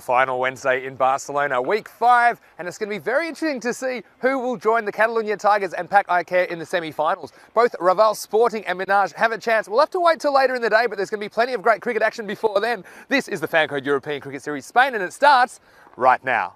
final Wednesday in Barcelona, week 5, and it's going to be very interesting to see who will join the Catalonia Tigers and Pack Ikea in the semi-finals. Both Raval Sporting and Minaj have a chance. We'll have to wait till later in the day, but there's going to be plenty of great cricket action before then. This is the Fancode European Cricket Series Spain, and it starts right now.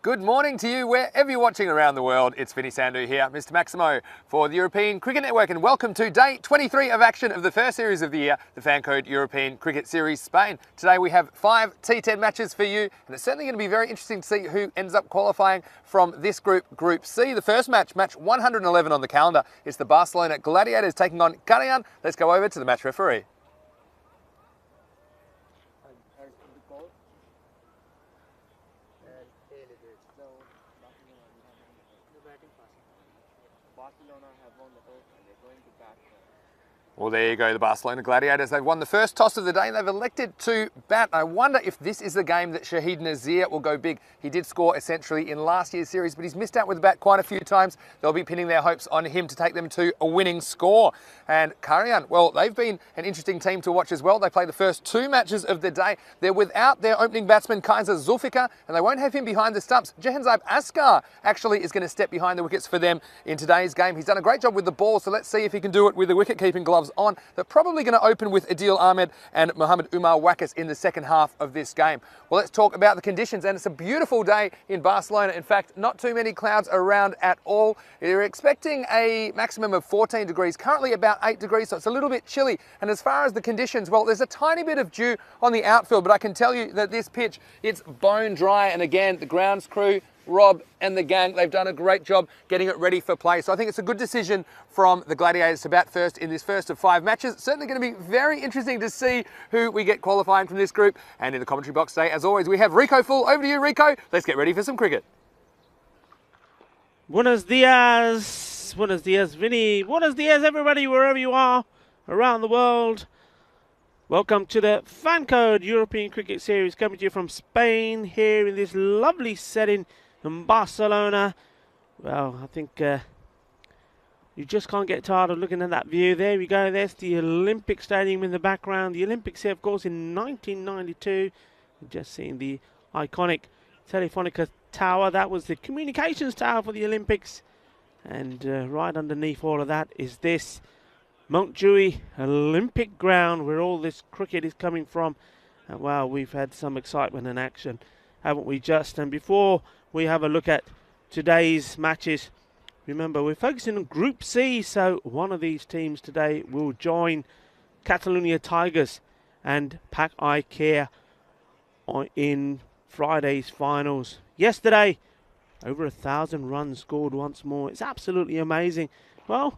Good morning to you, wherever you're watching around the world. It's Vinny Sandhu here, Mr. Maximo for the European Cricket Network, and welcome to day 23 of action of the first series of the year, the Fancode European Cricket Series Spain. Today we have 5 T10 matches for you, and it's certainly going to be very interesting to see who ends up qualifying from this group, Group C. The first match, match 111 on the calendar, is the Barcelona Gladiators taking on Kharian. Let's go over to the match referee. Well, there you go, the Barcelona Gladiators. They've won the first toss of the day and they've elected to bat. I wonder if this is the game that Shahid Nazir will go big. He did score essentially in last year's series, but he's missed out with the bat quite a few times. They'll be pinning their hopes on him to take them to a winning score. And Kharian, well, they've been an interesting team to watch as well. They play the first 2 matches of the day. They're without their opening batsman, Kaiser Zulfikar, and they won't have him behind the stumps. Jahanzeb Askar actually is going to step behind the wickets for them in today's game. He's done a great job with the ball, so let's see if he can do it with the wicket-keeping gloves on. They're probably going to open with Adil Ahmed and Mohammad Umar Wakas in the second half of this game. Well, let's talk about the conditions, and it's a beautiful day in Barcelona. In fact, not too many clouds around at all. You're expecting a maximum of 14 degrees, currently about 8 degrees, so it's a little bit chilly. And as far as the conditions, well, there's a tiny bit of dew on the outfield, but I can tell you that this pitch, it's bone dry. And again, the grounds crew, Rob and the gang, they've done a great job getting it ready for play. So I think it's a good decision from the Gladiators to bat first in this first of 5 matches. It's certainly going to be very interesting to see who we get qualifying from this group. And in the commentary box today, as always, we have Rico Full. Over to you, Rico. Let's get ready for some cricket. Buenos dias. Buenos dias, Vinny. Buenos dias, everybody, wherever you are around the world. Welcome to the Fancode European Cricket Series, coming to you from Spain, here in this lovely setting in Barcelona. Well, I think you just can't get tired of looking at that view. There we go. There's the Olympic Stadium in the background. The Olympics here, of course, in 1992. We've just seen the iconic Telefonica Tower. That was the communications tower for the Olympics. And right underneath all of that is this Montjuïc Olympic ground, where all this cricket is coming from. And wow, we've had some excitement and action, haven't we just? And before we have a look at today's matches, remember we're focusing on Group C, so one of these teams today will join Catalonia Tigers and Pack Ikea in Friday's finals. Yesterday, over 1,000 runs scored once more. It's absolutely amazing. Well,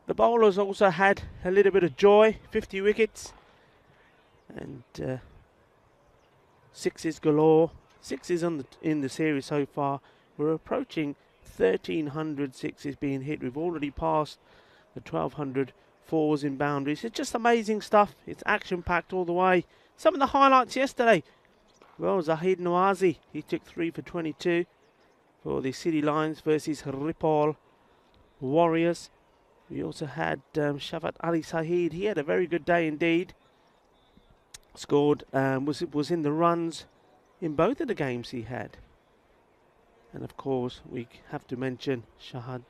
the bowlers also had a little bit of joy, 50 wickets and 6s galore. 6s in the series so far. We're approaching 1,300 6s being hit. We've already passed the 1,200 4s in boundaries. It's just amazing stuff. It's action-packed all the way. Some of the highlights yesterday. Well, Zahid Nouazi, he took 3 for 22 for the City Lions versus Ripoll Warriors. We also had Shafat Ali Saeed. He had a very good day indeed. Scored, was in the runs in both of the games he had. And of course, we have to mention Shahad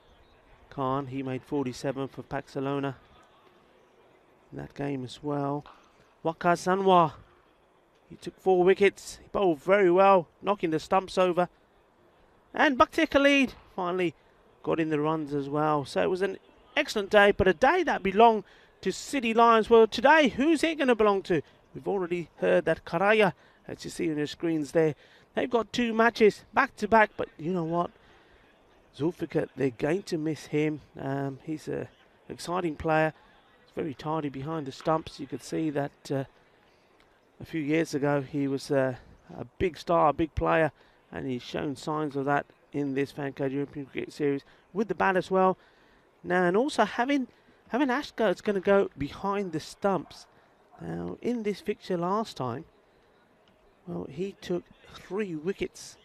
Khan. He made 47 for Barcelona in that game as well. Waqas Anwar, he took 4 wickets. He bowled very well, knocking the stumps over. And Bakhtir Khalid finally got in the runs as well. So it was an excellent day, but a day that belonged to City Lions. Well, today, who's it going to belong to? We've already heard that Kharian, as you see on your screens there, they've got 2 matches back to back, but you know what? Zulfikar, they're going to miss him. He's an exciting player. He's very tardy behind the stumps. You could see that a few years ago he was a big star, a big player, and he's shown signs of that in this Fancode European Cricket Series with the bat as well. Now, and also having Ashgar, it's going to go behind the stumps. Now, in this fixture last time, well, he took 3 wickets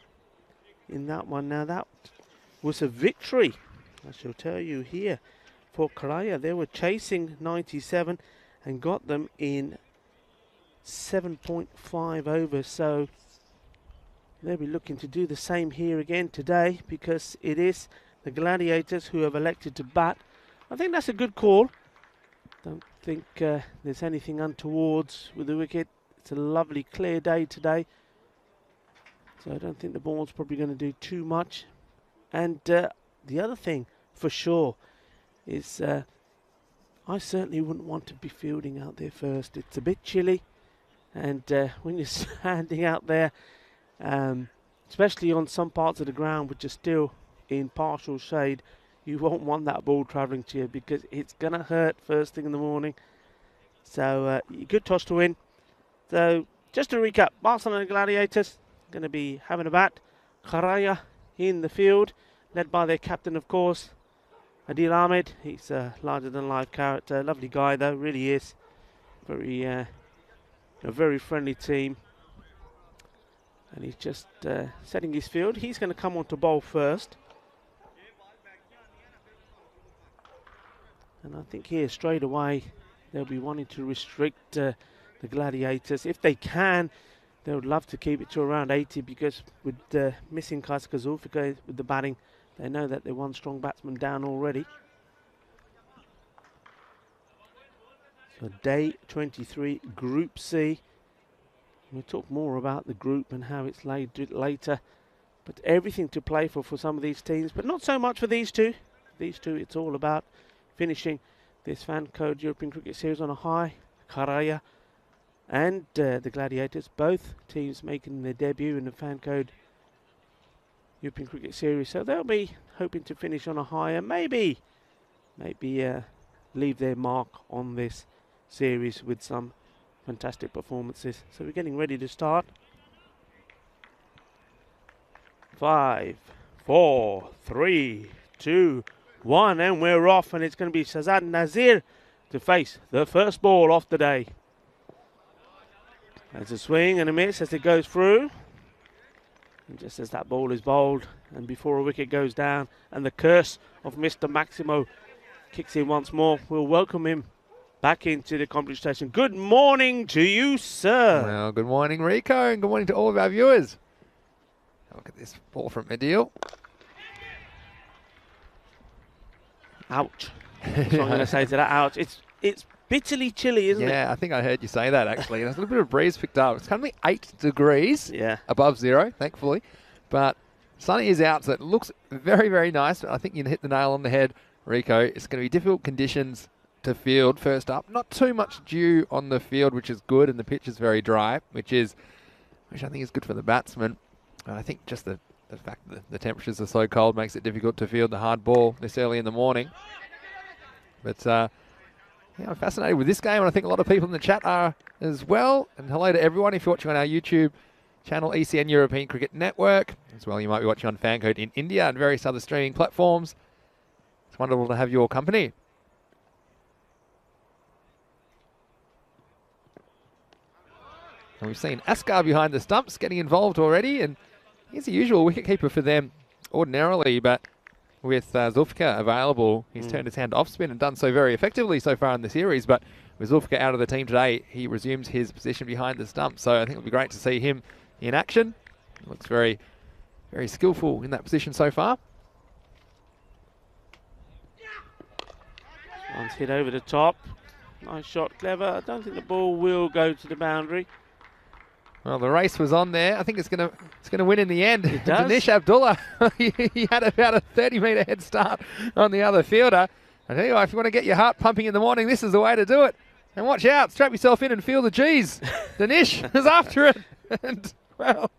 in that one. Now, that was a victory, I shall tell you here, for Kharian. They were chasing 97 and got them in 7.5 overs. So they'll be looking to do the same here again today, because it is the Gladiators who have elected to bat. I think that's a good call. Don't think there's anything untowards with the wicket. It's a lovely clear day today, so I don't think the ball's probably going to do too much. And the other thing for sure is I certainly wouldn't want to be fielding out there first. It's a bit chilly, and when you're standing out there, especially on some parts of the ground which are still in partial shade, you won't want that ball travelling to you, because it's going to hurt first thing in the morning. So good toss to win. So just to recap, Barcelona Gladiators going to be having a bat. Kharian in the field, led by their captain, of course, Adil Ahmed. He's a larger-than-life character. Lovely guy, though, really is. A very friendly team. And he's just setting his field. He's going to come on to bowl first. And I think here, straight away, they'll be wanting to restrict the Gladiators. If they can, they would love to keep it to around 80, because with missing Kaisika Zulfikar with the batting, they know that they're one strong batsman down already. So day 23, Group C. We'll talk more about the group and how it's laid later. But everything to play for some of these teams, but not so much for these two. These two, it's all about finishing this Fancode European Cricket Series on a high. Kharian and the Gladiators, both teams making their debut in the Fancode European Cricket Series, so they'll be hoping to finish on a high and maybe leave their mark on this series with some fantastic performances. So we're getting ready to start. 5, 4, 3, 2, 1, and we're off, and it's going to be Shazad Nazir to face the first ball of the day. There's a swing and a miss as it goes through. And just as that ball is bowled, and before a wicket goes down, and the curse of Mr. Maximo kicks in once more, we'll welcome him back into the commentary station. Good morning to you, sir. Well, good morning, Rico, and good morning to all of our viewers. Look at this ball from Adil. Ouch. That's what I'm going to say to that. Ouch. It's bitterly chilly, isn't it? Yeah, I think I heard you say that, actually. There's a little bit of breeze picked up. It's currently 8 degrees above zero, thankfully. But sunny is out, so it looks very, very nice. I think you hit the nail on the head, Rico. It's going to be difficult conditions to field first up. Not too much dew on the field, which is good, and the pitch is very dry, which I think is good for the batsman. I think just the fact that the temperatures are so cold makes it difficult to field the hard ball this early in the morning. But yeah, I'm fascinated with this game, and I think a lot of people in the chat are as well. And hello to everyone if you're watching on our YouTube channel, ECN European Cricket Network. As well, you might be watching on Fancode in India and various other streaming platforms. It's wonderful to have your company. And we've seen Askar behind the stumps getting involved already, and he's the usual wicketkeeper for them ordinarily, but with Zulfikar available, he's turned his hand off spin and done so very effectively so far in the series. But with Zulfikar out of the team today, he resumes his position behind the stump. So I think it'll be great to see him in action. He looks very, very skillful in that position so far. One's hit over the top. Nice shot, clever. I don't think the ball will go to the boundary. Well, the race was on there. I think it's gonna win in the end. It does. Danish Abdullah, he had about a 30-metre head start on the other fielder. I tell you what, if you want to get your heart pumping in the morning, this is the way to do it. And watch out, strap yourself in and feel the G's. Danish was after it. And, well,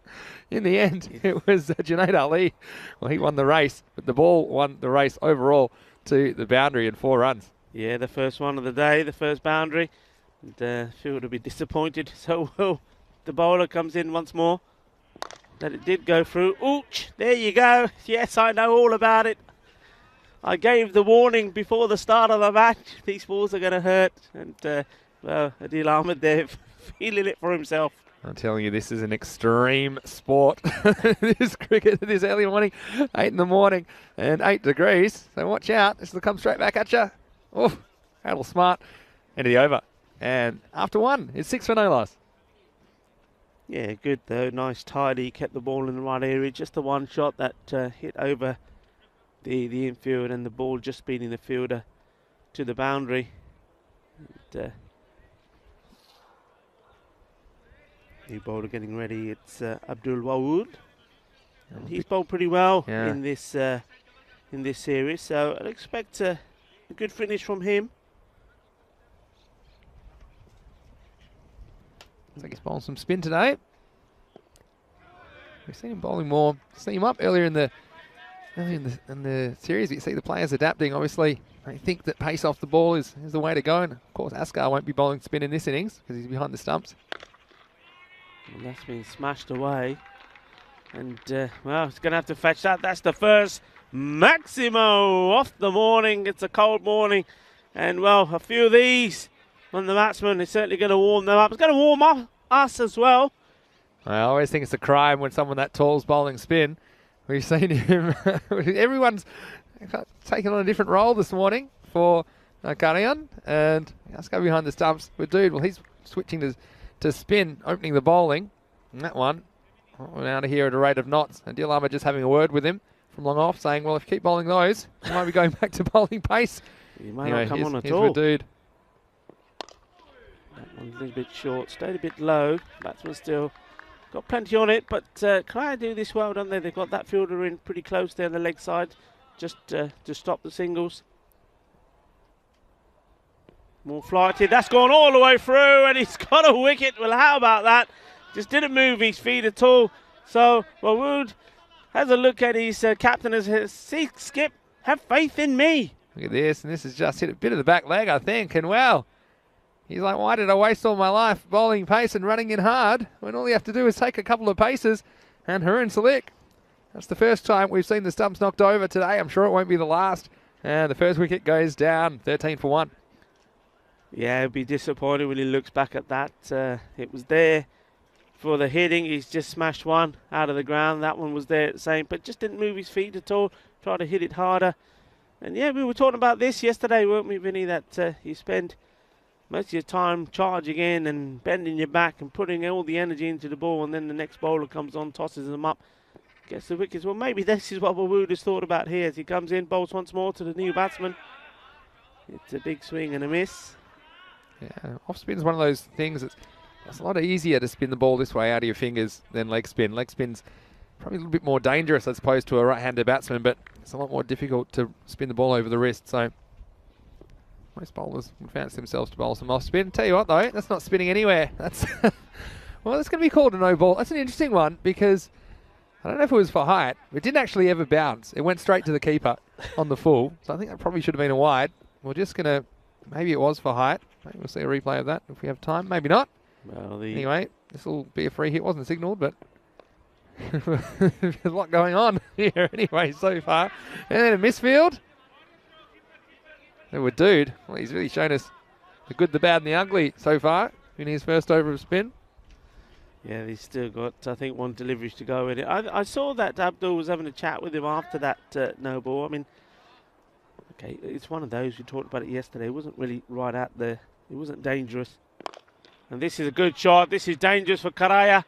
in the end, it was Junaid Ali. Well, he won the race, but the ball won the race overall to the boundary in 4 runs. Yeah, the first one of the day, the first boundary. And field will be disappointed. So will the bowler comes in once more. that it did go through. Ouch, there you go. Yes, I know all about it. I gave the warning before the start of the match. These balls are going to hurt. And, well, Adil Ahmed there feeling it for himself. I'm telling you, this is an extreme sport. This cricket this early morning, 8 in the morning and 8 degrees. So watch out. This will come straight back at you. Oh, Adel smart. End of the over. And after one, it's 6 for no loss. Yeah, good though. Nice tidy. Kept the ball in the right area. Just the one shot that hit over the infield and the ball just beating the fielder to the boundary. And, new bowler getting ready. It's Abdul Wawood. And he's bowled pretty well in this series. So I'd expect a good finish from him. I think he's bowling some spin today. We've seen him bowling more. Seen him up earlier in the series. You see the players adapting. Obviously, they think that pace off the ball is the way to go. And of course, Askar won't be bowling spin in this innings because he's behind the stumps. And that's been smashed away. And well, he's going to have to fetch that. That's the first Maximo off the morning. It's a cold morning, and well, a few of these on the batsman is certainly going to warm them up. It's going to warm up us as well. I always think it's a crime when someone that tall is bowling spin. We've seen him. Everyone's taken on a different role this morning for Kharian, and let's go behind the stumps. But dude, well, he's switching to spin, opening the bowling. And that one went out of here at a rate of knots. And Adil Ahmed just having a word with him from long off, saying, well, if you keep bowling those, you might be going back to bowling pace. He may not come on at here's all. Dude. That one's a little bit short, stayed a bit low. Batsman still got plenty on it, but Kharian do this well, don't they? They've got that fielder in pretty close there on the leg side, just to stop the singles. More flighted, that's gone all the way through, and he's got a wicket. Well, how about that? Just didn't move his feet at all. So, Wawood has a look at his captain and says, see, Skip, have faith in me. Look at this, and this has just hit a bit of the back leg, I think, and well, he's like, why did I waste all my life bowling pace and running in hard when all you have to do is take a couple of paces and Kharian Salik. That's the first time we've seen the stumps knocked over today. I'm sure it won't be the last. And the first wicket goes down, 13 for 1. Yeah, he'll be disappointed when he looks back at that. It was there for the hitting. He's just smashed one out of the ground. That one was there at the same, but just didn't move his feet at all. Tried to hit it harder. And yeah, we were talking about this yesterday, weren't we, Vinny, that you spend most of your time charging in and bending your back and putting all the energy into the ball, and then the next bowler comes on, tosses them up, gets the wickets. Well, maybe this is what Wawood has thought about here as he comes in, bowls once more to the new batsman. It's a big swing and a miss. Yeah, off spin's one of those things it's a lot easier to spin the ball this way out of your fingers than leg spin. Leg spin's probably a little bit more dangerous as opposed to a right-handed batsman, but it's a lot more difficult to spin the ball over the wrist. So most bowlers would fancy themselves to bowl some off spin. Tell you what though, that's not spinning anywhere. That's well, that's going to be called a no ball. That's an interesting one because I don't know if it was for height. It didn't actually ever bounce. It went straight to the keeper on the full. So I think that probably should have been a wide. We're just going to, maybe it was for height. Maybe we'll see a replay of that if we have time. Maybe not. Well, anyway, this will be a free hit. Wasn't signalled, but there's a lot going on here anyway so far. And then a misfield. Oh, dude. Well, he's really shown us the good, the bad, and the ugly so far in his first over of spin. Yeah, he's still got, I think, one delivery to go with it. I saw that Abdul was having a chat with him after that no ball. I mean, okay, it's one of those, we talked about it yesterday. It wasn't really right out there. It wasn't dangerous. And this is a good shot. This is dangerous for Kharian.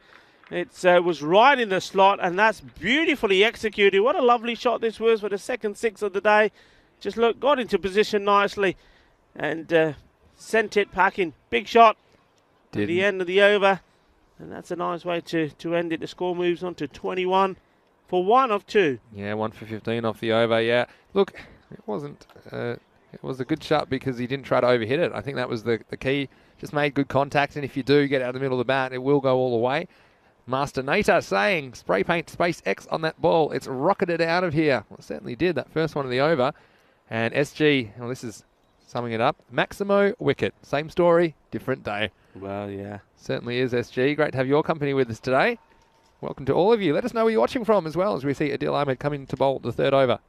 It was right in the slot, and that's beautifully executed. What a lovely shot this was for the second six of the day. Just look, got into position nicely and sent it packing. Big shot at the end of the over. And that's a nice way to end it. The score moves on to 21 for 1 of 2. Yeah, 1 for 15 off the over, yeah. Look, it wasn't... it was a good shot because he didn't try to overhit it. I think that was the key. Just made good contact, and if you do get out of the middle of the bat, it will go all the way. Master Nater saying, spray paint space X on that ball. It's rocketed out of here. Well, it certainly did, that first one of the over. And SG, well, this is summing it up. Maximo wicket. Same story, different day. Well, yeah. Certainly is, SG. Great to have your company with us today. welcome to all of you. Let us know where you're watching from as well, as we see Adil Ahmed coming to bowl the third over.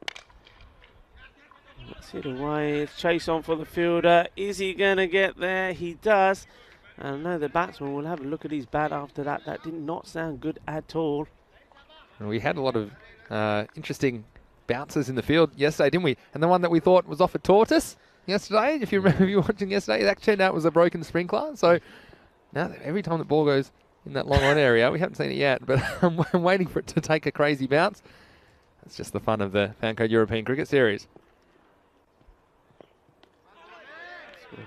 That's it away. It's chase on for the fielder. Is he going to get there? He does. And I know the batsman will have a look at his bat after that. That did not sound good at all. And we had a lot of interesting bounces in the field yesterday, didn't we? And the one that we thought was off a tortoise yesterday, if you remember, if you were watching yesterday, that turned out was a broken sprinkler. So now every time the ball goes in that long on area, we haven't seen it yet, but I'm waiting for it to take a crazy bounce. That's just the fun of the Fancode European Cricket Series.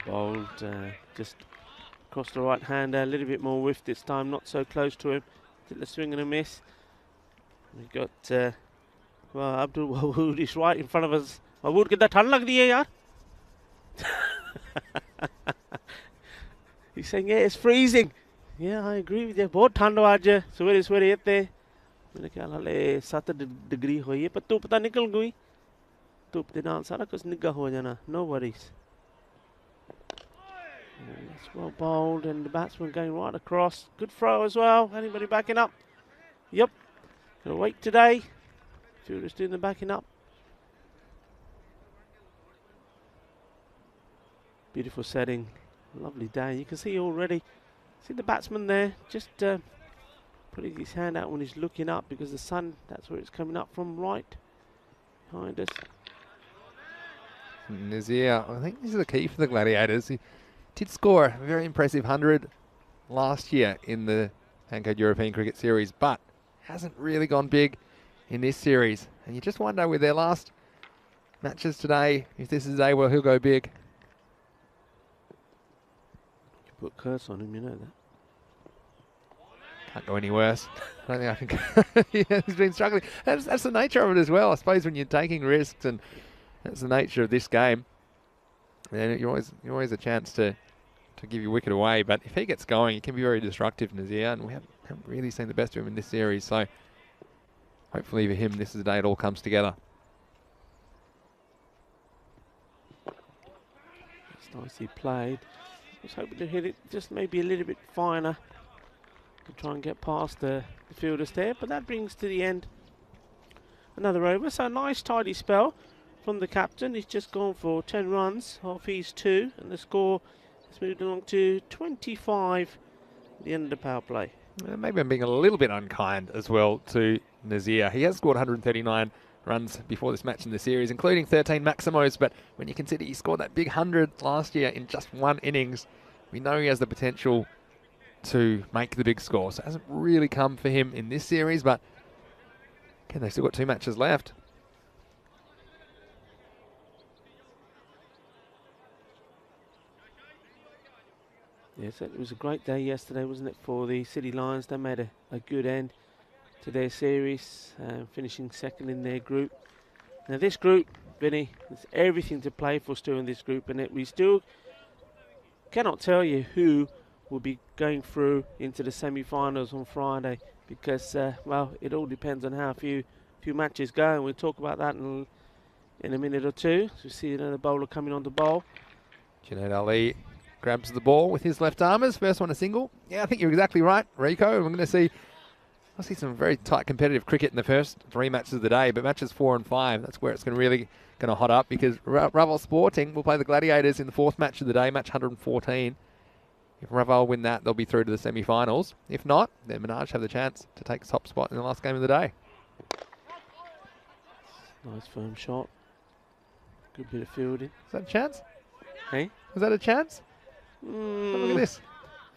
Bowled just across the right hander, a little bit more whiff this time, not so close to him. Did the swing and a miss. We got well, Abdul Wahood is right in front of us. Wahood, get that ठंड लग रही है यार. He's saying, yeah, it's freezing. Yeah, I agree with you. बहुत ठंड आज सवेरे सवेरे इतने मैंने ख्याल हाले 7 डिग्री हुई है पर धूप पता निकल गई. धूप के नाल सारा कुछ निगा हो जाना. No worries. It's well bowled and the batsman going right across. Good throw as well. Anybody backing up? Yep. Gonna wait today. Fielder's doing the backing up. Beautiful setting. Lovely day. You can see already. See the batsman there just putting his hand out when he's looking up because the sun, that's where it's coming up from, right behind us. Nazir, I think this is the key for the Gladiators. He did score a very impressive 100 last year in the Fancode European Cricket Series, but hasn't really gone big in this series. And you just wonder with their last matches today, if this is the day where he'll go big. You put curse on him, you know that. Can't go any worse. I don't think I can. Yeah, he's been struggling. That's the nature of it as well, I suppose, when you're taking risks, and that's the nature of this game. And you're always a chance to give your wicket away. But if he gets going, he can be very disruptive, Nazir, and we haven't really seen the best of him in this series. So hopefully for him, this is the day it all comes together. It's nicely played. I was hoping to hit it just maybe a little bit finer to try and get past the fielders there, but that brings to the end another over. So a nice tidy spell from the captain. He's just gone for 10 runs off his 2, and the score has moved along to 25 at the end of the power play. Maybe I'm being a little bit unkind as well to Nazir. He has scored 139 runs before this match in the series, including 13 Maximos, but when you consider he scored that big 100 last year in just one innings, we know he has the potential to make the big score. So it hasn't really come for him in this series, but again, they've still got 2 matches left. Yes, it was a great day yesterday, wasn't it, for the City Lions. They made a good end to their series, finishing second in their group. Now this group, Vinny, there's everything to play for still in this group, and we still cannot tell you who will be going through into the semi-finals on Friday because, well, it all depends on how few matches go, and we'll talk about that in a minute or two. So we see another bowler coming on the bowl. Junaid Ali grabs the ball with his left armers. First one a single. Yeah, I think you're exactly right, Rico. We're going to see, I'll see some very tight competitive cricket in the first 3 matches of the day, but matches 4 and 5, that's where it's really going to hot up because Raval Sporting will play the Gladiators in the 4th match of the day, match 114. If Raval win that, they'll be through to the semi-finals. If not, then Minaj have the chance to take the top spot in the last game of the day. Nice firm shot. Good bit of fielding. Is that a chance? Hey? Is that a chance? Look at this.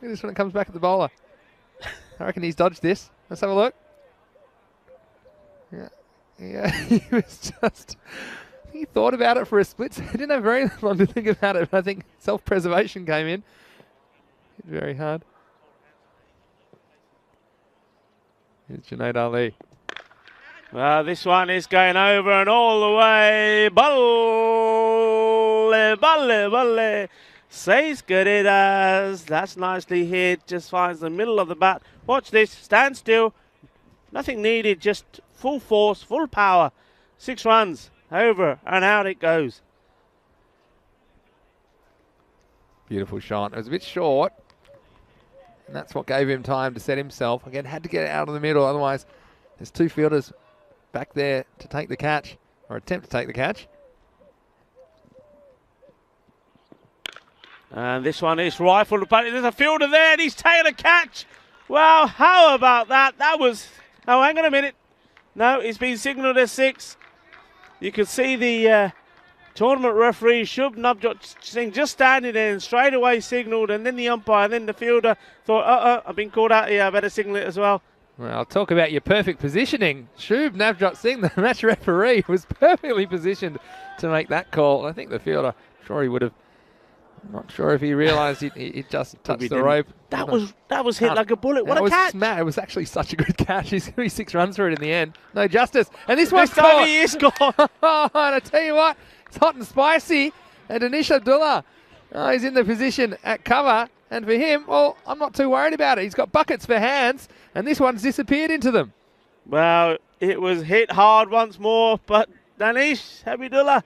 Look at this when it comes back at the bowler. I reckon he's dodged this. Let's have a look. Yeah, he was just... He thought about it for a split. He didn't have very long to think about it, but I think self-preservation came in. Very hard. Here's Junaid Ali. Well, this one is going over and all the way. Balle, balle, balle. Says Gladiators. That's nicely hit. Just finds the middle of the bat. Watch this. Stand still. Nothing needed. Just full force, full power. 6 runs. Over and out it goes. Beautiful shot. It was a bit short. and that's what gave him time to set himself. Again, had to get it out of the middle, otherwise there's two fielders back there to take the catch, or attempt to take the catch. And this one is rifled. There's a fielder there, and he's taken a catch. Well, how about that? That was... Oh, hang on a minute. No, it's been signalled as 6. You can see the tournament referee, Shub Navjot Singh, just standing there and straight away signalled, and then the umpire, and then the fielder thought, I've been called out here, I better signal it as well. Well, talk about your perfect positioning. Shub Navjot Singh, the match referee, was perfectly positioned to make that call. I think the fielder, sure he would have... I'm not sure if he realised he just touched the rope. That was hit like a bullet. What a catch! It was actually such a good catch. He's going to be 6 runs for it in the end. No justice. And this one's time caught. He is gone. And I tell you what, it's hot and spicy. And Danish Abdullah, he's in the position at cover. And for him, well, I'm not too worried about it. He's got buckets for hands. And this one's disappeared into them. Well, it was hit hard once more. But Danish Abdullah,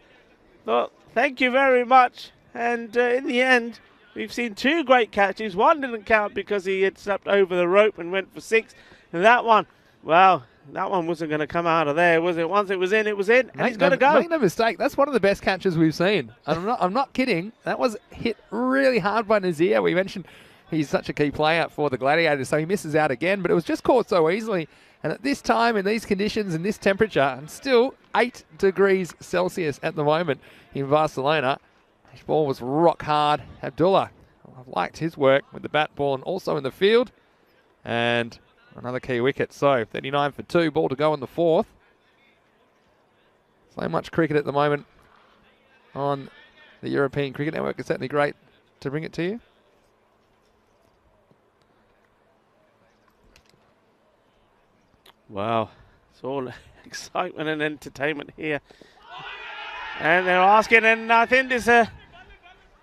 well, thank you very much. And in the end, we've seen 2 great catches. One didn't count because he had stepped over the rope and went for 6. And that one, well, that one wasn't going to come out of there, was it? Once it was in, and he's going to go. Make no mistake, that's one of the best catches we've seen. And I'm not kidding. That was hit really hard by Nazir. We mentioned he's such a key player for the Gladiators, so he misses out again. But it was just caught so easily. And at this time, in these conditions, in this temperature, and still 8 degrees Celsius at the moment in Barcelona, his ball was rock hard. Abdullah, I've liked his work with the bat ball and also in the field. And another key wicket. So 39 for 2, ball to go in the 4th. So much cricket at the moment on the European Cricket Network. It's certainly great to bring it to you. Wow, it's all excitement and entertainment here. And they're asking, and I think there's a...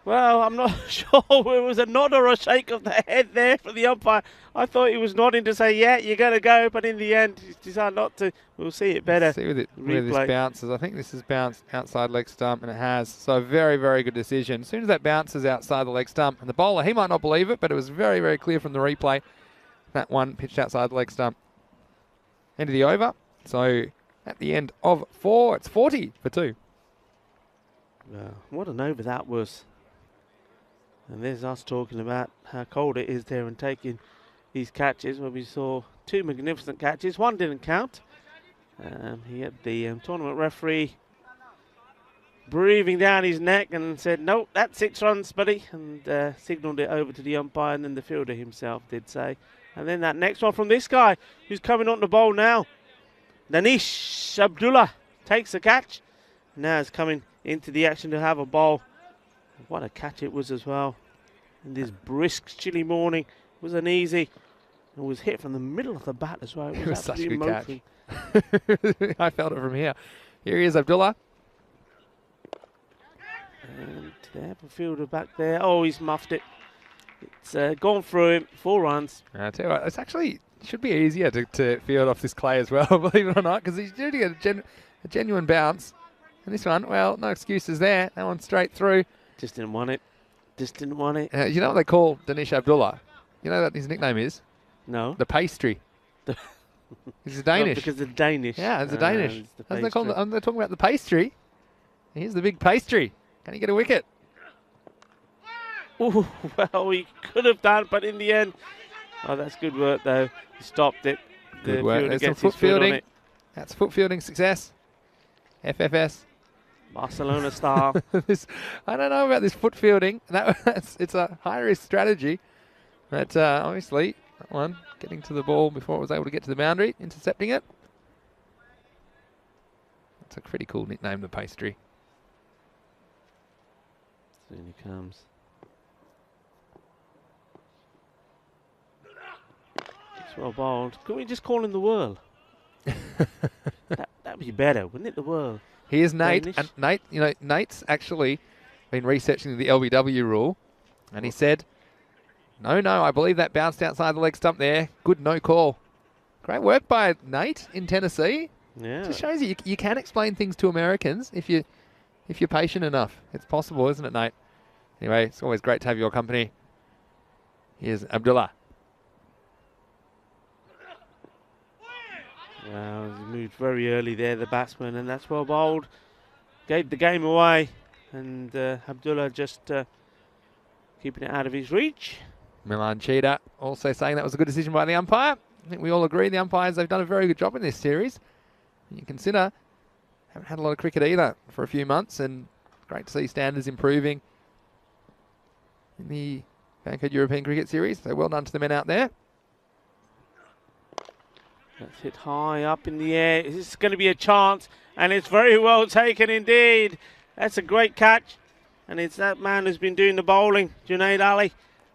Well, I'm not sure it was a nod or a shake of the head there for the umpire. I thought he was nodding to say, yeah, you're going to go, but in the end, he decided not to. We'll see it better. See where this bounces. I think this has bounced outside leg stump, and it has. So a very, very good decision. As soon as that bounces outside the leg stump, and the bowler, he might not believe it, but it was very, very clear from the replay. That one pitched outside the leg stump. End of the over. So at the end of 4, it's 40 for 2. What an over that was. And there's us talking about how cold it is there and taking these catches, where we saw 2 magnificent catches. One didn't count. He had the tournament referee breathing down his neck and said, nope, that's 6 runs, buddy, and signalled it over to the umpire, and then the fielder himself did say. And then that next one from this guy who's coming on the bowl now. Danish Abdullah takes the catch. Now is coming into the action to have a bowl. What a catch it was as well. And this brisk, chilly morning wasn't easy. It was hit from the middle of the bat as well. It was such a good catch. I felt it from here. Here he is, Abdullah. And the apple fielder back there. Oh, he's muffed it. It's gone through him. 4 runs. I tell you what, it's actually should be easier to field off this clay as well, believe it or not, because he's due to get a genuine bounce. And this one, well, no excuses there. That one straight through. Just didn't want it. Just didn't want it. You know what they call Danish Abdullah? You know what his nickname is? No. The pastry. He's Danish. Because they're Danish. Yeah, it's a Danish. As they call they're talking about the pastry. Here's the big pastry. Can he get a wicket? Ooh, well, he could have done, but in the end, oh, that's good work though. He stopped it. Good work. There's some foot fielding. That's foot fielding success. FFS. Barcelona style. I don't know about this foot fielding. It's a high risk strategy, but obviously that one getting to the ball before it was able to get to the boundary, intercepting it. That's a pretty cool nickname, the pastry. Soon he comes. It's well bowled. Couldn't we just call him the Whirl? That'd be better, wouldn't it? The Whirl. Here's Nate, and Nate, Nate's actually been researching the LBW rule, and he said, no, I believe that bounced outside the leg stump there. Good no call. Great work by Nate in Tennessee. Yeah. Just shows you can explain things to Americans if you're patient enough. It's possible, isn't it, Nate? Anyway, it's always great to have your company. Here's Abdullah. He moved very early there, the batsman, and that's well bowled. Gave the game away, and Abdullah just keeping it out of his reach. Milan Cheetah also saying that was a good decision by the umpire. I think we all agree the umpires, they've done a very good job in this series. You consider, haven't had a lot of cricket either for a few months, and great to see standards improving in the Vancouver European Cricket Series. So well done to the men out there. That's hit high up in the air. This is going to be a chance, and it's very well taken indeed. That's a great catch, and it's that man who's been doing the bowling, Junaid Ali.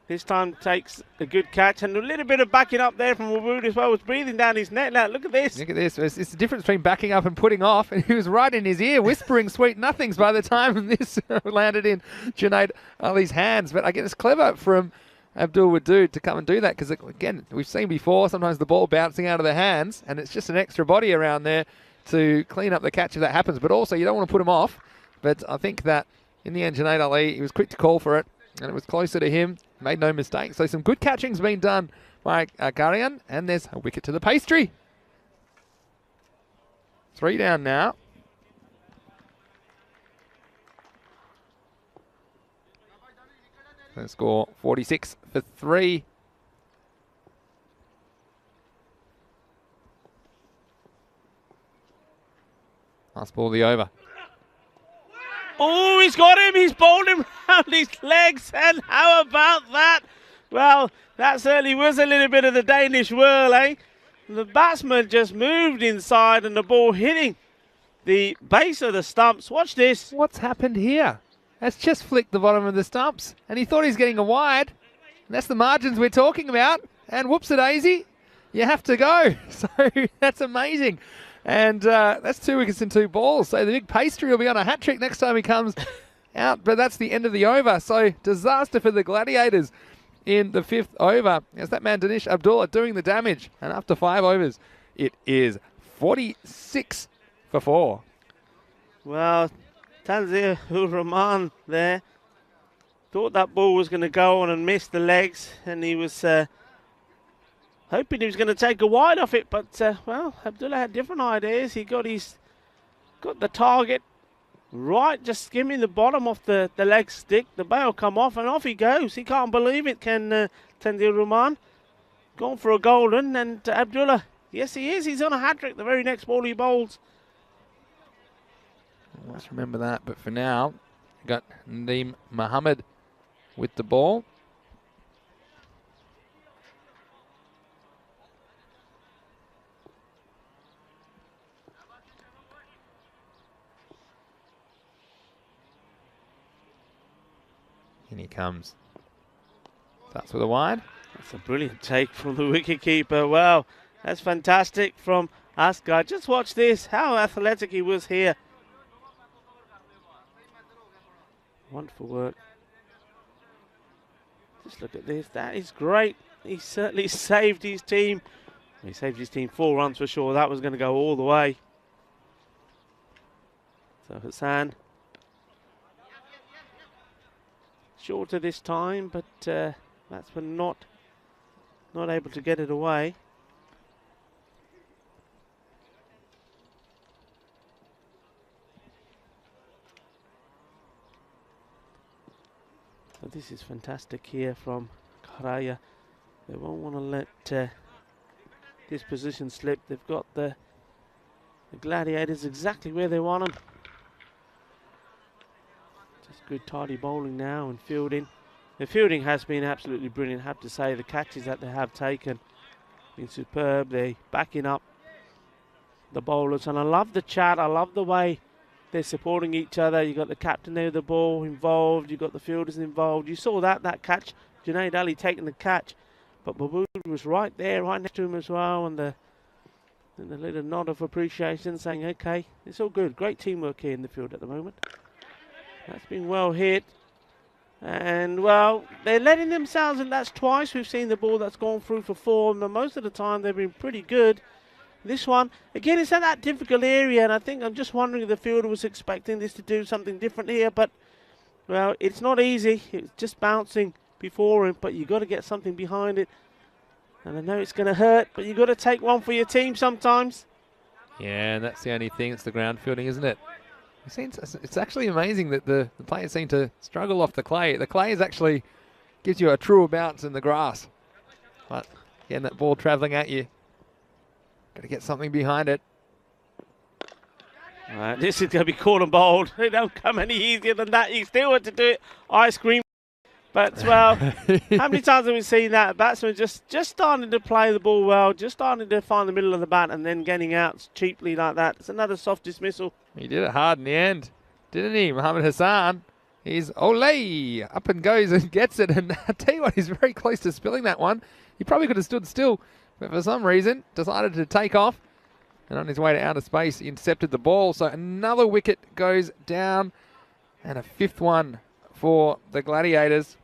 This time takes a good catch, and a little bit of backing up there from Wabood as well. Was breathing down his neck now. Look at this. Look at this. It's the difference between backing up and putting off. And he was right in his ear, whispering sweet nothings by the time this landed in Junaid Ali's hands. But again, it's clever from Abdul Wadood to come and do that, because again, we've seen before, sometimes the ball bouncing out of the hands, and it's just an extra body around there to clean up the catch if that happens. But also, you don't want to put him off. But I think that in the end, Junaid Ali, he was quick to call for it, and it was closer to him. Made no mistake. So some good catching's been done by Kharian, and there's a wicket to the pastry. 3 down now. So score 46 for 3. Last ball of the over. Oh, he's got him. He's bowled him round his legs. And how about that? Well, that certainly was a little bit of the Danish whirl, eh? The batsman just moved inside and the ball hitting the base of the stumps. Watch this. What's happened here? That's just flicked the bottom of the stumps. And he thought he was getting a wide. And that's the margins we're talking about. And whoops-a-daisy, you have to go. So that's amazing. And that's 2 wickets and 2 balls. So the big pastry will be on a hat-trick next time he comes out. But that's the end of the over. So disaster for the Gladiators in the 5th over. As that man Danish Abdullah doing the damage. And after 5 overs, it is 46 for 4. Well, Tanzir ur Rahman there thought that ball was going to go on and miss the legs. And he was hoping he was going to take a wide off it, but well, Abdullah had different ideas. He got the target right, just skimming the bottom off the leg stick. The bail come off, and off he goes. He can't believe it, can Tanzir Rahman. Gone for a golden, and Abdullah, yes he is. He's on a hat-trick the very next ball he bowls. Let's remember that, but for now, we've got Nadeem Mohammed with the ball. In he comes. Starts with a wide. That's a brilliant take from the wicketkeeper. Wow, that's fantastic from Asghar. Just watch this, how athletic he was here. Wonderful work. Just look at this, that is great. He certainly saved his team. He saved his team 4 runs for sure. That was going to go all the way. So Hassan, shorter this time, but that's not able to get it away. So this is fantastic here from Kharian. They won't want to let this position slip. They've got the Gladiators exactly where they want them. Just good tidy bowling now and fielding. The fielding has been absolutely brilliant, I have to say. The catches that they have taken been superb. They're backing up the bowlers, and I love the chat. I love the way they're supporting each other. You've got the captain there with the ball involved. You've got the fielders involved. You saw that catch. Junaid Ali taking the catch. But Babood was right there, right next to him as well. And the little nod of appreciation saying, okay, it's all good. Great teamwork here in the field at the moment. That's been well hit. And, well, they're letting themselves, and that's twice we've seen the ball that's gone through for 4. And most of the time they've been pretty good. This one, again, it's at that difficult area, and I think I'm just wondering if the fielder was expecting this to do something different here, but, well, it's not easy. It's just bouncing before him, but you've got to get something behind it. And I know it's going to hurt, but you've got to take one for your team sometimes. Yeah, and that's the only thing. It's the ground fielding, isn't it? It's actually amazing that the players seem to struggle off the clay. The clay is actually gives you a truer bounce in the grass. But again, that ball travelling at you. Got to get something behind it. This is going to be caught and bowled. It don't come any easier than that. You still want to do it. Ice cream. But, well, how many times have we seen that? A batsman just starting to play the ball well, just starting to find the middle of the bat and then getting out cheaply like that. It's another soft dismissal. He did it hard in the end, didn't he? Mohammed Hassan. He's Olay. Up and goes and gets it. And I tell you what, he's very close to spilling that one. He probably could have stood still, but for some reason decided to take off. And on his way to outer space, he intercepted the ball. So another wicket goes down. And a fifth one for the Gladiators.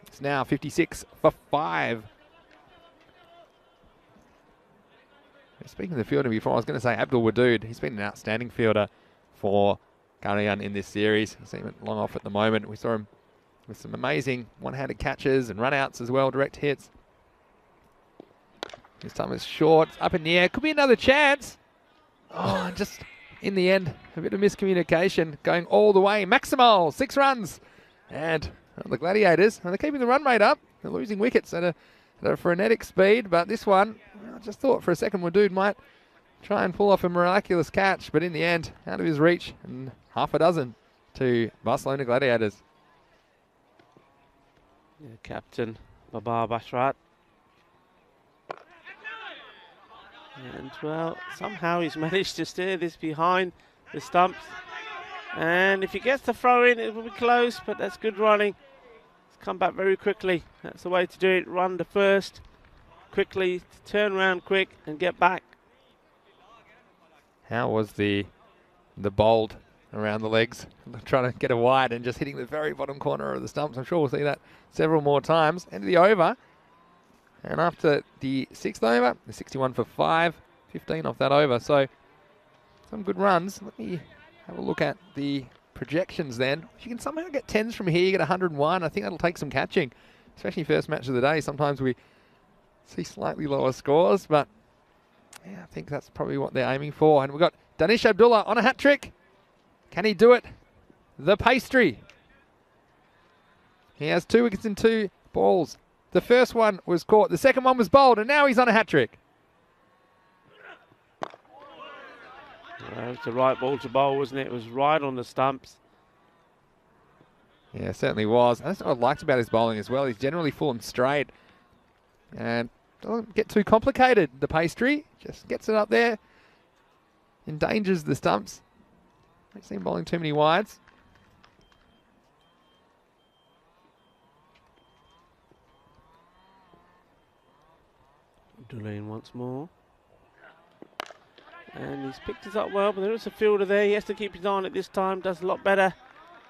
It's now 56 for 5. Speaking of the fielder before, I was going to say Abdul Wadood. He's been an outstanding fielder for Kharian in this series. He's even long off at the moment. We saw him with some amazing one-handed catches and run-outs as well, direct hits. This time it's short, it's up in the air. Could be another chance. Oh, just in the end, a bit of miscommunication going all the way. Maximal, 6 runs. And the Gladiators, they're keeping the run rate up. They're losing wickets at a frenetic speed, but this one, I just thought for a second Wadood might try and pull off a miraculous catch, but in the end, out of his reach, and half a dozen to Barcelona Gladiators. Yeah, Captain Babar Bashrat. And, well, somehow he's managed to steer this behind the stumps. And if he gets the throw in, it will be close, but that's good running. It's come back very quickly. That's the way to do it. Run the first quickly, turn around quick and get back. How was the bowled around the legs, trying to get a wide and just hitting the very bottom corner of the stumps? I'm sure we'll see that several more times. End of the over. And after the 6th over, the 61 for 5, 15 off that over. So some good runs. Let me have a look at the projections then. If you can somehow get 10s from here, you get 101. I think that'll take some catching, especially first match of the day. Sometimes we see slightly lower scores, but yeah, I think that's probably what they're aiming for. And we've got Danish Abdullah on a hat-trick. Can he do it? The pastry. He has 2 wickets and 2 balls. The first one was caught. The second one was bowled, and now he's on a hat-trick. Well, it's the right ball to bowl, wasn't it? It was right on the stumps. Yeah, it certainly was. That's what I liked about his bowling as well. He's generally full and straight. And doesn't get too complicated, the pastry. Just gets it up there. Endangers the stumps. Don't see him bowling too many wides. Dulain once more. And he's picked it up well, but there is a fielder there. He has to keep his eye on it this time. Does a lot better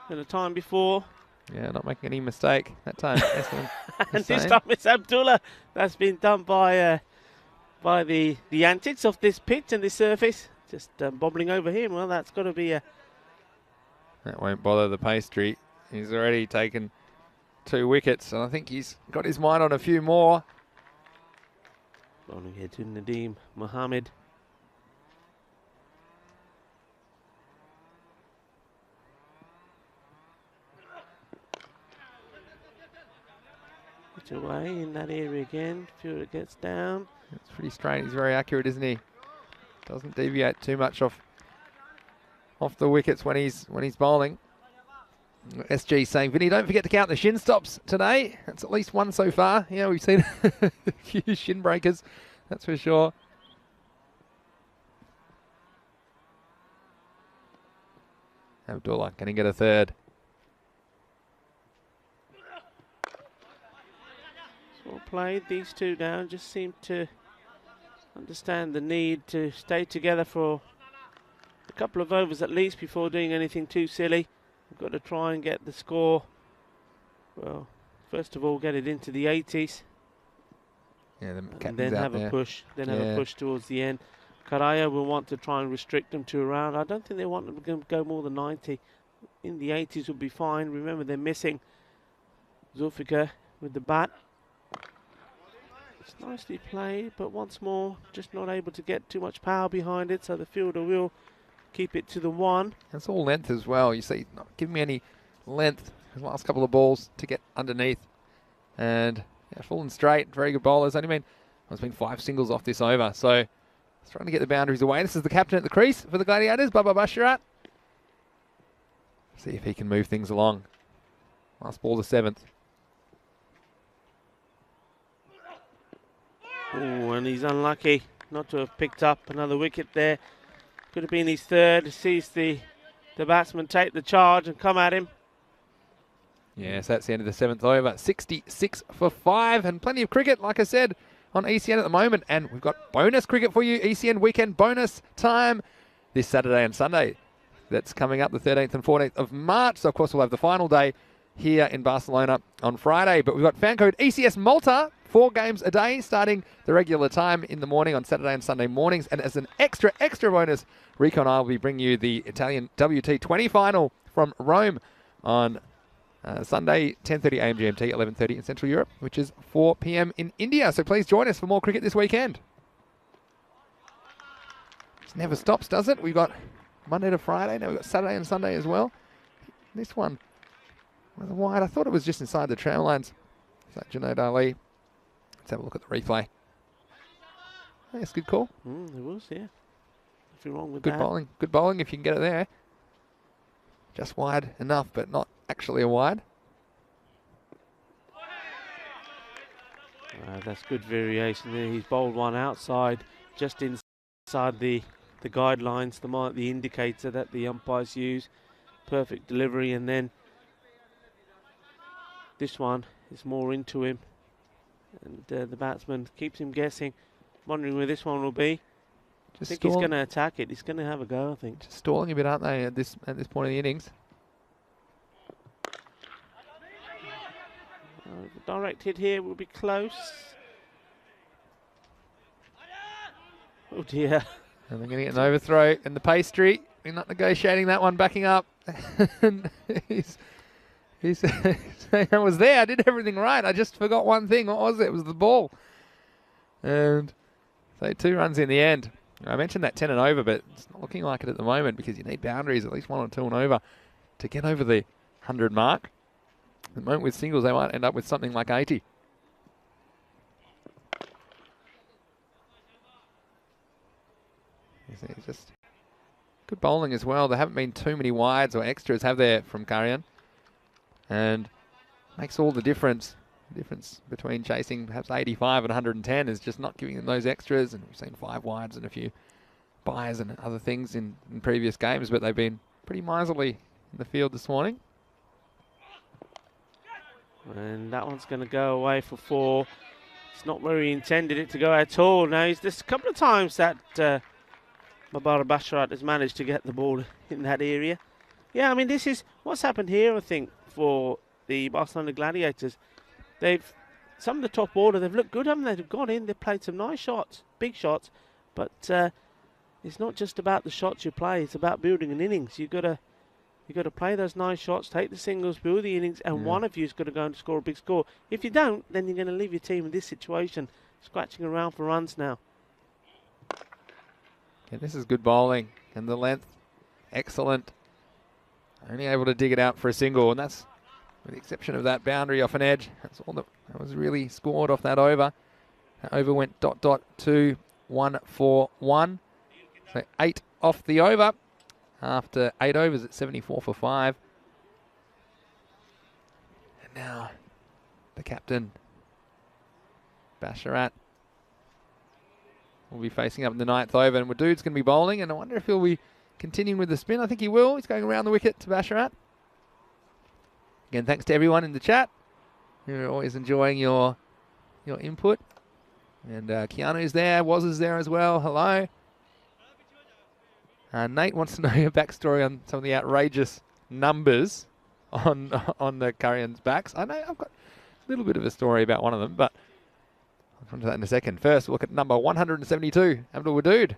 than the time before. Yeah, not making any mistake that time. And this time it's Abdullah. That's been done by the antics of this pitch and this surface. Just bobbling over him. Well, that's got to be a... That won't bother the pastry. He's already taken 2 wickets, and I think he's got his mind on a few more. Bowling here to Nadeem Mohammed. It's away in that area again. Fielder gets down. It's pretty straight. He's very accurate, isn't he? Doesn't deviate too much off the wickets when he's bowling. SG saying, Vinny, don't forget to count the shin stops today. That's at least 1 so far. Yeah, we've seen a few shin breakers, that's for sure. Abdullah, can he get a 3rd? Well played. These two now just seem to understand the need to stay together for a couple of overs at least before doing anything too silly. We've got to try and get the score, well, first of all, get it into the 80s. Yeah, and then have a push. Then have a push towards the end. Kharian will want to try and restrict them to around. I don't think they want them to go more than 90. In the 80s will be fine. Remember, they're missing Zulfikar with the bat. It's nicely played, but once more, just not able to get too much power behind it, so the fielder will keep it to the 1. It's all length as well. You see, not giving me any length. The last couple of balls to get underneath. And yeah, full and straight. Very good bowlers. There's been 5 singles off this over. So he's trying to get the boundaries away. This is the captain at the crease for the Gladiators, Baba Basharat. See if he can move things along. Last ball, the 7th. Oh, and he's unlucky not to have picked up another wicket there. Could have been his 3rd. He sees the batsman take the charge and come at him. Yes, that's the end of the 7th over. 66 for 5 and plenty of cricket, like I said, on ECN at the moment. And we've got bonus cricket for you, ECN weekend bonus time this Saturday and Sunday. That's coming up the 13th and 14th of March. So, of course, we'll have the final day here in Barcelona on Friday. But we've got fan code ECS Malta, 4 games a day, starting the regular time in the morning on Saturday and Sunday mornings. And as an extra bonus, Rico and I will be bringing you the Italian WT20 final from Rome on Sunday, 10:30 a.m. GMT, 11:30 in Central Europe, which is 4 p.m. in India. So please join us for more cricket this weekend. It never stops, does it? We've got Monday to Friday. Now we've got Saturday and Sunday as well. This one was wide. I thought it was just inside the tram lines. Is that Junaid Ali? Let's have a look at the replay. Yes, good call. There was, yeah. Nothing wrong with Good that. bowling. Good bowling if you can get it there. Just wide enough, but not actually a wide. That's good variation there. He's bowled one outside, just inside the guidelines, the indicator that the umpires use. Perfect delivery, and then this one is more into him, and the batsman keeps him guessing, wondering where this one will be. I think he's going to attack it. He's going to have a go, I think. Just stalling a bit, aren't they, at this point in the innings? The direct hit here will be close. Oh dear. And they're going to get an overthrow in the pastry. We're not negotiating that one, backing up. he's saying I was there. I did everything right. I just forgot one thing. What was it? It was the ball. And so 2 runs in the end. I mentioned that 10 and over, but it's not looking like it at the moment because you need boundaries, at least 1 or 2 and over, to get over the 100 mark. At the moment with singles, they might end up with something like 80. It's just good bowling as well. There haven't been too many wides or extras, have there, from Kharian? And makes all the difference. The difference between chasing perhaps 85 and 110 is just not giving them those extras. And we've seen 5 wides and a few buys and other things in previous games, but they've been pretty miserly in the field this morning. And that one's going to go away for 4. It's not where he intended it to go at all. Now, there's a couple of times that Baba Basharat has managed to get the ball in that area. Yeah, I mean, this is what's happened here, I think, for the Barcelona Gladiators. Some of the top order, they've looked good, haven't they? They've gone in, they've played some nice shots, big shots, but it's not just about the shots you play, it's about building an innings. You've got to play those nice shots, take the singles, build the innings, and one of you's got to go and score a big score. If you don't, then you're going to leave your team in this situation, scratching around for runs now. Yeah, this is good bowling, and the length, excellent. Only able to dig it out for a single, and that's with the exception of that boundary off an edge. That's all that was really scored off that over. That over went ... to 141. So 8 off the over after 8 overs at 74 for 5. And now the captain, Basharat, will be facing up in the 9th over, and Wadood's going to be bowling, and I wonder if he'll be continuing with the spin. I think he will. He's going around the wicket to Basharat. Again, thanks to everyone in the chat. We're always enjoying your input. And Keanu's there, Woz is there as well. Hello. Nate wants to know your backstory on some of the outrageous numbers on the Kharian's backs. I know I've got a little bit of a story about one of them, but I'll come to that in a second. First, we'll look at number 172, Abdul Wadood.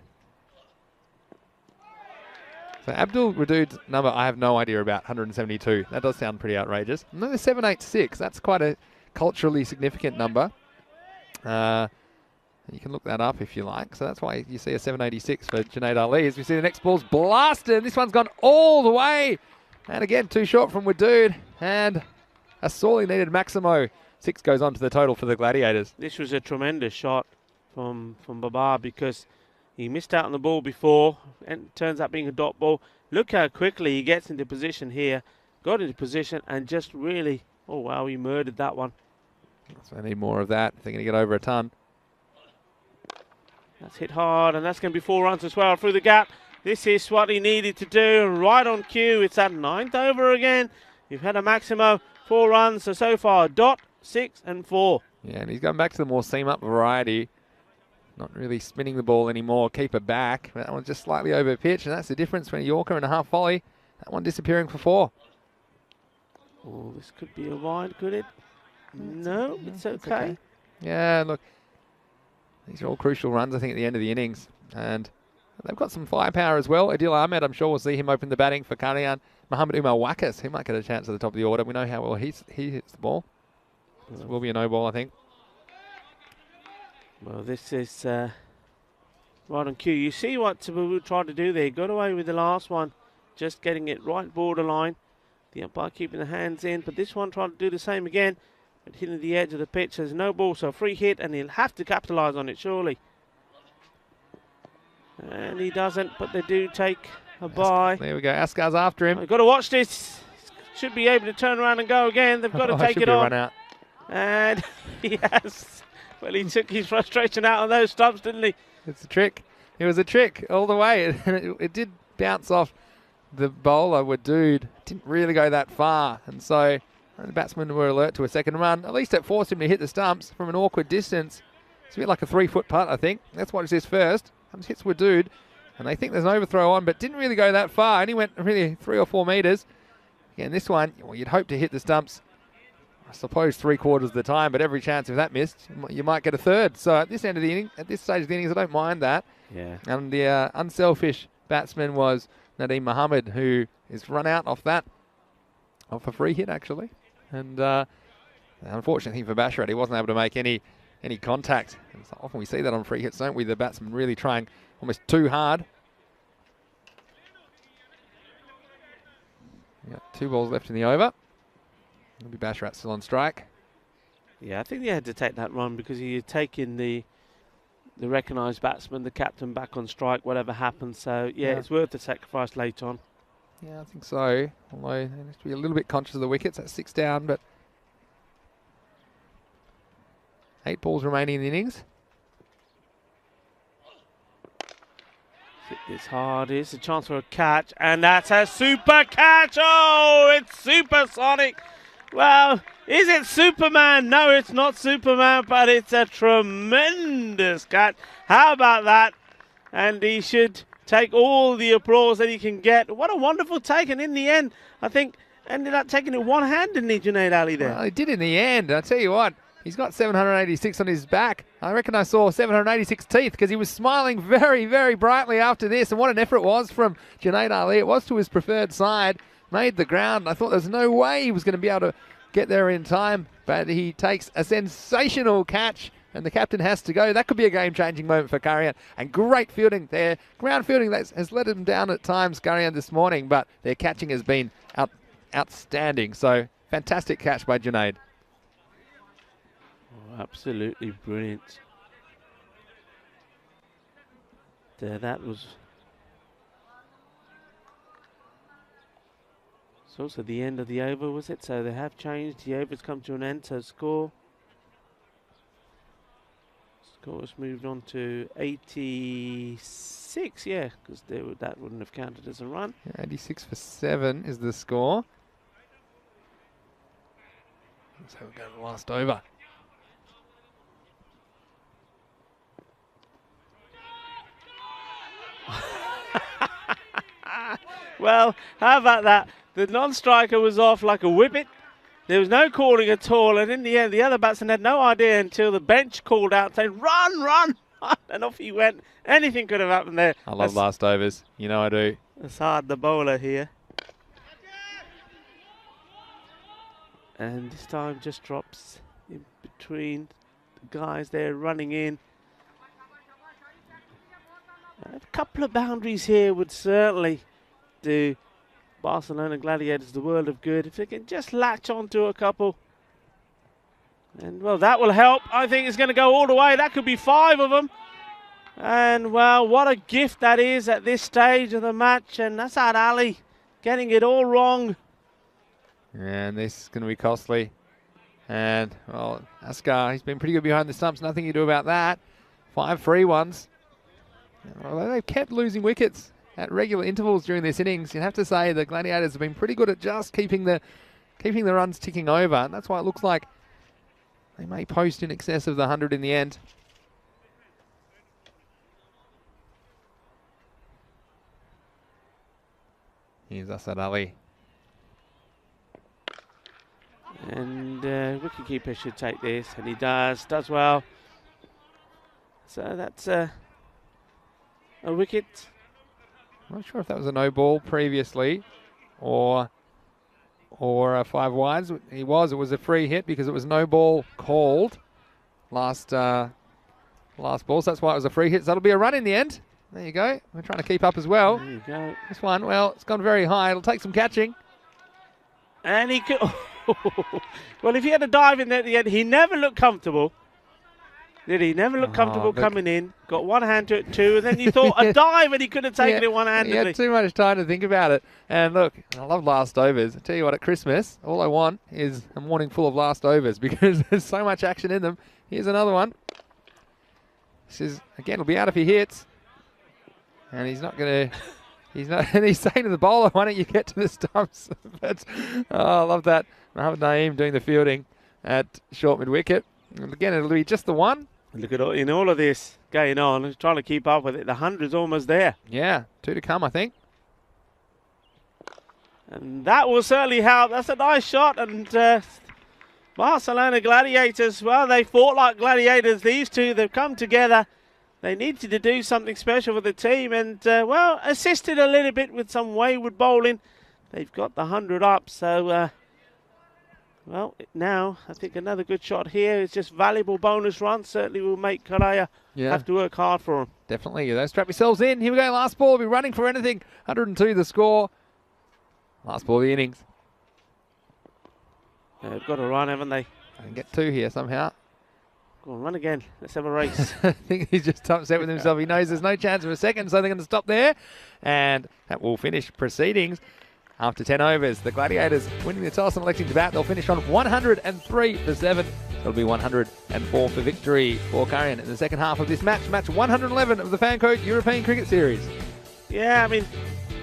So Abdul Wadood's number, I have no idea about, 172. That does sound pretty outrageous. No, 786. That's quite a culturally significant number. You can look that up if you like. So that's why you see a 786 for Junaid Ali. As we see the next ball's blasted. This one's gone all the way. And again, too short from Wadood. And a sorely needed Maximo. 6 goes on to the total for the Gladiators. This was a tremendous shot from Babar because he missed out on the ball before and it turns out being a dot ball. Look how quickly he gets into position here. Got into position and just really, oh wow, he murdered that one. So I need more of that if they're going to get over a ton. That's hit hard, and that's going to be 4 runs as well through the gap. This is what he needed to do, right on cue. It's that 9th over again. You've had a Maximo, 4 runs, so far, dot, 6 and 4. Yeah, and he's going back to the more seam-up variety. Not really spinning the ball anymore, keep it back. That one's just slightly over pitch, and that's the difference between a Yorker and a half volley. That one disappearing for 4. Oh, this could be a wide, could it? No, it's okay. Yeah, look. These are all crucial runs, I think, at the end of the innings. And they've got some firepower as well. Adil Ahmed, I'm sure we'll see him open the batting for Kharian. Mohamed Umar Wakas, he might get a chance at the top of the order. We know how well he hits the ball. This will be a no ball, I think. Well, this is right on cue. You see what Tabu tried to do there. He got away with the last one, just getting it right borderline. The umpire keeping the hands in, but this one tried to do the same again. But hitting the edge of the pitch, there's no ball, so a free hit, and he'll have to capitalise on it, surely. And he doesn't, but they do take a bye. There we go. Askar's after him. I've got to watch this. Should be able to turn around and go again. They've got to take it on. Run out. And he has. Well, he took his frustration out on those stumps, didn't he? It's a trick. It was a trick all the way. It did bounce off the bowler, Wadood. Didn't really go that far, and so the batsmen were alert to a second run. At least it forced him to hit the stumps from an awkward distance. It's a bit like a 3-foot putt, I think. That's what it is first. Comes hits Wadood, and they think there's an overthrow on, but didn't really go that far. Only went really 3 or 4 metres. Again, this one, well, you'd hope to hit the stumps, I suppose, 3/4 of the time, but every chance if that missed, you might get a third. So at this end of the inning, at this stage of the innings, I don't mind that. Yeah. And the unselfish batsman was Nadeem Mohammed, who is run out off that, off a free hit actually. And unfortunately for Basharat, he wasn't able to make any contact. And so often we see that on free hits, don't we? The batsman really trying almost too hard. We got 2 balls left in the over. It'll be Basharat still on strike. Yeah, I think they had to take that run because he had taken the recognised batsman, the captain, back on strike, whatever happens. So, yeah, it's worth the sacrifice late on. Yeah, I think so. Although they have to be a little bit conscious of the wickets. That's 6 down, but 8 balls remaining in the innings. It's hard. It's a chance for a catch, and that's a super catch. Oh, it's supersonic. Well, is it Superman? No, it's not Superman, but it's a tremendous catch. How about that? And he should take all the applause that he can get. What a wonderful take. And in the end, I think ended up taking it one hand, didn't he, Junaid Ali, there? Well, he did in the end. I tell you what, he's got 786 on his back. I reckon I saw 786 teeth because he was smiling very, very brightly after this. And what an effort it was from Junaid Ali. It was to his preferred side. Made the ground. I thought there's no way he was going to be able to get there in time. But he takes a sensational catch. And the captain has to go. That could be a game-changing moment for Kharian. And great fielding there. Ground fielding that has let him down at times, Kharian, this morning. But their catching has been outstanding. So, fantastic catch by Junaid. Oh, absolutely brilliant. There, that was... It's also the end of the over, was it? So they have changed. The over's come to an end. So Score's moved on to 86, yeah, because that wouldn't have counted as a run. Yeah, 86 for 7 is the score. So we'll go to the last over. Well, how about that? The non-striker was off like a whippet. There was no calling at all, and in the end, the other batsman had no idea until the bench called out saying, run, run, run, and off he went. Anything could have happened there. I love last overs. You know I do. Assad, the bowler here. And this time just drops in between guys there running in. A couple of boundaries here would certainly do Barcelona Gladiators the world of good. If they can just latch onto a couple. And, well, that will help. I think it's going to go all the way. That could be 5 of them. And, well, what a gift that is at this stage of the match. And that's Ali getting it all wrong. And this is going to be costly. And, well, Askar, he's been pretty good behind the stumps. Nothing you do about that. 5 free ones. Well, they've kept losing wickets at regular intervals during this innings. You'd have to say the Gladiators have been pretty good at just keeping the runs ticking over. And that's why it looks like they may post in excess of the 100 in the end. Here's Asad Ali. And wicketkeeper should take this, and he does well. So that's a wicket. I'm not sure if that was a no ball previously or a 5 wides. It was a free hit because it was no ball called last ball. So that's why it was a free hit. So that'll be a run in the end. There you go. We're trying to keep up as well. There you go. This one, well, it's gone very high. It'll take some catching. And he could. Well, if he had a dive in there at the end, he never looked comfortable. Did he? Never looked comfortable coming in. Got one hand to it too, and then you thought a dive and he could have taken it one-handedly. He had too much time to think about it. And look, I love last overs. I tell you what, at Christmas, all I want is a morning full of last overs because there's so much action in them. Here's another one. This is, again, it'll be out if he hits. And he's not going to... and he's saying to the bowler, why don't you get to the stumps? But, I love that. Mohammad Naeem doing the fielding at short mid-wicket. And again, it'll be just the one. Look at all of this going on. Trying to keep up with it. The 100's almost there. Yeah, 2 to come, I think. And that will certainly help. That's a nice shot. And Barcelona Gladiators, well, they fought like gladiators. These two, they've come together. They needed to do something special for the team. And, well, assisted a little bit with some wayward bowling. They've got the 100 up. So, well, now I think another good shot here is just valuable bonus run. Certainly will make Kharian have to work hard for him. Definitely. Those strap yourselves in. Here we go. Last ball. We'll be running for anything. 102 the score. Last ball of the innings. They've got to run, haven't they? I can get 2 here somehow. Go on, run again. Let's have a race. I think he's just upset with himself. He knows there's no chance of a second, so they're going to stop there. And that will finish proceedings. After 10 overs, the Gladiators winning the toss and electing to bat. They'll finish on 103 for 7. It'll be 104 for victory for Kharian in the second half of this match. Match 111 of the Fancode European Cricket Series. Yeah, I mean,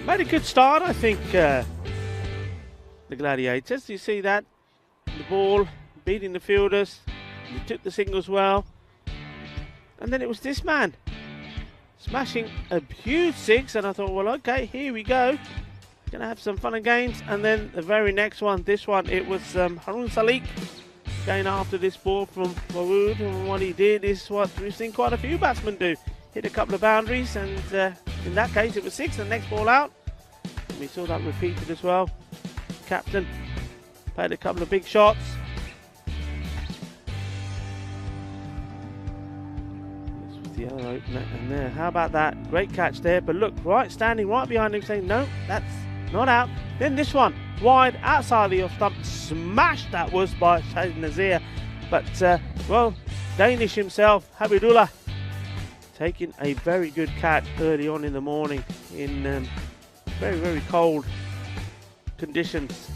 made a good start, I think, the Gladiators. You see that? The ball beating the fielders. They took the signals well. And then it was this man smashing a huge 6. And I thought, well, okay, here we go. Going to have some fun and games. And then the very next one, this one, it was Harun Salik going after this ball from Wawood. And what he did is what we've seen quite a few batsmen do. Hit a couple of boundaries. And in that case, it was 6. The next ball out. And we saw that repeated as well. Captain played a couple of big shots. This was the other opener. And there, how about that? Great catch there. But look, standing right behind him saying, no, that's not out. Then this one, wide outside the off stump. Smashed that was by Shahid Nazir. But, well, Danish himself, Habibullah, taking a very good catch early on in the morning in very, very cold conditions.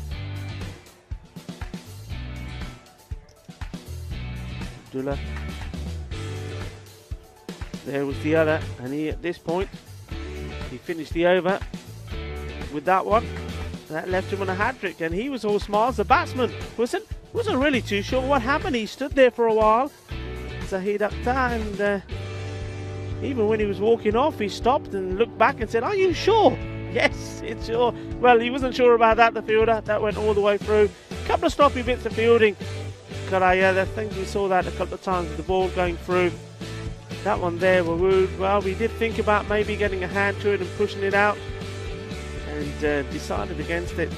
Abdullah. There was the other, and he at this point he finished the over with that one. That left him on a hat-trick, and he was all smiles. The batsman wasn't really too sure what happened. He stood there for a while, Zahid Akhtar, and even when he was walking off, he stopped and looked back and said, "Are you sure?" Yes, it's sure. Well, he wasn't sure about that, the fielder. That went all the way through. A couple of sloppy bits of fielding. Kharian, I think we saw that a couple of times with the ball going through. That one there, Wawood, well, we did think about maybe getting a hand to it and pushing it out. And decided against it.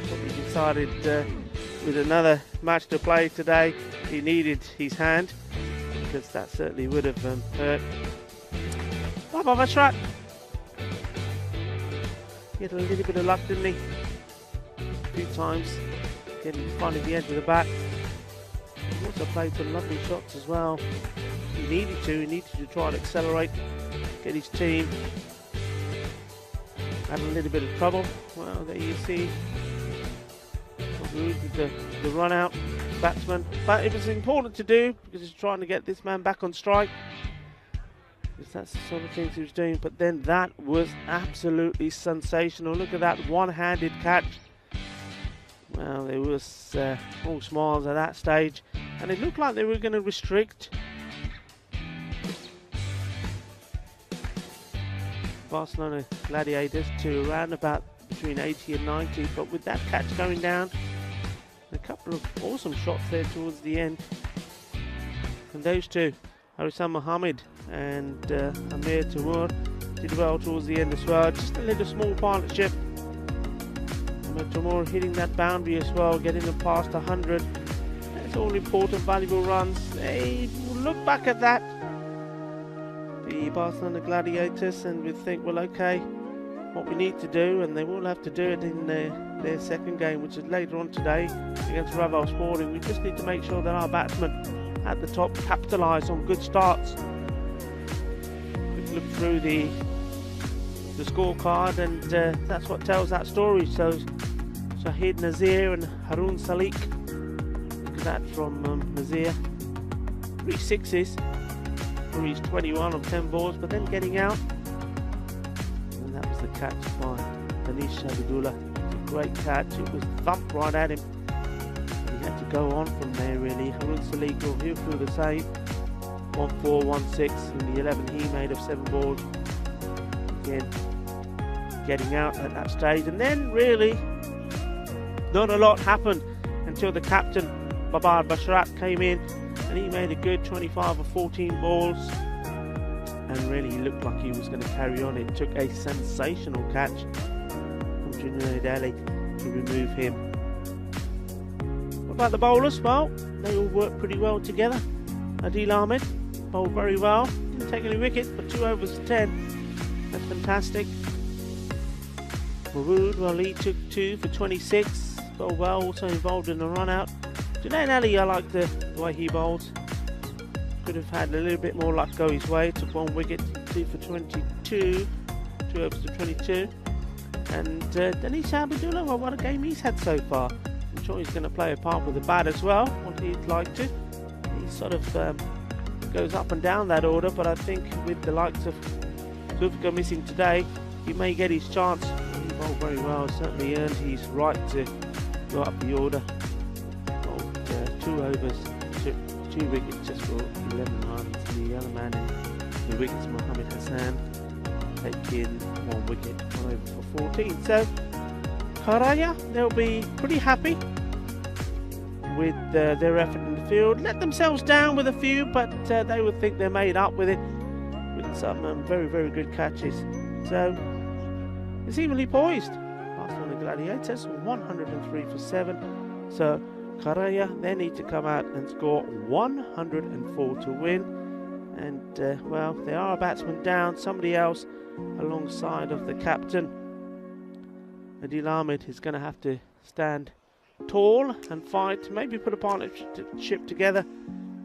Probably decided with another match to play today, he needed his hand. because that certainly would have hurt. Baba Bashrat. He had a little bit of luck, didn't he? A few times getting in front of the edge of the bat. He also played some lovely shots as well. He needed to try and accelerate, get his team. Had a little bit of trouble. Well, there you see the run out batsman, but it was important to do because he's trying to get this man back on strike, because that's the sort of things he was doing. But then that was absolutely sensational. Look at that one-handed catch. Well, there was all smiles at that stage, and it looked like they were going to restrict Barcelona Gladiators to around about between 80 and 90, but with that catch going down, a couple of awesome shots there towards the end, and those two, Harisan Mohammed and Amir Timur, did well towards the end as well. Just a little small partnership. Amir Timur hitting that boundary as well, getting them past 100. That's all important, valuable runs. They will look back at that, the Barcelona Gladiators, and we think, well, okay, what we need to do, and they will have to do it in their second game, which is later on today against Raval Sporting. We just need to make sure that our batsmen at the top capitalise on good starts. Quick look through the scorecard, and that's what tells that story. So Shahid Nazir and Harun Salik, look at that from Nazir, 3 sixes. He's 21 on 10 balls, but then getting out, and that was the catch by Danish Abdullah. A great catch. It was thumped right at him, and he had to go on from there really. Harun Salik will feel the same. 1-4, 1-6 in the 11 he made of 7 balls. Again, getting out at that stage, and then really not a lot happened until the captain Babar Bashrat came in, and he made a good 25 or 14 balls, and really he looked like he was going to carry on. It took a sensational catch from Junaid Ali to remove him. What about the bowlers? Well, they all worked pretty well together. Adil Ahmed bowled very well, didn't take any wickets, but 2 overs 10. That's fantastic. Marood, well, he took 2 for 26, bowled well, also involved in the run out. Junaid Ali, I like the way he bowls. Could have had a little bit more luck go his way. Took 1 wicket, 2 for 22, 2 overs to 22. And Danish Abdullah, well, what a game he's had so far. I'm sure he's going to play a part with the bat as well, what he'd like to. He sort of goes up and down that order, but I think with the likes of Zulfikar missing today, he may get his chance. He bowled very well, certainly earned his right to go up the order. 2 overs, 2 wickets just for 11 runs. The other man in the wickets, Mohammed Hassan, taking 1 wicket, 1 over for 14. So Kharian, they'll be pretty happy with their effort in the field. Let themselves down with a few, but they would think they're made up with it, with some very, very good catches. So it's evenly poised. Barcelona Gladiators 103 for 7. So Kharian, they need to come out and score 104 to win. And well, they are a batsman down. Somebody else alongside of the captain, Adil Ahmed, is going to have to stand tall and fight. Maybe put a partnership together.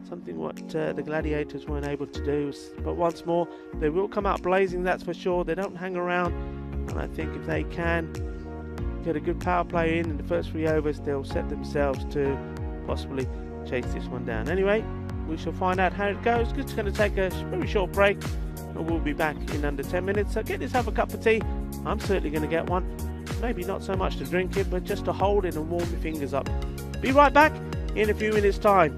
Something what the Gladiators weren't able to do. But once more, they will come out blazing, that's for sure. They don't hang around. And I think if they can get a good power play in the first 3 overs, they'll set themselves to possibly chase this one down. Anyway, we shall find out how it goes. Just going to take a very short break, and we'll be back in under 10 minutes. So get yourself a cup of tea. I'm certainly going to get one. Maybe not so much to drink it, but just to hold it and warm your fingers up. Be right back in a few minutes' time.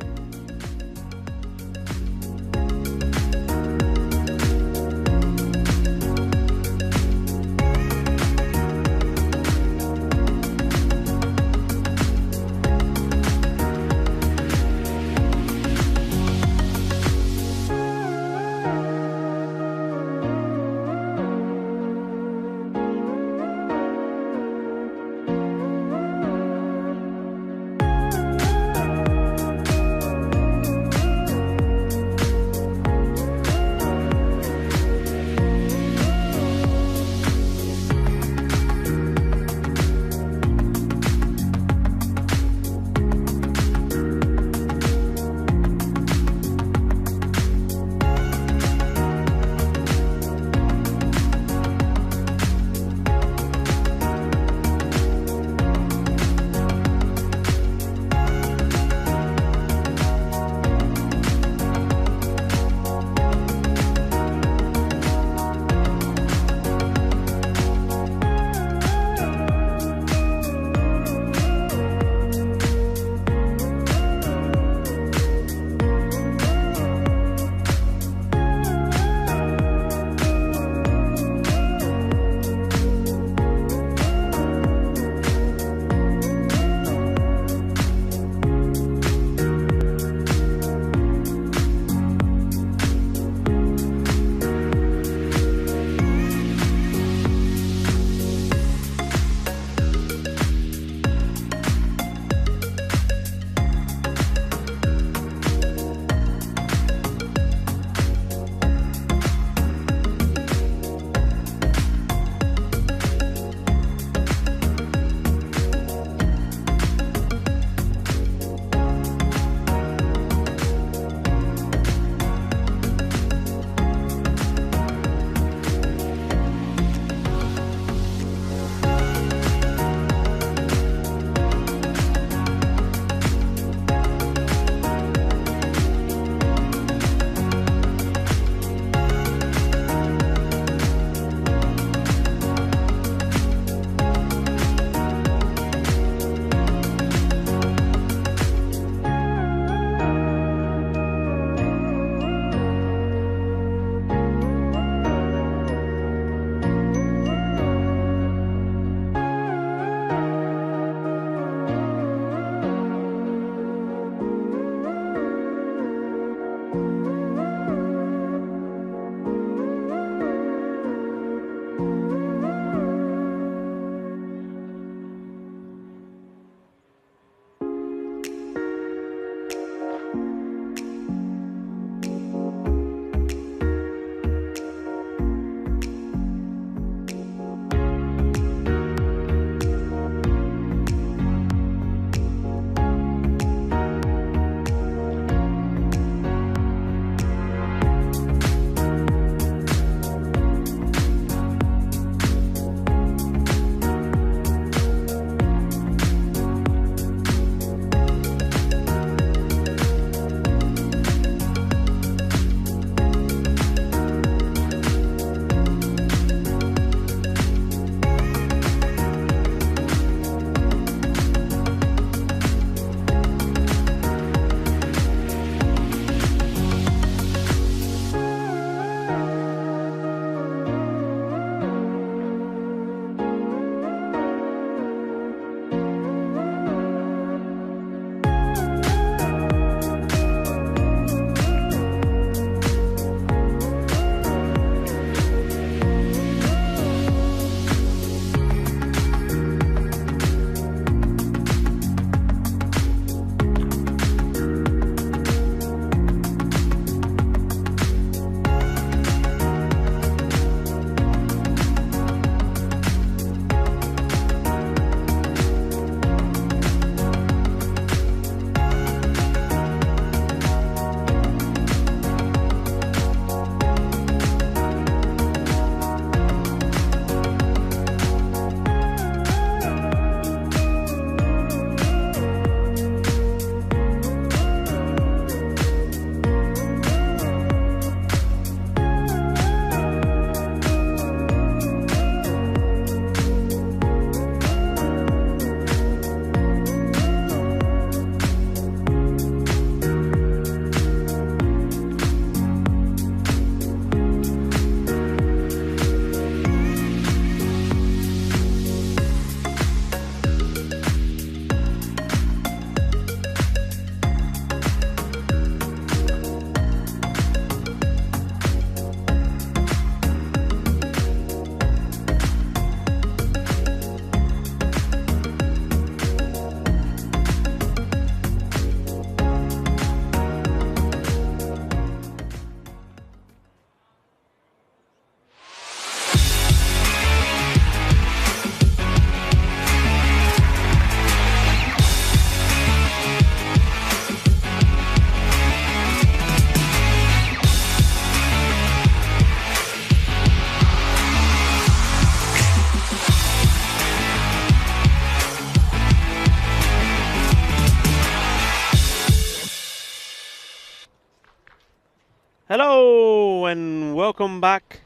Hello and welcome back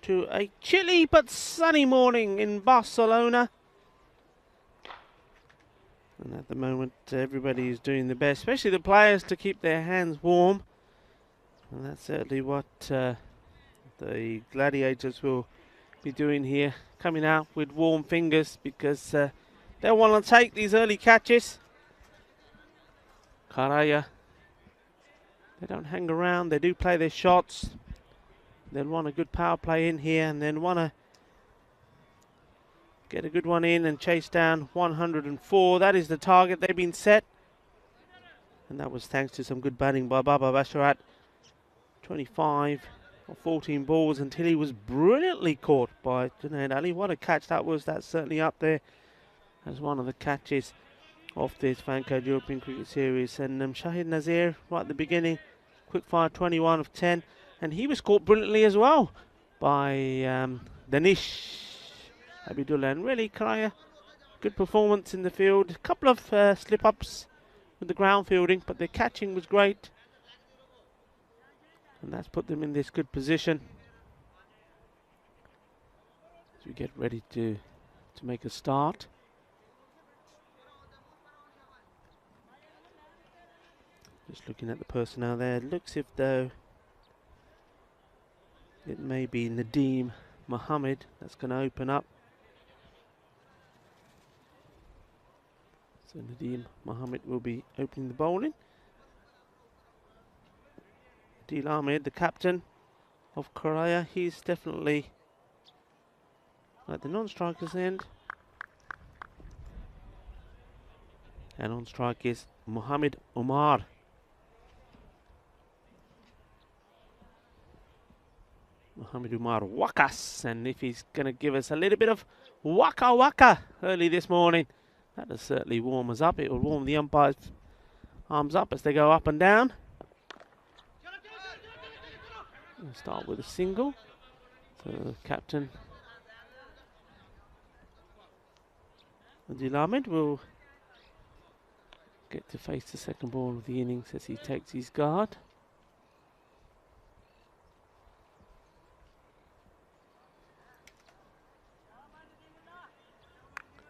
to a chilly but sunny morning in Barcelona. And at the moment everybody is doing the best, especially the players, to keep their hands warm. And that's certainly what the Gladiators will be doing here, coming out with warm fingers, because they'll want to take these early catches. Kharian, they don't hang around, they do play their shots. They'll want a good power play in here, and then want to get a good one in and chase down 104. That is the target they've been set. And that was thanks to some good batting by Baba Basharat. 25 or 14 balls until he was brilliantly caught by Junaid Ali. What a catch that was. That's certainly up there as one of the catches of this Fancode European Cricket Series. And Shahid Nazir, right at the beginning, quick fire 21 of 10. And he was caught brilliantly as well by Danish Abidullah. And really, Kharian, good performance in the field. A couple of slip-ups with the ground fielding, but the catching was great. And that's put them in this good position as we get ready to make a start. Just looking at the personnel there, it looks as though it may be Nadeem Mohammed that's going to open up. So Nadeem Mohammed will be opening the bowling. Adil Ahmed, the captain of Kharian, he's definitely at the non-strikers end. And on strike is Mohammed Umar. Mohammed Umar Wakas, and if he's going to give us a little bit of waka waka early this morning, that'll certainly warm us up. It will warm the umpires' arms up as they go up and down. We'll start with a single. So the captain Adil Ahmed will get to face the second ball of the innings as he takes his guard.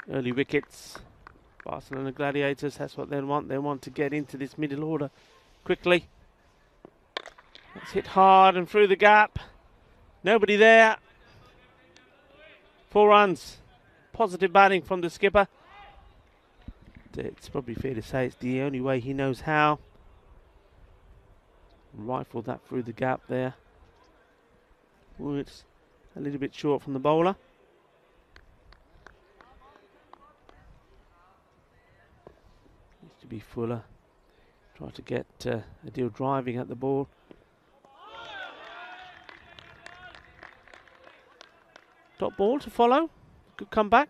Early wickets. Barcelona Gladiators, that's what they want. They want to get into this middle order quickly. Let's hit hard and through the gap. Nobody there. 4 runs. Positive batting from the skipper. It's probably fair to say it's the only way he knows how. Rifle that through the gap there. Ooh, it's a little bit short from the bowler. Needs to be fuller. Try to get Adil driving at the ball. Top ball to follow. Good comeback.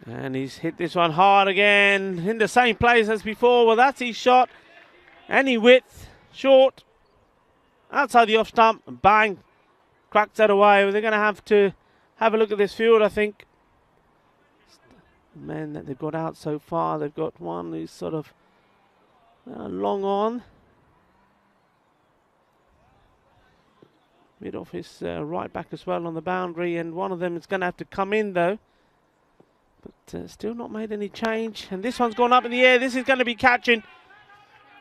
And he's hit this one hard again, in the same place as before. Well, that's his shot. Any width, short, outside the off stump, and bang, cracks that away. Well, they're going to have a look at this field, I think. The men that they've got out so far, they've got one who's sort of long on. Mid off his right back as well on the boundary, and one of them is going to have to come in though. But still not made any change. And this one's gone up in the air. This is going to be catching.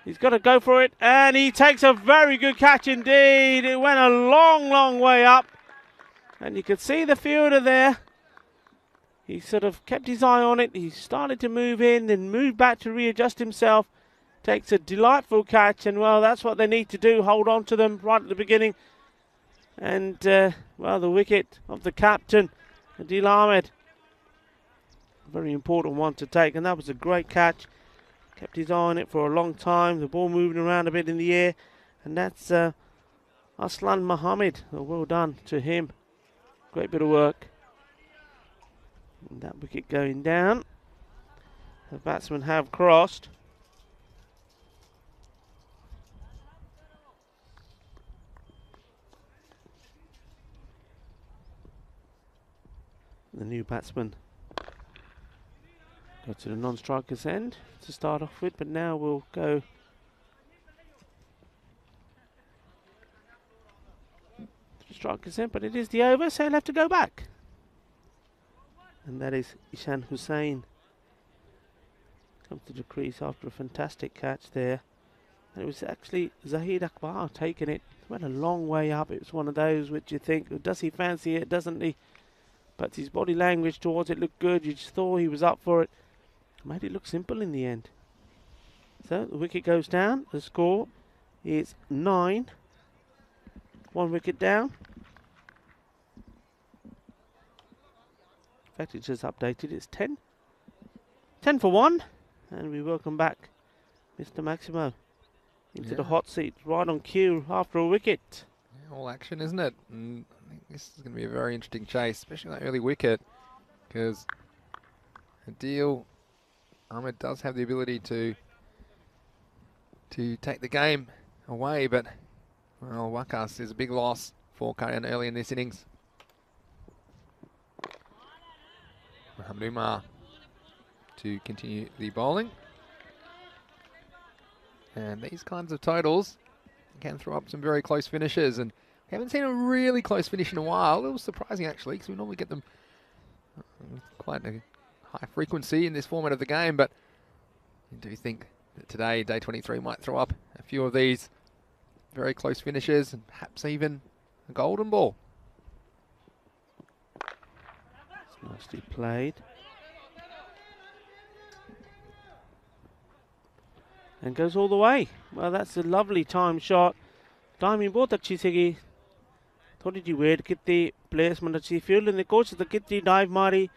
He's got to go for it. And he takes a very good catch indeed. It went a long, long way up. And you could see the fielder there. He sort of kept his eye on it. He started to move in, then moved back to readjust himself. Takes a delightful catch. And, well, that's what they need to do. Hold on to them right at the beginning. And, well, the wicket of the captain, Adil Ahmed. Very important one to take, and that was a great catch. Kept his eye on it for a long time. The ball moving around a bit in the air, and that's Aslan Mohammed. Well done to him. Great bit of work. And that wicket going down. The batsmen have crossed. The new batsman go to the non-striker's end to start off with, but now we'll go to striker's end, but it is the over, so he'll have to go back. And that is Ishan Hussain. Comes to the crease after a fantastic catch there. And it was actually Zahid Akbar taking it. Went a long way up. It was one of those which you think, does he fancy it, doesn't he? But his body language towards it looked good. You just thought he was up for it. Made it look simple in the end. So the wicket goes down. The score is 9. 1 wicket down. In fact, it's just updated. It's 10. 10 for 1. And we welcome back Mr. Maximo into the hot seat, right on cue after a wicket. Yeah, all action, isn't it? And I think this is going to be a very interesting chase, especially that early wicket, because Adil Ahmed does have the ability to take the game away, but well, Wakas is a big loss for Kharian early in this innings. Muhammad Umar to continue the bowling. And these kinds of totals can throw up some very close finishes, and we haven't seen a really close finish in a while. A little surprising actually, because we normally get them quite a high frequency in this format of the game, but I do think that today, day 23, might throw up a few of these very close finishes and perhaps even a golden ball. It's nicely played. And goes all the way. Well, that's a lovely time shot. Timing बहुत अच्छी थी. थोड़ी जी wait की थी. Placement अच्छी. Field ने coach तो कितनी dive मारी.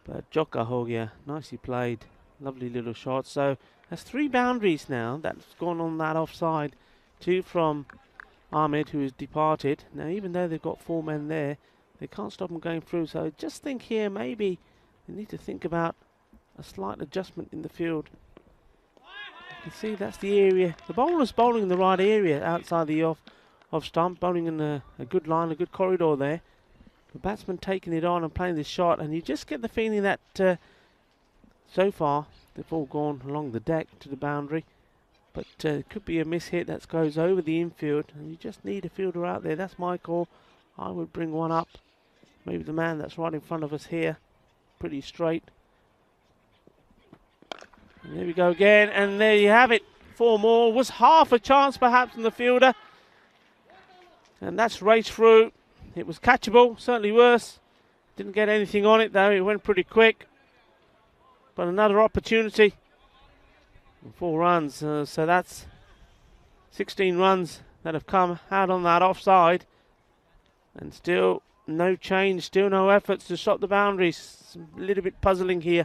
But चौका हो गया. Nicely played. Lovely little shot. So that's 3 boundaries now. That's gone on that offside. 2 from Ahmed, who has departed. Now, even though they've got 4 men there, they can't stop them going through. So just think here, maybe they need to think about a slight adjustment in the field. You can see that's the area. The bowler's bowling in the right area outside the off stump, bowling in a good line, a good corridor there. The batsman taking it on and playing this shot, and you just get the feeling that so far they've all gone along the deck to the boundary. But it could be a miss hit that goes over the infield, and you just need a fielder out there. That's my call. I would bring one up. Maybe the man that's right in front of us here. Pretty straight. And there we go again, and there you have it. 4 more. Was half a chance perhaps from the fielder. And that's raced through. It was catchable, certainly worse. Didn't get anything on it though, it went pretty quick. But another opportunity. 4 runs, so that's 16 runs that have come out on that offside. And still no change, still no efforts to stop the boundaries. It's a little bit puzzling here.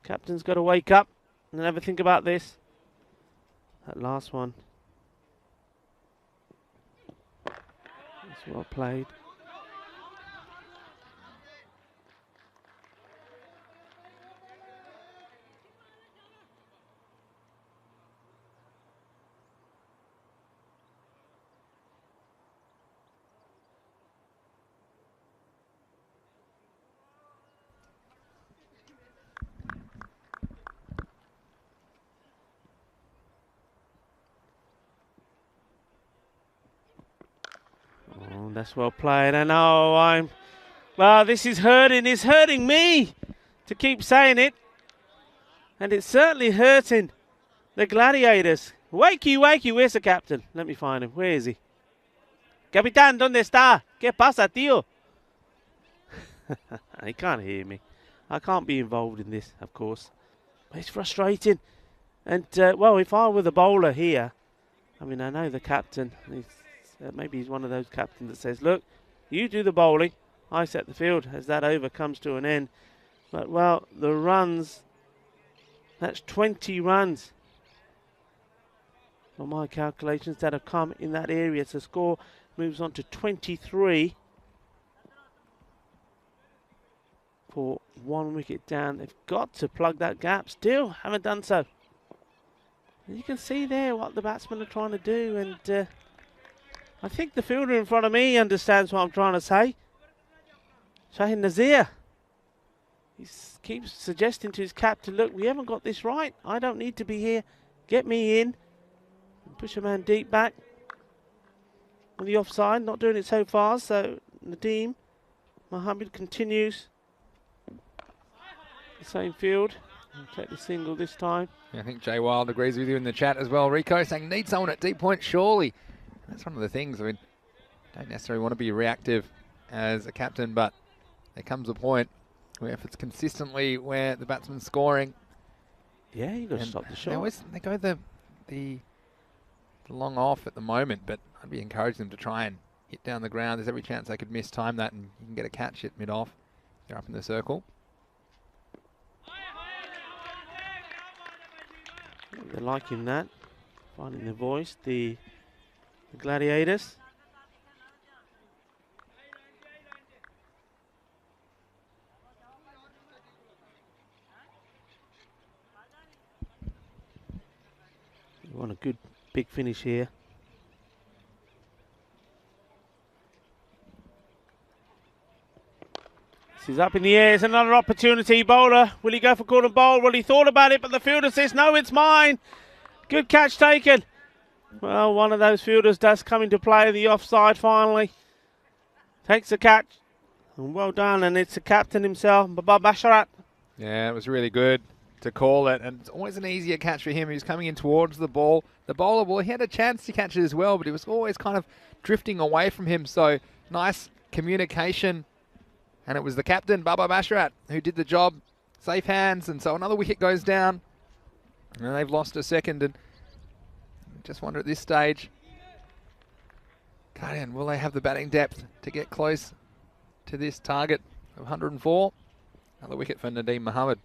Captain's got to wake up and have a think about this. That last one. It's well played. That's well played. And oh, well, this is hurting. It's hurting me to keep saying it. And it's certainly hurting the Gladiators. Wakey, wakey, where's the captain? Let me find him. Where is he? Capitán, ¿dónde está? ¿Qué pasa, tío? He can't hear me. I can't be involved in this, of course. But it's frustrating. And, well, if I were the bowler here, I mean, I know the captain. Maybe he's one of those captains that says, look, you do the bowling, I set the field as that over comes to an end. But, well, the runs, that's 20 runs on my calculations that have come in that area. So score moves on to 23 for 1 wicket down. They've got to plug that gap. Still haven't done so. And you can see there what the batsmen are trying to do, and I think the fielder in front of me understands what I'm trying to say. Shahid Nazir. He keeps suggesting to his captain, look, we haven't got this right. I don't need to be here. Get me in. Push a man deep back. On the offside, not doing it so far. So Nadeem Mohammed continues the same field. He'll take the single this time. Yeah, I think Jay Wild agrees with you in the chat as well. Rico saying, need someone at deep point, surely. That's one of the things. I mean, don't necessarily want to be reactive as a captain, but there comes a point where if it's consistently where the batsman's scoring. Yeah, you've got to stop the shot. They go the long off at the moment, but I'd be encouraging them to try and hit down the ground. There's every chance they could miss time that, and you can get a catch at mid-off. They're up in the circle. They're liking that. Finding their voice, the Gladiators. You want a good big finish here. This is up in the air. It's another opportunity. Bowler, will he go for corner bowl? Well, he thought about it, but the fielder says, no, it's mine. Good catch taken. Well, one of those fielders does come into play in the offside finally. Takes the catch. And well done, and it's the captain himself, Baba Basharat. Yeah, it was really good to call it, and it's always an easier catch for him. He was coming in towards the ball. The bowler, well, he had a chance to catch it as well, but he was always kind of drifting away from him. So nice communication, and it was the captain, Baba Basharat, who did the job. Safe hands, and so another wicket goes down, and they've lost a second. And just wonder at this stage, Kharian, will they have the batting depth to get close to this target of 104? Another wicket for Nadeem Mohammed.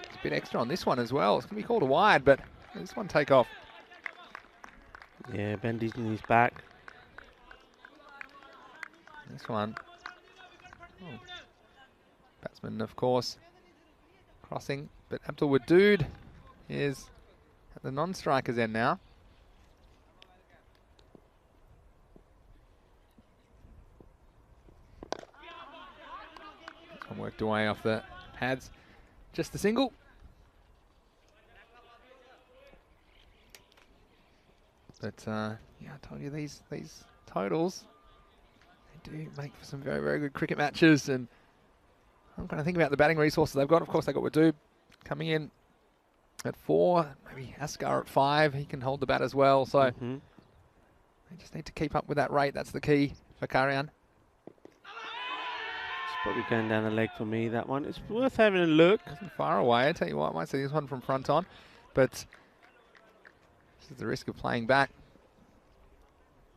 It's a bit extra on this one as well. It's going to be called a wide, but this one take off. Yeah, Bendy's in his back. This one. Oh. Batsman, of course, crossing, but Abdul Wadood is at the non-striker's end now. This one worked away off the pads. Just the single. But yeah, I told you these totals, they do make for some very, very good cricket matches. And I'm going to think about the batting resources they've got. Of course, they've got Wadood coming in at 4, maybe Askar at 5. He can hold the bat as well. So they just need to keep up with that rate. That's the key for Kharian. It's probably going down the leg for me, that one. It's worth having a look. Isn't far away. I tell you what, I might see this one from front on. But this is the risk of playing back.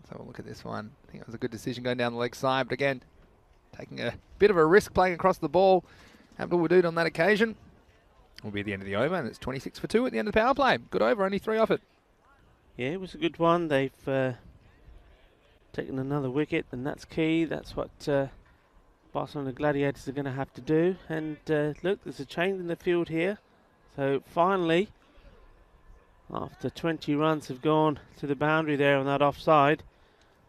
So we'll look at this one. I think it was a good decision going down the leg side. But again, taking a bit of a risk playing across the ball. Abdul Wadood on that occasion. Will be at the end of the over, and it's 26 for 2 at the end of the power play. Good over, only 3 off it. Yeah, it was a good one. They've taken another wicket, and that's key. That's what Barcelona Gladiators are going to have to do. And look, there's a change in the field here. So finally, after 20 runs have gone to the boundary there on that offside,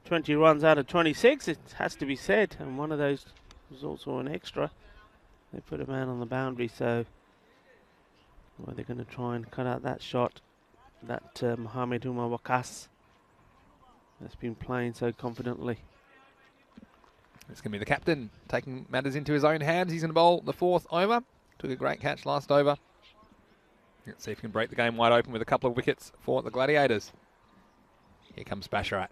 20 runs out of 26, it has to be said. And one of those was also an extra. They put a man on the boundary, so well, they're going to try and cut out that shot. That Mohamed Umar Wakas that's been playing so confidently. It's going to be the captain taking matters into his own hands. He's going to bowl the 4th over. Took a great catch last over. Let's see if he can break the game wide open with a couple of wickets for the Gladiators. Here comes Basharat.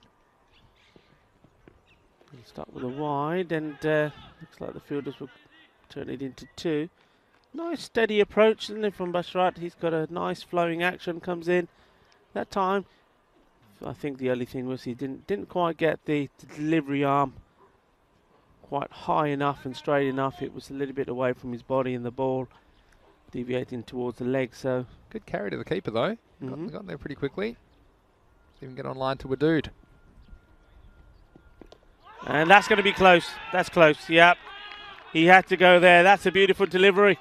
He'll start with a wide, and looks like the fielders will turn it into 2. Nice steady approach, isn't it, from Basharat? He's got a nice flowing action, comes in. That time, I think the only thing was he didn't quite get the delivery arm quite high enough and straight enough. It was a little bit away from his body, and the ball deviating towards the leg. So good carry to the keeper though. Got there pretty quickly. See if we can get online to Wadood. And that's going to be close. That's close. Yep. He had to go there. That's a beautiful delivery.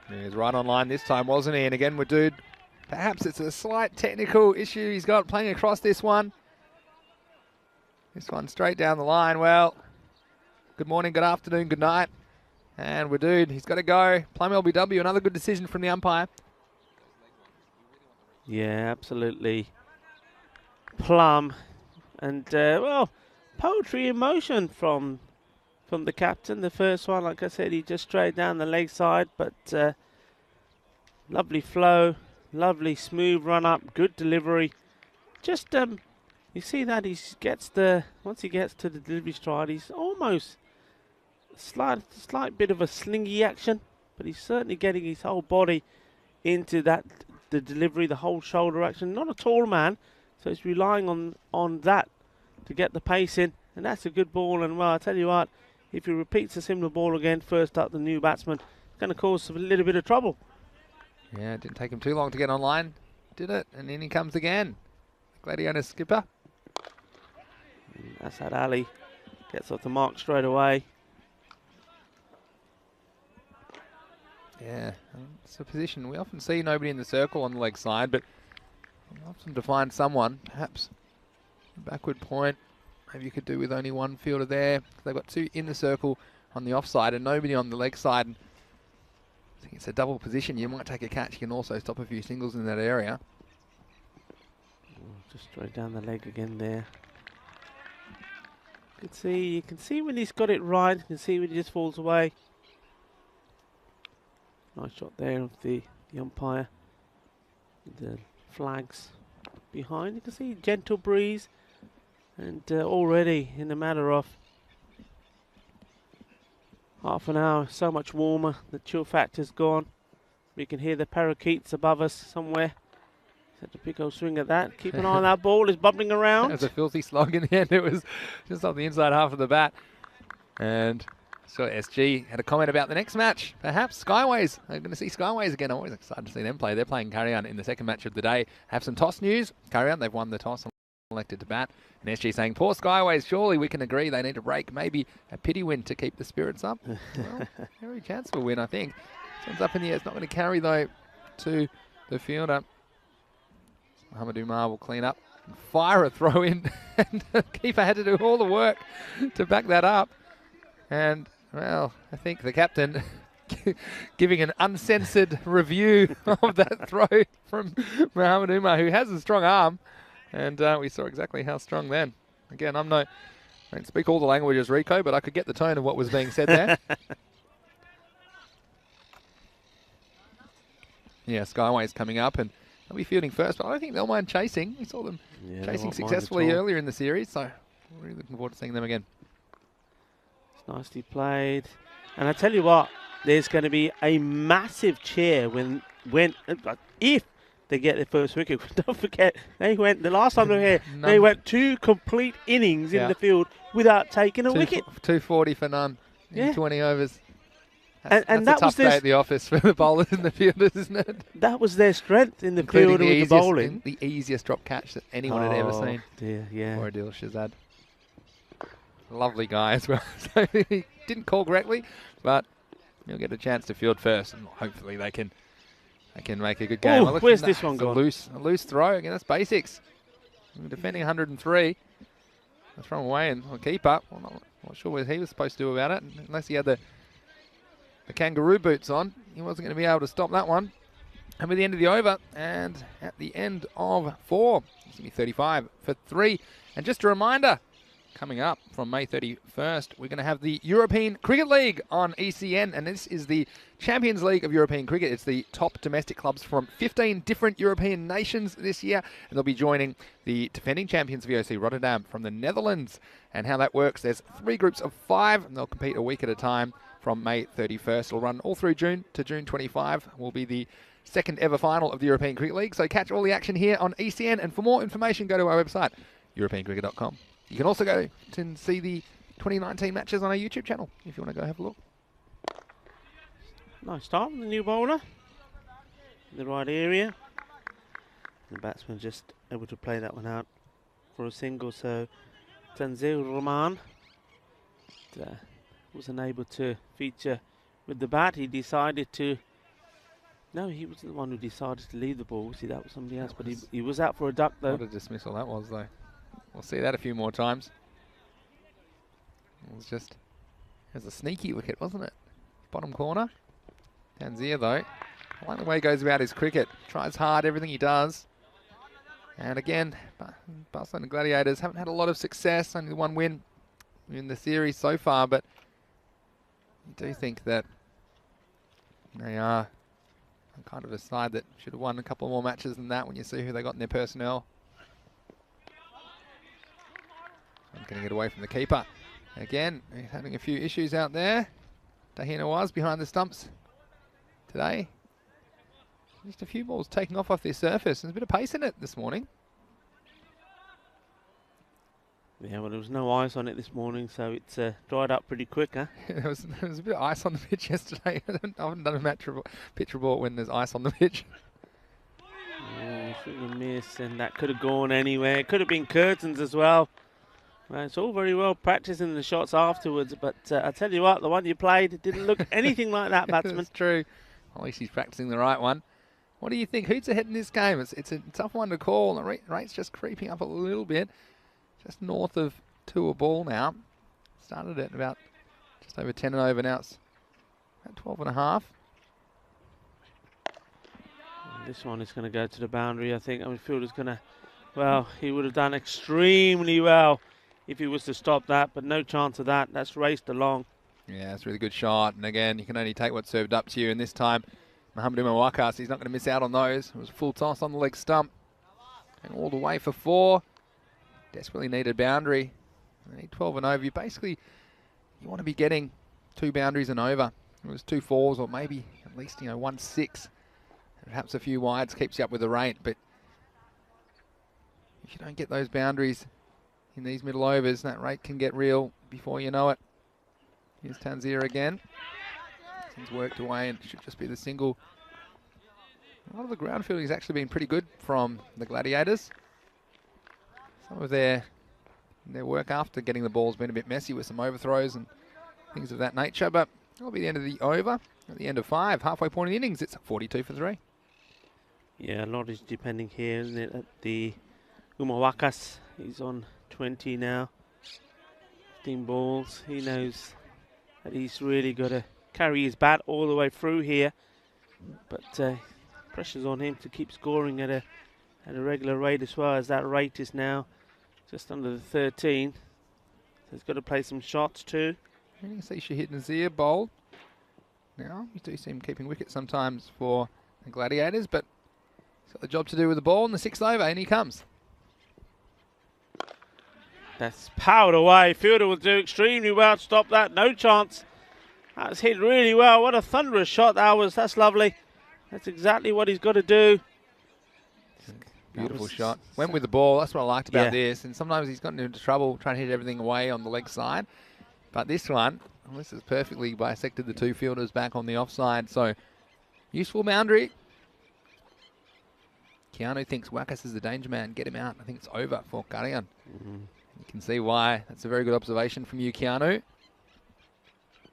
He was right on line this time, wasn't he? And again, Wadood, perhaps it's a slight technical issue he's got playing across this one. This one straight down the line. Well, good morning, good afternoon, good night. And we're dude, he's got to go. Plum LBW, another good decision from the umpire. Yeah, absolutely. Plum. And, well, poetry in motion from the captain. The first one, like I said, he just straight down the leg side, but lovely flow, lovely smooth run up, good delivery. Just, you see that once he gets to the delivery stride, he's almost slight bit of a slingy action, but he's certainly getting his whole body into the delivery, the whole shoulder action. Not a tall man, so he's relying on that to get the pace in, and that's a good ball. And well, I tell you what, if he repeats a similar ball again, first up the new batsman, it's going to cause a little bit of trouble. Yeah, it didn't take him too long to get online, did it? And in he comes again. Gladiator skipper. That's that Ali. Gets off the mark straight away. Yeah, it's a position. We often see nobody in the circle on the leg side, but often to find someone, perhaps backward point. Maybe you could do with only one fielder there. They've got two in the circle on the offside and nobody on the leg side. And I think it's a double position. You might take a catch. You can also stop a few singles in that area. Just straight down the leg again there. You can see when he's got it right. You can see when he just falls away. Nice shot there of the umpire. The flags behind. You can see gentle breeze. And already in a matter of half an hour, so much warmer. The chill factor's gone. We can hear the parakeets above us somewhere. Such a big old swing at that. Keep an eye on that ball. It's bubbling around. That was a filthy slog in the end. It was just off the inside half of the bat. And so SG had a comment about the next match. Perhaps Skyways. I'm going to see Skyways again. I'm always excited to see them play. They're playing Kharian in the second match of the day. Have some toss news. Kharian, they've won the toss and elected to bat. And SG saying, poor Skyways, surely we can agree they need a break. Maybe a pity win to keep the spirits up. Well, very chance for a win, I think. This one's up in the air. It's not going to carry, though, to the fielder. Muhammad Umar will clean up and fire a throw in. And the keeper had to do all the work to back that up. And, well, I think the captain giving an uncensored review of that throw from Muhammad Umar, who has a strong arm. And we saw exactly how strong then. Again, I don't speak all the languages, Rico, but I could get the tone of what was being said there. Yeah, Skyways coming up, and they'll be fielding first, but I don't think they'll mind chasing. We saw them chasing successfully earlier in the series, so we're really looking forward to seeing them again. It's nicely played. And I tell you what, there's going to be a massive cheer if they get their first wicket. Don't forget, the last time they were here, they went 2 complete innings in the field without taking a wicket. 240 for none in 20 overs. That's a tough day at the office for the bowlers and the fielders, isn't it? That was their strength in the field with the bowling. The easiest drop catch that anyone had ever seen. Dear, yeah. For Adil Shazad. Lovely guy as well. So he didn't call correctly, but he'll get a chance to field first, and hopefully they can make a good game. Oh, where's this one gone? A loose throw. Again, that's basics. We're defending 103. That's from away and a keeper. Well, not sure what he was supposed to do about it, unless he had the kangaroo boots on. He wasn't going to be able to stop that one. And with the end of the over, and at the end of 4, it's going to be 35 for 3. And just a reminder, coming up from May 31st, we're going to have the European Cricket League on ECN, and this is the Champions League of European Cricket. It's the top domestic clubs from 15 different European nations this year, and they'll be joining the defending champions VOC Rotterdam from the Netherlands. And how that works, there's 3 groups of 5, and they'll compete a week at a time from May 31st. It'll run all through June to June 25. Will be the second ever final of the European Cricket League. So catch all the action here on ECN, and for more information, go to our website, europeancricket.com. You can also go and see the 2019 matches on our YouTube channel if you want to go have a look. Nice start from the new bowler. In the right area. The batsman just able to play that one out for a single. So Tanzil Rahman wasn't able to feature with the bat. He decided to... No, he wasn't the one who decided to leave the ball. See, that was somebody else. But he was out for a duck, though. What a dismissal that was, though. We'll see that a few more times. It was just It was a sneaky wicket, wasn't it? Bottom corner. Tanzir, though, I like the way he goes about his cricket. Tries hard, everything he does. And again, Barcelona Gladiators haven't had a lot of success. Only one win in the series so far, but you do think that they are kind of a side that should have won a couple more matches than that when you see who they got in their personnel. I'm going to get away from the keeper. Again, he's having a few issues out there. Tahina was behind the stumps today. Just a few balls taking off their surface. There's a bit of pace in it this morning. Yeah, well, there was no ice on it this morning, so it's dried up pretty quick, huh? there was a bit of ice on the pitch yesterday. I haven't done a pitch report when there's ice on the pitch. Oh, should have missed, and that could have gone anywhere. It could have been curtains as well. Well, it's all very well practicing the shots afterwards, but I tell you what, the one you played didn't look anything like that, batsman. That's true. At least he's practicing the right one. What do you think? Who's ahead in this game? It's a tough one to call. The rate's just creeping up a little bit. Just north of 2 a ball now. Started at about just over 10 and over. Now it's about 12 and a half. This one is going to go to the boundary, I think. I mean, fielder's going to, well, he would have done extremely well if he was to stop that, but no chance of that. That's raced along. Yeah, that's a really good shot. And again, you can only take what's served up to you. And this time, Mohamed Wakas, he's not going to miss out on those. It was a full toss on the leg stump. And all the way for 4. Desperately needed boundary. They need 12 and over. You want to be getting 2 boundaries and over. It was 2 4s or maybe at least, 1 6. Perhaps a few wides keeps you up with the rate. But if you don't get those boundaries in these middle overs, that rate can get real before you know it. Here's Tanzir again. He's worked away and should just be the single. A lot of the ground fielding has actually been pretty good from the Gladiators. Some of their work after getting the ball's been a bit messy with some overthrows and things of that nature, but that'll be the end of the over. At the end of 5, halfway point in the innings, it's 42 for 3. Yeah, a lot is depending here, isn't it? At the Umawakas, he's on 20 now. 15 balls. He knows that he's really got to carry his bat all the way through here, but pressure's on him to keep scoring at a regular rate as well, as that rate is now just under the 13. So he's got to play some shots too. You can see Shahid Nazir bowled. Now, you do see him keeping wicket sometimes for the Gladiators, but he's got the job to do with the ball in the 6th over, and he comes. That's powered away. Fielder will do extremely well to stop that. No chance. That's hit really well. What a thunderous shot that was. That's lovely. That's exactly what he's got to do. Beautiful shot. Went with the ball. That's what I liked about this. And sometimes he's gotten into trouble trying to hit everything away on the leg side. But this one, this has perfectly bisected the 2 fielders back on the offside. So, useful boundary. Keanu thinks Wakas is the danger man. Get him out. I think it's over for Kharian. You can see why. That's a very good observation from you, Keanu. I'm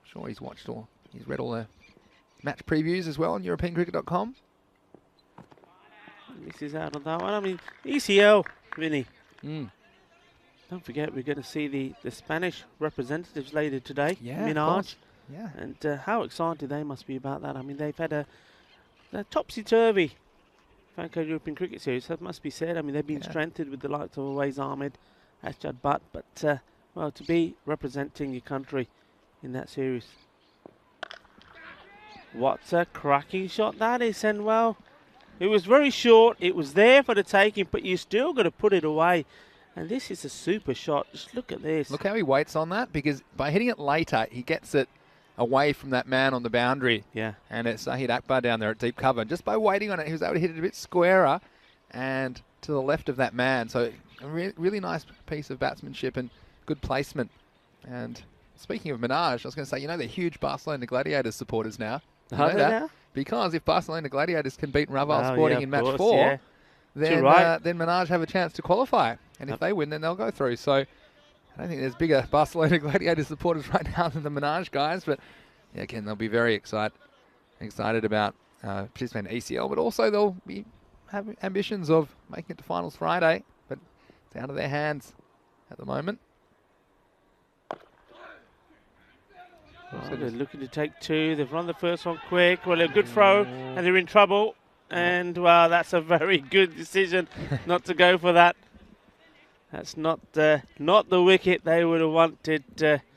sure he's read all the match previews as well on EuropeanCricket.com. This is out on that one. I mean, ECL, Vinny. Don't forget, we're going to see the Spanish representatives later today. Yeah, Minaj. Yeah. And how excited they must be about that. I mean, they've had a topsy-turvy Franco European Cricket Series, that must be said. I mean, they've been strengthened with the likes of Awais Ahmed, Asjad Butt, but, well, to be representing your country in that series. What a cracking shot that is, and well, it was very short. It was there for the taking, but you still got to put it away. And this is a super shot. Just look at this. Look how he waits on that, because by hitting it later, he gets it away from that man on the boundary. Yeah. And it's Sahid Akbar down there at deep cover. And just by waiting on it, he was able to hit it a bit squarer and to the left of that man. So a really nice piece of batsmanship and good placement. And speaking of Minaj, I was going to say, they're huge Barcelona Gladiators supporters now. You know that? Now? Because if Barcelona Gladiators can beat Raval Sporting in match 4, then Minaj have a chance to qualify. And if they win, then they'll go through. So I don't think there's bigger Barcelona Gladiators supporters right now than the Minaj guys. But yeah, again, they'll be very excited about participating in ECL. But also they'll have ambitions of making it to finals Friday. But it's out of their hands at the moment. Oh, they're looking to take 2. They've run the first one quick. Well, a good throw, and they're in trouble. And, wow, that's a very good decision not to go for that. That's not the wicket they would have wanted.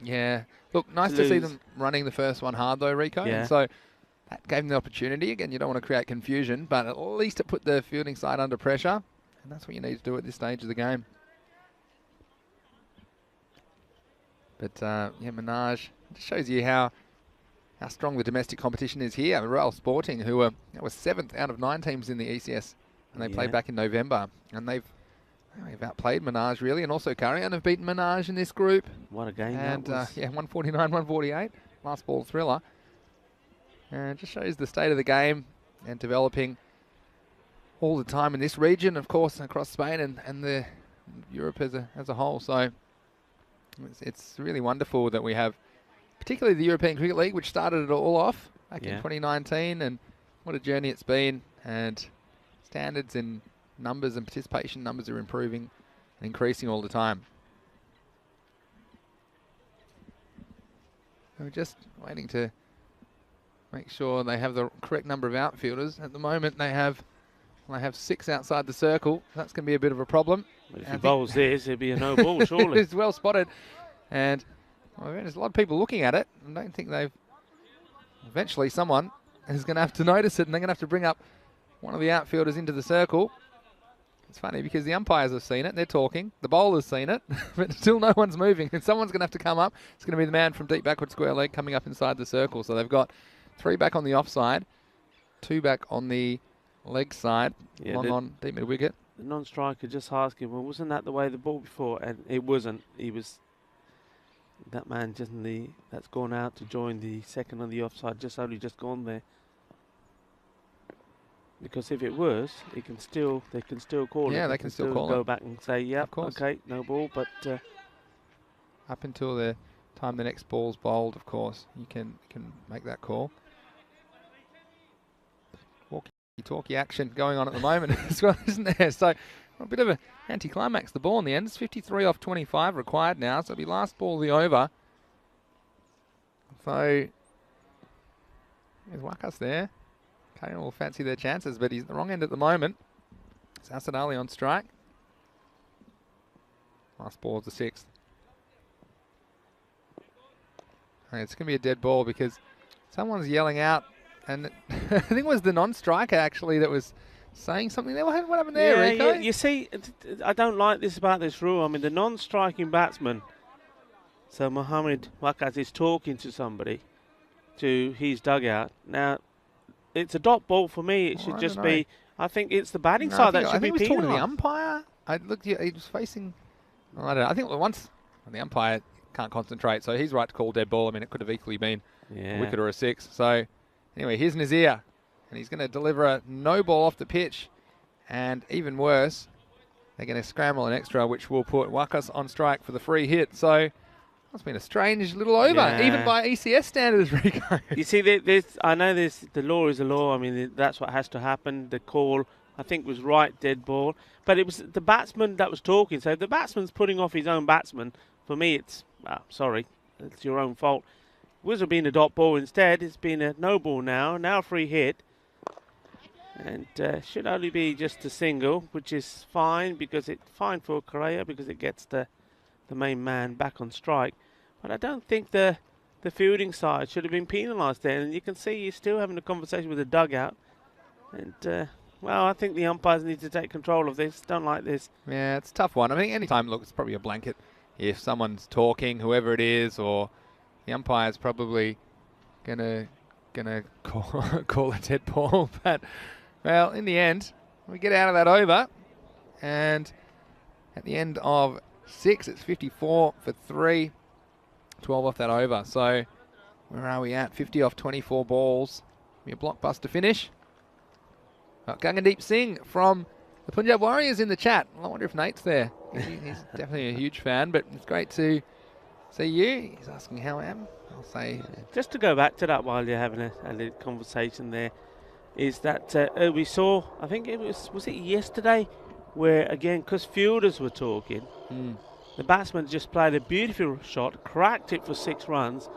Yeah. Look, nice to see them running the first one hard, though, Rico. Yeah. And so that gave them the opportunity. Again, you don't want to create confusion, but at least it put the fielding side under pressure. And that's what you need to do at this stage of the game. But, yeah, Minaj, just shows you how strong the domestic competition is here. Royal Sporting, who were 7th out of 9 teams in the ECS, and they played back in November. And they've outplayed Minaj, really, and also Kharian have beaten Minaj in this group. What a game and, that was. yeah, 149, 148. Last ball thriller. And it just shows the state of the game and developing all the time in this region, of course, across Spain and the Europe as a whole. So it's really wonderful that we have, particularly the European Cricket League, which started it all off back in 2019, and what a journey it's been. And standards and numbers and participation numbers are improving and increasing all the time. We're just waiting to make sure they have the correct number of outfielders. At the moment, they have 6 outside the circle. That's going to be a bit of a problem. But if he bowls this, it'd be a no ball, surely. It's well spotted. And there's a lot of people looking at it. I don't think eventually someone is going to have to notice it, and they're going to have to bring up one of the outfielders into the circle. It's funny because the umpires have seen it, they're talking, the bowler's seen it, but still no one's moving, and someone's going to have to come up. It's going to be the man from deep backward square leg coming up inside the circle. So they've got 3 back on the offside, 2 back on the leg side, long on deep mid wicket. The non-striker just asking, well, wasn't that the way the ball before? And it wasn't. That man that's gone out to join the second on the offside, only just gone there. Because if it was, they can still call it. Yeah, they can still call it. Go back and say, yeah, okay, no ball. But up until the time the next ball's bowled, of course, you can make that call. Walkie-talkie action going on at the moment as well, isn't there? So a bit of an anticlimax. The ball in the end. It's 53 off 25 required now, so it'll be last ball of the over. So there's Wakas there. Kharian will fancy their chances, but he's at the wrong end at the moment. It's Asad Ali on strike. Last ball is the 6th. And it's going to be a dead ball because someone's yelling out, and I think it was the non-striker actually that was saying something there. What happened there, Rico? Yeah, you see, I don't like this about this rule. I mean, the non-striking batsman, so Mohammed Wakas is talking to somebody to his dugout. Now, it's a dot ball for me. It should just be, I think it's the batting side that should be penalised. I think he was talking to the umpire. I looked, he was facing, I don't know. I think once the umpire can't concentrate, so he's right to call dead ball. I mean, it could have equally been a wicket or a 6. So, anyway, here's Nazir, and he's going to deliver a no ball off the pitch. And even worse, they're going to scramble an extra, which will put Wakas on strike for the free hit. So, it's been a strange little over, even by ECS standards, Rico. You see, I know the law is a law. I mean, that's what has to happen. The call, I think, was right, dead ball. But it was the batsman that was talking. So if the batsman's putting off his own batsman, for me, it's, sorry, it's your own fault. It would have been a dot ball instead. It's been a no ball now a free hit. And should only be just a single, which is fine because it's fine for Kharian because it gets the main man back on strike. But I don't think the fielding side should have been penalised there. And you can see he's still having a conversation with the dugout. And, well, I think the umpires need to take control of this. Don't like this. Yeah, it's a tough one. I mean, any time, look, it's probably a blanket. If someone's talking, whoever it is, or the umpire's probably gonna call a dead ball. But, well, in the end, we get out of that over. And at the end of 6, it's 54 for 3. 12 off that over. So where are we at? 50 off 24 balls. Be a blockbuster finish. Gagandeep Singh from the Punjab Warriors in the chat. I wonder if Nate's there. He's definitely a huge fan, but it's great to see you. He's asking how I am. I'll say... Just to go back to that while you're having a little conversation there, is that we saw, I think it was it yesterday, where, again, because fielders were talking, the batsman just played a beautiful shot, cracked it for 6 runs,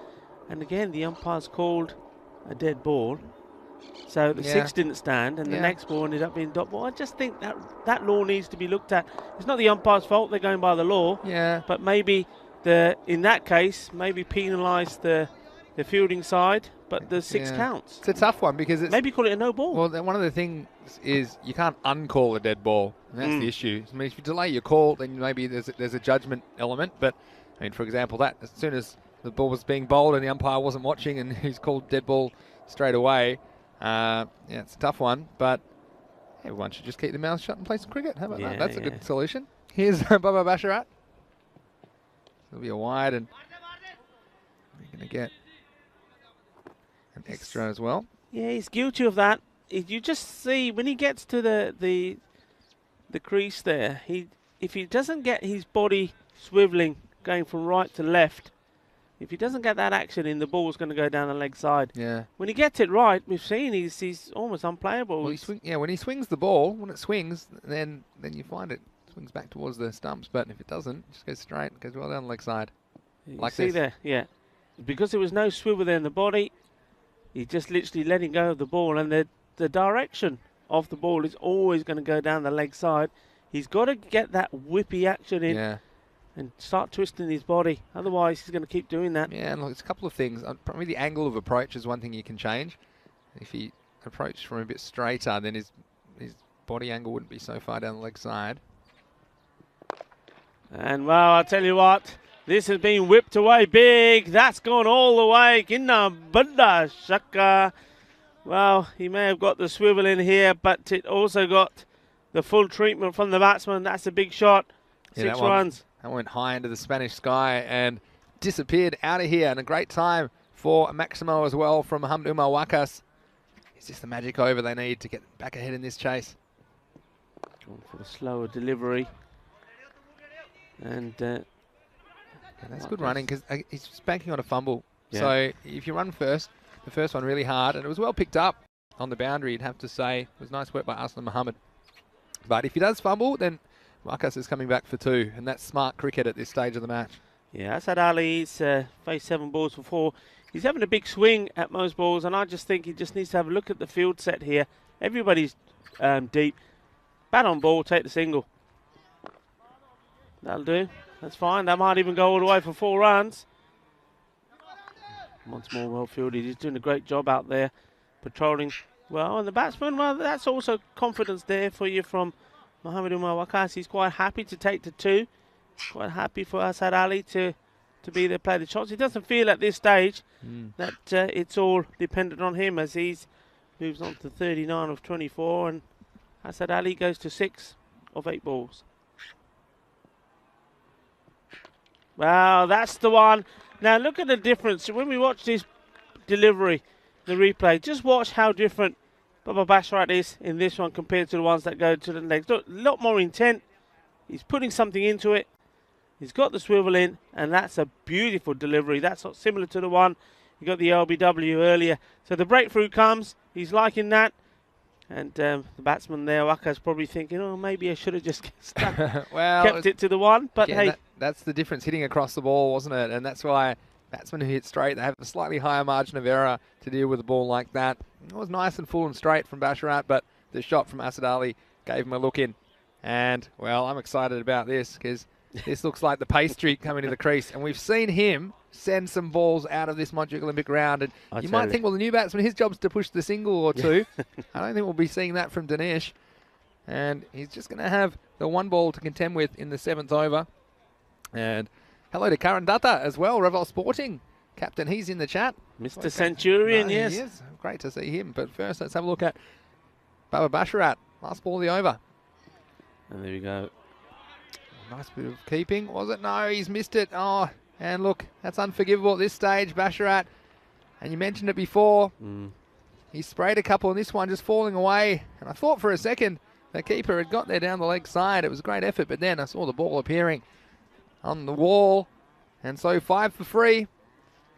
And again, the umpire's called a dead ball. So the 6 didn't stand, and the next ball ended up being dot ball. I just think that law needs to be looked at. It's not the umpire's fault; they're going by the law. Yeah. But maybe in that case, maybe penalise the fielding side, but the 6 counts. It's a tough one because it's maybe call it a no ball. Well, one of the things is you can't uncall a dead ball, and that's the issue. I mean, if you delay your call, then maybe there's a judgment element. But I mean, for example, that as soon as the ball was being bowled and the umpire wasn't watching, and he's called dead ball straight away. It's a tough one, but everyone should just keep their mouths shut and play some cricket. How about that? That's a good solution. Here's Baba Basharat. It'll be a wide, and we're going to get an extra as well. Yeah, he's guilty of that. You just see when he gets to the crease there, if he doesn't get his body swiveling, going from right to left, if he doesn't get that action in, the ball's going to go down the leg side. Yeah. When he gets it right, we've seen he's almost unplayable. Well, when he swings the ball, when it swings, then you find it swings back towards the stumps. But if it doesn't, it just goes straight, it goes well down the leg side. You see there, because there was no swivel there in the body, he's just literally letting go of the ball, and the direction of the ball is always going to go down the leg side. He's got to get that whippy action in. And start twisting his body. Otherwise, he's going to keep doing that. Yeah, and look, it's a couple of things. Probably the angle of approach is one thing you can change. If he approached from a bit straighter, then his body angle wouldn't be so far down the leg side. And, well, I'll tell you what, this has been whipped away big. That's gone all the way. Kinna Bunda Shaka. Well, he may have got the swivel in here, but it also got the full treatment from the batsman. That's a big shot. 6 runs. That went high into the Spanish sky and disappeared out of here. And a great time for Maximo as well from Muhammad Umar Wakas. It's just the magic over they need to get back ahead in this chase. Going for the slower delivery. And that's good running because he's banking on a fumble. Yeah. So if you run first, the first one really hard, and it was well picked up on the boundary, you'd have to say. It was nice work by Aslam Muhammad. But if he does fumble, then Wakas is coming back for 2, and that's smart cricket at this stage of the match. Yeah, Asad Ali's faced 7 balls for 4. He's having a big swing at most balls, and I just think he just needs to have a look at the field set here. Everybody's deep. Bat on ball, take the single. That'll do. That's fine. That might even go all the way for 4 runs. Once more well fielded. He's doing a great job out there, patrolling well. And the batsman, well, that's also confidence there for you from Muhammad Umar Wakas. He's quite happy to take the 2. Quite happy for Asad Ali to be there, play the shots. He doesn't feel at this stage that it's all dependent on him as he's moves on to 39 of 24, and Asad Ali goes to 6 of 8 balls. Wow, that's the one. Now look at the difference. When we watch this delivery, the replay, just watch how different Baba Basharat is in this one compared to the ones that go to the legs. Look, a lot more intent. He's putting something into it. He's got the swivel in, and that's a beautiful delivery. That's not similar to the one you got the LBW earlier. So the breakthrough comes. He's liking that. And the batsman there, Waka's probably thinking, oh, maybe I should have just kept it to the 1. But hey. That's the difference, hitting across the ball, wasn't it? And that's why batsmen who hit straight, they have a slightly higher margin of error to deal with a ball like that. It was nice and full and straight from Basharat, but the shot from Asad Ali gave him a look in. And, well, I'm excited about this because this looks like the pace streak coming to the crease. And we've seen him send some balls out of this Montjuic Olympic round. And you might think, well, the new batsman, his job's to push the single or 2. I don't think we'll be seeing that from Dinesh. And he's just going to have the 1 ball to contend with in the 7th over. And hello to Karan Datta as well, Revel Sporting captain. He's in the chat. Mr. Centurion, yes. He is. Great to see him. But first, let's have a look at Baba Basharat. Last ball of the over. And there we go. Nice bit of keeping. Was it? No, he's missed it. Oh, and look, that's unforgivable at this stage, Basharat. And you mentioned it before. He sprayed a couple on this one, just falling away. And I thought for a second the keeper had got there down the leg side. It was a great effort, but then I saw the ball appearing on the wall. And so 5 for 3.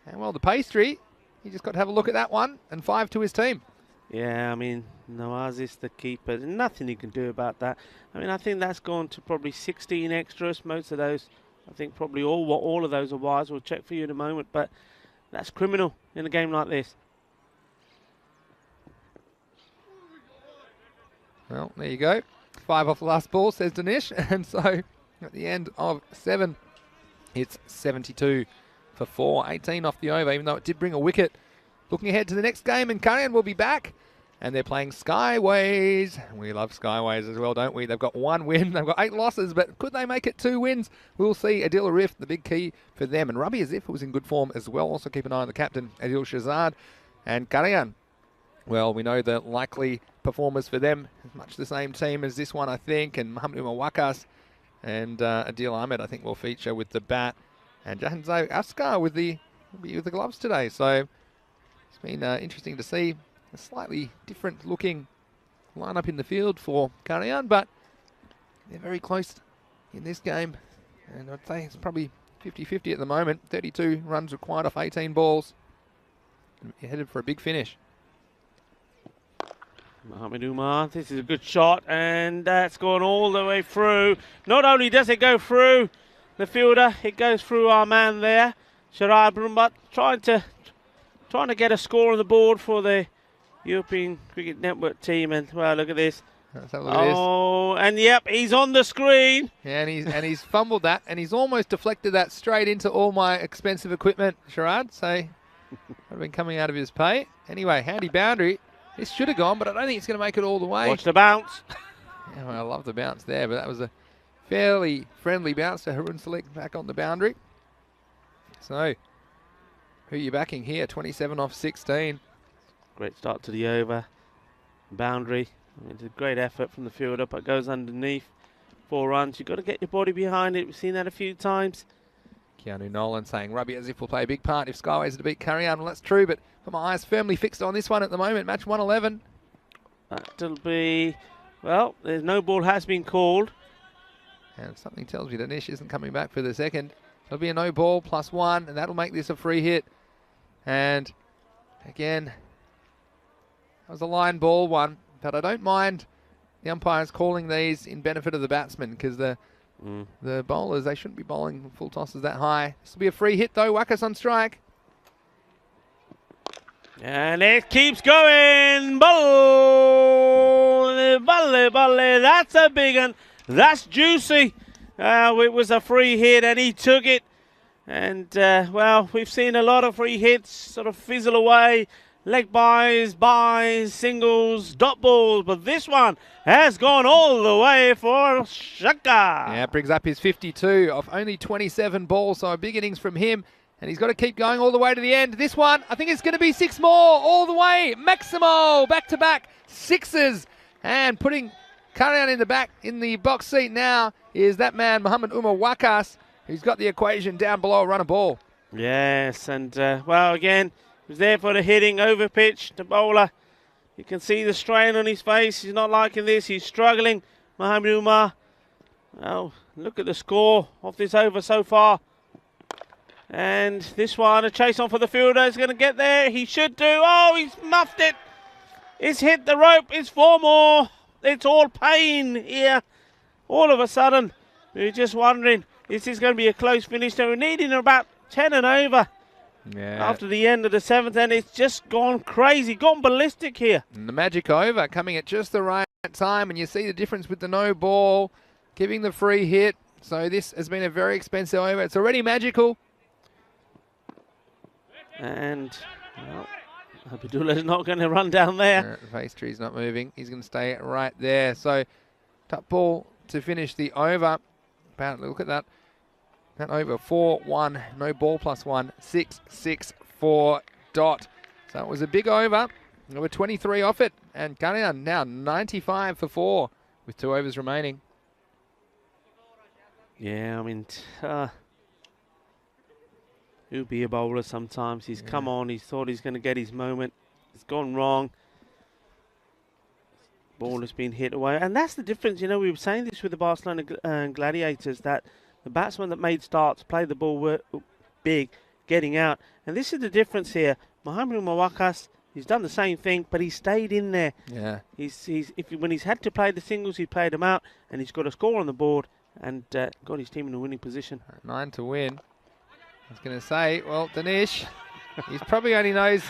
And well, the pastry, he just got to have a look at that one, and 5 to his team. Yeah, I mean, Nawaz's the keeper. There's nothing he can do about that. I mean, I think that's gone to probably 16 extras. Most of those, I think probably all of those are wise. We'll check for you in a moment. But That's criminal in a game like this. Well, there you go. 5 off the last ball, says Danish. And so at the end of 7, it's 72 for 4. 18 off the over, even though it did bring a wicket. Looking ahead to the next game, and Kharian will be back. And they're playing Skyways. We love Skyways as well, don't we? They've got 1 win. They've got 8 losses, but could they make it 2 wins? We'll see. Adil Arif, the big key for them. And Rabi Azif was in good form as well. Also keep an eye on the captain, Adil Shazad. And Kharian, well, we know the likely performers for them. Much the same team as this one, I think. And Muhammad Umar Wakas and Adil Ahmed, I think, will feature with the bat. And Jahanzo Askar with the gloves today. So it's been interesting to see. A slightly different looking lineup in the field for Kharian, but they're very close in this game. And I'd say it's probably 50-50 at the moment. 32 runs required off 18 balls. And you're headed for a big finish. Mohamed Umar, this is a good shot, and that's gone all the way through. Not only does it go through the fielder, it goes through our man there, Sharad Brumbat, trying to get a score on the board for the European Cricket Network team. And well, look at this. Let's have a look at this. Oh, and yep, he's on the screen. Yeah, and he's fumbled that, and he's almost deflected that straight into all my expensive equipment, Sharad. So would have been coming out of his pay. Anyway, handy boundary. This should have gone, but I don't think it's going to make it all the way. Watch the bounce. Yeah, well, I love the bounce there, but that was a fairly friendly bounce to Harun Salik back on the boundary. So, who are you backing here? 27 off 16. Great start to the over. Boundary. It's a great effort from the fielder, but goes underneath. 4 runs. You've got to get your body behind it. We've seen that a few times. Keanu Nolan saying Rabi Azif will play a big part if Skyways are to beat Kharian. Well, that's true, but got my eyes firmly fixed on this one at the moment. Match 111. That'll be, well, there's no ball has been called. And something tells me Danish isn't coming back for the second. It'll be a no ball +1, and that'll make this a free hit. And again, that was a line ball one, but I don't mind the umpires calling these in benefit of the batsman, because the bowlers, they shouldn't be bowling full tosses that high. This will be a free hit though. Wakas on strike. And it keeps going. Balle, balle, balle. That's a big one. That's juicy. It was a free hit and he took it. And, well, we've seen a lot of free hits sort of fizzle away. Leg buys, singles, dot balls. But this one has gone all the way for Shaka. Yeah, brings up his 52 off only 27 balls. So a big innings from him. And he's got to keep going all the way to the end. This one, I think it's going to be 6 more all the way. Maximo, back-to-back 6s. And putting Kharian in the box seat now is that man, Muhammad Umar Wakas, who's got the equation down below a run of ball. Yes, and, well, again, he was there for the hitting over pitch. The bowler, you can see the strain on his face. He's not liking this. He's struggling, Muhammad Umar. Well, look at the score of this over so far. And this one, a chase on for the fielder, is going to get there. He should do. Oh, he's muffed it. It's hit the rope. It's 4 more. It's all pain here. All of a sudden, we're just wondering, is this going to be a close finish? They were needing about 10 and over after the end of the 7th, and it's just gone crazy, gone ballistic here. And the magic over coming at just the right time, and you see the difference with the no ball, giving the free hit. So this has been a very expensive over. It's already magical. And, well, Abdullah's not going to run down there. The face tree's not moving. He's going to stay right there. So, top ball to finish the over. Apparently, look at that. That over 4-1, no ball +1, 6-6-4 dot. So it was a big over. There were 23 off it. And Kharian now 95 for 4 with 2 overs remaining. Yeah, I mean, he'll be a bowler sometimes. He's come on. He's thought he's going to get his moment. It's gone wrong. Ball has been hit away. And that's the difference. You know, we were saying this with the Barcelona Gladiators, that the batsmen that made starts played the ball big, getting out. And this is the difference here. Mohamed Umar Wakas, he's done the same thing, but he stayed in there. Yeah. When he's had to play the singles, he played them out, and he's got a score on the board and got his team in a winning position. 9 to win. I was going to say, well, Danish, He's probably only knows.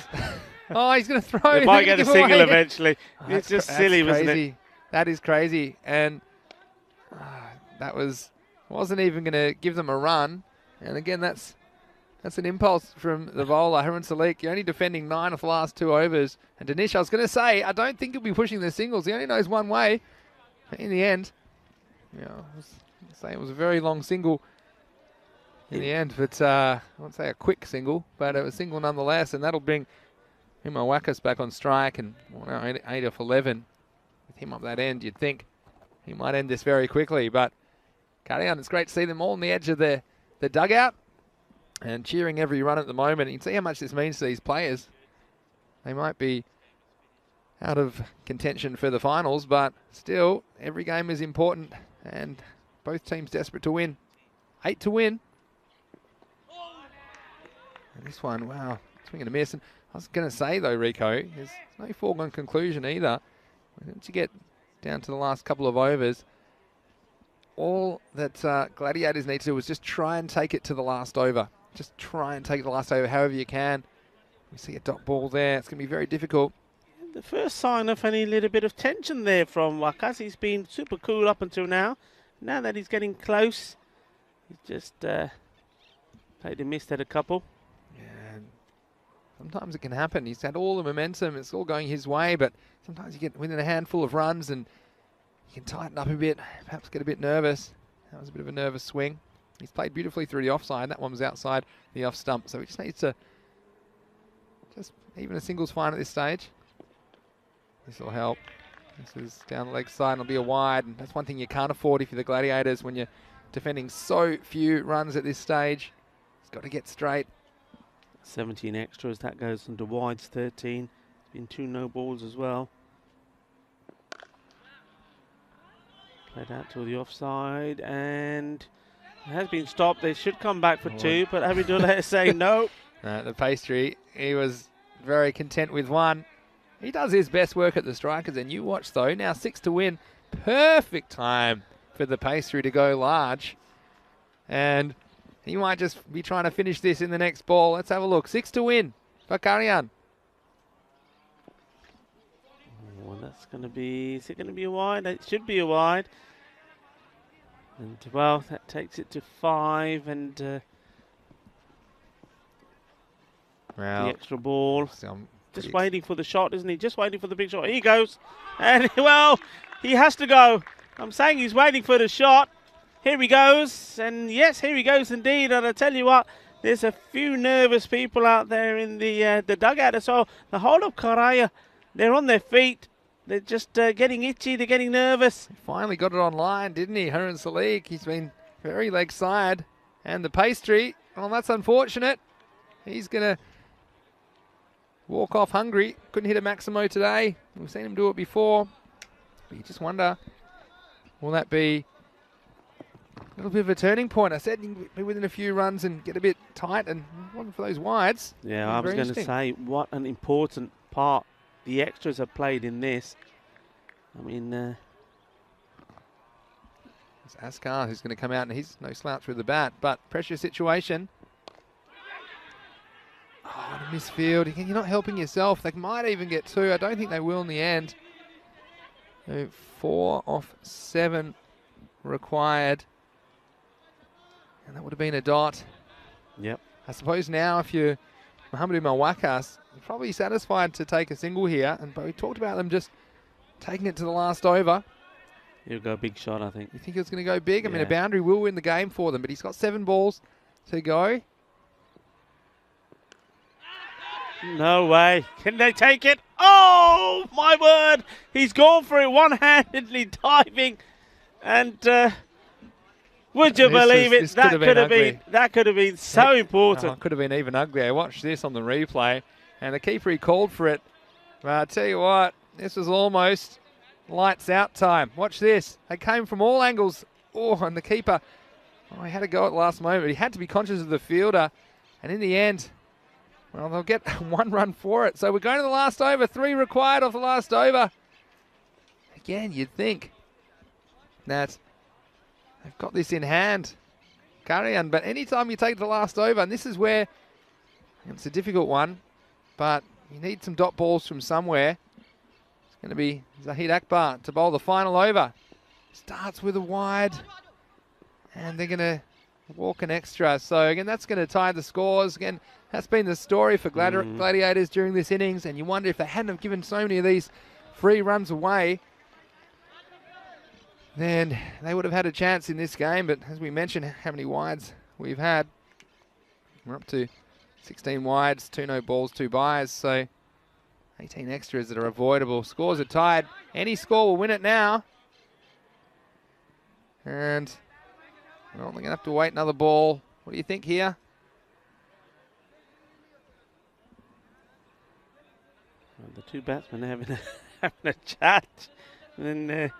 Oh, he's going to throw. They might get a single eventually. Oh, it's just silly, wasn't it? That is crazy. And that wasn't even going to give them a run. And again, that's an impulse from the bowler, Kharian Salik. You're only defending 9 of the last 2 overs. And Danish, I was going to say, I don't think he'll be pushing the singles. He only knows one way. But in the end, it was a very long single in the end. But I won't say a quick single, but it was a single nonetheless. And that'll bring Wakas back on strike. And 8 off 11. With him up that end, you'd think he might end this very quickly. But Kharian, it's great to see them all on the edge of the dugout and cheering every run at the moment. You can see how much this means to these players. They might be out of contention for the finals, but still, every game is important and both teams desperate to win. 8 to win. And this one, wow, swing and a miss. And I was going to say, though, Rico, there's no foregone conclusion either. Once you get down to the last couple of overs, all that Gladiators need to do is just try and take it to the last over. Just try and take the last over however you can. We see a dot ball there. It's going to be very difficult. The first sign of any little bit of tension there from Wakas. He's been super cool up until now. Now that he's getting close, he's just played and missed at a couple. Yeah, sometimes it can happen. He's had all the momentum. It's all going his way, but sometimes you get within a handful of runs and you can tighten up a bit, perhaps get a bit nervous. That was a bit of a nervous swing. He's played beautifully through the offside. That one was outside the off stump. So he just needs to even a single's fine at this stage. This will help. This is down the leg side and it'll be a wide. And that's one thing you can't afford if you're the Gladiators when you're defending so few runs at this stage. It's got to get straight. 17 extras. That goes into wides 13. Been 2 no balls as well. Played out to the offside and it has been stopped. They should come back for 2, but Abidullah is saying no. The pastry, he was very content with 1. He does his best work at the strikers, and you watch though. Now 6 to win. Perfect time for the pastry to go large. And he might just be trying to finish this in the next ball. Let's have a look. 6 to win for Kharian. Well, that's going to be, is it going to be a wide? It should be a wide. And well, that takes it to 5 and the extra ball. Just waiting for the shot, isn't he? Just waiting for the big shot. Here he goes. And well, he has to go. I'm saying he's waiting for the shot. Here he goes. And yes, here he goes indeed. And I tell you what, there's a few nervous people out there in the dugout. So the whole of Kharian, they're on their feet. They're just getting itchy. They're getting nervous. He finally got it online, didn't he? Kharian Salik. He's been very leg side. And the pastry, well, that's unfortunate. He's going to walk off hungry. Couldn't hit a Maximo today. We've seen him do it before. But you just wonder, will that be a little bit of a turning point? I said he'd be within a few runs and get a bit tight, and one for those wides. Yeah, I was going to say, what an important part the extras have played in this. I mean, it's Askar who's going to come out, and he's no slouch with the bat, but pressure situation. Oh, what a misfield. You're not helping yourself. They might even get 2. I don't think they will in the end. 4 off 7 required. And that would have been a dot. Yep. I suppose now if you're Mohamed Wakas, you're probably satisfied to take a single here. But we talked about them just taking it to the last over. He'll go big shot, I think. You think it's going to go big? I mean, a boundary will win the game for them, but he's got 7 balls to go. No way. Can they take it? Oh, my word. He's gone for it one-handedly diving. And would you believe it? That could have been so important. Oh, it could have been even uglier. Watch this on the replay. And the keeper, he called for it. But I tell you what, this was almost lights out time. Watch this. They came from all angles. Oh, and the keeper, he had to go at the last moment. He had to be conscious of the fielder. And in the end, well, they'll get 1 run for it. So we're going to the last over. 3 required off the last over. Again, you'd think that they've got this in hand, Kharian. But anytime you take the last over, and this is where It's a difficult one, but you need some dot balls from somewhere. It's going to be Zahid Akbar to bowl the final over. Starts with a wide, and they're going to walk an extra. So again, that's going to tie the scores. Again, that's been the story for Gladiators during this innings, and you wonder if they hadn't have given so many of these free runs away, then they would have had a chance in this game. But as we mentioned, how many wides we've had. We're up to 16 wides, 2 no balls, 2 byes, so 18 extras that are avoidable. Scores are tied. Any score will win it now. And well, they're going to have to wait another ball. What do you think here? Well, the two batsmen are having a chat. And then,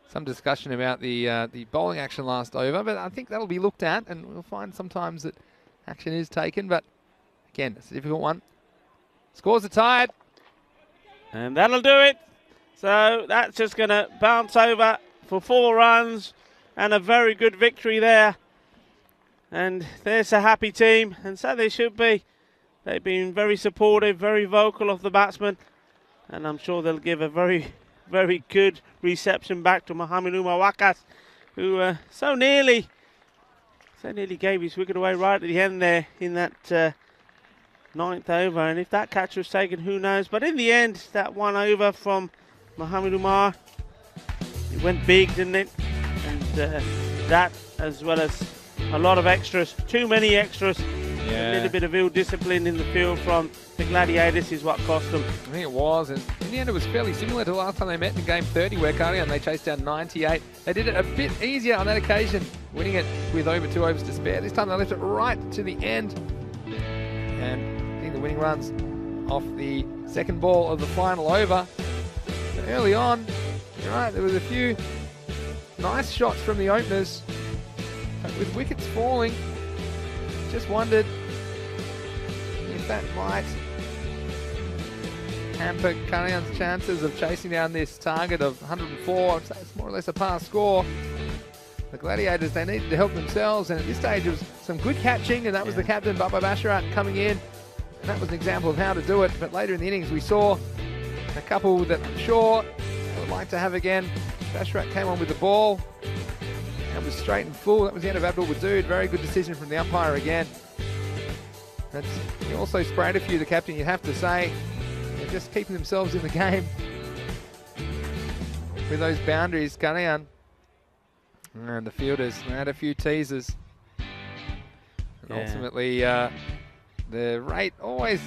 some discussion about the bowling action last over, but I think that'll be looked at, and we'll find sometimes that action is taken, but again, it's a difficult one. Scores are tied. And that'll do it. So that's just going to bounce over for 4 runs, and a very good victory there. And there's a happy team, and so they should be. They've been very supportive, very vocal of the batsmen, and I'm sure they'll give a very, very good reception back to Mohamed Umar Wakas, who so nearly gave his wicket away right at the end there in that 9th over. And if that catch was taken, who knows? But in the end, that 1 over from Mohamed Umar, it went big, didn't it? And that, as well as a lot of extras, too many extras, a little bit of ill discipline in the field from the Gladiators is what cost them. I think it was, and in the end it was fairly similar to the last time they met in game 30, where Kharian they chased down 98. They did it a bit easier on that occasion, winning it with over 2 overs to spare. This time they left it right to the end, and I think the winning runs off the second ball of the final over. So early on, you're right, there was a few nice shots from the openers, but with wickets falling, just wondered if that might hamper Kharian's chances of chasing down this target of 104. So it's more or less a pass score. The Gladiators, they needed to help themselves, and at this stage it was some good catching, and that was the captain, Baba Basharat, coming in, and that was an example of how to do it. But later in the innings we saw a couple that I'm sure I would like to have again. Basharat came on with the ball. That was straight and full. That was the end of Abdul Wadood. Very good decision from the umpire again. He also sprayed a few, the captain, you'd have to say. They're just keeping themselves in the game with those boundaries. Kharian and the fielders had a few teasers. And ultimately, the rate always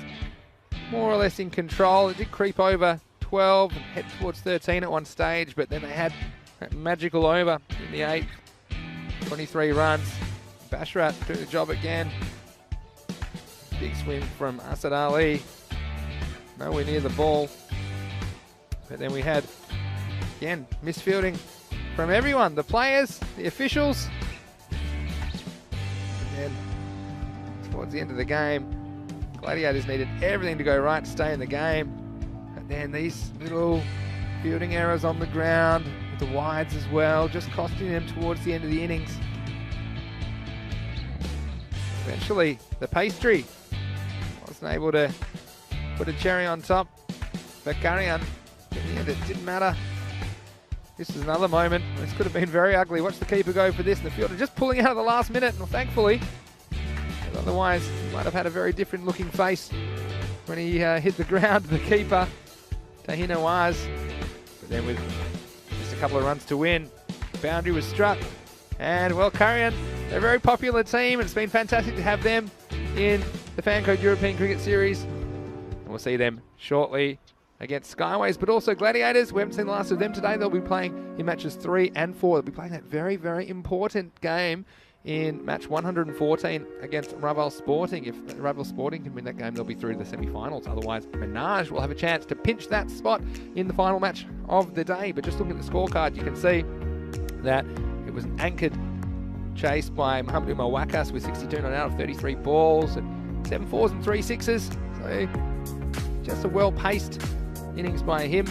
more or less in control. It did creep over 12 and head towards 13 at one stage, but then they had that magical over in the 8th. 23 runs. Basharat took the job again. Big swing from Asad Ali. Nowhere near the ball. But then we had, again, misfielding from everyone. The players, the officials. And then towards the end of the game, Gladiators needed everything to go right to stay in the game. But then these little fielding errors on the ground, the wides as well, just costing them towards the end of the innings. Eventually, the pastry wasn't able to put a cherry on top. But Kharian, in the end, it didn't matter. This is another moment. This could have been very ugly. Watch the keeper go for this. And the fielder just pulling out at the last minute. And thankfully, otherwise, he might have had a very different looking face when he hit the ground, the keeper, Tahina Waz. But then with a couple of runs to win, boundary was struck, and well, Kharian, they're a very popular team, and it's been fantastic to have them in the Fan Code European Cricket Series, and we'll see them shortly against Skyways, but also Gladiators. We haven't seen the last of them today. They'll be playing in matches 3 and 4. They'll be playing that very, very important game in match 114 against Raval Sporting. If Raval Sporting can win that game, they'll be through to the semi-finals. Otherwise, Minaj will have a chance to pinch that spot in the final match of the day. But just looking at the scorecard, you can see that it was an anchored chase by Mohamed Umar Wakas with 62 not out of 33 balls, and 7 4s and 3 6s. So just a well-paced innings by him.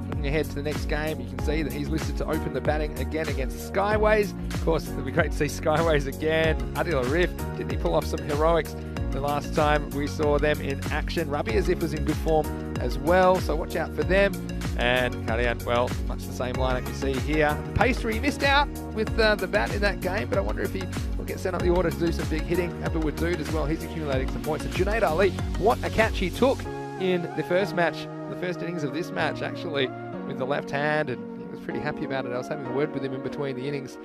Looking ahead to the next game, you can see that he's listed to open the batting again against Skyways. Of course, it'll be great to see Skyways again. Adil Arif, didn't he pull off some heroics the last time we saw them in action. Ruby as if was in good form as well, so watch out for them. And Kharian, well, much the same lineup you see here. Pastry missed out with the bat in that game, but I wonder if he will get sent up the order to do some big hitting. Aberwood Dude as well, he's accumulating some points. And Junaid Ali, what a catch he took in the first match, the first innings of this match actually, with the left hand, and he was pretty happy about it. I was having a word with him in between the innings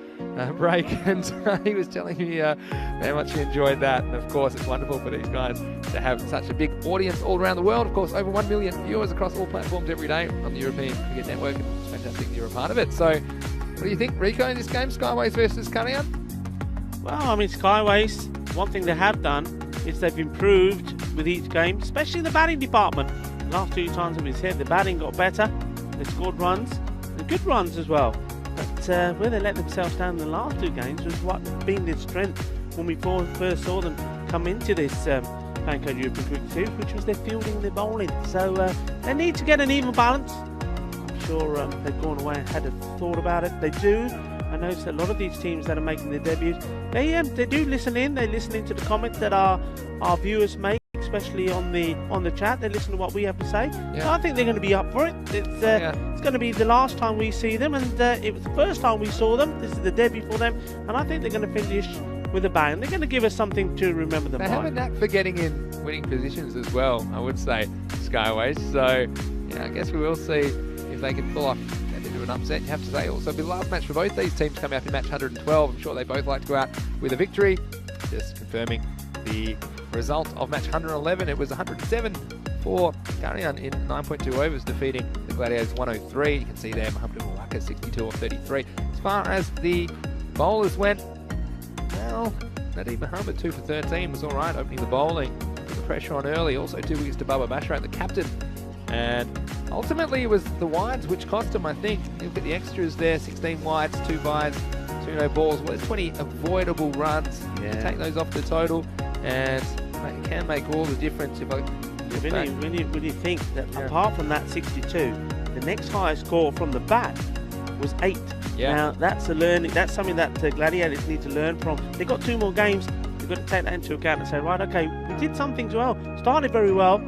break, and he was telling me how much he enjoyed that. And of course, it's wonderful for these guys to have such a big audience all around the world. Of course, over 1 million viewers across all platforms every day on the European Cricket Network, and it's fantastic that you're a part of it. So, what do you think, Rico, in this game, Skyways versus Kharian? Well, I mean, Skyways, one thing they have done is they've improved with each game, especially in the batting department. The last 2 times we said the batting got better, they scored runs, and good runs as well. But where they let themselves down in the last 2 games was what being their strength when we first saw them come into this Fancode European Cricket Series, which was their fielding, their bowling. So they need to get an even balance. I'm sure they've gone away and had a thought about it. They do. I notice that a lot of these teams that are making their debuts, they do listen in. They listen into the comments that our viewers make, especially on the chat. They listen to what we have to say. Yeah. So I think they're going to be up for it. It's going to be the last time we see them, and it was the first time we saw them. This is the debut for them, and I think they're going to finish with a bang. They're going to give us something to remember them by. They have a knack for getting in winning positions as well, I would say, Skyways. So, yeah, I guess we will see if they can pull off into an upset. You have to say also, it'll be the last match for both these teams coming up in match 112. I'm sure they both like to go out with a victory. Just confirming the result of match 111. It was 107 for Kharian in 9.2 overs, defeating the Gladiators 103. You can see there Mohamed Mwaka 62 of 33. As far as the bowlers went, well, Nadeem Mohammed 2 for 13 was all right, opening the bowling. Put the pressure on early. Also 2 wickets to Baba Bashrat, the captain. And ultimately it was the wides which cost him, I think. You look at the extras there, 16 wides, 2 byes, 2 no balls. Well, there's 20 avoidable runs. Yeah. You take those off the total, and it can make all the difference. If I when you think that apart from that 62, the next highest score from the bat was 8. Yeah. Now that's that's something that Gladiators need to learn from. They've got 2 more games. They've got to take that into account and say, right, okay, we did some things well, started very well,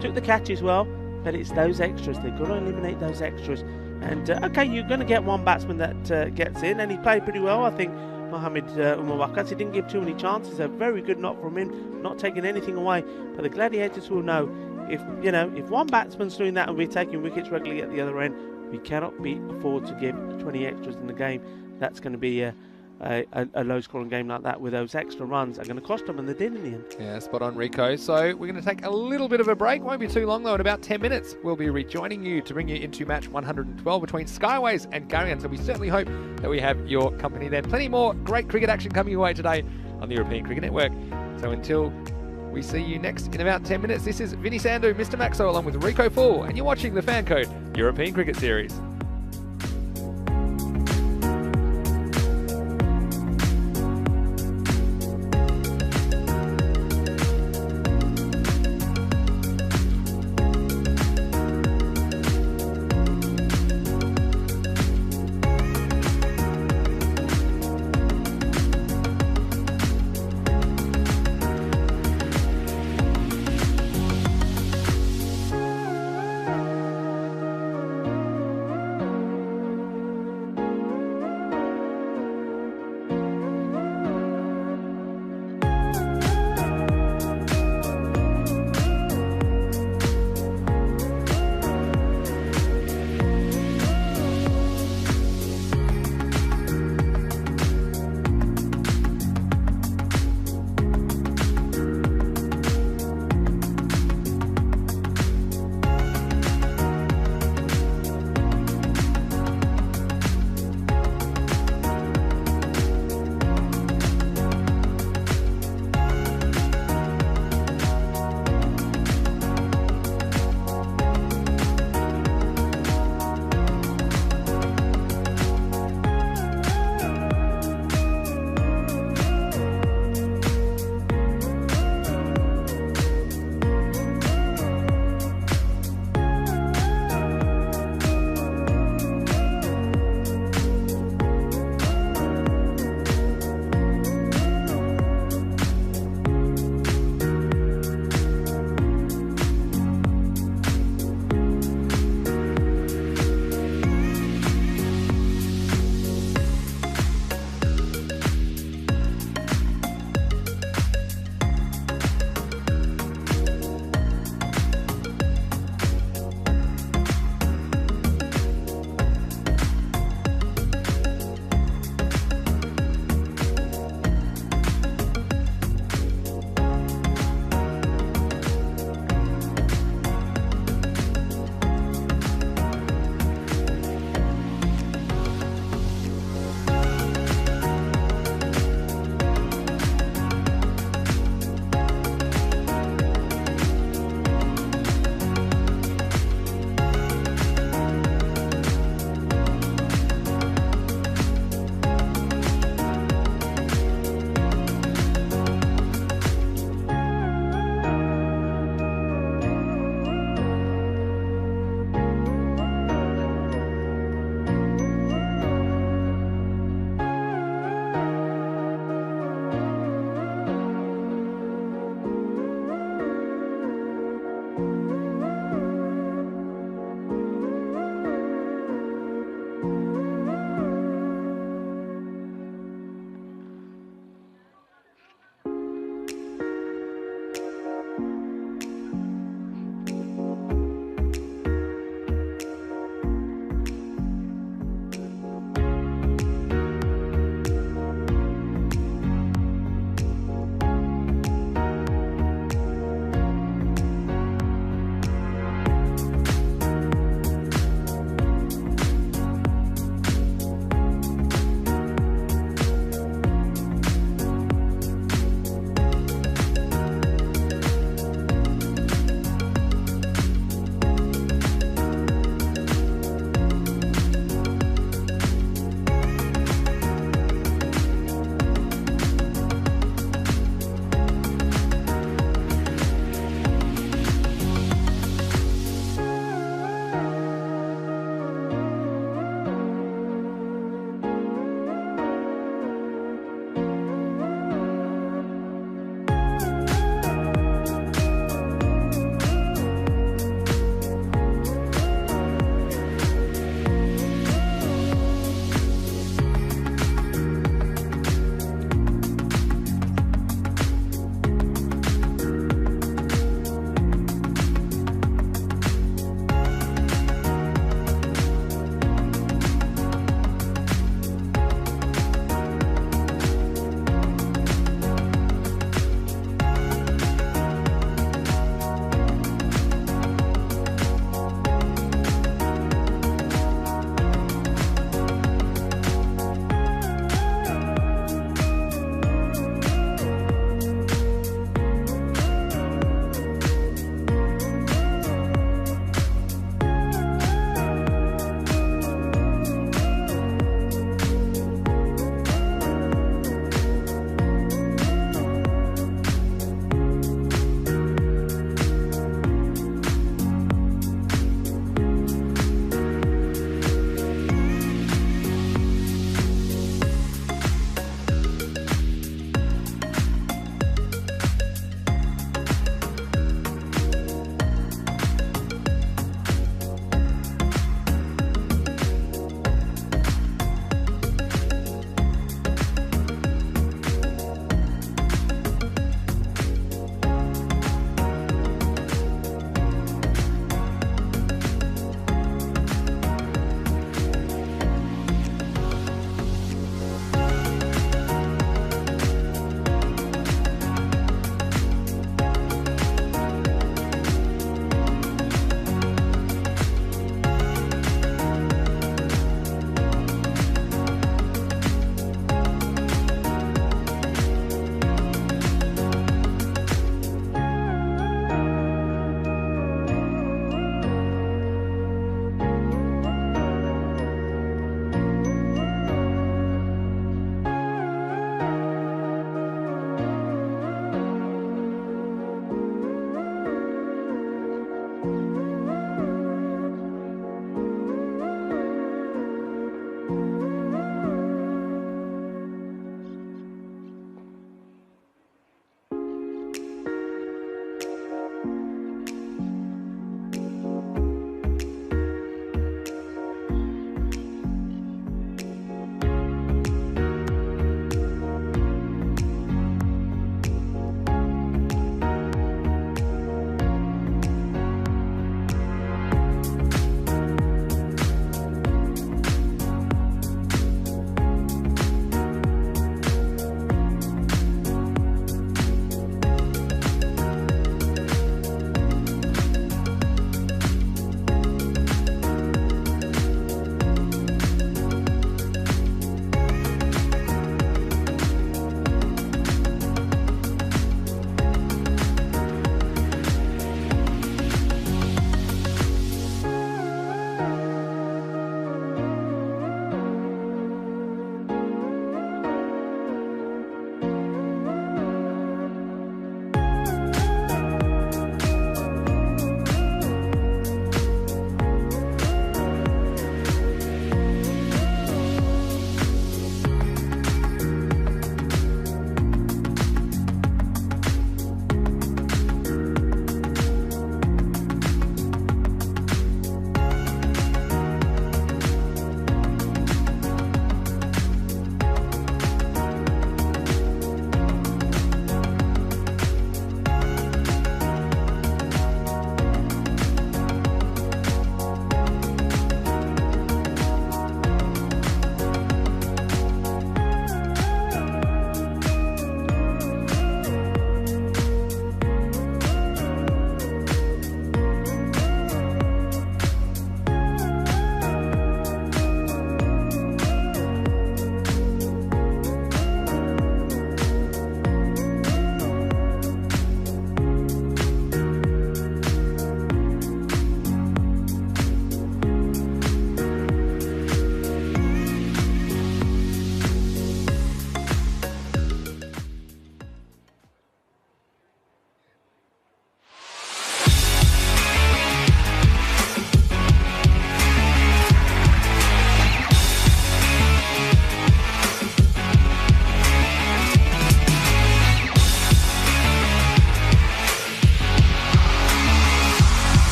took the catches well, but it's those extras. They've got to eliminate those extras. And okay, you're going to get one batsman that gets in, and he played pretty well, I think. Mohamed Wakas, he didn't give too many chances. A very good knock from him, not taking anything away. But the Gladiators will know if one batsman's doing that and we're taking wickets regularly at the other end, we cannot afford to give 20 extras in the game. That's going to be a low-scoring game like that with those extra runs are going to cost them, and they did in the end. Yeah, spot on, Rico. So we're going to take a little bit of a break. Won't be too long, though. In about 10 minutes, we'll be rejoining you to bring you into match 112 between Skyways and Kharian. So we certainly hope that we have your company then. Plenty more great cricket action coming your way today on the European Cricket Network. So until we see you next in about 10 minutes, this is Vinny Sandhu, Mr. Maxo, along with Rico Full, and you're watching the Fancode European Cricket Series.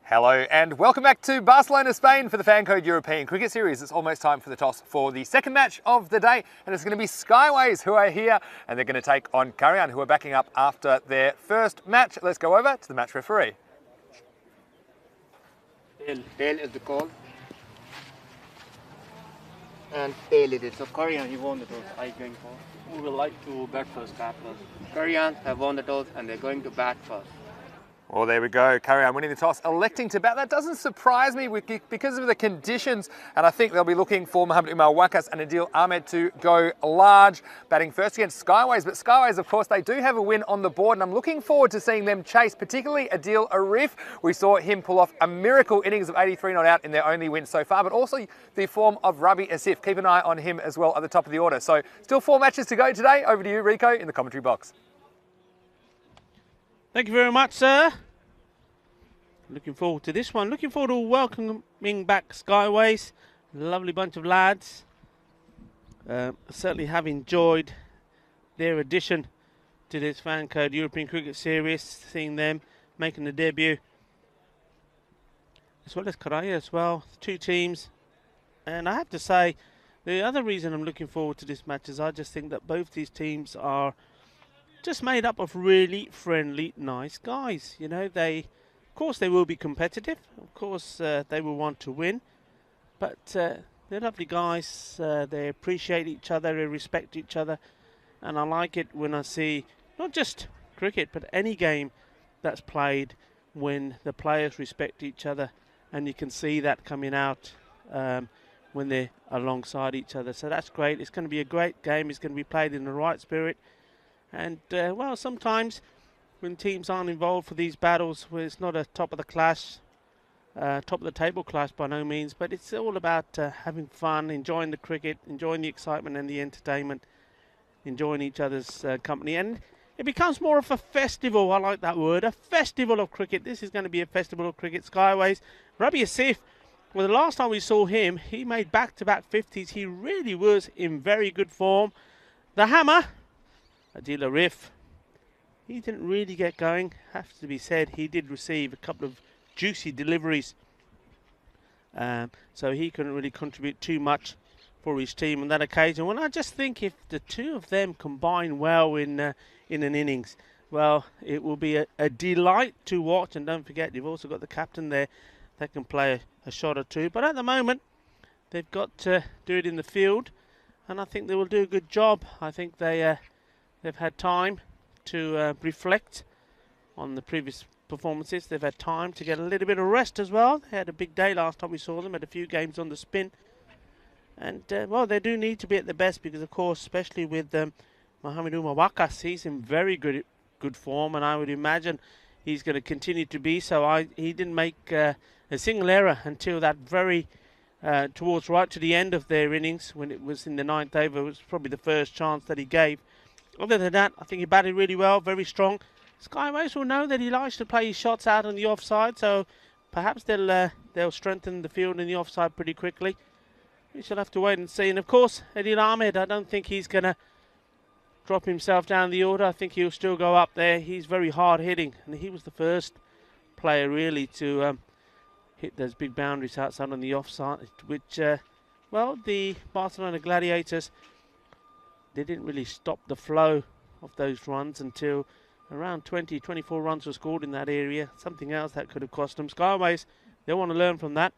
Hello and welcome back to Barcelona, Spain for the Fan Code European Cricket Series. It's almost time for the toss for the second match of the day, and it's going to be Skyways who are here, and they're going to take on Kharian, who are backing up after their first match. Let's go over to the match referee. Tail is the call. And tail it is. So Kharian, he won the toss. Are you going for? We would like to bat first, bat first. Kharian have won the toss and they're going to bat first. Well, there we go. Kharian winning the toss, electing to bat. That doesn't surprise me because of the conditions, and I think they'll be looking for Mohamed Umar Wakas and Adil Ahmed to go large, batting first against Skyways. But Skyways, of course, they do have a win on the board, and I'm looking forward to seeing them chase, particularly Adil Arif. We saw him pull off a miracle innings of 83 not out in their only win so far, but also the form of Rabi Asif. Keep an eye on him as well at the top of the order. So still 4 matches to go today. Over to you, Rico, in the commentary box. Thank you very much, sir. Looking forward to this one. Looking forward to welcoming back Skyways. Lovely bunch of lads. Certainly have enjoyed their addition to this Fan Code European Cricket Series. Seeing them making the debut. As well as Kharian as well. 2 teams. And I have to say, the other reason I'm looking forward to this match is I just think that both these teams are just made up of really friendly, nice guys. You know, of course they will be competitive. Of course they will want to win. But they're lovely guys. They appreciate each other. They respect each other. And I like it when I see not just cricket, but any game that's played when the players respect each other. And you can see that coming out when they're alongside each other. So that's great. It's going to be a great game. It's going to be played in the right spirit. And, well, sometimes when teams aren't involved for these battles, where it's not a top of the table clash by no means, but it's all about having fun, enjoying the cricket, enjoying the excitement and the entertainment, enjoying each other's company. And it becomes more of a festival. I like that word, a festival of cricket. This is going to be a festival of cricket. Skyways. Rabi Asif, well, the last time we saw him, he made back-to-back 50s. He really was in very good form. The hammer, Adil Arif, he didn't really get going. Has to be said, he did receive a couple of juicy deliveries. So he couldn't really contribute too much for his team on that occasion. Well, I just think if the two of them combine well in an innings, well, it will be a delight to watch. And don't forget, you've also got the captain there that can play a shot or two. But at the moment, they've got to do it in the field. And I think they will do a good job. I think they've had time to reflect on the previous performances. They've had time to get a little bit of rest as well. They had a big day last time we saw them, had a few games on the spin. And, well, they do need to be at the best because, of course, especially with Mohamed Umar Wakas, he's in very good form, and I would imagine he's going to continue to be so. He didn't make a single error until that very towards right to the end of their innings when it was in the 9th over. It was probably the first chance that he gave. Other than that, I think he batted really well, very strong. Skyways will know that he likes to play his shots out on the offside, so perhaps they'll strengthen the field in the offside pretty quickly. We shall have to wait and see. And of course, Adil Ahmed, I don't think he's going to drop himself down the order. I think he'll still go up there. He's very hard hitting, and he was the first player really to hit those big boundaries outside on the offside, which, well, the Barcelona Gladiators, they didn't really stop the flow of those runs until around 24 runs were scored in that area. Something else that could have cost them. Skyways, they want to learn from that.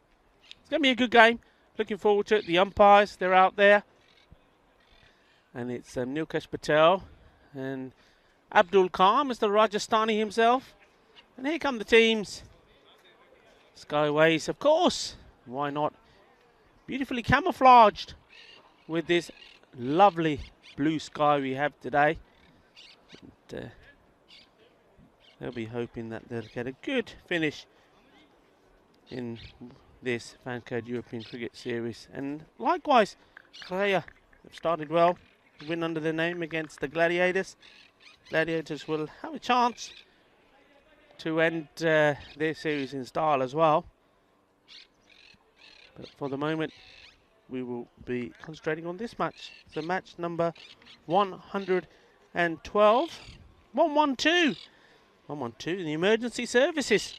It's going to be a good game. Looking forward to it. The umpires, they're out there. And it's Nilkesh Patel and Abdul Khan, Mr. Rajasthani himself. And here come the teams. Skyways, of course. Why not? Beautifully camouflaged with this lovely blue sky we have today. And, they'll be hoping that they'll get a good finish in this Fan Code European Cricket Series. And likewise, Kharian have started well. Win under their name against the Gladiators. Gladiators will have a chance to end their series in style as well. But for the moment, we will be concentrating on this match. So match number 112. 112. 112 in the emergency services.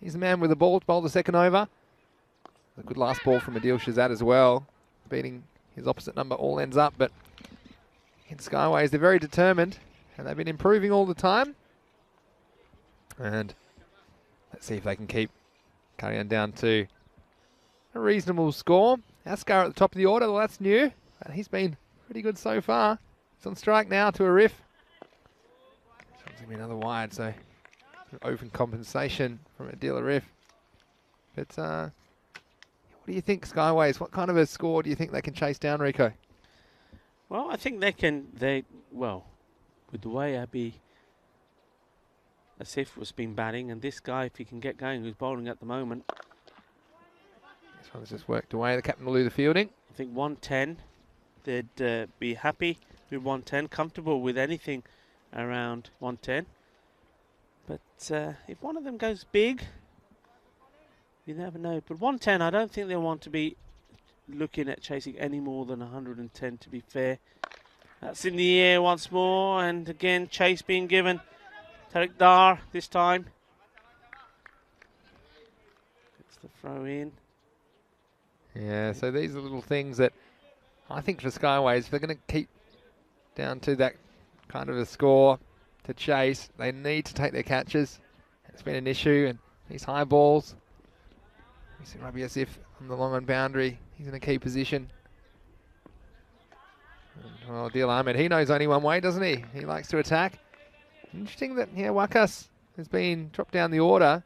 He's the man with the ball to bowl the second over. A good last ball from Adil Shazad as well. Beating his opposite number all ends up, but in Skyways, they're very determined and they've been improving all the time. And let's see if they can keep Kharian down to a reasonable score. Askar at the top of the order, well, that's new, but he's been pretty good so far. He's on strike now to a riff. This one's going to be another wide, so open compensation from Adil Arif. But what do you think, Skyways? What kind of a score do you think they can chase down, Rico? Well, I think they can. Well, with the way Abby Asif was been batting, and this guy, if he can get going, who's bowling at the moment. This one's just worked away. The captain will do the fielding. I think 110. They'd be happy with 110, comfortable with anything around 110. But if one of them goes big, you never know. But 110, I don't think they'll want to be looking at chasing any more than 110, to be fair. That's in the air once more, and again, chase being given. Tariq Dar this time. Gets the throw in. Yeah, so these are little things that I think for Skyways, if they're going to keep down to that kind of a score to chase, they need to take their catches. It's been an issue, and these high balls. You see Rabi Asif on the long on boundary. He's in a key position. And, well, Adil Ahmed, he knows only one way, doesn't he? He likes to attack. Interesting that, yeah, Wakas has been dropped down the order.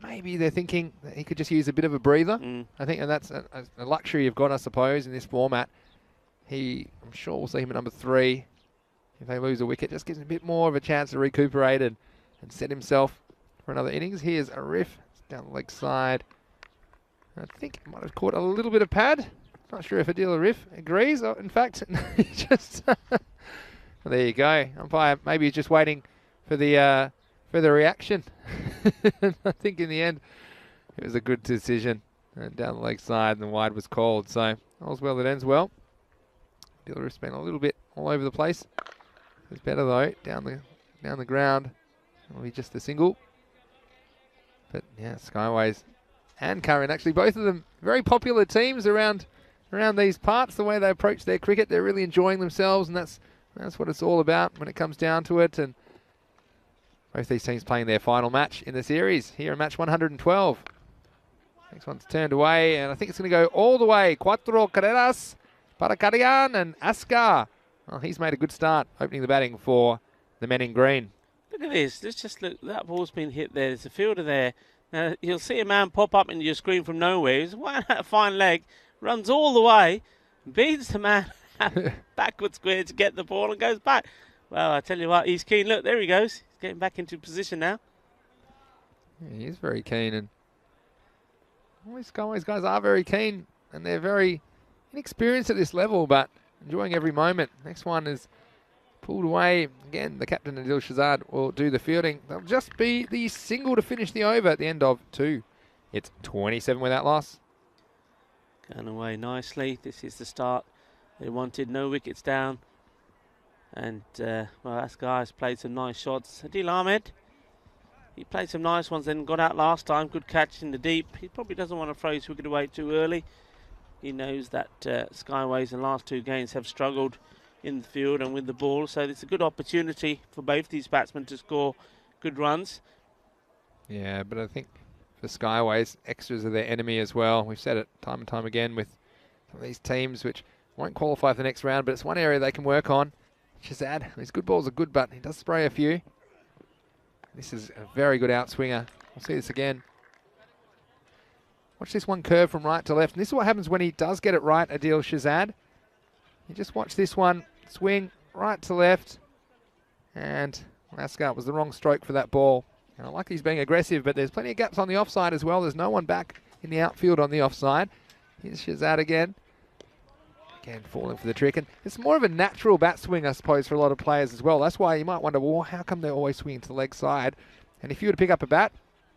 Maybe they're thinking that he could just use a bit of a breather. I think, and that's a luxury you've got, I suppose, in this format. I'm sure we'll see him at number 3. If they lose a wicket, just gives him a bit more of a chance to recuperate and set himself for another innings. Here's a riff down the leg side. I think he might have caught a little bit of pad. Not sure if Adil Arif agrees. Oh, in fact, just there you go. Umpire maybe just waiting for the reaction. I think in the end it was a good decision. And down the leg side, and the wide was called. So all's well that ends well. Adil Arif's been a little bit all over the place. It was better though down the ground. It'll be just a single. But yeah, Skyways and Kharian, actually both of them very popular teams around these parts. The way they approach their cricket, they're really enjoying themselves, and that's what it's all about when it comes down to it. And both these teams playing their final match in the series here in match 112. Next one's turned away, and I think it's going to go all the way. Cuatro carreras para Kharian and Askar. Well, he's made a good start opening the batting for the men in green. Look at this. Let's just look. That ball's been hit there. There's a fielder there. Now, you'll see a man pop up into your screen from nowhere. He's a fine leg. Runs all the way. Beats the man backwards square to get the ball and goes back. Well, I tell you what, he's keen. Look, there he goes. He's getting back into position now. Yeah, he is very keen. And all these guys are very keen. And they're very inexperienced at this level, but enjoying every moment. Next one is pulled away. Again, the captain, Adil Shazad, will do the fielding. They'll just be the single to finish the over at the end of 2. It's 27 without loss. Going away nicely. This is the start they wanted. No wickets down. And, well, that guy's played some nice shots. Adil Ahmed, he played some nice ones, then got out last time. Good catch in the deep. He probably doesn't want to throw his wicket away too early. He knows that Skyways in the last 2 games have struggled in the field and with the ball, so it's a good opportunity for both these batsmen to score good runs. Yeah, but I think for Skyways, extras are their enemy as well. We've said it time and time again with some of these teams which won't qualify for the next round, but it's one area they can work on. Shazad, his good balls are good, but he does spray a few. This is a very good outswinger. We'll see this again. Watch this one curve from right to left. And this is what happens when he does get it right, Adil Shazad. You just watch this one swing right to left. And Askar was the wrong stroke for that ball. And I like he's being aggressive, but there's plenty of gaps on the offside as well. There's no one back in the outfield on the offside. Here's Shazad again. Again, falling for the trick. And it's more of a natural bat swing, I suppose, for a lot of players as well. That's why you might wonder, well, how come they're always swinging to the leg side? And if you were to pick up a bat,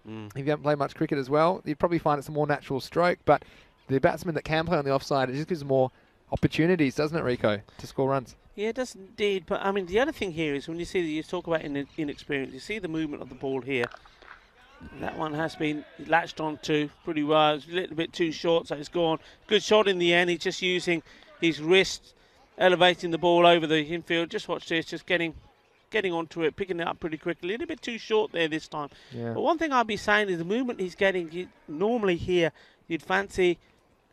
if you haven't played much cricket as well, you'd probably find it's a more natural stroke. But the batsman that can play on the offside, it just gives more opportunities, doesn't it, Rico, to score runs? Yeah, it does indeed. But, I mean, the other thing here is when you see that you talk about inexperience, you see the movement of the ball here. That one has been latched onto pretty well. It's a little bit too short, so it's gone. Good shot in the end. He's just using his wrist, elevating the ball over the infield. Just watch this, just getting onto it, picking it up pretty quickly. A little bit too short there this time. Yeah. But one thing I'd be saying is the movement he's getting, normally here, you'd fancy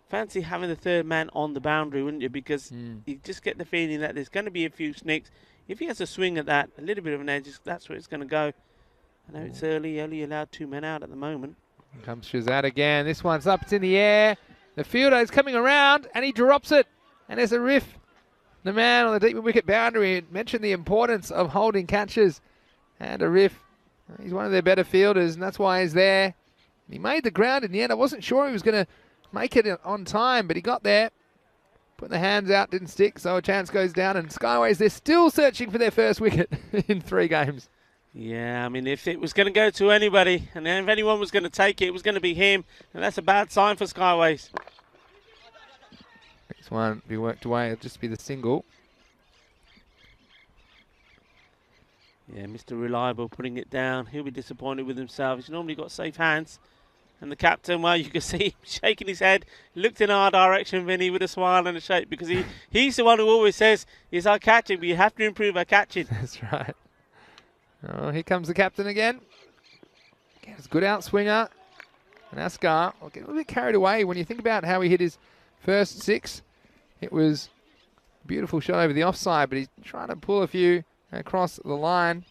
having the third man on the boundary, wouldn't you? Because you just get the feeling that there's going to be a few snicks. If he has a swing at that, a little bit of an edge, that's where it's going to go. I know it's early, only allowed 2 men out at the moment. Here comes Shazad again. This one's up, it's in the air. The fielder is coming around and he drops it. And there's a riff. The man on the deep wicket boundary mentioned the importance of holding catches. And a riff. He's one of their better fielders and that's why he's there. He made the ground in the end. I wasn't sure he was going to make it on time, but he got there. Put the hands out, didn't stick, so a chance goes down. And Skyways, they're still searching for their first wicket in 3 games. Yeah, I mean, if it was going to go to anybody, and if anyone was going to take it, it was going to be him. And that's a bad sign for Skyways. Next one be worked away. It'll just be the single. Yeah, Mr. Reliable putting it down. He'll be disappointed with himself. He's normally got safe hands. And the captain, well, you can see him shaking his head, looked in our direction, Vinny, with a smile and a shake, because he's the one who always says, it's our catching, but you have to improve our catching. That's right. Oh, here comes the captain again. Again, it's a good outswinger. And Askar will get a little bit carried away when you think about how he hit his first 6. It was a beautiful shot over the offside, but he's trying to pull a few across the line.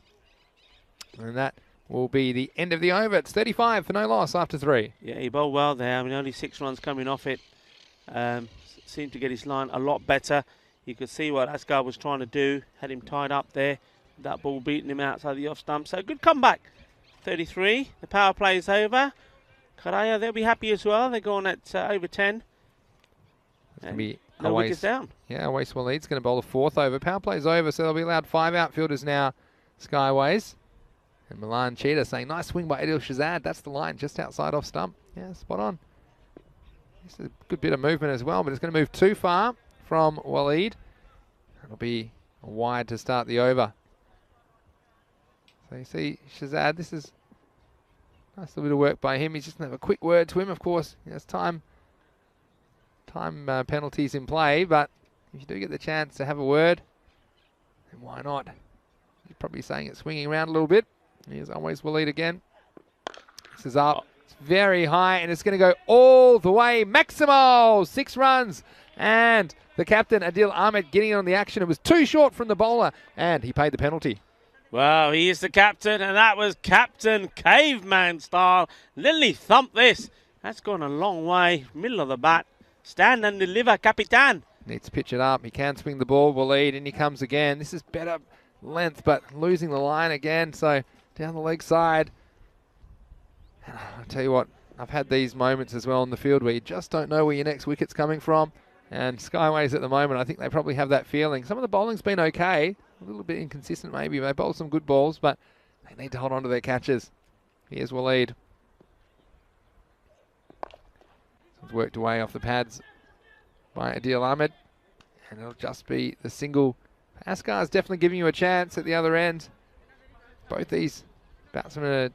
And that will be the end of the over. It's 35 for no loss after 3. Yeah, he bowled well there. I mean, only 6 runs coming off it. Seemed to get his line a lot better. You could see what Askar was trying to do. Had him tied up there. That ball beating him outside the off stump. So good comeback. 33. The power play is over. Kharian, they'll be happy as well. They're going at over 10. No wickets down. Yeah, Awais Waleed's going to bowl the 4th over. Power play's over, so they'll be allowed 5 outfielders now, Skyways. And Milan Cheetah saying, nice swing by Adil Shazad. That's the line, just outside off stump. Yeah, spot on. This is a good bit of movement as well, but it's going to move too far from Waleed. It'll be wide to start the over. So you see Shazad, this is a nice little bit of work by him. He's just going to have a quick word to him. Of course, there's time penalties in play, but if you do get the chance to have a word, then why not? He's probably saying it's swinging around a little bit. Here's always Waleed again. This is up. It's very high, and it's going to go all the way. Maximal, 6 runs. And the captain, Adil Ahmed, getting on the action. It was too short from the bowler, and he paid the penalty. Well, he is the captain, and that was Captain Caveman style. Lily thumped this. That's gone a long way. Middle of the bat. Stand and deliver, Capitan. Needs to pitch it up. He can swing the ball. Waleed, in he comes again. This is better length, but losing the line again. So down the leg side. And I'll tell you what, I've had these moments as well in the field where you just don't know where your next wicket's coming from. And Skyways at the moment, I think they probably have that feeling. Some of the bowling's been okay. A little bit inconsistent maybe. They bowl some good balls, but they need to hold on to their catches. Here's Waleed. It's worked away off the pads by Adil Ahmed. And it'll just be the single. Askar's definitely giving you a chance at the other end. Both these batsmen are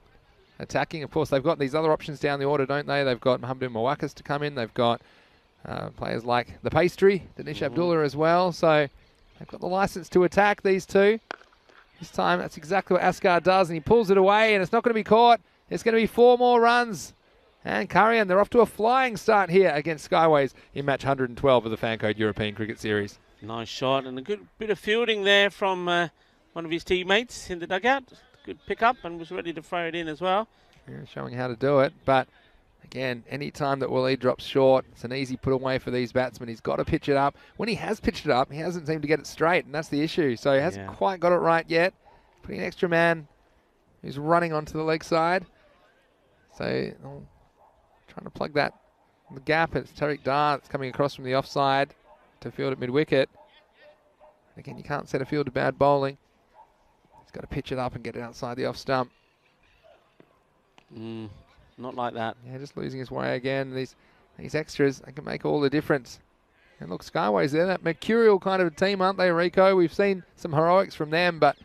attacking. Of course, they've got these other options down the order, don't they? They've got Mohammed Mawakas to come in. They've got players like the Pastry, Danish Abdullah as well. So they've got the license to attack, these two. This time, that's exactly what Askar does, and he pulls it away, and it's not going to be caught. It's going to be 4 more runs. And Kharian, they're off to a flying start here against Skyways in match 112 of the Fancode European Cricket Series. Nice shot and a good bit of fielding there from one of his teammates in the dugout. Good pick up and was ready to throw it in as well. Yeah, showing how to do it. But again, any time that Waleed drops short, it's an easy put away for these batsmen. He's got to pitch it up. When he has pitched it up, he hasn't seemed to get it straight, and that's the issue. So he hasn't quite got it right yet. Putting an extra man who's running onto the leg side. So trying to plug the gap. It's Tariq Dar that's coming across from the offside to field at mid-wicket. Again, you can't set a field to bad bowling. He's got to pitch it up and get it outside the off stump. Not like that. Yeah, just losing his way again. These extras, they can make all the difference. And look, Skyways, they're that mercurial kind of a team, aren't they, Rico? We've seen some heroics from them, but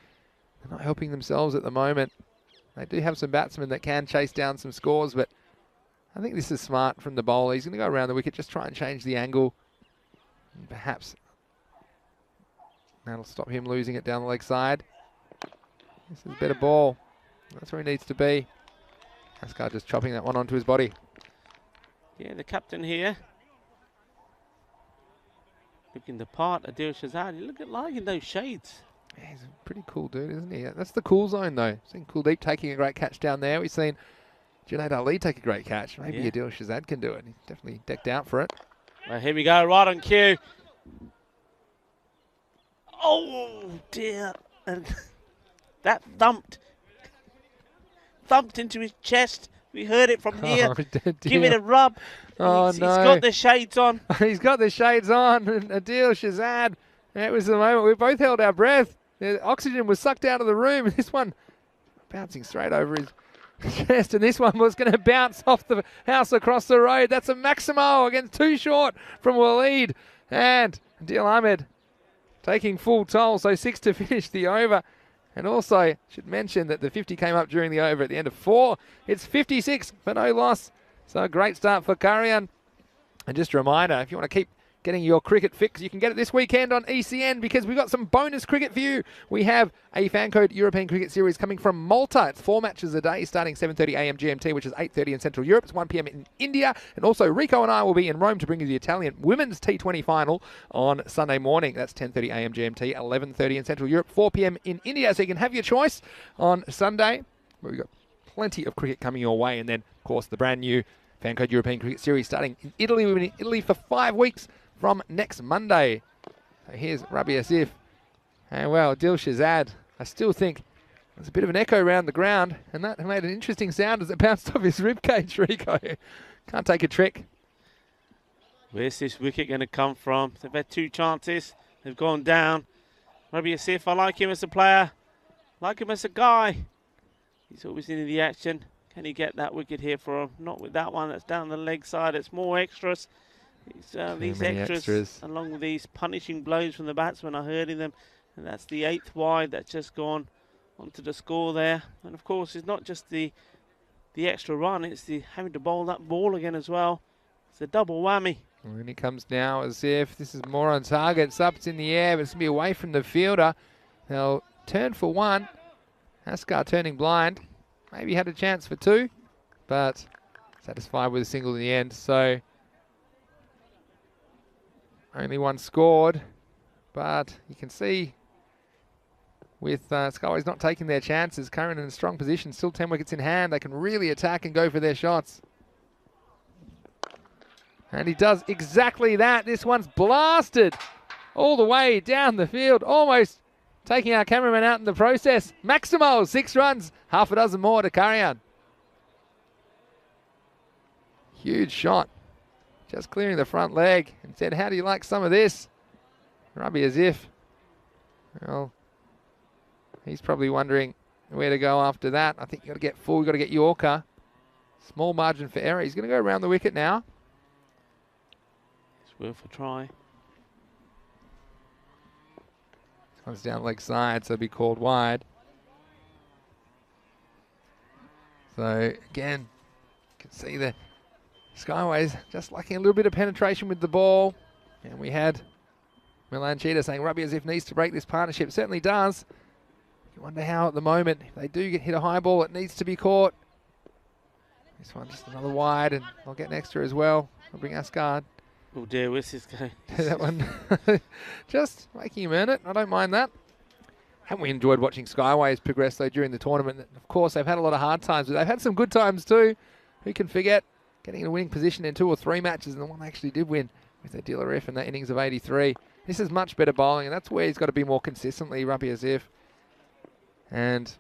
they're not helping themselves at the moment. They do have some batsmen that can chase down some scores, but I think this is smart from the bowler. He's going to go around the wicket, just try and change the angle. And perhaps that'll stop him losing it down the leg side. This is a better ball. That's where he needs to be. Askar just chopping that one onto his body. Yeah, the captain here. Looking the part, Adil Shazad. You look at liking those shades. Yeah, he's a pretty cool dude, isn't he? That's the cool zone, though. Seen Kuldeep taking a great catch down there. We've seen Junaid Ali take a great catch. Maybe Adil Shazad can do it. He's definitely decked out for it. Well, here we go, right on cue. Oh, dear. And that thumped into his chest. We heard it from here. Oh, Give it a rub. Oh, He's got the shades on. He's got the shades on. And Adil Shazad. That was the moment we both held our breath. The oxygen was sucked out of the room. This one bouncing straight over his chest. And this one was going to bounce off the house across the road. That's a Maximo against too short from Waleed. And Adil Ahmed taking full toll. So 6 to finish the over. And also, should mention that the 50 came up during the over at the end of 4. It's 56 for no loss. So a great start for Kharian. And just a reminder, if you want to keep getting your cricket fix, you can get it this weekend on ECN because we've got some bonus cricket for you. We have a fan code European Cricket Series coming from Malta. It's 4 matches a day starting 7:30 a.m. GMT, which is 8:30 in Central Europe. It's 1 p.m. in India. And also Rico and I will be in Rome to bring you the Italian Women's T20 final on Sunday morning. That's 10:30 a.m. GMT, 11:30 in Central Europe, 4 p.m. in India. So you can have your choice on Sunday. We've got plenty of cricket coming your way. And then, of course, the brand new fan code European Cricket Series starting in Italy. We've been in Italy for 5 weeks. From next Monday. So here's Rabi Asif. And well, Adil Shazad, I still think there's a bit of an echo around the ground, and that made an interesting sound as it bounced off his ribcage, Rico. Can't take a trick. Where's this wicket going to come from? They've had 2 chances. They've gone down. Rabi Asif, I like him as a player. Like him as a guy. He's always into the action. Can he get that wicket here for him? Not with that one. That's down the leg side. It's more extras. These extras, along with these punishing blows from the batsmen, are hurting them. And that's the 8th wide that's just gone onto the score there. And of course, it's not just the extra run, it's the having to bowl that ball again as well. It's a double whammy. And he comes now as if this is more on target. It's up, it's in the air, but it's going to be away from the fielder. They'll turn for 1. Askar turning blind. Maybe had a chance for 2, but satisfied with a single in the end. So only 1 scored, but you can see with Skyways not taking their chances, Kharian in a strong position, still 10 wickets in hand. They can really attack and go for their shots. And he does exactly that. This one's blasted all the way down the field, almost taking our cameraman out in the process. Maximo, 6 runs, half a dozen more to Kharian. Huge shot. Just clearing the front leg and said, how do you like some of this? Rabi Asif. Well, he's probably wondering where to go after that. I think you've got to get full, you've got to get Yorker. Small margin for error. He's going to go around the wicket now. It's worth a try. This one's down leg side, so it'll be called wide. So, again, you can see the Skyways just lacking a little bit of penetration with the ball. And we had Milan Cheetah saying Rabi Asif needs to break this partnership. Certainly does. You wonder how at the moment, if they do hit a high ball, it needs to be caught. This one just another wide, and they'll get an extra as well. I'll bring Askar. Oh dear, where's this going? That one just making him earn it. I don't mind that. Haven't we enjoyed watching Skyways progress though during the tournament? Of course, they've had a lot of hard times, but they've had some good times too. Who can forget getting in a winning position in 2 or 3 matches, and the one they actually did win with their DLRF and that innings of 83. This is much better bowling, and that's where he's got to be more consistently, Rabi Asif. And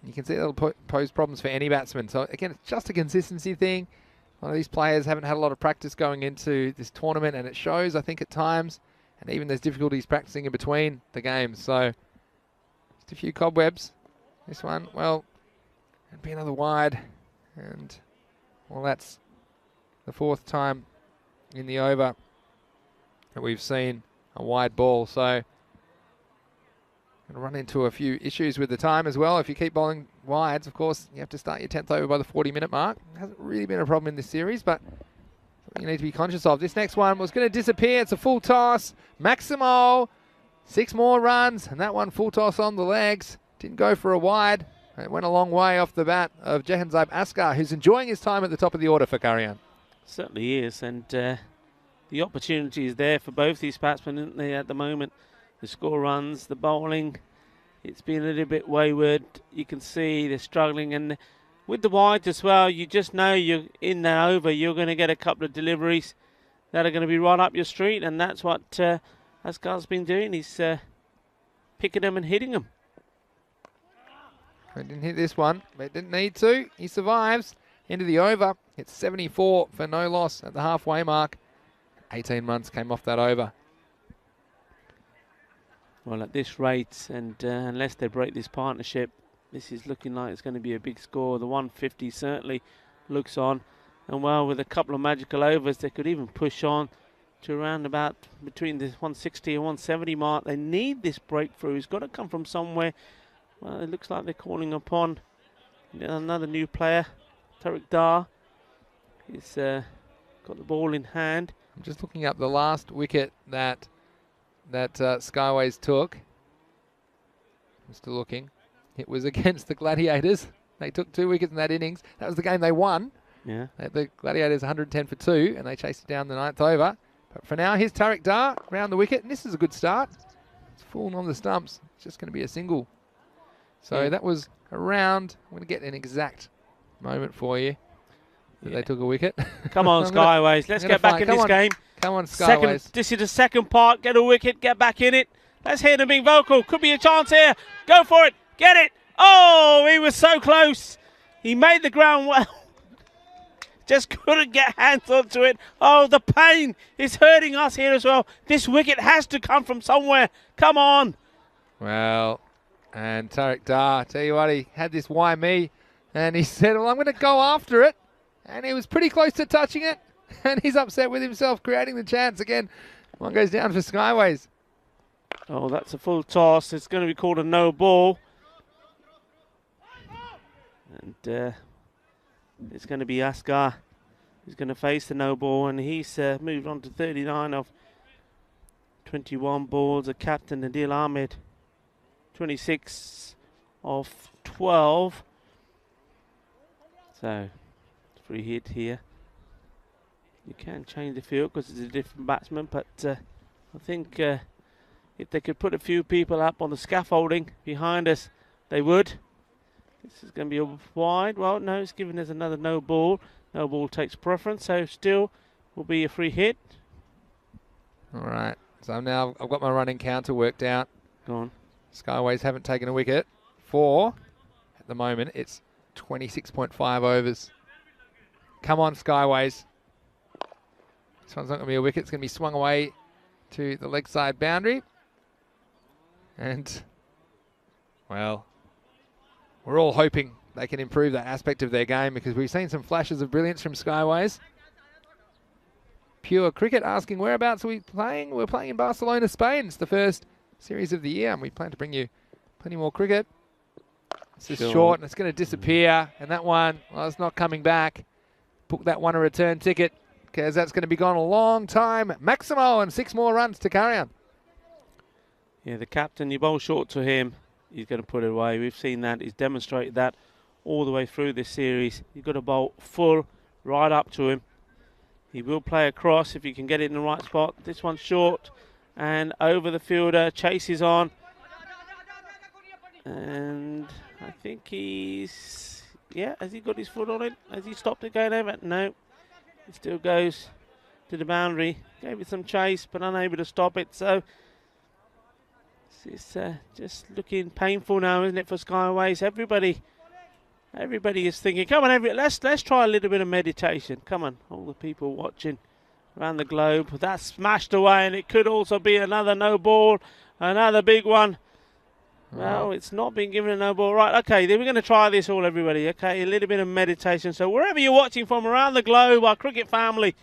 you can see that'll pose problems for any batsman. So again, it's just a consistency thing. A lot of these players haven't had a lot of practice going into this tournament, and it shows, I think, at times. And even there's difficulties practicing in between the games. So just a few cobwebs. This one, well, it'd be another wide. And, well, that's the 4th time in the over that we've seen a wide ball. So Going to run into a few issues with the time as well. If you keep bowling wides, of course, you have to start your 10th over by the 40-minute mark. It hasn't really been a problem in this series, but something you need to be conscious of. This next one was going to disappear. It's a full toss. Maximo, 6 more runs, and that one full toss on the legs. Didn't go for a wide. It went a long way off the bat of Jahanzeb Askar, who's enjoying his time at the top of the order for Kharian. Certainly is, and the opportunity is there for both these batsmen, isn't they, at the moment? The score runs, the bowling, it's been a little bit wayward. You can see they're struggling, and with the wides as well, you just know you're in that over, you're going to get a couple of deliveries that are going to be right up your street, and that's what Askar's been doing. He's picking them and hitting them. He didn't hit this one, but didn't need to. He survives into the over. It's 74 for no loss at the halfway mark. 18 runs came off that over. Well, at this rate, and unless they break this partnership, this is looking like it's going to be a big score. The 150 certainly looks on. And well, with a couple of magical overs, they could even push on to around about between the 160 and 170 mark. They need this breakthrough. It's got to come from somewhere. Well, it looks like they're calling upon another new player, Tariq Dar. He's got the ball in hand. I'm just looking up the last wicket that Skyways took. I'm still looking. It was against the Gladiators. They took 2 wickets in that innings. That was the game they won. Yeah. The Gladiators 110 for 2, and they chased it down the 9th over. But for now, here's Tariq Dar round the wicket, and this is a good start. It's fallen on the stumps. It's just going to be a single. So that was around. I'm going to get an exact moment for you. They took a wicket. Come on, Skyways. Let's get back in this game. Come on, Skyways. This is the second part. Get a wicket. Get back in it. Let's hear them being vocal. Could be a chance here. Go for it. Get it. Oh, he was so close. He made the ground well. Just couldn't get hands onto it. Oh, the pain is hurting us here as well. This wicket has to come from somewhere. Come on. Well, and Tariq Dar, tell you what, he had this why me, and he said, well, I'm going to go after it. And he was pretty close to touching it, and he's upset with himself, creating the chance again. One goes down for Skyways. Oh, that's a full toss. It's going to be called a no ball. And it's going to be Askar who's going to face the no ball, and he's moved on to 39 of 21 balls. The captain, Adil Ahmed, 26 of 12. So, free hit here. You can change the field because it's a different batsman, but I think if they could put a few people up on the scaffolding behind us, they would. This is going to be a wide. Well, no, it's giving us another no ball. No ball takes preference, so still will be a free hit. All right. So now I've got my running counter worked out. Go on. Skyways haven't taken a wicket. At the moment, it's 26.5 overs. Come on, Skyways. This one's not going to be a wicket. It's going to be swung away to the leg side boundary. And, well, we're all hoping they can improve that aspect of their game because we've seen some flashes of brilliance from Skyways. Pure Cricket asking, whereabouts are we playing? We're playing in Barcelona, Spain. It's the first series of the year, and we plan to bring you plenty more cricket. This is short, and it's going to disappear. And that one, well, it's not coming back. Book that one a return ticket because that's going to be gone a long time. Maximo and 6 more runs to Kharian. Yeah, the captain, you bowl short to him, he's going to put it away. We've seen that. He's demonstrated that all the way through this series. You've got to bowl full right up to him. He will play across if you can get it in the right spot. This one's short and over the fielder. Chases on. And I think he's... Yeah, has he got his foot on it? Has he stopped it going over? No. It still goes to the boundary. Gave it some chase, but unable to stop it. So it's just looking painful now, isn't it, for Skyways? Everybody is thinking, come on, let's try a little bit of meditation. Come on, all the people watching around the globe. That's smashed away, and it could also be another no ball, another big one. Well, it's not been given a no ball. Right, okay, then we're going to try this all, everybody. Okay, a little bit of meditation. So wherever you're watching from around the globe, our cricket family,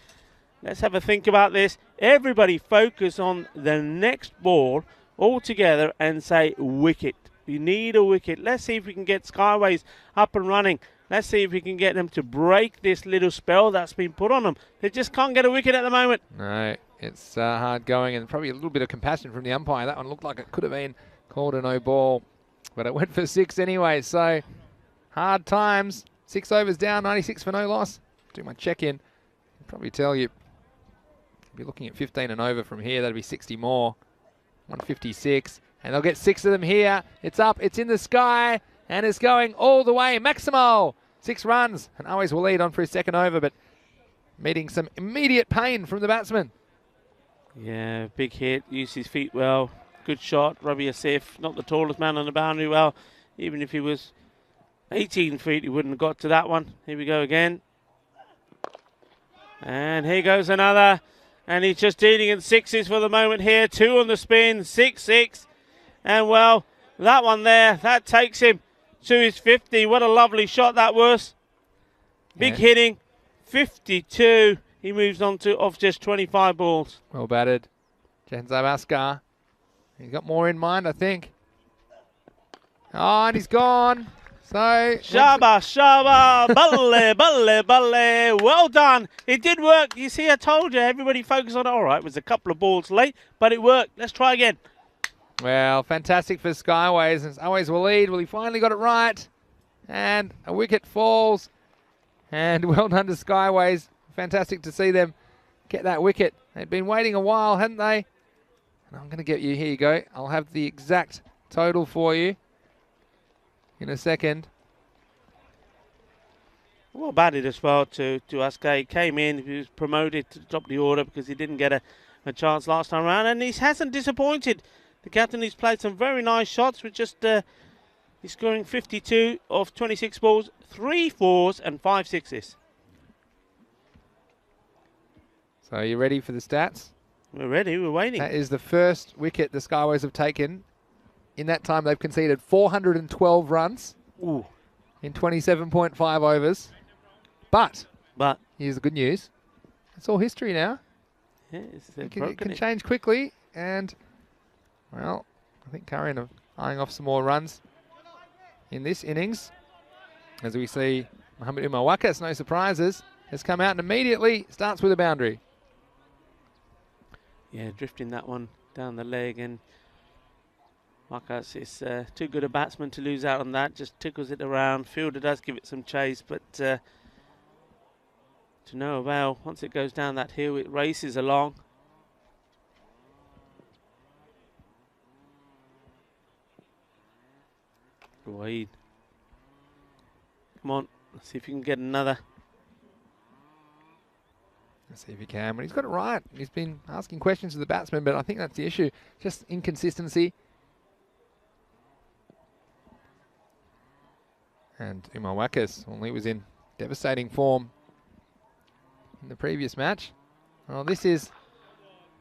let's have a think about this. Everybody focus on the next ball, all together and say wicket. We need a wicket. Let's see if we can get Skyways up and running. Let's see if we can get them to break this little spell that's been put on them. They just can't get a wicket at the moment. No, it's hard going, and probably a little bit of compassion from the umpire. That one looked like it could have been called a no ball, but it went for 6 anyway. So hard times. 6 overs down, 96 for no loss. Do my check-in. I'll probably tell you, be looking at 15 and over from here. That'd be 60 more. 156, and they'll get 6 of them here. It's up, it's in the sky, and it's going all the way. Maximo, 6 runs, and always will lead on for his second over, but meeting some immediate pain from the batsman. Yeah, big hit, used his feet well. Good shot, Ravi Asif, not the tallest man on the boundary. Well, even if he was 18 feet, he wouldn't have got to that one. Here we go again. And here goes another. And he's just dealing in 6s for the moment here. 2 on the spin, 6-6. And well, that one there, that takes him to his 50. What a lovely shot that was. Big hitting, 52. He moves on to off just 25 balls. Well batted. Jenzab Askar. He's got more in mind, I think. Oh, and he's gone. So Shaba, Shaba, balle, balle, balle. Well done. It did work. You see, I told you, everybody focus on it. All right, it was a couple of balls late, but it worked. Let's try again. Well, fantastic for Skyways. It's always will lead. Well, he finally got it right. And a wicket falls. And well done to Skyways. Fantastic to see them get that wicket. They'd been waiting a while, hadn't they? And I'm going to get you, here you go. I'll have the exact total for you in a second. Well batted as well to Askar. He came in, he was promoted to the top of the order because he didn't get a chance last time around, and he hasn't disappointed. The captain, he's played some very nice shots with just, he's scoring 52 of 26 balls, 3 4s and 5 6s. So are you ready for the stats? We're ready, we're waiting. That is the first wicket the Skyways have taken. In that time, they've conceded 412 runs. Ooh. In 27.5 overs. But here's the good news. It's all history now. Yeah, It can change quickly. And, well, I think Kharian are eyeing off some more runs in this innings. As we see, Mohamed Umawakas, no surprises, has come out and immediately starts with a boundary. Yeah, drifting that one down the leg, and Wakas is too good a batsman to lose out on that. Just tickles it around. Fielder does give it some chase, but to no avail. Once it goes down that hill, it races along. Wade. Come on, let's see if you can get another. Let's see if he can. But he's got it right. He's been asking questions to the batsman, but I think that's the issue. Just inconsistency. And Umar Wakas, well, he was in devastating form in the previous match. Well, this is,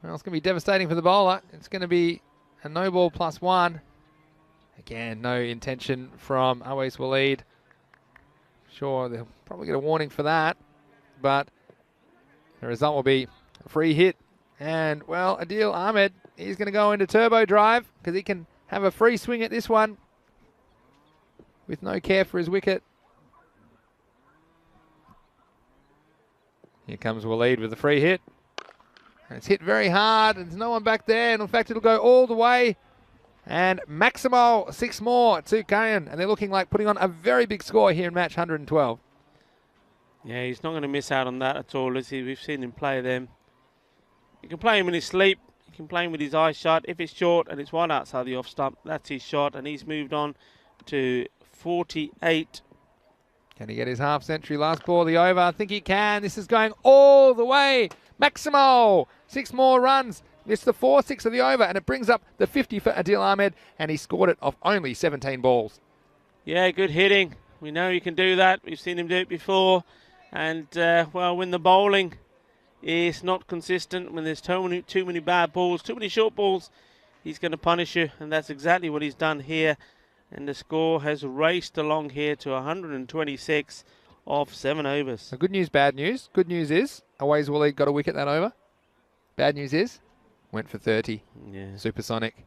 well, it's going to be devastating for the bowler. It's going to be a no ball +1. Again, no intention from Awais Waleed. Sure, they'll probably get a warning for that, but the result will be a free hit. And, well, Adil Ahmed, he's going to go into turbo drive because he can have a free swing at this one with no care for his wicket. Here comes Waleed with the free hit. And it's hit very hard, and there's no one back there. And in fact, it'll go all the way. And Maximo, 6 more to Kharian. And they're looking like putting on a very big score here in match 112. Yeah, he's not going to miss out on that at all. We've seen him play them. You can play him in his sleep. You can play him with his eyes shut. If it's short and it's one outside the off stump, that's his shot. And he's moved on to 48. Can he get his half century last ball of the over? I think he can. This is going all the way. Maximo, 6 more runs. It's the 4-6 of the over, and it brings up the 50 for Adil Ahmed, and he scored it off only 17 balls. Yeah, good hitting. We know he can do that. We've seen him do it before. And, well, when the bowling is not consistent, when there's too many bad balls, too many short balls, he's going to punish you, and that's exactly what he's done here. And the score has raced along here to 126 off 7 overs. So good news, bad news. Good news is Awais Waleed got a wicket that over. Bad news is went for 30. Yeah. Supersonic.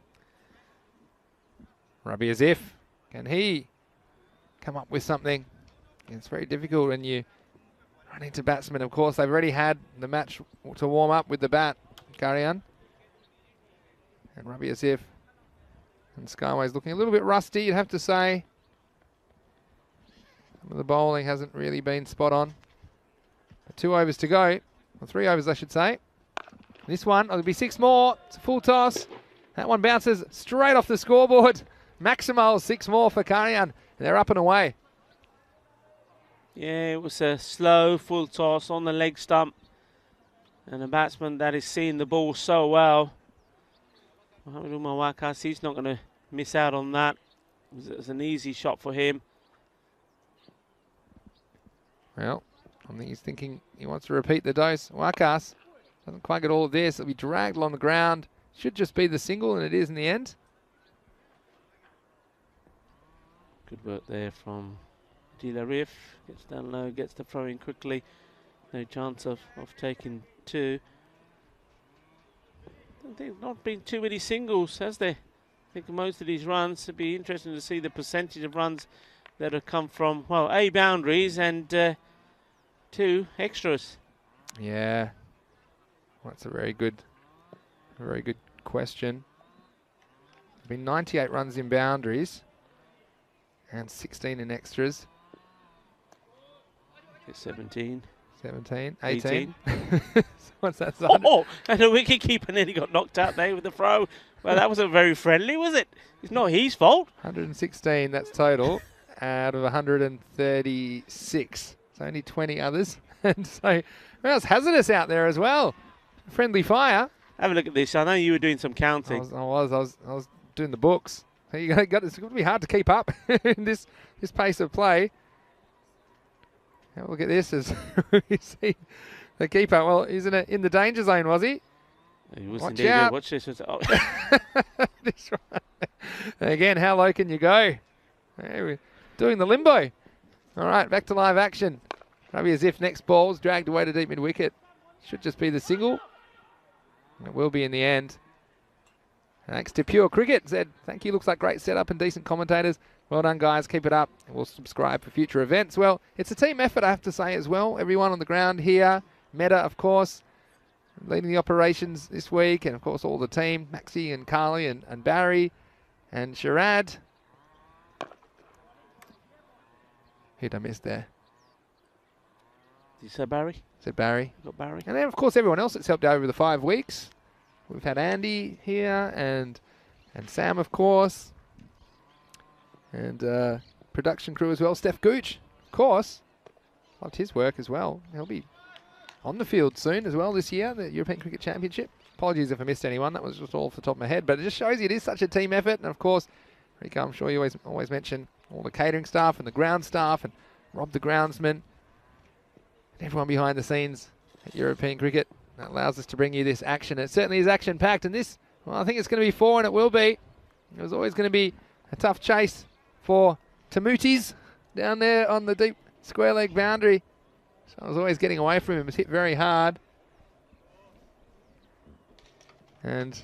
Rabi as if. Can he come up with something? It's very difficult when you run into batsmen. Of course, they've already had the match to warm up with the bat. Kharian. And Rabi as if. And Skyways looking a little bit rusty, you'd have to say. Some of the bowling hasn't really been spot on. But 2 overs to go. Or 3 overs, I should say. This one, it'll be 6 more. It's a full toss. That one bounces straight off the scoreboard. Maximal 6 more for Kharian. They're up and away. Yeah, it was a slow full toss on the leg stump. And a batsman that is seeing the ball so well. Muhammad Wakas, he's not going to miss out on that. It was an easy shot for him. Well, I think he's thinking he wants to repeat the dose. Wakas doesn't quite get all of this. It'll be dragged along the ground. Should just be the single, and it is in the end. Good work there from Dilarif. Gets down low, gets the throw in quickly. No chance of taking 2. I think not been too many singles, has there? I think most of these runs, it'd be interesting to see the percentage of runs that have come from, well, A, boundaries, and 2, extras. Yeah, that's a very good question. There's been 98 runs in boundaries and 16 in extras. 17. 17, 18. What's that? Oh, and the wicket-keeper nearly got knocked out there with the throw. Well, that wasn't very friendly, was it? It's not his fault. 116, that's total, out of 136. So only 20 others. And so, well, it's hazardous out there as well. Friendly fire. Have a look at this. I know you were doing some I counting. was doing the books. It's going to be hard to keep up in this pace of play. Have a look at this as we see the keeper. Well, he's in the danger zone, was he? He was Watch indeed. out. Watch this. Oh. This one. Again, how low can you go? Hey, we're doing the limbo. All right, back to live action. Rabi as if next ball's dragged away to deep mid wicket. Should just be the single. And it will be in the end. Thanks to Pure Cricket, said, thank you, looks like great setup and decent commentators. Well done, guys, keep it up. And we'll subscribe for future events. Well, it's a team effort, I have to say, as well. Everyone on the ground here. Meta, of course, leading the operations this week. And, of course, all the team. Maxi and Carly and Barry and Sharad. Who'd I miss there? Did you say Barry? Said Barry. Got Barry. And then, of course, everyone else that's helped out over the 5 weeks. We've had Andy here and Sam, of course. And production crew as well. Steph Gooch, of course. Loved his work as well. He'll be on the field soon as well this year, the European Cricket Championship. Apologies if I missed anyone. That was just all off the top of my head. But it just shows you it is such a team effort. And, of course, Rico, I'm sure you always mention all the catering staff and the ground staff and Rob the groundsman and everyone behind the scenes at European Cricket. That allows us to bring you this action. It certainly is action-packed. And this, well, I think it's going to be 4, and it will be. It was always going to be a tough chase for Tamutis down there on the deep square leg boundary. So I was always getting away from him. It was hit very hard. And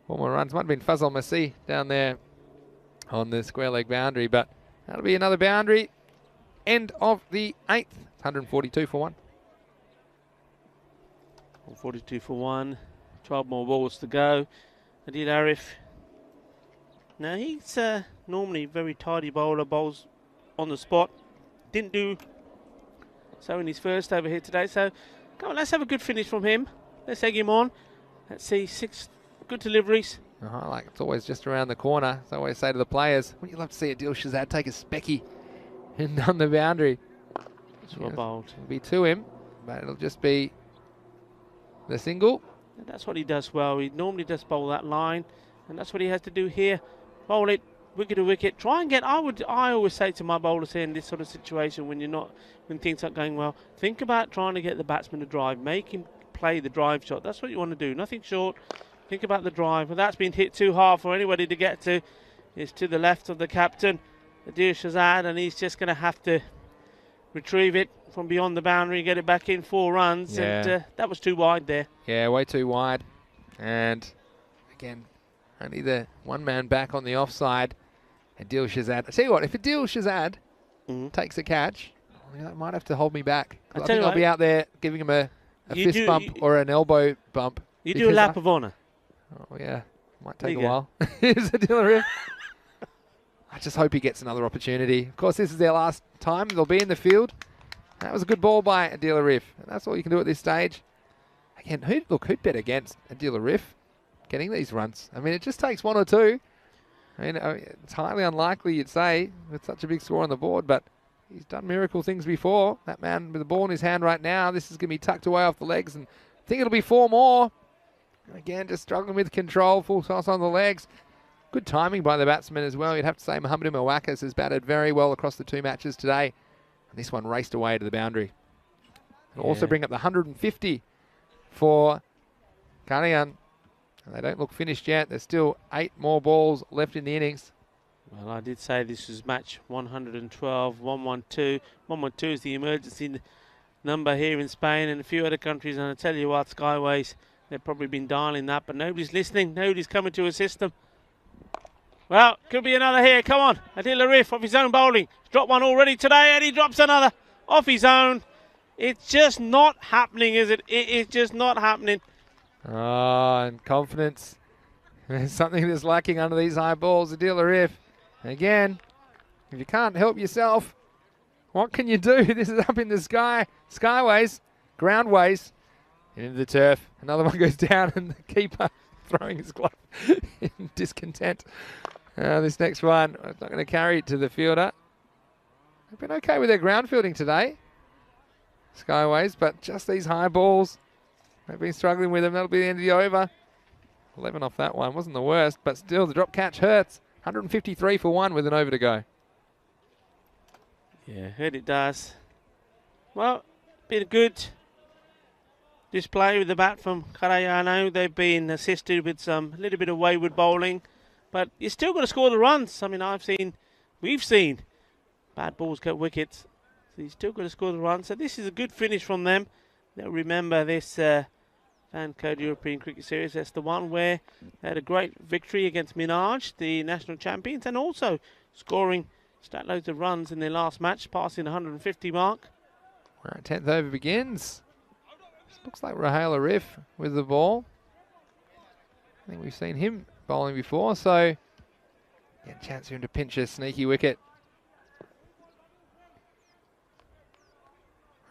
4 more runs. Might have been Fazal Masih down there on the square leg boundary, but that'll be another boundary. End of the 8th. 142 for 1. 42 for 1. 12 more balls to go. Adil Arif. Now he's normally very tidy bowler, bowls on the spot. Didn't do so in his first over here today. So come on, let's have a good finish from him. Let's egg him on. Let's see 6 good deliveries. Like it's always just around the corner. As I always say to the players, wouldn't you love to see Adil Shazad take a specky and on the boundary? That's well bowled. It'll be to him, but it'll just be the single. And that's what he does well. He normally does bowl that line, and that's what he has to do here. Bowl it wicket to wicket. Try and get. I always say to my bowlers here in this sort of situation, when things aren't going well, think about trying to get the batsman to drive. Make him play the drive shot. That's what you want to do. Nothing short. Think about the drive. Well, that's been hit too hard for anybody to get to. It's to the left of the captain, Adil Shazad, and he's just going to have to retrieve it from beyond the boundary and get it back in 4 runs. Yeah. And that was too wide there. Yeah, way too wide. And again, Only the one man back on the offside. Adil Shazad. I tell you what, if Adil Shazad takes a catch, that might have to hold me back. I think I'll be out there giving him a fist bump or an elbow bump. You do a lap of honour. Oh, yeah. Might take a while. Here's Adil Arif. I just hope he gets another opportunity. Of course, this is their last time they'll be in the field. That was a good ball by Adil Arif. And that's all you can do at this stage. Again, who'd bet against Adil Arif getting these runs? I mean, it just takes one or two. I mean, it's highly unlikely, you'd say, with such a big score on the board, but he's done miracle things before. That man with the ball in his hand right now, this is going to be tucked away off the legs, and I think it'll be 4 more. Again, just struggling with control, full toss on the legs. Good timing by the batsman as well. You'd have to say Mohamed Mwakas has batted very well across the 2 matches today. And this one raced away to the boundary. It'll also bring up the 150 for Kharian. And they don't look finished yet. There's still 8 more balls left in the innings. Well, I did say this was match 112, 112. 112 is the emergency number here in Spain and a few other countries. And I tell you what, Skyways, they've probably been dialing that, but nobody's listening. Nobody's coming to assist them. Well, could be another here. Come on. Adil Arif off his own bowling. He's dropped one already today, and he drops another off his own. It's just not happening, is it? It is just not happening. Oh, and confidence. There's something that's lacking under these high balls. Adil Arif. Again, if you can't help yourself, what can you do? This is up in the sky. Skyways, groundways, and into the turf. Another one goes down, and the keeper throwing his glove in discontent. This next one, it's not going to carry it to the fielder. They've been okay with their ground fielding today, Skyways, but just these high balls, they've been struggling with them. That'll be the end of the over. 11 off that one. Wasn't the worst, but still the drop catch hurts. 153 for 1 with an over to go. Yeah, heard it does. Well, been a good display with the bat from Kharian. They've been assisted with some little bit of wayward bowling, but you still got to score the runs. I mean, we've seen bad balls get wickets, so you still got to score the runs. So this is a good finish from them. They'll remember this Fan Code European Cricket Series. That's the one where they had a great victory against Minaj, the national champions, and also scoring stat loads of runs in their last match, passing the 150 mark. All right, 10th over begins. Looks like Raheel Arif with the ball. I think we've seen him bowling before, so yeah, chance for him to pinch a sneaky wicket.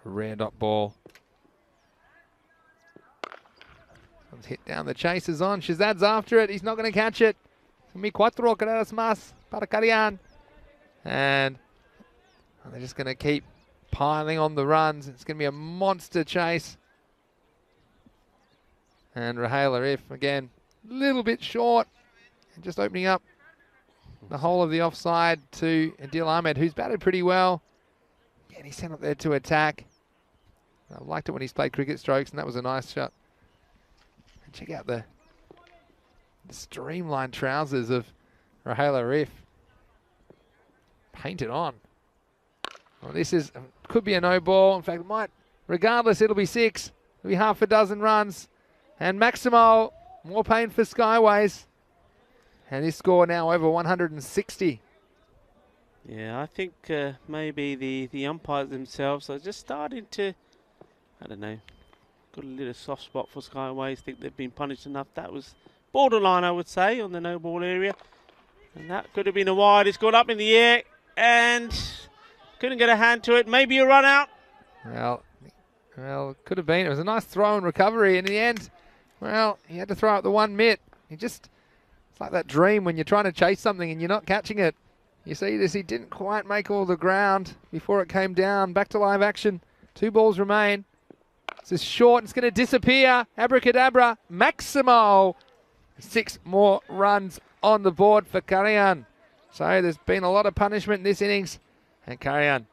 A rare dot ball. One's hit down, the chase is on. Shazad's after it, he's not going to catch it. It's going to be cuatro carreras más para Kharian. And they're just going to keep piling on the runs. It's going to be a monster chase. And Raheel Arif, again, a little bit short. And just opening up the whole of the offside to Adil Ahmed, who's batted pretty well. Again, he's sent up there to attack. I liked it when he's played cricket strokes, and that was a nice shot. And check out the streamlined trousers of Raheel Arif. Painted on. Well, this could be a no ball. In fact, it might. Regardless, it'll be 6. It'll be half a dozen runs. And Maximo, more pain for Skyways. And this score now over 160. Yeah, I think maybe the umpires themselves are just starting to, I don't know, got a little soft spot for Skyways. Think they've been punished enough. That was borderline, I would say, on the no ball area. And that could have been a wide. It's gone up in the air and couldn't get a hand to it. Maybe a run out. Well, could have been. It was a nice throw and recovery. In the end, well, he had to throw out the 1 mitt. It's like that dream when you're trying to chase something and you're not catching it. You see this, he didn't quite make all the ground before it came down. Back to live action. 2 balls remain. This is short. It's going to disappear. Abracadabra. Maximo. 6 more runs on the board for Kharian. So there's been a lot of punishment in this innings. And Kharian,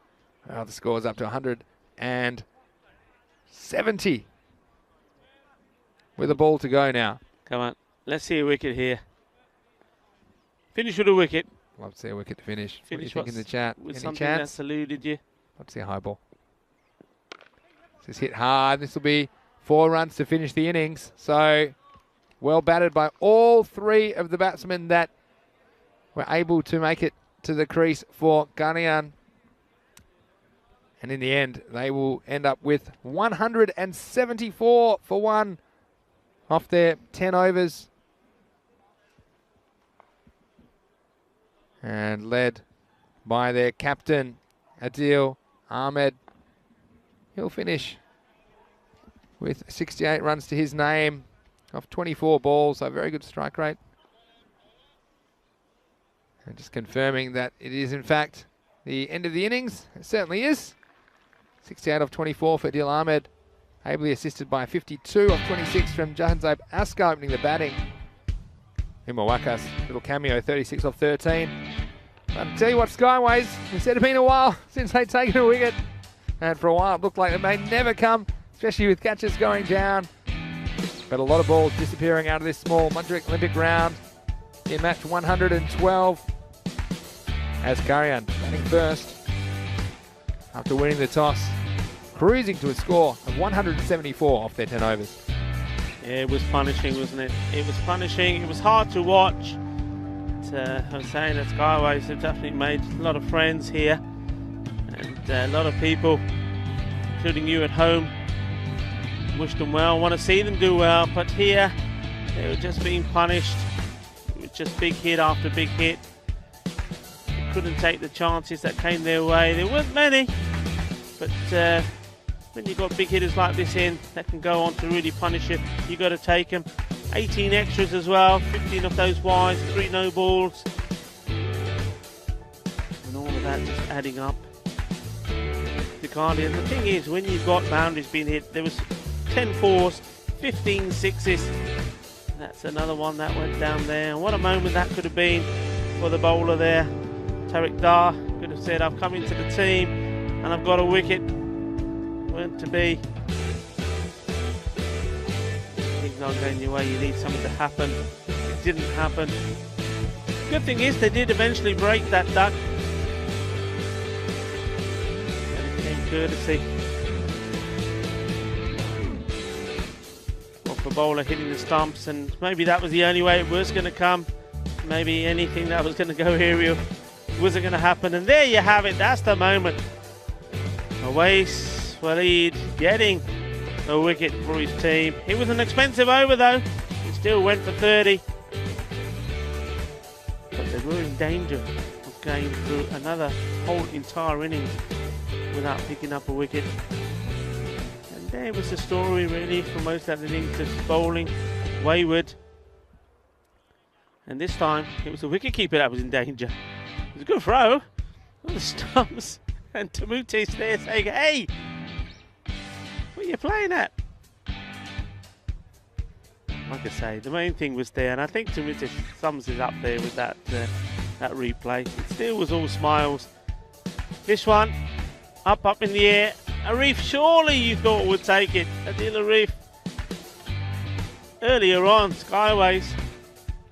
well, the score's up to 170. With a ball to go now. Come on, let's see a wicket here. Finish with a wicket. Love to see a wicket to finish. What do you Finish think in the chat? with Any something chance? that's eluded you. Love to see a high ball. This is hit hard. This will be 4 runs to finish the innings. So well batted by all three of the batsmen that were able to make it to the crease for Kharian. And in the end, they will end up with 174 for one off their 10 overs. And led by their captain, Adil Ahmed. He'll finish with 68 runs to his name off 24 balls, so very good strike rate. And just confirming that it is in fact the end of the innings. It certainly is. 68 off 24 for Adil Ahmed, ably assisted by 52 off 26 from Jahanzeb Askar opening the batting. Wakas, little cameo, 36 off 13. But I'll tell you what, Skyways, we said it's been a while since they'd taken a wicket. And for a while it looked like it may never come, especially with catches going down. But a lot of balls disappearing out of this small Mudrick Olympic round in match 112. As Kharian batting first after winning the toss, cruising to a score of 174 off their 10 overs. Yeah, it was punishing, wasn't it? It was punishing. It was hard to watch. I was saying that Skyways have definitely made a lot of friends here, and a lot of people, including you at home, wish them well, want to see them do well. But here, they were just being punished. It was just big hit after big hit. They couldn't take the chances that came their way. There weren't many, but when you've got big hitters like this in that can go on to really punish you, you got to take them. 18 extras as well, 15 of those wides, 3 no balls, and all of that just adding up. The Guardian. The thing is, when you've got boundaries being hit, there was 10 fours, 15 sixes. That's another one that went down there. And what a moment that could have been for the bowler there. Tariq Dar could have said, I've come into the team and I've got a wicket. Weren't to be. Things not going your way, you need something to happen. It didn't happen. Good thing is they did eventually break that duck. And it came courtesy of the bowler hitting the stumps, and maybe that was the only way it was going to come. Maybe anything that was going to go aerial wasn't going to happen. And there you have it, that's the moment. Awais Waleed getting a wicket for his team. It was an expensive over though. It still went for 30. But they were in danger of going through another whole entire innings without picking up a wicket. And there was the story really for most of the innings, just bowling wayward. And this time it was the wicketkeeper that was in danger. It was a good throw on the stumps. And Tamuti's there saying, hey, what are you playing at? Like I say, the main thing was there, and I think Tamutis sums it up there with that replay. It still was all smiles. This one, up in the air. Arif, surely you thought would take it. Adil Arif. Earlier on, Skyways,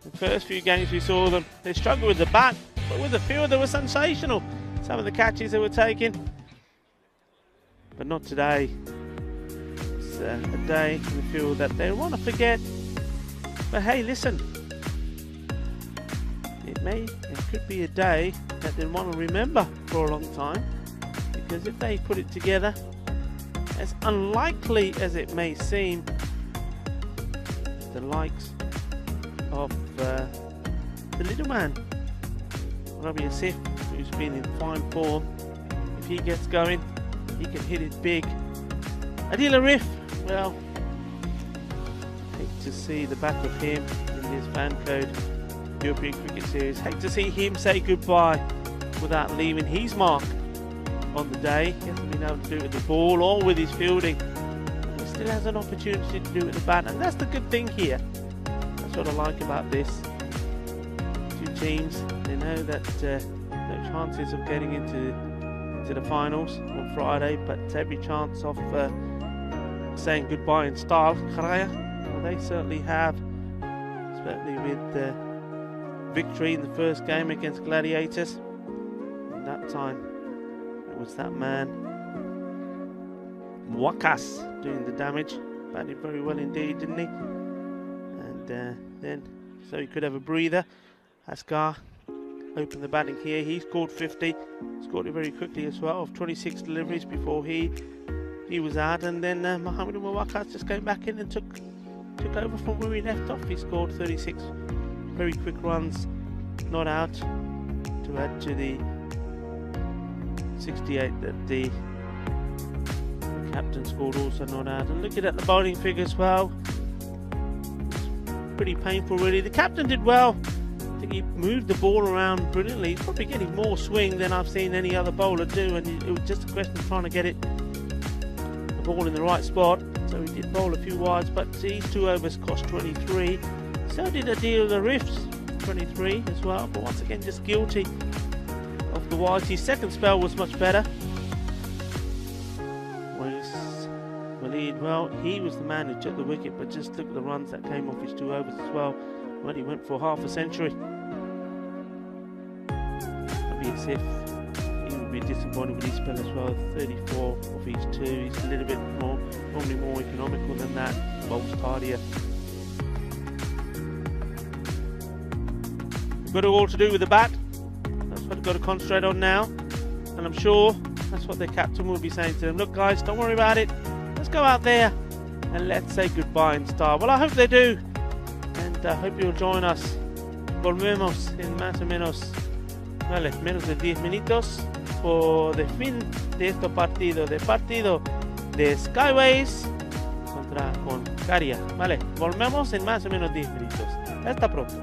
the first few games we saw them, they struggled with the bat, but with the field they were sensational. Some of the catches they were taking, but not today. It's a day in the field that they want to forget. But hey, listen, it could be a day that they want to remember for a long time, because if they put it together, as unlikely as it may seem, the likes of the little man, Rabi Asif, who's been in fine form, if he gets going, he can hit it big. Adil Arif, well, hate to see the back of him in this Vancode European Cricket Series. Hate to see him say goodbye without leaving his mark on the day. He hasn't been able to do it with the ball or with his fielding. He still has an opportunity to do it with the bat, and that's the good thing here. That's what I like about this. Two teams, they know that no chances of getting into the finals on Friday, but every chance of saying goodbye in style. Kharian, well, they certainly have, especially with the victory in the first game against Gladiators. And that time it was that man Wakas doing the damage. Batted very well indeed, didn't he? And And then, so he could have a breather. Askar opened the batting here. He scored 50. Scored it very quickly as well, of 26 deliveries before he was out. And then Mohamed Mwakas just came back in and took over from where he left off. He scored 36 very quick runs, not out, to add to the 68 that the captain scored, also not out. And looking at the bowling figure as well, it's pretty painful really. The captain did well. I think he moved the ball around brilliantly. He's probably getting more swing than I've seen any other bowler do, and it was just a question of trying to get the ball in the right spot. So he did bowl a few wides, but his 2 overs cost 23. So did Adil Arif's 23 as well, but once again just guilty of the wides. His second spell was much better. Waleed, well, he was the man who took the wicket, but just look at the runs that came off his 2 overs as well. Well, he went for half a century. Maybe as if he would be disappointed with his spell as well. 34 of his 2. He's a little bit more, normally more economical than that. Bowls tardier. We've got it all to do with the bat. That's what we've got to concentrate on now. And I'm sure that's what their captain will be saying to them. Look guys, don't worry about it. Let's go out there and let's say goodbye in style. Well, I hope they do. And I hope you'll join us. Volvemos en más o menos, vale, menos de 10 minutos por el fin de este partido de Skyways con Kharian. Vale, volvemos en más o menos 10 minutos. Hasta pronto.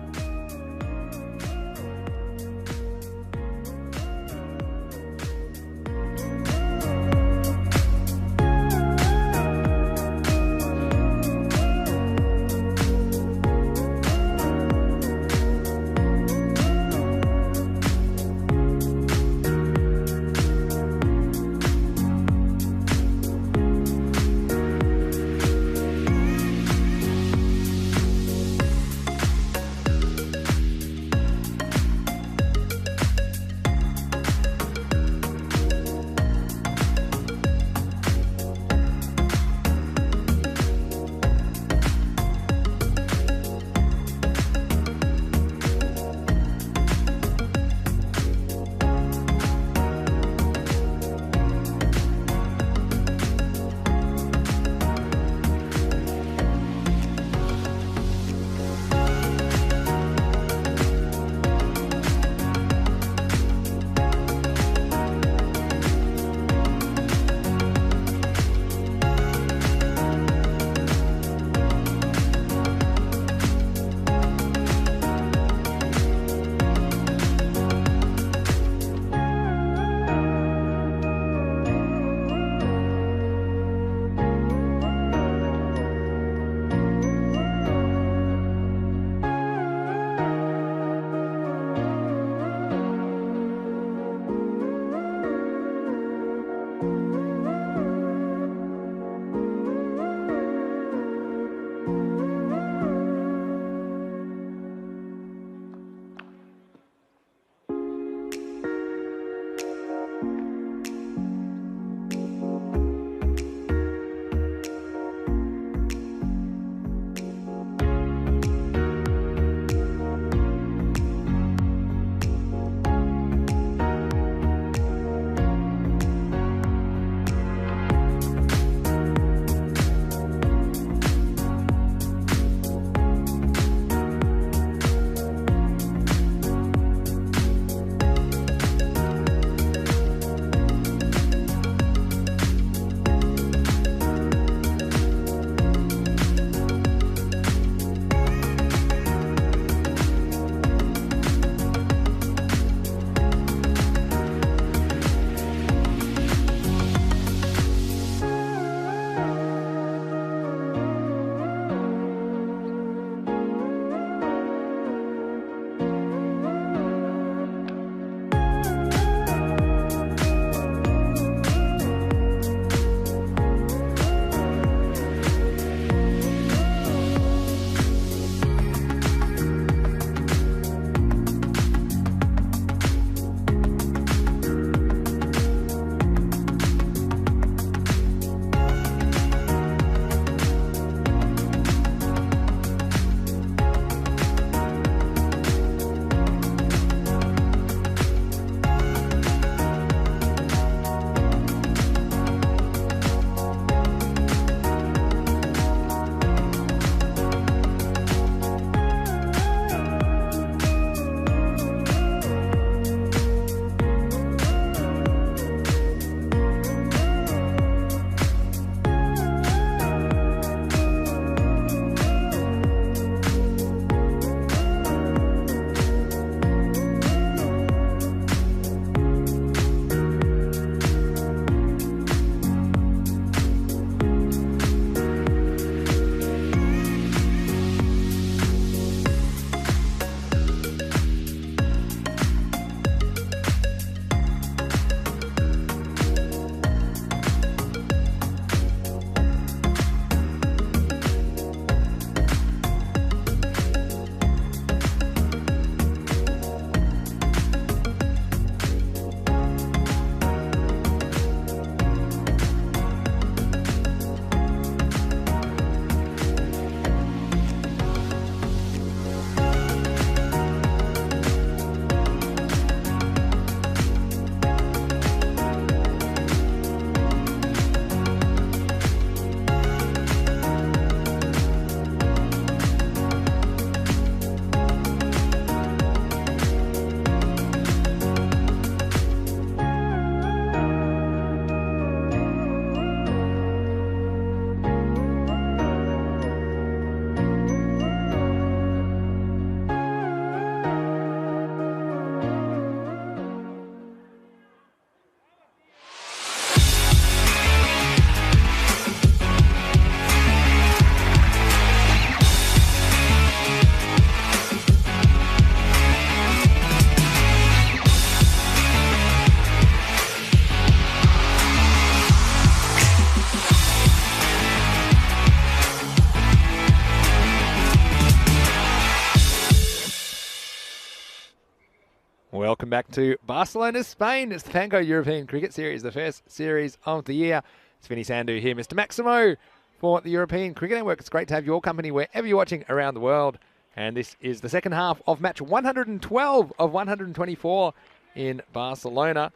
back to Barcelona, Spain. It's the Panco European Cricket Series, the first series of the year. It's Vinny Sandu here, Mr. Maximo for the European Cricket Network. It's great to have your company wherever you're watching around the world. And this is the second half of match 112 of 124 in Barcelona.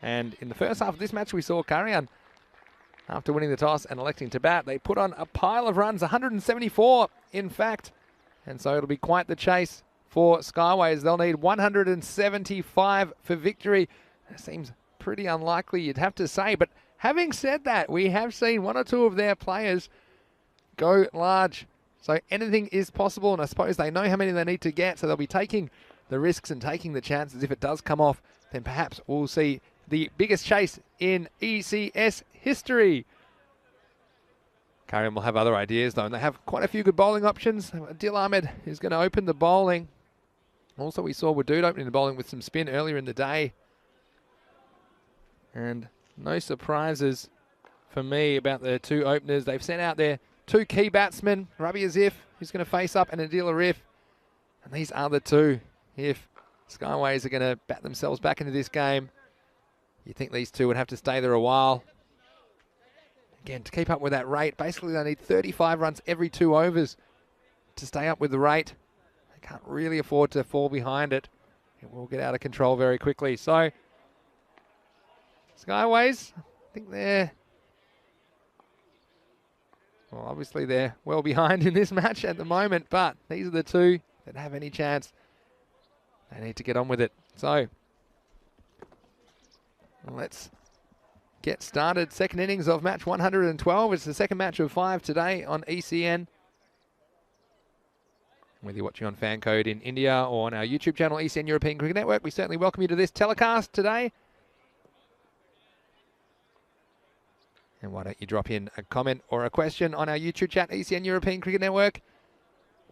And in the first half of this match, we saw Kharian, after winning the toss and electing to bat, they put on a pile of runs, 174 in fact. And so it'll be quite the chase for Skyways. They'll need 175 for victory. That seems pretty unlikely, you'd have to say. But having said that, we have seen one or two of their players go large. So anything is possible, and I suppose they know how many they need to get, so they'll be taking the risks and taking the chances. If it does come off, then perhaps we'll see the biggest chase in ECS history. Kharian will have other ideas, though, and they have quite a few good bowling options. Adil Ahmed is going to open the bowling. Also, we saw Wadood opening the bowling with some spin earlier in the day. And no surprises for me about the two openers. They've sent out their two key batsmen, Rabi Azif, who's going to face up, and Adil Arif. And these are the two. If Skyways are going to bat themselves back into this game, you think these two would have to stay there a while. Again, to keep up with that rate, basically they need 35 runs every 2 overs to stay up with the rate. They can't really afford to fall behind it. It will get out of control very quickly. So, Skyways, I think they're, well, obviously they're well behind in this match at the moment, but these are the two that have any chance. They need to get on with it. So, let's get started. Second innings of match 112. It's the second match of 5 today on ECN. Whether you're watching on fan code in India or on our YouTube channel, ECN European Cricket Network, we certainly welcome you to this telecast today. And why don't you drop in a comment or a question on our YouTube chat, ECN European Cricket Network.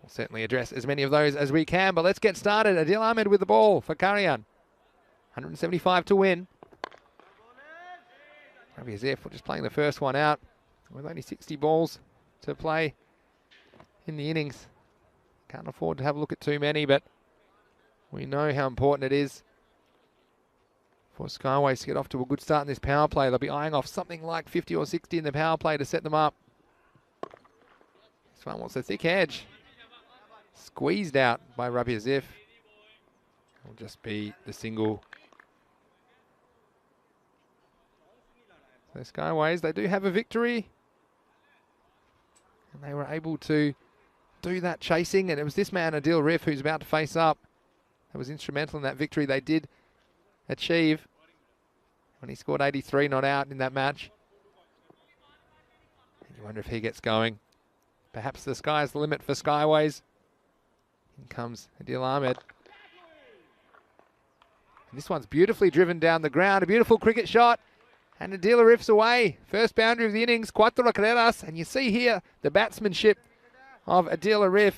We'll certainly address as many of those as we can, but let's get started. Adil Ahmed with the ball for Kharian. 175 to win. Rabi Azif, we're just playing the first one out with only 60 balls to play in the innings. Can't afford to have a look at too many, but we know how important it is for Skyways to get off to a good start in this power play. They'll be eyeing off something like 50 or 60 in the power play to set them up. This one wants a thick edge. Squeezed out by Rabi Azif. Will just be the single. So Skyways, they do have a victory. And they were able to do that chasing. And it was this man, Adil Arif, who's about to face up, that was instrumental in that victory they did achieve when he scored 83 not out in that match. And you wonder if he gets going. Perhaps the sky's the limit for Skyways. In comes Adil Ahmed. And this one's beautifully driven down the ground. A beautiful cricket shot. And Adil Arif's away. First boundary of the innings, 4 carreras. And you see here the batsmanship of Adil Arif.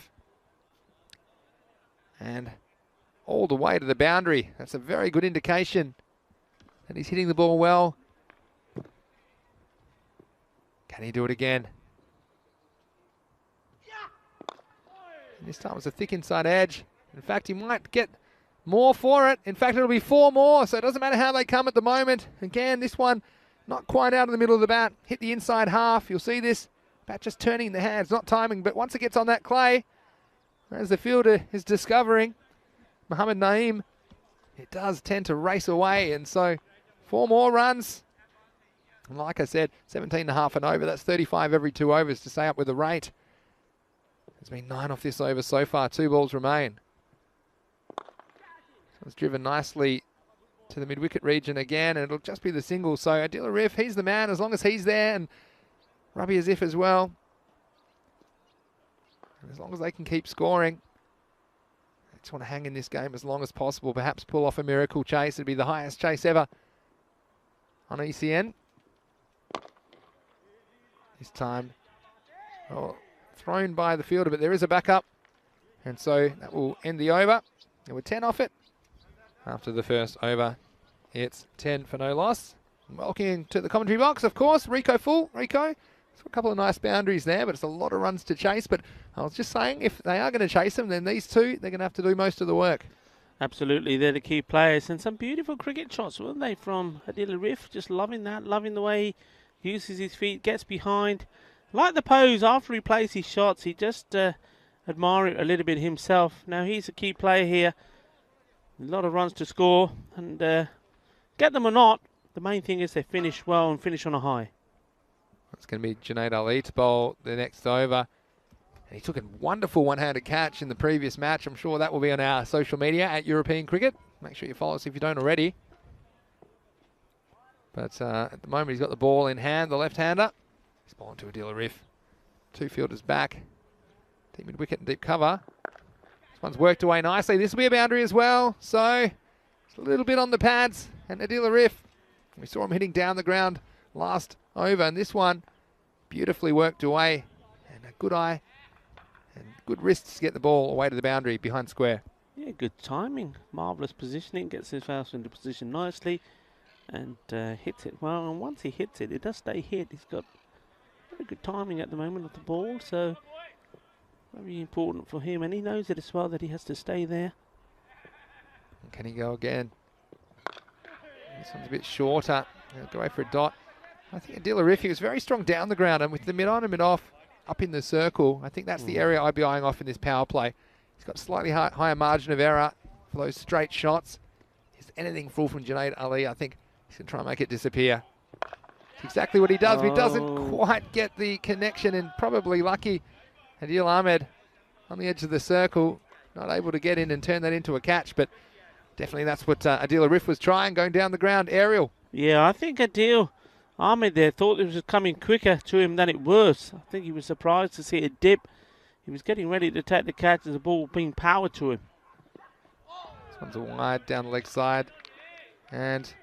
And all the way to the boundary. That's a very good indication that he's hitting the ball well. Can he do it again? And this time it was a thick inside edge. In fact, he might get more for it. In fact, it'll be 4 more, so it doesn't matter how they come at the moment. Again, this one not quite out of the middle of the bat. Hit the inside half. You'll see this bat just turning in the hands, not timing, but once it gets on that clay, as the fielder is discovering, Mohammad Naeem, it does tend to race away, and so 4 more runs. And like I said, 17.5 and over. That's 35 every 2 overs to stay up with the rate. There's been 9 off this over so far. 2 balls remain. It's driven nicely to the mid-wicket region again, and it'll just be the single. So Adil Arif, he's the man as long as he's there, and Rabi Azif as well. And as long as they can keep scoring, they just want to hang in this game as long as possible, perhaps pull off a miracle chase. It'd be the highest chase ever on ECN. This time, well, thrown by the fielder, but there is a backup, and so that will end the over. There were 10 off it. After the first over, it's 10 for no loss. Welcome to the commentary box, of course. Rico Full. Rico, a couple of nice boundaries there, but it's a lot of runs to chase. But I was just saying, if they are going to chase them, then these two, they're going to have to do most of the work. Absolutely, they're the key players. And some beautiful cricket shots, weren't they, from Adil Arif? Just loving that, loving the way he uses his feet, gets behind. Like the pose after he plays his shots, he just admire it a little bit himself. Now he's a key player here. A lot of runs to score. And get them or not, the main thing is they finish well and finish on a high. It's going to be Junaid Ali to bowl the next over. And he took a wonderful one-handed catch in the previous match. I'm sure that will be on our social media at European Cricket. Make sure you follow us if you don't already. But at the moment, he's got the ball in hand, the left-hander. He's bowling to Adil Arif. Two fielders back. Deep mid-wicket and deep cover. This one's worked away nicely. This will be a boundary as well. So it's a little bit on the pads. And Adil Arif, we saw him hitting down the ground last over. And this one, beautifully worked away. And a good eye and good wrists to get the ball away to the boundary behind square. Yeah, good timing. Marvellous positioning. Gets his house into position nicely. And hits it well. And once he hits it, it does stay hit. He's got very good timing at the moment of the ball. So very important for him. And he knows it as well that he has to stay there. Can he go again? This one's a bit shorter. He'll go away for a dot. I think Adil Arif, he was very strong down the ground, and with the mid-on and mid-off up in the circle, I think that's the area I'd be eyeing off in this power play. He's got slightly higher margin of error for those straight shots. If there's anything full from Junaid Ali, I think he's going to try and make it disappear. It's exactly what he does, but he doesn't quite get the connection, and probably lucky Adil Ahmed on the edge of the circle, not able to get in and turn that into a catch, but definitely that's what Adil Arif was trying, going down the ground, aerial. Yeah, I think Adil Ahmed there thought it was coming quicker to him than it was. I think he was surprised to see it dip. He was getting ready to take the catch as the ball being powered to him. This one's a wide down the leg side. And,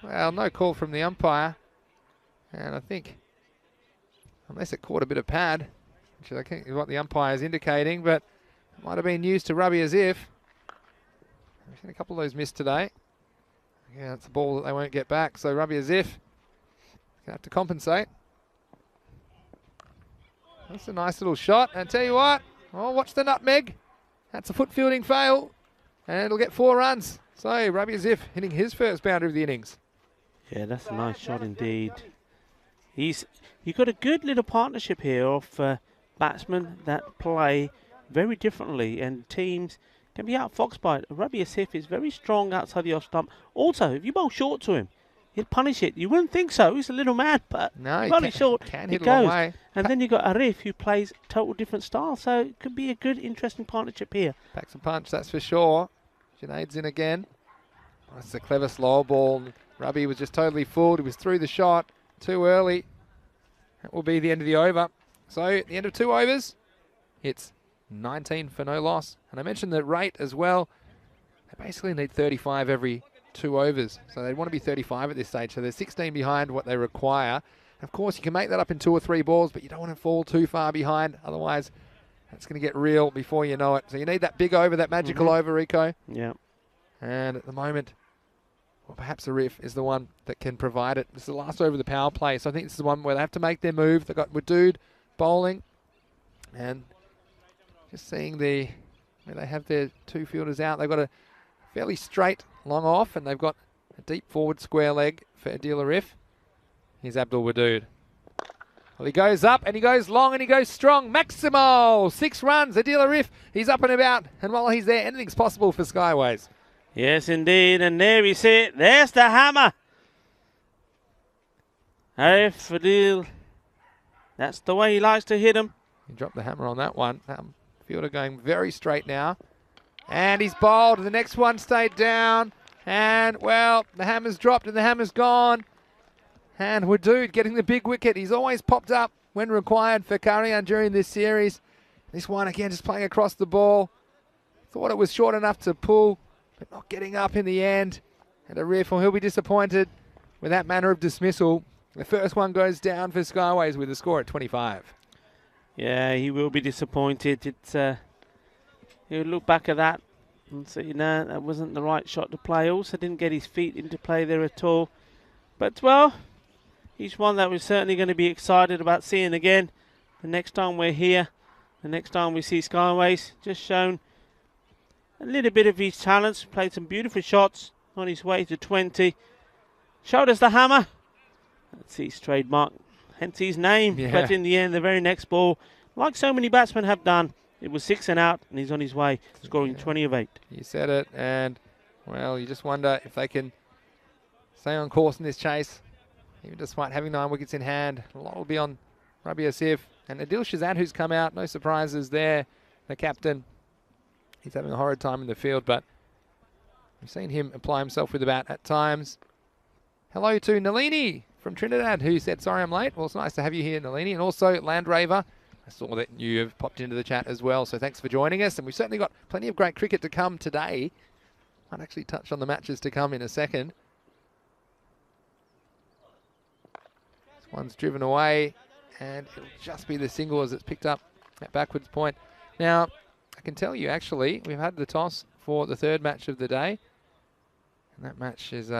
well, no call from the umpire. And I think, unless it caught a bit of pad, which I think is what the umpire is indicating, but it might have been used to Rabi Azif. We've seen a couple of those missed today. Yeah, it's a ball that they won't get back. So Rabi Azif is going to have to compensate. That's a nice little shot. And tell you what, oh, watch the nutmeg. That's a foot fielding fail. And it'll get 4 runs. So Rabi Azif hitting his first boundary of the innings. Yeah, that's a nice shot indeed. You've got a good little partnership here of batsmen that play very differently, and teams can be outfoxed by it. Rabi Asif is very strong outside the off stump. Also, if you bowl short to him, he'll punish it. You wouldn't think so. He's a little man, but no, he short, can it hit a goes. long way. And then you've got Arif, who plays total different style. So it could be a good, interesting partnership here. Packs a punch, that's for sure. Junaid's in again. That's a clever slow ball. Rabi was just totally fooled. He was through the shot too early. That will be the end of the over. So at the end of 2 overs, it's 19 for no loss. And I mentioned the rate as well. They basically need 35 every 2 overs. So they want to be 35 at this stage. So they're 16 behind what they require. Of course, you can make that up in 2 or 3 balls, but you don't want to fall too far behind. Otherwise, it's going to get real before you know it. So you need that big over, that magical over, Rico. Yeah. And at the moment, well, perhaps Arif is the one that can provide it. This is the last over of the power play. So I think this is the one where they have to make their move. They've got Wadood bowling. And just seeing where they have their 2 fielders out. They've got a fairly straight long off, and they've got a deep forward square leg for Adil Arif. Here's Abdul Wadood. Well, he goes up and he goes long and he goes strong. Maximal, 6 runs. Adil Arif, he's up and about. And while he's there, anything's possible for Skyways. Yes, indeed. And there we see it. There's the hammer. Arif Adil. That's the way he likes to hit him. He dropped the hammer on that one. Fielder going very straight now. And he's bowled. The next one stayed down. And, well, the hammer's dropped and the hammer's gone. And Wadood getting the big wicket. He's always popped up when required for Kharian during this series. This one, again, just playing across the ball. Thought it was short enough to pull, but not getting up in the end. And Arif, well, he'll be disappointed with that manner of dismissal. The first one goes down for Skyways with a score at 25. Yeah, he will be disappointed. He'll look back at that and say, no, that wasn't the right shot to play. Also didn't get his feet into play there at all. But, well, he's one that we're certainly going to be excited about seeing again. The next time we're here, the next time we see Skyways, just shown a little bit of his talents, played some beautiful shots on his way to 20. Showed us the hammer. That's his trademark, hence his name. Yeah. But in the end, the very next ball, like so many batsmen have done, it was 6 and out, and he's on his way, scoring 20 of 8. You said it, and, well, you just wonder if they can stay on course in this chase. Even despite having 9 wickets in hand, a lot will be on Rabi Asif. And Adil Shazad, who's come out, no surprises there. The captain, he's having a horrid time in the field, but we've seen him apply himself with the bat at times. Hello to Nalini from Trinidad, who said, sorry I'm late. Well, it's nice to have you here, Nalini. And also Landraver. I saw that you have popped into the chat as well, so thanks for joining us. And we've certainly got plenty of great cricket to come today. Might actually touch on the matches to come in a second. This one's driven away, and it'll just be the single as it's picked up at backwards point. Now, I can tell you, actually, we've had the toss for the third match of the day. And that match is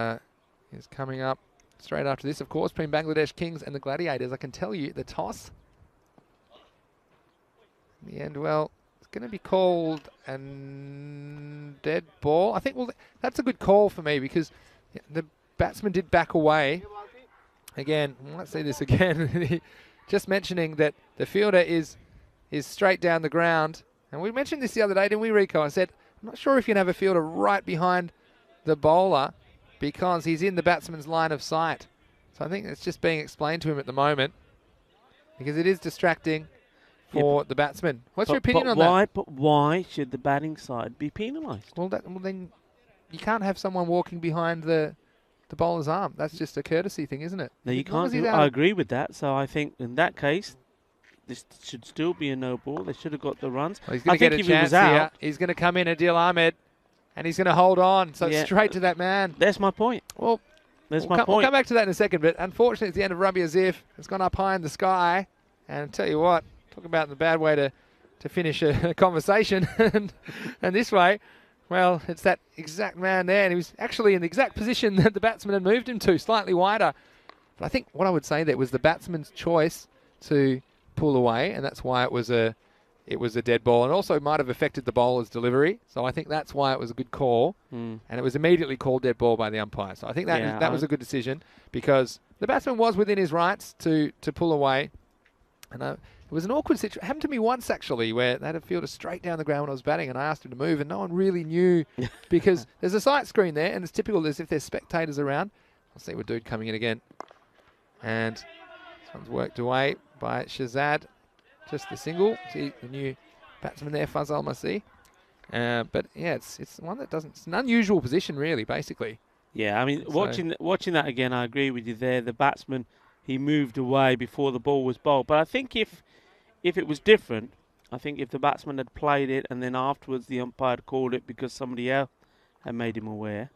coming up straight after this, of course, between Bangladesh Kings and the Gladiators. I can tell you, the toss, in the end, well, it's going to be called a dead ball. I think, well, that's a good call for me because the batsman did back away. Again, let's see this again. Just mentioning that the fielder is straight down the ground. And we mentioned this the other day, didn't we, Rico? I said, I'm not sure if you can have a fielder right behind the bowler because he's in the batsman's line of sight. So I think it's just being explained to him at the moment because it is distracting for the batsman. What's your opinion on that? But why should the batting side be penalised? Well, then you can't have someone walking behind the bowler's arm. That's just a courtesy thing, isn't it? No, you can't. I agree with that. So I think in that case, this should still be a no ball. They should have got the runs. Well, he's going to get a chance here. He's going to come in, Adil Ahmed, and he's going to hold on. So straight to that man. That's my point. Well, We'll come back to that in a second. But unfortunately, it's the end of Rabi Asif. It's gone up high in the sky. And I'll tell you what, talk about the bad way to finish a conversation. and this way, well, it's that exact man there. And he was actually in the exact position that the batsman had moved him to, slightly wider. But I think what I would say there was the batsman's choice to pull away, and that's why it was a dead ball, and also might have affected the bowler's delivery. So I think that's why it was a good call, and it was immediately called dead ball by the umpire. So I think that was a good decision because the batsman was within his rights to pull away, and it was an awkward situation. It happened to me once actually, where they had a fielder straight down the ground when I was batting, and I asked him to move, and no one really knew because there's a sight screen there, and it's typical as if there's spectators around. I'll see Wadood coming in again, and this one's worked away by Shazad. Just the single. See the new batsman there, Fazal Masih. But yeah, it's one that doesn't. It's an unusual position, really. Basically. Yeah, I mean, watching that again, I agree with you there. The batsman, he moved away before the ball was bowled. But I think if it was different, I think if the batsman had played it and then afterwards the umpire had called it because somebody else had made him aware,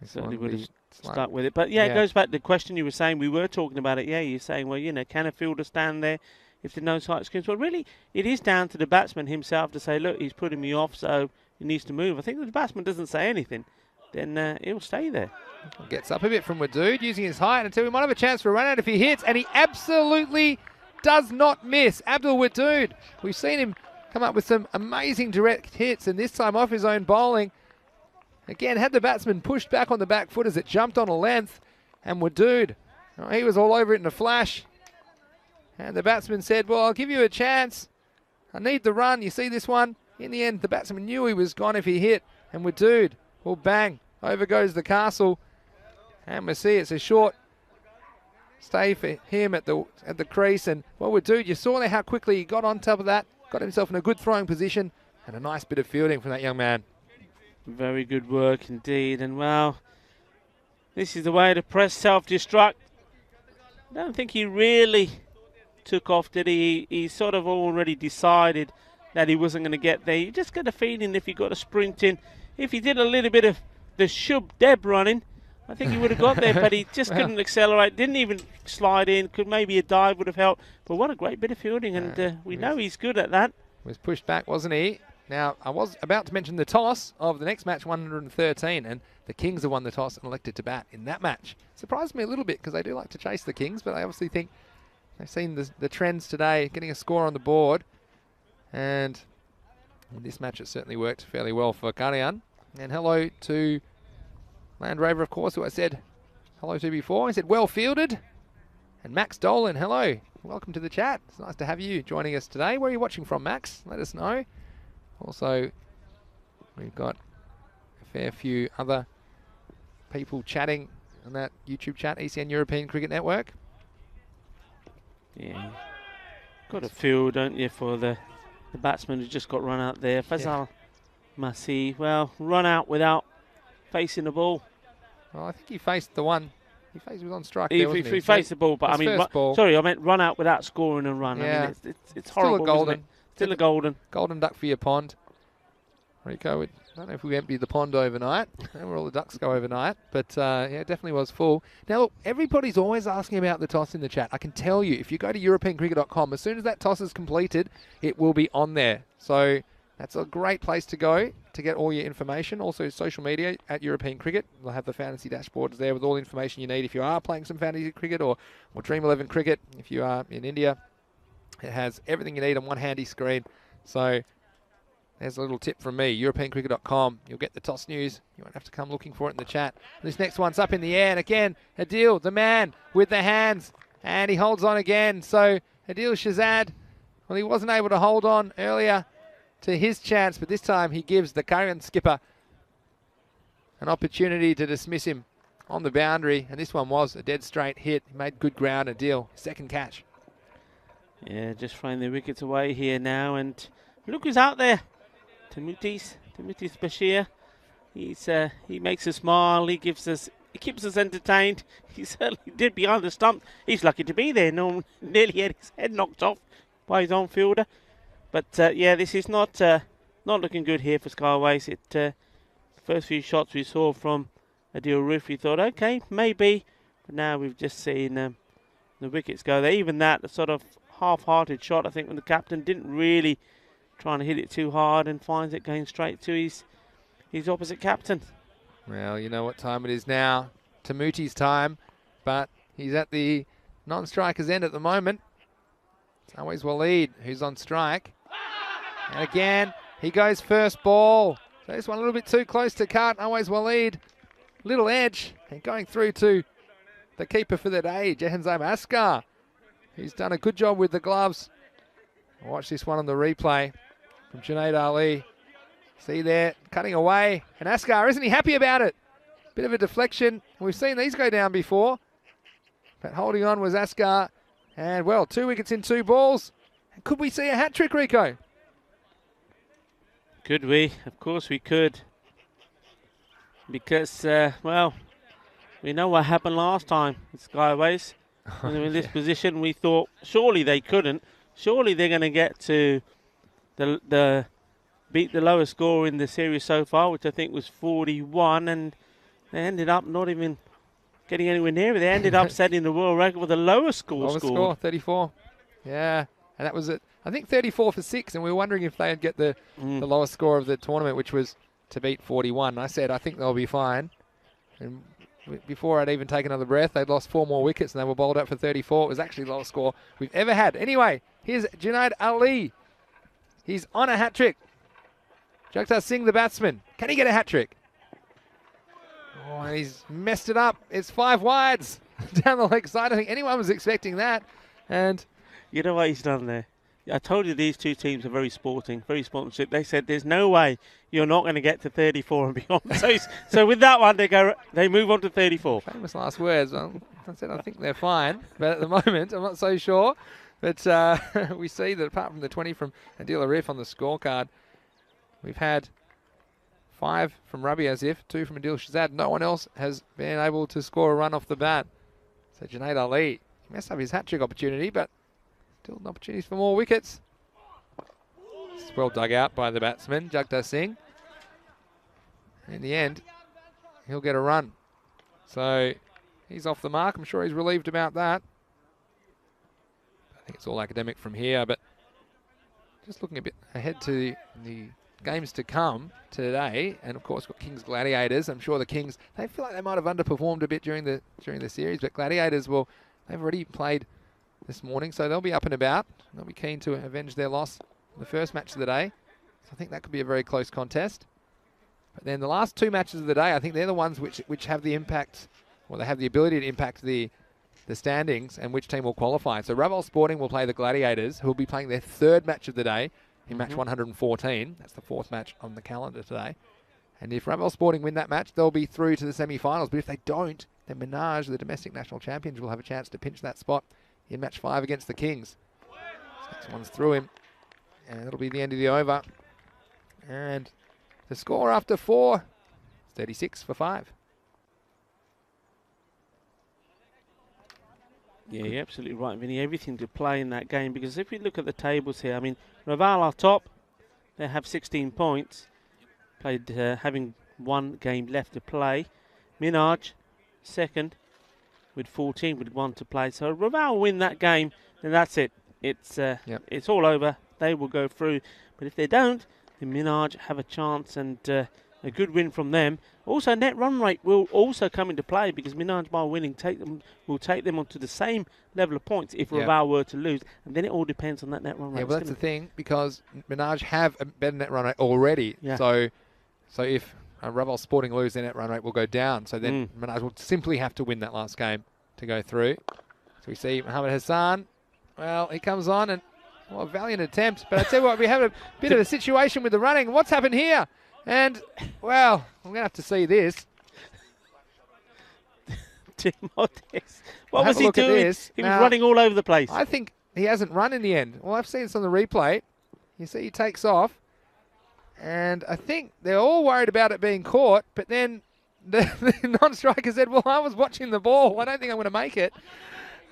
certainly would have stuck with it. But yeah, it goes back to the question you were saying. We were talking about it. Yeah, you're saying, well, can a fielder stand there if there's no sight screens? Well, really, it is down to the batsman himself to say, look, he's putting me off, so he needs to move. I think if the batsman doesn't say anything, then he'll stay there. Gets up a bit from Wadood, using his height until he might have a chance for a run out if he hits, and he absolutely does not miss. Abdul Wadood, we've seen him come up with some amazing direct hits, and this time off his own bowling. Again, had the batsman pushed back on the back foot as it jumped on a length, and Wadood, he was all over it in a flash. And the batsman said, well, I'll give you a chance. I need the run. You see this one? In the end, the batsman knew he was gone if he hit, and Wadood, well, bang, over goes the castle. And we see it's a short stay for him at the crease. And, well, Wadood, you saw there how quickly he got on top of that, got himself in a good throwing position, and a nice bit of fielding from that young man. Very good work indeed. And, well, this is the way to press self-destruct. I don't think he really took off, did he? He sort of already decided that he wasn't going to get there. You just get a feeling if he got a sprint in, if he did a little bit of the Shub Deb running, I think he would have got there, but he just couldn't accelerate, didn't even slide in. Could maybe a dive would have helped. But what a great bit of fielding, and we know he's good at that. Was pushed back, wasn't he? Now, I was about to mention the toss of the next match, 113, and the Kings have won the toss and elected to bat in that match. Surprised me a little bit because they do like to chase the Kings, but I obviously think they've seen the trends today, getting a score on the board. And In this match, it certainly worked fairly well for Kharian. And hello to Land Rover, of course, who I said hello to before. He said, well fielded. And Max Dolan, hello. Welcome to the chat. It's nice to have you joining us today. Where are you watching from, Max? Let us know. Also, we've got a fair few other people chatting on that YouTube chat, ECN European Cricket Network. Yeah. Got a feel, don't you, for the batsman who just got run out there. Faisal Masih, well, run out without facing the ball. Well, I think he faced the one. He was on strike He there, wasn't he faced the ball, but I his mean, first ball. sorry, I meant run out without scoring a run. Yeah. I mean, it's horrible, Still a golden. isn't it? Still a golden. Golden duck for your pond. Rico, I don't know if we emptied the pond overnight, where all the ducks go overnight, but yeah, it definitely was full. Now, look, everybody's always asking about the toss in the chat. I can tell you, if you go to EuropeanCricket.com, as soon as that toss is completed, it will be on there. So that's a great place to go to get all your information. Also, social media at European Cricket. They'll have the fantasy dashboards there with all the information you need if you are playing some fantasy cricket or Dream 11 cricket. If you are in India, it has everything you need on one handy screen. So there's a little tip from me, EuropeanCricket.com. You'll get the toss news. You won't have to come looking for it in the chat. This next one's up in the air, and again, Adil, the man with the hands, and he holds on again. So Adil Shazad, well, he wasn't able to hold on earlier to his chance, but this time he gives the Kharian skipper an opportunity to dismiss him on the boundary, and this one was a dead straight hit. He made good ground, Adil, second catch. Yeah, just throwing the wickets away here now, and look who's out there. Tamutis Bashir. He makes us smile. He keeps us entertained. He certainly did behind the stump. He's lucky to be there. Nearly had his head knocked off by his own fielder. But yeah, this is not looking good here for Skyways. The first few shots we saw from Adil Roof, we thought, okay, maybe. But now we've just seen the wickets go there. Even that, sort of half-hearted shot, I think, when the captain didn't really trying to hit it too hard and finds it going straight to his opposite captain. Well, you know what time it is now. Tamuti's time, but he's at the non-striker's end at the moment. It's always Waleed who's on strike. And again, he goes first ball. So this one a little bit too close to cut. Always Waleed, little edge, and going through to the keeper for the day, Jahanzam Askar. He's done a good job with the gloves. Watch this one on the replay from Junaid Ali. See there, cutting away. And Askar, isn't he happy about it? Bit of a deflection. We've seen these go down before. But holding on was Askar. And, well, 2 wickets in 2 balls. Could we see a hat-trick, Rico? Could we? Of course we could. Because, well, we know what happened last time with Skyways. When they were in this position, we thought, surely they couldn't. Surely they're going to get to beat the lowest score in the series so far, which I think was 41, and they ended up not even getting anywhere near it. They ended up setting the world record with the lowest score. Lowest score, 34. Yeah, and that was it. I think 34 for 6, and we were wondering if they'd get the lowest score of the tournament, which was to beat 41. I said, I think they'll be fine. And before I'd even taken another breath, they'd lost 4 more wickets, and they were bowled out for 34. It was actually the lowest score we've ever had. Anyway, here's Junaid Ali. He's on a hat-trick. Jagtar Singh, the batsman. Can he get a hat-trick? Oh, and he's messed it up. It's 5 wides down the leg side. I think anyone was expecting that. And you know what he's done there? I told you these two teams are very sporting, very sponsorship. They said there's no way you're not going to get to 34 and beyond. So with that one, they move on to 34. Famous last words. Well, I said I think they're fine, but at the moment I'm not so sure. But we see that apart from the 20 from Adil Arif on the scorecard, we've had 5 from Rabi Asif, 2 from Adil Shazad. No one else has been able to score a run off the bat. So Junaid Ali messed up his hat-trick opportunity, but still opportunities for more wickets. It's well dug out by the batsman, Jagtar Singh. In the end, he'll get a run. So he's off the mark. I'm sure he's relieved about that. I think it's all academic from here, but just looking a bit ahead to the games to come today, and of course got Kings Gladiators. I'm sure the Kings, they feel like they might have underperformed a bit during the series, but Gladiators they've already played this morning, so they'll be up and about. They'll be keen to avenge their loss in the first match of the day. So I think that could be a very close contest. But then the last 2 matches of the day, I think they're the ones which have the impact, or they have the ability to impact the standings and which team will qualify. So Raval Sporting will play the Gladiators, who will be playing their 3rd match of the day in match 114. That's the 4th match on the calendar today. And if Raval Sporting win that match, they'll be through to the semi-finals. But if they don't, then Minaj, the domestic national champions, will have a chance to pinch that spot in match 5 against the Kings. So this one's through him, and it'll be the end of the over. And the score after 4, 36 for 5. Yeah, you're absolutely right, Vinny. Everything to play in that game, because if we look at the tables here, I mean, Raval are top. They have 16 points, played having 1 game left to play. Minaj, second, with 14, with 1 to play. So Raval win that game, then that's it. It's all over. They will go through. But if they don't, then Minaj have a chance, and a good win from them. Also, net run rate will also come into play, because Minaj, by winning, will take them onto the same level of points if Raval were to lose, and then it all depends on that net run rate. Yeah, well, that's the thing, because Minaj have a better net run rate already. Yeah. So if Raval Sporting lose, their net run rate will go down. So then Minaj will simply have to win that last game to go through. So we see Mohammed Hassan. Well, he comes on, and a valiant attempt. But I tell you what, we have a bit of a situation with the running. What's happened here? And, well, I'm going to have to see this. Timotes. What was he doing? He was running all over the place. I think he hasn't run in the end. Well, I've seen this on the replay. You see he takes off. And I think they're all worried about it being caught. But then the non-striker said, well, I was watching the ball. I don't think I'm going to make it.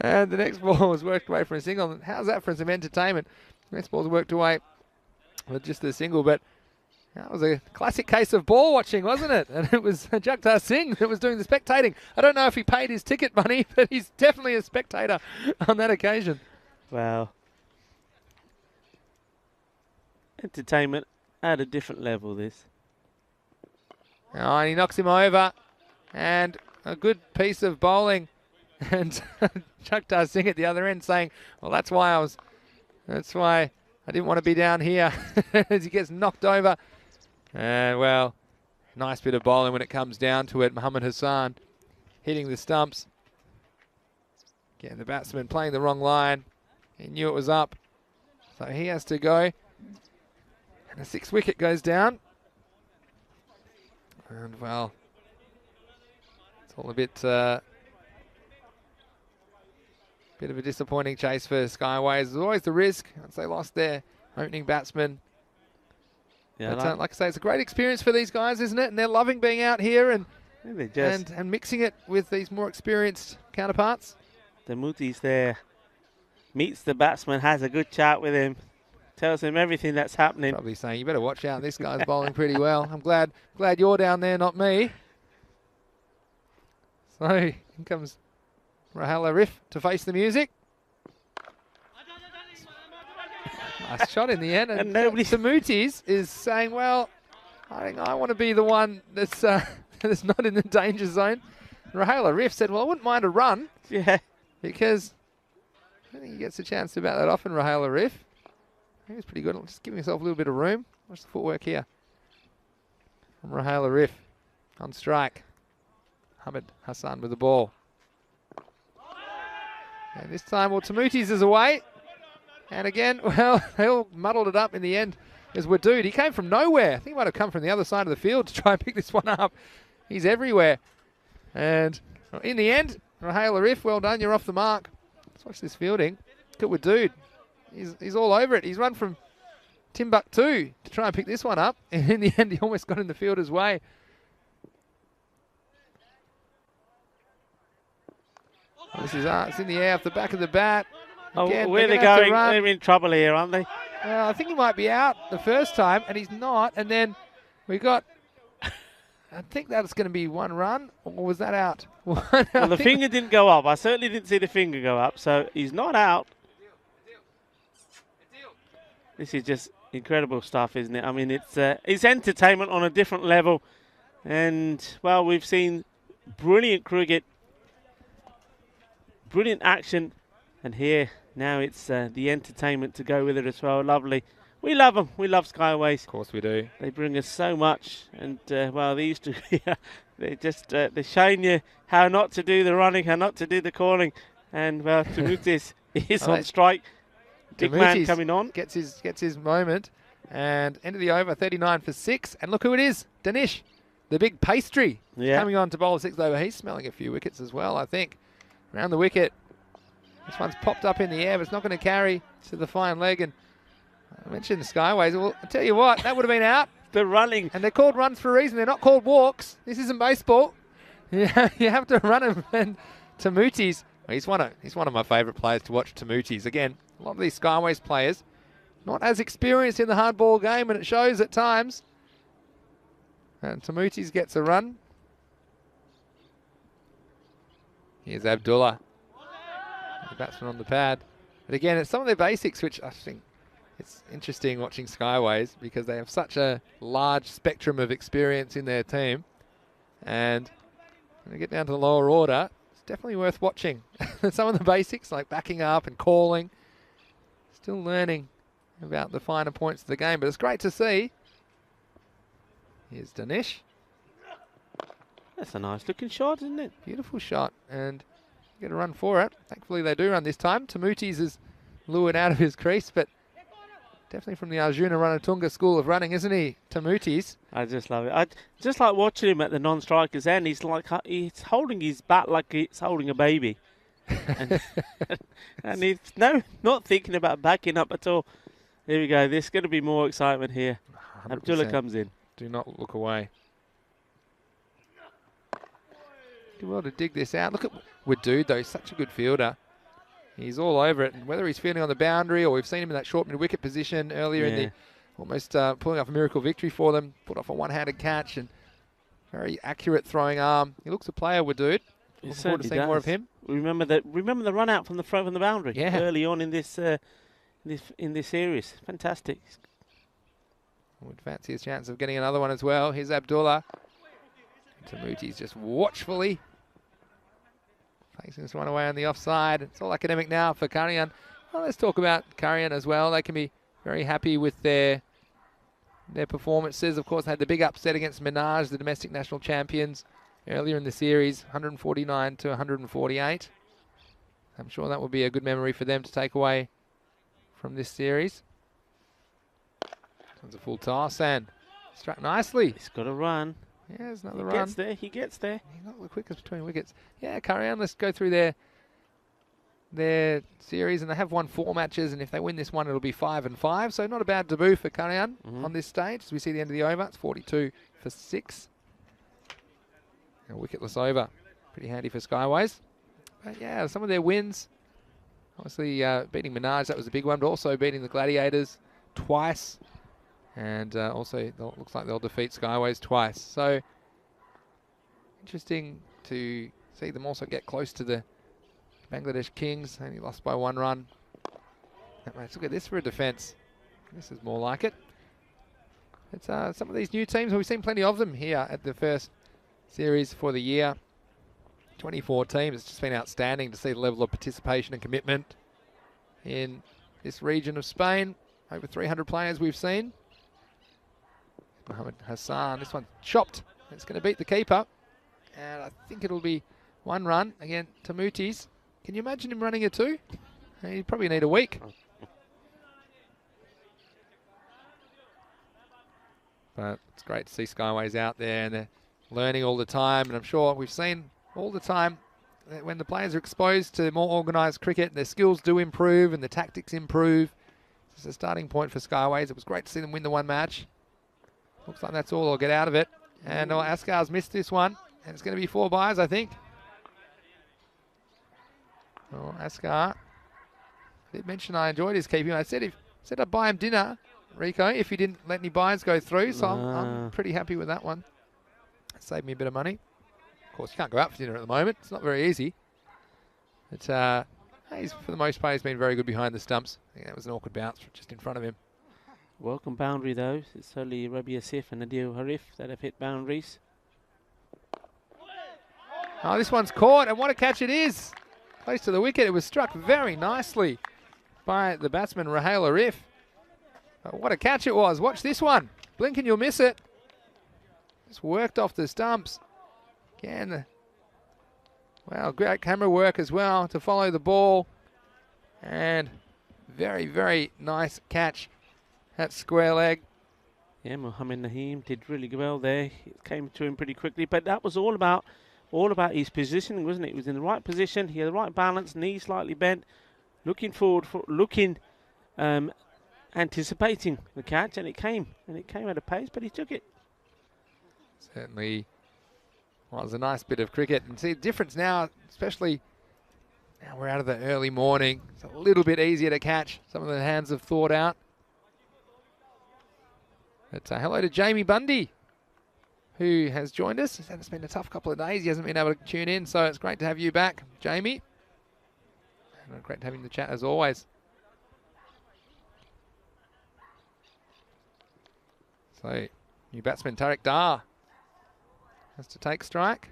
And the next ball was worked away for a single. How's that for some entertainment? The next ball's worked away with just a single. But that was a classic case of ball watching, wasn't it? And it was Jagtar Singh that was doing the spectating. I don't know if he paid his ticket money, but he's definitely a spectator on that occasion. Wow. Entertainment at a different level, this. Oh, and he knocks him over. And a good piece of bowling. And Jagtar Singh at the other end saying, well, that's why I didn't want to be down here. As he gets knocked over. And, well, nice bit of bowling when it comes down to it. Mohammed Hassan hitting the stumps. Again, the batsman playing the wrong line. He knew it was up. So he has to go. And a 6th wicket goes down. And, well, it's all a bit of a disappointing chase for Skyways. There's always the risk once they lost their opening batsman. Yeah, but, like I say, it's a great experience for these guys, isn't it? And they're loving being out here and mixing it with these more experienced counterparts. The Moody's there meets the batsman, has a good chat with him, tells him everything that's happening. Probably saying, you better watch out. This guy's bowling pretty well. I'm glad you're down there, not me. So here comes Rahul Arif to face the music. Nice shot in the end. And Samootis is saying, well, I think I want to be the one that's that's not in the danger zone. Rahul Arif said, well, I wouldn't mind a run. Yeah. Because I think he gets a chance to bat that off in Rahul Arif. I think it's pretty good. Just giving himself a little bit of room. Watch the footwork here from Rahul Arif on strike. Mohammed Hassan with the ball. And this time, well, Tamoutis is away. And again, well, they all muddled it up in the end. As Wadood, he came from nowhere. I think he might have come from the other side of the field to try and pick this one up. He's everywhere. And in the end, Rahul Arif, well done, you're off the mark. Let's watch this fielding. Look at Wadood. He's all over it. He's run from Timbuktu to try and pick this one up. And in the end, he almost got in the fielder's way. Well, this is it's in the air off the back of the bat. Again, where they're going, they're in trouble here, aren't they? I think he might be out the first time, and he's not. And then we got, I think that's going to be 1 run, or was that out? Well, the finger didn't go up. I certainly didn't see the finger go up, so he's not out. This is just incredible stuff, isn't it? I mean, it's entertainment on a different level. And, well, we've seen brilliant cricket, brilliant action. And here, now it's the entertainment to go with it as well. Lovely. We love them. We love Skyways. Of course we do. They bring us so much, and well, they used to. They just they're showing you how not to do the running, how not to do the calling, and well, Tamutis is on strike. Big man coming on. Gets his moment, and end of the over, 39 for 6. And look who it is, Danish, the big pastry, coming on to bowl the 6th over. He's smelling a few wickets as well, I think. Around the wicket. This one's popped up in the air, but it's not going to carry to the fine leg. And I mentioned the Skyways. Well, I'll tell you what, that would have been out. The running. And they're called runs for a reason. They're not called walks. This isn't baseball. Yeah, you have to run them. And Tamutis, he's one of my favourite players to watch. Tamutis, again, a lot of these Skyways players not as experienced in the hardball game, and it shows at times. And Tamutis gets a run. Here's Abdullah, the batsman on the pad. But again, it's some of their basics, which I think it's interesting watching Skyways because they have such a large spectrum of experience in their team. And when we get down to the lower order, it's definitely worth watching. Some of the basics like backing up and calling. Still learning about the finer points of the game, but it's great to see. Here's Danish. That's a nice looking shot, isn't it? Beautiful shot, and get a run for it. Thankfully they do run this time. Tamutis is lured out of his crease, but definitely from the Arjuna Ranatunga school of running, isn't he, Tamutis? I just love it. I just like watching him at the non-strikers end. He's holding his bat like he's holding a baby. and he's not thinking about backing up at all. Here we go. There's going to be more excitement here. 100%. Abdullah comes in. Do not look away. Do well to dig this out. Look at Wadood, though. He's such a good fielder. He's all over it. And whether he's fielding on the boundary or we've seen him in that short mid-wicket position earlier in the almost pulling off a miracle victory for them. Put off a one-handed catch and very accurate throwing arm. He looks a player, Wadood. Looking forward to seeing more of him. Remember the run out from the boundary early on in this series. Fantastic. Would fancy his chance of getting another one as well. Here's Abdullah. Tamutis just watchfully facing this one away on the offside. It's all academic now for Kharian. Well, let's talk about Kharian as well. They can be very happy with their performances. Of course, they had the big upset against Minaj, the domestic national champions, earlier in the series, 149 to 148. I'm sure that will be a good memory for them to take away from this series. This one's a full toss and struck nicely. He's got a run. Yeah, there's another run. He gets there. He's not the quickest between wickets. Yeah, Kharian, let's go through their series, and they have won 4 matches, and if they win this one, it'll be 5-5. So not a bad debut for Kharian on this stage. As we see the end of the over, it's 42 for 6. A wicketless over. Pretty handy for Skyways. But yeah, some of their wins, obviously beating Minaj, that was a big one, but also beating the Gladiators twice. And also, looks like they'll defeat Skyways twice. So, interesting to see them also get close to the Bangladesh Kings. Only lost by 1 run. Let's look at this for a defence. This is more like it. It's some of these new teams. We've seen plenty of them here at the first series for the year. 24 teams. It's just been outstanding to see the level of participation and commitment in this region of Spain. Over 300 players we've seen. Mohammed Hassan, this one chopped. It's going to beat the keeper. And I think it'll be 1 run. Again, Tamutis. Can you imagine him running a 2? He'd probably need a week. But it's great to see Skyways out there, and they're learning all the time. And I'm sure we've seen all the time that when the players are exposed to more organised cricket, their skills do improve and the tactics improve. It's a starting point for Skyways. It was great to see them win the 1 match. Looks like that's all they'll get out of it. And Askar's missed this one. And it's going to be 4 byes, I think. Oh, Askar. I did mention I enjoyed his keeping. I said I'd buy him dinner, Rico, if he didn't let any byes go through. So I'm pretty happy with that one. It saved me a bit of money. Of course, you can't go out for dinner at the moment. It's not very easy. But he's, for the most part, he's been very good behind the stumps. I think that was an awkward bounce just in front of him. Welcome boundary though. It's only Rabi Asif and Adil Harif that have hit boundaries. Oh, this one's caught, and what a catch it is. Close to the wicket. It was struck very nicely by the batsman, Raheel Arif. What a catch it was. Watch this one. Blink and you'll miss it. Just worked off the stumps. Again, well, great camera work as well to follow the ball. And very, very nice catch at square leg. Yeah, Mohamed Naheem did really well there. It came to him pretty quickly, but that was all about his positioning, wasn't it? He was in the right position. He had the right balance, knee slightly bent, looking forward, anticipating the catch, and it came at a pace, but he took it. Certainly was a nice bit of cricket. And see the difference now, especially now we're out of the early morning. It's a little bit easier to catch. Some of the hands have thawed out. But hello to Jamie Bundy, who has joined us. It's been a tough couple of days. He hasn't been able to tune in, so it's great to have you back, Jamie. And great having the chat as always. So, new batsman Tariq Dar has to take strike.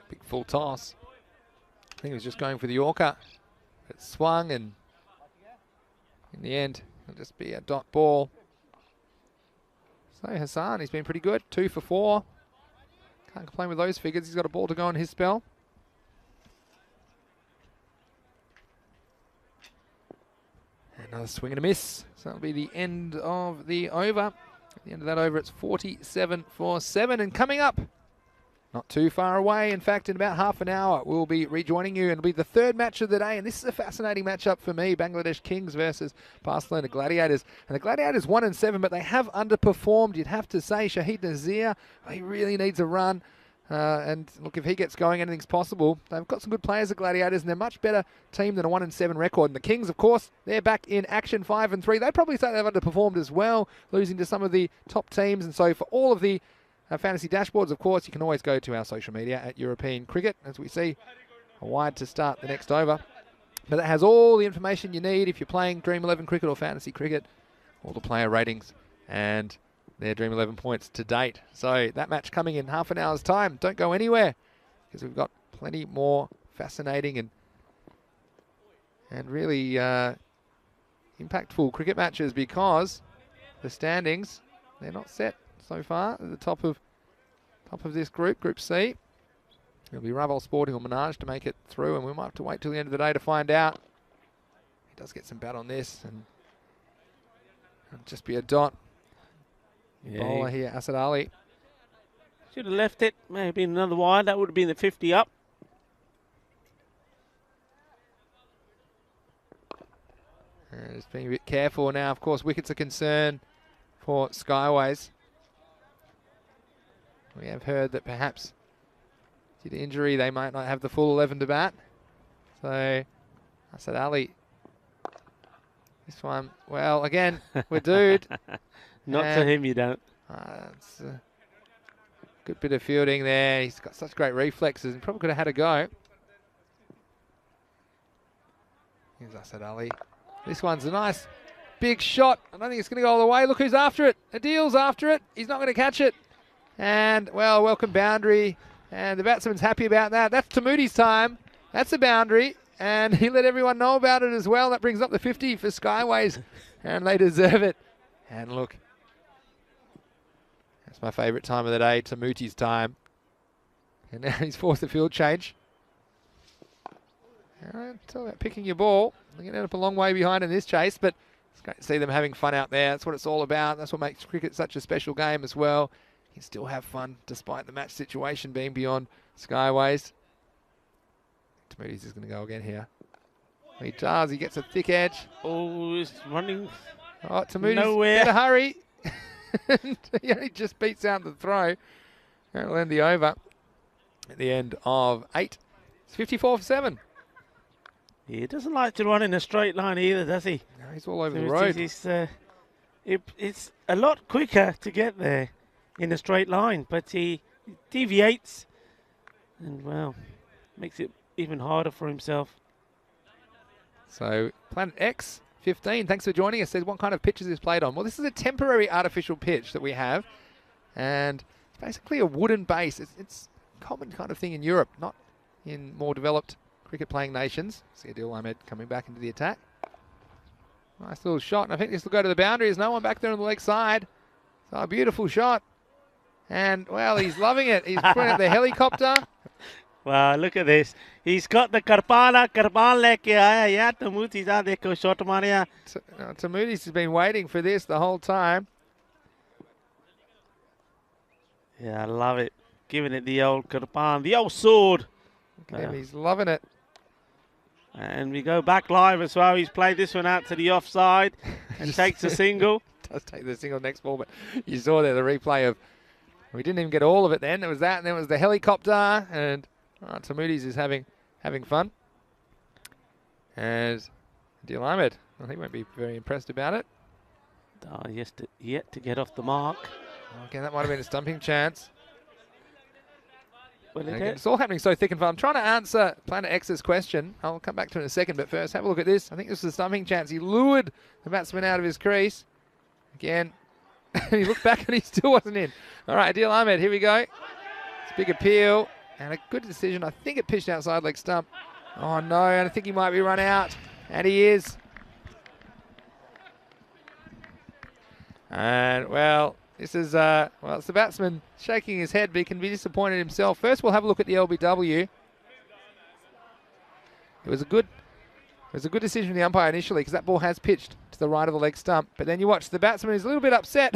Big full toss. I think he was just going for the Yorker. It swung, and in the end, it'll just be a dot ball. So Hassan, he's been pretty good. 2 for 4. Can't complain with those figures. He's got a ball to go on his spell. Another swing and a miss. So that'll be the end of the over. At the end of that over, it's 47 for 7. And coming up, not too far away, in fact, in about half an hour, we'll be rejoining you. And it'll be the third match of the day. And this is a fascinating matchup for me. Bangladesh Kings versus Barcelona Gladiators. And the Gladiators 1-7, but they have underperformed, you'd have to say. Shahid Nazir, he really needs a run. And look, if he gets going, anything's possible. They've got some good players, the Gladiators, and they're a much better team than a 1-7 record. And the Kings, of course, they're back in action, 5-3. They'd probably say they've underperformed as well, losing to some of the top teams. And so for all of the fantasy dashboards, of course, you can always go to our social media at European Cricket, as we see a wide to start the next over. But that has all the information you need if you're playing Dream 11 cricket or fantasy cricket, all the player ratings and their Dream 11 points to date. So that match coming in half an hour's time. Don't go anywhere, because we've got plenty more fascinating and really impactful cricket matches, because the standings, they're not set so far at the top of this group, Group C. It'll be Raval Sporting or Minaj to make it through, and we might have to wait till the end of the day to find out. He does get some bat on this, and it'll just be a dot. Yeah. Bowler here, Asad Ali. Should have left it. May have been another wide. That would have been the 50 up. Just being a bit careful now. Of course, wicket's a concern for Skyways. We have heard that perhaps due to injury, they might not have the full 11 to bat. So, Asad Ali. This one, well, again, we're dooed. Not to him, you don't. It's a good bit of fielding there. He's got such great reflexes and probably could have had a go. Here's Asad Ali. This one's a nice big shot. I don't think it's going to go all the way. Look who's after it. Adil's after it. He's not going to catch it. And, well, welcome boundary. And the batsman's happy about that. That's Tamuti's time. That's a boundary. And he let everyone know about it as well. That brings up the 50 for Skyways. And they deserve it. And look. That's my favourite time of the day, Tamuti's time. And now he's forced a field change. Talk about picking your ball. They're going to end up a long way behind in this chase, but it's great to see them having fun out there. That's what it's all about. That's what makes cricket such a special game as well. You still have fun despite the match situation being beyond Skyways. Tamuti's is going to go again here. He does. He gets a thick edge. Oh, he's running. Oh, Tamuti's nowhere. Better hurry. He only just beats out the throw. That'll end the over at the end of 8. It's 54 for 7. He doesn't like to run in a straight line either, does he? No, he's all over the road. It's a lot quicker to get there in a straight line, but he deviates and, well, makes it even harder for himself. So, Planet X 15, thanks for joining us. Says, what kind of pitch is this played on? Well, this is a temporary artificial pitch that we have, and it's basically a wooden base. It's a common kind of thing in Europe, not in more developed cricket playing nations. See Adil Ahmed coming back into the attack. Nice little shot, and I think this will go to the boundary. There's no one back there on the leg side. So a beautiful shot. And, well, he's loving it. He's putting out the helicopter. Wow, look at this. He's got the Karpan leke aaya. Yeah, Tamuti da dekho shot maria. Tamutis has been waiting for this the whole time. Yeah, I love it. Giving it the old Karpan, the old sword. Look at him, he's loving it. And we go back live as well. He's played this one out to the offside and takes a single. Does take the single next ball, but you saw there the replay of, we didn't even get all of it then. There was that, and then it was the helicopter, and Tamutis is having fun. And Adil Ahmed, I think, won't be very impressed about it. Oh, yet to get off the mark. Okay, that might have been a stumping chance. Well, Again, it's all happening so thick and fast. I'm trying to answer Planet X's question. I'll come back to it in a second, but first have a look at this. I think this was a stumping chance. He lured the batsman out of his crease. Again, he looked back and he still wasn't in. All right, Adil Ahmed, here we go. It's a big appeal and a good decision. I think it pitched outside leg stump. Oh no, and I think he might be run out. And he is. And, well, this is, it's the batsman shaking his head, but he can be disappointed himself. First, we'll have a look at the LBW. It was a good decision from the umpire initially, because that ball has pitched to the right of the leg stump. But then you watch the batsman is a little bit upset.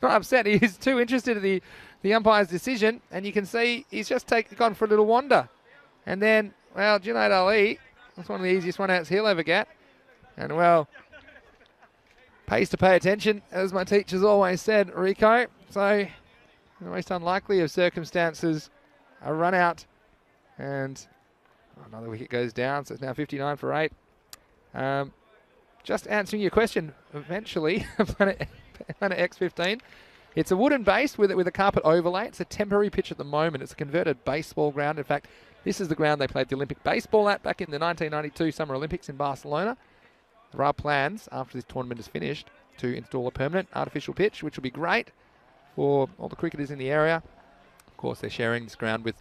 Not upset, he's too interested in the umpire's decision. And you can see he's just gone for a little wander. And then, well, Junaid Ali, that's one of the easiest run-outs he'll ever get. And, well, pays to pay attention, as my teachers always said, Rico. So, in the most unlikely of circumstances, a run out, and another wicket goes down, so it's now 59 for 8. Just answering your question, eventually, Planet X15. It's a wooden base with a carpet overlay. It's a temporary pitch at the moment. It's a converted baseball ground. In fact, this is the ground they played the Olympic baseball at back in the 1992 Summer Olympics in Barcelona. There are plans, after this tournament is finished, to install a permanent artificial pitch, which will be great for all the cricketers in the area. Of course, they're sharing this ground with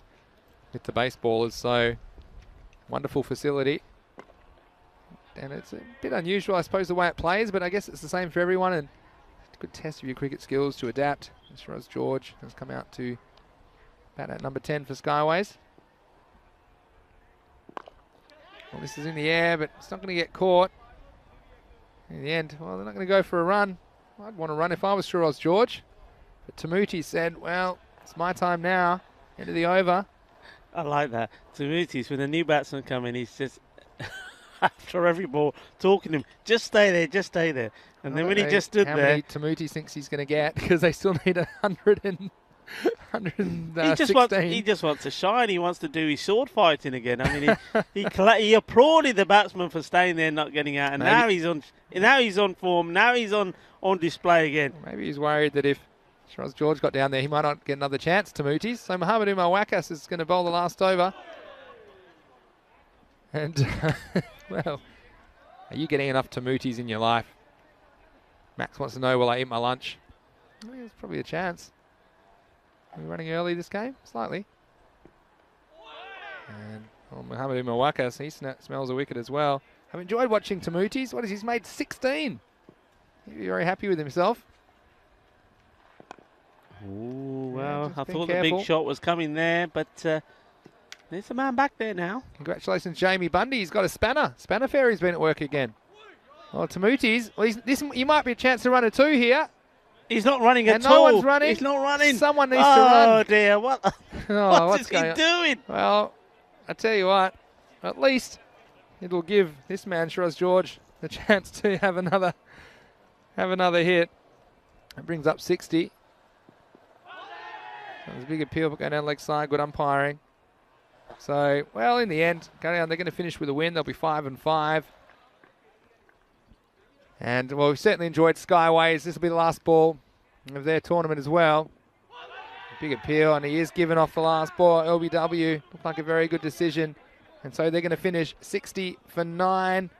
the baseballers, so wonderful facility. And it's a bit unusual, I suppose, the way it plays, but I guess it's the same for everyone, and it's a good test of your cricket skills to adapt. Shiraz George has come out to bat at number 10 for Skyways. Well, this is in the air, but it's not going to get caught. In the end, well, they're not going to go for a run. I'd want to run if I was Shiraz George. But Tamuti said, well, it's my time now. End of the over. I like that. Tamutis, when a new batsman come in, he's just, after every ball, talking to him, just stay there, just stay there. And then when he just stood how there... many Tamuti thinks he's going to get, because they still need 116. He just wants to shine. He wants to do his sword fighting again. I mean, he applauded the batsman for staying there, not getting out, and now he's on form. Now he's on display again. Maybe he's worried that if Shiraz George got down there, he might not get another chance. Tamutis. So Mohamed Umar Wakas is going to bowl the last over. And well, are you getting enough Tamutis in your life? Max wants to know, will I eat my lunch? I think there's probably a chance. Are we running early this game? Slightly. And Mohamed Umar Wakas, he smells a wicket as well. I've enjoyed watching Tamutis. What is he's made 16. He'd be very happy with himself. Oh, well, yeah, I thought the big shot was coming there, but there's a man back there now. Congratulations, Jamie Bundy. He's got a spanner. Spanner Fairy's been at work again. Well, Tamutis, you might be a chance to run a 2 here. He's not running at all. No one's running. He's not running. Someone needs to run. Oh, dear. What is he doing? Well, I tell you what, at least it'll give this man, Shiraz George, the chance to have another hit. It brings up 60. So there's a big appeal, but going down leg side, good umpiring. So, well, in the end, Kharian, they're going to finish with a win. They'll be 5-5. And, well, we've certainly enjoyed Skyways. This will be the last ball of their tournament as well. Big appeal, and he is giving off the last ball. LBW looked like a very good decision. And so they're going to finish 60 for 9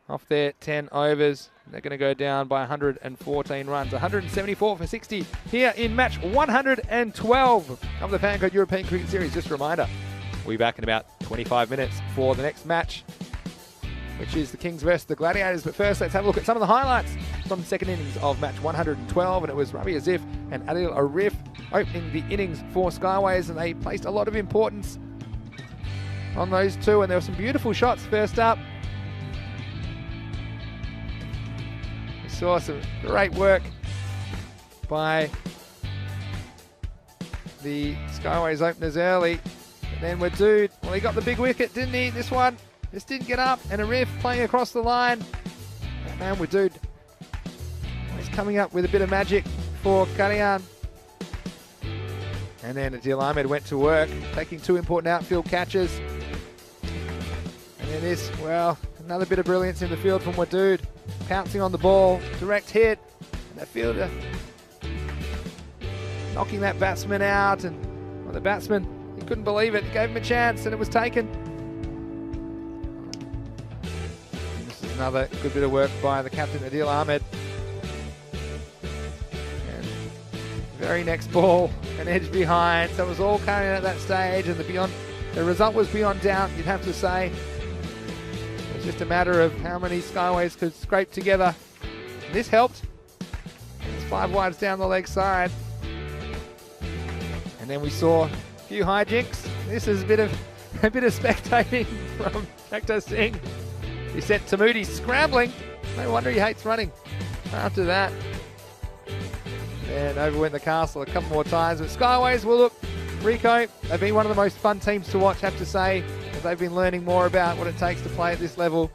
off their 10 overs. They're going to go down by 114 runs. 174 for 60 here in match 112 of the Fancode European Cricket Series. Just a reminder, We'll be back in about 25 minutes for the next match, which is the Kings versus the Gladiators. But first, let's have a look at some of the highlights from the second innings of match 112, and it was Ravi Azif and Adil Arif opening the innings for Skyways, and they placed a lot of importance on those two, and there were some beautiful shots first up. We saw some great work by the Skyways openers early, and then Wadood, well, he got the big wicket, didn't he? This one just didn't get up, and Arif playing across the line. And Wadood is coming up with a bit of magic for Kharian. And then Adil Ahmed went to work, taking 2 important outfield catches. And then this, well, another bit of brilliance in the field from Wadood, pouncing on the ball, direct hit, and that fielder knocking that batsman out, and well, the batsman, he couldn't believe it, he gave him a chance and it was taken. And this is another good bit of work by the captain, Adil Ahmed. And very next ball, an edge behind, so it was all Kharian at that stage, and the result was beyond doubt, you'd have to say. It was just a matter of how many Skyways could scrape together. And this helped. It was 5 wides down the leg side. And then we saw a few hijinks. This is a bit of spectating from Dr. Singh. He sent Tamuti scrambling. No wonder he hates running. After that, and over went the castle a couple more times. But Skyways, well look, Rico, they've been one of the most fun teams to watch, have to say, as they've been learning more about what it takes to play at this level.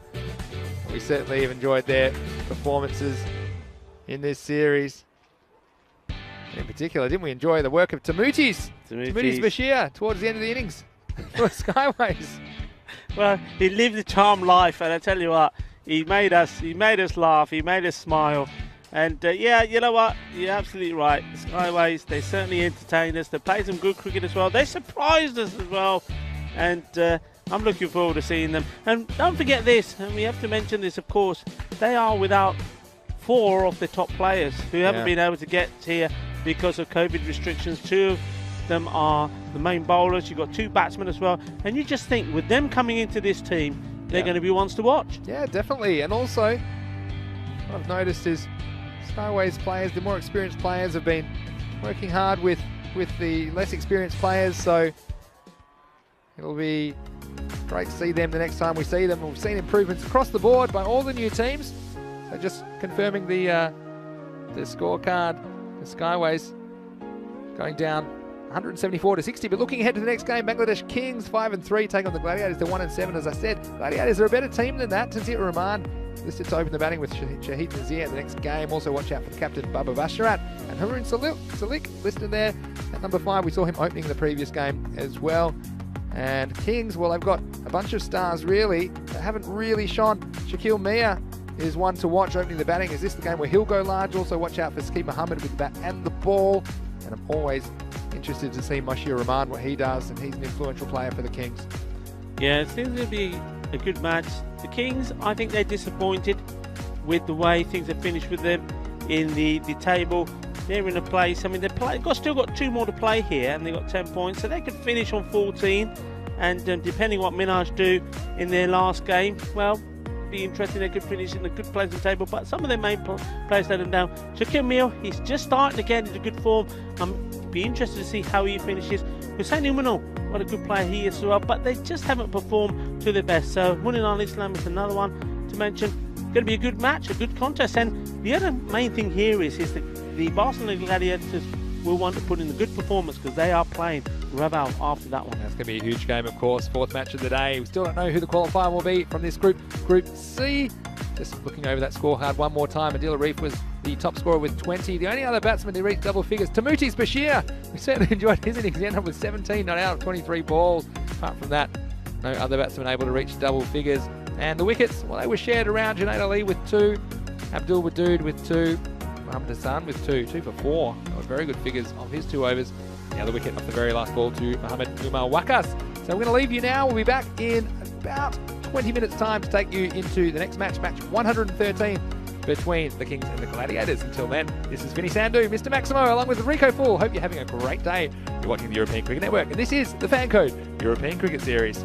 We certainly have enjoyed their performances in this series. In particular, didn't we enjoy the work of Tamutis Bashir towards the end of the innings for Skyways? Well, he lived a charmed life, and I tell you what, he made us laugh, he made us smile. And yeah, you know what, you're absolutely right. The Skyways, they certainly entertained us. They played some good cricket as well. They surprised us as well. And I'm looking forward to seeing them. And don't forget this, and we have to mention this, of course, they are without 4 of the top players who haven't been able to get here because of COVID restrictions. 2 of them are the main bowlers. You've got 2 batsmen as well. And you just think, with them coming into this team, they're going to be ones to watch. Yeah, definitely. And also, what I've noticed is Skyways players, the more experienced players, have been working hard with the less experienced players. So it'll be great to see them the next time we see them. We've seen improvements across the board by all the new teams. So just confirming the scorecard. The Skyways going down 174 to 60. But looking ahead to the next game, Bangladesh Kings 5-3 take on the Gladiators. They're 1-7. As I said, Gladiators are a better team than that. Tanzir Rahman listed to open the batting with Shahid Nazir in the next game. Also watch out for the captain Baba Basharat and Harun Salik listed there at number 5. We saw him opening the previous game as well. And Kings, well, they've got a bunch of stars really. They haven't really shone. Shakil Mia is one to watch opening the batting. Is this the game where he'll go large? Also watch out for Skip Muhammad with the bat and the ball. And I'm always interested to see Mashir Rahman, what he does, and he's an influential player for the Kings. Yeah, it seems to be a good match. The Kings, I think they're disappointed with the way things have finished with them in the table. They're in a place, I mean, still got 2 more to play here, and they've got 10 points, so they could finish on 14. And depending what Minaj do in their last game, well, be interesting. They could finish in a good place on the table, but some of their main players let them down. Shakil Mia, he's just starting to get into good form. Be interested to see how he finishes. Hussain Umanul, what a good player he is as well, but they just haven't performed to their best. So Munin Al Islam is another one to mention. Going to be a good match, a good contest. And the other main thing here is that the Barcelona Gladiators will want to put in a good performance because they are playing Raval after that one. That's going to be a huge game, of course. 4th match of the day. We still don't know who the qualifier will be from this group, Group C. Just looking over that scorecard one more time. Adil Arif was the top scorer with 20. The only other batsman to reach double figures, Tamutis Bashir. We certainly enjoyed his innings. He ended up with 17 not out of 23 balls. Apart from that, no other batsman able to reach double figures. And the wickets, well, they were shared around. Junaid Ali with 2, Abdul Wadood with 2, Mohammad Hassan with 2 for 4. That were very good figures of his 2 overs. Now the wicket off the very last ball to Mohammad Umar Wakas. So we're going to leave you now. We'll be back in about 20 minutes time to take you into the next match, match 113 between the Kings and the Gladiators. Until then, this is Vinny Sandu, Mr. Maximo, along with Rico Full. Hope you're having a great day. You're watching the European Cricket Network, and this is the Fan Code European Cricket Series.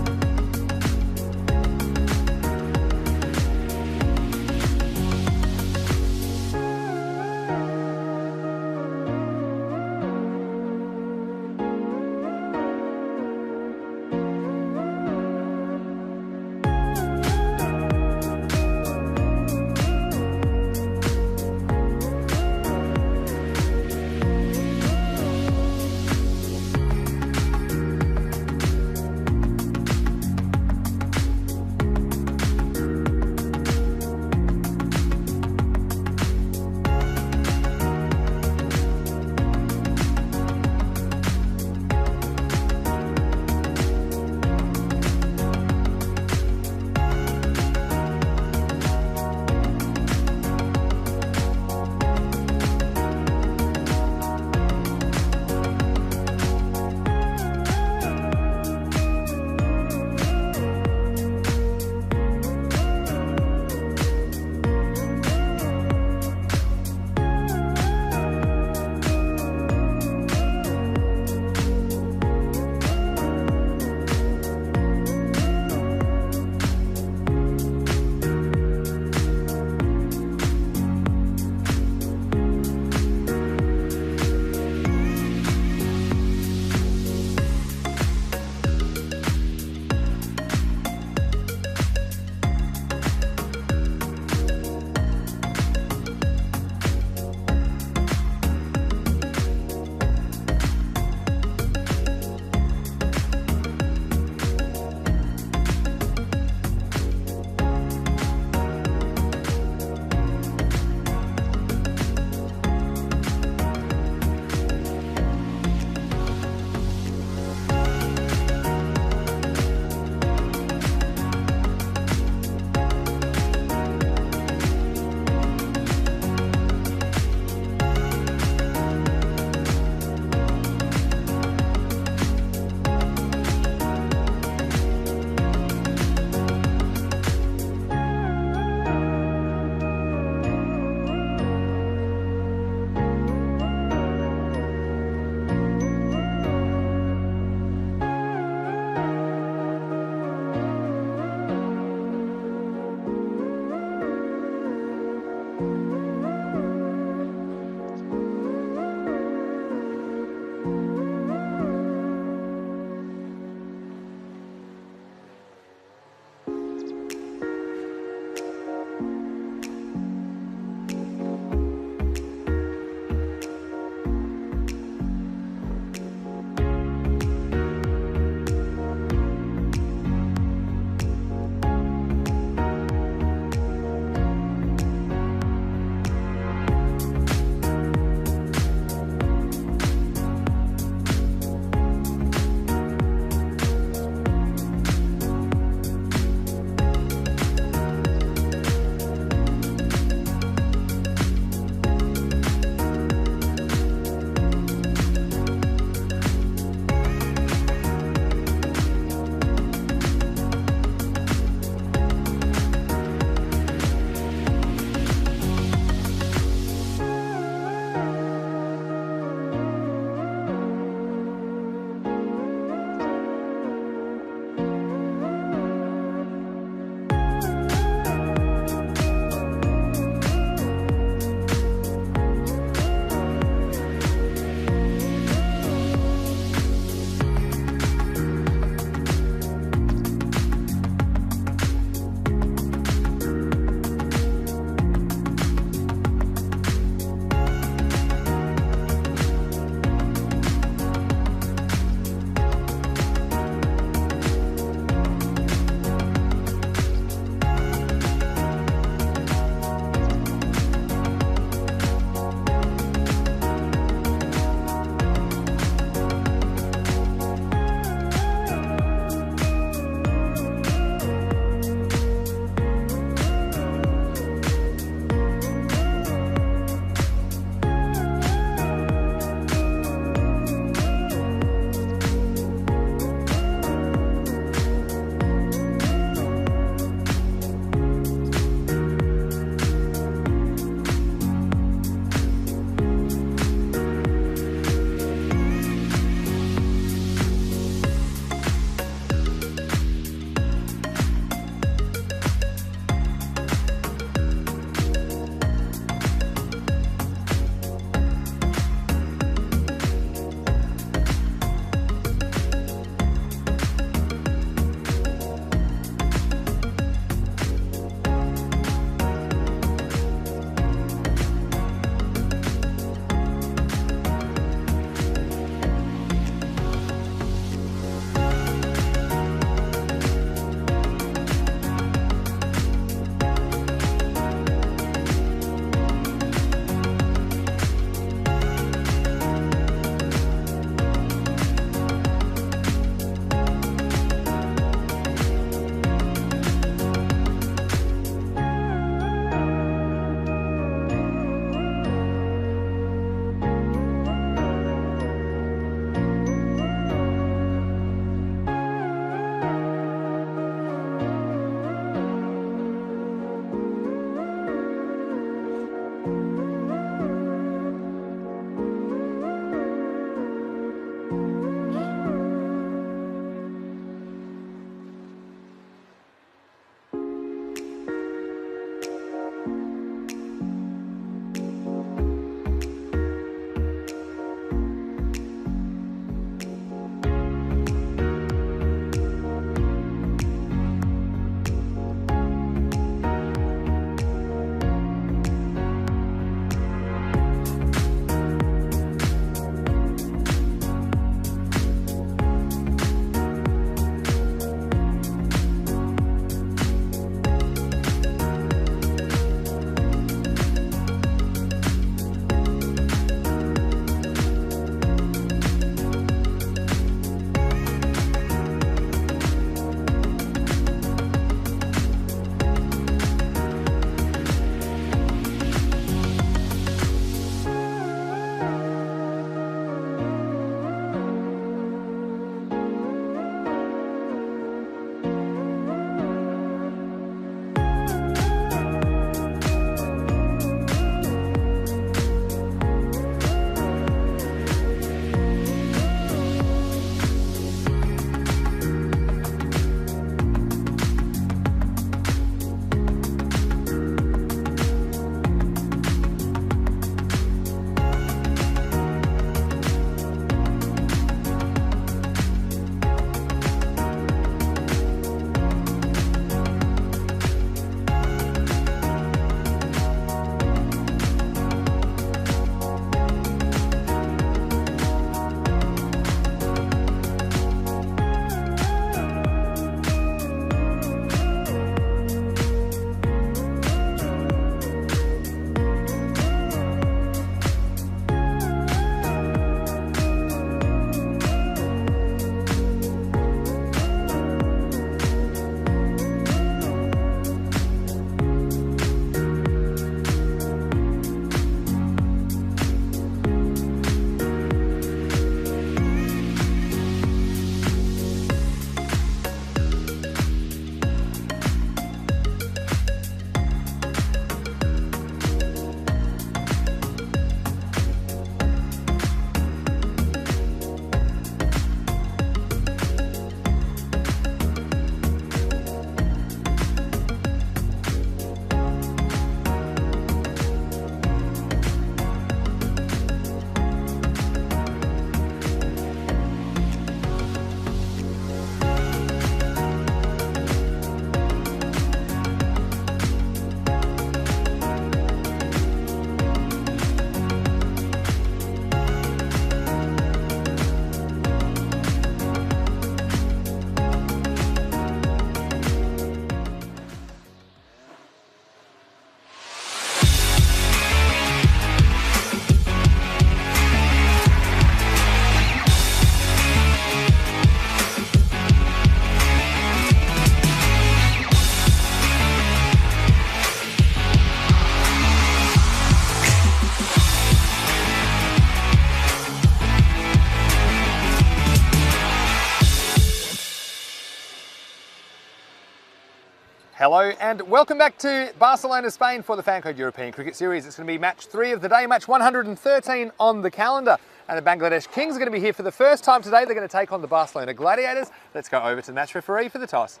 Hello and welcome back to Barcelona, Spain for the Fancode European Cricket Series. It's going to be match 3 of the day, match 113 on the calendar. And the Bangladesh Kings are going to be here for the first time today. They're going to take on the Barcelona Gladiators. Let's go over to the match referee for the toss.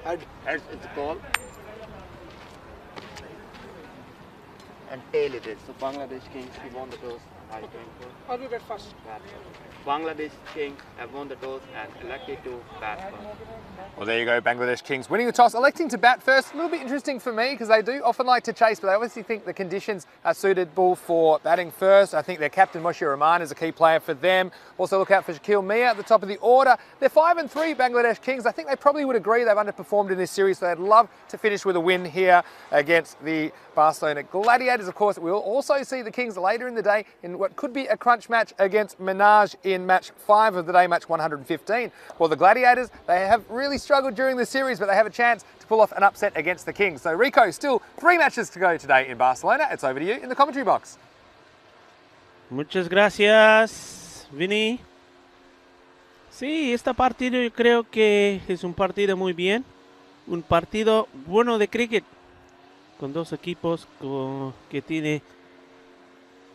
Heads, it's a call. And tail it is. So Bangladesh Kings, he won the toss. I'll be back first. Bangladesh Kings have won the toss and elected to bat first. Well, there you go, Bangladesh Kings winning the toss, electing to bat first. A little bit interesting for me because they do often like to chase, but they obviously think the conditions are suitable for batting first. I think their captain, Moshir Rahman, is a key player for them. Also look out for Shakil Mia at the top of the order. They're 5-3, Bangladesh Kings. I think they probably would agree they've underperformed in this series, so they'd love to finish with a win here against the Barcelona Gladiators. Of course, we'll also see the Kings later in the day in what could be a crunch match against Minaj in match 5 of the day, match 115. Well, the Gladiators, they have really struggled during the series, but they have a chance to pull off an upset against the Kings. So Rico, still 3 matches to go today in Barcelona. It's over to you in the commentary box. Muchas gracias, Vinny. Sí, esta partido yo creo que es un partido muy bien. Un partido bueno de cricket. Con dos equipos que tiene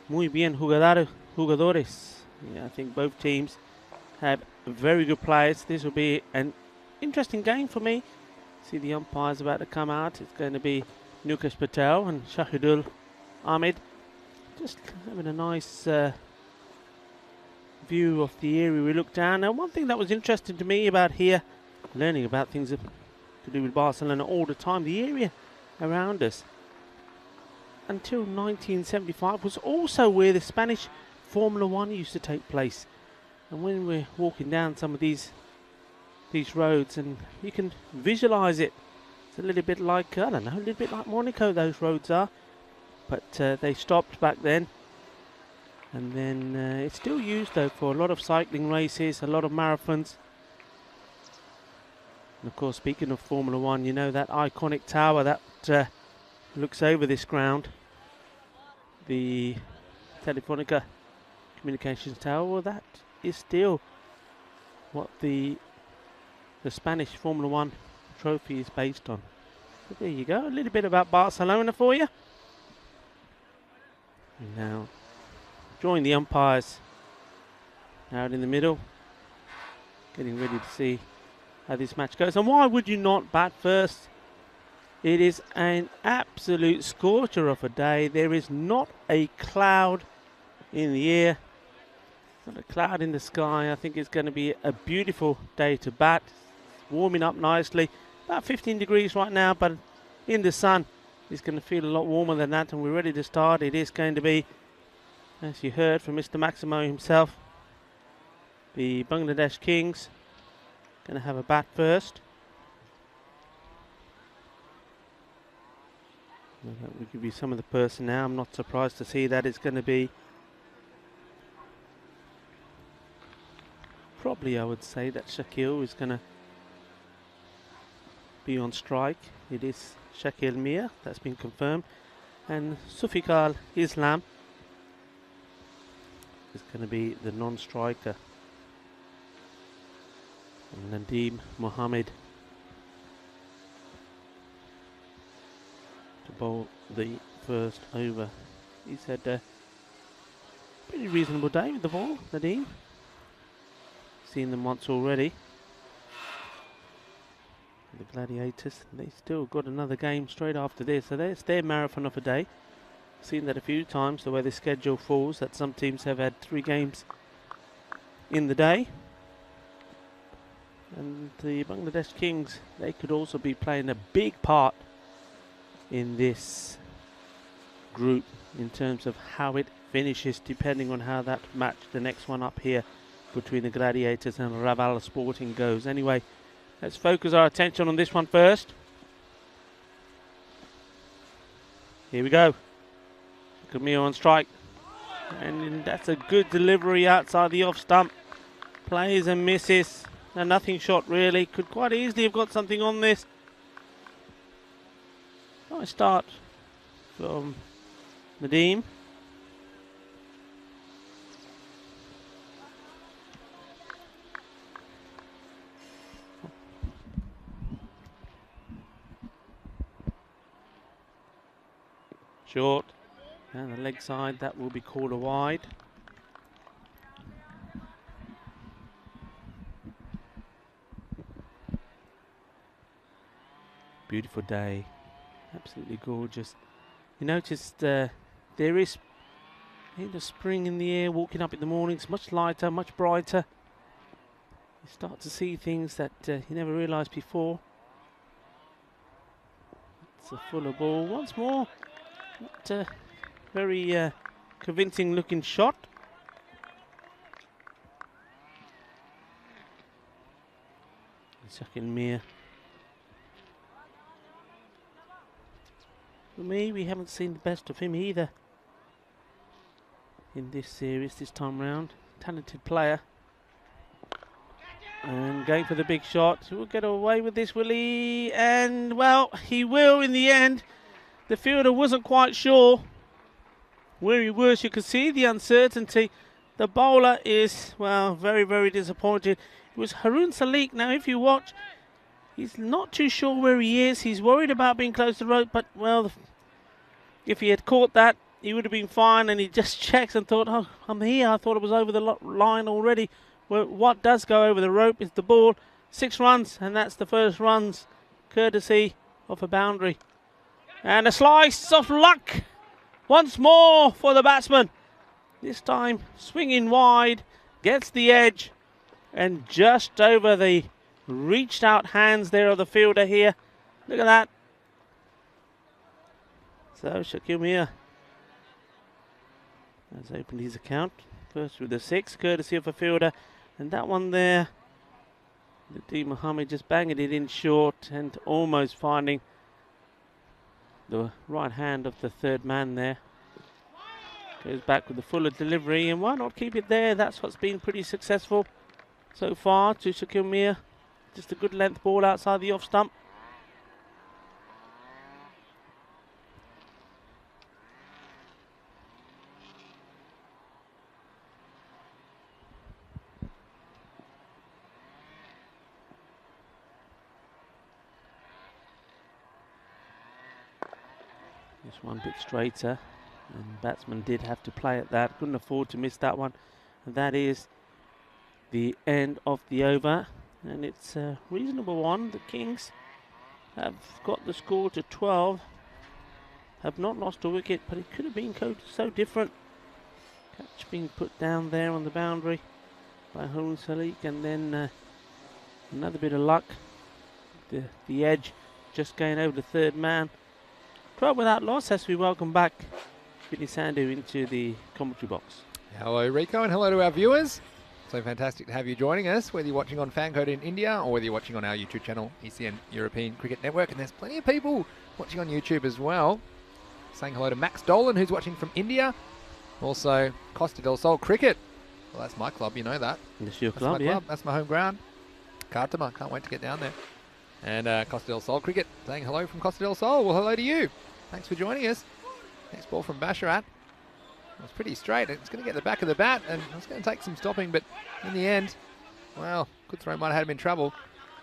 muy bien jugadores. Yeah, I think both teams have very good players. This will be an interesting game for me. See the umpires about to come out. It's going to be Nukesh Patel and Shahidul Ahmed. Just having a nice view of the area we look down. Now, one thing that was interesting to me about here, learning about things to do with Barcelona all the time, the area around us until 1975 was also where the Spanish Formula 1 used to take place. And when we're walking down some of these roads, and you can visualize it, it's a little bit like, I don't know, a little bit like Monaco those roads are, but they stopped back then. And then it's still used though for a lot of cycling races, a lot of marathons. And of course, speaking of Formula 1, you know that iconic tower that looks over this ground, the Telefonica Communications Tower. Well, that is still what the Spanish Formula 1 trophy is based on. So there you go, a little bit about Barcelona for you. And now, join the umpires out in the middle, getting ready to see how this match goes. And why would you not bat first? It is an absolute scorcher of a day. There is not a cloud in the air, not a cloud in the sky. I think it's going to be a beautiful day to bat. It's warming up nicely. About 15 degrees right now, but in the sun it's going to feel a lot warmer than that, and we're ready to start. It is going to be, as you heard from Mr. Maximo himself, the Bangladesh Kings going to have a bat first. That will give you some of the personnel. I'm not surprised to see that it's going to be probably, I would say, that Shakil is going to be on strike. It is Shakil Mia, that's been confirmed, and Sufikal Islam is going to be the non-striker, and Nadeem Mohammed to bowl the first over. He's had a pretty reasonable day with the ball, Nadeem. Seen them once already. The Gladiators, they still got another game straight after this, so it's their marathon of a day. Seen that a few times, the way the schedule falls, that some teams have had 3 games in the day. And the Bangladesh Kings, they could also be playing a big part in this group in terms of how it finishes, depending on how that match, the next one up here between the Gladiators and Raval Sporting goes. Anyway, let's focus our attention on this one first. Here we go. Camille on strike, and that's a good delivery outside the off stump. Plays and misses, and nothing shot really. Could quite easily have got something on this. Nice start from Nadeem. short. And the leg side, that will be called a wide. Beautiful day. Absolutely gorgeous. You noticed there is the spring in the air, walking up in the mornings, much lighter, much brighter. You start to see things that you never realised before. It's a fuller ball once more. Not very convincing looking shot. Second Mir. For me, we haven't seen the best of him either in this series this time round. Talented player. And going for the big shot. He will get away with this, will he? And, well, he will in the end. The fielder wasn't quite sure where he was. You could see the uncertainty. The bowler is, well, very, very disappointed. It was Harun Salik. Now, if you watch, he's not too sure where he is. He's worried about being close to the rope, but, well, if he had caught that, he would have been fine. And he just checks and thought, oh, I'm here. I thought it was over the line already. Well, what does go over the rope is the ball. 6 runs, and that's the first runs, courtesy of a boundary. And a slice of luck once more for the batsman. This time swinging wide, gets the edge, and just over the reached out hands there of the fielder here. Look at that. So Shakil Mir has opened his account. First with the 6, courtesy of a fielder. And that one there, Nadeem Mohammed just banging it in short and almost finding the right hand of the third man there. Goes back with the fuller delivery, and why not keep it there? That's what's been pretty successful so far to Shakil Mir. Just a good length ball outside the off stump. This one a bit straighter, and batsman did have to play at that. Couldn't afford to miss that one. And that is the end of the over, and it's a reasonable one. The Kings have got the score to 12, have not lost a wicket, but it could have been so different. Catch being put down there on the boundary by Harun Salik, and then another bit of luck. The edge just going over the third man. 12 without loss as we welcome back Vinny Sandhu into the commentary box. Hello, Rico, and hello to our viewers. So fantastic to have you joining us, whether you're watching on Fancode in India or whether you're watching on our YouTube channel, ECN European Cricket Network. And there's plenty of people watching on YouTube as well. Saying hello to Max Dolan, who's watching from India. Also, Costa del Sol Cricket. Well, that's my club, you know that. That's your That's club, my yeah. club. That's my home ground. Khartoum, can't wait to get down there. And Costa del Sol Cricket saying hello from Costa del Sol. Well, hello to you. Thanks for joining us. Next ball from Basharat. It's pretty straight. It's going to get the back of the bat, and it's going to take some stopping, but in the end, well, good throw might have had him in trouble.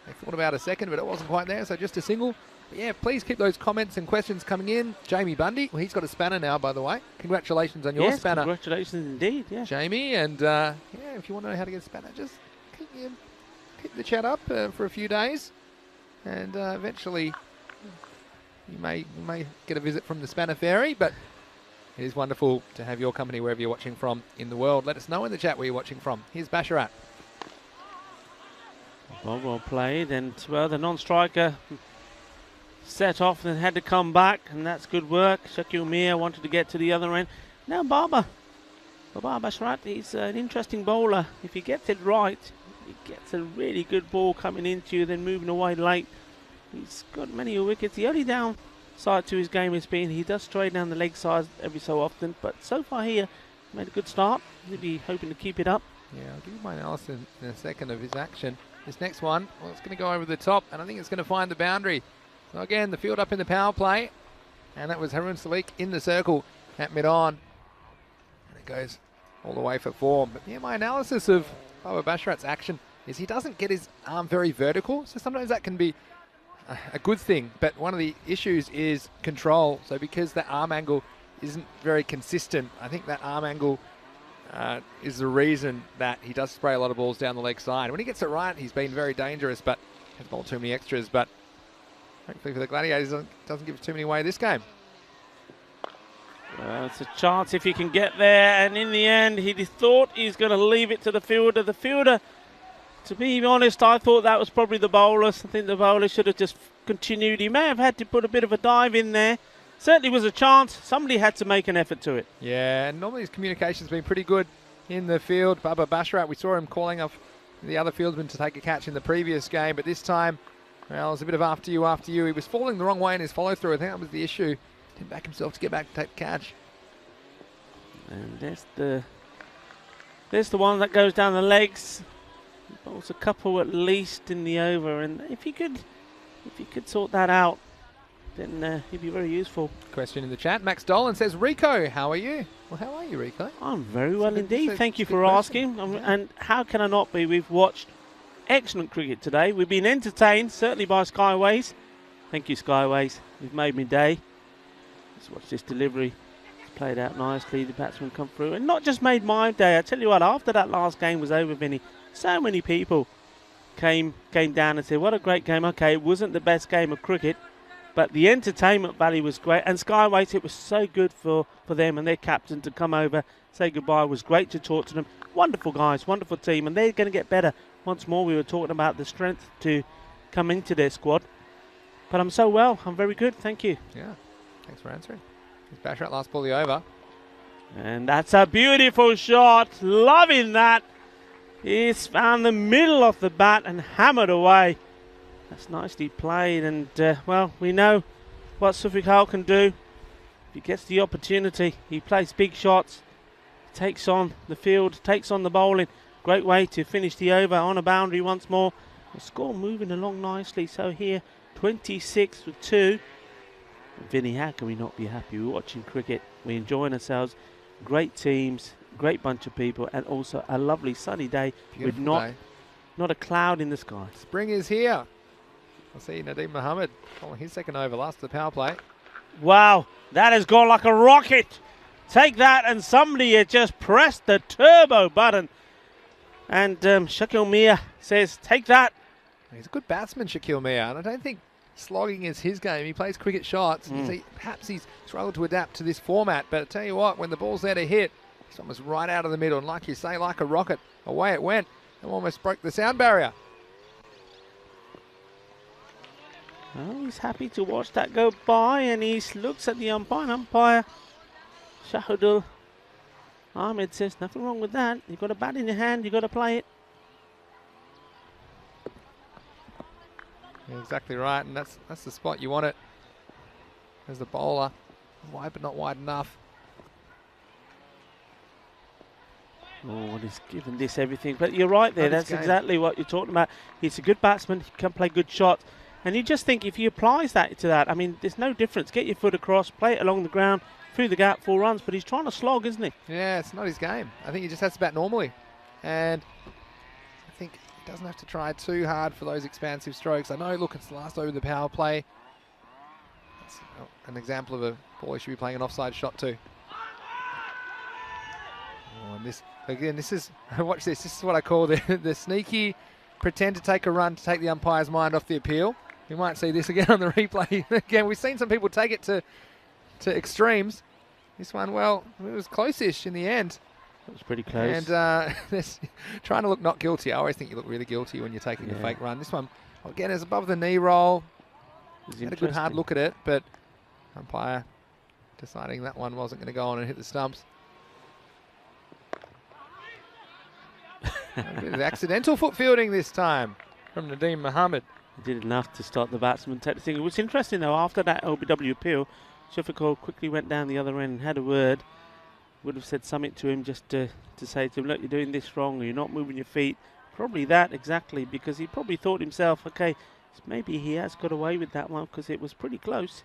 They thought about a second, but it wasn't quite there, so just a single. But yeah, please keep those comments and questions coming in. Jamie Bundy, well, he's got a spanner now, by the way. Congratulations on your spanner. Congratulations indeed, yeah. Jamie, and yeah, if you want to know how to get a spanner, just keep the chat up for a few days, and eventually you may get a visit from the Spanner Fairy, but it is wonderful to have your company wherever you're watching from in the world. Let us know in the chat where you're watching from. Here's Basharat. Well played, and well, the non-striker set off and had to come back, and that's good work. Shakil Mir wanted to get to the other end. Now Babar Basharat, he's an interesting bowler. If he gets it right, he gets a really good ball coming into you, then moving away late. He's got many wickets. The only downside to his game has been he does stray down the leg side every so often, but so far here, made a good start. He'll be hoping to keep it up. Yeah, I'll give you my analysis in a second of his action. This next one, well, it's going to go over the top, and I think it's going to find the boundary. So again, the field up in the power play, and that was Harun Salik in the circle at mid-on. And it goes all the way for 4. But yeah, my analysis of Babar Basharat's action is he doesn't get his arm very vertical, so sometimes that can be a good thing, but one of the issues is control. So because the arm angle isn't very consistent. I think that arm angle is the reason that he does spray a lot of balls down the leg side. When he gets it right, he's been very dangerous, but has bowled too many extras. But hopefully for the Gladiators, doesn't give too many away this game. It's a chance if he can get there, and in the end, he thought he's going to leave it to the fielder. The fielder, to be honest, I thought that was probably the bowler. I think the bowler should have just continued. He may have had to put a bit of a dive in there. Certainly was a chance. Somebody had to make an effort to it. Yeah, and normally his communication's been pretty good in the field. Baba Basharat, we saw him calling off the other fieldsman to take a catch in the previous game, but this time, well, it was a bit of after you, after you. He was falling the wrong way in his follow-through. I think that was the issue. Didn't back himself to get back to take the catch. And there's the one that goes down the legs. He bowls a couple at least in the over, and if he could sort that out, then he'd be very useful. Question in the chat. Max Dolan says, Rico, how are you? Well, how are you, Rico? I'm very well indeed. Thank you for asking. And how can I not be? We've watched excellent cricket today. We've been entertained, certainly by Skyways. Thank you, Skyways. You've made me day. Let's watch this delivery. It's played out nicely. The batsman come through. And not just made my day. I tell you what, after that last game was over, Vinny, so many people came down and said, what a great game. Okay, it wasn't the best game of cricket, but the entertainment value was great. And Skyways, it was so good for them and their captain to come over, say goodbye. It was great to talk to them. Wonderful guys, wonderful team. And they're going to get better. Once more, we were talking about the strength to come into their squad. But I'm so well. I'm very good. Thank you. Yeah. Thanks for answering. Here's Basharat, last ball the over. And that's a beautiful shot. Loving that. He's found the middle of the bat and hammered away. That's nicely played. And, well, we know what Sufikal can do. If he gets the opportunity, he plays big shots, takes on the field, takes on the bowling. Great way to finish the over on a boundary once more. The score moving along nicely. So here, 26 for 2. Vinny, how can we not be happy? We're watching cricket, we're enjoying ourselves. Great teams, great bunch of people, and also a lovely sunny day. Beautiful with day. not a cloud in the sky. Spring is here. I'll see Nadeem Mohammed calling his second over, last of the power play. Wow, that has gone like a rocket. Take that, and somebody had just pressed the turbo button. And Shakil Mia says, take that. He's a good batsman, Shaquille Mia, and I don't think slogging is his game. He plays cricket shots. And you see, perhaps he's struggled to adapt to this format, but I tell you what, when the ball's there to hit, it's almost right out of the middle, and like you say, like a rocket, away it went, and almost broke the sound barrier. Well, he's happy to watch that go by, and he looks at the umpire. Shahidul Ahmed says, nothing wrong with that. You've got a bat in your hand, you've got to play it. Yeah, exactly right, and that's the spot you want it. There's the bowler, wide but not wide enough. Oh, and he's given this everything. But you're right there, that's exactly what you're talking about. He's a good batsman, he can play good shots. And you just think if he applies that to that, I mean, there's no difference. Get your foot across, play it along the ground, through the gap, 4 runs. But he's trying to slog, isn't he? Yeah, it's not his game. I think he just has to bat normally. And I think he doesn't have to try too hard for those expansive strokes. I know, look, it's the last over the power play. That's an example of a ball he should be playing an offside shot too. Oh, and this, again, this is, watch this, this is what I call the sneaky pretend to take a run to take the umpire's mind off the appeal. You might see this again on the replay. Again, we've seen some people take it to extremes. This one, well, it was close-ish in the end. It was pretty close. And trying to look not guilty. I always think you look really guilty when you're taking a fake run. This one, again, is above the knee roll. Had a good hard look at it, but umpire deciding that one wasn't going to go on and hit the stumps. A bit of accidental foot fielding this time from Nadeem Mohammed. He did enough to stop the batsman. It was interesting, though, after that LBW appeal, Shafiqul quickly went down the other end and had a word. Would have said something to him just to say to him, look, you're doing this wrong, or you're not moving your feet. Probably that, exactly, because he probably thought himself, okay, maybe he has got away with that one because it was pretty close.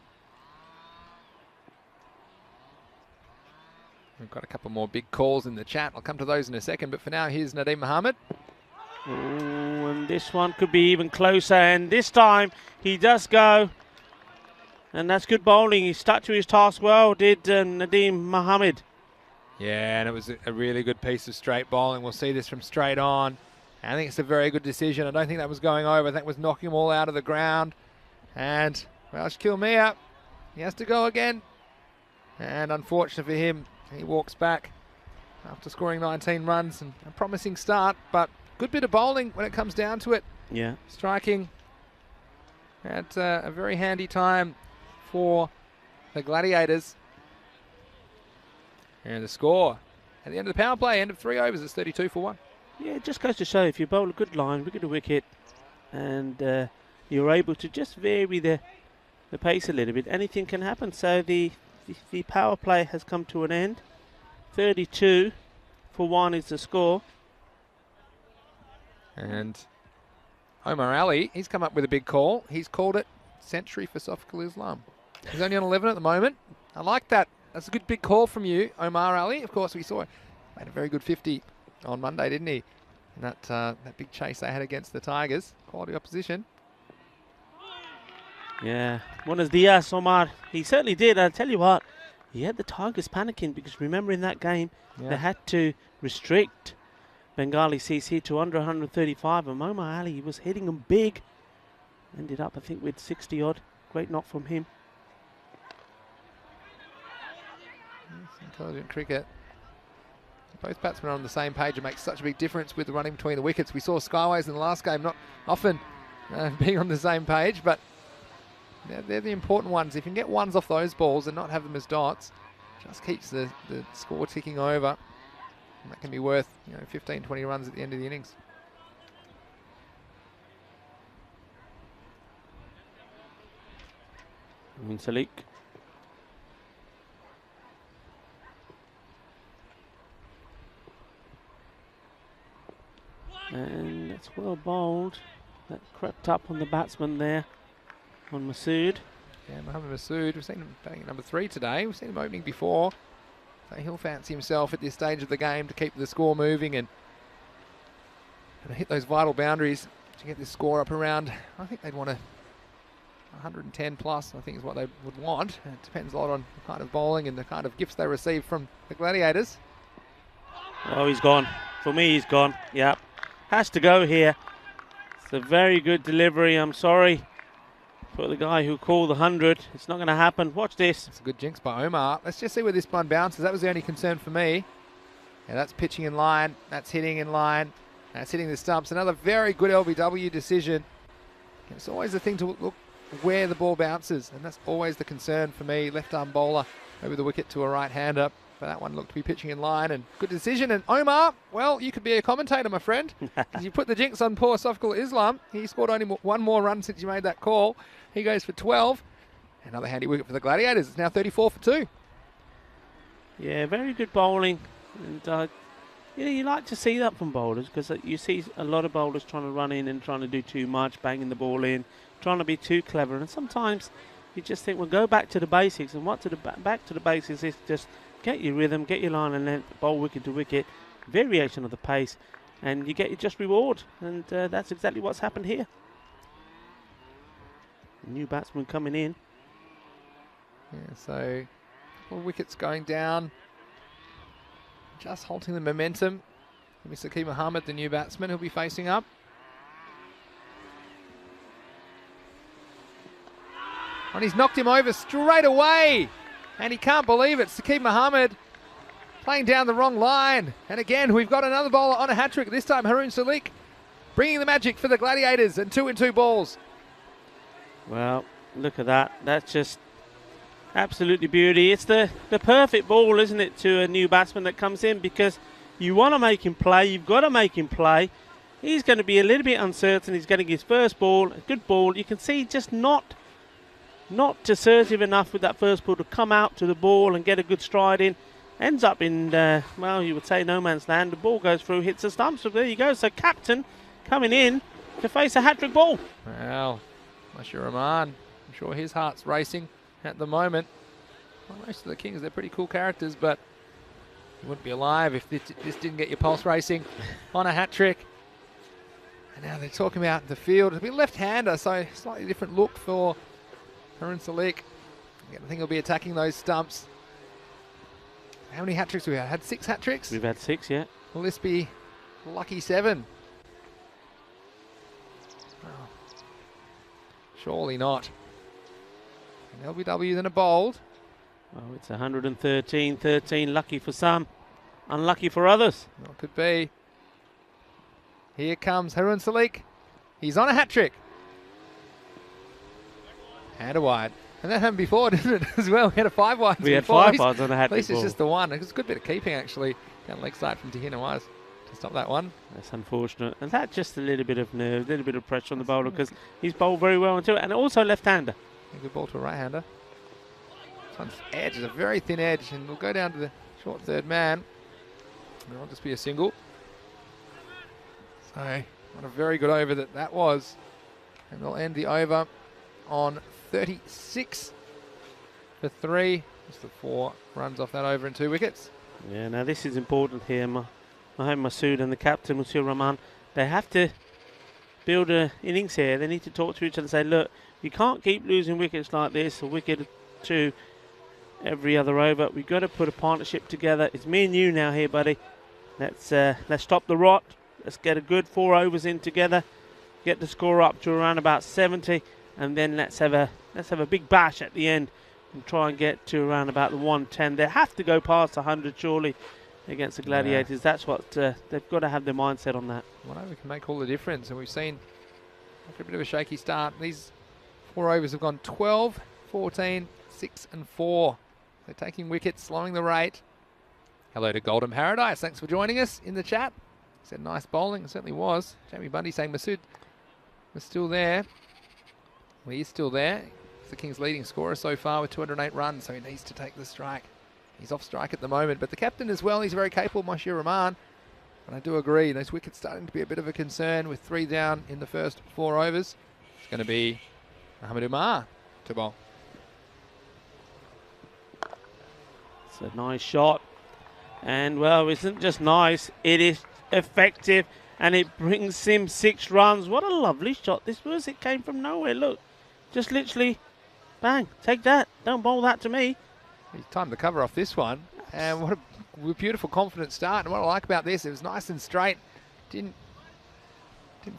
We've got a couple more big calls in the chat. I'll come to those in a second, but for now, here's Nadeem Mohammed. Oh, and this one could be even closer, and this time he does go. And that's good bowling. He stuck to his task well, did Nadeem Mohammed. Yeah, and it was a really good piece of straight bowling. We'll see this from straight on. I think it's a very good decision. I don't think that was going over. I think it was knocking them all out of the ground. And, well, kill me up. He has to go again. And unfortunate for him, he walks back after scoring 19 runs and a promising start. But good bit of bowling when it comes down to it. Yeah. Striking at a very handy time for the Gladiators. And the score at the end of the power play, end of 3 overs, it's 32 for 1. Yeah, it just goes to show if you bowl a good line, wicket to wicket, and you're able to just vary the pace a little bit, anything can happen. So the power play has come to an end. 32 for 1 is the score. And Omar Ali, he's come up with a big call. He's called it century for Philosophical Islam. He's only on 11 at the moment. I like that. That's a good big call from you, Omar Ali. Of course, we saw him made a very good 50 on Monday, didn't he? And that big chase they had against the Tigers. Quality opposition. Yeah, Buenos dias, Omar. He certainly did. I'll tell you what, he had the Tigers panicking because remember in that game, they had to restrict Bengali CC to under 135, and Omar Ali was hitting them big. Ended up, I think, with 60 odd. Great knock from him. Intelligent cricket. Both batsmen are on the same page. It makes such a big difference with the running between the wickets. We saw Skyways in the last game not often being on the same page, but they're the important ones. If you can get ones off those balls and not have them as dots, just keeps the score ticking over. And that can be worth 15, 20 runs at the end of the innings. Salik. And that's well bowled. That crept up on the batsman there, on Masood. Yeah, Mohammed Masood, we've seen him batting at number 3 today. We've seen him opening before. So he'll fancy himself at this stage of the game to keep the score moving and hit those vital boundaries to get this score up around. I think they'd want 110 plus, I think is what they would want. It depends a lot on the kind of bowling and the kind of gifts they receive from the Gladiators. Oh, he's gone. For me, he's gone. Yeah. Has to go here. It's a very good delivery. I'm sorry for the guy who called the 100. It's not going to happen. Watch this. It's a good jinx by Omar. Let's just see where this one bounces. That was the only concern for me. Yeah, that's pitching in line. That's hitting in line. That's hitting the stumps. Another very good LBW decision. It's always the thing to look where the ball bounces, and that's always the concern for me. Left arm bowler over the wicket to a right-hander. But that one looked to be pitching in line, and good decision. And Omar, well, you could be a commentator, my friend, because you put the jinx on poor Philosophical Islam. He scored only one more run since you made that call. He goes for 12. Another handy wicket for the Gladiators. It's now 34 for 2. Yeah, very good bowling. And you like to see that from bowlers, because you see a lot of bowlers trying to run in and trying to do too much, banging the ball in, trying to be too clever. And sometimes you just think, well, go back to the basics. And back to the basics is just get your rhythm, get your line and length, bowl wicket to wicket, variation of the pace, and you get your just reward. And that's exactly what's happened here. New batsman coming in. Yeah, so couple of wickets going down. Just halting the momentum. Mr. Sakib Mohammed, the new batsman, who'll be facing up. And he's knocked him over straight away. And he can't believe it. Sakib Mohammed playing down the wrong line. And again, we've got another bowler on a hat-trick. This time, Haroon Salik bringing the magic for the Gladiators, and 2 in 2 balls. Well, look at that. That's just absolutely beauty. It's the perfect ball, isn't it, to a new batsman that comes in, because you want to make him play. You've got to make him play. He's going to be a little bit uncertain. He's getting his first ball, a good ball. You can see just not assertive enough with that first ball to come out to the ball and get a good stride in. Ends up in, well, you would say no man's land. The ball goes through, hits the stumps. So there you go. So captain coming in to face a hat-trick ball. Well, Mashur Rahman, I'm sure his heart's racing at the moment. Well, most of the Kings, they're pretty cool characters, but you wouldn't be alive if this didn't get your pulse racing on a hat-trick. And now they're talking about the field. It'll be left-hander, so slightly different look for Haroon Salik. I think he'll be attacking those stumps. How many hat tricks have we had? Had 6 hat tricks? We've had 6, yeah. Will this be lucky 7? Oh. Surely not. An LBW, then a bold. Well, it's 113, 13. Lucky for some, unlucky for others. Well, could be. Here comes Harun Salik. He's on a hat trick. And a wide. And that happened before, didn't it, as well? We had a 5 wides. We had before. 5 wides on the hat trick. At least it's just the one. It's a good bit of keeping, actually, down leg side from T10 wise to stop that one. That's unfortunate. And that's just a little bit of nerve, a little bit of pressure on the bowler because he's bowled very well into it. And also left-hander. A good ball to a right-hander. This one's edge is a very thin edge, and we'll go down to the short third man. And it'll just be a single. So, what a very good over that was. And they'll end the over on 36 for 3. Just the 4 runs off that over and 2 wickets. Yeah, now this is important here. Mohamed Masood and the captain, Monsieur Rahman, they have to build an innings here. They need to talk to each other and say, look, you can't keep losing wickets like this, a wicket or 2 every other over. We've got to put a partnership together. It's me and you now here, buddy. Let's stop the rot. Let's get a good 4 overs in together. Get the score up to around about 70, and then let's have a big bash at the end and try and get to around about the 110. They have to go past 100 surely against the Gladiators. Yeah. That's what they've got to have their mindset on that. One over can make all the difference, and we've seen after a bit of a shaky start, these 4 overs have gone 12, 14, 6 and 4. They're taking wickets, slowing the rate. Hello to Golden Paradise. Thanks for joining us in the chat. He said nice bowling. It certainly was. Jamie Bundy saying Masood was still there. Well, he's still there. He's the Kings' leading scorer so far with 208 runs, so he needs to take the strike. He's off strike at the moment, but the captain as well, he's very capable, Monsieur Rahman. And I do agree, those wickets starting to be a bit of a concern with 3 down in the first 4 overs. It's going to be Mohamed Umar to bowl. It's a nice shot. And, well, it isn't just nice, it is effective. And it brings him 6 runs. What a lovely shot this was. It came from nowhere. Look, just literally, bang, take that. Don't bowl that to me. He's timed the cover off this one. And what a beautiful, confident start. And what I like about this, it was nice and straight. Didn't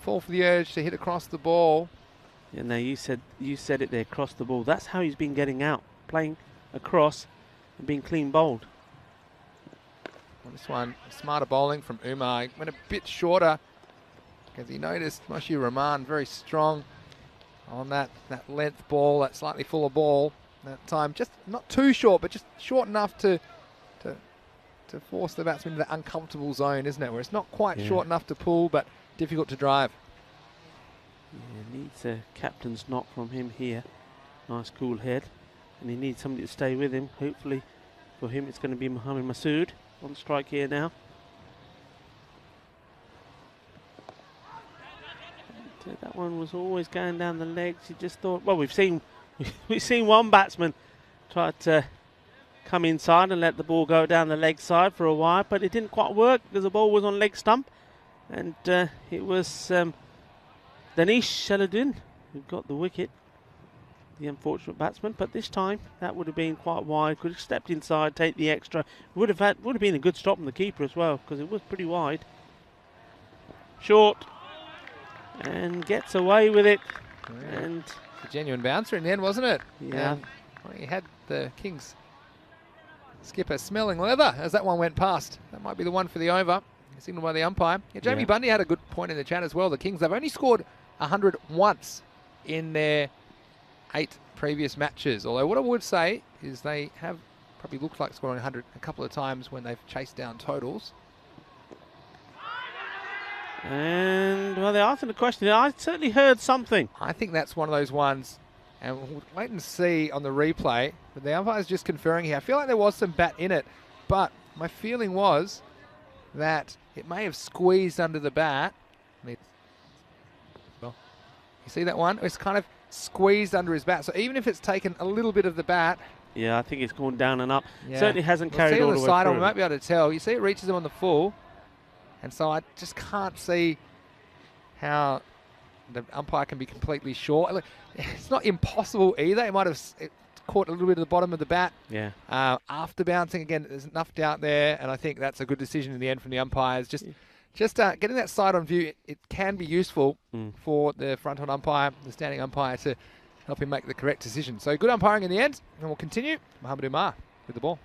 fall for the urge to hit across the ball. Yeah, no, you said it there, across the ball. That's how he's been getting out, playing across and being clean bowled. On this one, smarter bowling from Umar. He went a bit shorter because he noticed Monsieur Rahman very strong on that length ball, that slightly fuller ball. That time, just not too short, but just short enough to force the batsman into that uncomfortable zone, isn't it? Where it's not quite short enough to pull, but difficult to drive. Yeah, needs a captain's knock from him here. Nice cool head. And he needs somebody to stay with him. Hopefully for him it's going to be Mohamed Masood on strike here now. And that one was always going down the legs. You just thought, well, we've seen one batsman try to come inside and let the ball go down the leg side for a while, but it didn't quite work because the ball was on leg stump, and it was Danish Shaladdin who got the wicket, the unfortunate batsman. But this time that would have been quite wide. Could have stepped inside, take the extra. Would have been a good stop from the keeper as well because it was pretty wide. Short and gets away with it. Yeah. And a genuine bouncer in the end, wasn't it? Yeah. And, well, he had the Kings skipper smelling leather as that one went past. That might be the one for the over. Signaled by the umpire. Yeah, Jamie Bundy had a good point in the chat as well. The Kings, they've only scored 100 once in their 8 previous matches. Although what I would say is they have probably looked like scoring 100 a couple of times when they've chased down totals. And, well, they're asking the question. I certainly heard something. I think that's one of those ones, and we'll wait and see on the replay. But the umpire's just conferring here. I feel like there was some bat in it, but my feeling was that it may have squeezed under the bat. Well, you see that one? It's kind of squeezed under his bat. So even if it's taken a little bit of the bat. Yeah, I think it's gone down and up. Yeah. Certainly hasn't carried all the way side through. we might be able to tell. You see it reaches him on the full. And so I just can't see how the umpire can be completely short. Look, it's not impossible either. It might have caught a little bit at the bottom of the bat. Yeah. After bouncing, again, there's enough doubt there, and I think that's a good decision in the end from the umpires. Just getting that side on view, it can be useful for the front on umpire, the standing umpire, to help him make the correct decision. So good umpiring in the end, and we'll continue. Mohamed Umar with the ball.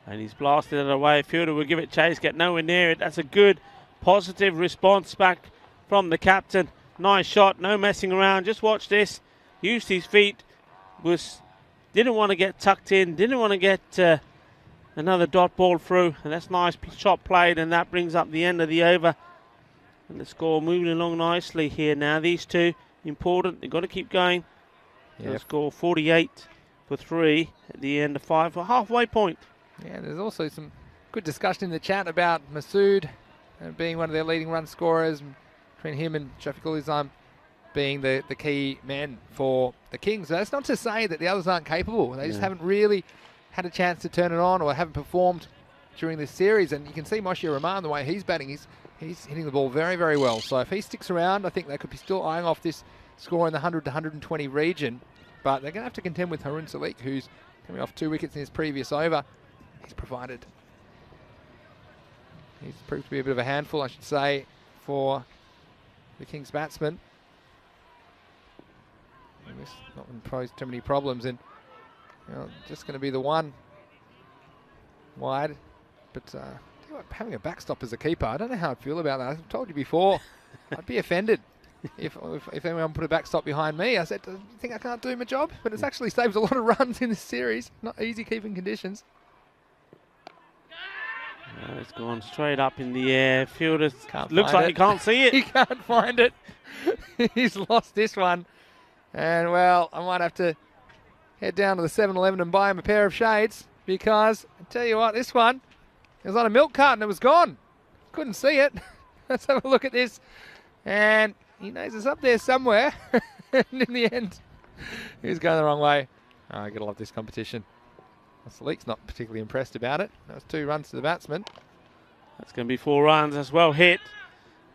And he's blasted it away. Fielder will give it chase, get nowhere near it. That's a good, positive response back from the captain. Nice shot, no messing around. Just watch this. Used his feet, didn't want to get tucked in, didn't want to get another dot ball through. And that's nice shot played, and that brings up the end of the over. And the score moving along nicely here now. These two, important. They've got to keep going. They'll score 48 for 3 at the end of 5, a halfway point. Yeah, there's also some good discussion in the chat about Masood being one of their leading run scorers, between him and Shafiq Ul-Islam being the key men for the Kings. That's not to say that the others aren't capable. They just haven't really had a chance to turn it on, or haven't performed during this series. And you can see Moshir Rahman, the way he's batting, he's hitting the ball very, very well. So if he sticks around, I think they could be still eyeing off this score in the 100 to 120 region. But they're going to have to contend with Harun Salik, who's coming off 2 wickets in his previous over. He's proved to be a bit of a handful, I should say, for the Kings batsmen. And this not going to pose too many problems, and just going to be the one wide. But tell you what, having a backstop as a keeper, I don't know how I'd feel about that. I've told you before, I'd be offended if anyone put a backstop behind me. I said, do you think I can't do my job? But it's actually saved a lot of runs in this series. Not easy keeping conditions. It's gone straight up in the air. Fielder looks like he can't see it. He can't find it. He's lost this one. And, well, I might have to head down to the 7-Eleven and buy him a pair of shades, because I tell you what, this one, it was on a milk carton. It was gone. Couldn't see it. Let's have a look at this. And he knows it's up there somewhere. And in the end, he was going the wrong way. Oh, I gotta love this competition. Salik's not particularly impressed about it. That was 2 runs to the batsman. That's going to be 4 runs. That's well hit.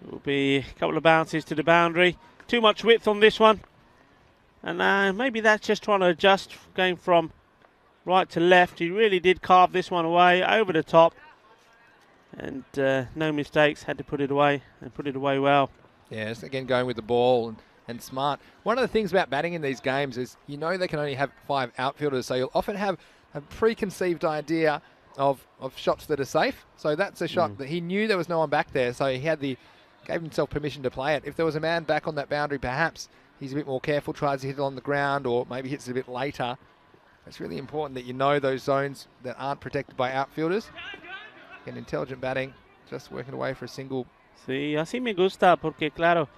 It will be a couple of bounces to the boundary. Too much width on this one. And maybe that's just trying to adjust, going from right to left. He really did carve this one away, over the top. And no mistakes, had to put it away, and put it away well. Yes, again going with the ball and smart. One of the things about batting in these games is, they can only have 5 outfielders, so you'll often have a preconceived idea of shots that are safe. So that's a shot that he knew there was no one back there, so he gave himself permission to play it. If there was a man back on that boundary, perhaps he's a bit more careful, tries to hit it on the ground, or maybe hits it a bit later. It's really important that you know those zones that aren't protected by outfielders. Again, intelligent batting, just working away for a single. Sí, así me gusta, porque claro,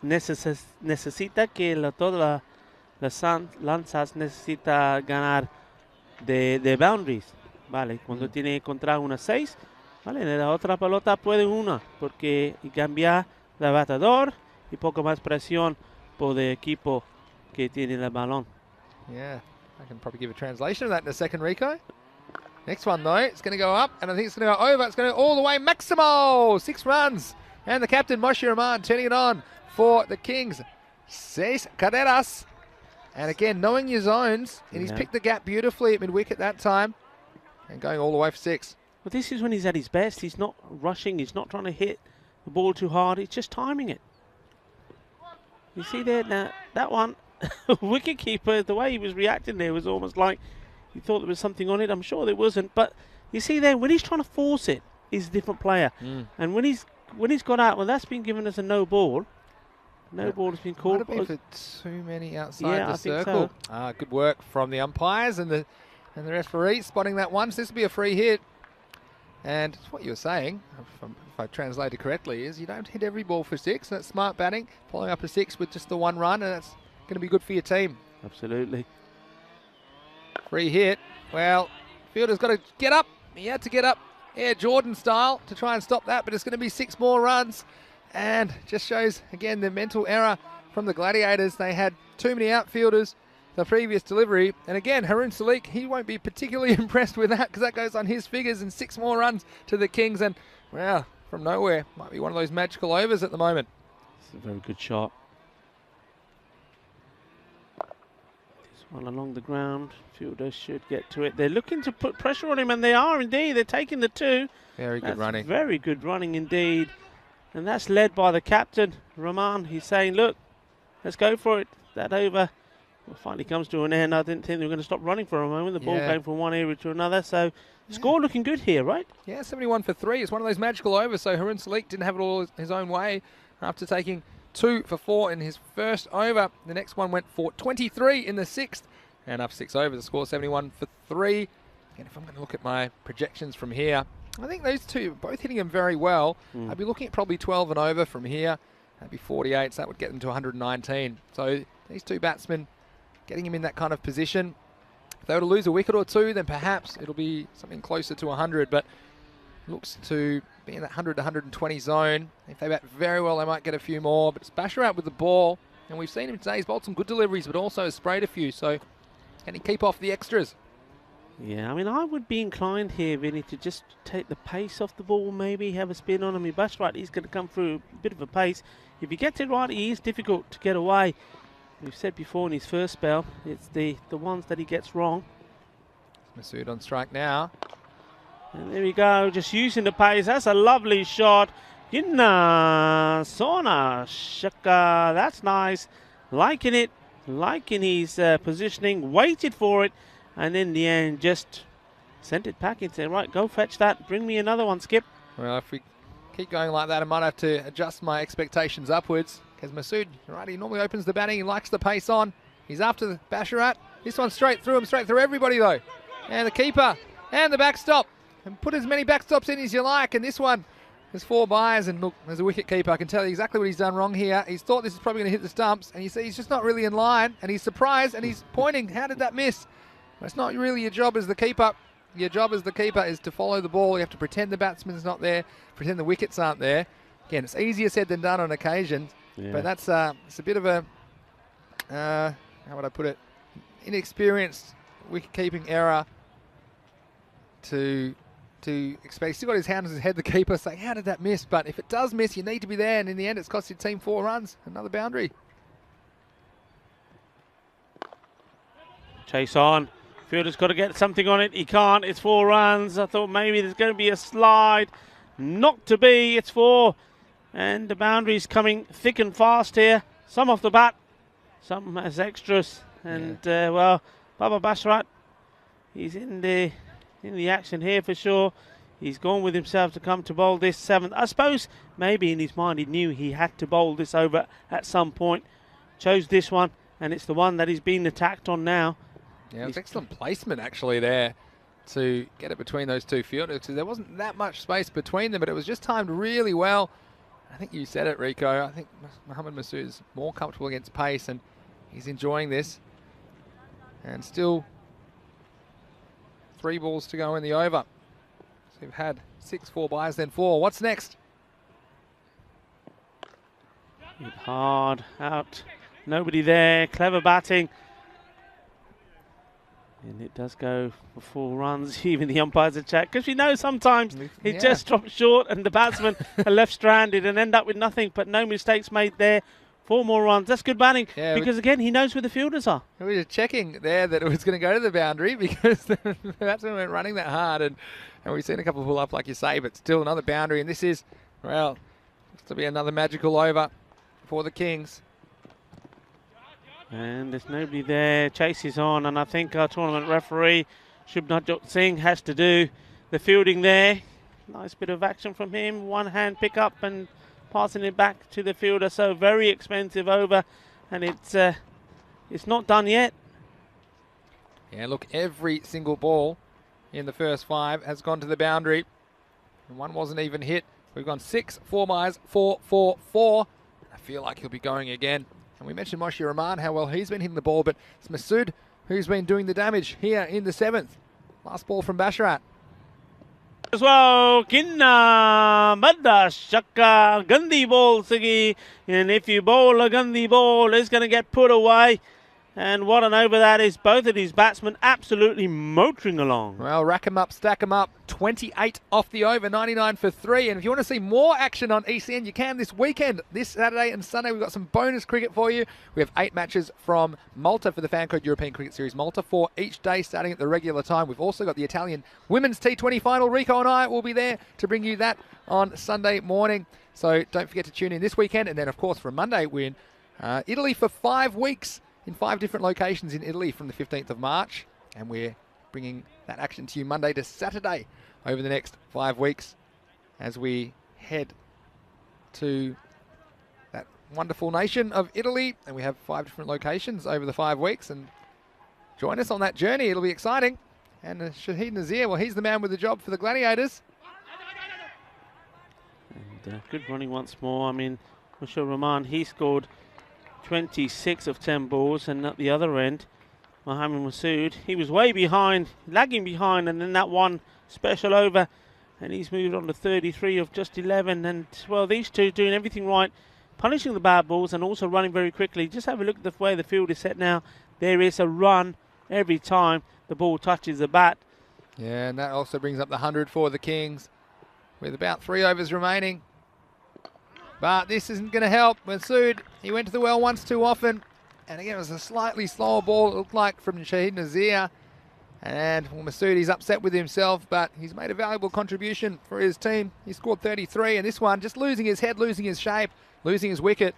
necesita que todas las lanzas necesita ganar de boundaries, vale. Cuando tiene que encontrar una 6, vale, en la otra pelota puede una, porque cambia de batador y poco más presión por el equipo que tiene el balón. Yeah, I can probably give a translation of that in a second, Rico. Next one, though, it's going to go up, and I think it's going to go over. It's going to go all the way. Maximo, 6 runs. And the captain, Moshir Rahman, turning it on for the Kings. 6 carreras. And again, knowing your zones, and he's picked the gap beautifully at mid-wicket that time, and going all the way for 6. But this is when he's at his best. He's not rushing. He's not trying to hit the ball too hard. He's just timing it. You see there, now, that one, wicket-keeper, the way he was reacting there was almost like he thought there was something on it. I'm sure there wasn't. But you see there, when he's trying to force it, he's a different player. And when he's got out, well, that's been given as a no ball. No ball has been called. Might have been for too many outside the circle. So. Good work from the umpires and the referee spotting that one. So this will be a free hit. And what you were saying, if I translated correctly, is you don't hit every ball for 6. That's smart batting, following up a 6 with just the 1 run, and that's going to be good for your team. Absolutely. Free hit. Well, fielder's got to get up. He had to get up, Jordan style, to try and stop that, but it's going to be 6 more runs. And just shows, again, the mental error from the Gladiators. They had too many outfielders the previous delivery. And again, Harun Salik, he won't be particularly impressed with that, because that goes on his figures, and 6 more runs to the Kings. And, well, from nowhere, might be one of those magical overs at the moment. It's a very good shot. Well, along the ground, fielder should get to it. They're looking to put pressure on him, and they are indeed. They're taking the 2. Very good running. Very good running indeed. And that's led by the captain, Rahman. He's saying, look, let's go for it. That over finally comes to an end. I didn't think they were going to stop running for a moment. The ball going from one area to another. So score looking good here, right? Yeah, 71 for 3. It's one of those magical overs. So Harun Salik didn't have it all his own way after taking 2 for 4 in his first over. The next one went for 23 in the 6th. And up 6 overs, the score 71 for 3. And if I'm going to look at my projections from here, I think those two are both hitting them very well. I'd be looking at probably 12 and over from here. That'd be 48, so that would get them to 119. So these two batsmen getting him in that kind of position. If they were to lose a wicket or two, then perhaps it'll be something closer to 100, but looks to be in that 100 to 120 zone. If they bat very well, they might get a few more, but it's Basharat with the ball, and we've seen him today. He's bowled some good deliveries, but also has sprayed a few, so can he keep off the extras? Yeah, I mean, I would be inclined here, Vinny, to just take the pace off the ball, maybe have a spin on him. I mean, Basharat, he's going to come through a bit of a pace. If he gets it right, he is difficult to get away. We've said before in his first spell, it's the ones that he gets wrong. Masood on strike now. And there we go, just using the pace. That's a lovely shot. Yinna Sona Shaka, that's nice. Liking it, liking his positioning, waited for it, and in the end just sent it back and said, right, go fetch that, bring me another one, Skip. Well, if we keep going like that, I might have to adjust my expectations upwards, because Masood, right, he normally opens the batting, he likes the pace on. He's after the Basharat. This one straight through him, straight through everybody though. And the keeper, and the backstop. And put as many backstops in as you like, and this one has 4 byes, and look, there's a wicket keeper. I can tell you exactly what he's done wrong here. He's thought this is probably going to hit the stumps, and you see he's just not really in line, and he's surprised, and he's pointing, how did that miss? Well, it's not really your job as the keeper. Your job as the keeper is to follow the ball. You have to pretend the batsman's not there, pretend the wickets aren't there. Again, it's easier said than done on occasion, but that's it's a bit of a, how would I put it, inexperienced wicket-keeping error to expect. He's still got his hand on his head, the keeper, saying, how did that miss? But if it does miss, you need to be there, and in the end, it's cost your team 4 runs. Another boundary. Chase on. Fielder's got to get something on it. He can't. It's 4 runs. I thought maybe there's going to be a slide. Not to be. It's 4. And the boundary's coming thick and fast here. Some off the bat, some as extras. And, well, Baba Basharat, he's in the action here for sure. He's gone with himself to come to bowl this 7th. I suppose maybe in his mind he knew he had to bowl this over at some point. Chose this one, and it's the one that he's been attacked on now. Yeah, it was excellent placement actually there to get it between those two fielders, because there wasn't that much space between them, but it was just timed really well. I think you said it, Rico. I think Mohammad Masood is more comfortable against pace, and he's enjoying this. And still 3 balls to go in the over. So we've had 6, 4 byes, then 4. What's next? Hit hard, out, nobody there, clever batting. And it does go for 4 runs. Even the umpires are checked, because we know sometimes he just drops short and the batsmen are left stranded and end up with nothing, but no mistakes made there. 4 more runs. That's good batting, because again, he knows where the fielders are. We were checking there that it was going to go to the boundary, because the batsmen weren't running that hard, and we've seen a couple pull up, like you say, but still another boundary. And this is, well, looks to be another magical over for the Kings. And there's nobody there. Chase is on, and I think our tournament referee, Shubhajot Singh, has to do the fielding there. Nice bit of action from him. One hand pick up and passing it back to the fielder. So very expensive over, and it's not done yet. Yeah, look, every single ball in the first 5 has gone to the boundary, and one wasn't even hit. We've gone 6, 4 byes, 4, 4, 4. I feel like he'll be going again. And we mentioned Moshi Rahman, how well he's been hitting the ball, but it's Masood who's been doing the damage here in the 7th. Last ball from Basharat. As well, Kinna Badda Shaka, Gandhi ball, Sigi. And if you bowl a Gandhi ball, it's going to get put away. And what an over that is. Both of these batsmen absolutely motoring along. Well, rack 'em up, stack 'em up. 28 off the over, 99 for 3. And if you want to see more action on ECN, you can this weekend. This Saturday and Sunday, we've got some bonus cricket for you. We have 8 matches from Malta for the Fan Code European Cricket Series Malta, 4 each day starting at the regular time. We've also got the Italian Women's T20 final. Rico and I will be there to bring you that on Sunday morning. So don't forget to tune in this weekend. And then, of course, from Monday, we're in Italy for 5 weeks in 5 different locations in Italy from the 15th of March. And we're bringing that action to you Monday to Saturday over the next 5 weeks as we head to that wonderful nation of Italy. And we have 5 different locations over the 5 weeks. And join us on that journey. It'll be exciting. And Shahid Nazir, well, he's the man with the job for the Gladiators. And good running once more. I mean, Mushur Rahman, he scored 26 of 10 balls, and at the other end, Mohamed Masood, he was way behind, lagging behind, and then that one special over, and he's moved on to 33 of just 11. And well, these two doing everything right, punishing the bad balls and also running very quickly. Just have a look at the way the field is set now. There is a run every time the ball touches the bat. Yeah, and that also brings up the 100 for the Kings with about 3 overs remaining. But this isn't going to help. Masood, he went to the well once too often. And again, it was a slightly slower ball, it looked like, from Shahid Nazir. And well, Masood, he's upset with himself, but he's made a valuable contribution for his team. He scored 33, and this one just losing his head, losing his shape, losing his wicket.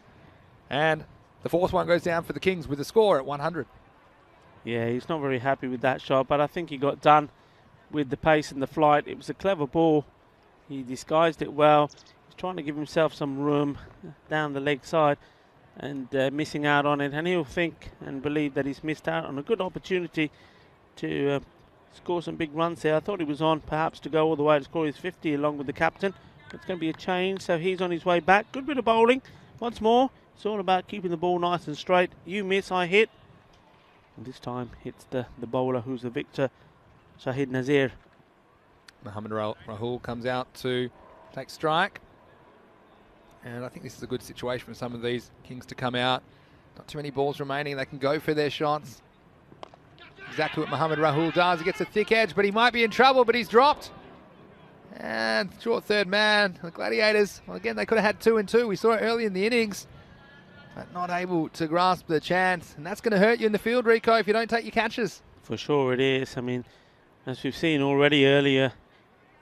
And the 4th one goes down for the Kings with a score at 100. Yeah, he's not very happy with that shot, but I think he got done with the pace and the flight. It was a clever ball. He disguised it well. Trying to give himself some room down the leg side and missing out on it, and he'll think and believe that he's missed out on a good opportunity to score some big runs there. I thought he was on perhaps to go all the way to score his 50 along with the captain. It's going to be a change, so he's on his way back. Good bit of bowling. Once more, it's all about keeping the ball nice and straight. You miss, I hit. And this time hits the bowler who's the victor, Shahid Nazir. Mohamed Rahul comes out to take strike. And I think this is a good situation for some of these Kings to come out. Not too many balls remaining. They can go for their shots. Exactly what Mohamed Rahul does. He gets a thick edge, but he might be in trouble, but he's dropped. And short third man. The Gladiators, well, again, they could have had 2 and 2. We saw it early in the innings, but not able to grasp the chance. And that's going to hurt you in the field, Rico, if you don't take your catches. For sure it is. I mean, as we've seen already earlier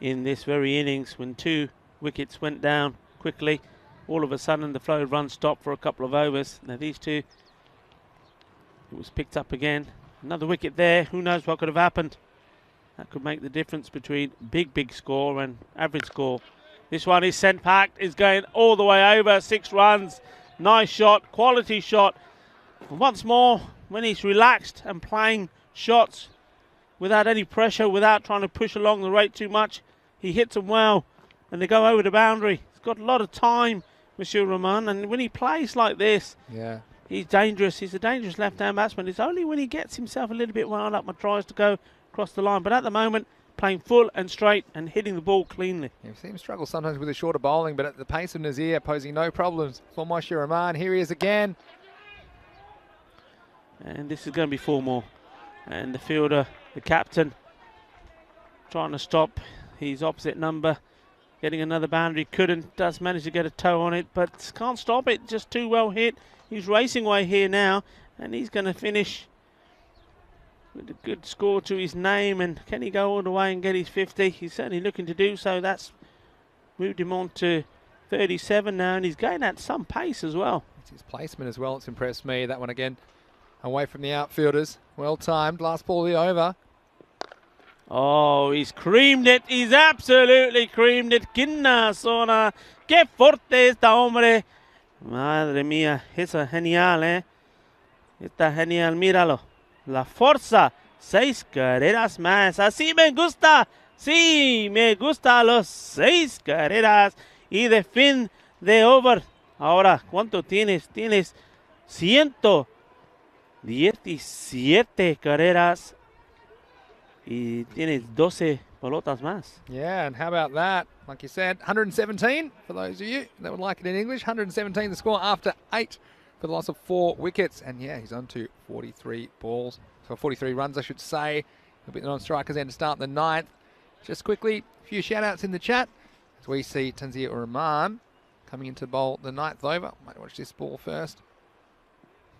in this very innings, when 2 wickets went down quickly, all of a sudden the flow of runs stopped for a couple of overs. Now these 2, it was picked up again. Another wicket there. Who knows what could have happened? That could make the difference between big score and average score. This one is sent back. Is going all the way over. 6 runs. Nice shot. Quality shot. And once more, when he's relaxed and playing shots without any pressure, without trying to push along the rate too much, he hits them well and they go over the boundary. He's got a lot of time, Monsieur Rahman, and when he plays like this, yeah, he's dangerous. He's a dangerous left-hand batsman. It's only when he gets himself a little bit wound up and tries to go across the line. But at the moment, playing full and straight and hitting the ball cleanly. Yeah, we've seen him struggle sometimes with his shorter bowling, but at the pace of Nazir, posing no problems for Monsieur Rahman. Here he is again. And this is going to be 4 more. And the fielder, the captain, trying to stop his opposite number. Getting another boundary, does manage to get a toe on it, but can't stop it, just too well hit. He's racing away here now, and he's going to finish with a good score to his name. And can he go all the way and get his 50? He's certainly looking to do so. That's moved him on to 37 now, and he's going at some pace as well. It's his placement as well, it's impressed me. That one again, away from the outfielders. Well timed, last ball of the over. Oh, he's creamed it. He's absolutely creamed it. Quinna zona. Qué fuerte está, hombre. Madre mía. Esa genial, eh. Está genial, míralo. La fuerza. 6 carreras más. Así me gusta. Sí, me gusta los 6 carreras. Y de fin de over. Ahora, ¿cuánto tienes? Tienes 117 carreras. Y tienes 12 pelotas más. Yeah, and how about that? Like you said, 117 for those of you that would like it in English. 117 the score after 8 for the loss of 4 wickets. And yeah, he's on to 43 balls. So 43 runs, I should say. A bit on strikers end to start the 9th. Just quickly, a few shout-outs in the chat. As we see Tanzir Rahman coming into bowl the 9th over. Might watch this ball first.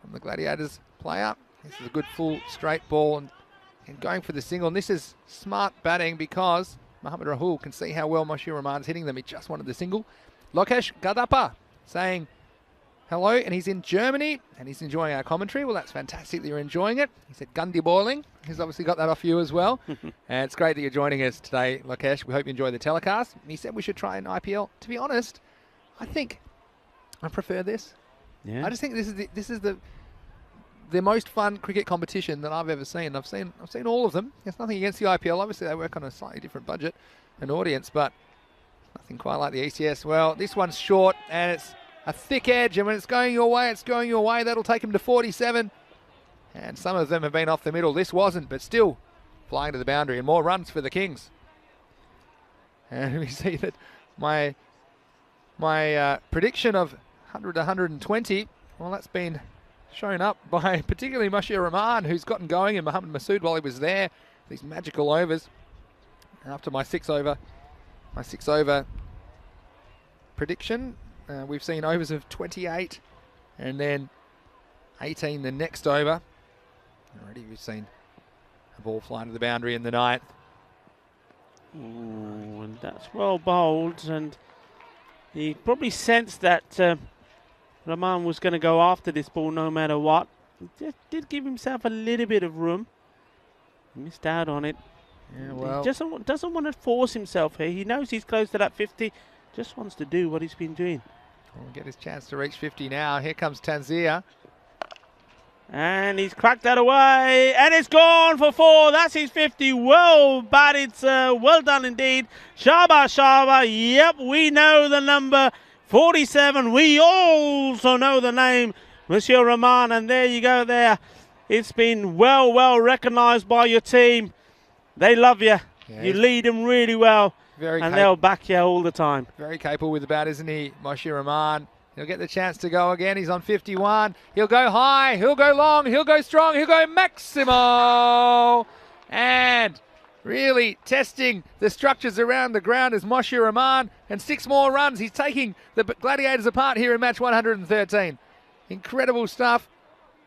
From the Gladiators player. This is a good full straight ball and going for the single. And this is smart batting because Mohammad Rahul can see how well Moshir Rahman's hitting them. He just wanted the single. Lokesh Gadapa saying hello, and he's in Germany and he's enjoying our commentary. Well, that's fantastic that you're enjoying it. He said Gundy boiling. He's obviously got that off you as well. And it's great that you're joining us today, Lokesh. We hope you enjoy the telecast. And he said we should try an IPL. To be honest, I think I prefer this. Yeah. I just think this is the most fun cricket competition that I've ever seen. I've seen all of them. There's nothing against the IPL. Obviously, they work on a slightly different budget and audience, but nothing quite like the ECS. Well, this one's short and it's a thick edge, and when it's going your way, it's going your way. That'll take him to 47. And some of them have been off the middle. This wasn't, but still flying to the boundary, and more runs for the Kings. And we see that my prediction of 100 to 120, well, that's been shown up by particularly Moshir Rahman, who's gotten going, and Mohammad Masood while he was there. These magical overs. And after my six over prediction, we've seen overs of 28 and then 18 the next over. Already we've seen a ball fly to the boundary in the 9th. Ooh, and that's well bowled, and he probably sensed that Rahman was going to go after this ball no matter what. He just did give himself a little bit of room. He missed out on it. Yeah, well, he doesn't want to force himself here. He knows he's close to that 50. Just wants to do what he's been doing. We'll get his chance to reach 50 now. Here comes Tanzir. And he's cracked that away, and it's gone for 4. That's his 50. Well batted, sir. Well done indeed. Shaba, Shaba. Yep, we know the number 47. We also know the name, Monsieur Rahman. And there you go there. It's been well recognised by your team. They love you. Yeah, you lead them really well. And they'll back you all the time. Very capable with the bat, isn't he, Moshir Rahman? He'll get the chance to go again. He's on 51. He'll go high. He'll go long. He'll go strong. He'll go maximo. And really testing the structures around the ground is Moshir Rahman. And 6 more runs. He's taking the Gladiators apart here in match 113. Incredible stuff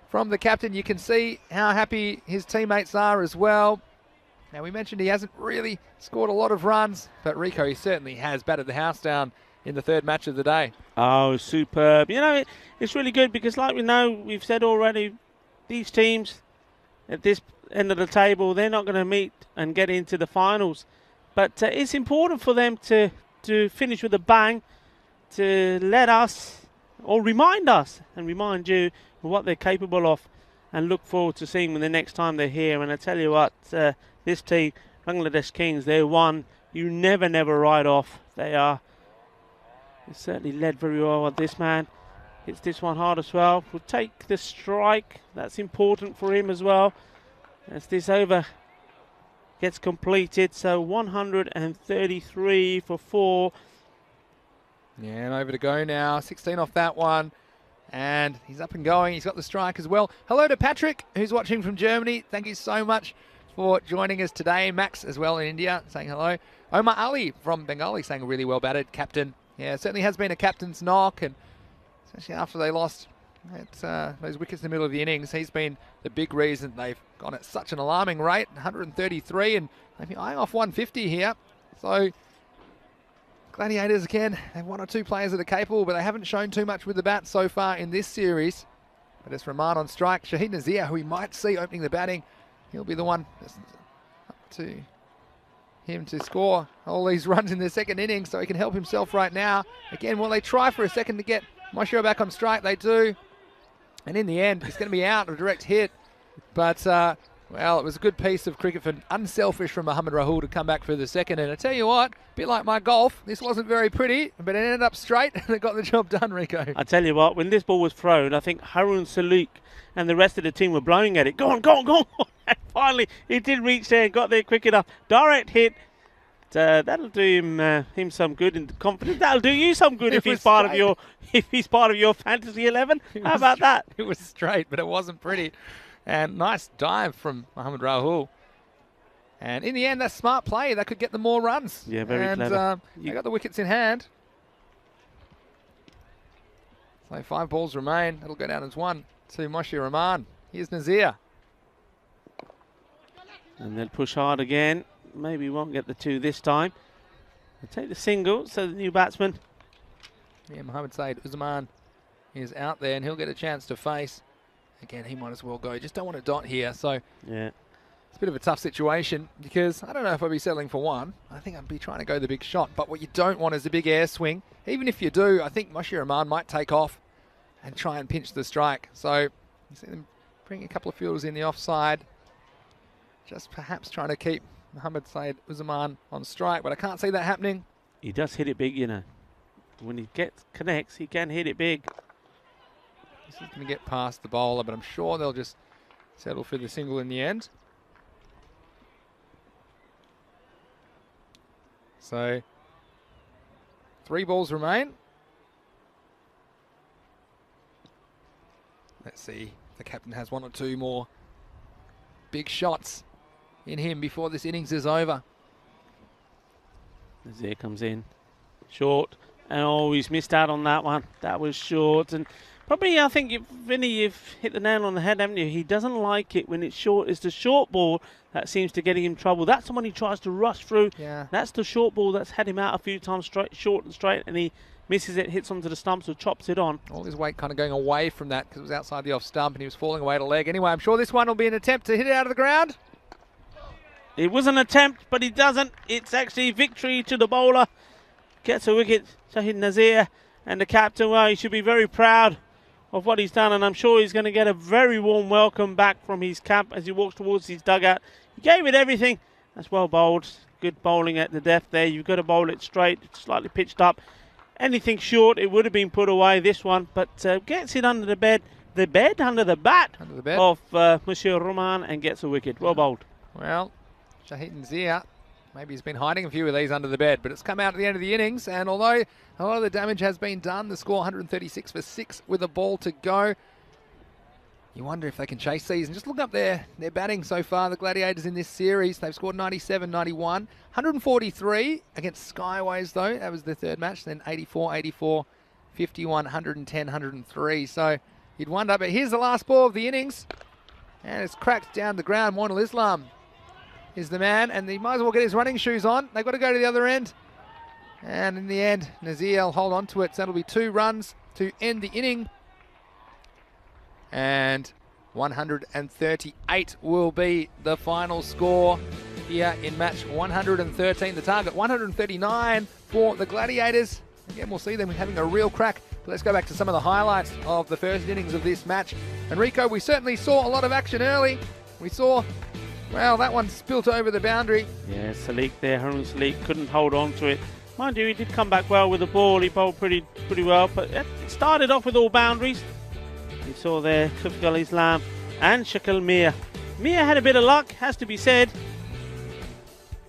from the captain. You can see how happy his teammates are as well. Now, we mentioned he hasn't really scored a lot of runs, but Rico, he certainly has batted the house down in the 3rd match of the day. Oh, superb. You know, it's really good because like we've said already, these teams at this end of the table, they're not going to meet and get into the finals. But it's important for them to finish with a bang, to let us, or remind us and remind you of what they're capable of, and look forward to seeing them the next time they're here. And I tell you what, this team, Bangladesh Kings, they're one you never write off. They are. He certainly led very well on this man. Hits this one hard as well. Will take the strike. That's important for him as well. As this over gets completed. So 133 for 4. Yeah, and over to go now. 16 off that one. And he's up and going. He's got the strike as well. Hello to Patrick, who's watching from Germany. Thank you so much for joining us today. Max as well in India saying hello. Omar Ali from Bengali saying really well batted. Captain. Yeah, it certainly has been a captain's knock, and especially after they lost those wickets in the middle of the innings, he's been the big reason they've gone at such an alarming rate, 133, and they've been eyeing off 150 here. So Gladiators, again, they have 1 or 2 players that are capable, but they haven't shown too much with the bat so far in this series. But it's Rahman on strike. Shahid Nazir, who we might see opening the batting, he'll be the one up to him to score all these runs in the 2nd innings, so he can help himself right now. Again, will they try for a second to get Moshir back on strike? They do. And in the end, he's going to be out, a direct hit. But, well, it was a good piece of cricket for unselfish from Mohammad Rahul to come back for the 2nd. And I tell you what, a bit like my golf, this wasn't very pretty, but it ended up straight and it got the job done, Rico. I tell you what, when this ball was thrown, I think Harun Salik and the rest of the team were blowing at it. Go on, go on, go on. And finally, it did reach there and got there quick enough. Direct hit. that'll do him some good in the confidence. That'll do you some good if he's part of your fantasy 11. How about that? It was straight, but it wasn't pretty. And nice dive from Mohamed Rahul. And in the end, that's smart play. That could get them more runs. Yeah, very clever. They got the wickets in hand. So 5 balls remain. That'll go down as 1 to Moshir Rahman. Here's Nazir. And they'll push hard again. Maybe won't get the 2 this time. They'll take the single, so the new batsman. Yeah, Mohamed Saeed Usman is out there, and he'll get a chance to face. Again, he might as well go. Just don't want a dot here, so yeah, it's a bit of a tough situation because I don't know if I'd be settling for 1. I think I'd be trying to go the big shot, but what you don't want is a big air swing. Even if you do, I think Moshir Rahman might take off and try and pinch the strike. So you see them bring a couple of fielders in the offside, just perhaps trying to keep Mohamed Saeed Usman on strike, but I can't see that happening. He does hit it big, you know. When he connects, he can hit it big. This is going to get past the bowler, but I'm sure they'll just settle for the single in the end. So 3 balls remain. Let's see if the captain has 1 or 2 more big shots in him before this innings is over. Nazir comes in. Short. And oh, he's missed out on that one. That was short. And probably, I think, Vinny, you've hit the nail on the head, haven't you? He doesn't like it when it's short. It's the short ball that seems to get him trouble. That's the one he tries to rush through. Yeah. That's the short ball that's had him out a few times, straight, short and straight, and he misses it, hits onto the stumps or chops it on. All his weight kind of going away from that because it was outside the off stump and he was falling away to leg. Anyway, I'm sure this one will be an attempt to hit it out of the ground. It was an attempt, but he doesn't. It's actually victory to the bowler. Gets a wicket, Shahid Nazir, and the captain, well, he should be very proud of what he's done, and I'm sure he's going to get a very warm welcome back from his camp as he walks towards his dugout. He gave it everything. That's well bowled. Good bowling at the depth there. You've got to bowl it straight, slightly pitched up. Anything short, it would have been put away, this one, but gets it under the bed. Under the bat of Moshir Rahman, and gets a wicket. Well bowled. Well, Shahid Nazir, maybe he's been hiding a few of these under the bed, but it's come out at the end of the innings, and although a lot of the damage has been done, the score 136 for 6 with a ball to go. You wonder if they can chase these. And just look up their batting so far, the Gladiators in this series. They've scored 97, 91, 143 against Skyways, though. That was the 3rd match. Then 84, 84, 51, 110, 103. So you'd wonder, but here's the last ball of the innings. And it's cracked down the ground. Moinul Islam is the man, and he might as well get his running shoes on. They've got to go to the other end. And in the end, Nazir will hold on to it. So that'll be 2 runs to end the inning. And 138 will be the final score here in match 113. The target 139 for the Gladiators. Again, we'll see them having a real crack. But let's go back to some of the highlights of the first innings of this match. And Rico, we certainly saw a lot of action early. We saw, well, that one spilt over the boundary. Yeah, Salik there, Harun Salik couldn't hold on to it. Mind you, he did come back well with the ball. He bowled pretty well, but it started off with all boundaries. You saw there Tufik Islam and Shakil Mir. Mir had a bit of luck, has to be said.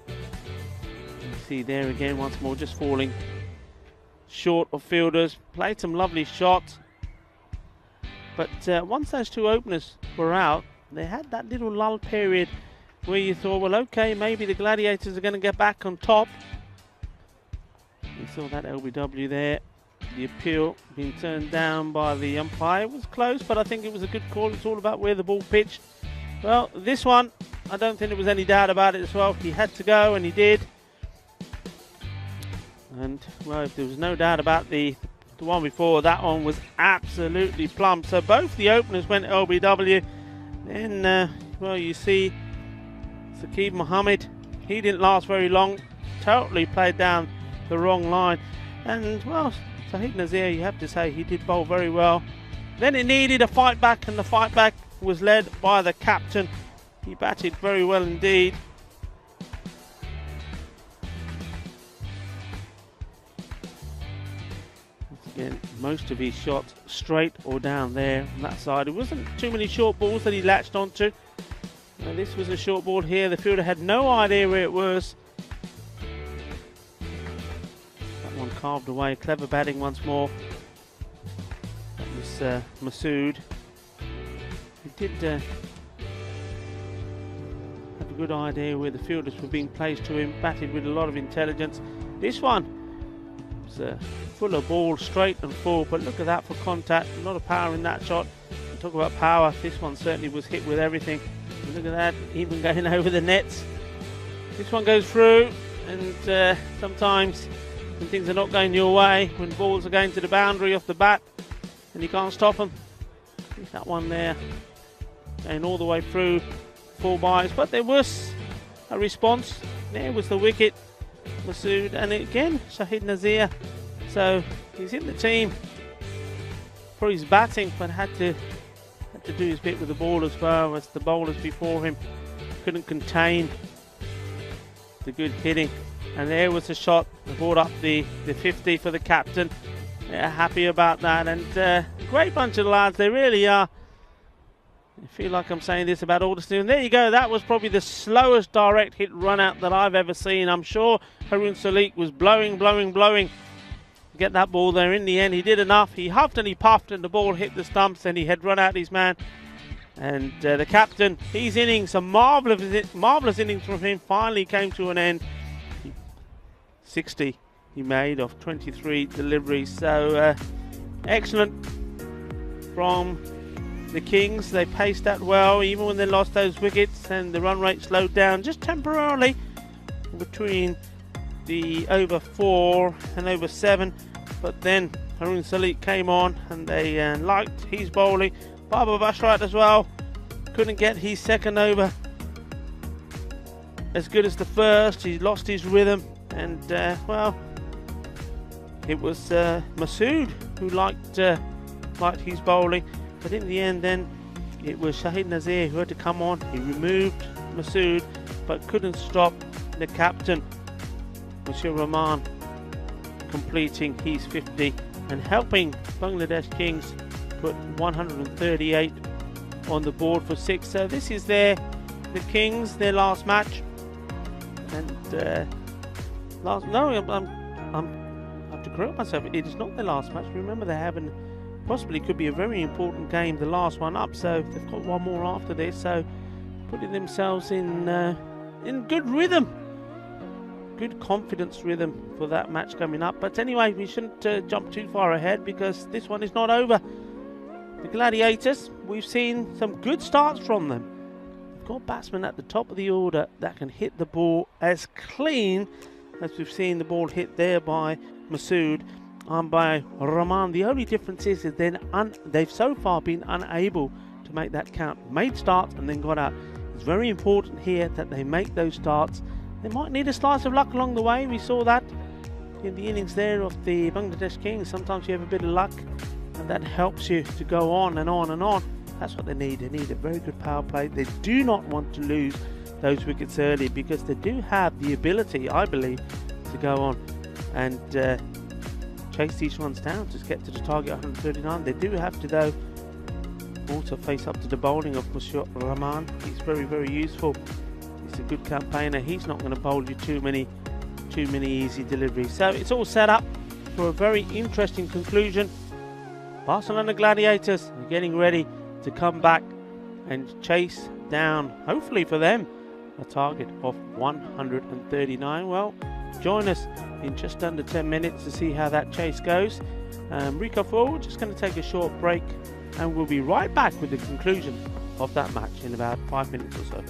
You see there again once more, just falling short of fielders. Played some lovely shots. But once those 2 openers were out, they had that little lull period where you thought, well, okay, maybe the Gladiators are going to get back on top. You saw that LBW there. The appeal being turned down by the umpire. It was close, but I think it was a good call. It's all about where the ball pitched. Well, this one, I don't think there was any doubt about it as well. He had to go, and he did. And, well, if there was no doubt about the one before, that one was absolutely plumb. So both the openers went LBW. Then, well, you see Saqib Mohammed. He didn't last very long. Totally played down the wrong line. And, well, Shahid Nazir, you have to say, he did bowl very well. Then it needed a fight back, and the fight back was led by the captain. He batted very well indeed. Once again, most of his shots straight or down there on that side. It wasn't too many short balls that he latched onto. This was a short ball here. The fielder had no idea where it was. carved away. Clever batting once more. That was Masood. He did have a good idea where the fielders were being placed to him. Batted with a lot of intelligence. This one was full of ball, straight and full. But look at that for contact. A lot of power in that shot. Talk about power. This one certainly was hit with everything. And look at that, even going over the nets. This one goes through, and sometimes when things are not going your way, when balls are going to the boundary off the bat, and you can't stop them. That one there, going all the way through, 4 byes. But there was a response. There was the wicket, Masood, and again Shahid Nazir. So he's in the team for his batting, but had to do his bit with the ball as well, as the bowlers before him couldn't contain the good hitting. And there was a shot that brought up the 50 for the captain. Yeah, happy about that. And great bunch of lads, they really are. I feel like I'm saying this about all the students. There you go, that was probably the slowest direct hit run out that I've ever seen. I'm sure Harun Salik was blowing to get that ball there. In the end, he did enough. He huffed and he puffed, and the ball hit the stumps, and he had run out his man. And the captain, his innings, a marvellous innings from him, finally came to an end. 60 he made off 23 deliveries. So excellent from the Kings. They paced that well, even when they lost those wickets, and the run rate slowed down just temporarily between the over 4 and over 7. But then Harun Salik came on, and they liked his bowling. Baba Bashrat as well couldn't get his second over as good as the first. He lost his rhythm, and well, it was Masood who liked his bowling. But in the end, then it was Shahid Nazir who had to come on. He removed Masood, but couldn't stop the captain, Mushir Rahman, completing his 50 and helping Bangladesh Kings put 138 on the board for 6. So this is the Kings, their last match. And I have to correct myself. It is not their last match. Remember, they have possibly could be a very important game, the last one up. So they've got one more after this. So putting themselves in good rhythm. Good confidence rhythm for that match coming up. But anyway, we shouldn't jump too far ahead, because this one is not over. The Gladiators, we've seen some good starts from them. They've got batsmen at the top of the order that can hit the ball as clean as we've seen the ball hit there by Masood and by Rahman. The only difference is that they've so far been unable to make that count. Made starts and then got out. It's very important here that they make those starts. They might need a slice of luck along the way. We saw that in the innings there of the Bangladesh Kings. Sometimes you have a bit of luck, and that helps you to go on and on and on. That's what they need. They need a very good power play. They do not want to lose those wickets early, because they do have the ability, I believe, to go on and chase these ones down to get to the target 139. They do have to, though, also face up to the bowling of Mushir Rahman. He's very, very useful. He's a good campaigner. He's not going to bowl you too many easy deliveries. So it's all set up for a very interesting conclusion. Barcelona Gladiators are getting ready to come back and chase down, hopefully for them, a target of 139. Well, join us in just under 10 minutes to see how that chase goes. Rico, we're just going to take a short break, and we'll be right back with the conclusion of that match in about 5 minutes or so.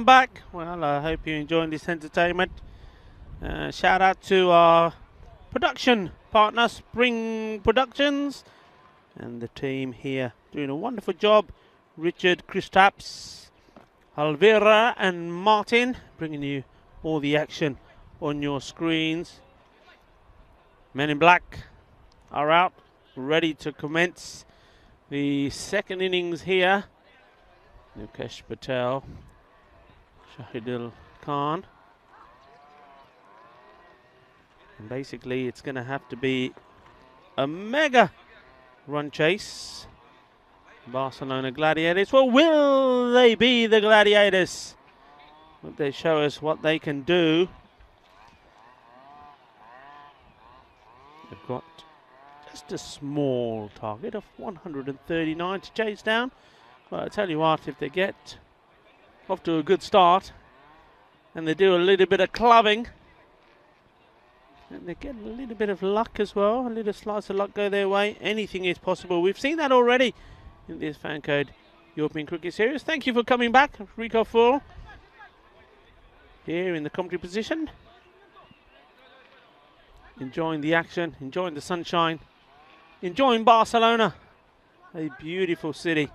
back. Well, I hope you're enjoying this entertainment. Shout out to our production partner, Spring Productions, and the team here doing a wonderful job. Richard, Kristaps, Alvira and Martin bringing you all the action on your screens. Men in black are out, ready to commence the second innings here. Mukesh Patel, Shahidul Khan. And basically it's going to have to be a mega run chase. Barcelona Gladiators. Well, will they be the Gladiators? Will they show us what they can do? They've got just a small target of 139 to chase down. Well, I tell you what, if they get off to a good start and they do a little bit of clubbing and they get a little bit of luck as well, a little slice of luck go their way, anything is possible. We've seen that already in this Fan Code European Cricket Series. Thank you for coming back, Rico Full, here in the commentary position. Enjoying the action, enjoying the sunshine, enjoying Barcelona, a beautiful city.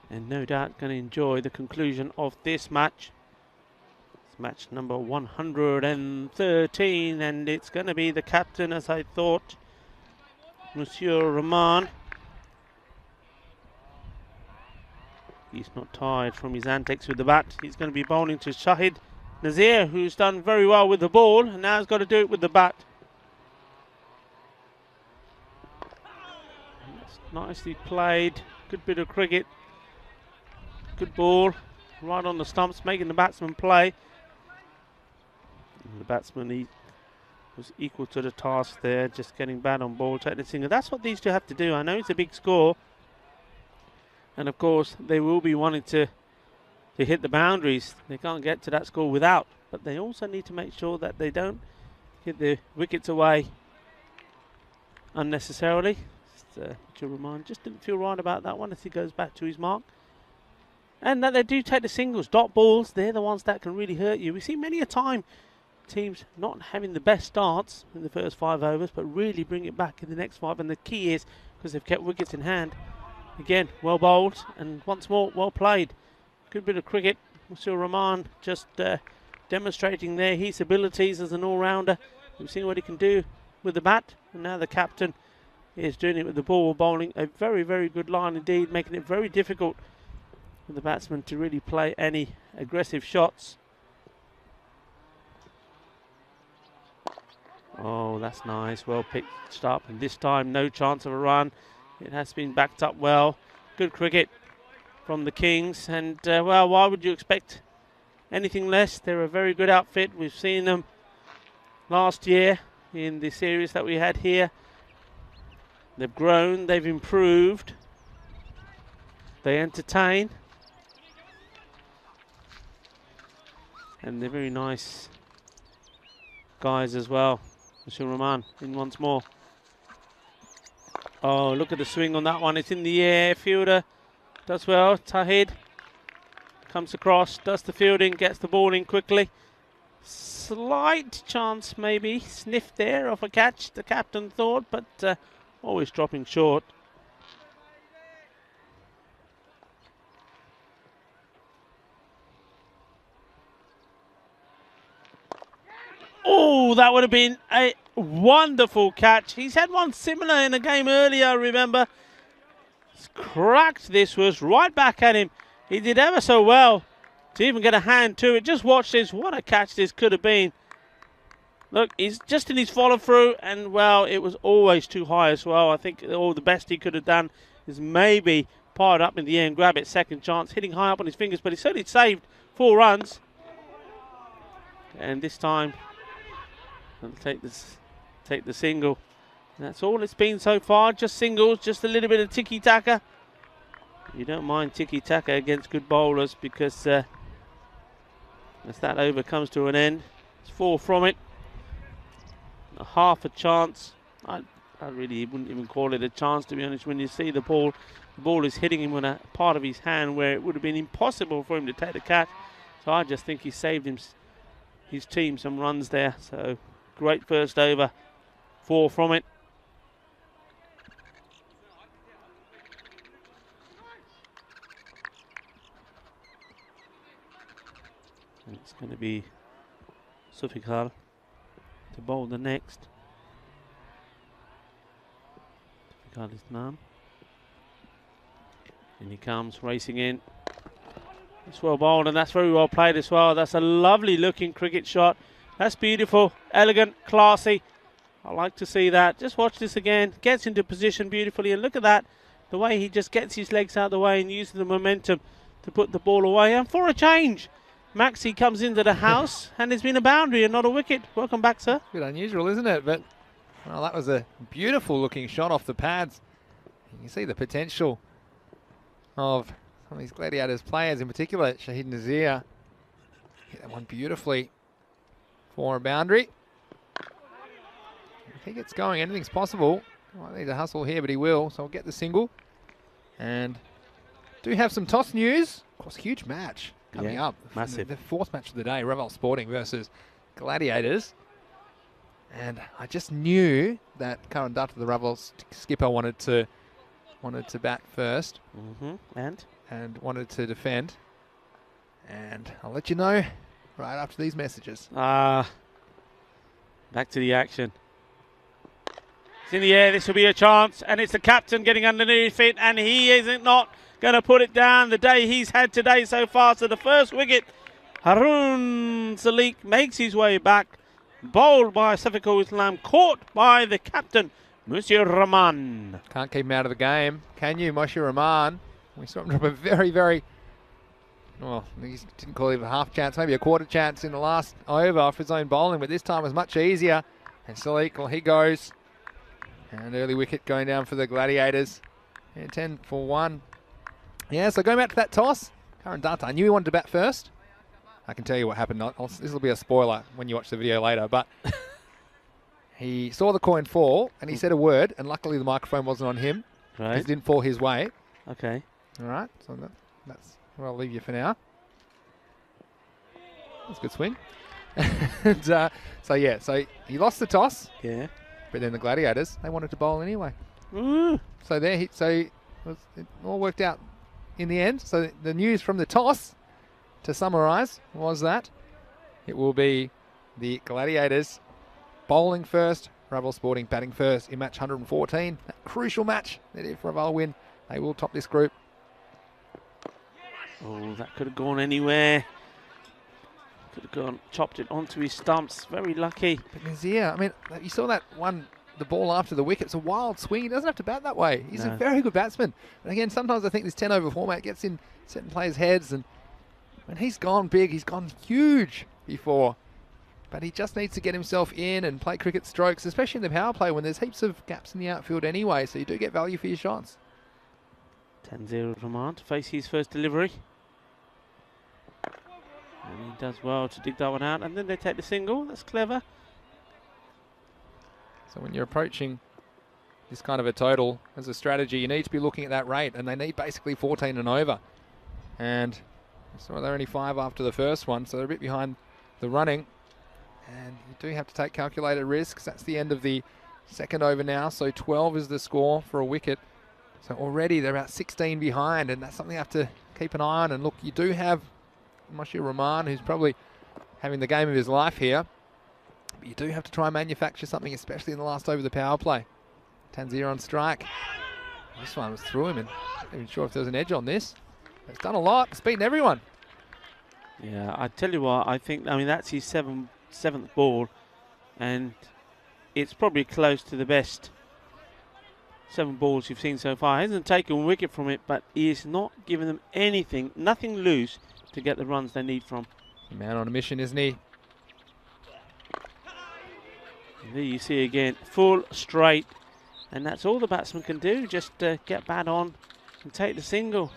And no doubt going to enjoy the conclusion of this match. It's match number 113, and it's going to be the captain, as I thought, Monsieur Rahman. He's not tired from his antics with the bat. He's going to be bowling to Shahid Nazir, who's done very well with the ball, and now he's got to do it with the bat. That's nicely played. Good bit of cricket. Good ball. Right on the stumps, making the batsman play. And the batsman, he was equal to the task there, just getting bat on ball, taking the single. That's what these two have to do. I know it's a big score, and of course they will be wanting to hit the boundaries. They can't get to that score without, but they also need to make sure that they don't hit the wickets away unnecessarily. Just didn't feel right about that one as he goes back to his mark. And that they do take the singles. Dot balls, they're the ones that can really hurt you. We see many a time teams not having the best starts in the first 5 overs, but really bring it back in the next 5. And the key is, because they've kept wickets in hand, again, well bowled, and once more, well played. Good bit of cricket. Monsieur Rahman just demonstrating there his abilities as an all-rounder. We've seen what he can do with the bat, and now the captain is doing it with the ball, bowling a very, very good line indeed, making it very difficult for the batsman to really play any aggressive shots. Oh, that's nice, well pitched up, and this time no chance of a run. It has been backed up well. Good cricket from the Kings, and well, why would you expect anything less? They're a very good outfit. We've seen them last year in the series that we had here. They've grown, they've improved, they entertain, and they're very nice guys as well. Monsieur Rahman in once more. Oh, look at the swing on that one. It's in the air. Fielder does well. Tahid comes across, does the fielding, gets the ball in quickly. Slight chance maybe, sniff there of a catch, the captain thought, but always dropping short. Oh, that would have been a wonderful catch. He's had one similar in a game earlier, I remember. He's cracked this, was right back at him. He did ever so well to even get a hand to it. Just watch this. What a catch this could have been. Look, he's just in his follow through, and well, it was always too high as well. I think the best he could have done is maybe par it up in the air and grab it second chance, hitting high up on his fingers, but he certainly saved 4 runs. And this time, he'll take the single. And that's all it's been so far, just singles, just a little bit of tiki-taka. You don't mind tiki-taka against good bowlers, because as that over comes to an end, it's 4 from it. A half a chance. I really wouldn't even call it a chance, to be honest. When you see the ball The ball is hitting him on a part of his hand where it would have been impossible for him to take the catch. So I just think he saved his team some runs there. So great first over, 4 from it. And it's going to be Sufikal to bowl the next. Sufikal is none. And he comes racing in. It's well bowled, and that's very well played as well. That's a lovely looking cricket shot. That's beautiful, elegant, classy. I like to see that. Just watch this again. Gets into position beautifully, and look at that. The way he just gets his legs out of the way and uses the momentum to put the ball away. And for a change, Maxi comes into the house, and there's been a boundary and not a wicket. Welcome back, sir. A bit unusual, isn't it? But, well, that was a beautiful looking shot off the pads. You can see the potential of some of these Gladiators players, in particular Shahid Nazir. Hit that one beautifully for a boundary. If he gets going, anything's possible. Might need to hustle here, but he will. So we'll get the single. And do have some toss news. Of course, huge match coming up. Massive. The fourth match of the day, Revel Sporting versus Gladiators. And I just knew that Kharian, the Revel skipper, wanted to bat first. And wanted to defend. And I'll let you know right after these messages. Back to the action. It's in the air, this will be a chance, and it's the captain getting underneath it, and he isn't not going to put it down the day he's had today so far. So the first wicket, Harun Salik makes his way back, bowled by Safiqul Islam, caught by the captain, Monsieur Rahman. Can't keep him out of the game, can you, Monsieur Rahman? We saw him drop a very, very, well, he didn't call it a half chance, maybe a quarter chance in the last over off his own bowling, but this time was much easier. And Salik, well, he goes. And early wicket going down for the Gladiators. Yeah, 10 for 1. Yeah, so going back to that toss, Kharian, I knew he wanted to bat first. I can tell you what happened. This will be a spoiler when you watch the video later, but he saw the coin fall and he said a word, and luckily the microphone wasn't on him. Right. It didn't fall his way. Okay. All right, so that's where I'll leave you for now. That's a good swing. And, so he lost the toss. Yeah. But then the Gladiators, they wanted to bowl anyway. Ooh. So it all worked out in the end. So the news from the toss, to summarise, was that it will be the Gladiators bowling first, Revel Sporting batting first in match 114. That crucial match that if Revel win, they will top this group. Oh, that could have gone anywhere. Could have gone, chopped it onto his stumps. Very lucky. But Nazir, I mean, you saw that one, the ball after the wicket. It's a wild swing. He doesn't have to bat that way. He's a very good batsman. And again, sometimes I think this 10 over format gets in certain players' heads, and when he's gone big, he's gone huge before. But he just needs to get himself in and play cricket strokes, especially in the power play when there's heaps of gaps in the outfield anyway. So you do get value for your shots. 10-0 Rahman to face his first delivery. And he does well to dig that one out, and then they take the single. That's clever. So when you're approaching this kind of a total as a strategy, you need to be looking at that rate, and they need basically 14 and over. And so they're only 5 after the first one, so they're a bit behind the running. And you do have to take calculated risks. That's the end of the second over now, so 12 is the score for a wicket. So already they're about 16 behind, and that's something you have to keep an eye on. And look, you do have Monsieur Rahman, who's probably having the game of his life here. But you do have to try and manufacture something, especially in the last over of the power play. Tanzir on strike. This one was through him, and I'm not even sure if there was an edge on this. It's done a lot. It's beaten everyone. Yeah, I tell you what, I mean, that's his seventh ball, and it's probably close to the best 7 balls you've seen so far. He hasn't taken a wicket from it, but he is not giving them anything, nothing loose to get the runs they need from. Man on a mission, isn't he? And there you see again, full straight, and that's all the batsman can do, just get bat on and take the single.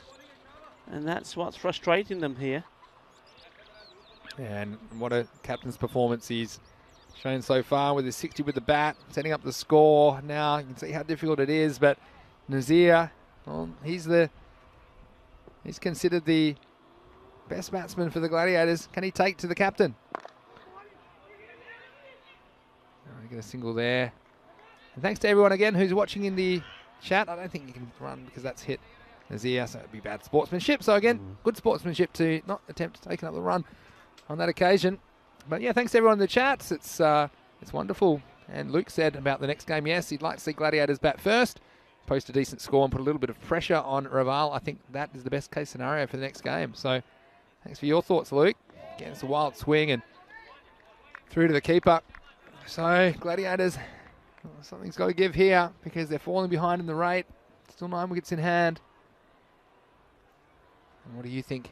And that's what's frustrating them here. And what a captain's performance he's shown so far with his 60 with the bat, setting up the score. Now you can see how difficult it is, but Nazir, Well, he's considered the best batsman for the Gladiators. Can he take to the captain? Oh, get a single there. And thanks to everyone again who's watching in the chat. I don't think you can run because that's hit Nazir, so it'd be bad sportsmanship. So again, good sportsmanship to not attempt to take another run on that occasion. But yeah, thanks to everyone in the chats. It's wonderful. And Luke said about the next game, yes, he'd like to see Gladiators bat first, post a decent score and put a little bit of pressure on Raval. I think that is the best case scenario for the next game. So thanks for your thoughts, Luke. Again, it's a wild swing and through to the keeper. So Gladiators, something's got to give here because they're falling behind in the rate. Still 9 wickets in hand. And what do you think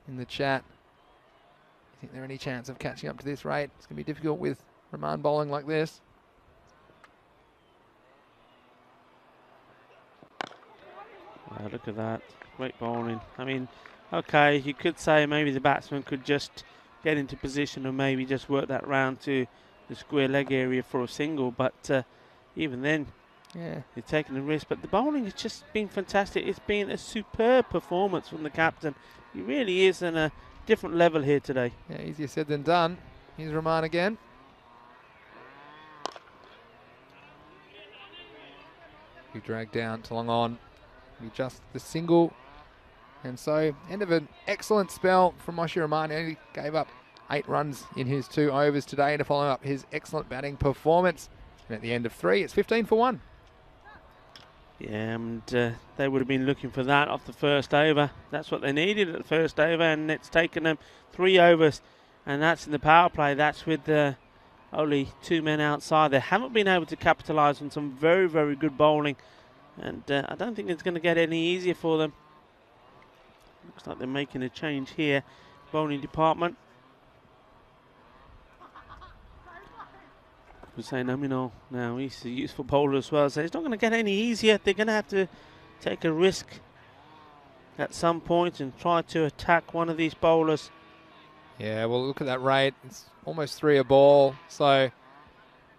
in the chat? Do you think there any chance of catching up to this rate? It's going to be difficult with Rahman bowling like this. Wow, look at that. Great bowling. I mean, okay, you could say maybe the batsman could just get into position and maybe just work that round to the square leg area for a single, but even then, yeah, you're taking a risk. But the bowling has just been fantastic. It's been a superb performance from the captain. He really is on a different level here today. Yeah, easier said than done. Here's Rahman again. You drag down to long on. Be just the single. And so, end of an excellent spell from Moshi Rahman. He gave up 8 runs in his 2 overs today to follow up his excellent batting performance. And at the end of 3, it's 15 for 1. Yeah, and they would have been looking for that off the first over. That's what they needed at the first over, and it's taken them 3 overs. And that's in the power play. That's with only 2 men outside. They haven't been able to capitalise on some very, very good bowling. And I don't think it's going to get any easier for them. Looks like they're making a change here. Bowling department. Hussein Aminul now, he's a useful bowler as well, so it's not going to get any easier. They're going to have to take a risk at some point and try to attack one of these bowlers. Yeah, well, look at that rate. It's almost 3 a ball, so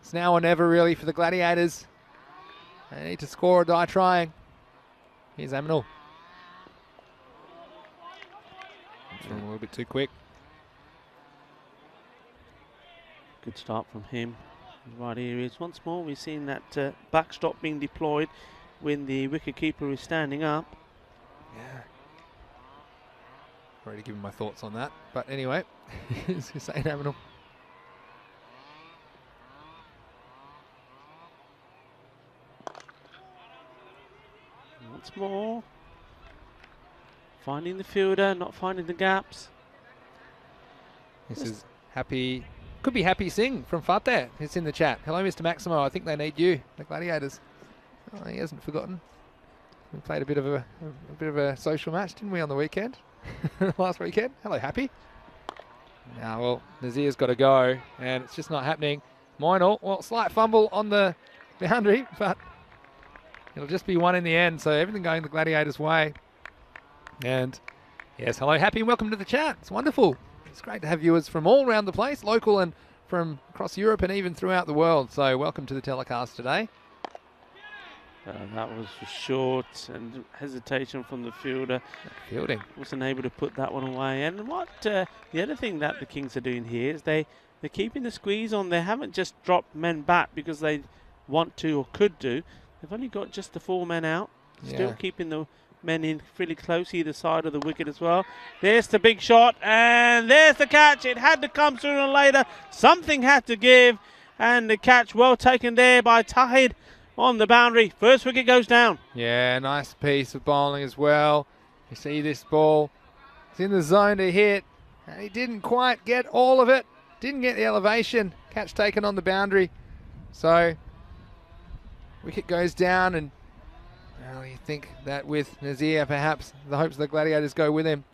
it's now or never really for the Gladiators. They need to score or die trying. Here's Aminul. A little bit too quick. Good start from him. Right here is once more. We've seen that backstop being deployed when the wicketkeeper is standing up. Yeah. Already given my thoughts on that. But anyway, here's Hussein Aminul. Once more. Finding the fielder, not finding the gaps. This is Happy, could be Happy Singh from Fateh. It's in the chat. Hello, Mr. Maximo. I think they need you, the Gladiators. Oh, he hasn't forgotten. We played a bit of a social match, didn't we, on the weekend? Last weekend. Hello, Happy. Now, well, Nazir's got to go, and it's just not happening. Moinal, well, slight fumble on the boundary, but it'll just be 1 in the end. So everything going the Gladiators' way. And yes, hello, Happy, and welcome to the chat. It's wonderful. It's great to have viewers from all around the place, local and from across Europe and even throughout the world. So welcome to the telecast today. That was short and hesitation from the fielder. Fielding. Wasn't able to put that one away. And what the other thing that the Kings are doing here is they're keeping the squeeze on. They haven't just dropped men back because they want to or could do. They've only got just the 4 men out. Still keeping the men in really close either side of the wicket as well. There's the big shot, and there's the catch. It had to come sooner or later. Something had to give, and the catch well taken there by Tahid on the boundary. First wicket goes down. Yeah, nice piece of bowling as well. You see this ball, it's in the zone to hit, and he didn't quite get all of it. Didn't get the elevation. Catch taken on the boundary. So, wicket goes down, and well, you think that with Nazir, perhaps the hopes of the Gladiators go with him.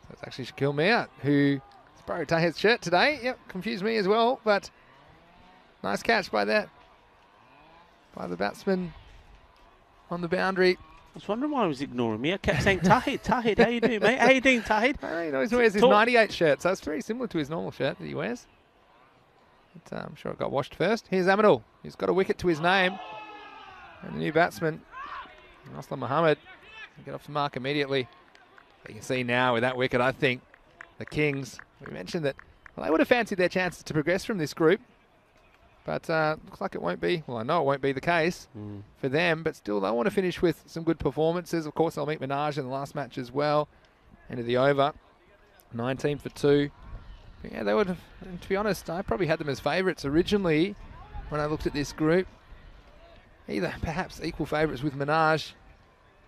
So it's actually Shaquille Mia who borrowed Tahir's shirt today. Yep, confused me as well, but nice catch by the batsman on the boundary. was wondering why he was ignoring me. I kept saying, Tahid, Tahid, how you doing, mate? How you doing, Tahid? He always wears his 98 shirt, so it's very similar to his normal shirt that he wears. But, I'm sure it got washed first. Here's Aminul. He's got a wicket to his name. And the new batsman, Aslam Mohammed, will get off the mark immediately. But you can see now with that wicket, I think the Kings, we mentioned that they would have fancied their chances to progress from this group. But looks like it won't be, well, I know it won't be the case for them, but still they'll want to finish with some good performances. Of course, they'll meet Minaj in the last match as well. End of the over, 19 for 2. But yeah, they would have, and to be honest, I probably had them as favourites originally when I looked at this group. Either perhaps equal favourites with Minaj,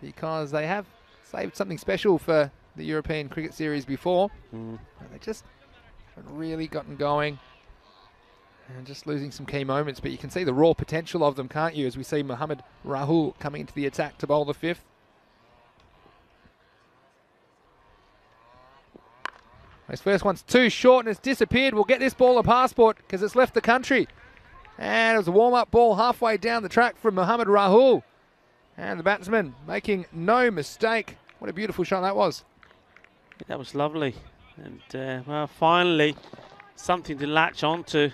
because they have saved something special for the European Cricket Series before. They just haven't really gotten going and just losing some key moments. But you can see the raw potential of them, can't you, as we see Mohamed Rahul coming into the attack to bowl the 5th. His first one's too short and it's disappeared. We'll get this ball a passport because it's left the country. And it was a warm-up ball halfway down the track from Mohamed Rahul. And the batsman making no mistake. What a beautiful shot that was. That was lovely. And, well, finally, something to latch onto.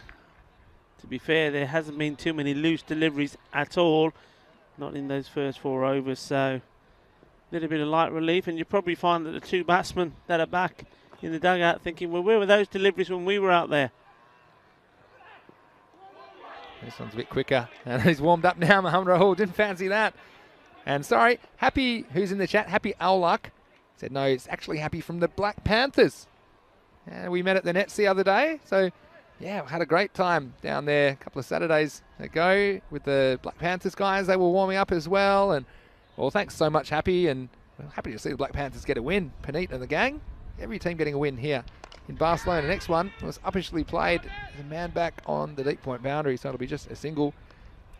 To be fair, there hasn't been too many loose deliveries at all. Not in those first 4 overs, so a little bit of light relief. And you probably find that the 2 batsmen that are back in the dugout thinking, well, where were those deliveries when we were out there? This one's a bit quicker. And he's warmed up now, Mohamed Rahul. Didn't fancy that. And sorry, Happy, who's in the chat, Happy Al-Luck, said no, it's actually Happy from the Black Panthers. And we met at the Nets the other day. So, yeah, we had a great time down there a couple of Saturdays ago with the Black Panthers guys. They were warming up as well. And, well, thanks so much, Happy. And we're happy to see the Black Panthers get a win. Paneet and the gang, every team getting a win here in Barcelona. The next one was uppishly played as a man back on the deep point boundary, so it'll be just a single.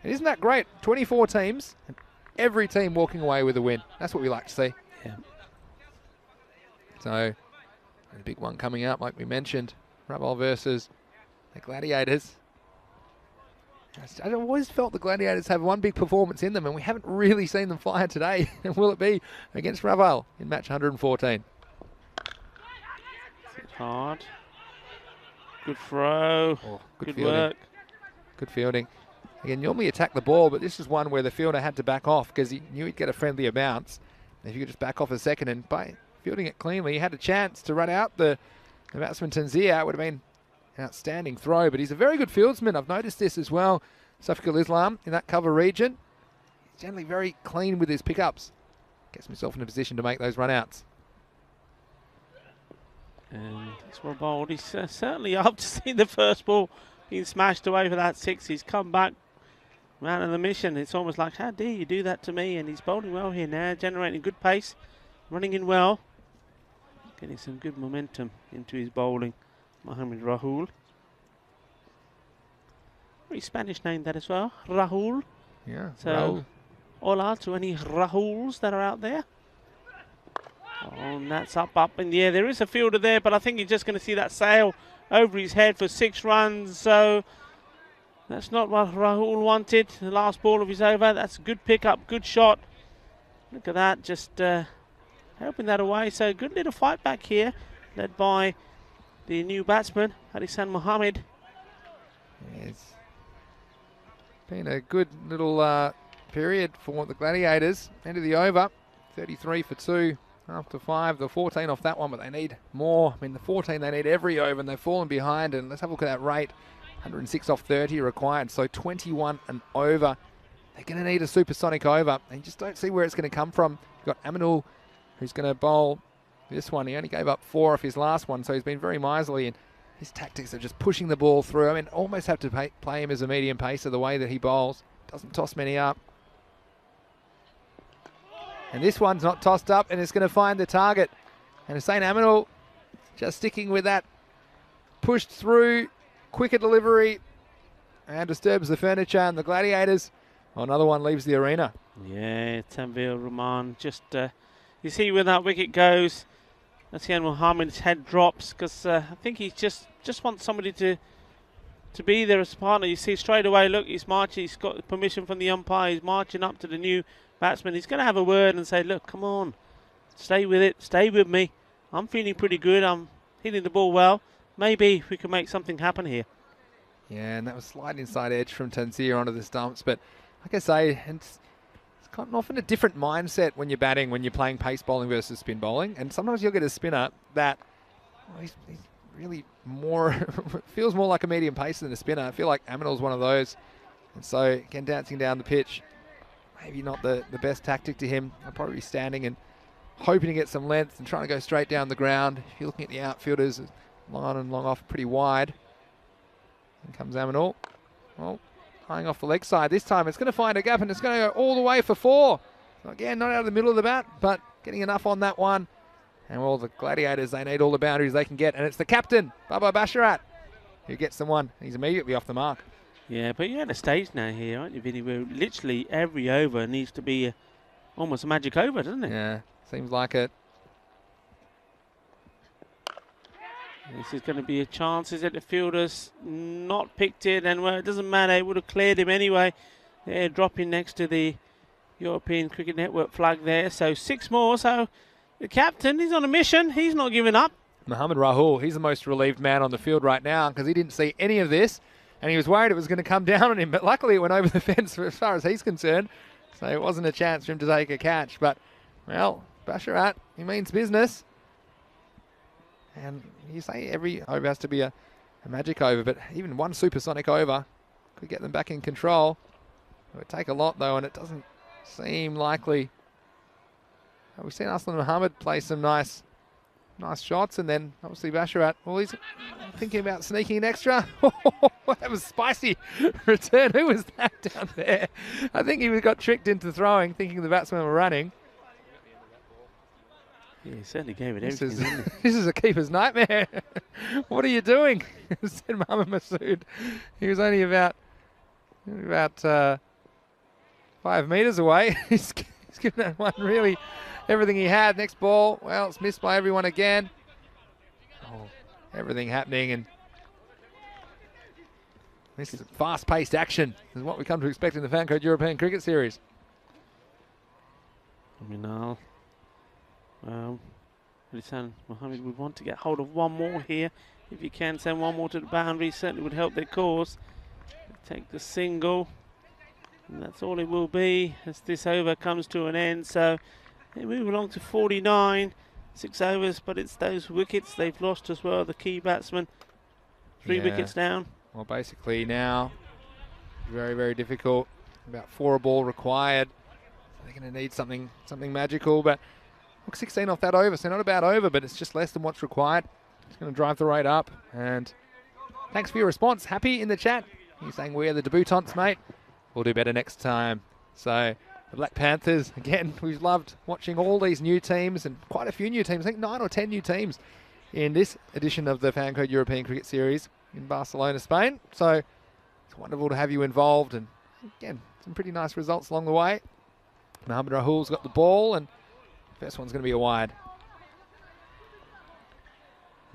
And isn't that great? 24 teams, and every team walking away with a win. That's what we like to see. Yeah. So, the big one coming up, like we mentioned, Raval versus the Gladiators. I've always felt the Gladiators have one big performance in them, and we haven't really seen them fire today. And will it be against Raval in match 114? Hard. Good throw. Oh, good fielding. work. Good fielding. Again, normally attack the ball, but this is one where the fielder had to back off because he knew he'd get a friendlier bounce. If you could just back off a second, and by fielding it cleanly, he had a chance to run out the batsman Tanzia. It would have been an outstanding throw, but he's a very good fieldsman. I've noticed this as well. Safiqul Islam in that cover region. He's generally very clean with his pickups. Gets himself in a position to make those run-outs. And that's well bowled. He's certainly up to see the first ball being smashed away for that 6. He's come back, man of the mission. It's almost like, how dare you do that to me? And he's bowling well here now, generating good pace, running in well, getting some good momentum into his bowling. Mohamed Rahul. Very Spanish name that as well, Rahul. Yeah, So, Rahul. hola to any Rahuls that are out there. Oh, and that's up in the air. There is a fielder there, but I think you're just going to see that sail over his head for 6 runs. So that's not what Rahul wanted. The last ball of his over. That's a good pickup, good shot. Look at that, just helping that away. So good little fight back here, led by the new batsman, Harisan Mohammed. It's been a good little period for the Gladiators. End of the over, 33 for 2. After 5, the 14 off that one, but they need more. I mean, the 14, they need every over, and they've fallen behind. And let's have a look at that rate. 106 off 30 required, so 21 and over. They're going to need a supersonic over. And you just don't see where it's going to come from. You've got Aminul, who's going to bowl this one. He only gave up 4 off his last one, so he's been very miserly. And his tactics are just pushing the ball through. I mean, almost have to play him as a medium pacer the way that he bowls. Doesn't toss many up. And this one's not tossed up, and it's going to find the target. And Hussein Aminul just sticking with that. Pushed through, quicker delivery, and disturbs the furniture. And the Gladiators, another one leaves the arena. Yeah, Tanvir Rahman. Just, you see where that wicket goes. Hussein Mohammed's head drops, because I think he just wants somebody to be there as a partner. You see straight away, look, he's marching. He's got permission from the umpire. He's marching up to the new batsman. He's going to have a word and say, look, come on, stay with it, stay with me. I'm feeling pretty good. I'm hitting the ball well. Maybe we can make something happen here. Yeah, and that was slight inside edge from Tanzir onto the stumps. But like I say, it's kind of often a different mindset when you're batting, when you're playing pace bowling versus spin bowling. And sometimes you'll get a spinner that he's really more, feels more like a medium pace than a spinner. I feel like Aminul's one of those. And so, again, dancing down the pitch, maybe not the best tactic to him. I'll probably be standing and hoping to get some length and trying to go straight down the ground. If you're looking at the outfielders, long on and long off, pretty wide. In comes Aminul. Well, tying off the leg side. This time it's going to find a gap and it's going to go all the way for 4. So again, not out of the middle of the bat, but getting enough on that one. And well, the Gladiators, they need all the boundaries they can get. And it's the captain, Baba Basharat, who gets them one. He's immediately off the mark. Yeah, but you're at a stage now here, aren't you, Vinny, where literally every over needs to be almost a magic over, doesn't it? Yeah, seems like it. This is going to be a chance. Is it the fielders not picked it? And well, it doesn't matter. It would have cleared him anyway. They're dropping next to the European Cricket Network flag there. So 6 more. So the captain, he's on a mission. He's not giving up. Mohammad Rahul, he's the most relieved man on the field right now because he didn't see any of this. And he was worried it was going to come down on him. But luckily it went over the fence as far as he's concerned. So it wasn't a chance for him to take a catch. But, well, Basharat, he means business. And you say every over has to be a magic over, but even one supersonic over could get them back in control. It would take a lot, though, and it doesn't seem likely. We've seen Aslan Mohammed play some nice shots, and then obviously Basharat, well, he's thinking about sneaking an extra. That was spicy return. Who was that down there? I think he got tricked into throwing, thinking the batsmen were running. Yeah, he certainly gave it everything, didn't he? This is a keeper's nightmare. What are you doing? Said Mohammad Masood. He was only about 5 metres away. He's given that one really everything he had. Next ball, well, it's missed by everyone again. Oh, everything happening, and this is fast-paced action. This is what we come to expect in the Fancode European Cricket Series. Minaj. Mohammed would want to get hold of one more here. If you can send one more to the boundary, certainly would help their cause. Take the single, and that's all it will be as this over comes to an end. So they move along to 49, 6 overs, but it's those wickets they've lost as well. The key batsman, 3 wickets down. Well, basically now, very, very difficult. About 4 a ball required. They're going to need something magical, but look, 16 off that over, so not a bad over, but it's just less than what's required. It's going to drive the rate up, and thanks for your response. Happy in the chat. You're saying we are the debutants, mate. We'll do better next time. So the Black Panthers, again, we've loved watching all these new teams, and quite a few new teams. I think 9 or 10 new teams in this edition of the Fancode European Cricket Series in Barcelona, Spain. So it's wonderful to have you involved, and again, some pretty nice results along the way. Mohammad Rahul's got the ball, and first one's going to be a wide.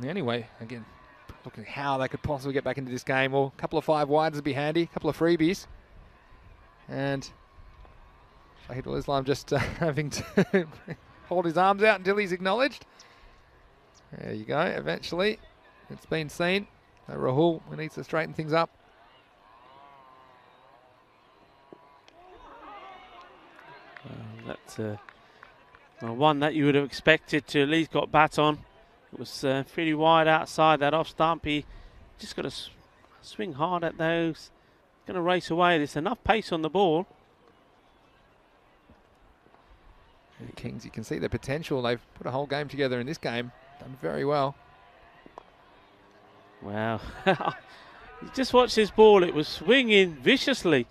Anyway, again, looking at how they could possibly get back into this game. Well, a couple of 5 wides would be handy, a couple of freebies. And Shahidul Islam just having to hold his arms out until he's acknowledged. There you go, eventually. It's been seen. Rahul needs to straighten things up. That's one that you would have expected to at least got bat on. It was pretty wide outside that off stump. He just got to swing hard at those. Going to race away. There's enough pace on the ball. And the Kings, you can see the potential. They've put a whole game together in this game. Done very well. Wow. Just watch this ball. It was swinging viciously.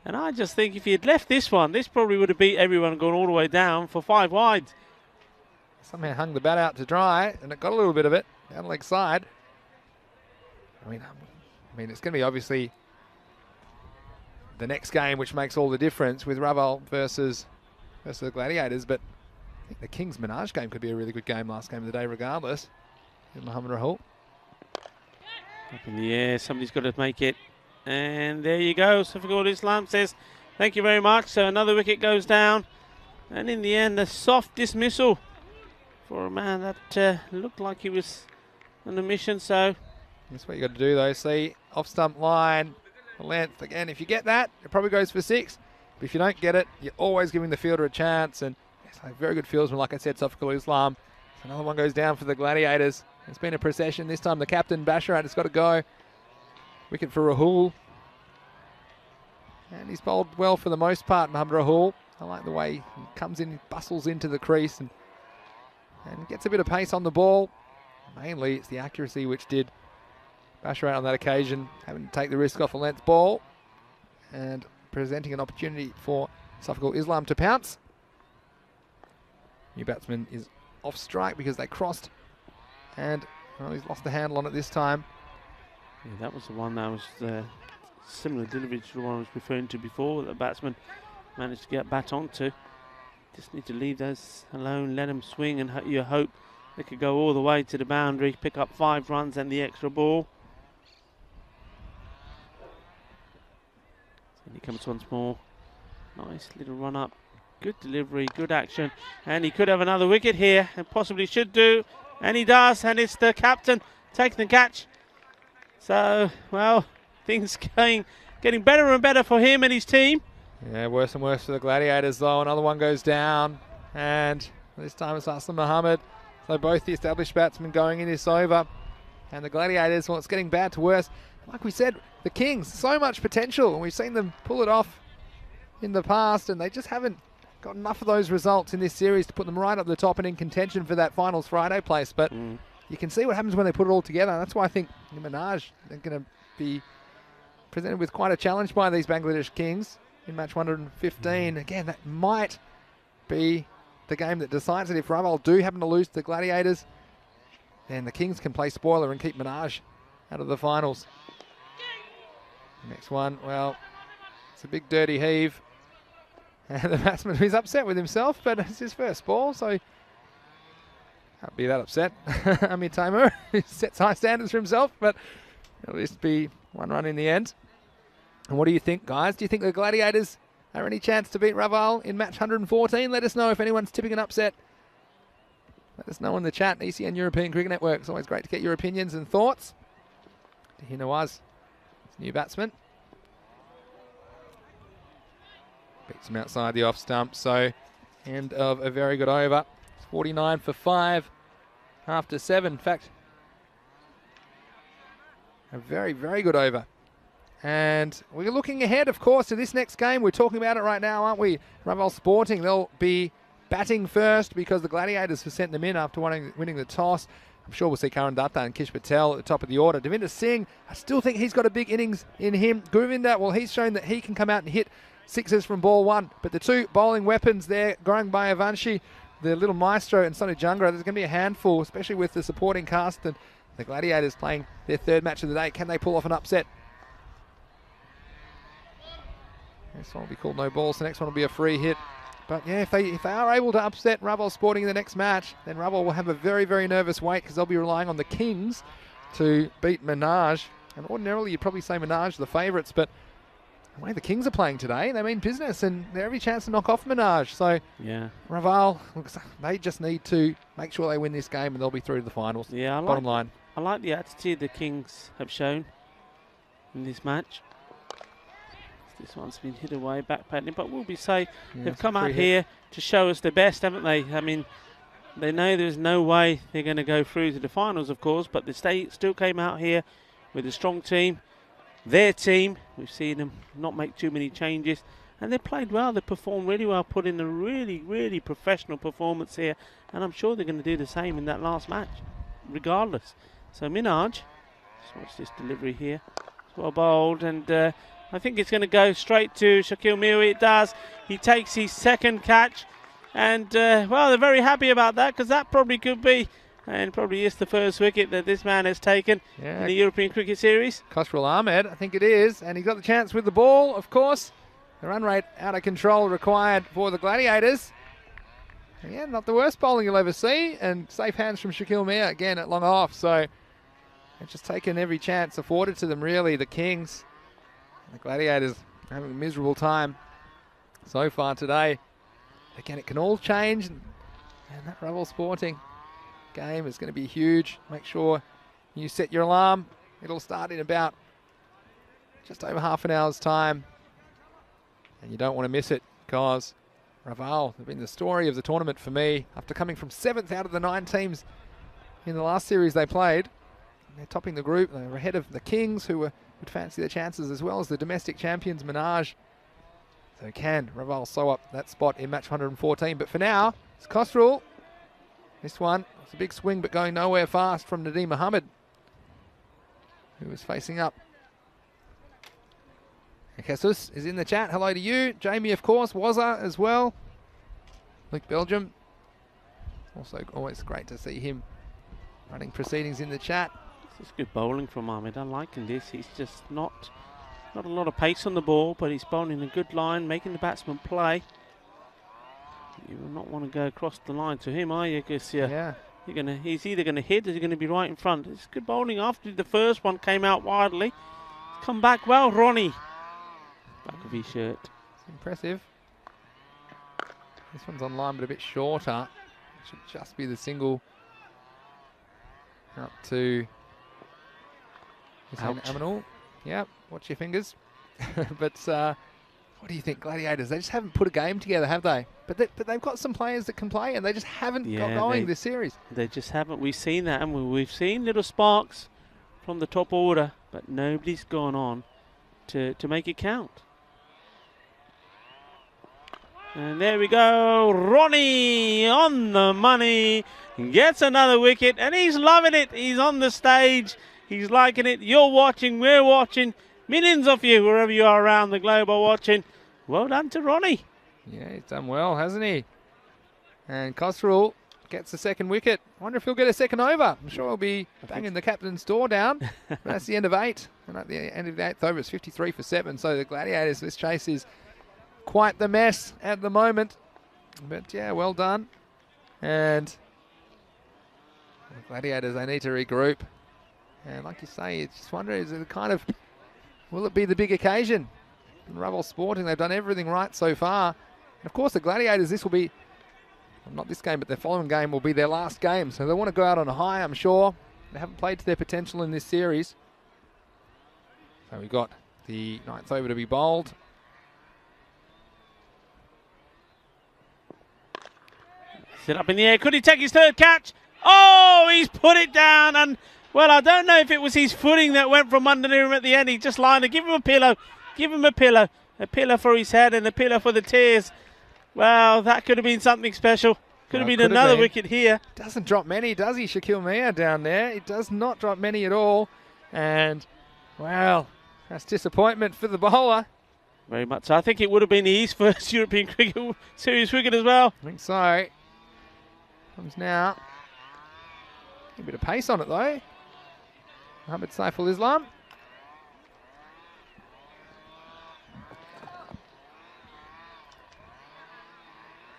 And I just think if he had left this one, this probably would have beat everyone and gone all the way down for 5 wides. Somehow hung the bat out to dry, and it got a little bit of it down the leg side. I mean, it's going to be obviously the next game which makes all the difference with Raval versus the Gladiators, but I think the Kings Minaj game could be a really good game last game of the day regardless. Mohammad Rahul. Up in the air, somebody's got to make it. And there you go. Safiqul Islam says, thank you very much. So another wicket goes down. And in the end, a soft dismissal for a man that looked like he was on a mission. So That's what you got to do though. See, off stump line, the length. Again, if you get that, it probably goes for 6. But if you don't get it, you're always giving the fielder a chance. And it's a very good fieldsman, like I said, Sophical Islam. So another one goes down for the Gladiators. It's been a procession. This time the captain, Basharat, has got to go. Wicket for Rahul. And he's bowled well for the most part, Mohamed Rahul. I like the way he comes in, bustles into the crease and gets a bit of pace on the ball. Mainly it's the accuracy which did Basharat on that occasion, having to take the risk off a length ball and presenting an opportunity for Sophical Islam to pounce. New batsman is off strike because they crossed and he's lost the handle on it this time. yeah, that was the one that was similar delivery to the one I was referring to before, that the batsman managed to get bat onto. Just need to leave those alone, let them swing, and you hope they could go all the way to the boundary, pick up 5 runs and the extra ball. And he comes once more. Nice little run up, good delivery, good action, and he could have another wicket here, and possibly should do, and he does, and it's the captain taking the catch. So, well, things getting better and better for him and his team. Yeah, worse and worse for the Gladiators though. Another one goes down, and this time it's Aslam Mohammed. So both the established batsmen going in this over, and the Gladiators, well, it's getting bad to worse. Like we said, the Kings, so much potential, and we've seen them pull it off in the past, and they just haven't got enough of those results in this series to put them right up the top and in contention for that Finals Friday place. But you can see what happens when they put it all together, and that's why I think Minaj are going to be presented with quite a challenge by these Bangladesh Kings in match 115. Again, that might be the game that decides it. If Raval do happen to lose to the Gladiators, then the Kings can play spoiler and keep Minaj out of the finals. Next one, well, it's a big dirty heave. And the batsman is upset with himself, but it's his first ball, so can't be that upset. Amir Taimur sets high standards for himself, but it'll just be 1 run in the end. And what do you think, guys? Do you think the Gladiators are any chance to beat Raval in match 114? Let us know if anyone's tipping an upset. Let us know in the chat. ECN European Cricket Network. It's always great to get your opinions and thoughts. Here Nawaz, new batsman. Beats him outside the off stump. So, end of a very good over. It's 49 for 5 after 7. In fact, a very, very good over. And we're looking ahead, of course, to this next game. We're talking about it right now, aren't we? Raval Sporting, they'll be batting first because the Gladiators have sent them in after winning the toss. I'm sure we'll see Karan Datta and Kish Patel at the top of the order. Devinder Singh, I still think he's got a big innings in him. Govinda, well, he's shown that he can come out and hit 6s from ball 1. But the 2 bowling weapons there, Gaurang Bayavanshi, the little maestro, and Sonu Jangra, there's going to be a handful, especially with the supporting cast and the Gladiators playing their 3rd match of the day. Can they pull off an upset? This one will be called no balls. The next one will be a free hit. But yeah, if they are able to upset Raval Sporting in the next match, then Raval will have a very, very nervous wait because they'll be relying on the Kings to beat Minaj. And ordinarily you'd probably say Minaj the favourites, but the way the Kings are playing today, they mean business, and they're every chance to knock off Minaj. So yeah, Raval, they just need to make sure they win this game and they'll be through to the finals. Yeah, bottom line. I like the attitude the Kings have shown in this match. This one's been hit away, back paddling, but we'll be safe. Yeah, they've come out here to show us the best, haven't they? I mean, they know there's no way they're going to go through to the finals, of course, but they still came out here with a strong team. Their team, we've seen them not make too many changes, and they played well. They performed really well, put in a really, really professional performance here, and I'm sure they're going to do the same in that last match, regardless. So Minaj, just watch this delivery here. It's well bowled, and I think it's going to go straight to Shakil Mir. It does. He takes his 2nd catch. And, well, they're very happy about that because that probably could be, and probably is the first wicket that this man has taken in the European Cricket Series. Khosrul Ahmed, I think it is. And he got the chance with the ball, of course. The run rate out of control required for the Gladiators. And yeah, not the worst bowling you'll ever see. And safe hands from Shakil Mir again at long off. So they've just taken every chance afforded to them, really, the Kings. The Gladiators having a miserable time so far today. again, it can all change. And that Revel Sporting game is going to be huge. Make sure you set your alarm. It'll start in about just over half an hour's time. And you don't want to miss it, because Raval have been the story of the tournament for me. After coming from 7th out of the 9 teams in the last series they played, they're topping the group. They're ahead of the Kings, who would fancy their chances, as well as the domestic champions, Minaj. So can Raval sew up that spot in match 114? But for now, it's Khosrul. This one, it's a big swing, but going nowhere fast from Nadeem Mohammed, who was facing up. Jesus is in the chat. Hello to you. Jamie, of course. Wazza as well. Luke Belgium. Also always great to see him running proceedings in the chat. This is good bowling from Ahmed. I'm liking this. He's just not a lot of pace on the ball, but he's bowling a good line, making the batsman play. You will not want to go across the line to him, are you? Because he's either going to hit or he's going to be right in front. It's good bowling after the first one came out wildly. Come back well, Ronnie. Back of his shirt. It's impressive. This one's on line, but a bit shorter. It should just be the single up to Aminul. Yeah, watch your fingers. But what do you think, Gladiators? They just haven't put a game together, have they? But they've got some players that can play, and they just haven't got going this series. They just haven't. We've seen that, and we've seen little sparks from the top order, but nobody's gone on to make it count. And there we go, Ronnie on the money, gets another wicket, and he's loving it. He's on the stage, he's liking it. You're watching, we're watching. Millions of you, wherever you are around the globe, are watching. Well done to Ronnie. Yeah, he's done well, hasn't he? And Khosrul gets the second wicket. I wonder if he'll get a second over. I'm sure he'll be banging the captain's door down. But that's the end of 8. And at the end of the 8th over, it's 53 for 7. So the Gladiators, this chase is quite the mess at the moment. But yeah, well done. And the Gladiators, they need to regroup. And like you say, it's just wondering, is it kind of, will it be the big occasion? And Revel Sporting, they've done everything right so far. And of course, the Gladiators, this will be, well, not this game, but the following game will be their last game. So they want to go out on a high, I'm sure. They haven't played to their potential in this series. So we've got the 9th over to be bowled. Sit up in the air. Could he take his third catch? Oh, he's put it down. And, well, I don't know if it was his footing that went from underneath him at the end. He just lined it. Give him a pillow. Give him a pillow. A pillow for his head and a pillow for the tears. Well, that could have been something special. Could have been another wicket here. Doesn't drop many, does he, Shaquille Mia down there? He does not drop many at all. And, well, that's disappointment for the bowler. Very much. I think it would have been his first European Cricket Series wicket as well. I think so. Comes now. A bit of pace on it though. Mohammed Saiful Islam.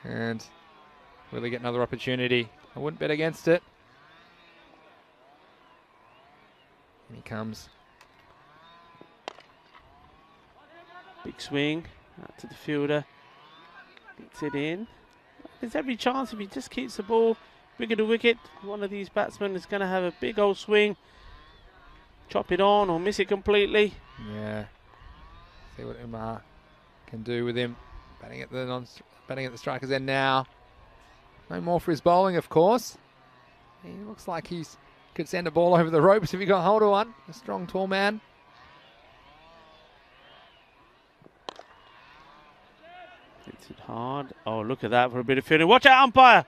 And will he get another opportunity? I wouldn't bet against it. And he comes. Big swing out to the fielder. Gets it in. There's every chance if he just keeps the ball wicket to wicket, one of these batsmen is going to have a big old swing, chop it on or miss it completely. Yeah. See what Umar can do with him. Batting at the striker's end now. No more for his bowling, of course. He looks like he could send a ball over the ropes if he got hold of one. A strong, tall man. Hits it hard. Oh, look at that for a bit of fielding. Watch out, umpire!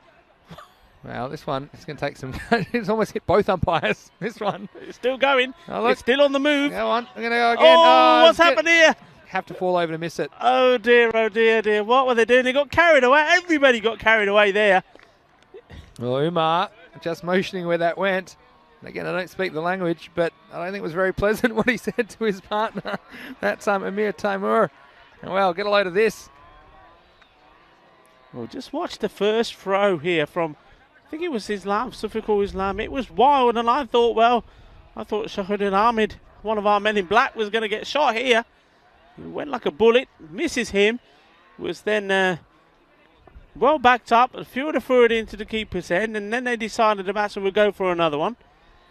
Well, this one is going to take some... It's almost hit both umpires, this one. It's still going. Oh, look. It's still on the move. Go on. I'm going to go again. Oh, what's happened here? Have to fall over to miss it. Oh, dear, dear. What were they doing? They got carried away. Everybody got carried away there. Well, Umar just motioning where that went. And again, I don't speak the language, but I don't think it was very pleasant what he said to his partner. That's Amir Taimur. And well, get a load of this. Well, just watch the first throw here from, I think it was Islam, Sufiqul Islam. It was wild, and I thought Shahidin Ahmed, one of our men in black, was going to get shot here. He went like a bullet, misses him, was then well backed up. A few would have threw it into the keeper's end, and then they decided the batsman would go for another one.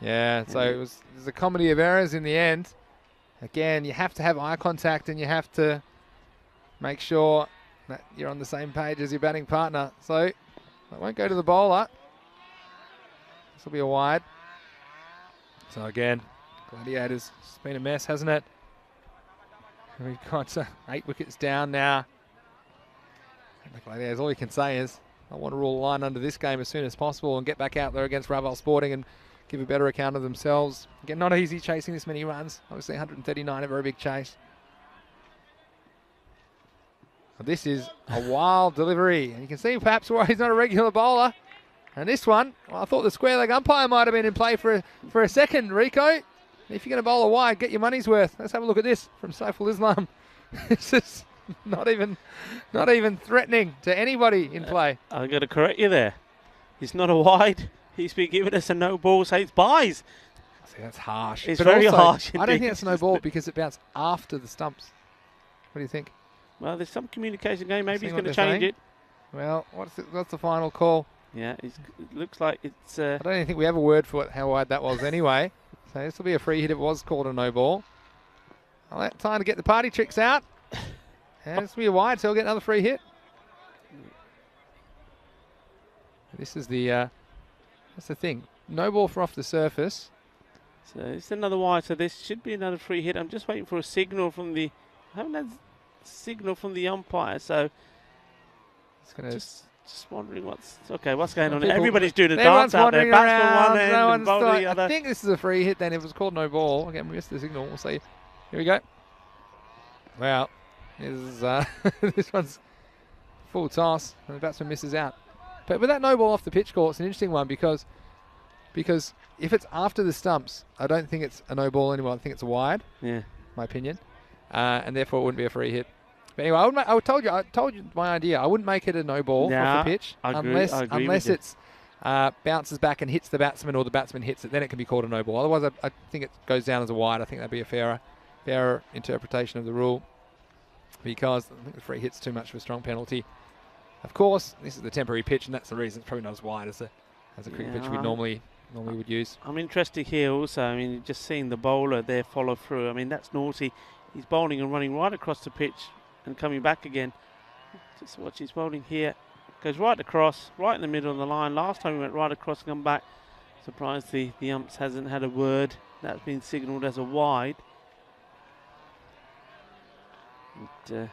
Yeah, so it was a comedy of errors in the end. Again, you have to have eye contact and you have to make sure that you're on the same page as your batting partner. So it won't go to the bowler. This will be a wide. So again, Gladiators, it's been a mess, hasn't it? We've got 8 wickets down now. And the Gladiators, all you can say is, I want to rule a line under this game as soon as possible and get back out there against Raval Sporting and give a better account of themselves. Again, not easy chasing this many runs. Obviously 139, a very big chase. But this is a wild delivery. And you can see perhaps why he's not a regular bowler. And this one, well, I thought the square leg umpire might have been in play for a second, Rico. If you're going to bowl a wide, get your money's worth. Let's have a look at this from Saiful Islam. This is not even threatening to anybody in play. I've got to correct you there. He's not a wide. He's been giving us a no ball, so it's buys. See, that's harsh. It's but very also, harsh. I don't think it's no ball because it bounced after the stumps. What do you think? Well, there's some communication going. Maybe See he's what going to they're change saying? it. Well, what's the final call? Yeah, it looks like it's... I don't even think we have a word for how wide that was anyway. So this will be a free hit if it was called a no ball. I'll let time to get the party tricks out. And this will be a wide, so he'll get another free hit. This is that's the thing. No ball for off the surface. So it's another wide, so this should be another free hit. I'm just waiting for a signal from the... I haven't had signal from the umpire, so... It's going to... Just wondering what's going on. People, Everybody's doing a everyone's dance out there. wandering Batsman around, one end no and one's bowler thought, the other. I think this is a free hit then if it was called no ball. Again, we missed the signal. We'll see. Here we go. Well, this one's full toss and the batsman misses out. But with that no ball off the pitch call, it's an interesting one because if it's after the stumps, I don't think it's a no ball anymore. I think it's a wide. Yeah, my opinion, and therefore it wouldn't be a free hit. But anyway, I told you my idea. I wouldn't make it a no ball off the pitch unless it's bounces back and hits the batsman or the batsman hits it. Then it can be called a no ball. Otherwise, I think it goes down as a wide. I think that'd be a fairer interpretation of the rule because I think the free hit's too much of a strong penalty. Of course, this is the temporary pitch, and that's the reason it's probably not as wide as a cricket pitch we normally would use. I'm interested here also. I mean, just seeing the bowler there follow through. I mean, that's naughty. He's bowling and running right across the pitch and coming back again. Just watch his bowling here. Goes right across, right in the middle of the line. Last time he went right across and come back. Surprised the umps hasn't had a word. That's been signalled as a wide. And,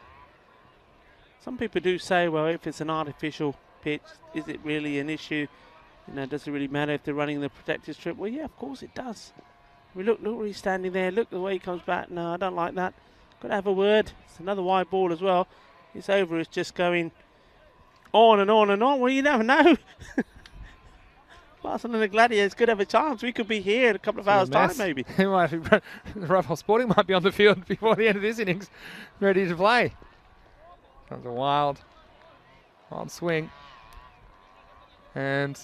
some people do say, well, if it's an artificial pitch, is it really an issue? You know, does it really matter if they're running the protected strip? Well, yeah, of course it does. We look where he's standing there. Look the way he comes back. No, I don't like that. Got to have a word. It's another wide ball as well. It's over. It's just going on and on and on. Well, you never know. Barcelona and the Gladiators could have a chance. We could be here in a couple of hours' time, maybe. Raval Sporting might be on the field before the end of this innings, ready to play. That was a wild swing. And,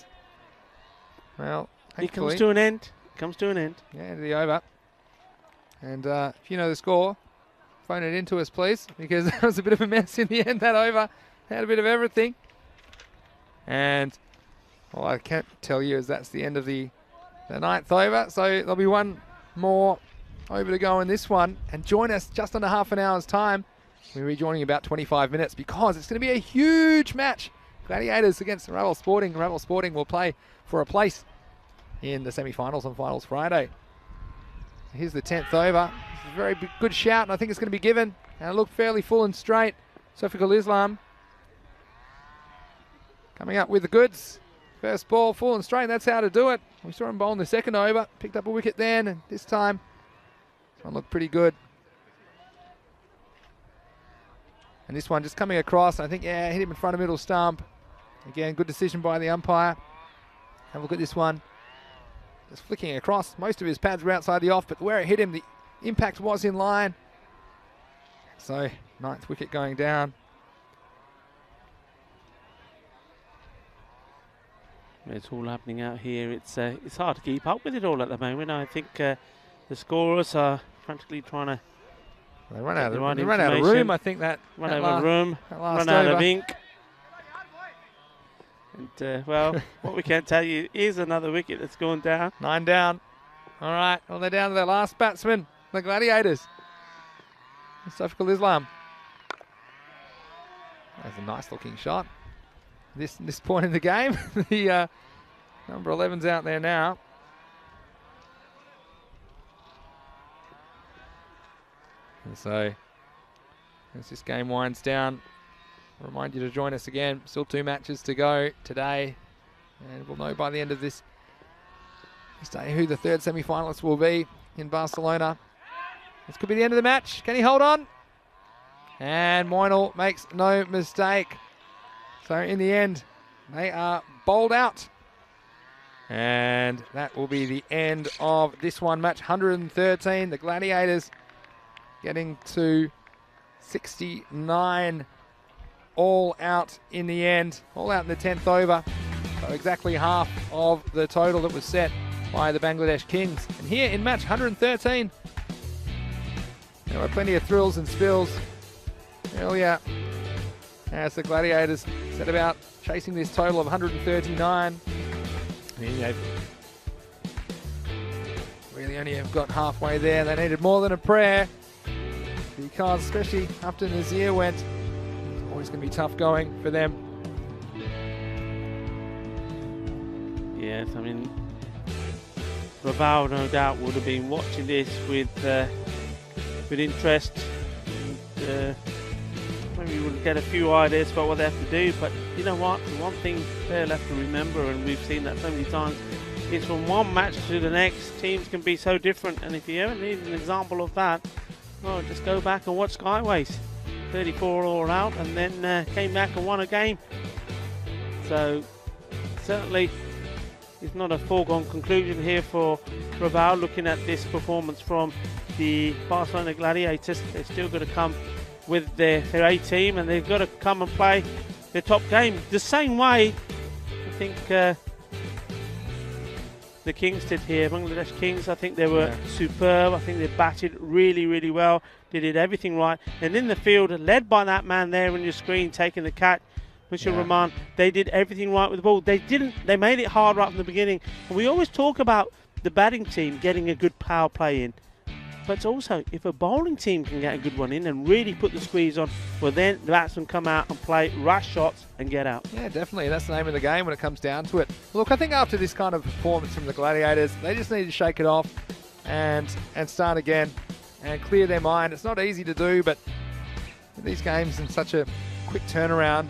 well, it comes to an end. Yeah, end of the over. And if you know the score, phone it in to us, please, because that was a bit of a mess in the end, that over. Had a bit of everything. And all I can tell you is that's the end of the 9th over. So there'll be one more over to go in this one. And join us just under half an hour's time. We'll be rejoining about 25 minutes because it's going to be a huge match. Gladiators against Raval Sporting. Raval Sporting will play for a place in the semi-finals on Finals Friday. Here's the 10th over. It's a very good shout, and I think it's going to be given. And it looked fairly full and straight. Sofiqul Islam coming up with the goods. First ball, full and straight. That's how to do it. We saw him bowl in the second over. Picked up a wicket then, and this time, this one looked pretty good. And this one just coming across. I think, yeah, hit him in front of middle stump. Again, good decision by the umpire. Have a look at this one. Just flicking across. Most of his pads were outside the off, but where it hit him, the impact was in line. So, 9th wicket going down. It's all happening out here. It's hard to keep up with it all at the moment. I think the scorers are frantically trying to... They run out of room, I think, that run out of ink. And, well, what we can tell you is another wicket that's gone down. 9 down. All right, well, they're down to their last batsman, the Gladiators. Mustafiqul Islam. That's a nice looking shot. This point in the game, the number 11's out there now. And so, as this game winds down, I'll remind you to join us again. Still 2 matches to go today, and we'll know by the end of this day who the third semi-finalist will be in Barcelona. This could be the end of the match. Can he hold on? And Moynal makes no mistake. So in the end, they are bowled out. And that will be the end of this one. Match 113. The Gladiators getting to 69. All out in the end. All out in the 10th over. So exactly half of the total that was set by the Bangladesh Kings. And here in match 113, there were plenty of thrills and spills earlier as the Gladiators set about chasing this total of 139. They've really only have got halfway there. They needed more than a prayer, because especially after Nazir went, it's always going to be tough going for them. Yes, I mean, Raval no doubt would have been watching this with interest. And, maybe we would get a few ideas about what they have to do, but you know what? The one thing they'll have to remember, and we've seen that so many times, is from one match to the next, teams can be so different. And if you ever need an example of that, well, just go back and watch Skyways. 34 all out, and then came back and won a game. So certainly it's not a foregone conclusion here for Raval. Looking at this performance from the Barcelona Gladiators, they're still going to come with their A team, and they've got to come and play their top game the same way I think the Kings did here. Bangladesh Kings, I think they were superb. I think they batted really, really well. They did everything right. And in the field, led by that man there on your screen taking the catch, Mr. Rahman, they did everything right with the ball. They made it hard right from the beginning. And we always talk about the batting team getting a good power play in. But also, if a bowling team can get a good one in and really put the squeeze on, well, then the batsmen come out and play rush shots and get out. Yeah, definitely. That's the name of the game when it comes down to it. Look, I think after this kind of performance from the Gladiators, they just need to shake it off and start again and clear their mind. It's not easy to do, but with these games in such a quick turnaround,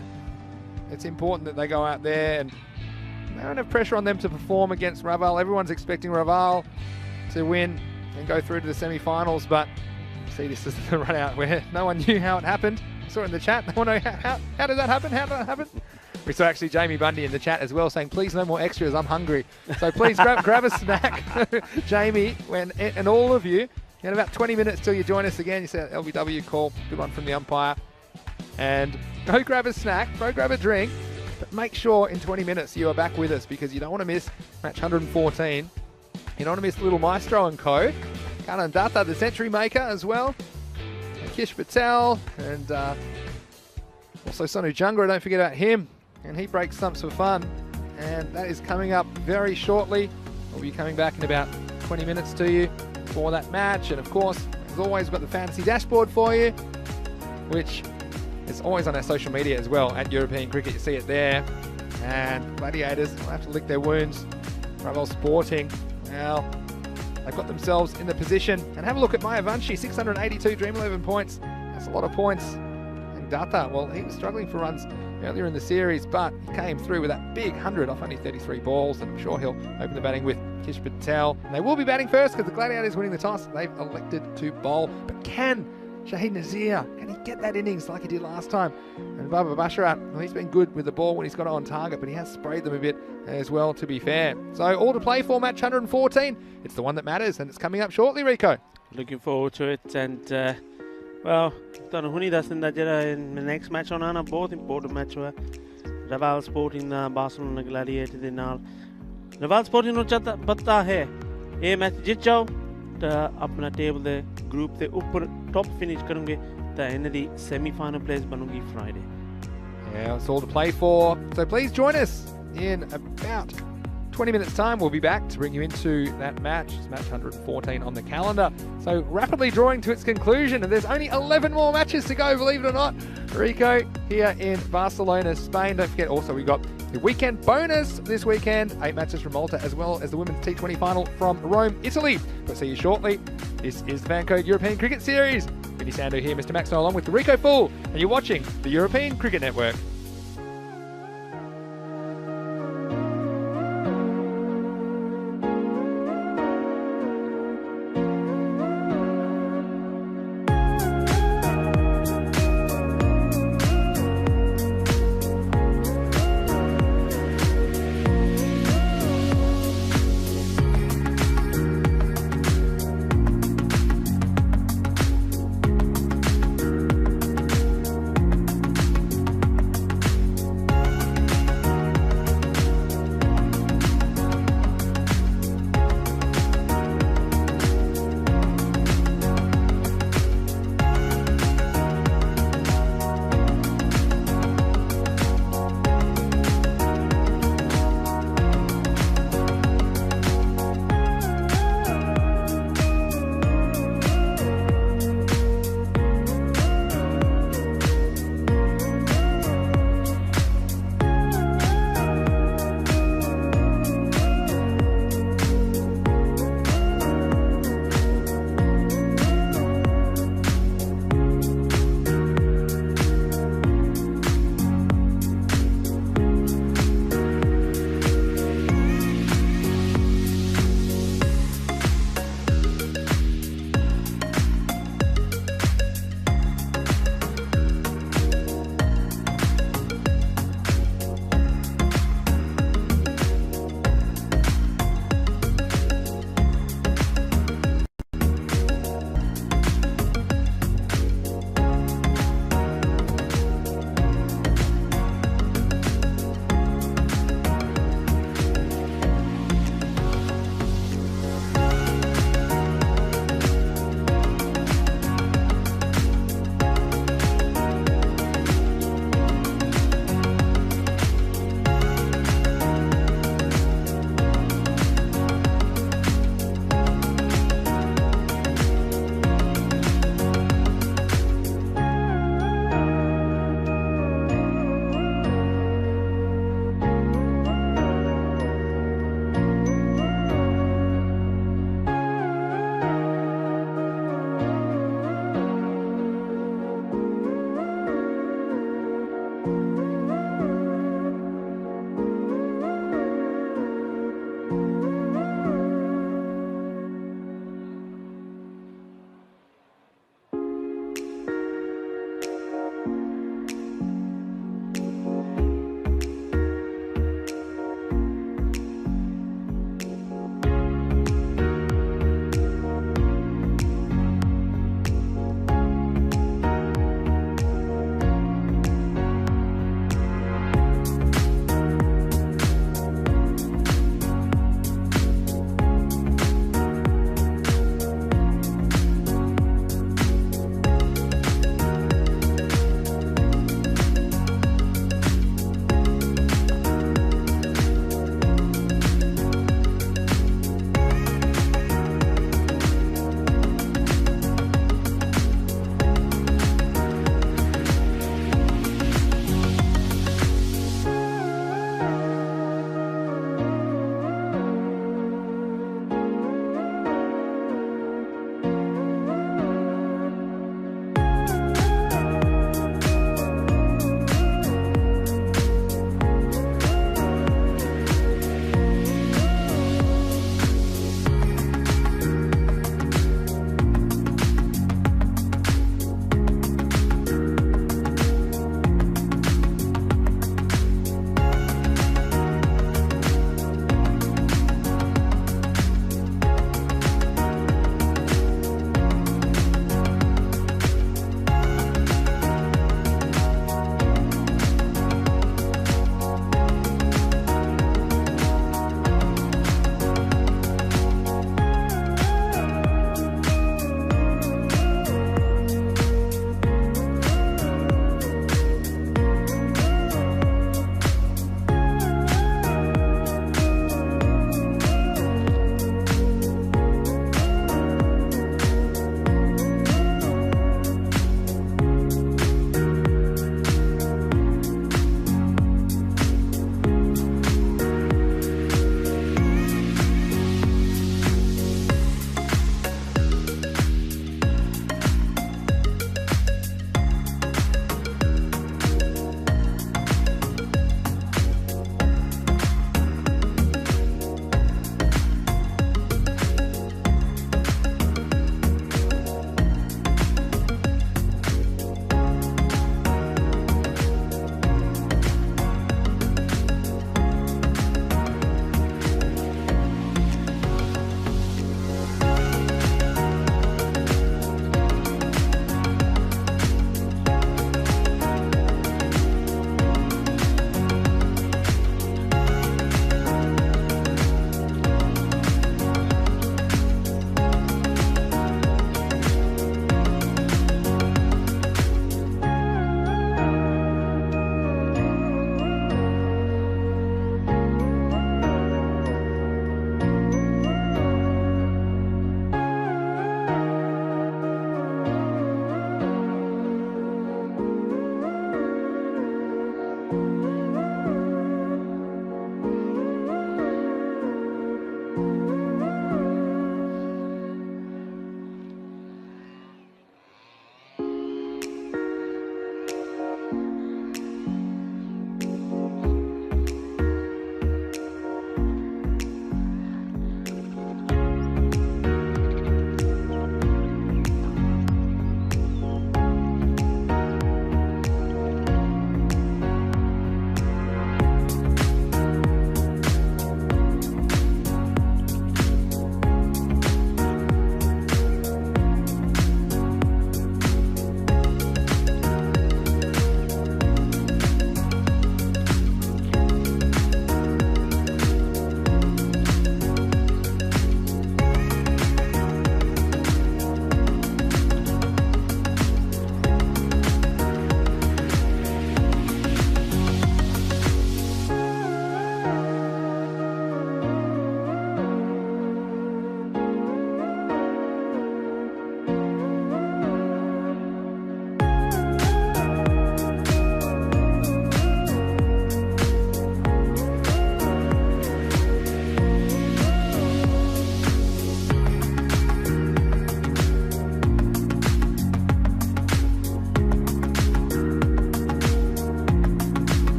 it's important that they go out there, and they don't have pressure on them to perform against Raval. Everyone's expecting Raval to win and go through to the semi-finals, but see, this is the run out where no one knew how it happened. I saw it in the chat. No one know how did that happen? How did that happen? We saw actually Jamie Bundy in the chat as well saying, please no more extras, I'm hungry. So please grab a snack, Jamie, and all of you. You had about 20 minutes till you join us again. You said LBW call, good one from the umpire. And go grab a snack, go grab a drink, but make sure in 20 minutes you are back with us, because you don't want to miss match 114. You don't want to miss Little Maestro and co. Kanan Datta, the century maker as well. And Kish Patel, and also Sonu Jungra, don't forget about him. And he breaks stumps for fun. And that is coming up very shortly. We'll be coming back in about 20 minutes to you for that match. And of course, as always, we've got the fantasy dashboard for you, which is always on our social media as well, at European Cricket. You see it there. And Gladiators will have to lick their wounds. Raval Sporting, well, they've got themselves in the position. And have a look at Maya Vanshi, 682 Dream 11 points. That's a lot of points. And Datta, well, he was struggling for runs earlier in the series, but he came through with that big 100 off only 33 balls, and I'm sure he'll open the batting with Kish Patel. And they will be batting first because the Gladiators winning the toss. They've elected to bowl. But can Shahid Nazir, can he get that innings like he did last time? And Baba Basharat, well, he's been good with the ball when he's got it on target, but he has sprayed them a bit as well, to be fair. So all to play for match 114. It's the one that matters, and it's coming up shortly, Rico. Looking forward to it, and well, ਤੁਹਾਨੂੰ ਹੁਣੀ ਦੱਸ ਦਿੰਦਾ ਜਿਹੜਾ next match ਆਉਣਾ ਨਾ, ਬਹੁਤ important match ਹੋਇਆ ਰਵਾਲ supporting ਦਾ Barcelona gladiator ਦੇ ਨਾਲ। ਰਵਾਲ ਸਪੋਰਟਿੰਗ ਨੂੰ ਪਤਾ ਹੈ ਇਹ ਮੈਚ ਜਿੱਤ ਜਾਓ ਤਾਂ ਆਪਣਾ ਟੇਬਲ ਦੇ ਗਰੁੱਪ ਦੇ ਉੱਪਰ ਟੌਪ ਫਿਨਿਸ਼ ਕਰੋਗੇ, ਤਾਂ ਇਹਨਾਂ ਦੀ ਸੈਮੀਫਾਈਨਲ ਪਲੇਸ ਬਣੂਗੀ Friday. Yeah, it's all to play for. So please join us in about 20 minutes time. We'll be back to bring you into that match. It's match 114 on the calendar. So rapidly drawing to its conclusion, and there's only 11 more matches to go, believe it or not. Rico here in Barcelona, Spain. Don't forget also we've got the weekend bonus this weekend. 8 matches from Malta, as well as the women's T20 final from Rome, Italy. We'll see you shortly. This is the Vancode European Cricket Series. Vinny Sando here, Mr. Maxwell, along with the Rico Fool, and you're watching the European Cricket Network.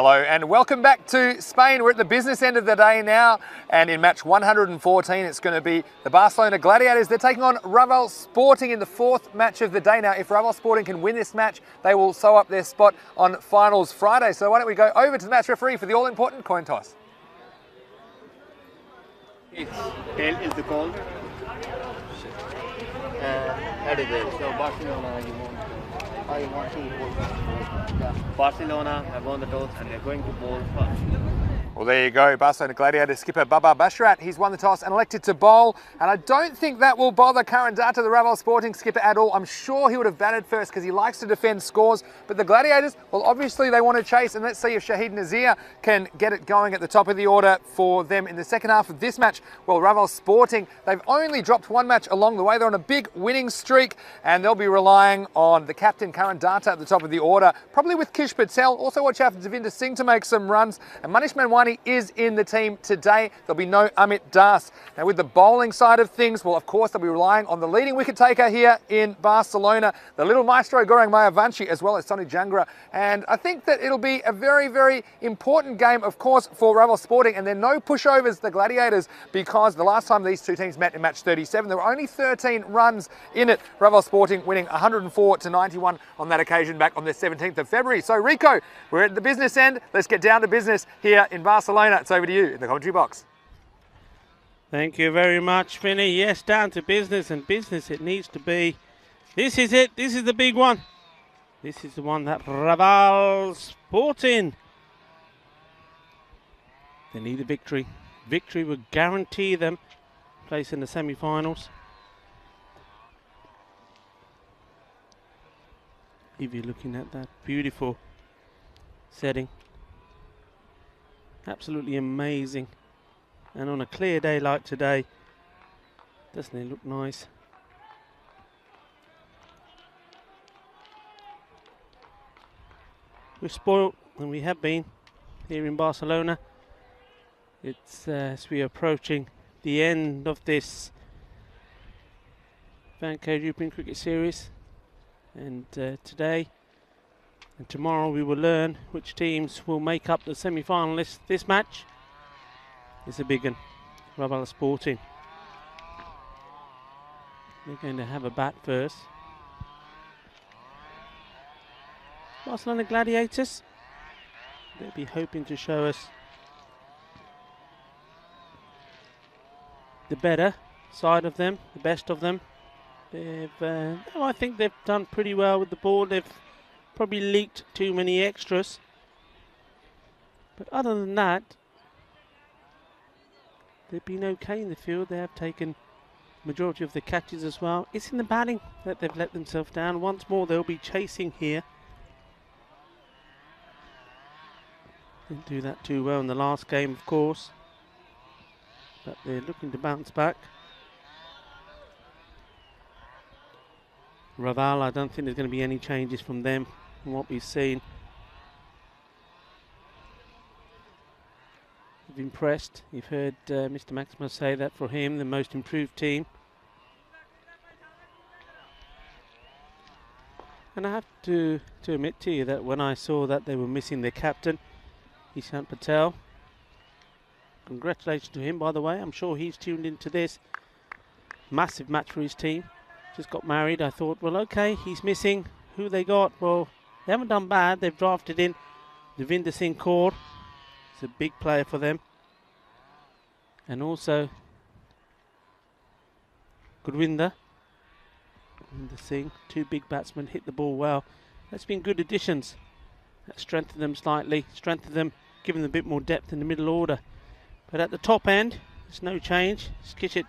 Hello and welcome back to Spain. We're at the business end of the day now, and in match 114 it's going to be the Barcelona Gladiators. They're taking on Raval Sporting in the fourth match of the day. Now, if Raval Sporting can win this match, they will sew up their spot on finals Friday. So why don't we go over to the match referee for the all-important coin toss. It's tail is the call. Head is there. So Barcelona, I want to bowl. Yeah. Barcelona have won the toss and they're going to bowl first. Well, there you go. Barcelona Gladiator skipper Baba Bashrat. He's won the toss and elected to bowl. And I don't think that will bother Kharian, the Raval Sporting skipper, at all. I'm sure he would have batted first because he likes to defend scores. But the Gladiators, well, obviously they want to chase. And let's see if Shahid Nazir can get it going at the top of the order for them in the second half of this match. Well, Raval Sporting, they've only dropped one match along the way. They're on a big winning streak. And they'll be relying on the captain, Kharian at the top of the order. Probably with Kish Patel. Also watch out for Devinder Singh to make some runs. And Manish Manwani is in the team today. There'll be no Amit Das. Now with the bowling side of things, well, of course, they'll be relying on the leading wicket taker here in Barcelona, the little maestro Gaurang Mayavanshi, as well as Tony Jangra. And I think that it'll be a very, very important game, of course, for Raval Sporting. And there are no pushovers, the Gladiators, because the last time these two teams met in match 37, there were only 13 runs in it. Raval Sporting winning 104 to 91 on that occasion back on the 17th of February. So Rico, we're at the business end. Let's get down to business here in Barcelona. It's over to you in the commentary box. Thank you very much, Vinny. Yes, down to business, and business it needs to be. This is it. This is the big one. This is the one that Raval Sporting. They need a victory. Victory would guarantee them place in the semi-finals. If you're looking at that beautiful setting. Absolutely amazing. And on a clear day like today, doesn't it look nice? We're spoiled, and we have been here in Barcelona. It's as we're approaching the end of this Vancouver European Cricket Series. And today and tomorrow we will learn which teams will make up the semi-finalists. This match is a big one. Raval Sporting. They're going to have a bat first. Barcelona Gladiators. They'll be hoping to show us the better side of them, the best of them. I think they've done pretty well with the ball. They've probably leaked too many extras. But other than that, they've been okay in the field. They have taken majority of the catches as well. It's in the batting that they've let themselves down. Once more, they'll be chasing here. Didn't do that too well in the last game, of course. But they're looking to bounce back. Raval, I don't think there's going to be any changes from them from what we've seen. We've impressed. You've heard Mr. Maximus say that for him, the most improved team. And I have to admit to you that when I saw that they were missing their captain, Ishant Patel, congratulations to him, by the way. I'm sure he's tuned into this. Massive match for his team. Just got married. I thought, well, okay, he's missing. Who they got? Well, they haven't done bad. They've drafted in Devinder Singh Kaur. He's a big player for them. And also Gurwinder Singh, two big batsmen, hit the ball well. That's been good additions. That strengthened them slightly, strengthened them, given them a bit more depth in the middle order. But at the top end, there's no change. Kishit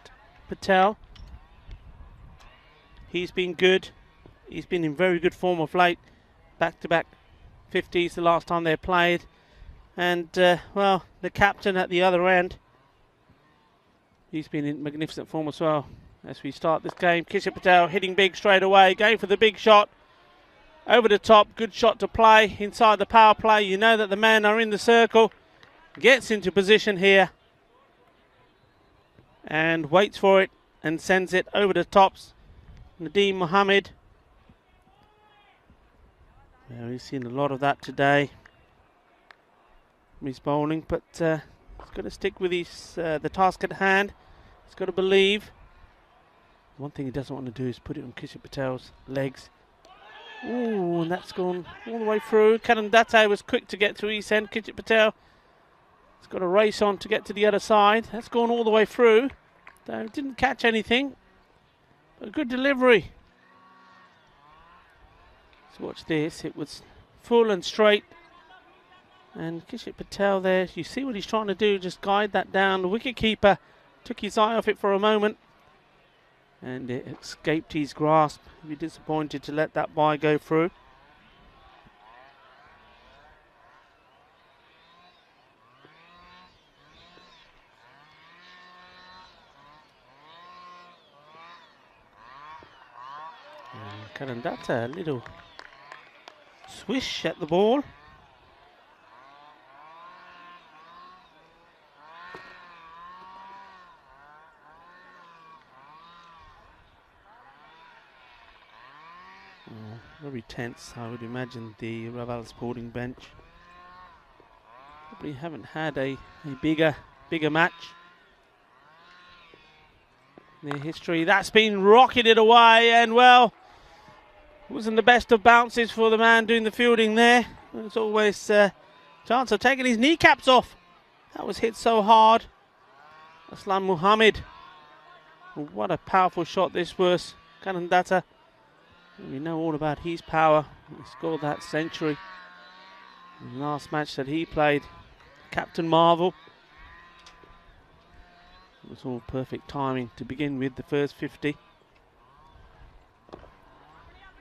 Patel. He's been good. He's been in very good form of late. Back-to-back 50s the last time they played. And, well, the captain at the other end, he's been in magnificent form as well. As we start this game, Kishit Patel hitting big straight away, going for the big shot. Over the top, good shot to play inside the power play. You know that the men are in the circle. Gets into position here. And waits for it and sends it over the tops. Nadeem Mohammed. Well, we've seen a lot of that today. from his bowling, but he's got to stick with his the task at hand. He's got to believe. One thing he doesn't want to do is put it on Kishore Patel's legs. Ooh, and that's gone all the way through. Kharian was quick to get through ECN. Kishore Patel has got a race on to get to the other side. That's gone all the way through. Didn't catch anything. A good delivery. So watch this. It was full and straight. And Kishore Patel there, you see what he's trying to do, just guide that down. The wicketkeeper took his eye off it for a moment. And it escaped his grasp. He'd be disappointed to let that bye go through. And Kharian, a little swish at the ball. Very tense, I would imagine, the Raval sporting bench. Probably haven't had a bigger match in their history. That's been rocketed away, and well, wasn't the best of bounces for the man doing the fielding there. There's always a chance of taking his kneecaps off. That was hit so hard. Aslan Muhammad. What a powerful shot this was. Kharian. We know all about his power. He scored that century in the last match that he played. Captain Marvel. It was all perfect timing to begin with, the first 50.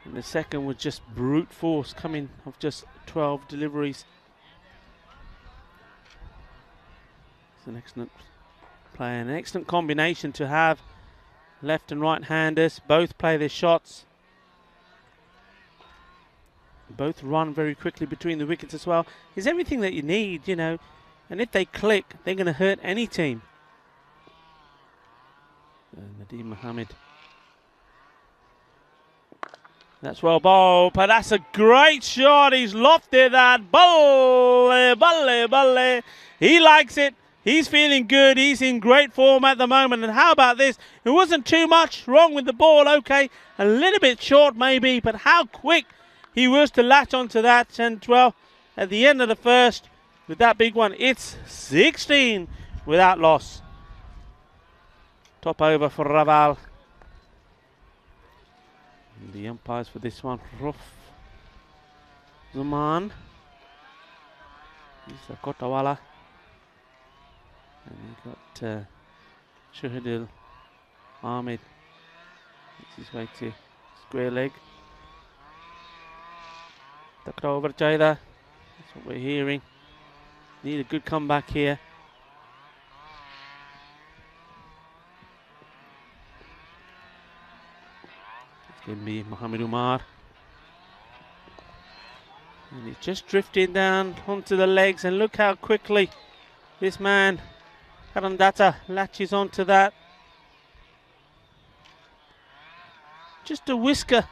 And the second was just brute force, coming of just 12 deliveries. It's an excellent play, an excellent combination to have. Left and right handers both play their shots. Both run very quickly between the wickets as well. It's everything that you need, you know. And if they click, they're going to hurt any team. Nadeem Mohammed. That's well bowled, but that's a great shot. He's lofted that. Balle, balle, balle. He likes it. He's feeling good. He's in great form at the moment. And how about this? It wasn't too much wrong with the ball. Okay, a little bit short maybe, but how quick he was to latch onto that. And well, at the end of the first, with that big one, it's 16 without loss. Top over for Raval. And the umpires for this one, Ruf Zaman. He's a Kotawala. And we got Shahidul Ahmed. Makes his way to square leg. Takra over Jaida. That's what we're hearing. Need a good comeback here. It's going to be Mohamed Umar. And he's just drifting down onto the legs, and look how quickly this man, Kharian, latches onto that. Just a whisker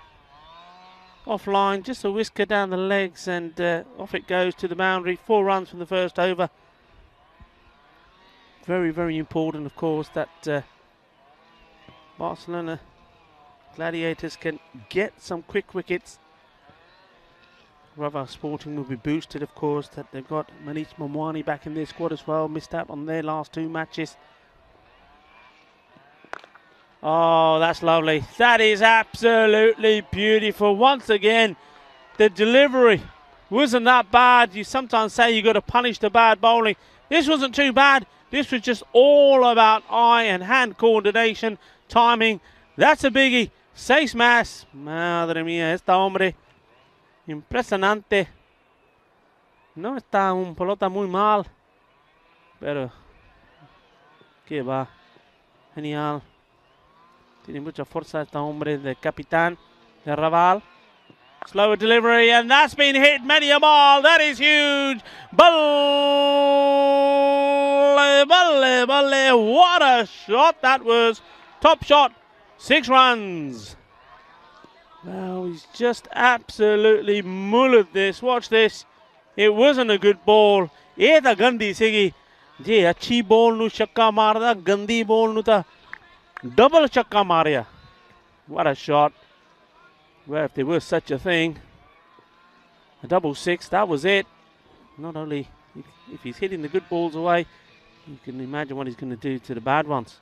offline, just a whisker down the legs, and off it goes to the boundary. 4 runs from the first over. Very, very important, of course, that Barcelona Gladiators can get some quick wickets. Raval Sporting will be boosted, of course, that they've got Manish Mamwani back in their squad as well. Missed out on their last 2 matches. Oh, that's lovely. That is absolutely beautiful. Once again, the delivery wasn't that bad. You sometimes say you got to punish the bad bowling. This wasn't too bad. This was just all about eye and hand coordination, timing. That's a biggie. 6 más. Madre mía, esta hombre. Impresionante. No está un pelota muy mal, pero que va. Genial. Tiene mucha fuerza esta hombre, the capitán de Raval. Slower delivery, and that's been hit many a ball. That is huge. Balle, balle, balle. What a shot that was. Top shot. 6 runs. Well, he's just absolutely mullered this. Watch this. It wasn't a good ball. ਇਹ ਤਾਂ ਗੰਦੀ ਸੀਗੀ ਜੇ ਅੱਛੀ ਬੋਲ ਨੂੰ ਛੱਕਾ ਮਾਰਦਾ ਗੰਦੀ ਬੋਲ ਨੂੰ ਤਾਂ ਡਬਲ ਛੱਕਾ ਮਾਰਿਆ what a shot well if there was such a thing a double six that was it not only if he's hitting the good balls away you can imagine what he's going to do to the bad ones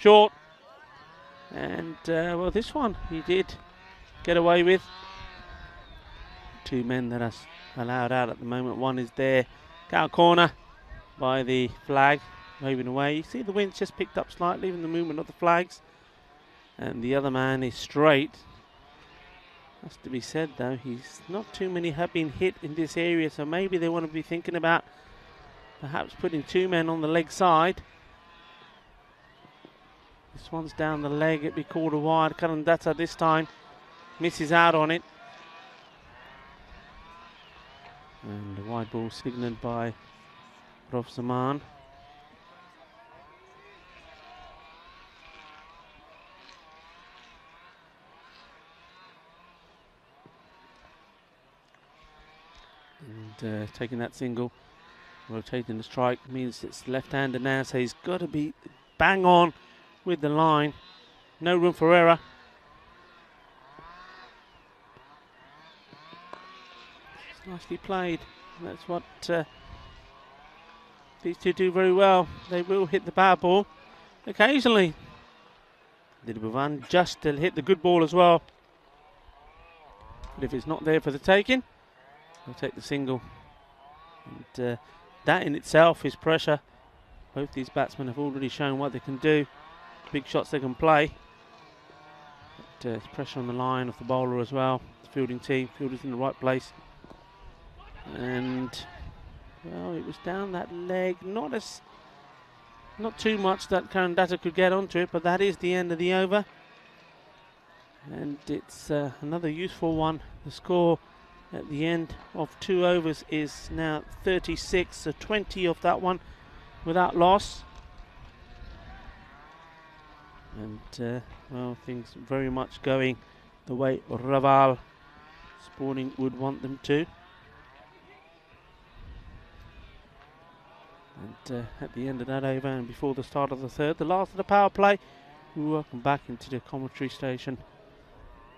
short and well this one he did get away with two men that are allowed out at the moment one is there out corner by the flag moving away. You see the wind's just picked up slightly in the movement of the flags. And the other man is straight. Has to be said though, not too many have been hit in this area, so maybe they want to be thinking about perhaps putting two men on the leg side. This one's down the leg, it'd be called a wide. Karandata this time misses out on it. And the wide ball signalled by Rof Zaman. And taking that single, rotating the strike means it's left-hander now, so he's got to be bang on with the line. No room for error. It's nicely played. That's what these two do very well. They will hit the bad ball occasionally. Dilbavan just to hit the good ball as well. But if it's not there for the taking, they'll take the single. And that in itself is pressure. Both these batsmen have already shown what they can do. Big shots they can play. But it's pressure on the line of the bowler as well. The fielding team, fielders in the right place. And well, it was down that leg, not too much that Karandata could get onto it, but that is the end of the over. And it's another useful one. The score at the end of 2 overs is now 36, so 20 of that one without loss. And well, things very much going the way Raval Sporting would want them to. And at the end of that over and before the start of the third, the last of the power play, we welcome back into the commentary station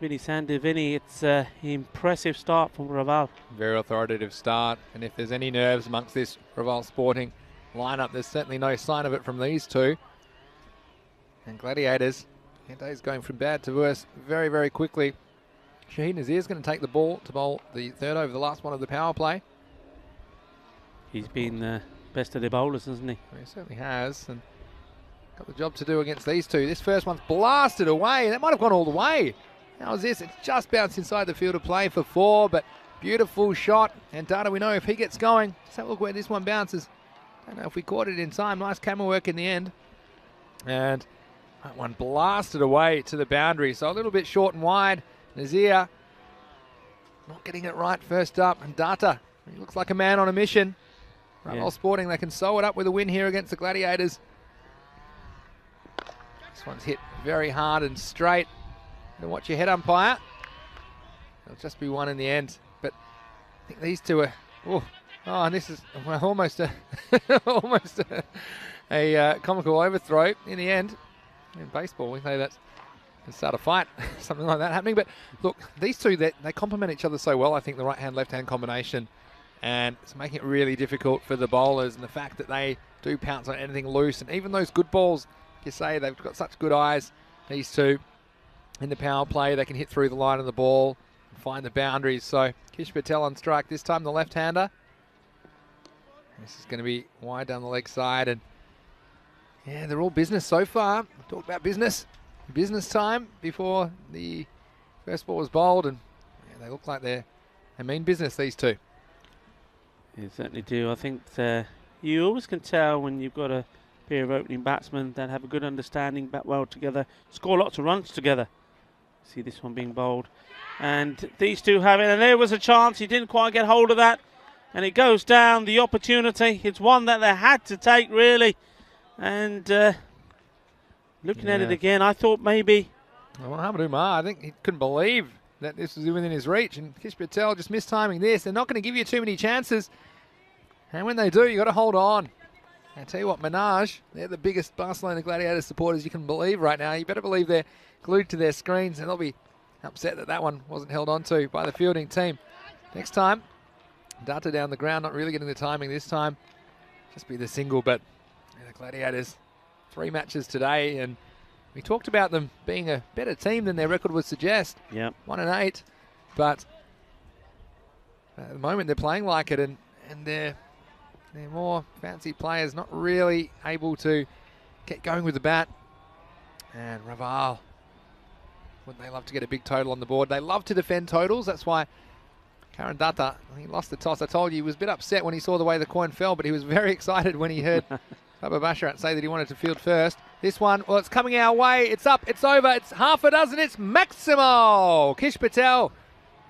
Vinny Sandy. Vinny, it's an impressive start from Raval. Very authoritative start, and if there's any nerves amongst this Raval Sporting lineup, there's certainly no sign of it from these two. And Gladiators, Hente's going from bad to worse very, very quickly. Shahid Nazir is going to take the ball to bowl the third over, the last one of the power play. He's been best of their bowlers, hasn't he? He certainly has, and got the job to do against these two. This first one's blasted away, and that might have gone all the way. How's this? It's just bounced inside the field of play for 4, but beautiful shot. And Data, we know if he gets going, just have a look where this one bounces. Don't know if we caught it in time. Nice camera work in the end. And that one blasted away to the boundary, so a little bit short and wide. Nazir not getting it right first up, and Data, he looks like a man on a mission. Raval Sporting, they can sew it up with a win here against the Gladiators. This one's hit very hard and straight. And watch your head, umpire. It'll just be one in the end. But I think these two are... Oh, and this is almost a comical overthrow in the end. In baseball, we say that's can start a fight, something like that happening. But look, these two, they complement each other so well, I think, the right-hand, left-hand combination. And it's making it really difficult for the bowlers, and the fact that they do pounce on anything loose. And even those good balls, you say they've got such good eyes, these two. In the power play, they can hit through the line of the ball and find the boundaries. So Kish Patel on strike this time, the left-hander. This is going to be wide down the leg side. And yeah, they're all business so far. Talk about business time before the first ball was bowled. And yeah, they look like they mean business, these two. They certainly do. I think you always can tell when you've got a pair of opening batsmen that have a good understanding, bat well together, score lots of runs together. See this one being bowled. And these two have it. And there was a chance. He didn't quite get hold of that. And it goes down, the opportunity. It's one that they had to take, really. And looking at it again, I thought maybe... Well, Hamid Umar, I think he couldn't believe that this was within his reach. And Kish Patel just mistiming this. They're not going to give you too many chances. And when they do, you got to hold on. I tell you what, Minaj, they're the biggest Barcelona Gladiators supporters you can believe right now. You better believe they're glued to their screens, and they'll be upset that that one wasn't held on to by the fielding team. Next time, Data down the ground, not really getting the timing this time. Just be the single, but the Gladiators, 3 matches today, and we talked about them being a better team than their record would suggest. Yep. 1-8, but at the moment they're playing like it, and they're more fancy players, not really able to get going with the bat. And Raval, wouldn't they love to get a big total on the board? They love to defend totals. That's why Kharian Data, he lost the toss. I told you he was a bit upset when he saw the way the coin fell, but he was very excited when he heard Baba Basharat say that he wanted to field first. This one, well, it's coming our way. It's up, it's over, it's half a dozen, it's Maximo! Kish Patel.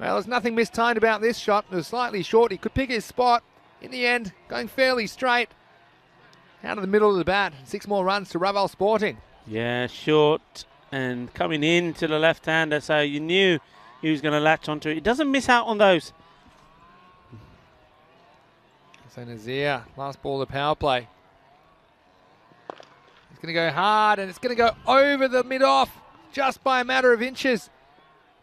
Well, there's nothing mistimed about this shot. It was slightly short. He could pick his spot. In the end, going fairly straight out of the middle of the bat. 6 more runs to Raval Sporting. Yeah, short and coming in to the left-hander, so you knew he was going to latch onto it. He doesn't miss out on those. So Nazir, last ball of the power play. It's going to go hard, and it's going to go over the mid-off just by a matter of inches.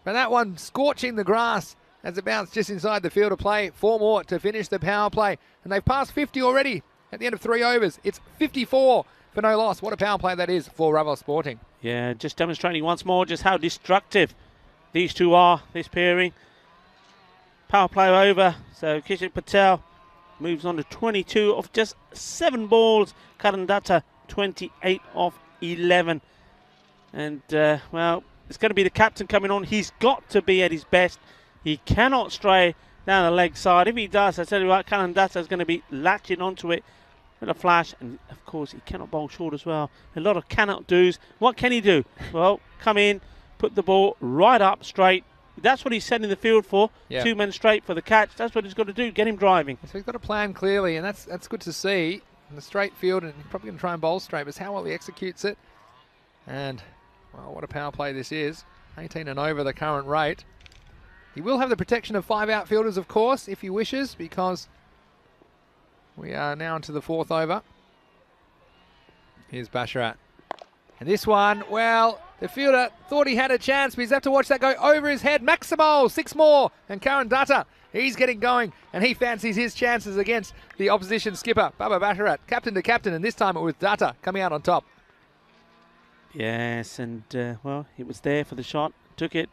But that one scorching the grass as it bounced just inside the field of play. 4 more to finish the power play. And they've passed 50 already at the end of 3 overs. It's 54 for no loss. What a power play that is for Raval Sporting. Yeah, just demonstrating once more just how destructive these two are, this pairing. Power play over. So Kishit Patel moves on to 22 of just 7 balls. Kharian Data 28 of 11. And, well, it's going to be the captain coming on. He's got to be at his best. He cannot stray down the leg side. If he does, I tell you what, Kharian Data is going to be latching onto it with a flash. And, of course, he cannot bowl short as well. A lot of cannot do's. What can he do? Well, come in, put the ball right up straight. That's what he's setting the field for. Yep. 2 men straight for the catch. That's what he's got to do, get him driving. So he's got a plan clearly, and that's good to see. In the straight field, and he's probably going to try and bowl straight, but it's how well he executes it. And, well, what a power play this is. 18 and over the current rate. He will have the protection of 5 outfielders, of course, if he wishes, because we are now into the 4th over. Here's Basharat. And this one, well, the fielder thought he had a chance, but he's have to watch that go over his head. Maximo, 6 more. And Kharian Data, he's getting going, and he fancies his chances against the opposition skipper, Baba Basharat. Captain to captain, and this time it was Data coming out on top. Yes, and, well, it was there for the shot. Took it.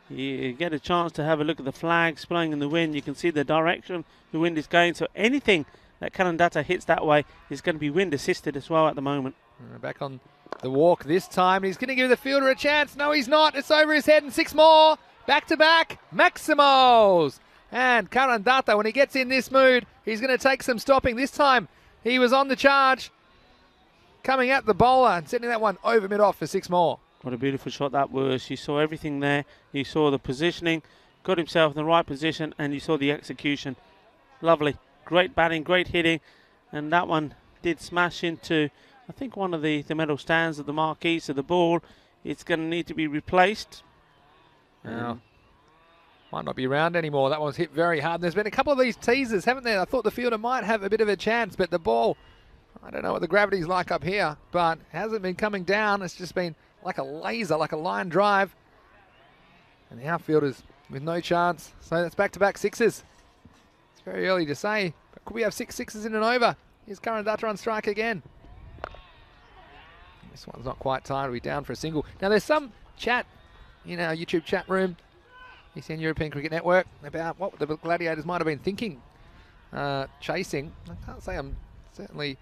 You get a chance to have a look at the flags blowing in the wind. You can see the direction the wind is going. So anything that Kharian Data hits that way is going to be wind assisted as well at the moment. Back on the walk this time. He's going to give the fielder a chance. No, he's not. It's over his head, and 6 more. Back to back. Maximos. And Kharian Data, when he gets in this mood, he's going to take some stopping. This time he was on the charge, coming at the bowler and sending that one over mid-off for 6 more. What a beautiful shot that was. You saw everything there. You saw the positioning, got himself in the right position, and you saw the execution. Lovely. Great batting, great hitting. And that one did smash into, I think, one of the metal stands of the marquee. So the ball, it's going to need to be replaced. Now, might not be around anymore. That one's hit very hard. There's been a couple of these teasers, haven't there? I thought the fielder might have a bit of a chance, but the ball, I don't know what the gravity's like up here, but it hasn't been coming down. It's just been like a laser, like a line drive. And the outfielders with no chance. So that's back-to-back 6s. It's very early to say, but could we have 6 6s in an over? Here's Kharian Data on strike again. This one's not quite timed. We're down for a single. Now there's some chat in our YouTube chat room, ECN European Cricket Network, about what the Gladiators might have been thinking, chasing. I can't say I'm certainly,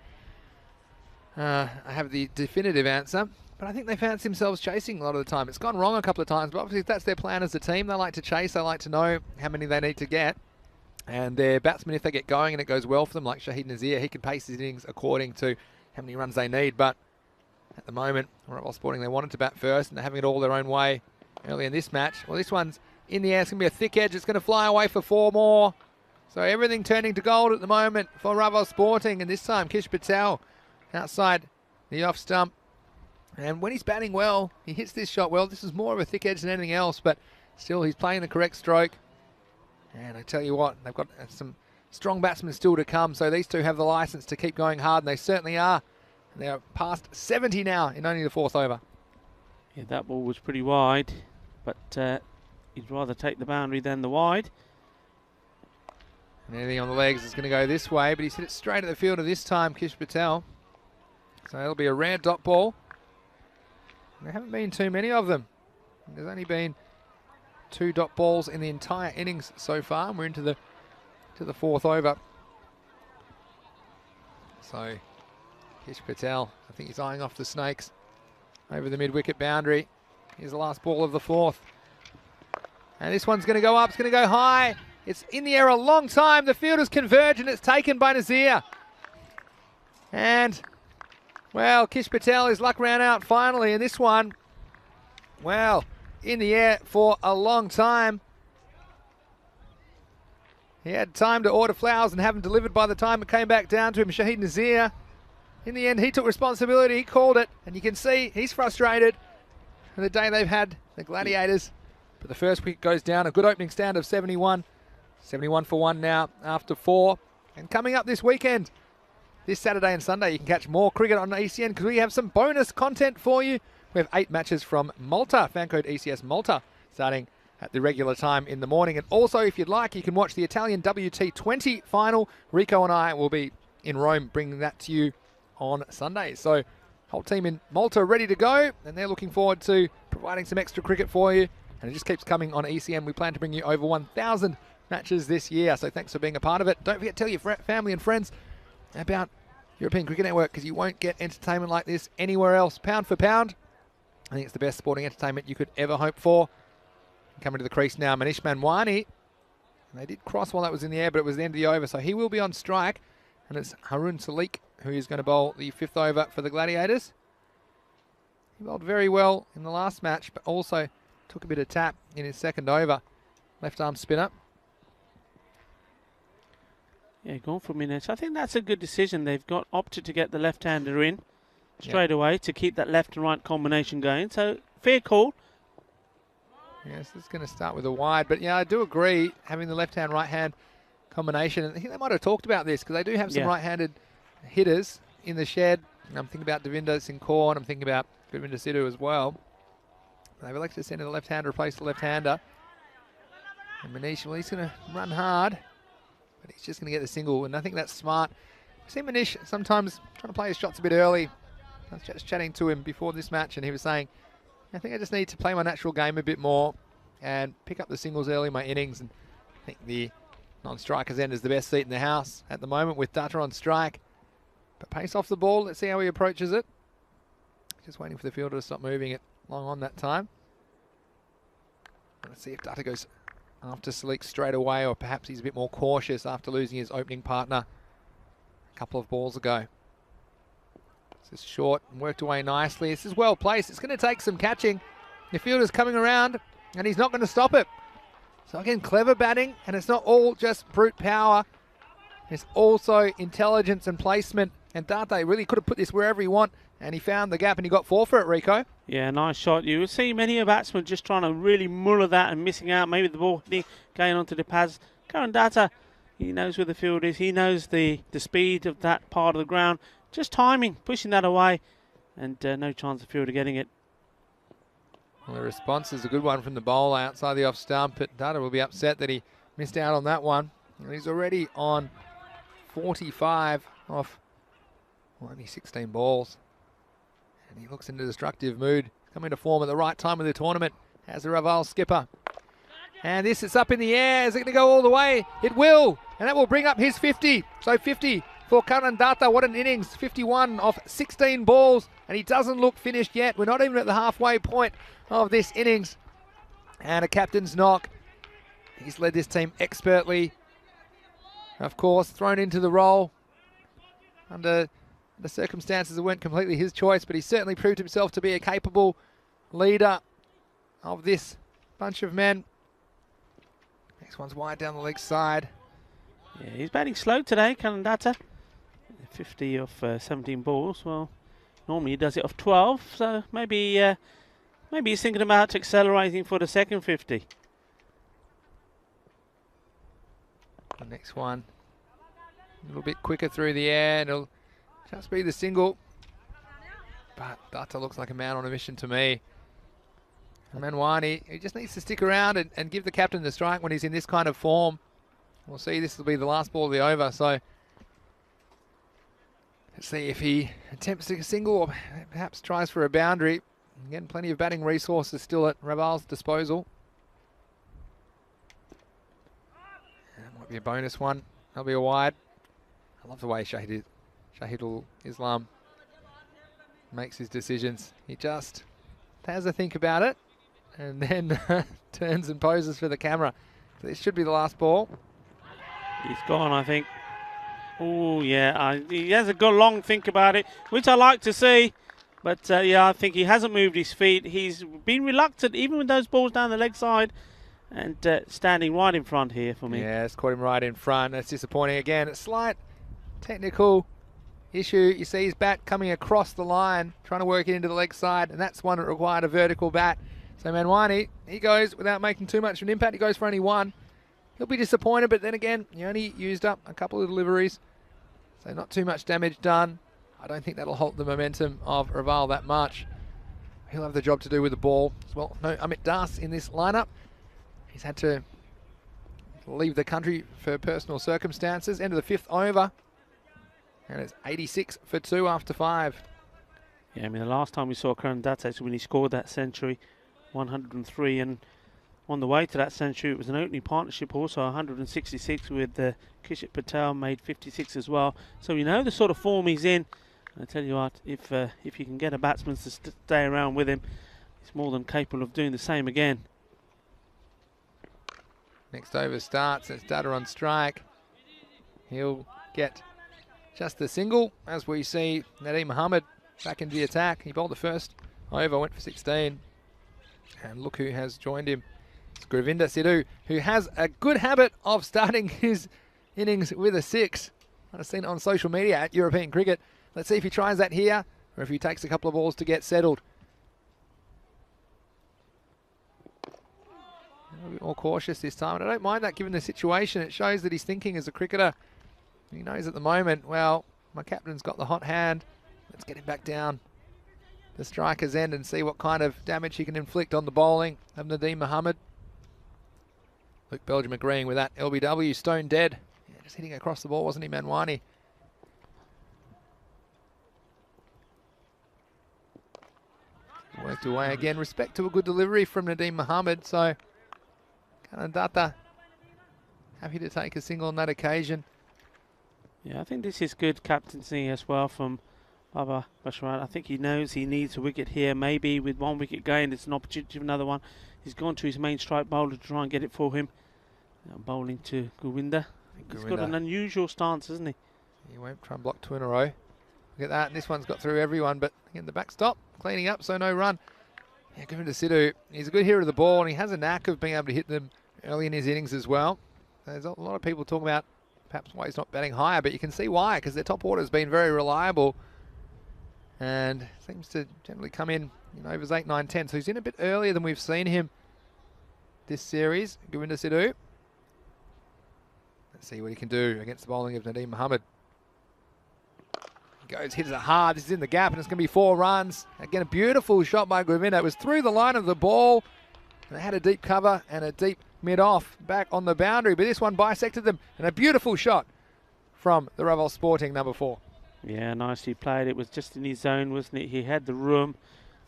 I have the definitive answer, but I think they fancy themselves chasing a lot of the time. It's gone wrong a couple of times, but obviously if that's their plan as a team, they like to chase, they like to know how many they need to get. And their batsmen, if they get going and it goes well for them, like Shahid Nazir, he can pace his innings according to how many runs they need. But at the moment, Raval Sporting, they wanted to bat first, and they're having it all their own way early in this match. Well, this one's in the air. It's going to be a thick edge. It's going to fly away for 4 more. So everything turning to gold at the moment for Raval Sporting. And this time, Kish Patel outside the off stump. And when he's batting well, he hits this shot well. This is more of a thick edge than anything else, but still he's playing the correct stroke. And I tell you what, they've got some strong batsmen still to come, so these two have the licence to keep going hard, and they certainly are. And they're past 70 now in only the 4th over. Yeah, that ball was pretty wide, but he'd rather take the boundary than the wide. And anything on the legs is going to go this way, but he's hit it straight at the fielder this time, Kish Patel. So it'll be a rare dot ball. There haven't been too many of them. There's only been 2 dot balls in the entire innings so far, and we're into the 4th over. So Kish Patel, I think he's eyeing off the Snakes over the mid-wicket boundary. Here's the last ball of the 4th. And this one's going to go up, it's going to go high. It's in the air a long time. The fielders converge and it's taken by Nazir. And, well, Kish Patel, his luck ran out finally. And this one, well, in the air for a long time. He had time to order flowers and have them delivered by the time it came back down to him, Shahid Nazir. In the end, he took responsibility, he called it, and you can see he's frustrated for the day they've had, the Gladiators. But the first wicket goes down, a good opening stand of 71. 71 for 1 now after 4. And coming up this weekend, this Saturday and Sunday, you can catch more cricket on ECN because we have some bonus content for you. We have 8 matches from Malta, fan code ECS Malta, starting at the regular time in the morning. And also, if you'd like, you can watch the Italian WT20 final. Rico and I will be in Rome bringing that to you on Sunday. So, whole team in Malta ready to go, and they're looking forward to providing some extra cricket for you. And it just keeps coming on ECN. We plan to bring you over 1,000 matches this year, so thanks for being a part of it. Don't forget to tell your family and friends about European Cricket Network, because you won't get entertainment like this anywhere else. Pound for pound, I think it's the best sporting entertainment you could ever hope for. Coming to the crease now, Manish Manwani. And they did cross while that was in the air, but it was the end of the over, so he will be on strike. And it's Harun Salik who is going to bowl the 5th over for the Gladiators. He bowled very well in the last match, but also took a bit of tap in his 2nd over. Left arm spinner. Yeah, going for Minaj. I think that's a good decision. They've opted to get the left-hander in straight away to keep that left and right combination going. So, fair call. Yes, this is going to start with a wide. But, yeah, I do agree having the left-hand, right-hand combination. And I think they might have talked about this because they do have some right-handed hitters in the shed. And I'm thinking about Devinder Singh Kaur, and I'm thinking about Govinder Sidhu as well. They've elected to send in the left-hand to replace the left-hander. And Manish, well, he's going to run hard. But he's just going to get the single, and I think that's smart. I see Manish sometimes trying to play his shots a bit early. I was just chatting to him before this match, and he was saying, I think I just need to play my natural game a bit more and pick up the singles early in my innings. And I think the non-striker's end is the best seat in the house at the moment with Dutta on strike. But pace off the ball, let's see how he approaches it. Just waiting for the fielder to stop moving it long on that time. Let's see if Dutta goes after Salik straight away, or perhaps he's a bit more cautious after losing his opening partner a couple of balls ago. This is short and worked away nicely. This is well placed. It's going to take some catching. The fielder's coming around and he's not going to stop it. So again, clever batting, and it's not all just brute power. It's also intelligence and placement. And Darte really could have put this wherever he want, and he found the gap and he got 4 for it, Rico. Yeah, nice shot. You will see many a batsman just trying to really muller that and missing out. Maybe the ball going onto the pads. Kharian Dutta, he knows where the field is. He knows the speed of that part of the ground. Just timing, pushing that away, and no chance of fielder getting it. Well, the response is a good one from the bowler outside the off stump, but Dutta will be upset that he missed out on that one. And he's already on 45 off only 16 balls. And he looks into destructive mood, coming to form at the right time of the tournament as the Raval skipper. And this is up in the air. Is it going to go all the way? It will, and that will bring up his 50. So 50 for Kharian Dutta. What an innings, 51 off 16 balls, and he doesn't look finished yet. We're not even at the halfway point of this innings. And a captain's knock. He's led this team expertly. Of course, thrown into the role under the circumstances that weren't completely his choice, but he certainly proved himself to be a capable leader of this bunch of men. Next one's wide down the leg side. Yeah, he's batting slow today, Kharian Dutta. 50 off 17 balls. Well, normally he does it off 12, so maybe he's thinking about accelerating for the second 50. The next one A little bit quicker through the air, and it'll just be the single. But Dutta looks like a man on a mission to me. Manwani, he just needs to stick around and give the captain the strike when he's in this kind of form. We'll see, this will be the last ball of the over, so let's see if he attempts a single or perhaps tries for a boundary. Again, plenty of batting resources still at Raval's disposal. That might be a bonus one. That'll be a wide. I love the way Shahidul Islam makes his decisions. He just has a think about it and then turns and poses for the camera. So this should be the last ball. He's gone, I think. Oh, yeah. He has a good long think about it, which I like to see. But, yeah, I think he hasn't moved his feet. He's been reluctant, even with those balls down the leg side, and standing right in front here for me. Yeah, it's caught him right in front. That's disappointing again. A slight technical issue. You see his bat coming across the line, trying to work it into the leg side, and that's one that required a vertical bat. So Manwani, he goes without making too much of an impact. He goes for only one. He'll be disappointed, but then again, he only used up a couple of deliveries, so not too much damage done. I don't think that'll halt the momentum of Raval that much. He'll have the job to do with the ball as well. No Amit Das in this lineup. He's had to leave the country for personal circumstances. End of the fifth over. And it's 86 for 2 after 5. Yeah, I mean, the last time we saw Kharian Dates when he scored that century, 103, and on the way to that century, it was an opening partnership also, 166 with Kishit Patel, made 56 as well. So you know the sort of form he's in. And I tell you what, if you can get a batsman to stay around with him, he's more than capable of doing the same again. Next over starts. It's Dutta on strike. He'll get just the single as we see Nadeem Mohammed back into the attack. He bowled the first over, went for 16. And look who has joined him. It's Govinda Sidhu, who has a good habit of starting his innings with a 6. I've seen it on social media at European Cricket. Let's see if he tries that here or if he takes a couple of balls to get settled. A bit more cautious this time, and I don't mind that given the situation. It shows that he's thinking as a cricketer. He knows at the moment, well, my captain's got the hot hand. Let's get him back down the striker's end and see what kind of damage he can inflict on the bowling of Nadeem Mohammed. Luke Belgium agreeing with that. LBW, stone dead. Yeah, just hitting across the ball, wasn't he, Manwani? Worked away again. Respect to a good delivery from Nadeem Mohammed. So, Kharian Datta happy to take a single on that occasion. Yeah, I think this is good captaincy as well from Baba Basharat. I think he knows he needs a wicket here. Maybe with one wicket going, it's an opportunity for another one. He's gone to his main strike bowler to try and get it for him. Bowling to Govinda. He's got an unusual stance, hasn't he? He won't try and block 2 in a row. Look at that. And this one's got through everyone, but again, the backstop cleaning up, so no run. Yeah, Govinda Sidhu, he's a good hitter of the ball, and he has a knack of being able to hit them early in his innings as well. There's a lot of people talking about perhaps why he's not batting higher, but you can see why, because their top order has been very reliable and seems to generally come in overs 8, 9, 10. So he's in a bit earlier than we've seen him this series, Govinda Sidhu. Let's see what he can do against the bowling of Nadeem Mohammed. He goes, hits it hard. This is in the gap, and it's going to be 4 runs. Again, a beautiful shot by Govinda. It was through the line of the ball, and they had a deep cover and a deep mid-off back on the boundary, but this one bisected them, and a beautiful shot from the Raval Sporting number 4. Yeah, nicely played. It was just in his zone, wasn't it? He had the room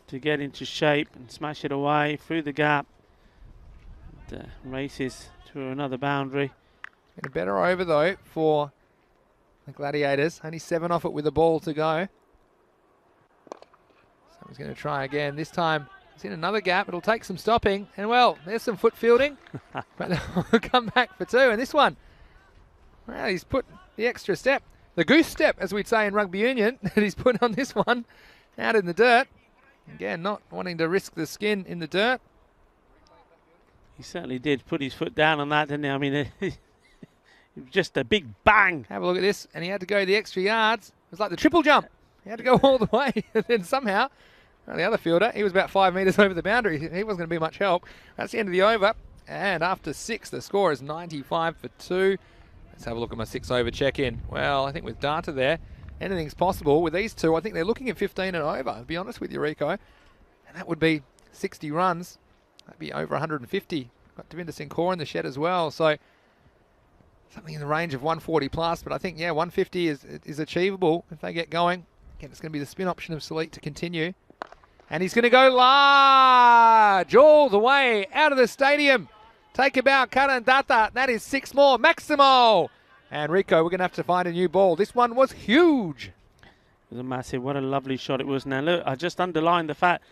to get into shape and smash it away through the gap. And, races to another boundary. And a better over, though, for the Gladiators. Only 7 off it with a ball to go. Someone's going to try again. This time it's in another gap. It'll take some stopping. And, well, there's some foot fielding. But they'll come back for 2. And this one, well, he's put the extra step. The goose step, as we'd say in rugby union, that he's put on this one out in the dirt. Again, not wanting to risk the skin in the dirt. He certainly did put his foot down on that, didn't he? I mean, it was just a big bang. Have a look at this. And he had to go the extra yards. It was like the triple jump. He had to go all the way. And then somehow, well, the other fielder, he was about 5 metres over the boundary. He wasn't going to be much help. That's the end of the over. And after 6, the score is 95 for 2. Let's have a look at my 6 over check-in. Well, I think with Data there, anything's possible. With these two, I think they're looking at 15 and over, to be honest with you, Rico. And that would be 60 runs. That'd be over 150. Got Devinder Singh Kaur in the shed as well. So something in the range of 140 plus. But I think, yeah, 150 is achievable if they get going. Again, it's going to be the spin option of Salit to continue. And he's going to go large all the way out of the stadium. Take about Kharian Data. That is 6 more. Maximo. And Rico, we're going to have to find a new ball. This one was huge. It was a massive. What a lovely shot it was. Now, look, I just underlined the fact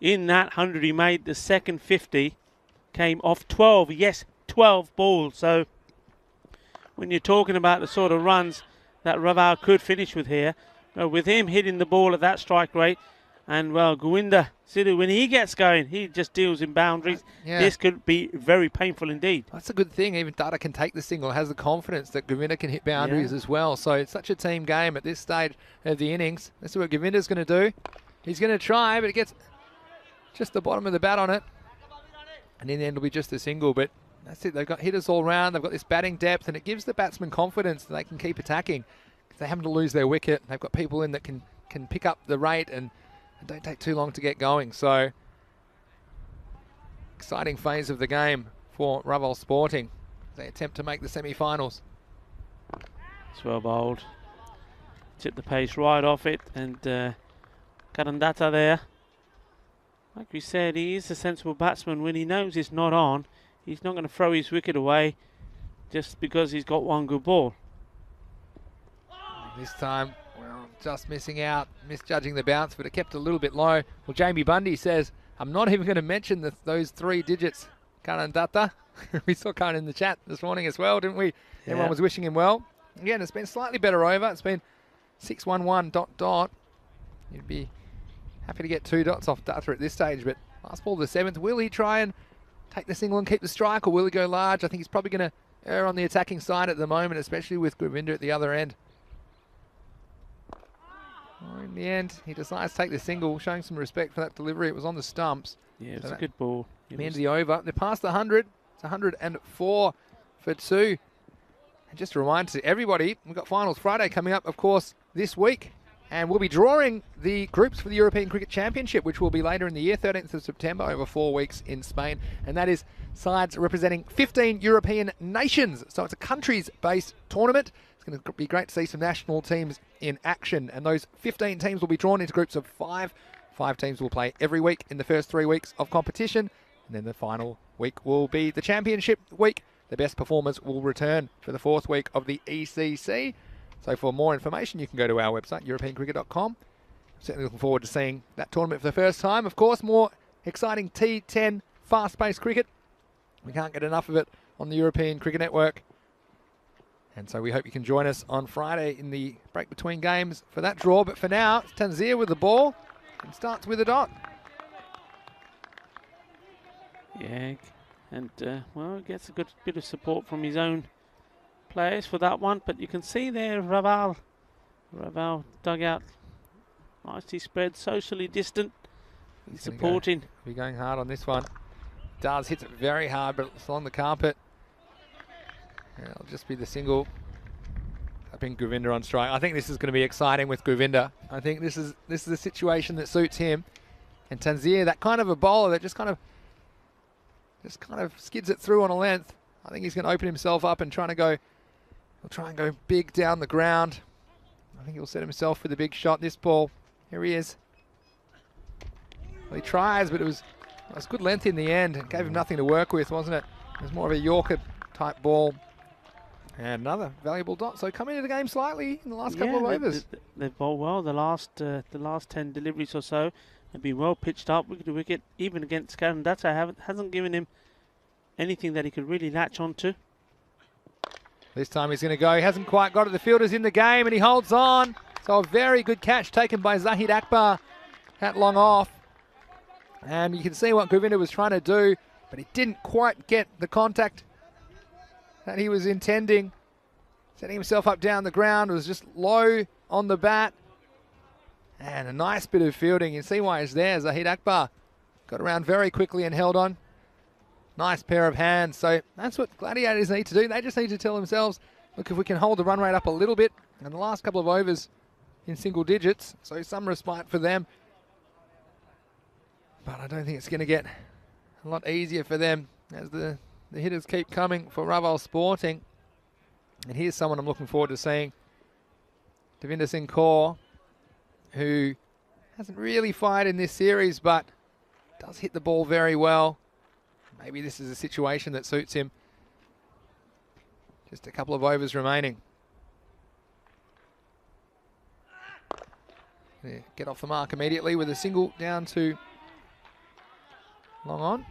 in that 100 he made, the second 50 came off 12. Yes, 12 balls. So when you're talking about the sort of runs that Raval could finish with here, with him hitting the ball at that strike rate, and, well, Govinda Sidhu, when he gets going, he just deals in boundaries. Yeah. This could be very painful indeed. That's a good thing. Even Data can take the single, has the confidence that Govinda can hit boundaries as well. So it's such a team game at this stage of the innings. That's what Govinda's going to do. He's going to try, but it gets just the bottom of the bat on it. And in the end, it'll be just a single. But that's it. They've got hitters all round. They've got this batting depth, and it gives the batsmen confidence that they can keep attacking. They haven't to lose their wicket. They've got people in that can pick up the rate and don't take too long to get going. So exciting phase of the game for Raval Sporting. They attempt to make the semi-finals. It's well bowled. Tip the pace right off it, and Kharian Data there. Like we said, he is a sensible batsman. When he knows it's not on, he's not going to throw his wicket away just because he's got one good ball. This time, well, just missing out, misjudging the bounce, but it kept a little bit low. Well, Jamie Bundy says, I'm not even going to mention those 3 digits. Kharian Data. We saw Kharian in the chat this morning as well, didn't we? Yeah. Everyone was wishing him well. Again, it's been slightly better over. It's been 611 ... You'd be happy to get 2 dots off Data at this stage, but last ball of the 7th, will he try and take the single and keep the strike, or will he go large? I think he's probably going to err on the attacking side at the moment, especially with Govinda at the other end. Well, in the end, he decides to take the single, showing some respect for that delivery. It was on the stumps. Yeah, it was a good ball. The end of the over. They're past the 100. It's 104 for 2. And just a reminder to everybody, we've got Finals Friday coming up, of course, this week. And we'll be drawing the groups for the European Cricket Championship, which will be later in the year, 13th of September, over 4 weeks in Spain. And that is sides representing 15 European nations. So it's a countries-based tournament. It's going to be great to see some national teams in action. And those 15 teams will be drawn into groups of 5. 5 teams will play every week in the first 3 weeks of competition. And then the final week will be the championship week. The best performers will return for the 4th week of the ECC. So for more information, you can go to our website, europeancricket.com. Certainly looking forward to seeing that tournament for the first time. Of course, more exciting T10 fast-paced cricket. We can't get enough of it on the European Cricket Network. And so we hope you can join us on Friday in the break between games for that draw. But for now, it's Tanzir with the ball and starts with a dot. Yeah, and well, gets a good bit of support from his own players for that one. But you can see there, Raval dugout, nicely spread, socially distant. He's supporting. Be going hard on this one. Does hits it very hard, but it's on the carpet. And it'll just be the single. I've been Govinda on strike. I think this is going to be exciting with Govinda. I think this is a situation that suits him. And Tanzir, that kind of a bowler that just kind of skids it through on a length. I think he's going to open himself up and he'll try and go big down the ground. I think he'll set himself for the big shot. This ball, here he is. Well, he tries, but it was good length in the end. It gave him nothing to work with, wasn't it? It was more of a Yorker type ball. And another valuable dot. So coming into the game slightly in the last couple of overs. They've bowled well. The last 10 deliveries or so have been well pitched up, wicket to wicket. Even against Kharian Data, hasn't given him anything that he could really latch onto. This time he's going to go. He hasn't quite got it. The fielder's in the game and he holds on. So a very good catch taken by Zahid Akbar. Hat long off. And you can see what Govinda was trying to do, but he didn't quite get the contact that he was intending. Setting himself up down the ground, was just low on the bat. And a nice bit of fielding. You can see why he's there. Zahid Akbar got around very quickly and held on. Nice pair of hands. So that's what Gladiators need to do. They just need to tell themselves look, if we can hold the run rate up a little bit, and the last couple of overs in single digits, so some respite for them. But I don't think it's going to get a lot easier for them as the hitters keep coming for Raval Sporting. And here's someone I'm looking forward to seeing, Devinder Singh Kaur, who hasn't really fired in this series, but does hit the ball very well. Maybe this is a situation that suits him. Just a couple of overs remaining. Yeah, get off the mark immediately with a single down to long on.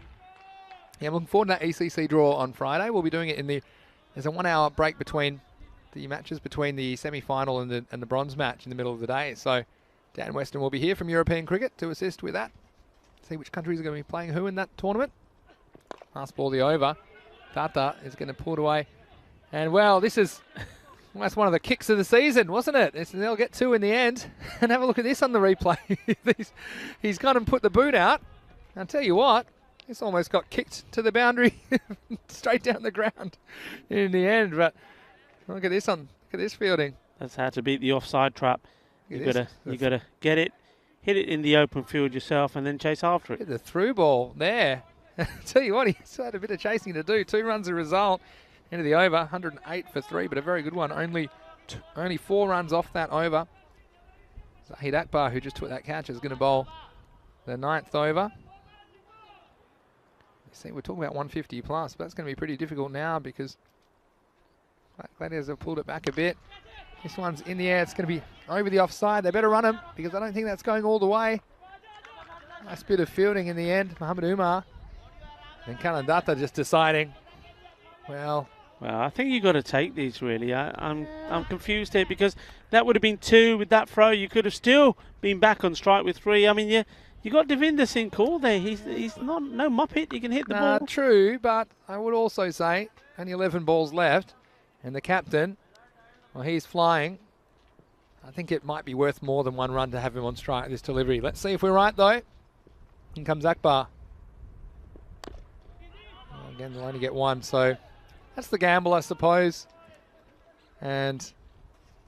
Yeah, I'm looking forward to that ECC draw on Friday. We'll be doing it there's a 1 hour break between the matches, between the semi-final and the bronze match in the middle of the day. So Dan Weston will be here from European Cricket to assist with that. See which countries are going to be playing who in that tournament. Last ball the over. Tata is going to pull it away. And well, this is almost one of the kicks of the season, wasn't it? They'll get 2 in the end. And have a look at this on the replay. He's gone and put the boot out. I'll tell you what, this almost got kicked to the boundary straight down the ground in the end. But look at this fielding. That's how to beat the offside trap. You gotta get it, hit it in the open field yourself, and then chase after it. The through ball there. Tell you what, he's had a bit of chasing to do. 2 runs a result into the over. 108 for 3, but a very good one. Only 4 runs off that over. Zahid Akbar, who just took that catch, is going to bowl the 9th over. See, we're talking about 150 plus, but that's going to be pretty difficult now because Gladiators have pulled it back a bit. This one's in the air. It's going to be over the offside. They better run him because I don't think that's going all the way. Nice bit of fielding in the end. Muhammad Umar. And Kanandata just deciding, well, I think you've got to take these, really. I'm confused here because that would have been 2 with that throw. You could have still been back on strike with 3. I mean, you got Devinder Singh Kaur there. He's not no muppet. He can hit the ball. True, but I would also say only 11 balls left. And the captain, well, he's flying. I think it might be worth more than 1 run to have him on strike at this delivery. Let's see if we're right, though. In comes Akbar. Again, they'll only get 1, so that's the gamble, I suppose. And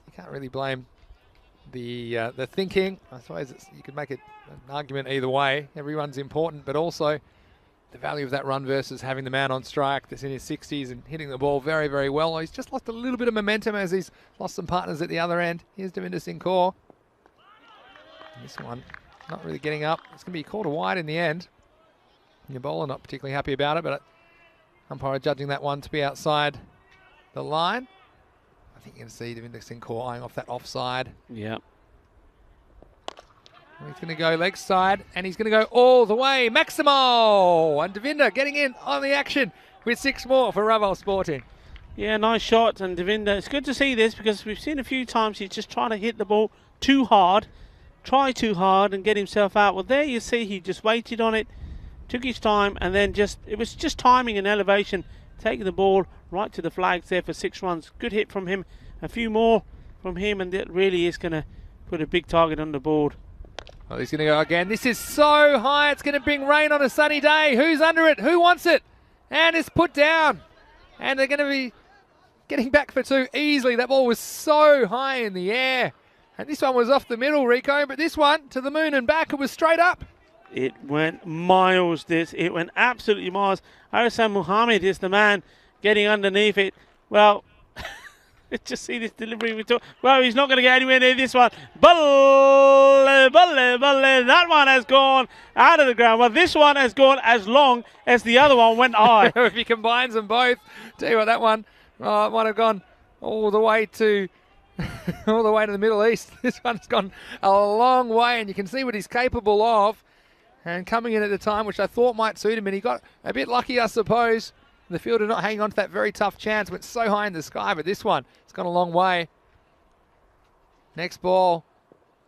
you can't really blame the thinking. I suppose you could make an argument either way. Every run's important, but also the value of that run versus having the man on strike that's in his 60s and hitting the ball very, very well. He's just lost a little bit of momentum as he's lost some partners at the other end. Here's Devinder Singh Kaur. This one not really getting up. It's going to be called a wide in the end. Your bowler not particularly happy about it, but umpire judging that one to be outside the line. I think you're going to see Devinder Singh Kaur eyeing off that offside. Yeah. He's going to go leg side, and he's going to go all the way. Maximo! And Devinder getting in on the action with 6 more for Raval Sporting. Yeah, nice shot. And Devinder, it's good to see this because we've seen a few times he's just trying to hit the ball too hard, try too hard and get himself out. Well, there you see he just waited on it, took his time, and then it was just timing and elevation, taking the ball right to the flags there for 6 runs. Good hit from him, a few more from him, and that really is going to put a big target on the board. Oh, he's going to go again. This is so high, it's going to bring rain on a sunny day. Who's under it? Who wants it? And it's put down. And they're going to be getting back for 2 easily. That ball was so high in the air. And this one was off the middle, Rico, but this one to the moon and back, it was straight up. It went miles, it went absolutely miles. Arisan Muhammad is the man getting underneath it. Well, let's just see this delivery. Well, he's not going to get anywhere near this one. Balle. That one has gone out of the ground. Well, this one has gone as long as the other one went high. If he combines them both, tell you what, that one might have gone all the way to the Middle East. This one's gone a long way, and you can see what he's capable of. And coming in at the time, which I thought might suit him, and he got a bit lucky, I suppose. The fielder not hanging on to that very tough chance. Went so high in the sky, but this one, it's gone a long way. Next ball.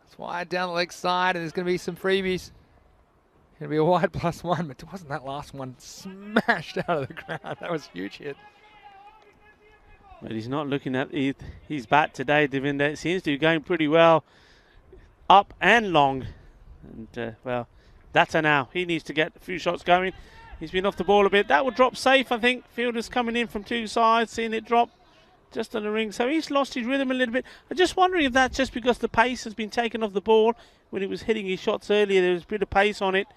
It's wide down the leg side, and there's going to be some freebies. Going to be a wide +1, but wasn't that last one smashed out of the ground? That was a huge hit. But he's not looking at his bat today, Devinder. It seems to be going pretty well, up and long. And, well, that's a now. He needs to get a few shots going. He's been off the ball a bit. That will drop safe, I think. Fielders coming in from 2 sides, seeing it drop just on the ring. So he's lost his rhythm a little bit. I'm just wondering if that's just because the pace has been taken off the ball. When he was hitting his shots earlier, there was a bit of pace on it.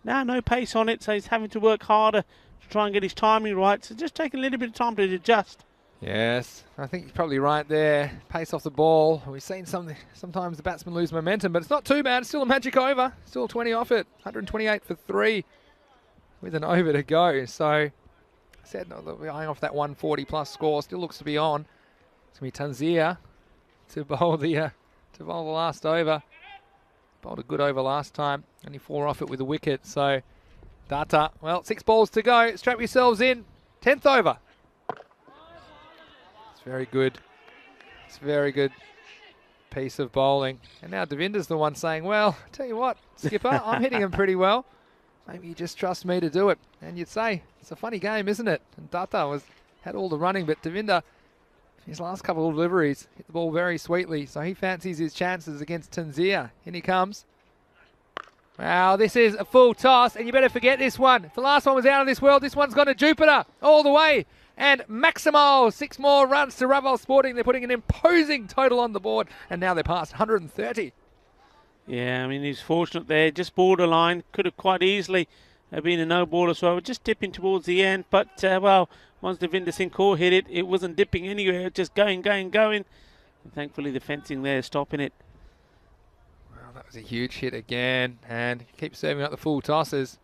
Now no pace on it, so he's having to work harder to try and get his timing right. So just taking a little bit of time to adjust. Yes, I think you're probably right there. Pace off the ball. We've seen sometimes the batsmen lose momentum, but it's not too bad. Still a magic over. Still 20 off it. 128 for 3 with an over to go. So I said no, we're eyeing off that 140 plus score. Still looks to be on. It's going to be Tanzia to bowl the last over. Bowled a good over last time. Only 4 off it with a wicket. So Data, well, 6 balls to go. Strap yourselves in. 10th over. It's very good. It's a very good piece of bowling. And now Devinder's the one saying, well, tell you what, skipper, I'm hitting him pretty well. Maybe you just trust me to do it. And you'd say, it's a funny game, isn't it? And Data had all the running, but Devinder, his last couple of deliveries, hit the ball very sweetly. So he fancies his chances against Tanzia. In he comes. Wow, this is a full toss, and you better forget this one. If the last one was out of this world, this one's gone to Jupiter all the way. And Maximo, 6 more runs to Raval Sporting. They're putting an imposing total on the board, and now they're past 130. Yeah, I mean, he's fortunate there. Just borderline. Could have quite easily been a no ball as well. Just dipping towards the end. But, well, once Devinder Singh Kaur hit it, it wasn't dipping anywhere. Just going. And thankfully, the fencing there stopping it. Well, that was a huge hit again. And he keeps serving up the full tosses.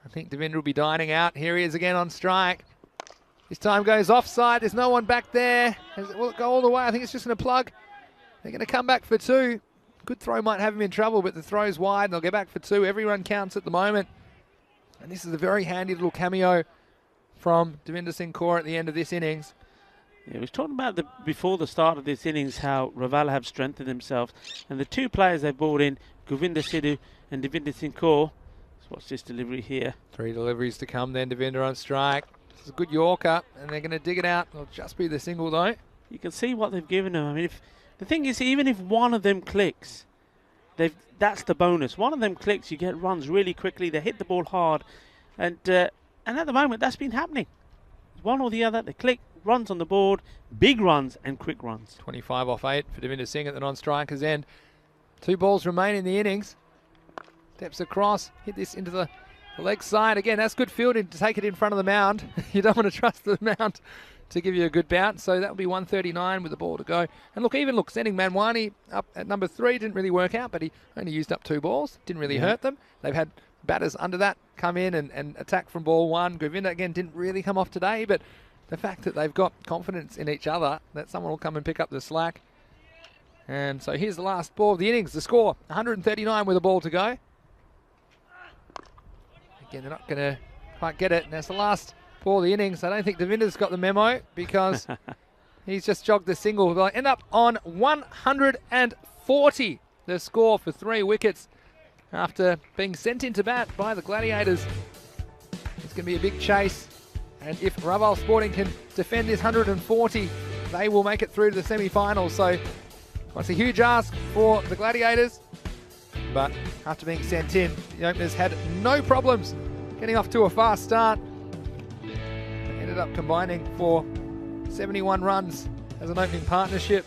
I think Devinder will be dining out. Here he is again on strike. This time goes offside. There's no one back there. Will it go all the way? I think it's just going to plug. They're going to come back for 2. Good throw might have him in trouble, but the throw's wide. They'll get back for 2. Every run counts at the moment. And this is a very handy little cameo from Devinder Singh Kaur at the end of this innings. Yeah, we was talking about before the start of this innings how Raval have strengthened themselves. And the 2 players they've brought in, Govinda Sidhu and Devinder Singh Kaur. Let's watch this delivery here. 3 deliveries to come then. Devinder on strike. It's a good Yorker, and they're going to dig it out. It'll just be the single, though. You can see what they've given them. I mean, the thing is, even if one of them clicks, that's the bonus. One of them clicks, you get runs really quickly. They hit the ball hard. And at the moment, that's been happening. One or the other, they click, runs on the board, big runs and quick runs. 25 off 8 for Devinder Singh at the non-striker's end. 2 balls remain in the innings. Steps across, hit this into the leg side. Again, that's good fielding to take it in front of the mound. You don't want to trust the mound to give you a good bounce. So that will be 139 with the ball to go. And look, sending Manwani up at number 3 didn't really work out, but he only used up 2 balls. Didn't really hurt them. They've had batters under that come in and attack from ball 1. Govinda, again, didn't really come off today, but the fact that they've got confidence in each other, that someone will come and pick up the slack. And so here's the last ball of the innings. The score, 139 with a ball to go. Again, they're not going to quite get it. And that's the last ball of the innings. I don't think Devinder's got the memo because he's just jogged the single. They'll end up on 140, the score for 3 wickets after being sent into bat by the Gladiators. It's going to be a big chase. And if Raval Sporting can defend this 140, they will make it through to the semi-finals. So it's a huge ask for the Gladiators. But after being sent in, the openers had no problems getting off to a fast start. They ended up combining for 71 runs as an opening partnership.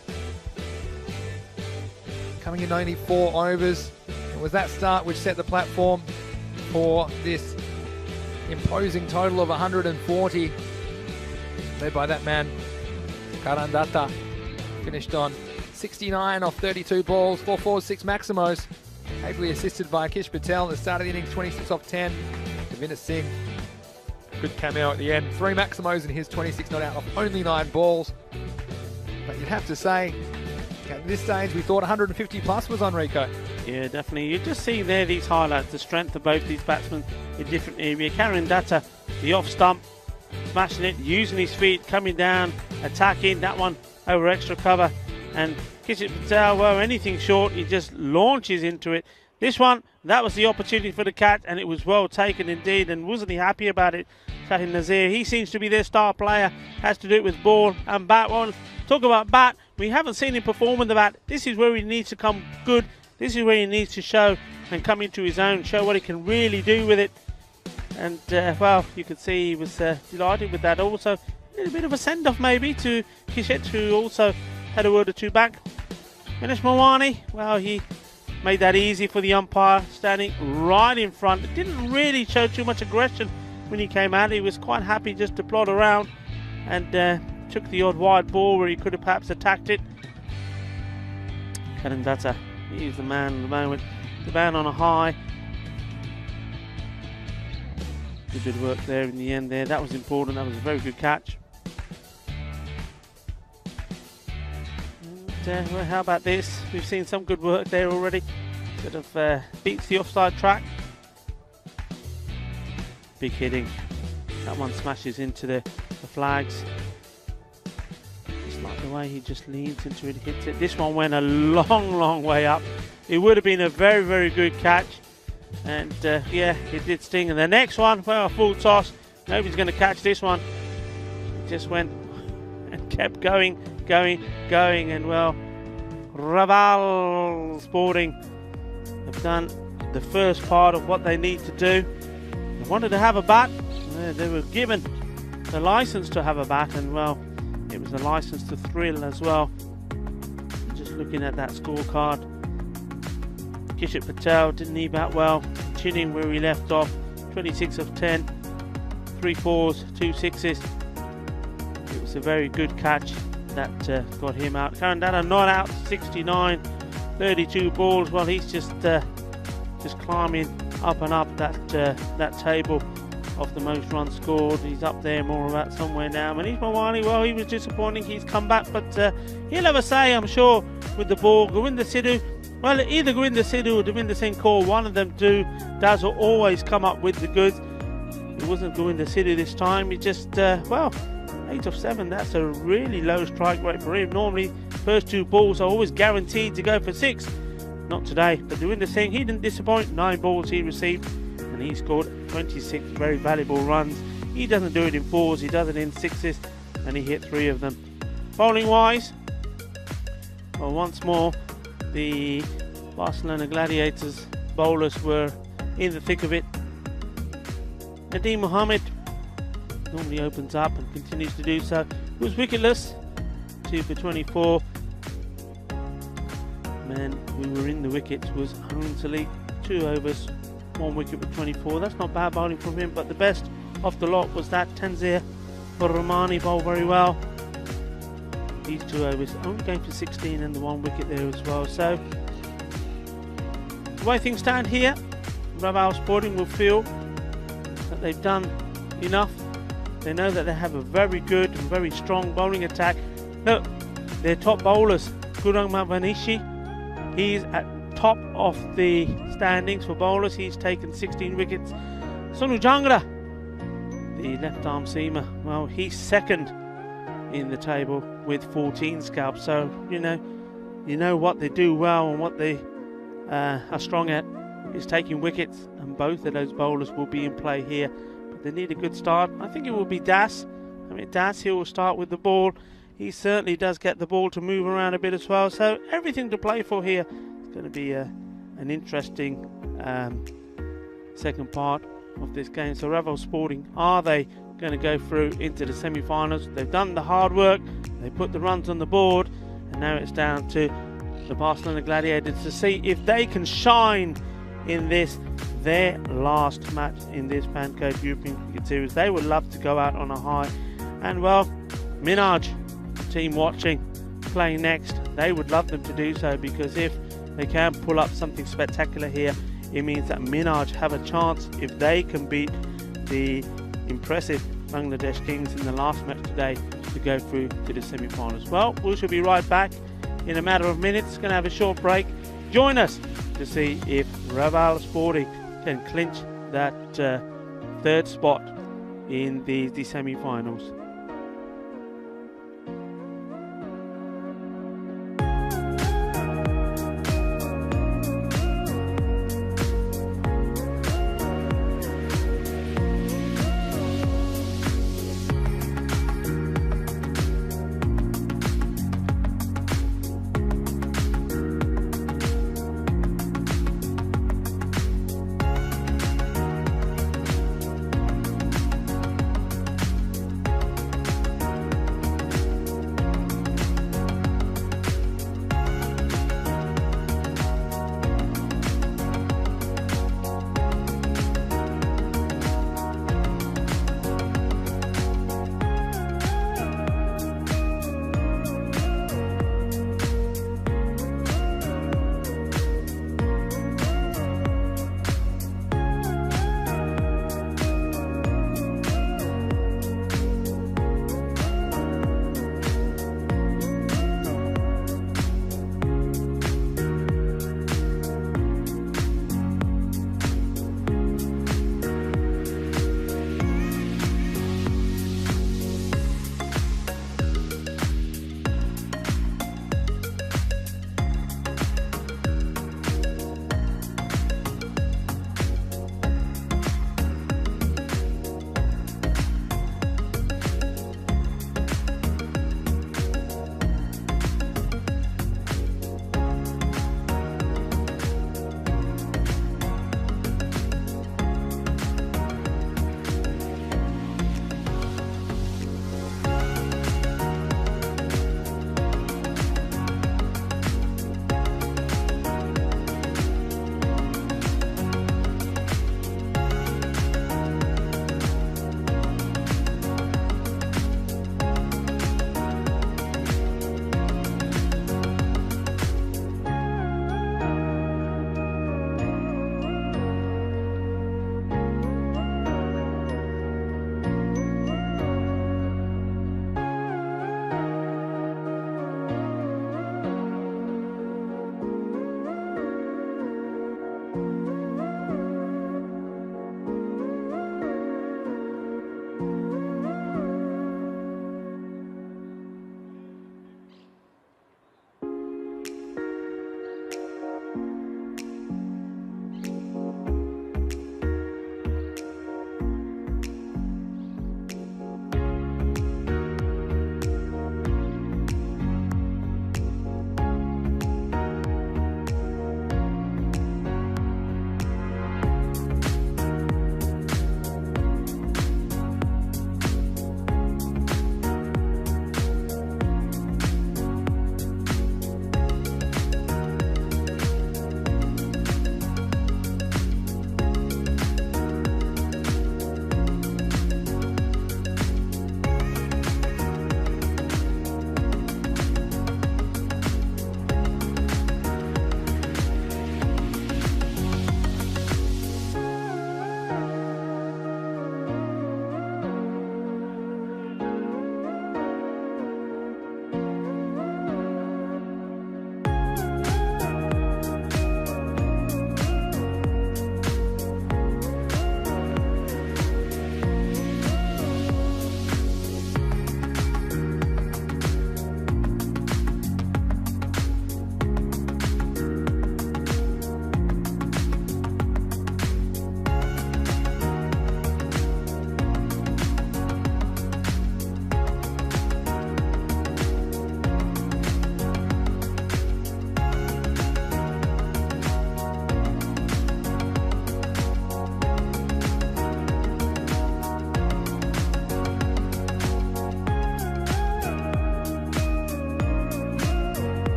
Coming in only 4 overs. It was that start which set the platform for this imposing total of 140. Led by that man, Kharian Datta. Finished on 69 off 32 balls, 4 fours, 6 maximos. Ably assisted by Kish Patel at the start of the innings, 26 off 10. Devinder Singh, good cameo at the end. 3 maximos in his 26 not out off only 9 balls. But you'd have to say, at this stage, we thought 150 plus was on Rico. Yeah, definitely. You just see there these highlights, the strength of both these batsmen in different areas. Kharian Datta, the off stump, smashing it, using his feet, coming down, attacking. That one over extra cover. And Kish Patel, well, anything short, he just launches into it. This one, that was the opportunity for the catch, and it was well taken indeed. And wasn't he happy about it? Shahid Nazir, he seems to be their star player, has to do it with ball and bat. Well, talk about bat, we haven't seen him perform in the bat. This is where he needs to come good. This is where he needs to show and come into his own, show what he can really do with it. And, well, you could see he was delighted with that. Also, little bit of a send-off maybe to Kishet, who also had a word or two back. Minaj Mawani, well, he made that easy for the umpire, standing right in front. It didn't really show too much aggression when he came out. He was quite happy just to plod around and took the odd wide ball where he could have perhaps attacked it. Kharian Datta, he's the man at the moment. The man on a high. Good bit of work there in the end there. That was important. That was a very good catch. And, well, how about this? We've seen some good work there already. Sort of beats the offside track. Big hitting. That one smashes into the flags. Just like the way he just leans into it, hits it. This one went a long way up. It would have been a very good catch. And yeah, it did sting. And the next one, well, a full toss. Nobody's going to catch this one. It just went and kept going. And well, Raval Sporting have done the first part of what they need to do. They wanted to have a bat. They were given the license to have a bat, and well, it was a license to thrill as well. Just looking at that scorecard, Kishet Patel didn't he bat well, continuing where he left off. 26 of 10, 3 fours, 2 sixes. It was a very good catch that got him out. Kharian Datta not out, 69, 32 balls. Well, he's just climbing up and up that table of the most runs scored. He's up there more about somewhere now. Manish Mawani, well, he was disappointing. He's come back, but he'll have a say, I'm sure, with the ball. Govinda Sidhu, well, either Govinda Sidhu or Davinder Singh Kaur, one of them does always come up with the goods. It wasn't Govinda Sidhu this time. He just, well, 8 of 7, that's a really low strike rate for him. Normally, first 2 balls are always guaranteed to go for 6. Not today, but Davinder Singh, he didn't disappoint. 9 balls he received, and he scored 26 very valuable runs. He doesn't do it in 4s, he does it in 6s, and he hit 3 of them. Bowling wise, well, once more, the Barcelona Gladiators bowlers were in the thick of it. Nadeem Mohammed normally opens up and continues to do so. He was wicketless, 2 for 24. Man who were in the wickets was Harun Salik, 2 overs, 1 wicket with 24. That's not bad bowling from him, but the best off the lot was that Tanzir Rahmani bowled very well. These 2 overs, only going for 16 and the 1 wicket there as well. So the way things stand here, Raval Sporting will feel that they've done enough. They know that they have a very good and very strong bowling attack. Look, their top bowlers, Gurung Mavanishi, he's at top of the standings for bowlers. He's taken 16 wickets. Sonu Jangra, the left arm seamer, well, he's second in the table with 14 scalps. So you know what they do well and what they are strong at is taking wickets, and both of those bowlers will be in play here. But they need a good start. I think it will be Das. I mean, Das, he will start with the ball. He certainly does get the ball to move around a bit as well. So everything to play for here. It's going to be an interesting second part of this game. So Raval Sporting, are they going to go through into the semi-finals? They've done the hard work. They put the runs on the board. And now it's down to the Barcelona Gladiators to see if they can shine in this, their last match in this Pancode European Cricket Series. They would love to go out on a high. And well, Minaj, team watching, playing next, they would love them to do so, because if they can pull up something spectacular here, it means that Minaj have a chance, if they can beat the impressive Bangladesh Kings in the last match today, to go through to the semi-finals. Well, we shall be right back in a matter of minutes. Going to have a short break. Join us to see if Raval Sporting can clinch that third spot in the semi-finals.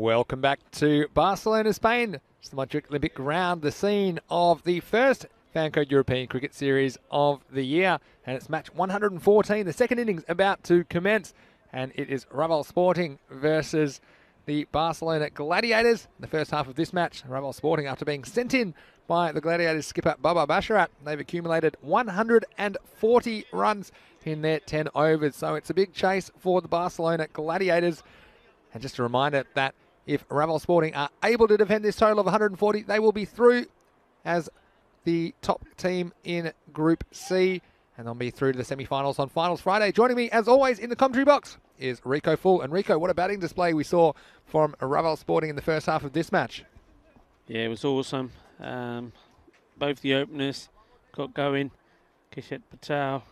Welcome back to Barcelona, Spain. It's the Madrid Olympic ground, the scene of the first Fancode European Cricket Series of the year. And it's match 114, the second innings about to commence. And it is Raval Sporting versus the Barcelona Gladiators. In the first half of this match, Raval Sporting, after being sent in by the Gladiators skipper Baba Basharat, they've accumulated 140 runs in their 10 overs. So it's a big chase for the Barcelona Gladiators. And just a reminder that if Raval Sporting are able to defend this total of 140, they will be through as the top team in Group C. And they'll be through to the semi-finals on Finals Friday. Joining me, as always, in the commentary box is Rico Full. And Rico, what a batting display we saw from Raval Sporting in the first half of this match. Yeah, it was awesome. Both the openers got going. Kishet Patel,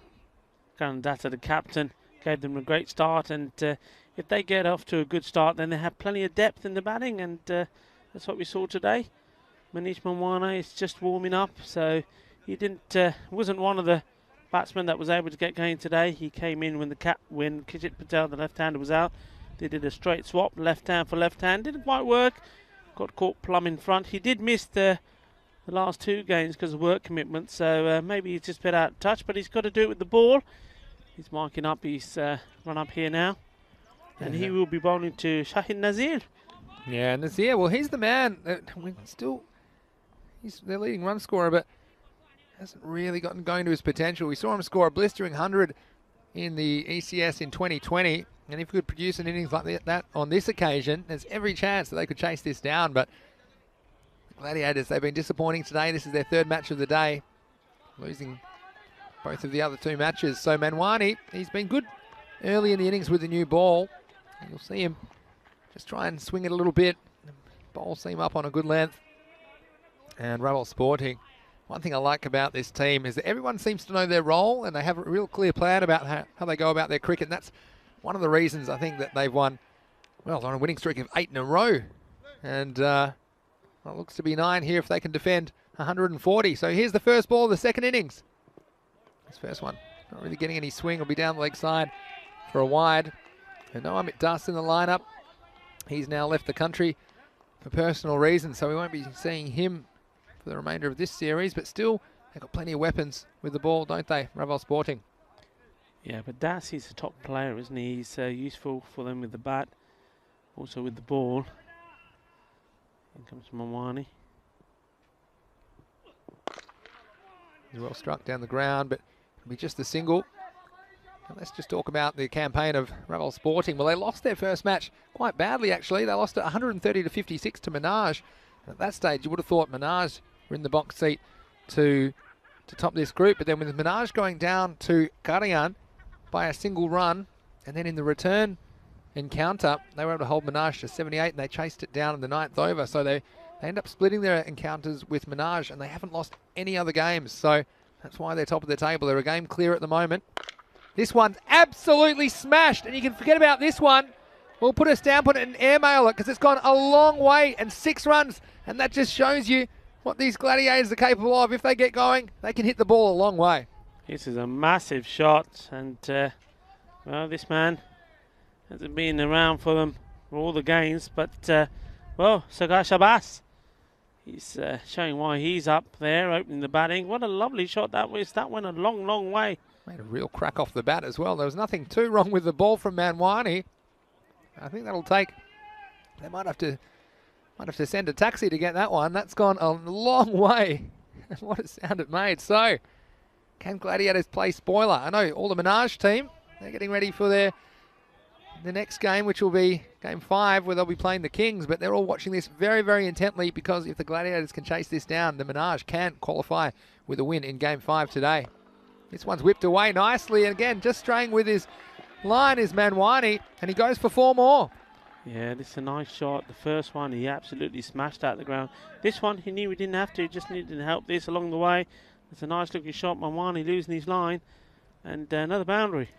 Kanandata, the captain, gave them a great start. And if they get off to a good start, then they have plenty of depth in the batting. And that's what we saw today. Manish Manwana is just warming up. So he wasn't one of the batsmen that was able to get going today. He came in when Kishet Patel, the left-hander, was out. They did a straight swap, left hand for left hand. Didn't quite work. Got caught plumb in front. He did miss the last two games because of work commitment. So maybe he's just a bit out of touch, but he's got to do it with the ball. He's marking up. He's run up here now. And he will be bowling to Shahid Nazir. Yeah, Nazir, well, he's the man. He's their leading run scorer, but hasn't really gotten going to his potential. We saw him score a blistering 100 in the ECS in 2020. And if he could produce an innings like that on this occasion, there's every chance that they could chase this down. But the Gladiators, they've been disappointing today. This is their third match of the day, losing both of the other two matches. So Manwani, he's been good early in the innings with the new ball. And you'll see him just try and swing it a little bit. The ball seam up on a good length. And Raval Sporting, one thing I like about this team is that everyone seems to know their role and they have a real clear plan about how they go about their cricket. And that's one of the reasons I think that they've won, well, on a winning streak of 8 in a row. And well, it looks to be 9 here if they can defend 140. So here's the first ball of the second innings. This first one, not really getting any swing. Will be down the leg side for a wide. And no Amit Das in the lineup. He's now left the country for personal reasons, so we won't be seeing him for the remainder of this series. But still, they've got plenty of weapons with the ball, don't they, Raval Sporting? Yeah, but Das, he's a top player, isn't he? He's useful for them with the bat, also with the ball. Here comes Manwani. He's well struck down the ground, but it'll be just the single. And let's just talk about the campaign of Raval Sporting. Well, they lost their first match quite badly, actually. They lost it 130 to 56 to Minaj. And at that stage, you would have thought Minaj were in the box seat to top this group. But then with Minaj going down to Kharian by a single run, and then in the return encounter, they were able to hold Minaj to 78, and they chased it down in the 9th over. So they end up splitting their encounters with Minaj, and they haven't lost any other games. So that's why they're top of the table. They're a game clear at the moment. This one's absolutely smashed, and you can forget about this one. We'll put us down, put it in airmail it, because it's gone a long way, and 6 runs, and that just shows you what these Gladiators are capable of. If they get going, they can hit the ball a long way. This is a massive shot, and well, this man hasn't been around for them for all the games, but well, Sagar Shabazz, he's showing why he's up there, opening the batting. What a lovely shot that was. That went a long, long way. Made a real crack off the bat as well. There was nothing too wrong with the ball from Manwani. I think that'll take, they might have to send a taxi to get that one. That's gone a long way. What a sound it made. So, can Gladiators play spoiler? I know all the Minaj team, they're getting ready for the next game, which will be game 5, where they'll be playing the Kings, but they're all watching this very, very intently, because if the Gladiators can chase this down, the Minaj can qualify with a win in game 5 today. This one's whipped away nicely, and again, just straying with his line is Manwani, and he goes for 4 more. Yeah, this is a nice shot. The first one, he absolutely smashed out the ground. This one, he knew he didn't have to, just needed to help this along the way. It's a nice looking shot. Manwani losing his line, and another boundary.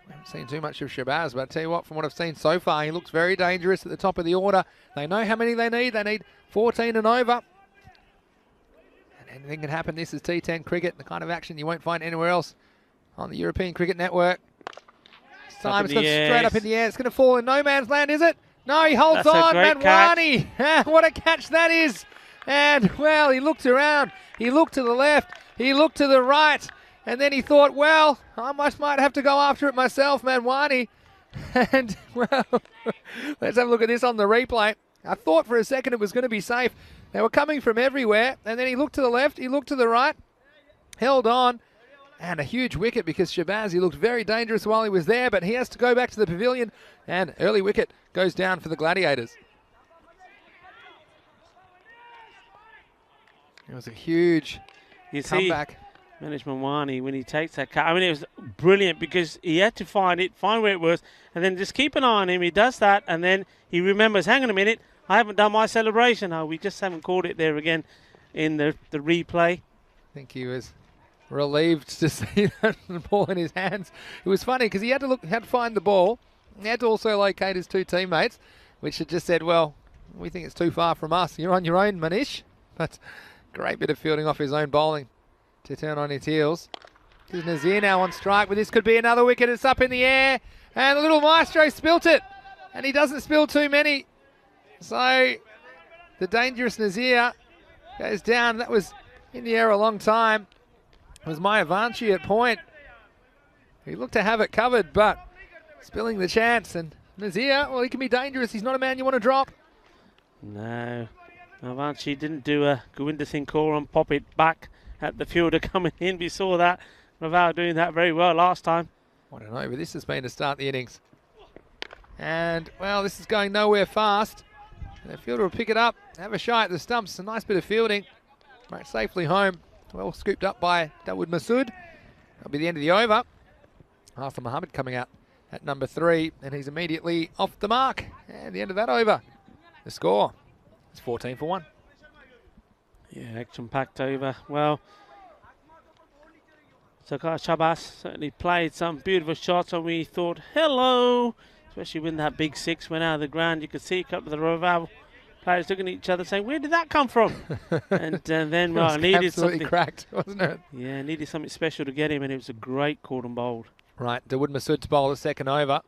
I haven't seen too much of Shabazz, but I tell you what, from what I've seen so far, he looks very dangerous at the top of the order. They know how many they need. They need 14 and over. Anything can happen. This is T10 cricket, the kind of action you won't find anywhere else on the European Cricket Network. This time it's gone straight up in the air. It's going to fall in no man's land, is it? No, he holds That's a on, great Manwani. What a catch that is. And, well, he looked around. He looked to the left. He looked to the right. And then he thought, well, I might have to go after it myself, Manwani. And, well, let's have a look at this on the replay. I thought for a second it was going to be safe. They were coming from everywhere. And then he looked to the left. He looked to the right. Held on. And a huge wicket because Shabazz, he looked very dangerous while he was there. But he has to go back to the pavilion. And early wicket goes down for the Gladiators. It was a huge comeback. Minaj Manwani, when he takes that cut, I mean, it was brilliant because he had to find where it was, and then just keep an eye on him. He does that, and then he remembers, hang on a minute, I haven't done my celebration. Oh, we just haven't caught it there again in the replay. I think he was relieved to see that ball in his hands. It was funny because he had to find the ball. He had to also locate his two teammates, which had just said, well, we think it's too far from us. You're on your own, Manish. But great bit of fielding off his own bowling to turn on his heels. Here's Nazir now on strike, but this could be another wicket. It's up in the air, and the little maestro spilt it, and he doesn't spill too many. So the dangerous Nazir goes down. That was in the air a long time. It was Mayavanshi at point. He looked to have it covered, but spilling the chance. And Nazir, well, he can be dangerous. He's not a man you want to drop. No, Mayavanshi didn't do a Govinda Singh Kaur and pop it back at the fielder coming in. We saw that. Raval doing that very well last time. I don't know, but this has been to start the innings. And, well, this is going nowhere fast. The fielder will pick it up, have a shy at the stumps. A nice bit of fielding. Right, safely home. Well scooped up by Dawood Masood. That'll be the end of the over. Arthur Mohammed coming out at number 3, and he's immediately off the mark. And the end of that over. The score is 14 for 1. Yeah, action-packed over. Well, Shabazz certainly played some beautiful shots, and we thought, hello, especially when that big 6 went out of the ground. You could see a couple of the Raval players looking at each other saying, where did that come from? And then, well, I needed absolutely something. Cracked, wasn't it? Yeah, needed something special to get him, and it was a great caught and bowled. Right, Dawood Masood to bowl the second over.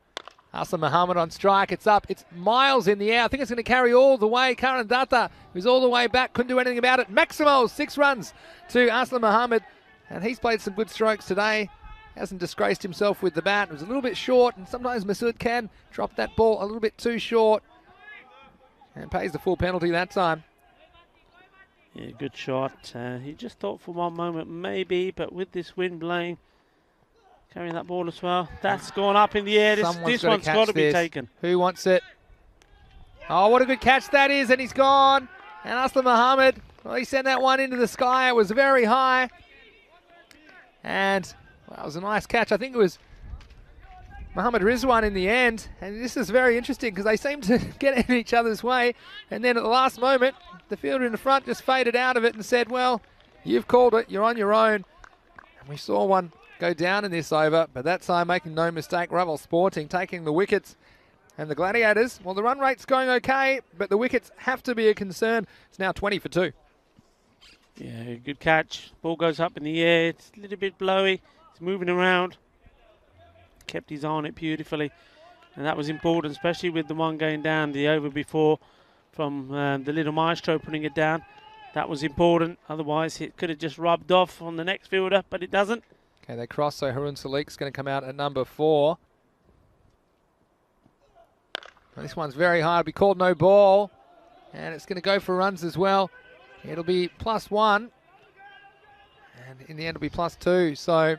Hassan Mohammed on strike. It's up. It's miles in the air. I think it's going to carry all the way. Karan Datta, who's all the way back, couldn't do anything about it. Maximo, 6 runs to Aslam Mohammed. And he's played some good strokes today. Hasn't disgraced himself with the bat. It was a little bit short, and sometimes Masood can drop that ball a little bit too short. And pays the full penalty that time. Yeah, good shot. He just thought for one moment maybe, but with this wind blowing, carrying that ball as well. That's gone up in the air. This one's got to be taken. Who wants it? Oh, what a good catch that is, and he's gone. And Aslam Mohammed, well, he sent that one into the sky. It was very high. And well, it was a nice catch. I think it was Mohammed Rizwan in the end. And this is very interesting because they seem to get in each other's way. And then at the last moment, the fielder in the front just faded out of it and said, well, you've called it. You're on your own. And we saw one go down in this over, but that time making no mistake, Raval Sporting taking the wickets. And the Gladiators, well, the run rate's going okay, but the wickets have to be a concern. It's now 20 for 2. Yeah, good catch. Ball goes up in the air. It's a little bit blowy. It's moving around. Kept his eye on it beautifully. And that was important, especially with the one going down the over before from the little maestro putting it down. That was important. Otherwise, it could have just rubbed off on the next fielder, but it doesn't. Okay, they cross, so Harun Salik's going to come out at number 4. Well, this one's very hard. It'll be called no ball. And it's going to go for runs as well. It'll be +1. And in the end, it'll be +2. So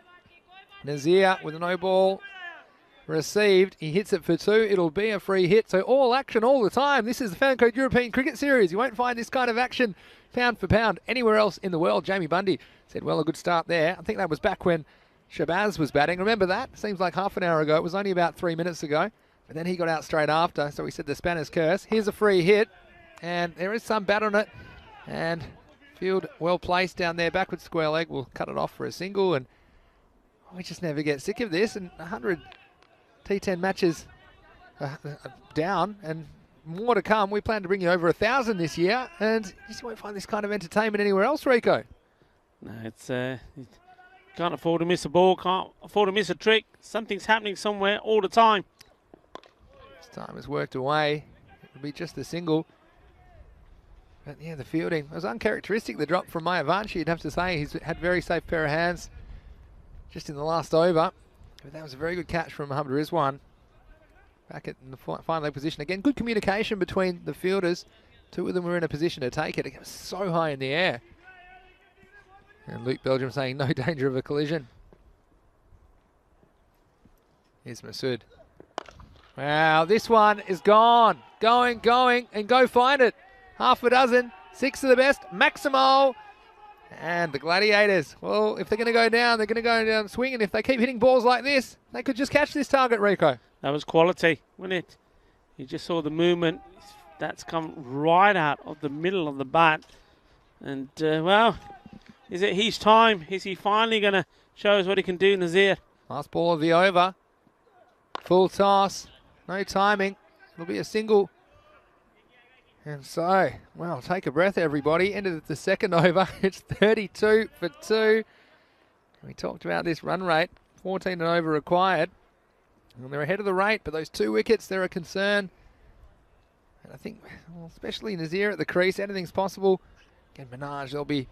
Nazir with a no ball received. He hits it for 2. It'll be a free hit. So all action all the time. This is the Fan Code European Cricket Series. You won't find this kind of action pound for pound anywhere else in the world. Jamie Bundy said, well, a good start there. I think that was back when Shabazz was batting. Remember that? Seems like half an hour ago. It was only about 3 minutes ago. But then he got out straight after. So we said the Spanish curse. Here's a free hit. And there is some bat on it. And field well placed down there. Backward square leg will cut it off for a single. And we just never get sick of this. And 100 T10 matches down and more to come. We plan to bring you over 1,000 this year. And you just won't find this kind of entertainment anywhere else, Rico. No, it's can't afford to miss a ball, can't afford to miss a trick. Something's happening somewhere all the time. This time has worked away. It'll be just the single. But yeah, the fielding was uncharacteristic. The drop from Mayavanshi, you'd have to say. He's had very safe pair of hands just in the last over. But that was a very good catch from Muhammad Rizwan. Back in the final leg position. Again, good communication between the fielders. Two of them were in a position to take it. It was so high in the air. And Luke Belgium saying no danger of a collision. Here's Masood. Wow, this one is gone. Going, and go find it. Half a dozen, 6 of the best. Maximo and the Gladiators. Well, if they're going to go down, they're going to go down swinging. If they keep hitting balls like this, they could just catch this target, Rico. That was quality, wasn't it? You just saw the movement. That's come right out of the middle of the bat. And, well, is it his time? Is he finally going to show us what he can do, Nazir? Last ball of the over. Full toss. No timing. It'll be a single. And so, well, take a breath, everybody. Ended the second over. It's 32 for 2. We talked about this run rate. 14 and over required. And they're ahead of the rate, but those 2 wickets, they're a concern. And I think, well, especially Nazir at the crease, anything's possible. Again, Minaj, they'll be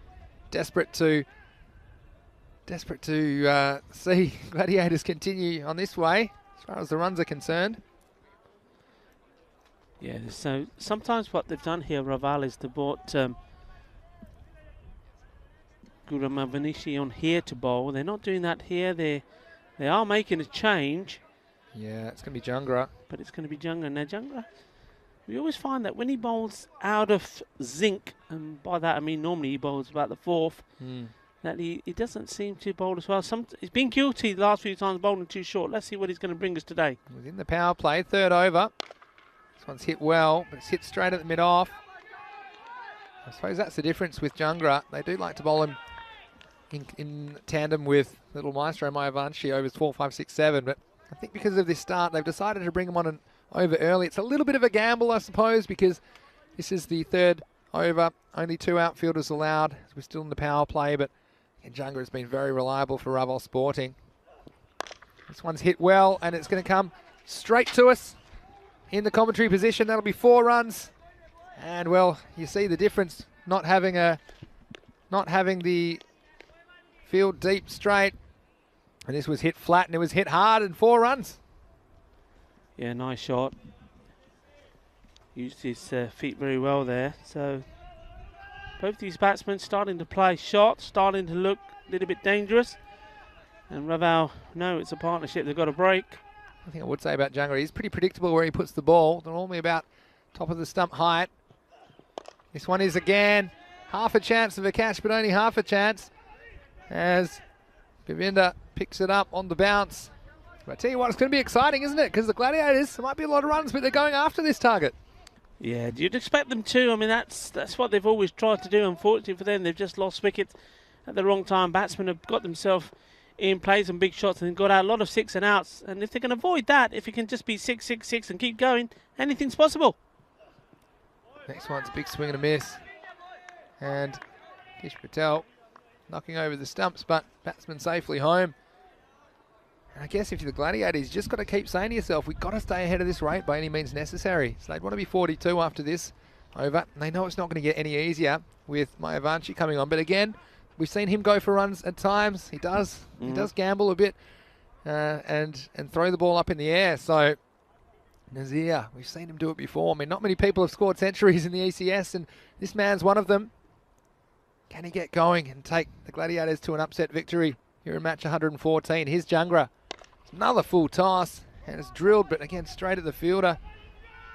desperate to see Gladiators continue on this way, as far as the runs are concerned. Yeah, so sometimes what they've done here, Raval, is they brought Guramavanishi on here to bowl. They're not doing that here. They are making a change. Yeah, it's going to be Jungra. But it's going to be Jungra. Now, Jungra, we always find that when he bowls out of zinc, and by that I mean normally he bowls about the 4th, that he doesn't seem to bowl as well. He's been guilty the last few times bowling too short. Let's see what he's going to bring us today. Within the power play, 3rd over. This one's hit well, but it's hit straight at the mid-off. I suppose that's the difference with Jungra. They do like to bowl him in tandem with little Maestro Mayavanshi overs 4, 5, 6, 7, but I think because of this start, they've decided to bring him on over early. It's a little bit of a gamble, I suppose, because this is the 3rd over. Only 2 outfielders allowed. We're still in the power play, but Jungra has been very reliable for Raval Sporting. This one's hit well, and it's going to come straight to us in the commentary position. That'll be 4 runs. And, well, you see the difference not having the field deep straight. And this was hit flat, and it was hit hard, and 4 runs. Yeah, nice shot. Used his feet very well there. So both these batsmen starting to play shots, starting to look a little bit dangerous. And Raval, no, it's a partnership. They've got a break. I think I would say about Jungra, he's pretty predictable where he puts the ball. They're normally about top of the stump height. This one is again half a chance of a catch, but only half a chance, as Govinda picks it up on the bounce. But I tell you what, it's going to be exciting, isn't it? Because the Gladiators, there might be a lot of runs, but they're going after this target. Yeah, you'd expect them to. I mean, that's what they've always tried to do. Unfortunately for them, they've just lost wickets at the wrong time. Batsmen have got themselves in, played some big shots, and got out a lot of 6 and outs. And if they can avoid that, if it can just be 6, 6, 6 and keep going, anything's possible. Next one's a big swing and a miss. And Kish Patel knocking over the stumps, but batsman safely home. And I guess if you're the Gladiators, you just got to keep saying to yourself, we've got to stay ahead of this rate by any means necessary. So they'd want to be 42 after this over. And they know it's not going to get any easier with Mayavanshi coming on. But again, we've seen him go for runs at times. He does. He does gamble a bit and throw the ball up in the air. So Nazir, we've seen him do it before. I mean, not many people have scored centuries in the ECS, and this man's one of them. Can he get going and take the Gladiators to an upset victory here in match 114? Here's Jungra. Another full toss, and it's drilled, but again, straight at the fielder.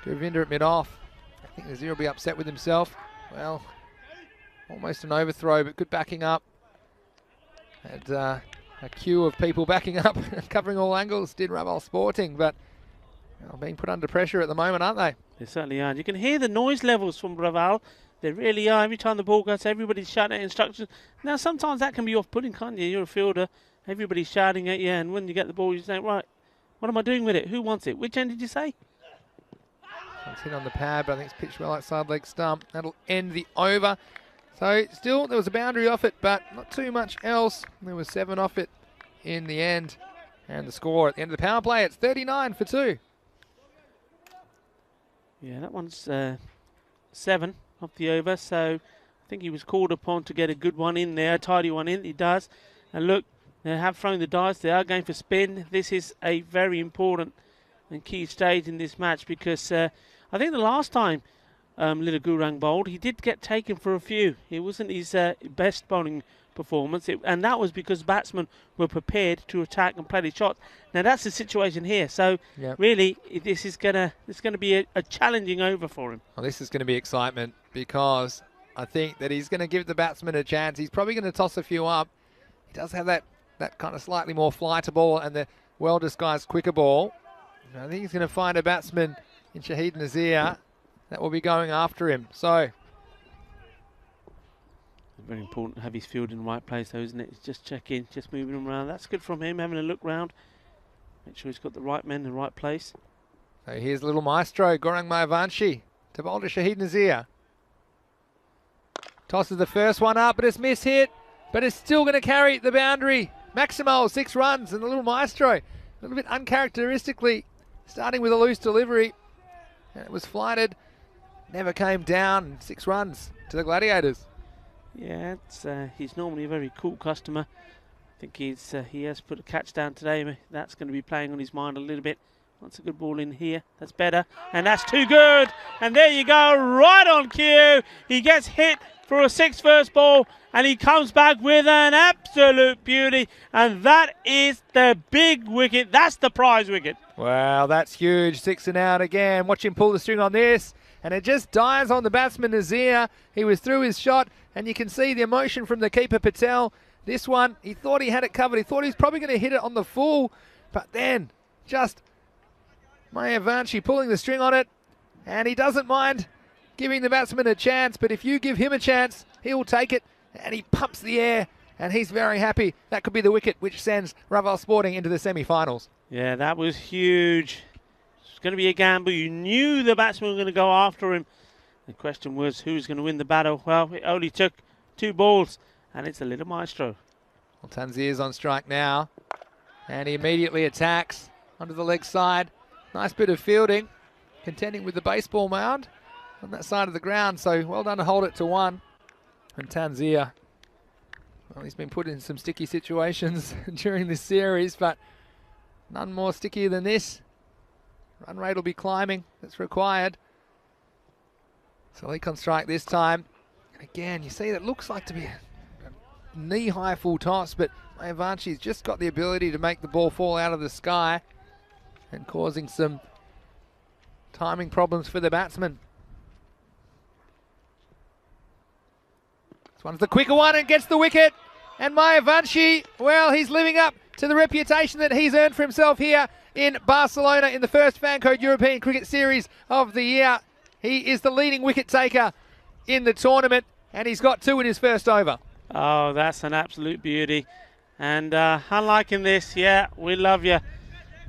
Govinda at mid-off. I think Nazir will be upset with himself. Well, almost an overthrow, but good backing up. And a queue of people backing up, covering all angles, did Raval Sporting, but being put under pressure at the moment, aren't they? They certainly are. You can hear the noise levels from Raval. They really are. Every time the ball goes, everybody's shouting out instructions. Now, sometimes that can be off-putting, can't you? You're a fielder. Everybody's shouting at you, and when you get the ball, you think, right, what am I doing with it? Who wants it? Which end did you say? It's hit on the pad, but I think it's pitched well outside leg stump. That'll end the over. So still, there was a boundary off it, but not too much else. There was 7 off it in the end. And the score at the end of the power play, it's 39 for 2. Yeah, that one's 7 off the over, so I think he was called upon to get a good one in there, a tidy one in. He does. And look, they have thrown the dice. They are going for spin. This is a very important and key stage in this match because I think the last time Little Gurang bowled, he did get taken for a few. It wasn't his best bowling performance, and that was because batsmen were prepared to attack and play the shots. Now that's the situation here. So really, this is gonna be a challenging over for him. Well, this is going to be excitement because I think that he's going to give the batsman a chance. He's probably going to toss a few up. He does have that kind of slightly more flighter ball and the well-disguised quicker ball. I think he's going to find a batsman in Shahid Nazir that will be going after him. So very important to have his field in the right place, though, isn't it? It's just check in, just moving him around. That's good from him, having a look round. Make sure he's got the right men in the right place. So here's little maestro, Gaurang Mayavanshi, to bowl to Shahid Nazir. Tosses the first one up, but it's mishit. But it's still going to carry the boundary. Maximal, 6 runs, and the little maestro, a little bit uncharacteristically, starting with a loose delivery. And it was flighted, never came down, 6 runs to the Gladiators. Yeah, he's normally a very cool customer. I think he has put a catch down today. That's going to be playing on his mind a little bit. Wants a good ball in here. That's better. And that's too good. And there you go, right on cue. He gets hit for a 6 first ball, and he comes back with an absolute beauty. And that is the big wicket. That's the prize wicket. Wow, that's huge. 6 and out again. Watch him pull the string on this. And it just dies on the batsman Nazir. He was through his shot, and you can see the emotion from the keeper Patel. This one, he thought he had it covered. He thought he was probably going to hit it on the full. But then, just Mayavanshi pulling the string on it. And he doesn't mind giving the batsman a chance. But if you give him a chance, he will take it. And he pumps the air. And he's very happy. That could be the wicket which sends Raval Sporting into the semi-finals. Yeah, that was huge. It's going to be a gamble. You knew the batsman was going to go after him. The question was who's going to win the battle. Well, it only took 2 balls, and it's a little maestro. Well, Tanzir's on strike now, and he immediately attacks onto the leg side. Nice bit of fielding, contending with the baseball mound on that side of the ground. So well done to hold it to 1. And Tanzir, well, he's been put in some sticky situations during this series, but none more sticky than this. Run rate will be climbing. That's required. So Leak on strike this time. And again, you see that looks like to be a knee-high full toss, but Mayavanchi's just got the ability to make the ball fall out of the sky and causing some timing problems for the batsman. This one's the quicker one and gets the wicket. And Mayavanshi, well, he's living up to the reputation that he's earned for himself here in Barcelona in the first Fancode European Cricket Series of the year. He is the leading wicket taker in the tournament, and he's got 2 in his first over. Oh, that's an absolute beauty. And unlike in this, yeah, we love you.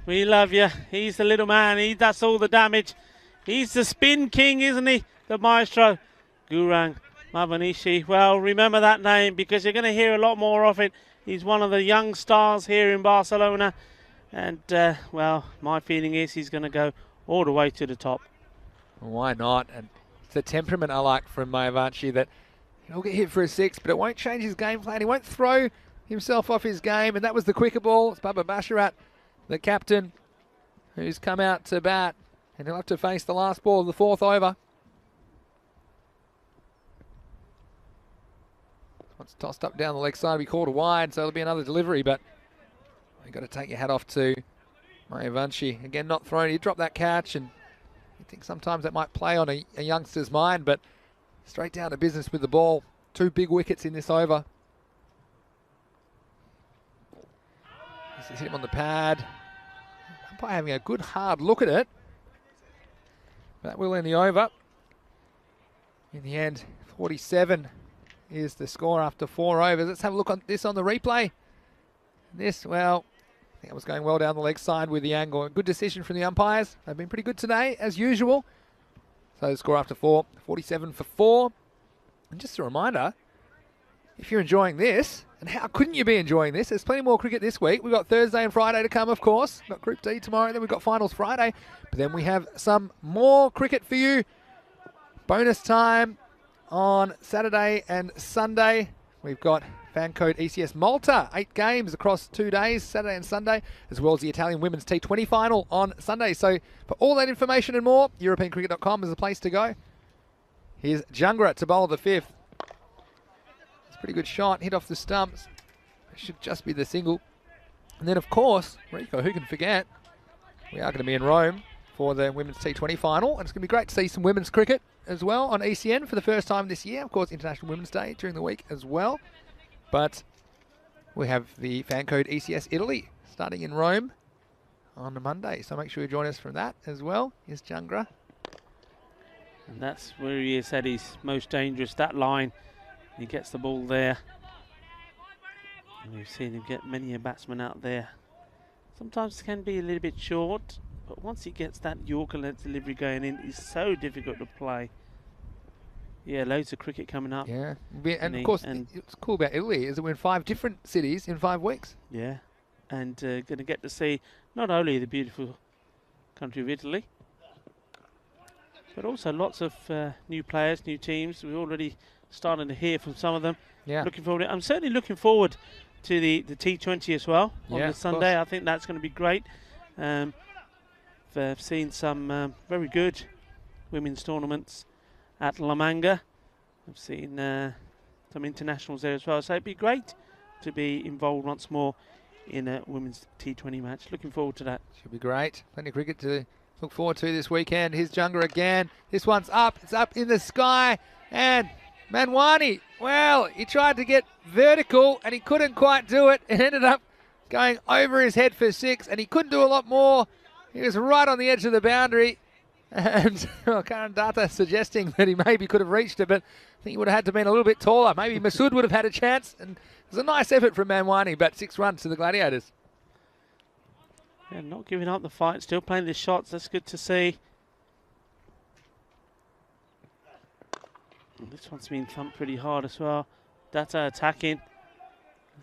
We love you. He's the little man. He does all the damage. He's the spin king, isn't he? The maestro. Gaurang Mayavanshi. Well, remember that name because you're going to hear a lot more of it. He's one of the young stars here in Barcelona. And, well, my feeling is he's going to go all the way to the top. Why not? And it's the temperament I like from Mayavanshi that he'll get hit for a 6, but it won't change his game plan. He won't throw himself off his game, and that was the quicker ball. It's Baba Basharat, the captain, who's come out to bat, and he'll have to face the last ball of the 4th over. Once tossed up down the leg side, we called a wide, so there'll be another delivery, but you've got to take your hat off to Mayavanshi. Again, not thrown. He dropped that catch, and you think sometimes that might play on a youngster's mind, but straight down to business with the ball. 2 big wickets in this over. This is hit him on the pad. Umpire having a good hard look at it. That will end the over. In the end, 47 is the score after 4 overs. Let's have a look at this on the replay. This, well, I think it was going well down the leg side with the angle. A good decision from the umpires. They've been pretty good today, as usual. So the score after 4, 47 for 4. And just a reminder, if you're enjoying this, and how couldn't you be enjoying this? There's plenty more cricket this week. We've got Thursday and Friday to come, of course. We've got Group D tomorrow, then we've got Finals Friday. But then we have some more cricket for you. Bonus time on Saturday and Sunday. We've got fan code ECS Malta, 8 games across 2 days, Saturday and Sunday, as well as the Italian Women's T20 final on Sunday. So for all that information and more, EuropeanCricket.com is the place to go. Here's Jungra to bowl the 5th. It's a pretty good shot, hit off the stumps. It should just be the single. And then, of course, Rico, who can forget, we are going to be in Rome for the Women's T20 final, and it's going to be great to see some women's cricket as well on ECN for the first time this year. Of course, International Women's Day during the week as well. But we have the fan code ECS Italy starting in Rome on Monday, so make sure you join us for that as well. Here's Jungra. And that's where he is at his most dangerous, that line. He gets the ball there. And we've seen him get many a batsman out there. Sometimes it can be a little bit short, but once he gets that Yorker-led delivery going in, it's so difficult to play. Yeah, loads of cricket coming up. Yeah, and of course, what's cool about Italy is that we're in 5 different cities in 5 weeks. Yeah, and going to get to see not only the beautiful country of Italy, but also lots of new players, new teams. We're already starting to hear from some of them. Yeah. Looking forward. I'm certainly looking forward to the T20 as well on the Sunday. I think that's going to be great. I've seen some very good women's tournaments at La Manga. I've seen some internationals there as well. So it'd be great to be involved once more in a women's T20 match. Looking forward to that. Should be great. Plenty of cricket to look forward to this weekend. Here's Junga again. This one's up. It's up in the sky. And Manwani, well, he tried to get vertical and he couldn't quite do it. It ended up going over his head for 6, and he couldn't do a lot more. He was right on the edge of the boundary. And Kharian Data suggesting that he maybe could have reached it, but I think he would have had to have been a little bit taller. Maybe Masood would have had a chance. And it was a nice effort from Manwani, but 6 runs to the Gladiators. Yeah, not giving up the fight, still playing the shots. That's good to see. And this one's been thumped pretty hard as well. Data attacking.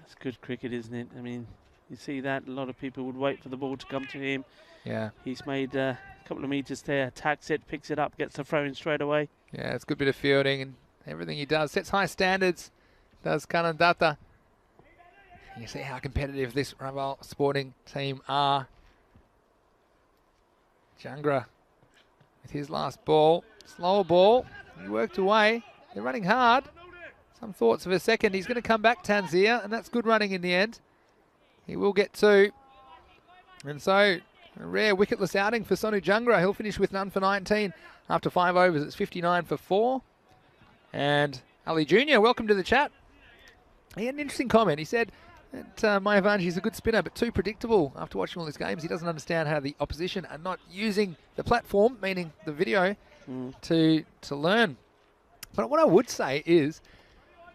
That's good cricket, isn't it? I mean, you see that. A lot of people would wait for the ball to come to him. Yeah. He's made a couple of meters there, attacks it, picks it up, gets the throw in straight away. Yeah, it's a good bit of fielding, and everything he does sets high standards. Does Kharian Data. You see how competitive this Raval Sporting team are. Jungra with his last ball. Slower ball. He worked away. They're running hard. Some thoughts of a second. He's going to come back, Tanzia, and that's good running in the end. He will get 2. And so, a rare wicketless outing for Sonu Jungra. He'll finish with none for 19 after 5 overs. It's 59 for 4. And Ali Jr., welcome to the chat. He had an interesting comment. He said that Mayavanji's a good spinner, but too predictable after watching all his games. He doesn't understand how the opposition are not using the platform, meaning the video, to learn. But what I would say is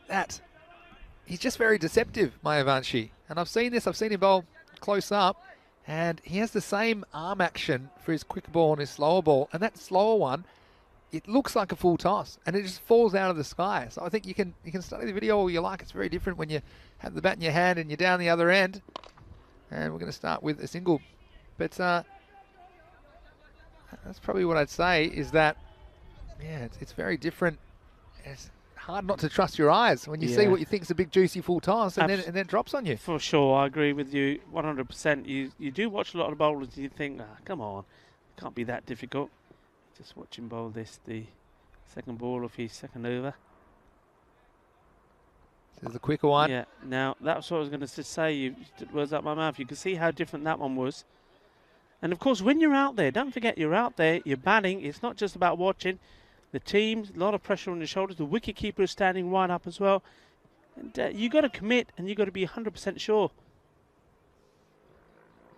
that he's just very deceptive, Mayavanshi. And I've seen this. I've seen him bowl close up. And he has the same arm action for his quick ball and his slower ball. And that slower one, it looks like a full toss. And it just falls out of the sky. So I think you can study the video all you like. It's very different when you have the bat in your hand and you're down the other end. And we're going to start with a single. But that's probably what I'd say is that, yeah, it's very different. It's hard not to trust your eyes when you see what you think is a big juicy full toss and then it drops on you. For sure, I agree with you 100%. You do watch a lot of bowlers and you think, come on, it can't be that difficult. Just watch him bowl this, the second ball of his second over. This is the quicker one. Yeah, now that's what I was going to say. You took words out my mouth. You can see how different that one was. And of course, when you're out there, don't forget you're out there, you're batting. It's not just about watching. The team, a lot of pressure on your shoulders. The wicketkeeper is standing right up as well. And you got to commit and you got to be 100% sure.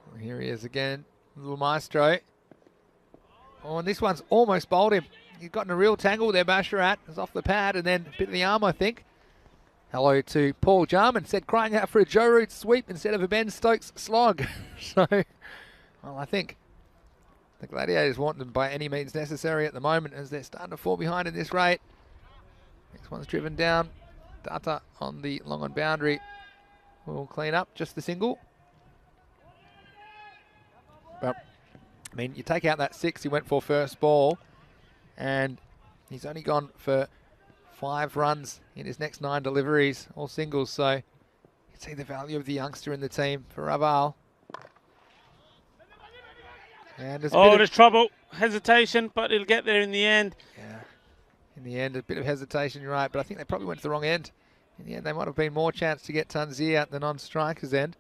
Well, here he is again, little maestro. Oh, and this one's almost bowled him. He's got in a real tangle there, Basharat. It's off the pad and then a bit of the arm, I think. Hello to Paul Jarman, said crying out for a Joe Root sweep instead of a Ben Stokes slog. So, well, I think the Gladiators want them by any means necessary at the moment as they're starting to fall behind in this rate. Next one's driven down Data on the long on boundary will clean up just the single. But, I mean, you take out that 6 he went for first ball, and he's only gone for 5 runs in his next 9 deliveries, all singles. So you can see the value of the youngster in the team for Raval. And there's trouble. Hesitation, but he'll get there in the end. Yeah, in the end, a bit of hesitation, you're right, but I think they probably went to the wrong end. In the end, they might have been more chance to get Tanzir than on striker's end.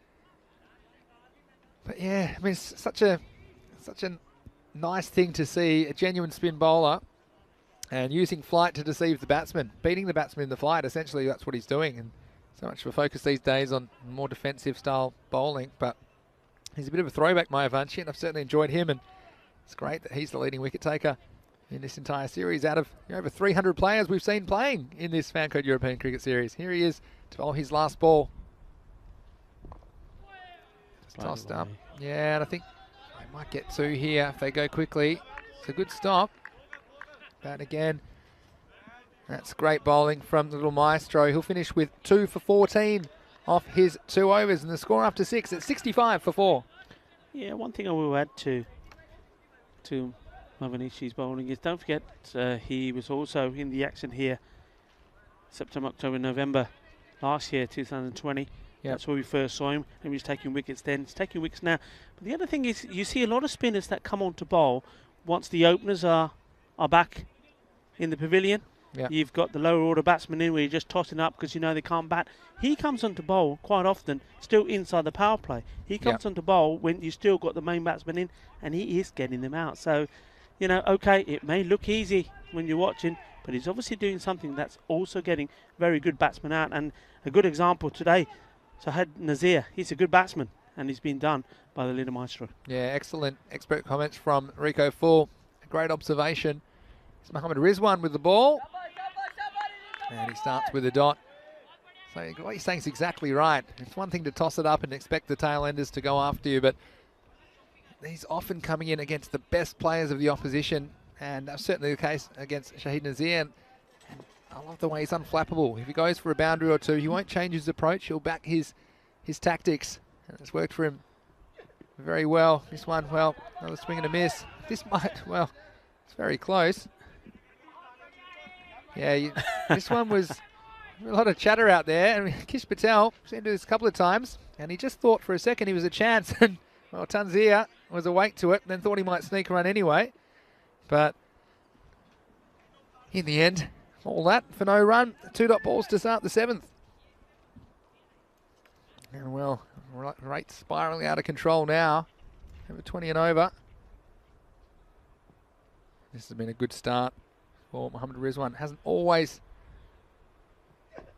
But yeah, I mean, it's such a nice thing to see, a genuine spin bowler and using flight to deceive the batsman, beating the batsman in the flight. Essentially, that's what he's doing. And so much of a focus these days on more defensive style bowling. But he's a bit of a throwback, Mayavanshi, and I've certainly enjoyed him. And it's great that he's the leading wicket taker in this entire series out of over 300 players we've seen playing in this Fancode European Cricket Series. Here he is to bowl his last ball. Just tossed up. Yeah, and I think they might get 2 here if they go quickly. It's a good stop. But again, that's great bowling from the little maestro. He'll finish with 2 for 14 off his 2 overs, and the score after 6 at 65 for 4. Yeah, one thing I will add to Mavanishi's bowling is don't forget he was also in the action here September, October, November last year, 2020. Yep. That's where we first saw him, and he was taking wickets then. He's taking wickets now. But the other thing is you see a lot of spinners that come on to bowl once the openers are back in the pavilion. Yep. You've got the lower order batsmen in where you're just tossing up because you know they can't bat. He comes on to bowl quite often, still inside the power play. He comes on to bowl when you still got the main batsman in, and he is getting them out. So, you know, okay, it may look easy when you're watching, but he's obviously doing something that's also getting very good batsmen out. And a good example today, so I had Nazir. He's a good batsman, and he's been done by the little maestro. Yeah, excellent expert comments from Rico Full. A great observation. It's Mohammad Rizwan with the ball. And he starts with a dot. So what he's saying is exactly right. It's one thing to toss it up and expect the tail enders to go after you, but he's often coming in against the best players of the opposition, and that's certainly the case against Shahid Nazir. And I love the way he's unflappable. If he goes for a boundary or 2, he won't change his approach. He'll back his tactics, and it's worked for him very well. This one, well, another swing and a miss. This might, well, it's very close. Yeah, this one was a lot of chatter out there. And Kish Patel seen this a couple of times, and he just thought for a second he was a chance. And, well, Tanzir was awake to it, and then thought he might sneak a run anyway. But in the end, all that for no run. 2 dot balls to start the 7th. And, well, rate spiralling out of control now. Over 20 and over. This has been a good start for Mohammad Rizwan. Hasn't always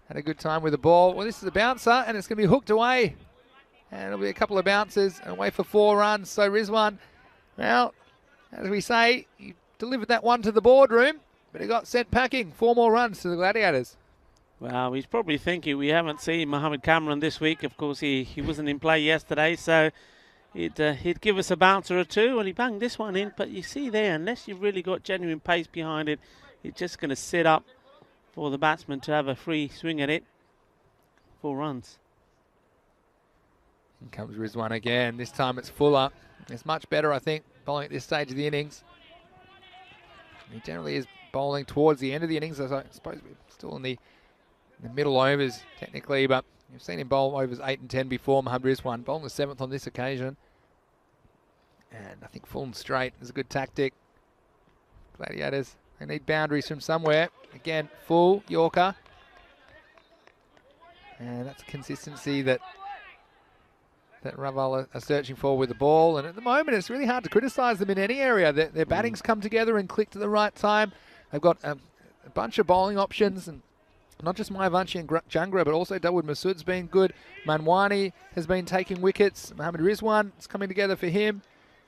had a good time with the ball. Well, this is a bouncer, and it's going to be hooked away. And it'll be a couple of bounces and away for 4 runs. So Rizwan, well, as we say, he delivered that one to the boardroom, but he got sent packing. 4 more runs to the Gladiators. Well, he's probably thinking we haven't seen Mohammed Cameron this week. Of course, he wasn't in play yesterday, so he'd give us a bouncer or 2, and he banged this one in. But you see there, unless you've really got genuine pace behind it, it's just going to sit up for the batsman to have a free swing at it. 4 runs. In comes Rizwan again. This time it's Fuller. It's much better, I think, bowling at this stage of the innings. He generally is bowling towards the end of the innings. I suppose we're still in the middle overs, technically, but you've seen him bowl overs 8 and 10 before. Mohammad Rizwan bowling the 7th on this occasion. And I think full and straight is a good tactic. Gladiators, they need boundaries from somewhere. Again, full, Yorker. And that's consistency that Raval are searching for with the ball. And at the moment, it's really hard to criticise them in any area. Their batting's come together and clicked at the right time. They've got a bunch of bowling options, and not just Mayavanshi and Jangra, but also Dawood Masood's been good. Manwani has been taking wickets. Mohammad Rizwan is coming together for him.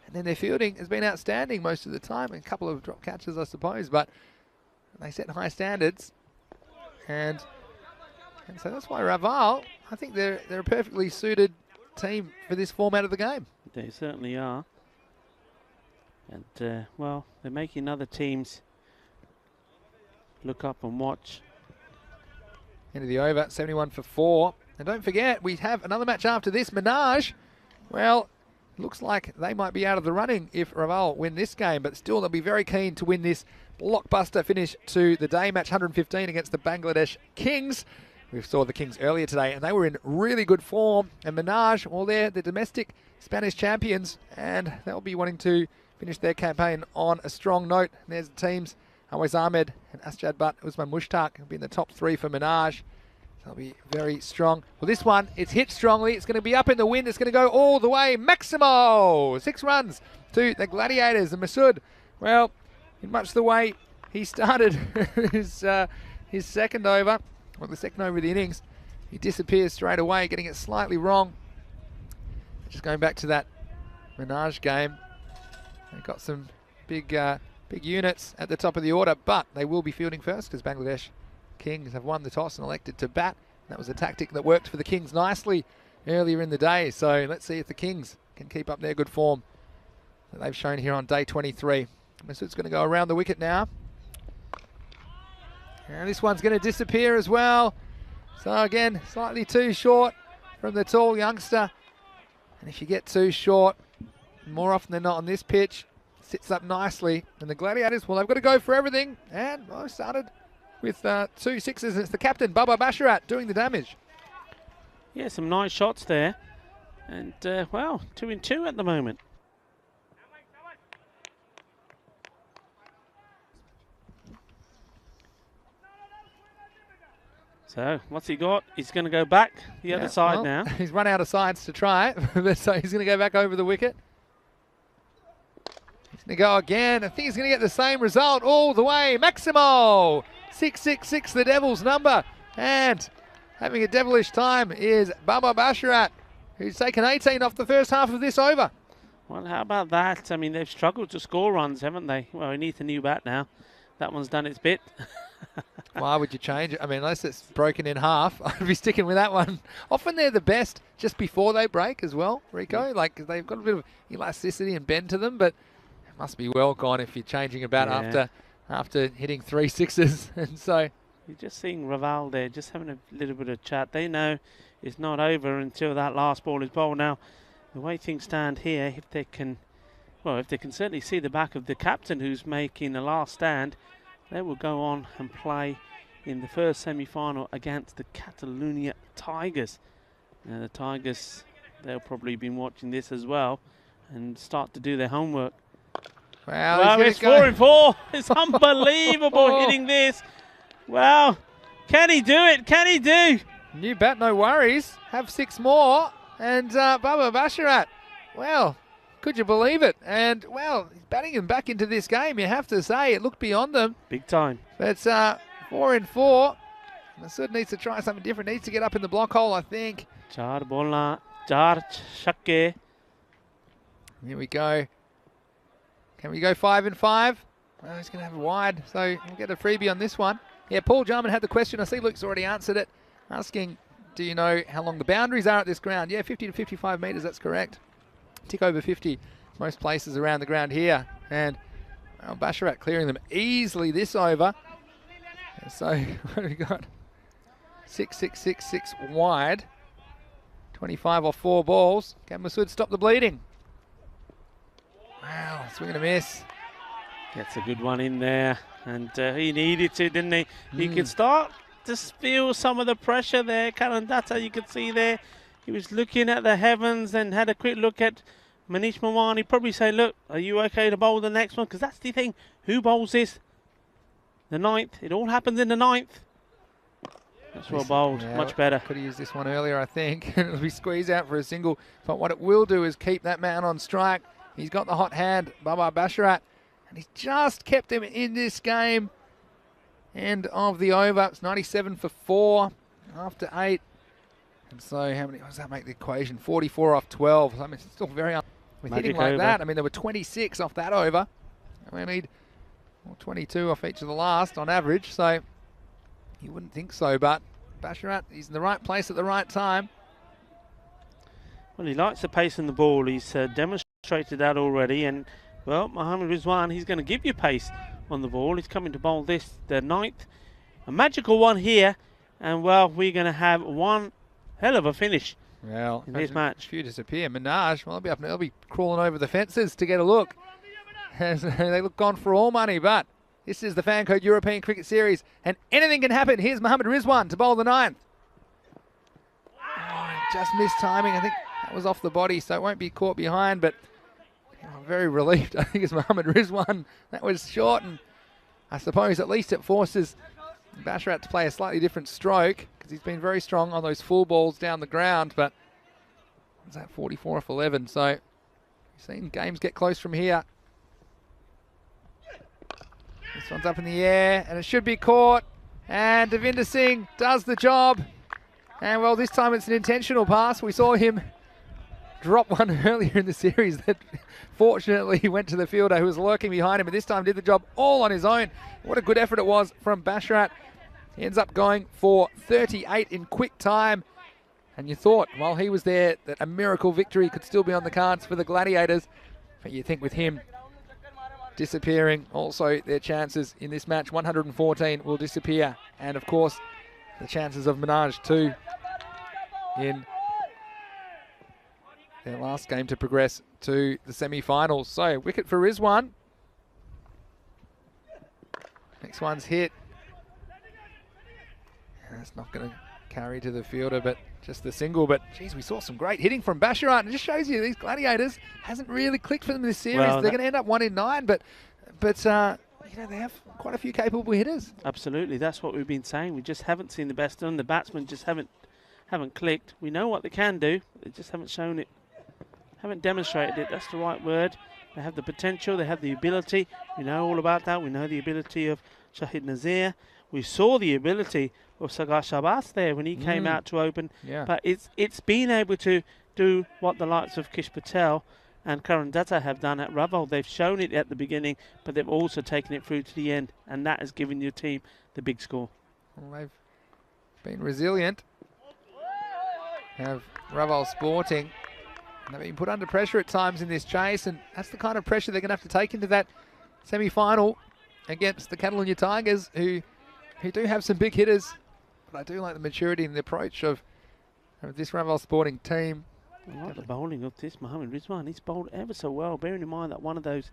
And then their fielding has been outstanding most of the time. A couple of drop catches, I suppose, but they set high standards. And so that's why Raval, I think they're a perfectly suited team for this format of the game. They certainly are. And, well, they're making other teams look up and watch. End of the over, 71 for 4. And don't forget, we have another match after this. Minaj, well, looks like they might be out of the running if Raval win this game, but still they'll be very keen to win this blockbuster finish to the day. Match 115 against the Bangladesh Kings. We saw the Kings earlier today, and they were in really good form. And Minaj, well, they're the domestic Spanish champions, and they'll be wanting to finish their campaign on a strong note. And there's the teams, Awais Ahmed and Asjad Butt, Usman Mushtaq, will be in the top 3 for Minaj. They'll be very strong. Well, this one, it's hit strongly. It's going to be up in the wind. It's going to go all the way. Maximo! 6 runs to the Gladiators. And Masood, well, in much the way he started his second over, well, the second over of the innings, he disappears straight away, getting it slightly wrong. Just going back to that Minaj game, they got some big units at the top of the order, but they will be fielding first because Bangladesh Kings have won the toss and elected to bat. That was a tactic that worked for the Kings nicely earlier in the day. So let's see if the Kings can keep up their good form that they've shown here on day 23. Masood's going to go around the wicket now. And this one's going to disappear as well. So again, slightly too short from the tall youngster. And if you get too short, more often than not on this pitch, sits up nicely. And the Gladiators, well, they've got to go for everything. And I started with 2 sixes. It's the captain, Baba Basharat, doing the damage. Yeah, some nice shots there. And, well, 2 in 2 at the moment. So, what's he got? He's going to go back the other side now. He's run out of sides to try it, so he's going to go back over the wicket. He's going to go again. I think he's going to get the same result all the way. Maximo! 666, the Devils' number. And having a devilish time is Baba Basharat, who's taken 18 off the first half of this over. Well, how about that? I mean, they've struggled to score runs, haven't they? Well, he needs a new bat now. That one's done its bit. Why would you change it? I mean, unless it's broken in half, I'd be sticking with that one. Often they're the best just before they break as well, Rico. Like, they've got a bit of elasticity and bend to them, but it must be well gone if you're changing a bat after hitting 3 sixes. And so you're just seeing Raval there, just having a little bit of chat. They know it's not over until that last ball is bowled. Now, the way things stand here, if they can certainly see the back of the captain who's making the last stand, they will go on and play in the first semi-final against the Catalonia Tigers. Now, the Tigers, they'll probably be watching this as well and start to do their homework. Wow, it's 4 in 4. It's unbelievable hitting this. Wow. Can he do it? Can he do? New bat, no worries. Have 6 more. And Baba Basharat, well, could you believe it? And, well, he's batting him back into this game. You have to say, it looked beyond them. Big time. But it's 4 in 4. Masood needs to try something different. Needs to get up in the block hole, I think. Char bolna, char chakke. Here we go. Can we go 5 in 5? Well, he's going to have a wide, so we'll get a freebie on this one. Yeah, Paul Jarman had the question. I see Luke's already answered it. Asking, do you know how long the boundaries are at this ground? Yeah, 50 to 55 metres, that's correct. Tick over 50 most places around the ground here. And well, Basharat clearing them easily this over. And so what have we got? 6, 6, 6, 6 wide. 25 off 4 balls. Can Masood stop the bleeding? Wow, swing and a miss. Gets a good one in there. And he needed to, didn't he? You could start to feel some of the pressure there. Karandata, you could see there. He was looking at the heavens and had a quick look at Manish Mawani. Probably say, look, are you okay to bowl the next one? Because that's the thing. Who bowls this? The 9th. It all happens in the 9th. That's well bowled. Yeah, much better. Could have used this one earlier, I think. It'll be squeezed out for a single. But what it will do is keep that man on strike. He's got the hot hand, Baba Basharat. And he's just kept him in this game. End of the over. It's 97 for 4 after 8. And so how many, what does that make the equation? 44 off 12. I mean, it's still very with hitting like that. I mean, there were 26 off that over. And we need 22 off each of the last on average. So you wouldn't think so, but Basharat, he's in the right place at the right time. Well, he likes the pace in the ball. He's demonstrated that already. And, well, Mohammad Rizwan, he's going to give you pace on the ball. He's coming to bowl this, the 9th. A magical one here. And, well, we're going to have one hell of a finish Well, in this match. A few disappear. Minaj, well, they'll be crawling over the fences to get a look. As they look gone for all money, but this is the Fan Code European Cricket Series, and anything can happen. Here's Mohammad Rizwan to bowl the 9th. Oh, just missed timing. I think that was off the body, so it won't be caught behind, but I'm very relieved. I think it's Mohammad Rizwan. That was short, and I suppose at least it forces Basharat to play a slightly different stroke, because he's been very strong on those full balls down the ground, but was that 44 off 11, so we've seen games get close from here. This one's up in the air, and it should be caught. And Devinder Singh does the job. And, well, this time it's an intentional pass. We saw him drop one earlier in the series that fortunately went to the fielder who was lurking behind him, and this time did the job all on his own. What a good effort it was from Basharat. He ends up going for 38 in quick time. And you thought, while he was there, that a miracle victory could still be on the cards for the Gladiators. But you think with him disappearing, also their chances in this match, 114 will disappear. And of course, the chances of Minaj too in their last game to progress to the semi-finals. So, wicket for Rizwan. Next one's hit. That's not going to carry to the fielder, but just the single. But, geez, we saw some great hitting from Basharat. And it just shows you these Gladiators hasn't really clicked for them in this series. Well, they're going to end up 1 in 9, but you know, they have quite a few capable hitters. Absolutely, that's what we've been saying. We just haven't seen the best of them. The batsmen just haven't clicked. We know what they can do. They just haven't shown it, haven't demonstrated it. That's the right word. They have the potential. They have the ability. We know all about that. We know the ability of Shahid Nazir. We saw the ability of Sagar Shabazz there when he came out to open. Yeah. But it's been able to do what the likes of Kish Patel and Karan Datta have done at Raval. They've shown it at the beginning, but they've also taken it through to the end, and that has given your team the big score. Well, they've been resilient. Have Raval Sporting. And they've been put under pressure at times in this chase, and that's the kind of pressure they're going to have to take into that semi-final against the Catalonia Tigers, who do have some big hitters. But I do like the maturity and the approach of this Raval Sporting team. I like the bowling of this Mohammad Rizwan. He's bowled ever so well, bearing in mind that one of those,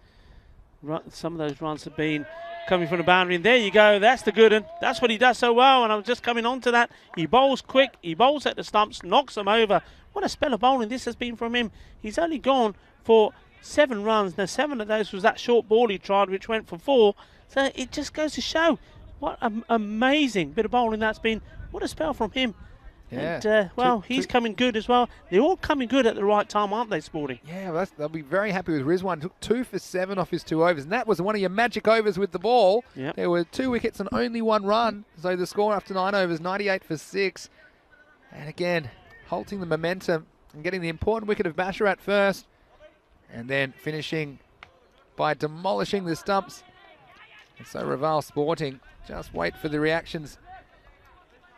some of those runs have been coming from the boundary. And there you go, that's the good one. That's what he does so well, and I was just coming on to that. He bowls quick, he bowls at the stumps, knocks them over. What a spell of bowling this has been from him. He's only gone for 7 runs. Now, 7 of those was that short ball he tried, which went for 4. So it just goes to show what an amazing bit of bowling that's been. What a spell from him. Yeah. And, well, he's coming good as well. They're all coming good at the right time, aren't they, Sporting? Yeah, well, they'll be very happy with Rizwan. Took 2 for 7 off his 2 overs, and that was one of your magic overs with the ball. Yep. There were 2 wickets and only 1 run, so the score after 9 overs, 98 for 6. And again, halting the momentum and getting the important wicket of Basharat first, and then finishing by demolishing the stumps. And so Raval Sporting just wait for the reactions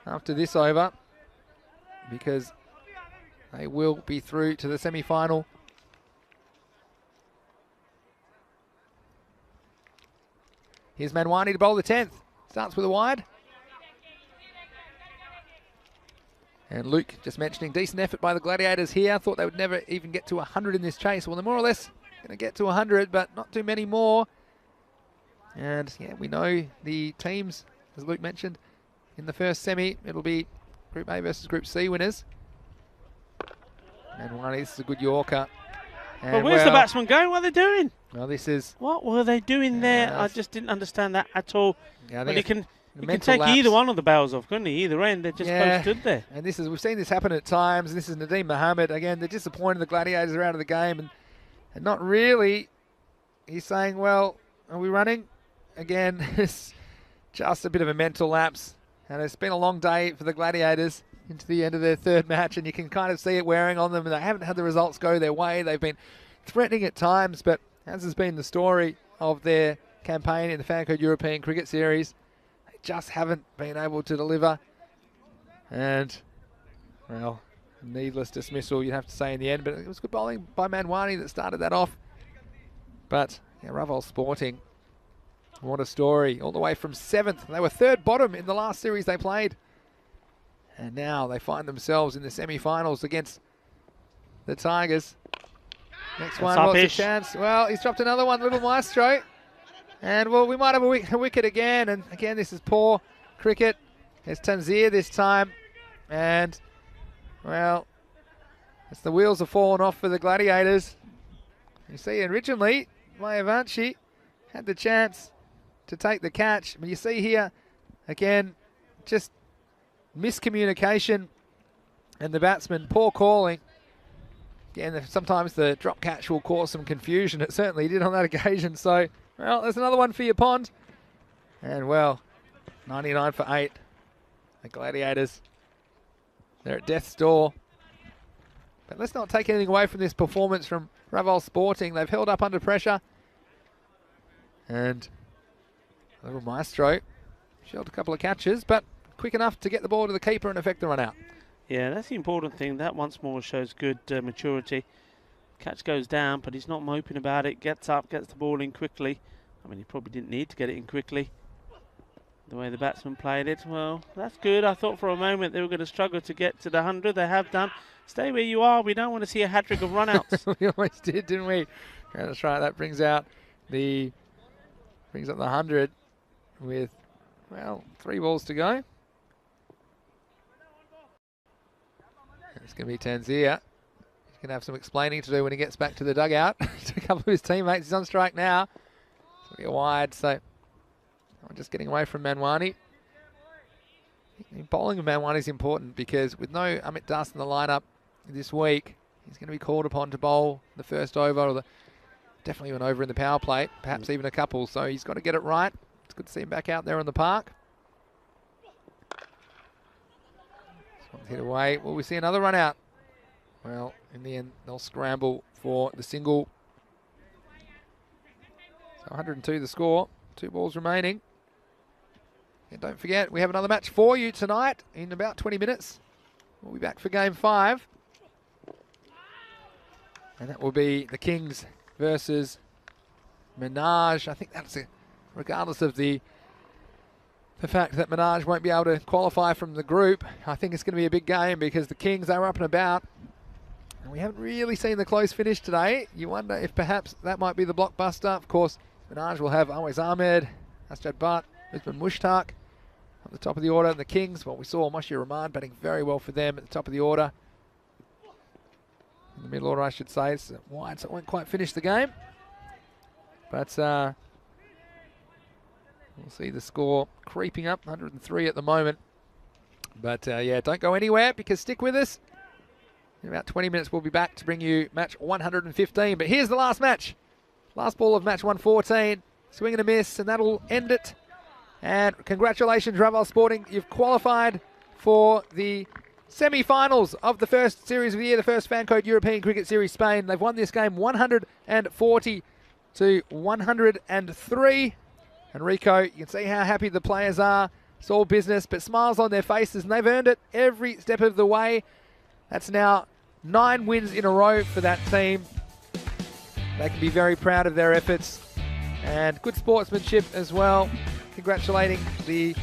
after this over, because they will be through to the semi-final. Here's Manwani to bowl the 10th. Starts with a wide. And Luke just mentioning decent effort by the Gladiators here. Thought they would never even get to 100 in this chase. Well, they're more or less going to get to 100, but not too many more. And yeah, we know the teams, as Luke mentioned, in the first semi, it'll be Group A versus Group C winners. And this is a good Yorker. And But where's the batsman going? What are they doing? Well, this is... What were they doing there? I just didn't understand that at all. Yeah, I But think he can take either one of the barrels off, couldn't he? Either end, they're just both stood there. And this is, we've seen this happen at times. This is Nadeem Mohammed. Again, they're disappointed the Gladiators are out of the game. And not really. He's saying, well, are we running? Again, it's just a bit of a mental lapse. And it's been a long day for the Gladiators into the end of their 3rd match, and you can kind of see it wearing on them, and they haven't had the results go their way. They've been threatening at times, but as has been the story of their campaign in the Fan Code European Cricket Series, they just haven't been able to deliver. And, well, needless dismissal, you'd have to say in the end, but it was good bowling by Manwani that started that off. But, yeah, Raval Sporting, what a story. All the way from 7th. They were 3rd bottom in the last series they played. And now they find themselves in the semi-finals against the Tigers. Next one, what's a chance? Well, he's dropped another one, little Maestro. And, well, we might have a wicket again. And, again, this is poor cricket. It's Tanzir this time. And, well, as the wheels have fallen off for the Gladiators. You see, originally, Mayavanshi had the chance to take the catch. But you see here, again, just miscommunication. And the batsman, poor calling. Again, sometimes the drop catch will cause some confusion. It certainly did on that occasion. So, well, there's another one for your pond. And, well, 99 for 8. The Gladiators, they're at death's door. But let's not take anything away from this performance from Raval Sporting. They've held up under pressure. And a little Maestro shelled a couple of catches, but quick enough to get the ball to the keeper and affect the run out. Yeah, that's the important thing. That once more shows good maturity. Catch goes down, but he's not moping about it. Gets up, gets the ball in quickly. I mean, he probably didn't need to get it in quickly. The way the batsman played it, well, that's good. I thought for a moment they were going to struggle to get to the 100. They have done. Stay where you are. We don't want to see a hat-trick of run-outs. We always did, didn't we? Yeah, that's right. That brings up the 100 with, well, 3 balls to go. It's going to be Tanzir. He's going to have some explaining to do when he gets back to the dugout. To a couple of his teammates. He's on strike now. It's going to be a wide, so I'm just getting away from Manwani. Bowling of Manwani is important because with no Amit Das in the lineup this week, he's going to be called upon to bowl the first over, or definitely an over in the power play, perhaps even a couple. So he's got to get it right. It's good to see him back out there on the park. Hit away. Will we see another run out? Well, in the end, they'll scramble for the single. So 102 the score. 2 balls remaining. And don't forget, we have another match for you tonight in about 20 minutes. We'll be back for game 5. And that will be the Kings versus Minaj. I think that's regardless of the fact that Minaj won't be able to qualify from the group. I think it's going to be a big game because the Kings are up and about. And we haven't really seen the close finish today. You wonder if perhaps that might be the blockbuster. Of course, Minaj will have Always Ahmed, Asjad Butt, Usman Mushtaq at the top of the order. And the Kings, well, we saw Moshir Rahman batting very well for them at the top of the order. In the middle order, I should say. It's wide, so it won't quite finish the game. But we'll see the score creeping up, 103 at the moment. But, yeah, don't go anywhere because stick with us. In about 20 minutes, we'll be back to bring you match 115. But here's the last match. Last ball of match 114. Swing and a miss, and that'll end it. And congratulations, Raval Sporting. You've qualified for the semi-finals of the first series of the year, the first Fan Code European Cricket Series Spain. They've won this game 140 to 103. And Rico, you can see how happy the players are. It's all business, but smiles on their faces, and they've earned it every step of the way. That's now 9 wins in a row for that team. They can be very proud of their efforts and good sportsmanship as well. Congratulating the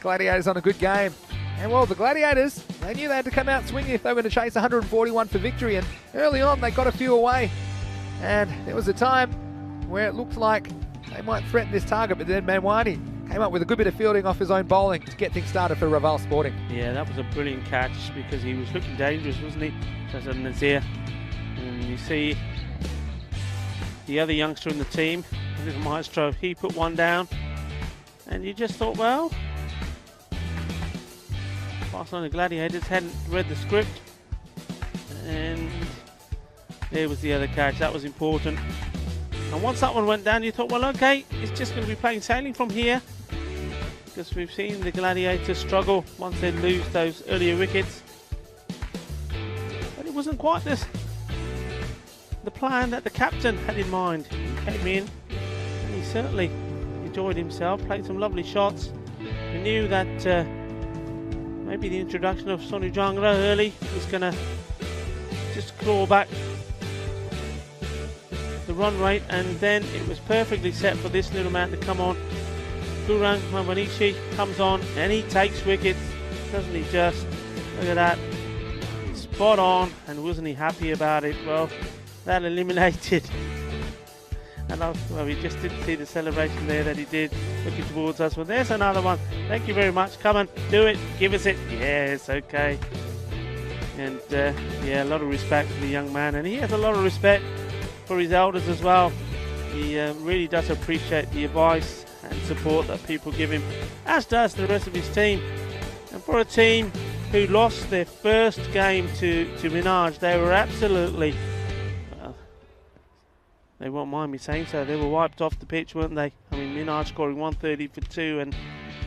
Gladiators on a good game. And, well, the Gladiators, they knew they had to come out swinging if they were going to chase 141 for victory. And early on, they got a few away. And there was a time where it looked like they might threaten this target, but then Manwani came up with a good bit of fielding off his own bowling to get things started for Raval Sporting. Yeah, that was a brilliant catch because he was looking dangerous, wasn't he? That's Nazir. And you see the other youngster in the team, little Maestro, he put one down. And you just thought, well, Barcelona Gladiators hadn't read the script. And there was the other catch. That was important. And once that one went down, you thought, well, okay, it's just going to be plain sailing from here. Because we've seen the Gladiators struggle once they lose those earlier wickets. But it wasn't quite the plan that the captain had in mind. He came in and he certainly enjoyed himself, played some lovely shots. We knew that maybe the introduction of Sonu Jangra early was going to just claw back the run rate, and then it was perfectly set for this little man to come on. Gurang Mavanishi comes on and he takes wickets, doesn't he just? Look at that. Spot on. And wasn't he happy about it? Well, that eliminated. And well, we just didn't see the celebration there that he did, looking towards us. Well, there's another one. Thank you very much. Come on, do it. Give us it. Yes, okay. And yeah, a lot of respect for the young man. And he has a lot of respect for his elders as well. He really does appreciate the advice and support that people give him, as does the rest of his team. And for a team who lost their first game to Minaj, they were absolutely, well, they won't mind me saying so, they were wiped off the pitch, weren't they? I mean, Minaj scoring 130 for 2 and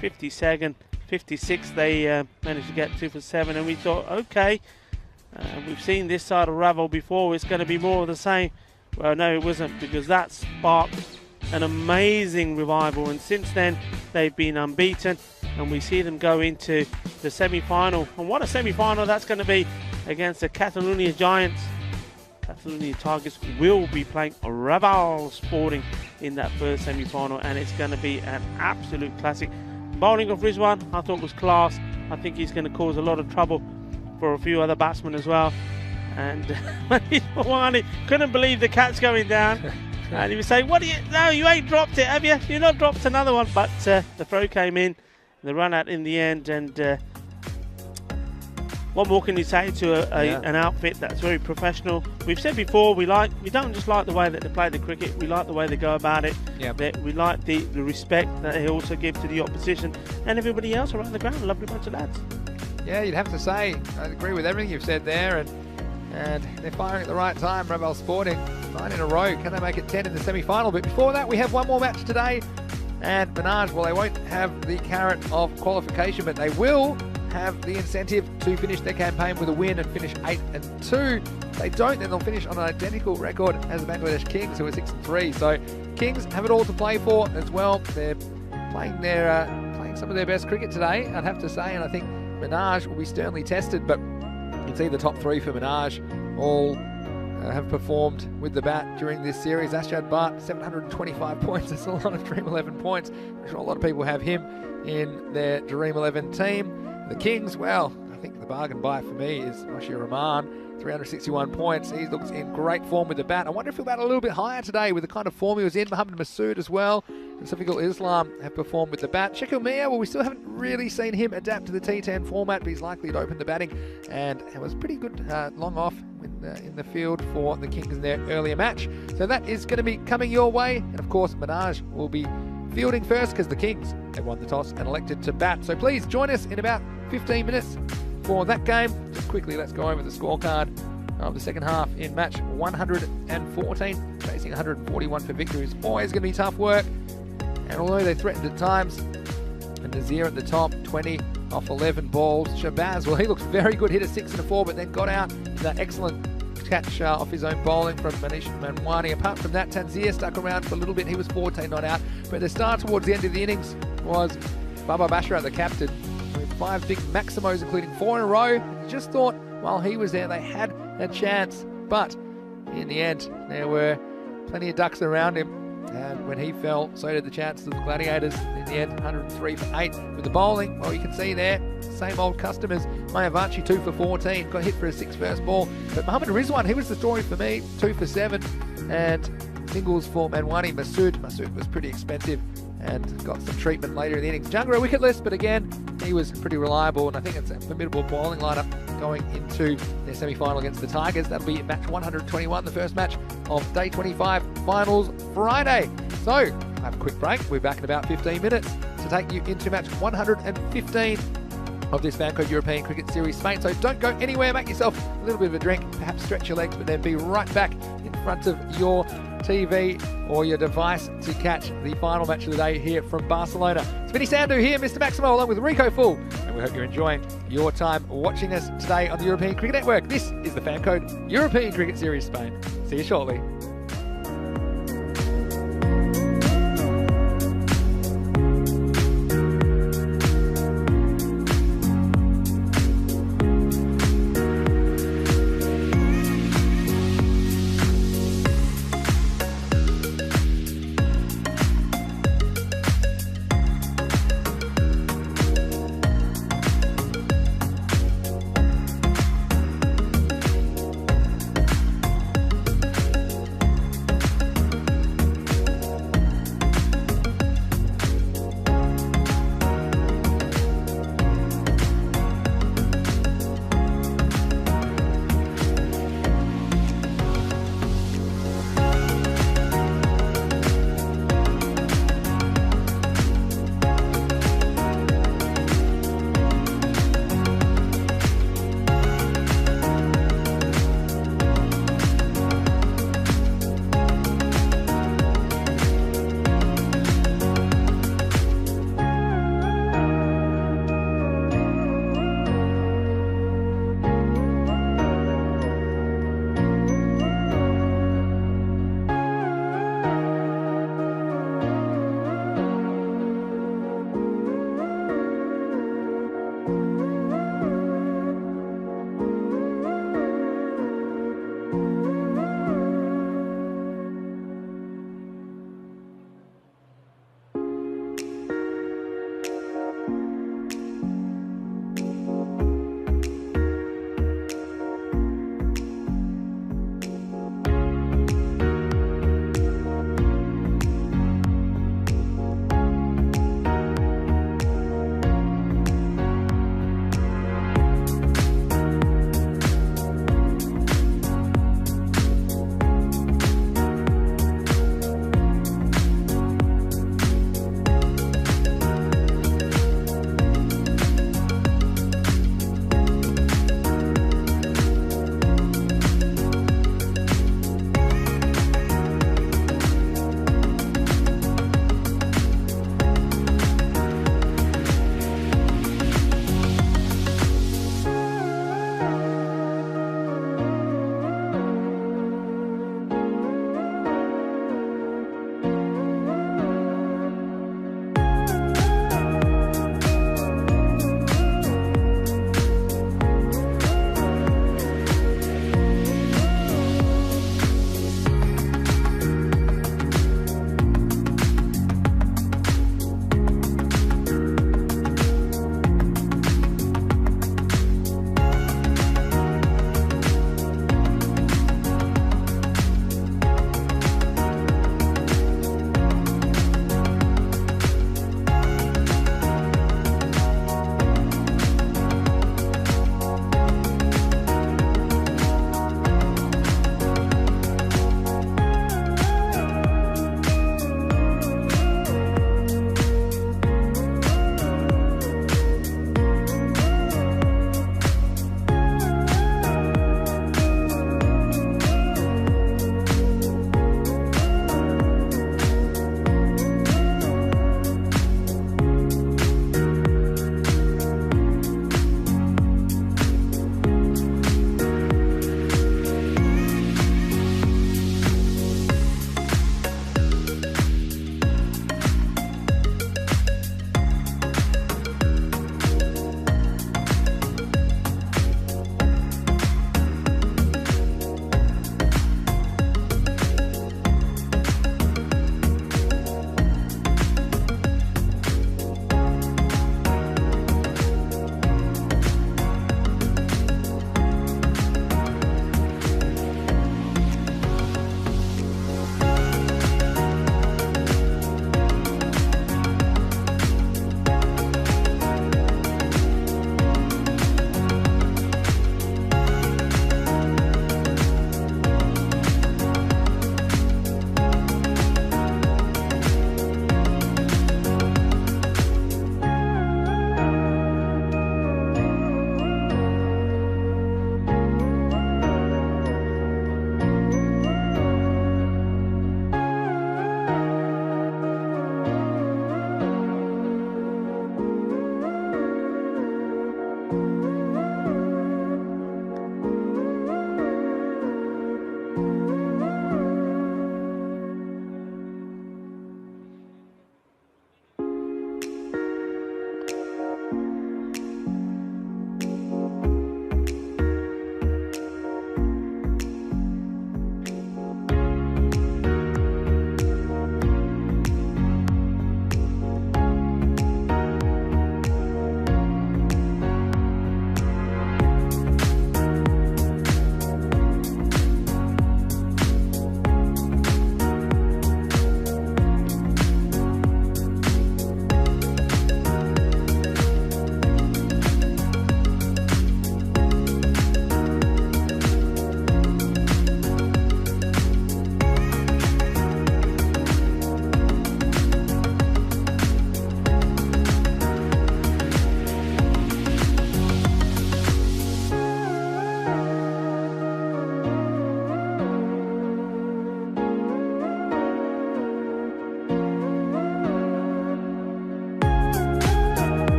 56 they managed to get 2 for 7, and we thought, okay, we've seen this side of Ravel before, it's going to be more of the same. Well, no, it wasn't, because that sparked an amazing revival, and since then they've been unbeaten, and we see them go into the semi-final. And what a semi-final that's going to be against the Catalonia Giants. Catalonia Tigers will be playing Raval Sporting in that first semi-final, and it's going to be an absolute classic. Bowling of Rizwan I thought was class. I think he's going to cause a lot of trouble for a few other batsmen as well. And Mawani couldn't believe the cat's going down. And he was saying, no, you ain't dropped it, have you? You've not dropped another one. But the throw came in, the run out in the end. And what more can you say to an outfit that's very professional? We've said before, we don't just like the way that they play the cricket, we like the way they go about it. Yep. We like the respect that they also give to the opposition and everybody else around the ground. A lovely bunch of lads. Yeah, you'd have to say, I agree with everything you've said there. And they're firing at the right time, Ravel Sporting. 9 in a row. Can they make it 10 in the semi-final? But before that, we have one more match today. And Minaj, well, they won't have the carrot of qualification, but they will have the incentive to finish their campaign with a win and finish 8-2. If they don't, then they'll finish on an identical record as the Bangladesh Kings, who are 6-3. So Kings have it all to play for as well. They're playing some of their best cricket today, I'd have to say, and I think Minaj will be sternly tested, but you can see the top 3 for Minaj all have performed with the bat during this series. Ashad Bhatt, 725 points. That's a lot of Dream 11 points. I'm sure a lot of people have him in their Dream 11 team. The Kings, well, I think the bargain buy for me is Moshir Rahman, 361 points. He looks in great form with the bat. I wonder if he'll bat a little bit higher today with the kind of form he was in. Mohammed Masood as well, and Safiqul Islam have performed with the bat. Shakil Mia, well, we still haven't really seen him adapt to the T10 format, but he's likely to open the batting, and it was pretty good long off in the field for the Kings in their earlier match. So that is going to be coming your way, and of course Minaj will be fielding first because the Kings have won the toss and elected to bat. So please join us in about 15 minutes for that game. Just quickly, let's go over the scorecard of the second half in match 114, chasing 141 for victory. It's always going to be tough work, and although they threatened at times, and Nazir at the top, 20 off 11 balls. Shabazz, well, he looks very good, hit a 6 and a 4, but then got out that excellent catch off his own bowling from Manish Manwani. Apart from that, Tanzir stuck around for a little bit. He was 14 not out, but the star towards the end of the innings was Baba Bashra, the captain, with 5 big maximos, including 4 in a row. Just thought while he was there they had a chance, but in the end there were plenty of ducks around him, and when he fell, so did the chances of the Gladiators. In the end, 103 for 8 with the bowling. Well, you can see there, same old customers. Mayavachi 2 for 14, got hit for a 6 first ball. But Mohammed Rizwan, he was the story for me, 2 for 7, and singles for Manwani. Masood was pretty expensive and got some treatment later in the innings. Jungra wicketless, but again, he was pretty reliable, and I think it's a formidable bowling lineup going into their semi-final against the Tigers. That'll be match 121, the first match of day 25 finals Friday. So, have a quick break. We're back in about 15 minutes to take you into match 115 of this Vancouver European Cricket Series, Spain. So don't go anywhere, make yourself a little bit of a drink, perhaps stretch your legs, but then be right back in front of your TV or your device to catch the final match of the day here from Barcelona. It's Vinny Sandhu here, Mr. Maximo, along with Rico Full, and we hope you're enjoying your time watching us today on the European Cricket Network. This is the Fancode European Cricket Series Spain. See you shortly.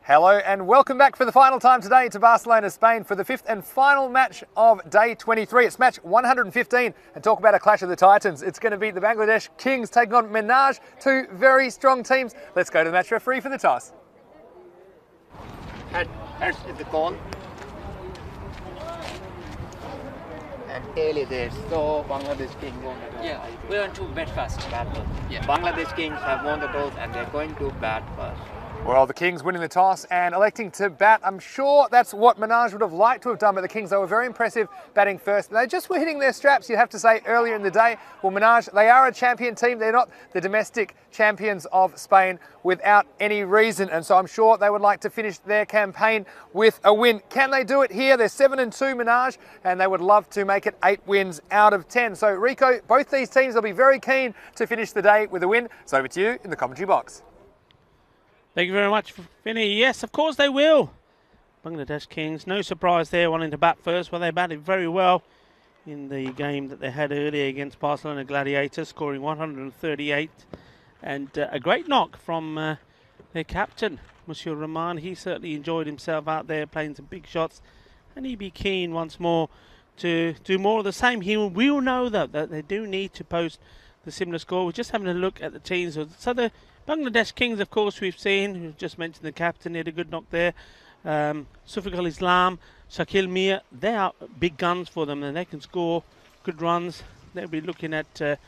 Hello and welcome back for the final time today to Barcelona, Spain for the fifth and final match of day 23. It's match 115 and talk about a clash of the Titans. It's going to be the Bangladesh Kings taking on Minaj, two very strong teams. Let's go to the match referee for the toss. Heads in the cone. And tail is there. So Bangladesh Kings won the toss. Yeah, we want to bet first. Bat first. Yeah. Bangladesh Kings have won the toss and they're going to bat first. Well, the Kings winning the toss and electing to bat. I'm sure that's what Minaj would have liked to have done, but the Kings, they were very impressive batting first. They just were hitting their straps, you'd have to say, earlier in the day. Well, Minaj, they are a champion team. They're not the domestic champions of Spain without any reason, and so I'm sure they would like to finish their campaign with a win. Can they do it here? They're 7-2 Minaj, and they would love to make it 8 wins out of 10. So, Rico, both these teams will be very keen to finish the day with a win. So over to you in the commentary box. Thank you very much, Vinny. Yes, of course they will. Bangladesh Kings, no surprise there, wanting to bat first. Well, they batted very well in the game that they had earlier against Barcelona Gladiators, scoring 138. And a great knock from their captain, Monsieur Rahman. He certainly enjoyed himself out there playing some big shots. And he'd be keen once more to do more of the same. He will know, though, that they do need to post the similar score. We're just having a look at the teams. So the Bangladesh Kings, of course, we've seen. We've just mentioned the captain. He had a good knock there. Sufiq al-Islam, Shakil Mia, they are big guns for them and they can score good runs. They'll be looking at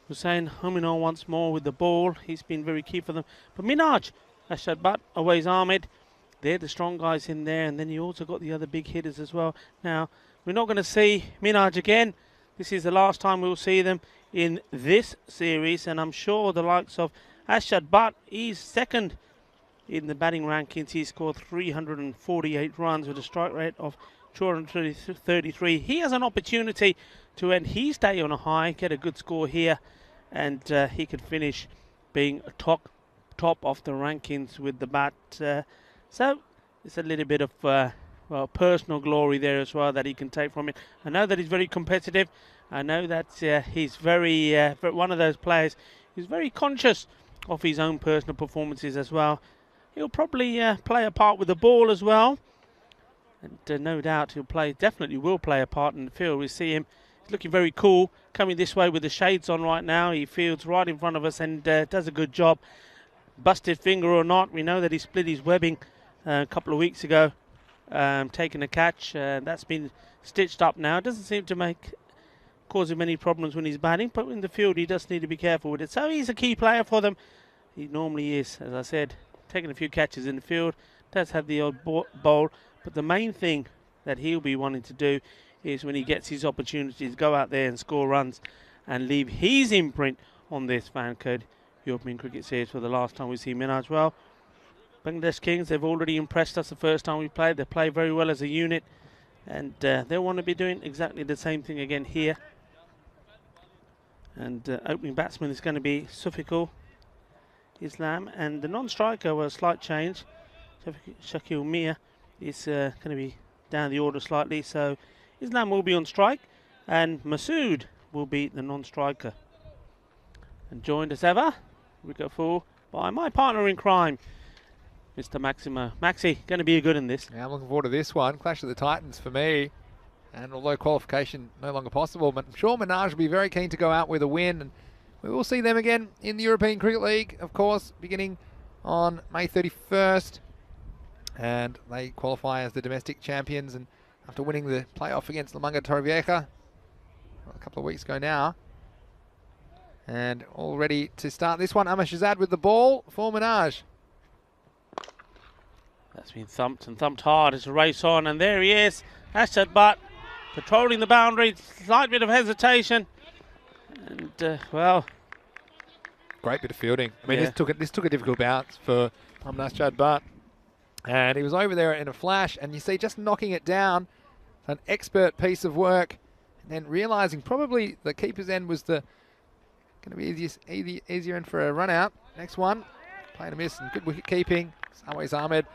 Hussein Homino once more with the ball. He's been very key for them. But Minaj, Ashad Butt, Awais Ahmed, they're the strong guys in there. And then you also got the other big hitters as well. Now, we're not going to see Minaj again. This is the last time we'll see them in this series. And I'm sure the likes of Ashad Butt, he's second in the batting rankings. He scored 348 runs with a strike rate of 233. He has an opportunity to end his day on a high, get a good score here, and he could finish being a top of the rankings with the bat. So it's a little bit of well, personal glory there as well that he can take from it. I know that he's very competitive. I know that he's very one of those players who's very conscious of his own personal performances as well. He'll probably play a part with the ball as well, and no doubt definitely will play a part in the field. We see him, he's looking very cool, coming this way with the shades on right now. He fields right in front of us and does a good job. Busted finger or not, we know that he split his webbing a couple of weeks ago, taking a catch. That's been stitched up now. It doesn't seem to cause him any problems when he's batting, but in the field he does need to be careful with it. So he's a key player for them. He normally is, as I said, taking a few catches in the field, does have the odd bowl, but the main thing that he'll be wanting to do is when he gets his opportunities, go out there and score runs and leave his imprint on this fan-code European Cricket Series for the last time we see Minaj. Well, Bangladesh Kings, they've already impressed us the first time we played. They play very well as a unit, and they'll want to be doing exactly the same thing again here. And opening batsman is going to be Sufiq Islam, and the non-striker, well, a slight change. Shakil Mia is going to be down the order slightly, so Islam will be on strike, and Masood will be the non-striker. And joined as ever, we go for by my partner in crime, Mr. Maximo. Maxi, going to be a good in this. Yeah, I'm looking forward to this one. Clash of the Titans for me. And although qualification no longer possible, but I'm sure Minaj will be very keen to go out with a win. And we will see them again in the European Cricket League, of course, beginning on May 31st. And they qualify as the domestic champions. And after winning the playoff against La Manga Torrevieja a couple of weeks ago now. And all ready to start this one. Amar Shahzad with the ball for Minaj. That's been thumped and thumped hard. It's a race on, and there he is. Ashad Butt patrolling the boundary. Slight bit of hesitation. And, well... Great bit of fielding. I mean, yeah. this took a difficult bounce for Ashad Butt. And he was over there in a flash, and you see just knocking it down. An expert piece of work. And then realising probably the keeper's end was going to be easier end for a run out. Next one, playing a miss and good wicket keeping. Awais Ahmed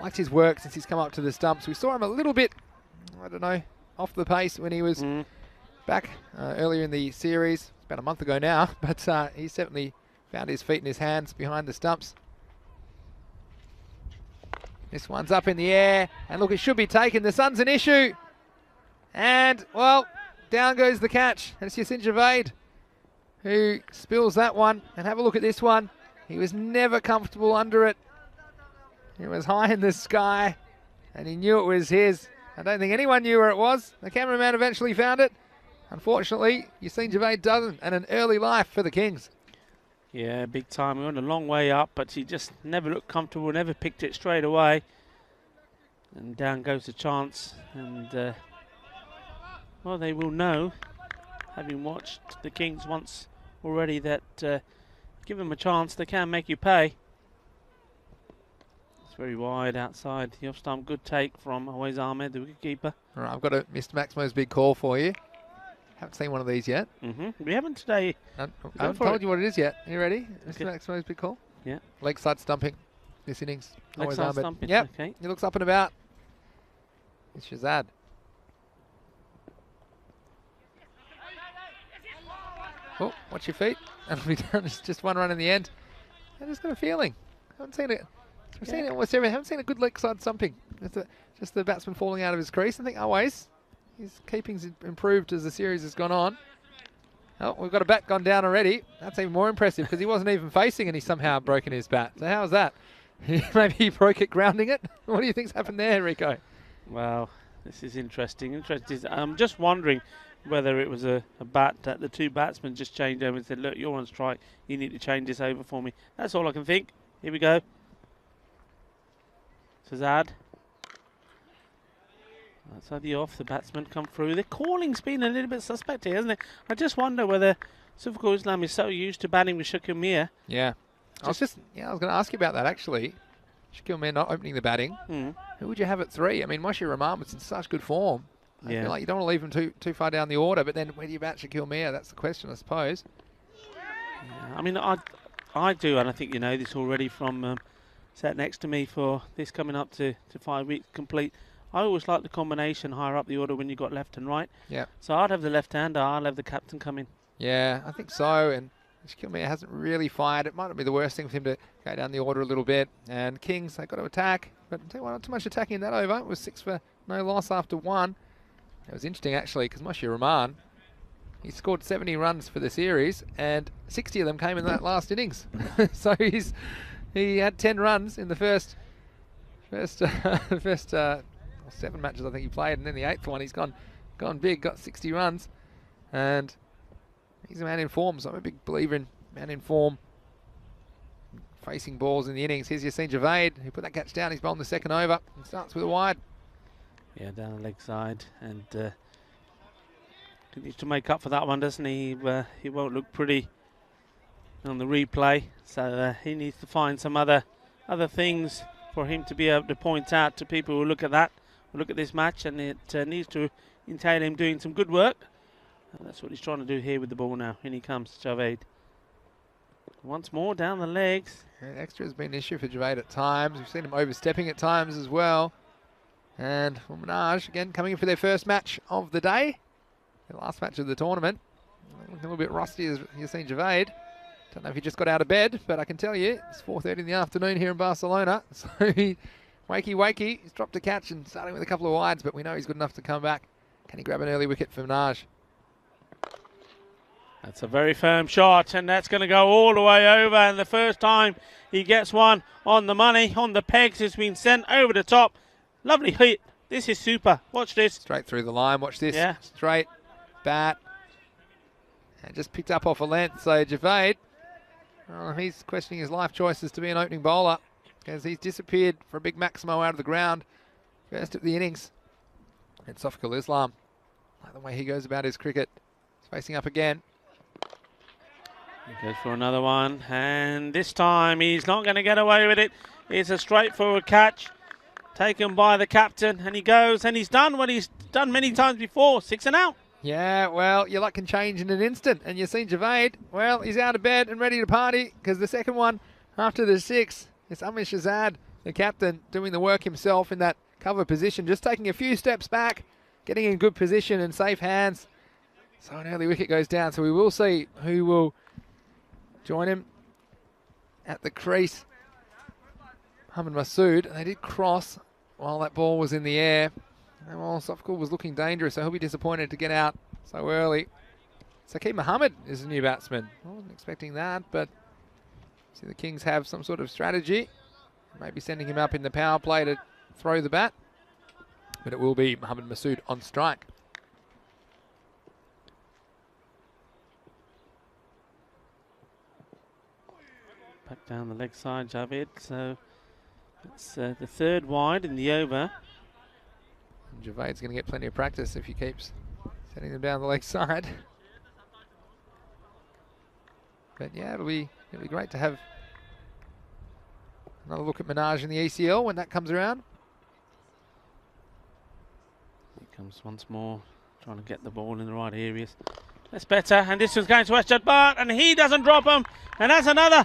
liked his work since he's come up to the stumps. We saw him a little bit, I don't know, off the pace when he was back earlier in the series. It's about a month ago now, but he certainly found his feet and his hands behind the stumps. This one's up in the air, and look, it should be taken. The sun's an issue. And, well, down goes the catch. And it's Yasin Javed who spills that one. And have a look at this one. He was never comfortable under it. It was high in the sky, and he knew it was his. I don't think anyone knew where it was. The cameraman eventually found it. Unfortunately, Yasin Javed doesn't, and an early life for the Kings. Yeah, big time. We went a long way up, but he just never looked comfortable, never picked it straight away. And down goes the chance. And, well, they will know, having watched the Kings once already, that give them a chance, they can make you pay. It's very wide outside the off-stump. Good take from Awais Ahmed, the wicketkeeper. All right, I've got a Mr. Maximo's big call for you. Haven't seen one of these yet. We haven't today. I haven't told you what it is yet. Are you ready? Okay. Mr. Maximo's big call? Yeah. Leg side stumping this innings. Leg Awais side Ahmed. stumping, Yep. okay. He looks up and about. It's Shazad. Oh, watch your feet. That'll be done. It's just one run in the end. I just got a feeling. I haven't seen it. We've seen it almost every. Haven't seen a good leg side stumping. Just the batsman falling out of his crease. I think Awais, his keeping's improved as the series has gone on. Oh, we've got a bat gone down already. That's even more impressive because he wasn't even facing and he's somehow broken his bat. So how's that? Maybe he broke it grounding it? What do you think's happened there, Rico? Well, this is interesting. I'm just wondering whether it was a bat that the two batsmen just changed over and said, look, you're on strike. You need to change this over for me. That's all I can think. Here we go. Shazad. Outside the off, the batsmen come through. The calling's been a little bit suspect here, hasn't it? I just wonder whether Sufakul Islam is so used to batting with Shakil Mir. Yeah. I was going to ask you about that actually. Shakil Mir not opening the batting. Who would you have at 3? I mean, Moshir Rahman was in such good form. I feel like you don't want to leave him too far down the order, but then where do you bat Shakil Mir? That's the question, I suppose. Yeah, I mean, I do, and I think you know this already from sat next to me for this coming up to 5 weeks complete. I always like the combination higher up the order when you got left and right. Yeah. So I'd have the left-hander, I'll have the captain come in. Yeah, I think so. And Shakil Mir hasn't really fired. It might not be the worst thing for him to go down the order a little bit. And Kings, they've got to attack. But I'll tell you what, not too much attacking in that over. It was 6 for no loss after 1. It was interesting actually because Moshir Rahman, he scored 70 runs for the series and 60 of them came in that last innings. So he had 10 runs in the first 7 matches I think he played, and then the 8th one he's gone big, got 60 runs, and he's a man in form. So I'm a big believer in man in form, facing balls in the innings. Here's Yasin Javed, who put that catch down. He's bowling the second over and starts with a wide. Yeah, down the leg side, and he needs to make up for that one, doesn't he? He won't look pretty on the replay, so he needs to find some other things for him to be able to point out to people who look at this match, and it needs to entail him doing some good work. And that's what he's trying to do here with the ball now. In he comes, Javed. Once more down the legs. Yeah, extra has been an issue for Javed at times. We've seen him overstepping at times as well. And Minaj again coming in for their first match of the day, the last match of the tournament. Looking a little bit rusty as Yasin Javed. Don't know if he just got out of bed, but I can tell you it's 4:30 in the afternoon here in Barcelona. So wakey, he's dropped a catch and starting with a couple of wides, but we know he's good enough to come back. Can he grab an early wicket for Minaj? That's a very firm shot, and that's going to go all the way over. And the first time he gets one on the money, on the pegs, has been sent over the top. Lovely hit. This is super. Watch this. Straight through the line. Watch this. Yeah. Straight bat. And just picked up off a length. So Javed, he's questioning his life choices to be an opening bowler because he's disappeared for a big Maximo out of the ground. First of the innings. And Sofakul Islam, like the way he goes about his cricket. He's facing up again. He goes for another one, and this time he's not going to get away with it. It's a straightforward catch taken by the captain, and he goes, and he's done what he's done many times before, 6 and out. Yeah, well, your luck can change in an instant, and Yasin Javed, well, he's out of bed and ready to party because the second one after the 6 is Amir Shazad, the captain, doing the work himself in that cover position, just taking a few steps back, getting in good position and safe hands. So an early wicket goes down, so we will see who will join him at the crease. Mohamed Masood. They did cross while that ball was in the air. And while Sofkul was looking dangerous, so he'll be disappointed to get out so early. Saqib Mohammed is a new batsman. I wasn't expecting that, but see the Kings have some sort of strategy. Maybe sending him up in the power play to throw the bat. But it will be Mohamed Masood on strike. Back down the leg side, Javid. So it's the third wide in the over. And Javeid's going to get plenty of practice if he keeps sending them down the leg side. But yeah, it'll be great to have another look at Minaj in the ECL when that comes around. He comes once more, trying to get the ball in the right areas. That's better, and this one's going to Asjad Bhatt, and he doesn't drop him, and that's another.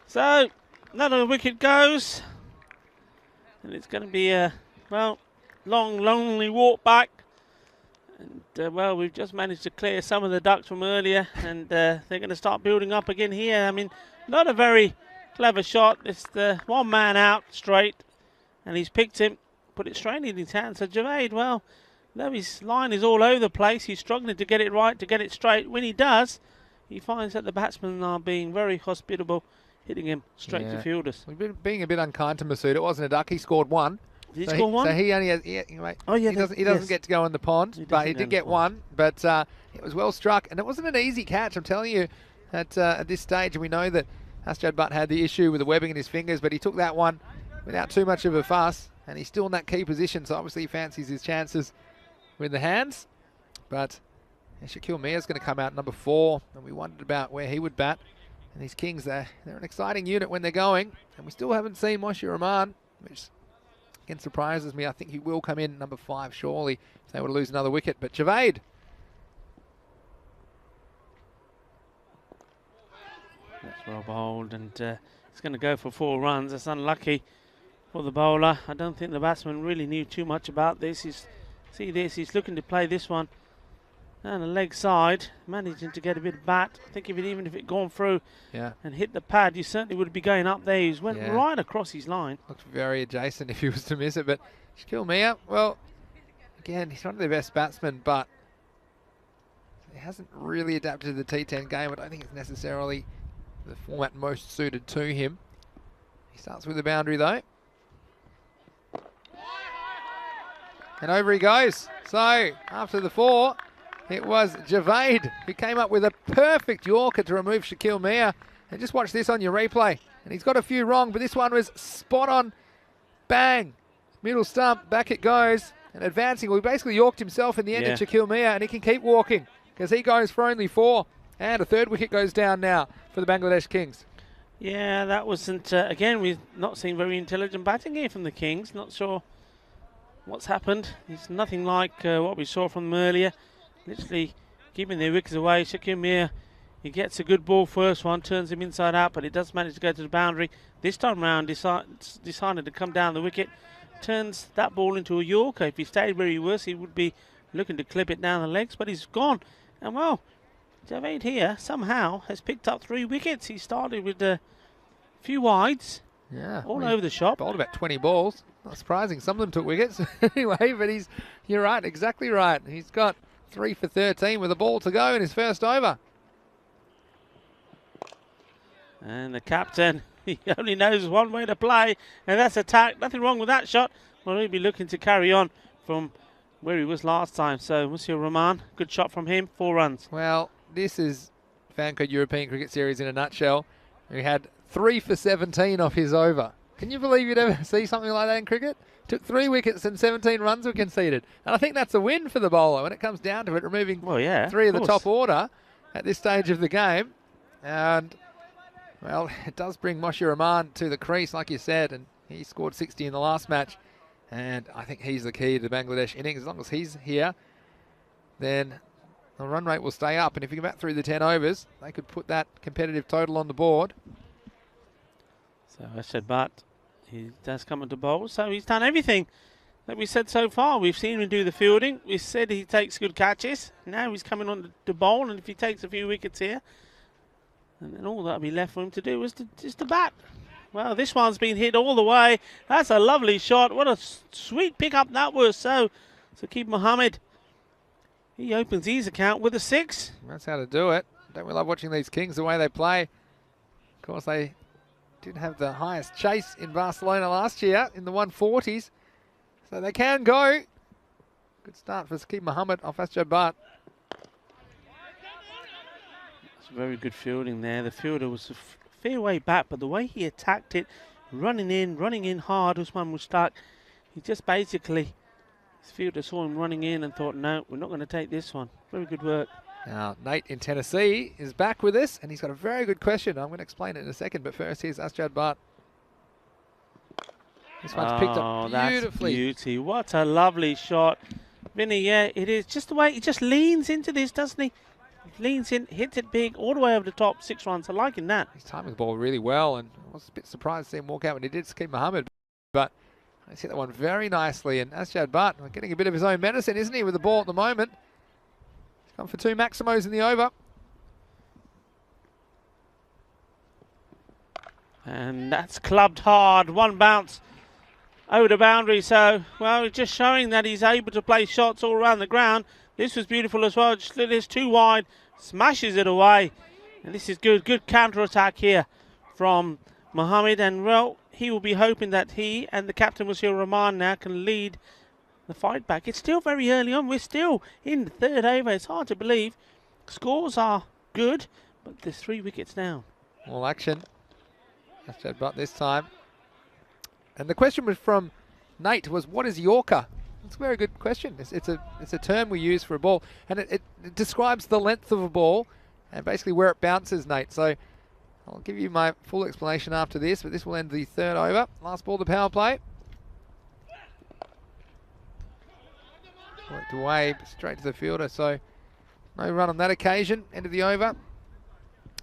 So, another wicket goes, and it's going to be a, well, long, lonely walk back. And, well, we've just managed to clear some of the ducks from earlier, and they're going to start building up again here. I mean, not a very clever shot. It's the one man out straight, and he's picked him, put it straight in his hand. So Javeid, well, though his line is all over the place, he's struggling to get it right, to get it straight. When he does, he finds that the batsmen are being very hospitable, hitting him straight to fielders. We've been being a bit unkind to Masood. It wasn't a duck. He scored one. Did he score one? So he only has. He doesn't get to go in the pond, but he did get one. But it was well struck, and it wasn't an easy catch. I'm telling you, at this stage, and we know that Asjad Bhatt had the issue with the webbing in his fingers, but he took that one without too much of a fuss, and he's still in that key position. So obviously he fancies his chances with the hands. But Shakil Mia's going to come out number 4, and we wondered about where he would bat. And these Kings, they're an exciting unit when they're going, and we still haven't seen Moshir Rahman, which again surprises me. I think he will come in number 5 surely if they were to lose another wicket. But Javeid. That's well bowled, and it's going to go for 4 runs. That's unlucky for the bowler. I don't think the batsman really knew too much about this. He's looking to play this one down the leg side, managing to get a bit of bat. I think even if it gone through and hit the pad, you certainly would be going up there. He went right across his line. Looked very adjacent if he was to miss it, but Shakil Mia, well, again, he's one of their best batsmen, but he hasn't really adapted to the T10 game. I don't think it's necessarily the format most suited to him. He starts with a boundary though. And over he goes. So, after the 4, it was Javeid who came up with a perfect Yorker to remove Shakil Mia. And just watch this on your replay. And he's got a few wrong, but this one was spot on. Bang. Middle stump, back it goes. And advancing, well, he basically Yorked himself in the end of Shakil Mia, and he can keep walking because he goes for only 4. And a 3rd wicket goes down now for the Bangladesh Kings. Yeah, that wasn't, again, we've not seen very intelligent batting here from the Kings. Not sure what's happened. It's nothing like what we saw from them earlier. Literally keeping their wickets away. Shakil Mia, he gets a good ball first one, turns him inside out, but he does manage to go to the boundary. This time round, decided to come down the wicket, turns that ball into a Yorker. If he stayed where he was, he would be looking to clip it down the legs, but he's gone. And well, Javeid here somehow has picked up 3 wickets. He started with a few wides, all over the shop. Bowled about 20 balls. Not surprising. Some of them took wickets anyway, but you're right, exactly right. He's got 3 for 13 with a ball to go in his first over. And the captain, he only knows one way to play, and that's attack. Nothing wrong with that shot. Well, he'll be looking to carry on from where he was last time. So, Moshir Rahman, good shot from him, 4 runs. Well, this is Fancode European Cricket Series in a nutshell. He had 3 for 17 off his over. Can you believe you'd ever see something like that in cricket? Took 3 wickets and 17 runs were conceded. And I think that's a win for the bowler when it comes down to it, removing 3 of the top order at this stage of the game. And, well, it does bring Moshir Rahman to the crease, like you said, and he scored 60 in the last match. And I think he's the key to the Bangladesh innings. As long as he's here, then the run rate will stay up. And if you get back through the 10 overs, they could put that competitive total on the board. So Asjad Bhatt, he does come into bowl. So he's done everything that we said so far. We've seen him do the fielding. We said he takes good catches. Now he's coming on to bowl, and if he takes a few wickets here, and then all that'll be left for him to do is to bat. Well, this one's been hit all the way. That's a lovely shot. What a sweet pickup that was. So Saqib Mohammed, he opens his account with a 6. That's how to do it. Don't we love watching these Kings, the way they play? Of course, they didn't have the highest chase in Barcelona last year in the 140s. So they can go. Good start for Saqib Mohammed off Asjad Bhatt. It's very good fielding there. The fielder was a fair way back, but the way he attacked it, running in hard, Usman Mushtaq, he just basically, his fielder saw him running in and thought, no, we're not going to take this one. Very good work. Now, Nate in Tennessee is back with us, and he's got a very good question. I'm going to explain it in a second, but first here's Asjad Bhatt. This one's picked up beautifully. That's beauty. What a lovely shot. Vinny, yeah, it is. Just the way he just leans into this, doesn't he? Leans in, hits it big, all the way over the top, 6 runs. I'm liking that. He's timing the ball really well, and I was a bit surprised to see him walk out when he did, Saqib Mohammed. But he's hit that one very nicely, and Asjad Bhatt getting a bit of his own medicine, isn't he, with the ball at the moment. He's gone for 2 Maximos in the over. And that's clubbed hard. 1 bounce over the boundary. So, well, just showing that he's able to play shots all around the ground. This was beautiful as well. Just let this too wide. Smashes it away. And this is good. Good counter-attack here from Mohammed. And, well, he will be hoping that he and the captain, Musil Rahman, now can lead the fight back. It's still very early on. We're still in the 3rd over. It's hard to believe. Scores are good, but there's 3 wickets down. All action. Asjad Bhatt this time. And the question was from Nate was, what is Yorker? It's a very good question. It's a term we use for a ball, and it describes the length of a ball and basically where it bounces, Nate. So I'll give you my full explanation after this, but this will end the 3rd over. Last ball, the power play. Worked away, straight to the fielder, so no run on that occasion. End of the over.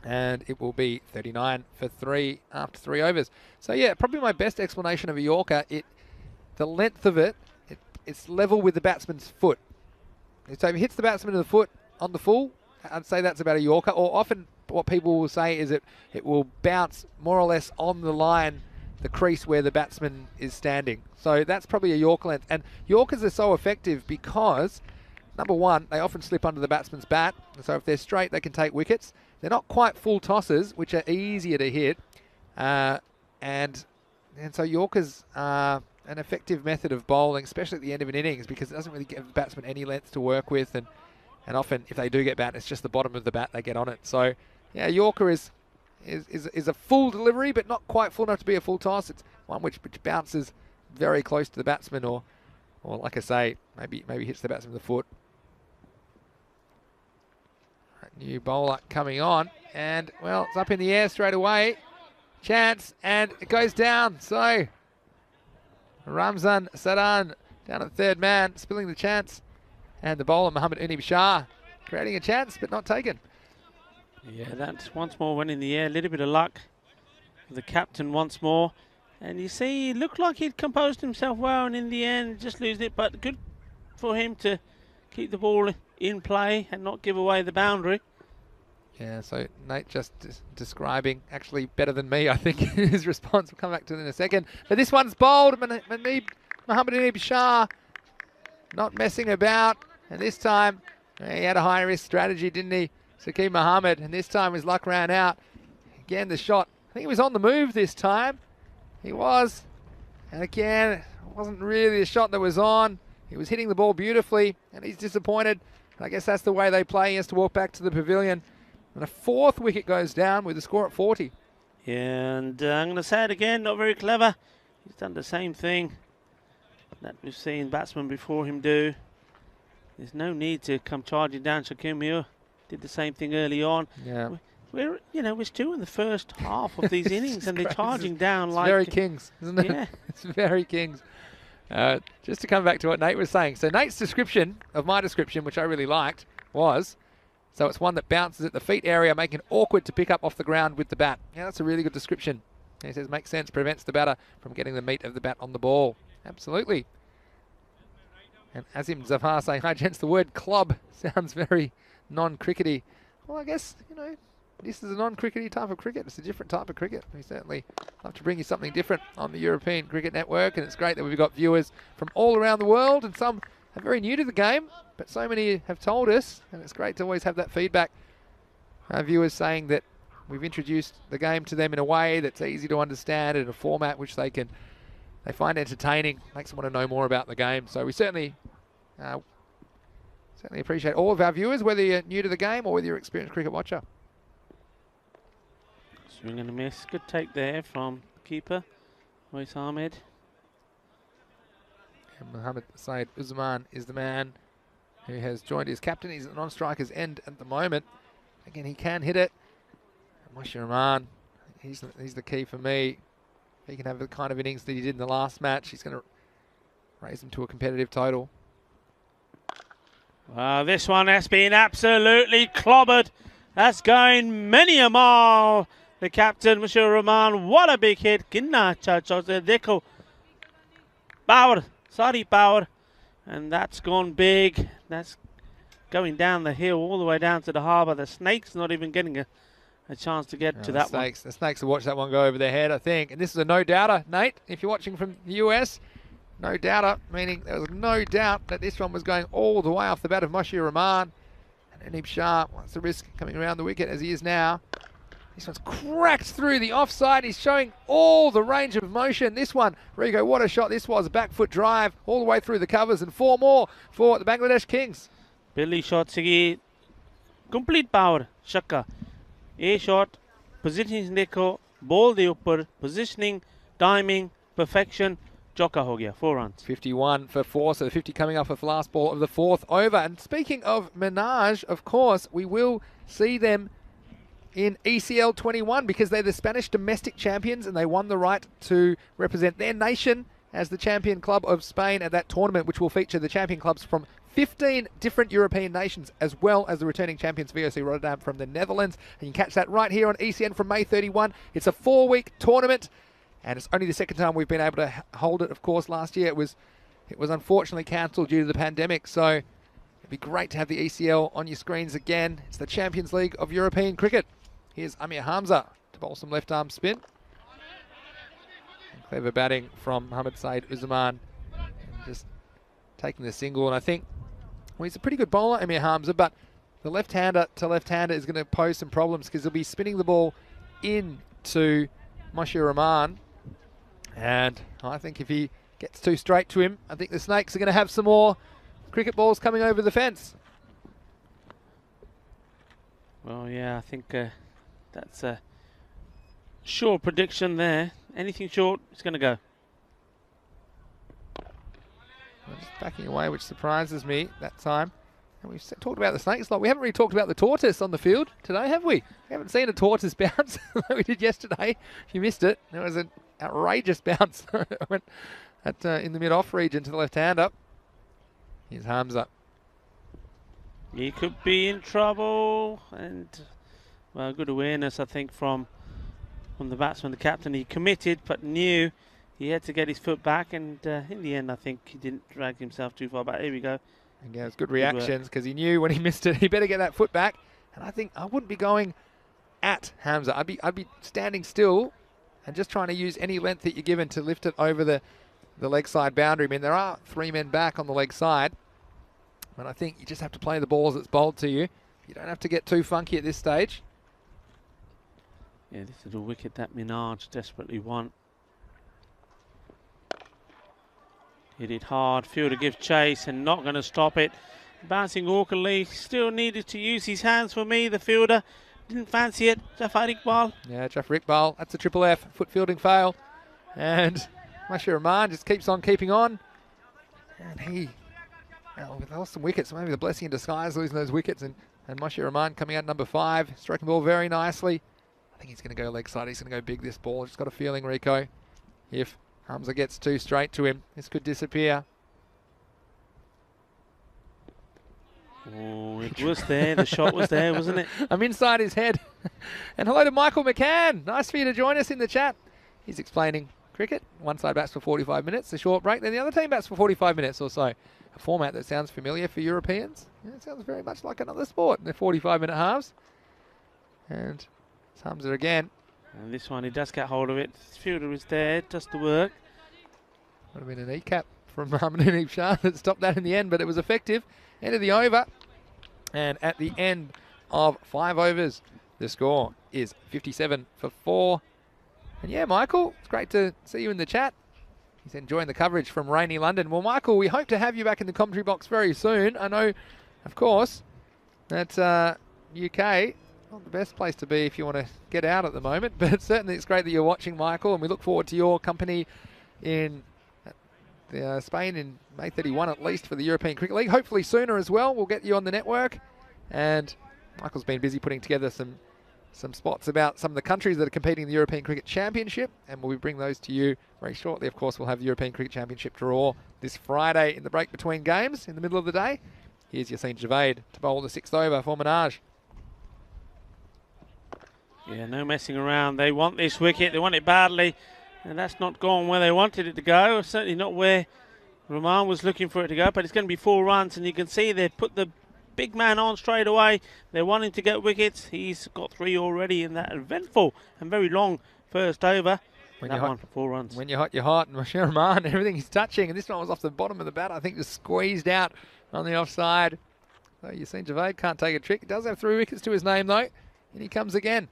And it will be 39 for 3 after 3 overs. So yeah, probably my best explanation of a Yorker. The length of it's level with the batsman's foot. So if it hits the batsman in the foot on the full, I'd say that's about a Yorker. Or often what people will say is it will bounce more or less on the line, the crease where the batsman is standing. So that's probably a Yorker length. And Yorkers are so effective because, number one, they often slip under the batsman's bat. So if they're straight, they can take wickets. They're not quite full tosses, which are easier to hit. And so Yorkers are an effective method of bowling, especially at the end of an innings, because it doesn't really give the batsman any length to work with. And often, if they do get bat, it's just the bottom of the bat they get on it. So, yeah, Yorker is a full delivery, but not quite full enough to be a full toss. It's one which bounces very close to the batsman, or like I say, maybe hits the batsman with the foot. New bowler coming on, and well, it's up in the air straight away. Chance, and it goes down. So Ramzan Sadan down at 3rd man, spilling the chance, and the bowler Mohammed Unib Shah creating a chance but not taken. Yeah, that's once more went in the air. A little bit of luck for the captain once more, and you see, he looked like he'd composed himself well, and in the end just lose it. But good for him to keep the ball in play and not give away the boundary. Yeah, so Nate just describing actually better than me, I think, his response. We'll come back to it in a second. But this one's bowled. Mohammed Unib Shah not messing about. And this time, he had a high-risk strategy, didn't he? Saqib Mohammed. And this time his luck ran out. Again, the shot. I think he was on the move this time. He was. And again, it wasn't really a shot that was on. He was hitting the ball beautifully, and he's disappointed. I guess that's the way they play. He has to walk back to the pavilion. And a 4th wicket goes down with the score at 40. Yeah, and I'm going to say it again, not very clever. He's done the same thing that we've seen batsmen before him do. There's no need to come charging down. Shaquem Muir did the same thing early on. Yeah. We're still in the first half of these innings, and they're charging down it's like... very Kings, isn't it? Yeah. It's very Kings. Just to come back to what Nate was saying. So Nate's description of my description, which I really liked, was, so it's one that bounces at the feet area, making it awkward to pick up off the ground with the bat. Yeah, that's a really good description. And he says, makes sense, prevents the batter from getting the meat of the bat on the ball. Absolutely. And Azim Zafar saying, hi gents, the word club sounds very non-crickety. Well, I guess, this is a non-crickety type of cricket. It's a different type of cricket. We certainly love to bring you something different on the European Cricket Network, and it's great that we've got viewers from all around the world, and some are very new to the game, but so many have told us, and it's great to always have that feedback. Our viewers saying that we've introduced the game to them in a way that's easy to understand, in a format which they find entertaining, makes them want to know more about the game. So we certainly appreciate all of our viewers, whether you're new to the game or whether you're an experienced cricket watcher. Swing and a miss. Good take there from keeper, Wais Ahmed. And Mohammad Saeed Usman is the man who has joined his captain. He's at the non-striker's end at the moment. Again, he can hit it. Moshir Rahman, he's the key for me. He can have the kind of innings that he did in the last match. He's going to raise him to a competitive total. Wow, this one has been absolutely clobbered. That's going many a mile. The captain, Moshir Rahman, what a big hit. Ginna chacha dekho. Power, sorry power. And that's gone big. That's going down the hill all the way down to the harbour. The snake's not even getting a chance to get to that one. The Snakes will watch that one go over their head, I think. And this is a no-doubter, Nate, if you're watching from the US. No-doubter, meaning there was no doubt that this one was going all the way off the bat of Moshir Rahman. And Anib Shah wants the risk coming around the wicket as he is now. This one's cracked through the offside. He's showing all the range of motion. This one, Rigo, what a shot this was. A back foot drive all the way through the covers, and 4 more for the Bangladesh Kings. Billy shot sigi complete power shakka. A shot, positioning dekho, ball the upper, positioning, timing, perfection. Chokka ho gaya, 4 runs. 51 for 4, so the 50 coming off of last ball of the 4th over. And speaking of Minaj, of course, we will see them in ECL 21 because they're the Spanish domestic champions and they won the right to represent their nation as the champion club of Spain at that tournament, which will feature the champion clubs from 15 different European nations, as well as the returning champions VOC Rotterdam from the Netherlands. And you can catch that right here on ECN from May 31. It's a 4-week tournament, and it's only the second time we've been able to hold it. Of course, last year it was unfortunately cancelled due to the pandemic, so it'd be great to have the ECL on your screens again. It's the Champions League of European Cricket. Here's Amir Hamza to bowl some left-arm spin. And clever batting from Mohammad Saeed Usman. Just taking the single, and I think, well, he's a pretty good bowler, Amir Hamza, but the left-hander to left-hander is going to pose some problems because he'll be spinning the ball into Moshir Rahman. And I think if he gets too straight to him, I think the Snakes are going to have some more cricket balls coming over the fence. Well, yeah, I think that's a sure prediction there. Anything short, it's going to go. Well, just backing away, which surprises me that time. And we've talked about the Snakes a lot. We haven't really talked about the tortoise on the field today, have we? We haven't seen a tortoise bounce like we did yesterday. If you missed it, it was an outrageous bounce. It went in the mid-off region to the left-hander. Here's Hamza. He could be in trouble, and well, good awareness, I think, from the batsman, the captain. He committed, but knew he had to get his foot back, and in the end, I think he didn't drag himself too far back. Here we go. And yeah, it's good reactions because he knew when he missed it, he better get that foot back. And I think I wouldn't be going at Hamza. I'd be standing still and just trying to use any length that you're given to lift it over the leg side boundary. I mean, there are 3 men back on the leg side. But I think you just have to play the ball as it's bowled to you. You don't have to get too funky at this stage. Yeah, this is a wicket that Minaj desperately want. Hit it hard, fielder gives chase and not going to stop it. Bouncing awkwardly, still needed to use his hands for me, the fielder. Didn't fancy it, Jafar Iqbal. Yeah, Jafar Iqbal, that's a triple F, foot fielding fail. And Moshir Rahman just keeps on keeping on. And he... Well, they lost some wickets, so maybe the blessing in disguise, losing those wickets, and Moshir Rahman coming out number 5, striking the ball very nicely. I think he's going to go leg side, he's going to go big this ball. Just got a feeling, Rico, if Hamza gets too straight to him, this could disappear. Oh, it was there, the shot was there, wasn't it? I'm inside his head. And hello to Michael McCann, nice for you to join us in the chat. He's explaining cricket, one side bats for 45 minutes, a short break, then the other team bats for 45 minutes or so. A format that sounds familiar for Europeans. Yeah, it sounds very much like another sport in their 45-minute halves. And Hamza again. And this one, he does get hold of it. His fielder is there, does the work. Would have been an E-cap from Minaj Shah that stopped that in the end, but it was effective. End of the over. And at the end of 5 overs, the score is 57 for 4. And yeah, Michael, it's great to see you in the chat. He's enjoying the coverage from rainy London. Well, Michael, we hope to have you back in the commentary box very soon. I know, of course, that UK, not the best place to be if you want to get out at the moment, but certainly it's great that you're watching, Michael, and we look forward to your company in Spain in May 31 at least for the European Cricket League. Hopefully sooner as well. We'll get you on the network. And Michael's been busy putting together some spots about some of the countries that are competing in the European Cricket Championship, and we'll bring those to you very shortly. Of course, we'll have the European Cricket Championship draw this Friday in the break between games in the middle of the day. Here's Yassine Javed to bowl the 6th over for Minaj. Yeah, no messing around. They want this wicket. They want it badly. And that's not gone where they wanted it to go. Certainly not where Rahman was looking for it to go. But it's going to be 4 runs. And you can see they've put the big man on straight away. They're wanting to get wickets. He's got 3 already in that eventful and very long first over. When that you're one for 4 runs. When you're hot, you're hot. And Bashir Rahman, everything he's touching. And this one was off the bottom of the bat. I think just squeezed out on the offside. So Yassine Javed can't take a trick. He does have 3 wickets to his name, though. And he comes again.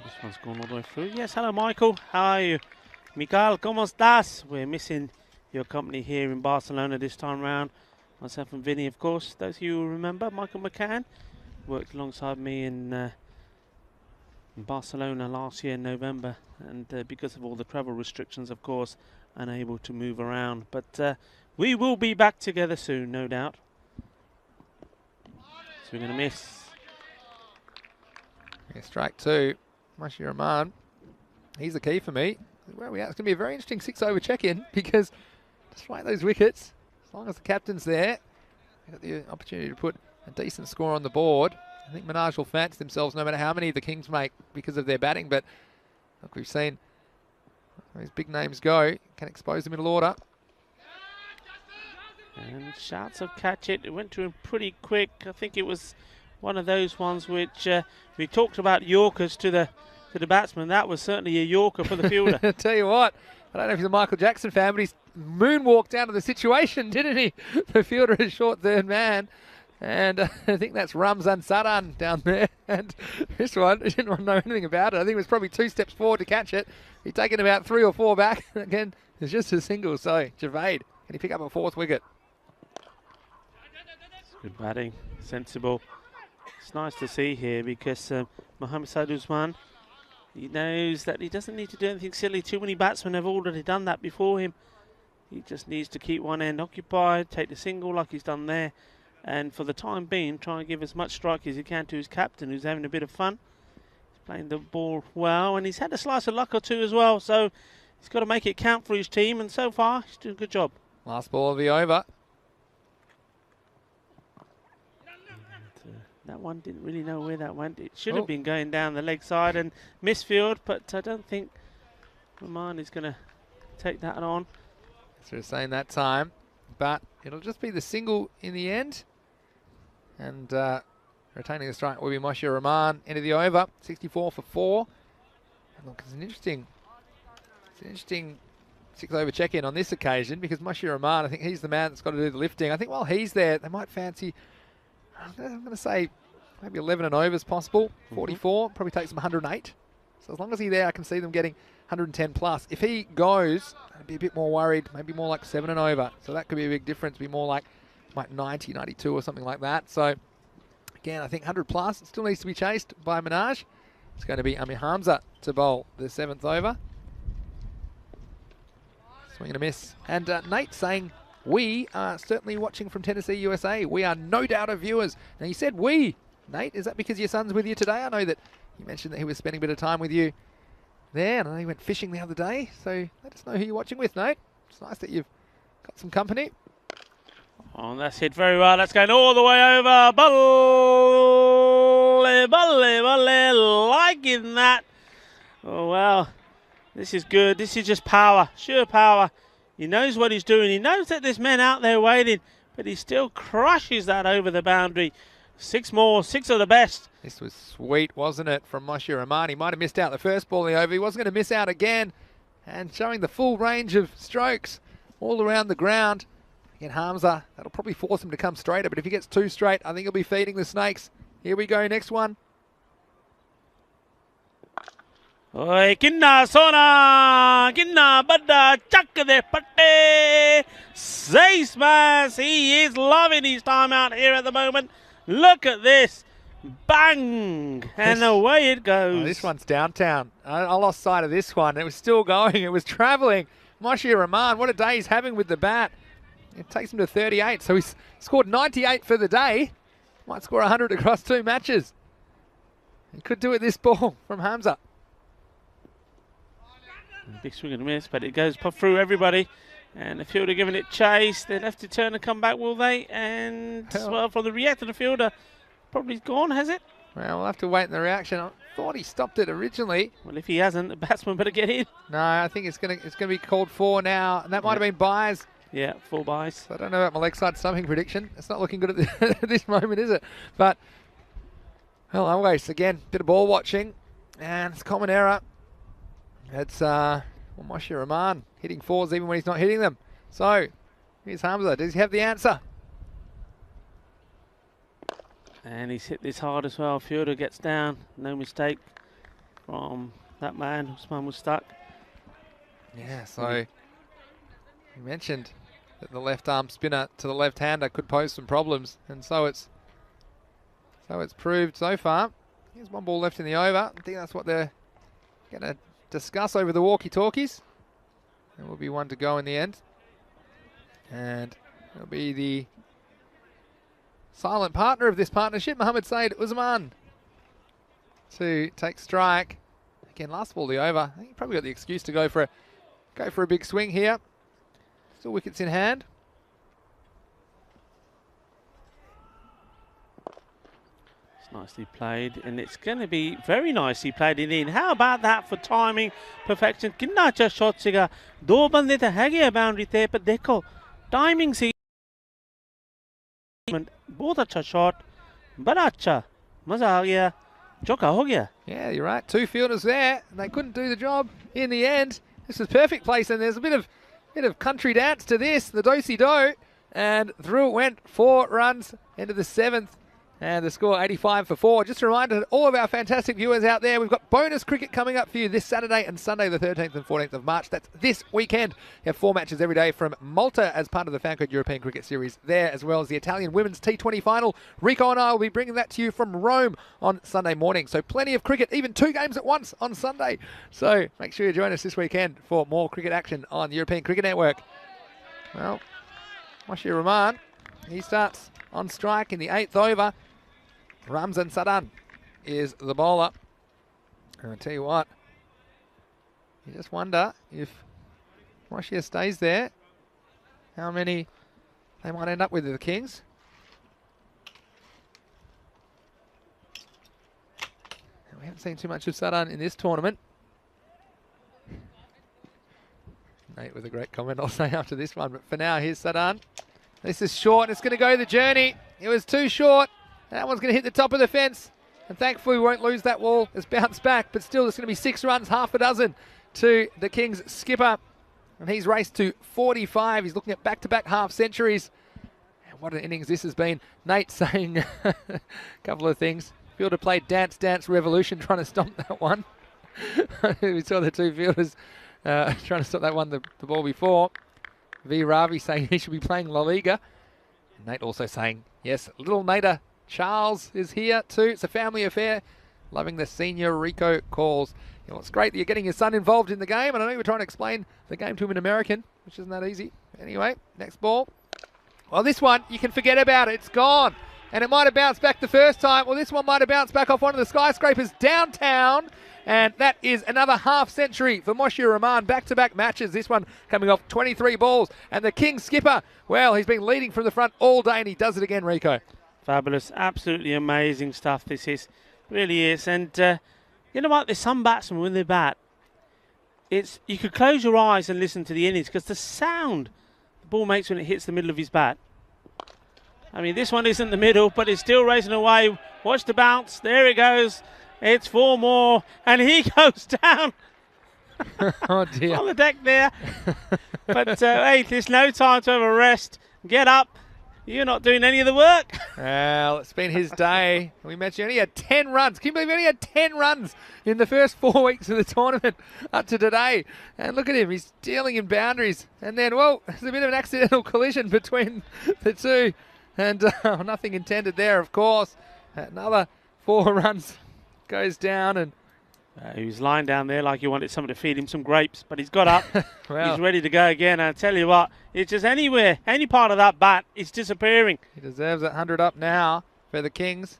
This one's gone all the way through. Yes, hello, Michael. How are you? Miguel, ¿cómo estás? We're missing your company here in Barcelona this time round. Myself and Vinny, of course. Those of you who remember, Michael McCann worked alongside me in Barcelona last year in November. And because of all the travel restrictions, of course, unable to move around. But we will be back together soon, no doubt. So we're going to miss. Yeah, strike 2. Bashir Rahman, he's the key for me. Where are we at? It's going to be a very interesting 6-over check-in because despite those wickets, as long as the captain's there, they've got the opportunity to put a decent score on the board. I think Minaj will fancy themselves no matter how many the Kings make because of their batting, but look, we've seen these big names go, can expose the middle order. And shouts of catch it. It went to him pretty quick. I think it was one of those ones which we talked about Yorkers to the batsman. That was certainly a Yorker for the fielder. I tell you what, I don't know if he's a Michael Jackson fan, but he's moonwalked out of the situation, didn't he? The fielder is short third man. And I think that's Ramzan Saran down there. And this one, he didn't want to know anything about it. I think it was probably 2 steps forward to catch it. He'd taken about 3 or 4 back. Again, it's just a single. So, Javed, can he pick up a 4th wicket? Good batting, sensible. It's nice to see here because Mohammad Said Usman, he knows that he doesn't need to do anything silly. Too many batsmen have already done that before him. He just needs to keep one end occupied, take the single like he's done there, and for the time being, try and give as much strike as he can to his captain, who's having a bit of fun. He's playing the ball well, and he's had a slice of luck or 2 as well, so he's got to make it count for his team, and so far, he's doing a good job. Last ball of the over. That one didn't really know where that went. It should have been going down the leg side and misfield, but I don't think Rahman is going to take that on. That's what I was saying that time, but it'll just be the single in the end. And retaining the strike will be Bashir Rahman. End of the over, 64 for 4. And look, it's an interesting 6-over check-in on this occasion because Bashir Rahman, I think he's the man that's got to do the lifting. I think while he's there, they might fancy, I'm going to say maybe 11 and overs possible. 44, probably takes them 108. So as long as he's there, I can see them getting 110 plus. If he goes, I'd be a bit more worried, maybe more like 7 and over. So that could be a big difference, be more like 90, 92 or something like that. So again, I think 100 plus. It still needs to be chased by Minaj. It's going to be Amir Hamza to bowl the 7th over. Swing and a miss. And Nate saying, we are certainly watching from Tennessee, USA. We are no doubt of viewers. Now, you said we. Nate, is that because your son's with you today? I know that you mentioned that he was spending a bit of time with you there. And I know he went fishing the other day. So let us know who you're watching with, Nate. It's nice that you've got some company. Oh, that's hit very well. That's going all the way over. Balle, liking that. Oh, well. This is good. This is just power, sheer power. He knows what he's doing. He knows that there's men out there waiting, but he still crushes that over the boundary. 6 more, 6 of the best. This was sweet, wasn't it, from Moshi Rahman? He might have missed out the first ball in the over. He wasn't going to miss out again. And showing the full range of strokes all around the ground. Again, Hamza, that'll probably force him to come straighter, but if he gets too straight, I think he'll be feeding the snakes. Here we go, next one. Oi, kinna sona, kinna badda, chak de patte. Say smash, he is loving his time out here at the moment. Look at this. Bang! And away it goes. Oh, this one's downtown. I lost sight of this one. It was still going. It was travelling. Moshi Rahman, what a day he's having with the bat. It takes him to 38. So he's scored 98 for the day. Might score 100 across 2 matches. He could do it this ball from Hamza. Big swing and a miss, but it goes through everybody. And the fielder giving it chase. They'll have to turn and come back, will they? And, well, from the reactor, the fielder probably gone, has it? Well, we'll have to wait in the reaction. I thought he stopped it originally. Well, if he hasn't, the batsman better get in. No, I think it's gonna be called 4 now. And that might have been buys. Yeah, 4 buys. So I don't know about my leg side stumping prediction. It's not looking good at this moment, is it? But, well, always, again, bit of ball watching. And it's a common error. It's Moshi Rahman hitting 4s even when he's not hitting them. So, here's Hamza. Does he have the answer? And he's hit this hard as well. Fielder gets down. No mistake from that man. Usman was stuck. Yeah, so you mentioned that the left arm spinner to the left hander could pose some problems, and so it's proved so far. Here's 1 ball left in the over. I think that's what they're going to discuss over the walkie-talkies. There will be 1 to go in the end, and it'll be the silent partner of this partnership, Mohammad Saeed Usman, to take strike. Again, last ball the over. I think he probably got the excuse to go for a big swing here. Still wickets in hand. It's nicely played, and it's going to be very nicely played in. How about that for timing, perfection? कितना अच्छा shot सीगा. 2 बंदे तो है गया boundary थे, पर देखो timing सी. बहुत अच्छा shot, बड़ा अच्छा, मजा आ गया, चौका हो गया. Yeah, you're right. 2 fielders there, and they couldn't do the job in the end. This is perfect place, and there's a bit of country dance to this, the do-si-do, and through it went. 4 runs into the 7th. And the score 85 for 4. Just a reminder to all of our fantastic viewers out there, we've got bonus cricket coming up for you this Saturday and Sunday, the 13th and 14th of March. That's this weekend. You have 4 matches every day from Malta as part of the FanCode European Cricket Series there, as well as the Italian Women's T20 final. Rico and I will be bringing that to you from Rome on Sunday morning. So plenty of cricket, even 2 games at once on Sunday. So make sure you join us this weekend for more cricket action on the European Cricket Network. Well, Moshi Rahman, he starts on strike in the 8th over. Ramzan Sadan is the bowler. And I'll tell you what, you just wonder if Moshia stays there, how many they might end up with the Kings. And we haven't seen too much of Sadan in this tournament. Nate with a great comment I'll say after this one, but for now here's Sadan. This is short, it's going to go the journey. It was too short. That one's going to hit the top of the fence, and thankfully we won't lose that wall. It's bounced back, but still there's going to be 6 runs, half a dozen to the Kings skipper, and he's raced to 45. He's looking at back-to-back half centuries. And what an innings this has been. Nate saying a couple of things. Fielder played Dance Dance Revolution trying to stop that one. We saw the 2 fielders trying to stop that one, the ball before. V. Ravi saying he should be playing La Liga. And Nate also saying, yes, little Nader Charles is here too. It's a family affair. Loving the senior Rico calls. You know, it's great that you're getting your son involved in the game, and I know you were trying to explain the game to him in American, which isn't that easy. Anyway, next ball. Well, this one, you can forget about it. It's gone. And it might have bounced back the first time. Well, this one might have bounced back off one of the skyscrapers downtown. And that is another half century for Moshi Rahman. Back-to-back matches. This one coming off 23 balls. And the King skipper, well, he's been leading from the front all day, and he does it again, Rico. Fabulous. Absolutely amazing stuff this is. Really is. And you know what? There's some batsmen when they bat, you could close your eyes and listen to the innings because the sound the ball makes when it hits the middle of his bat. I mean, this one is in the middle, but it's still racing away. Watch the bounce. There it goes. It's 4 more, and he goes down. Oh dear. On the deck there. But hey, there's no time to have a rest. Get up. You're not doing any of the work. Well, it's been his day. We mentioned he only had 10 runs. Can you believe he only had 10 runs in the first 4 weeks of the tournament up to today? And look at him. He's dealing in boundaries. And then, well, there's a bit of an accidental collision between the two. And nothing intended there, of course. Another 4 runs goes down, and he was lying down there like you wanted someone to feed him some grapes, but he's got up. well, he's ready to go again. And I tell you what, it's just anywhere, any part of that bat, it's disappearing. he deserves 100 up now for the Kings.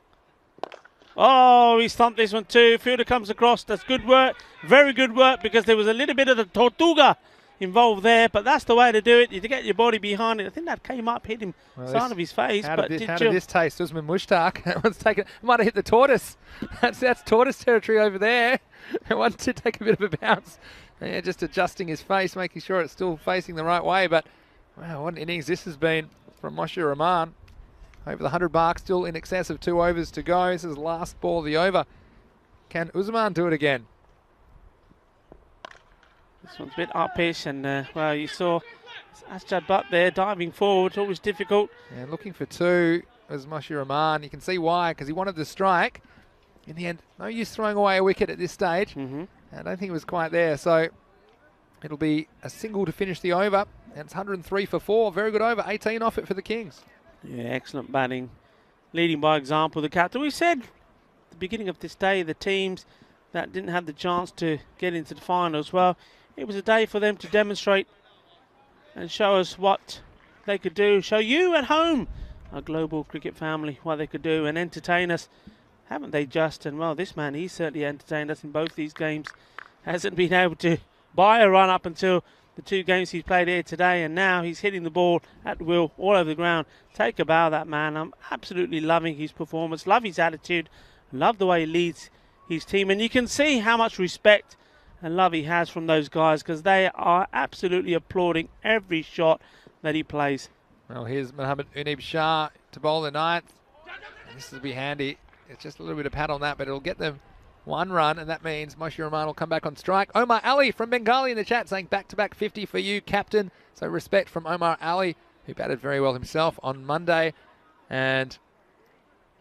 Oh, he thumped this one too. Fielder comes across. That's good work. Very good work, because there was a little bit of the tortuga involved there, but that's the way to do it. You get your body behind it. I think that came up, hit him side of his face. How But did this taste? Usman Mushtaq. That one's taken. Might have hit the tortoise. That's tortoise territory over there. That one did take a bit of a bounce. Yeah, just adjusting his face, making sure it's still facing the right way. But wow, what an innings this has been from Moshe Rahman. Over the 100 mark, still in excess of 2 overs to go. This is the last ball of the over. Can Usman do it again? This one's a bit uppish, and well, you saw Asjad Butt there diving forward. Always difficult. And looking for 2 was Moshe Rahman. You can see why, because he wanted to strike. In the end, no use throwing away a wicket at this stage. I don't think it was quite there. So it'll be a single to finish the over. And it's 103 for 4. Very good over. 18 off it for the Kings. Yeah, excellent batting. Leading by example, the captain. We said at the beginning of this day, the teams that didn't have the chance to get into the finals, well, it was a day for them to demonstrate and show us what they could do. Show you at home, our global cricket family, what they could do and entertain us. Haven't they just? And well, this man, he certainly entertained us in both these games. Hasn't been able to buy a run up until the 2 games he's played here today, and now he's hitting the ball at will all over the ground. Take a bow, that man. I'm absolutely loving his performance, love his attitude, love the way he leads his team, and you can see how much respect and love he has from those guys, because they are absolutely applauding every shot that he plays. Well, here's Mohammad Unib Shah to bowl the 9th. And this will be handy. It's just a little bit of pat on that, but it'll get them 1 run, and that means Moshe Rahman will come back on strike. Omar Ali from Bengali in the chat saying back-to-back 50 for you, captain. So respect from Omar Ali, who batted very well himself on Monday. And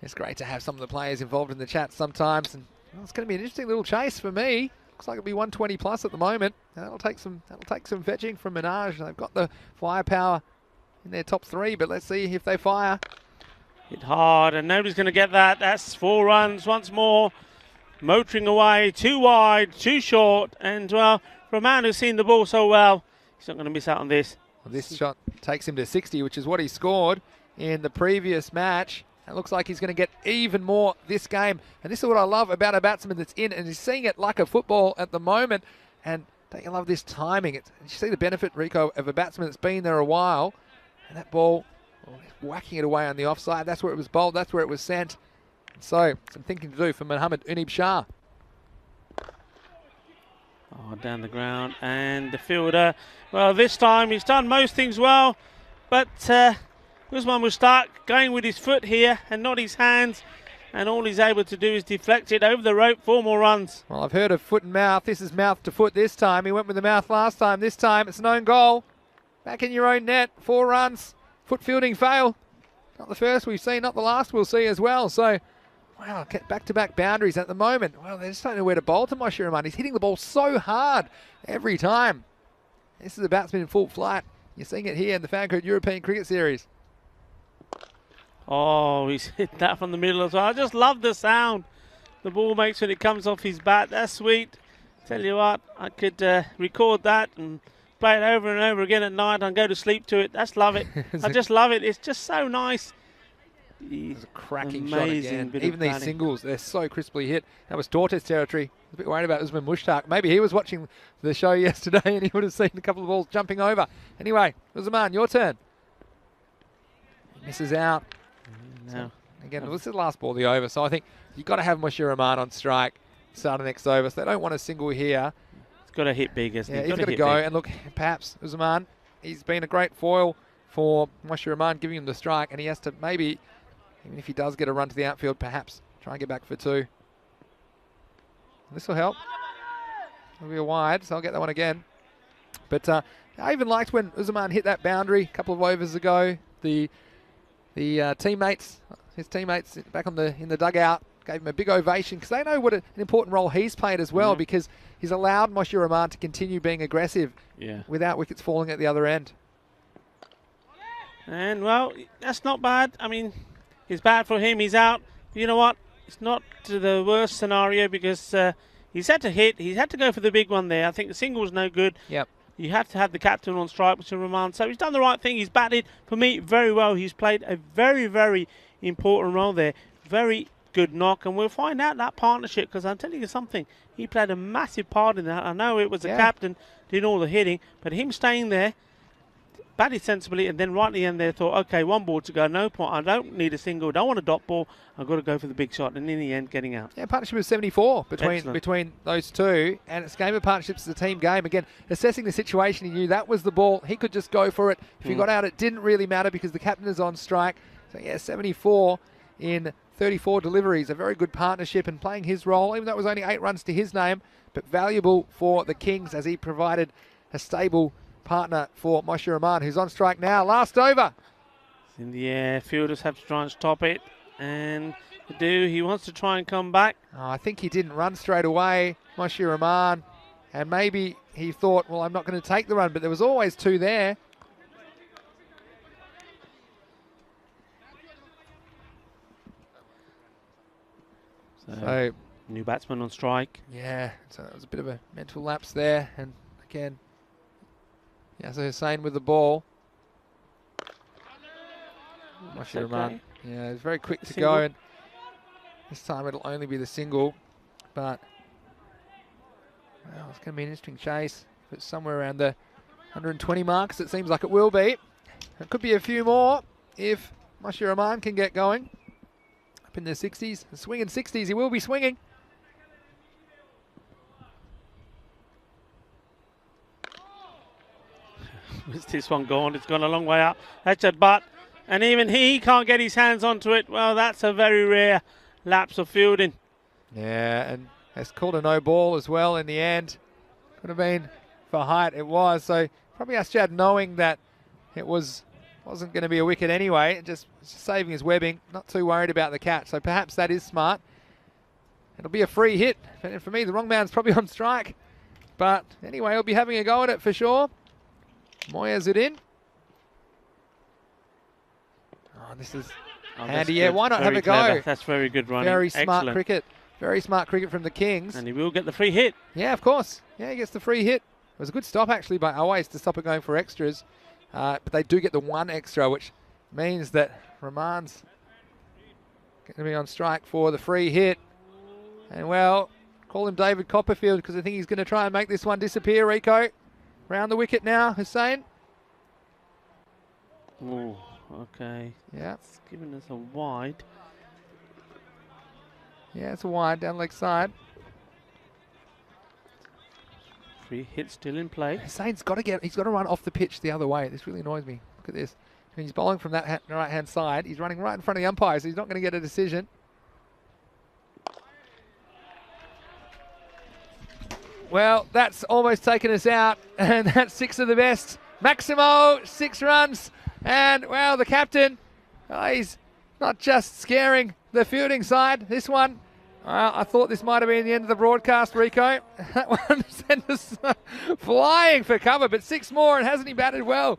it's great to have some of the players involved in the chat sometimes. And well, it's going to be an interesting little chase for me. Looks like it'll be 120 plus at the moment. And that'll take some fetching from Minaj. They've got the firepower in their top 3, but let's see if they fire. Hit hard, and nobody's going to get that. That's 4 runs once more. Motoring away, too wide, too short. And, well, for a man who's seen the ball so well, he's not going to miss out on this. Well, this shot takes him to 60, which is what he scored in the previous match. It looks like he's going to get even more this game. And this is what I love about a batsman that's in, and he's seeing it like a football at the moment. And don't you love this timing? You see the benefit, Rico, of a batsman that's been there a while. And that ball, whacking it away on the offside. That's where it was bowled. That's where it was sent. So, some thinking to do for Mohammad Unib Shah. Oh, down the ground. And the fielder, well, this time he's done most things well. But Usman Mushtaq going with his foot here and not his hands. And all he's able to do is deflect it over the rope. 4 more runs. Well, I've heard of foot and mouth. This is mouth to foot this time. He went with the mouth last time. This time it's an own goal. Back in your own net. 4 runs. Foot fielding fail. Not the first we've seen, not the last we'll see as well. So, wow, back-to-back boundaries at the moment. Well, they just don't know where to bowl to Moshe Rahman. He's hitting the ball so hard every time. This is a batsman in full flight. You're seeing it here in the Fancode European Cricket Series. Oh, he's hit that from the middle as well. I just love the sound the ball makes when it comes off his bat. That's sweet. Tell you what, I could record that and play it over and over again at night and go to sleep to it. That's love it. I just love it. It's just so nice. It's a cracking shot again. Even these singles, they're so crisply hit. That was Tortoise territory. I was a bit worried about Usman Mushtaq. Maybe he was watching the show yesterday and he would have seen a couple of balls jumping over. Anyway, Usman, your turn. He misses out. No. So, again, this is the last ball of the over, so I think you've got to have Moshe Rahman on strike start of the next over. So they don't want a single here. He's got to hit big, hasn't he? Yeah, he's got to go. And look, perhaps Usman, he's been a great foil for Moshir Rahman, giving him the strike, and he has to maybe, even if he does get a run to the outfield, perhaps try and get back for 2. This will help. It'll be a wide, so I'll get that one again. But I even liked when Usman hit that boundary a couple of overs ago. The teammates, his teammates back in the dugout, gave him a big ovation because they know what an important role he's played as well, because he's allowed Moshir Rahman to continue being aggressive without wickets falling at the other end. And, well, that's not bad. I mean, it's bad for him. He's out. You know what? It's not the worst scenario because he's had to hit. He's had to go for the big one there. I think the single was no good. Yep. You have to have the captain on strike, Mr. Rahman. So he's done the right thing. He's batted, for me, very well. He's played a very, very important role there. Very good knock. And we'll find out that partnership, because I'm telling you something. He played a massive part in that. I know it was the captain doing all the hitting, but him staying there, batted sensibly, and then right at the end there thought, okay, 1 ball to go, no point. I don't need a single, don't want a dot ball. I've got to go for the big shot, and in the end, getting out. Yeah, partnership was 74 between those two, and it's a game of partnerships. It's a team game. Again, assessing the situation, he knew that was the ball. He could just go for it. If he got out, it didn't really matter because the captain is on strike. So, yeah, 74 in 34 deliveries. A very good partnership and playing his role, even though it was only 8 runs to his name, but valuable for the Kings as he provided a stable partner for Moshir Rahman, who's on strike now. Last over. It's in the air. Fielders have to try and stop it. And to do, he wants to try and come back. Oh, I think he didn't run straight away, Moshir Rahman. And maybe he thought, well, I'm not going to take the run, but there was always 2 there. So new batsman on strike. Yeah, so it was a bit of a mental lapse there. And again, Yasser Hussain with the ball. Moshir Rahman, yeah, it's very quick to go, and this time it'll only be the single. But well, it's going to be an interesting chase. If it's somewhere around the 120 marks, it seems like it will be. It could be a few more if Moshir Rahman can get going. Up in the 60s, the swinging 60s, he will be swinging. Where's this one gone? It's gone a long way up. That's a butt. And even he can't get his hands onto it. Well, that's a very rare lapse of fielding. Yeah, and it's called a no ball as well in the end. Could have been for height, it was. So probably Asjad knowing that it wasn't going to be a wicket anyway, just saving his webbing, not too worried about the catch. So perhaps that is smart. It'll be a free hit. And for me, the wrong man's probably on strike. But anyway, he'll be having a go at it for sure. Moya's it in. Oh, this is handy. Yeah, why not have a go? That's very good running. Very smart cricket. Very smart cricket from the Kings. And he will get the free hit. Yeah, of course. Yeah, he gets the free hit. It was a good stop actually by Always to stop it going for extras. But they do get the 1 extra, which means that Rahman's going to be on strike for the free hit. And well, call him David Copperfield because I think he's going to try and make this one disappear, Rico. Round the wicket now, Hussain. Oh, okay. Yeah. It's giving us a wide. Yeah, it's a wide down leg side. Free hit still in play. Hussain's got to run off the pitch the other way. This really annoys me. Look at this. When he's bowling from that right-hand side, he's running right in front of the umpire, so he's not going to get a decision. Well, that's almost taken us out, and that's 6 of the best. Maximo, 6 runs, and, well, the captain, he's not just scaring the fielding side. This one, I thought this might have been the end of the broadcast, Rico. That one sent us flying for cover, but 6 more, and hasn't he batted well?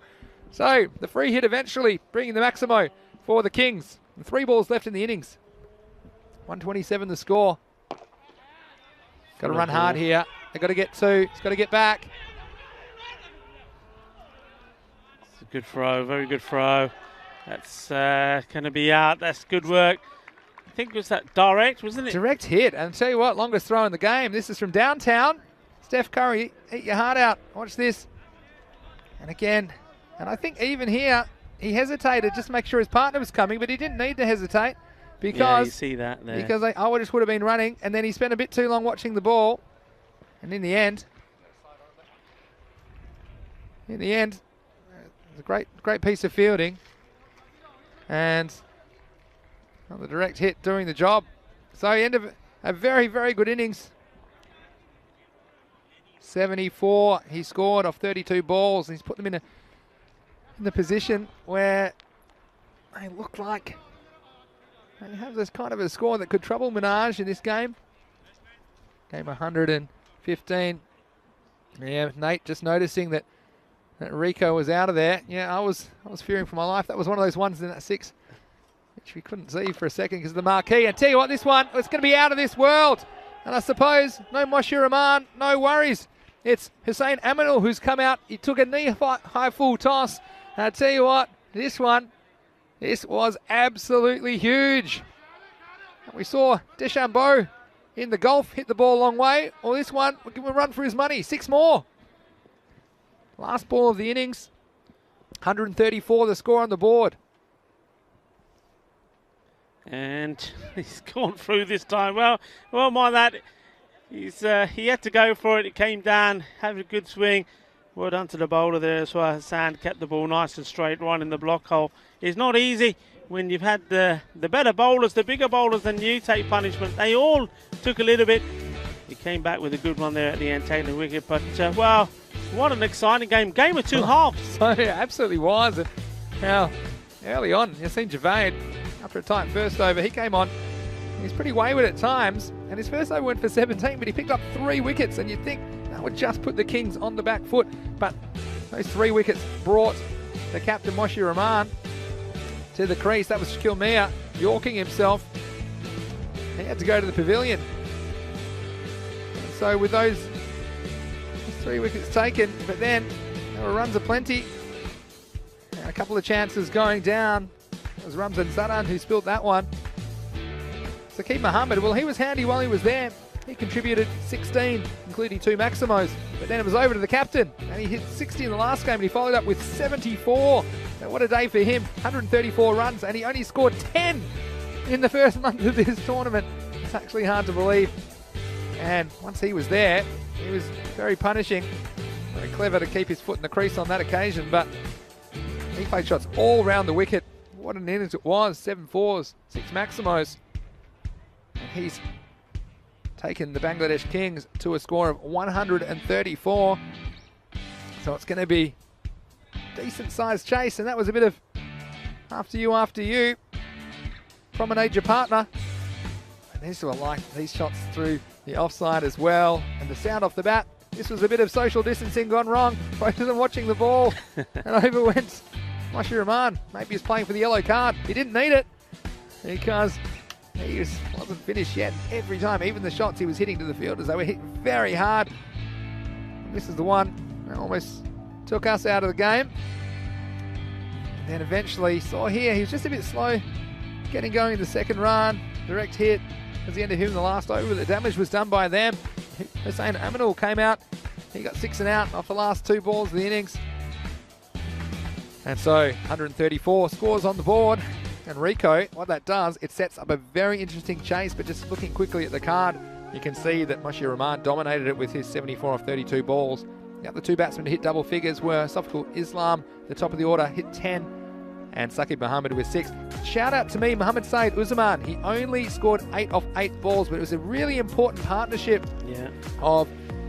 So, the free hit eventually bringing the Maximo for the Kings. And 3 balls left in the innings. 127 the score. Got to run hard here. They've got to get 2. He's got to get back. It's a good throw, very good throw. That's going to be out. That's good work. I think it was that direct, wasn't it? Direct hit. And I'll tell you what, longest throw in the game. This is from downtown. Steph Curry, eat your heart out. Watch this. And again, and I think even here, he hesitated just to make sure his partner was coming, but he didn't need to hesitate because, yeah, you see that there. Because I just would have been running, and then he spent a bit too long watching the ball. And in the end, a great piece of fielding. And the direct hit doing the job. So end of a very, very good innings. 74 he scored off 32 balls. He's put them in the position where they look like they have this kind of a score that could trouble Minaj in this game. Game 115. Yeah, Nate just noticing that Rico was out of there. Yeah, I was fearing for my life. That was one of those ones in that 6 which we couldn't see for a second because of the marquee. And tell you what, this one, it's going to be out of this world. And I suppose no Moshir Rahman, no worries. It's Hussein Aminul who's come out. He took a knee-high full toss. And I tell you what, this was absolutely huge. And we saw Deschambeau in the golf hit the ball a long way. Well, this one, we'll give him a run for his money. 6 more. Last ball of the innings. 134 the score on the board. And he's gone through this time. Well, my lad, he had to go for it. It came down, had a good swing. Well done to the bowler there as well. Hassan kept the ball nice and straight, right in the block hole. It's not easy when you've had the better bowlers, the bigger bowlers than you take punishment. They all took a little bit. He came back with a good one there at the end, taking the wicket. But, well, what an exciting game. Game of 2 halves. So, yeah, absolutely was. Now, early on, Yassine Javed, after a tight first over, he came on. He's pretty wayward at times, and his first over went for 17, but he picked up 3 wickets, and you'd think that would just put the Kings on the back foot. But those 3 wickets brought the captain, Moshir Rahman, to the crease. That was Shaquille Mia yorking himself. He had to go to the pavilion. And so with those 3 wickets taken, but then there were runs aplenty. And a couple of chances going down. It was Ramzan Sadan who spilled that one. Saqib Muhammad, well, he was handy while he was there. He contributed 16, including 2 Maximos. But then it was over to the captain, and he hit 60 in the last game, and he followed up with 74. Now, what a day for him. 134 runs, and he only scored 10 in the first month of this tournament. It's actually hard to believe. And once he was there, he was very punishing. Very clever to keep his foot in the crease on that occasion, but he played shots all around the wicket. What an innings it was. 7 fours, 6 Maximos. And he's taken the Bangladesh Kings to a score of 134. So it's going to be a decent sized chase, and that was a bit of after you promenade your partner. And these were like these shots through the offside as well, and the sound off the bat. This was a bit of social distancing gone wrong. Both of them watching the ball, and over went Moshir Rahman. Maybe he's playing for the yellow card. He didn't need it because he wasn't finished yet. Every time, even the shots he was hitting to the fielders, they were hit very hard. And this is the one that almost took us out of the game. And then eventually, saw here, he was just a bit slow getting going in the second run. Direct hit was the end of him in the last over. The damage was done by them. Hussein Aminul came out. He got 6 and out off the last 2 balls of the innings. And so 134 scores on the board. And Rico, what that does, it sets up a very interesting chase, but just looking quickly at the card, you can see that Moshir Rahman dominated it with his 74 off 32 balls. The other 2 batsmen to hit double figures were Safkul Islam, the top of the order, hit 10, and Saqib Muhammad with 6. Shout out to me, Mohammad Saeed Uzman. He only scored 8 off 8 balls, but it was a really important partnership of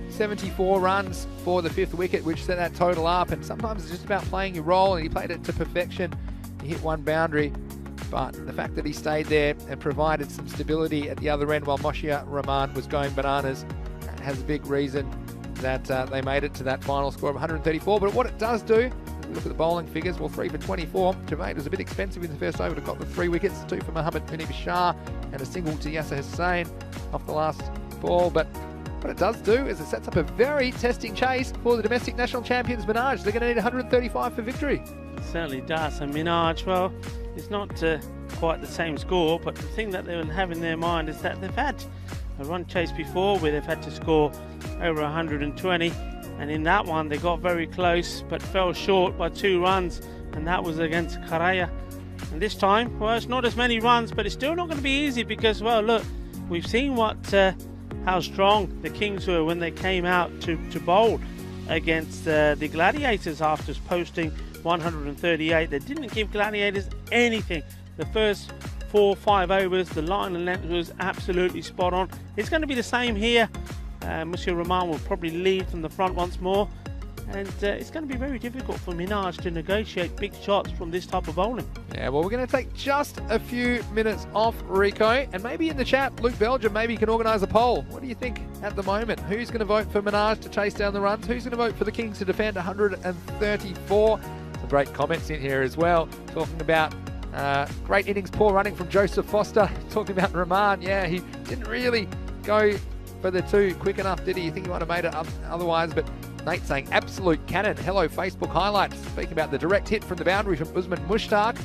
74 runs for the 5th wicket, which set that total up. And sometimes it's just about playing your role, and he played it to perfection. He hit 1 boundary. But the fact that he stayed there and provided some stability at the other end while Moshir Rahman was going bananas has a big reason that they made it to that final score of 134. But what it does do, if we look at the bowling figures, well, 3 for 24. Javed was a bit expensive in the first over to got the 3 wickets, 2 for Mohammad Munib Shah and a single to Yasser Hussain off the last ball. But what it does do is it sets up a very testing chase for the domestic national champions Minaj. They're going to need 135 for victory. It certainly does. And Minaj, well, it's not quite the same score, but the thing that they'll have in their mind is that they've had a run chase before where they've had to score over 120, and in that one they got very close but fell short by 2 runs, and that was against Kharian. And this time, well, it's not as many runs, but it's still not going to be easy because, well, look, we've seen how strong the Kings were when they came out to bowl. against the Gladiators after posting 138. They didn't give Gladiators anything. The first 4 or 5 overs, the line and length was absolutely spot on. It's going to be the same here. Monsieur Rahman will probably lead from the front once more, and it's going to be very difficult for Minaj to negotiate big shots from this type of bowling. Yeah, well, we're going to take just a few minutes off, Rico, and maybe in the chat, Luke Belgium maybe can organise a poll. What do you think at the moment? Who's going to vote for Minaj to chase down the runs? Who's going to vote for the Kings to defend 134? Some great comments in here as well, talking about great innings, poor running from Joseph Foster. Talking about Rahman, yeah, he didn't really go for the 2 quick enough, did he? You think he might have made it otherwise, but Nate saying absolute cannon. Hello, Facebook highlights. Speaking about the direct hit from the boundary from Usman Mushtaq.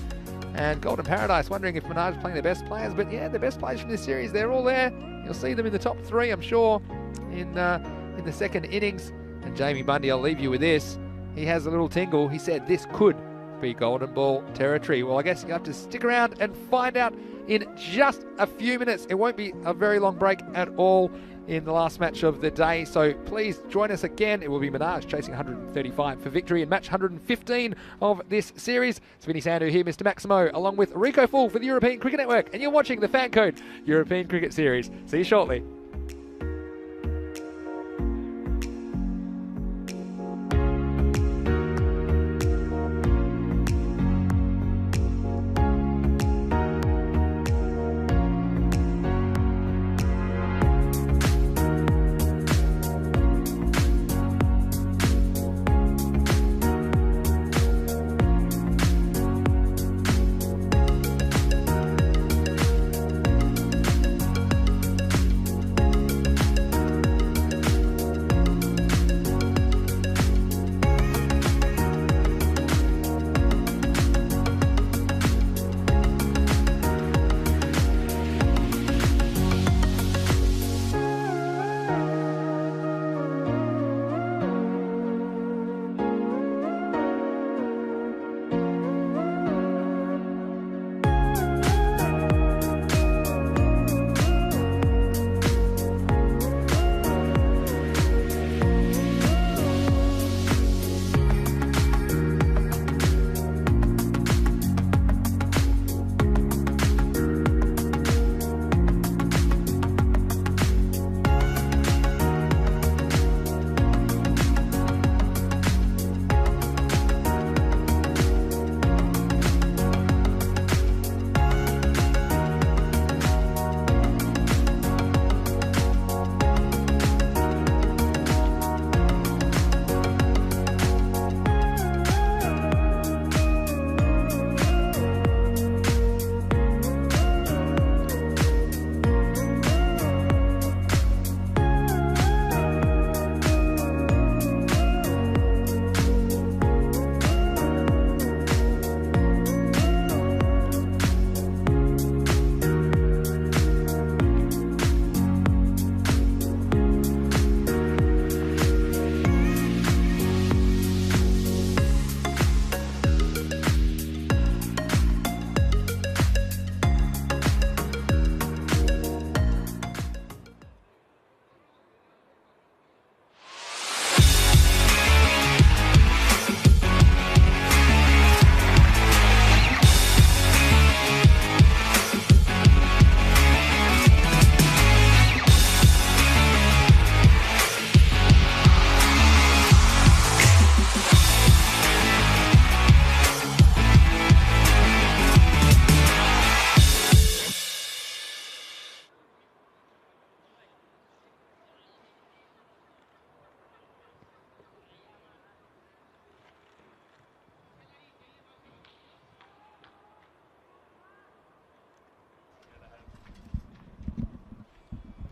And Golden Paradise wondering if Minaj is playing their best players. But yeah, the best players from this series, they're all there. You'll see them in the top 3, I'm sure, in the second innings. And Jamie Bundy, I'll leave you with this. He has a little tingle. He said this could be golden ball territory. Well, I guess you have to stick around and find out in just a few minutes. It won't be a very long break at all in the last match of the day, so please join us again. It will be Minaj chasing 135 for victory in match 115 of this series. It's Vinny Sandu here, Mr. Maximo, along with Rico Full for the European Cricket Network, and you're watching the Fan Code European Cricket Series. See you shortly.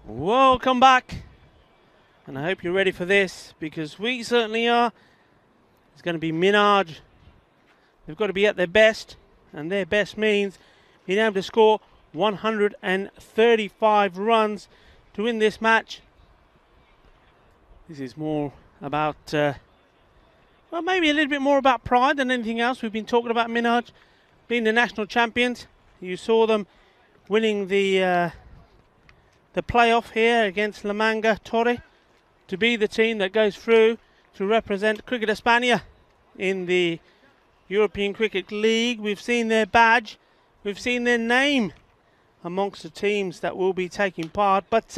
Welcome back, and I hope you're ready for this, because we certainly are. It's going to be Minaj. They've got to be at their best, and their best means being able to score 135 runs to win this match. This is more about, well, maybe a little bit more about pride than anything else. We've been talking about Minaj being the national champions. You saw them winning the playoff here against La Manga Torre to be the team that goes through to represent Cricket Hispania in the European Cricket League. We've seen their badge, we've seen their name amongst the teams that will be taking part, but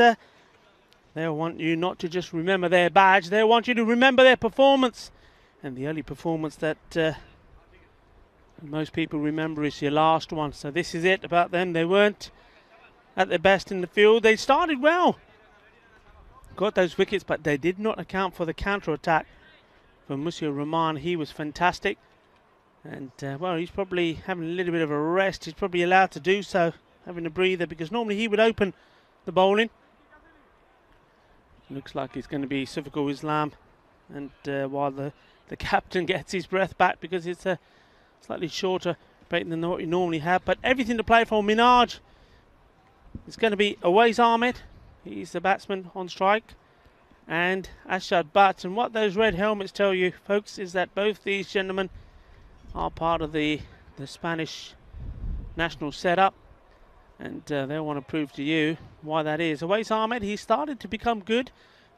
they'll want you not to just remember their badge, they want you to remember their performance. And the only performance that most people remember is your last one. So this is it about them. They weren't at their best in the field. They started well, got those wickets, but they did not account for the counter-attack from Monsieur Rahman. He was fantastic. And, well, he's probably having a little bit of a rest. He's probably allowed to do so, having a breather, because normally he would open the bowling. Looks like it's going to be Sufiqul Islam. And while the captain gets his breath back, because it's a slightly shorter break than what you normally have. But everything to play for Minaj. It's going to be Awais Ahmed. He's the batsman on strike. And Ashad Butt. And what those red helmets tell you, folks, is that both these gentlemen are part of the Spanish national setup. And they'll want to prove to you why that is. Awais Ahmed, he started to become good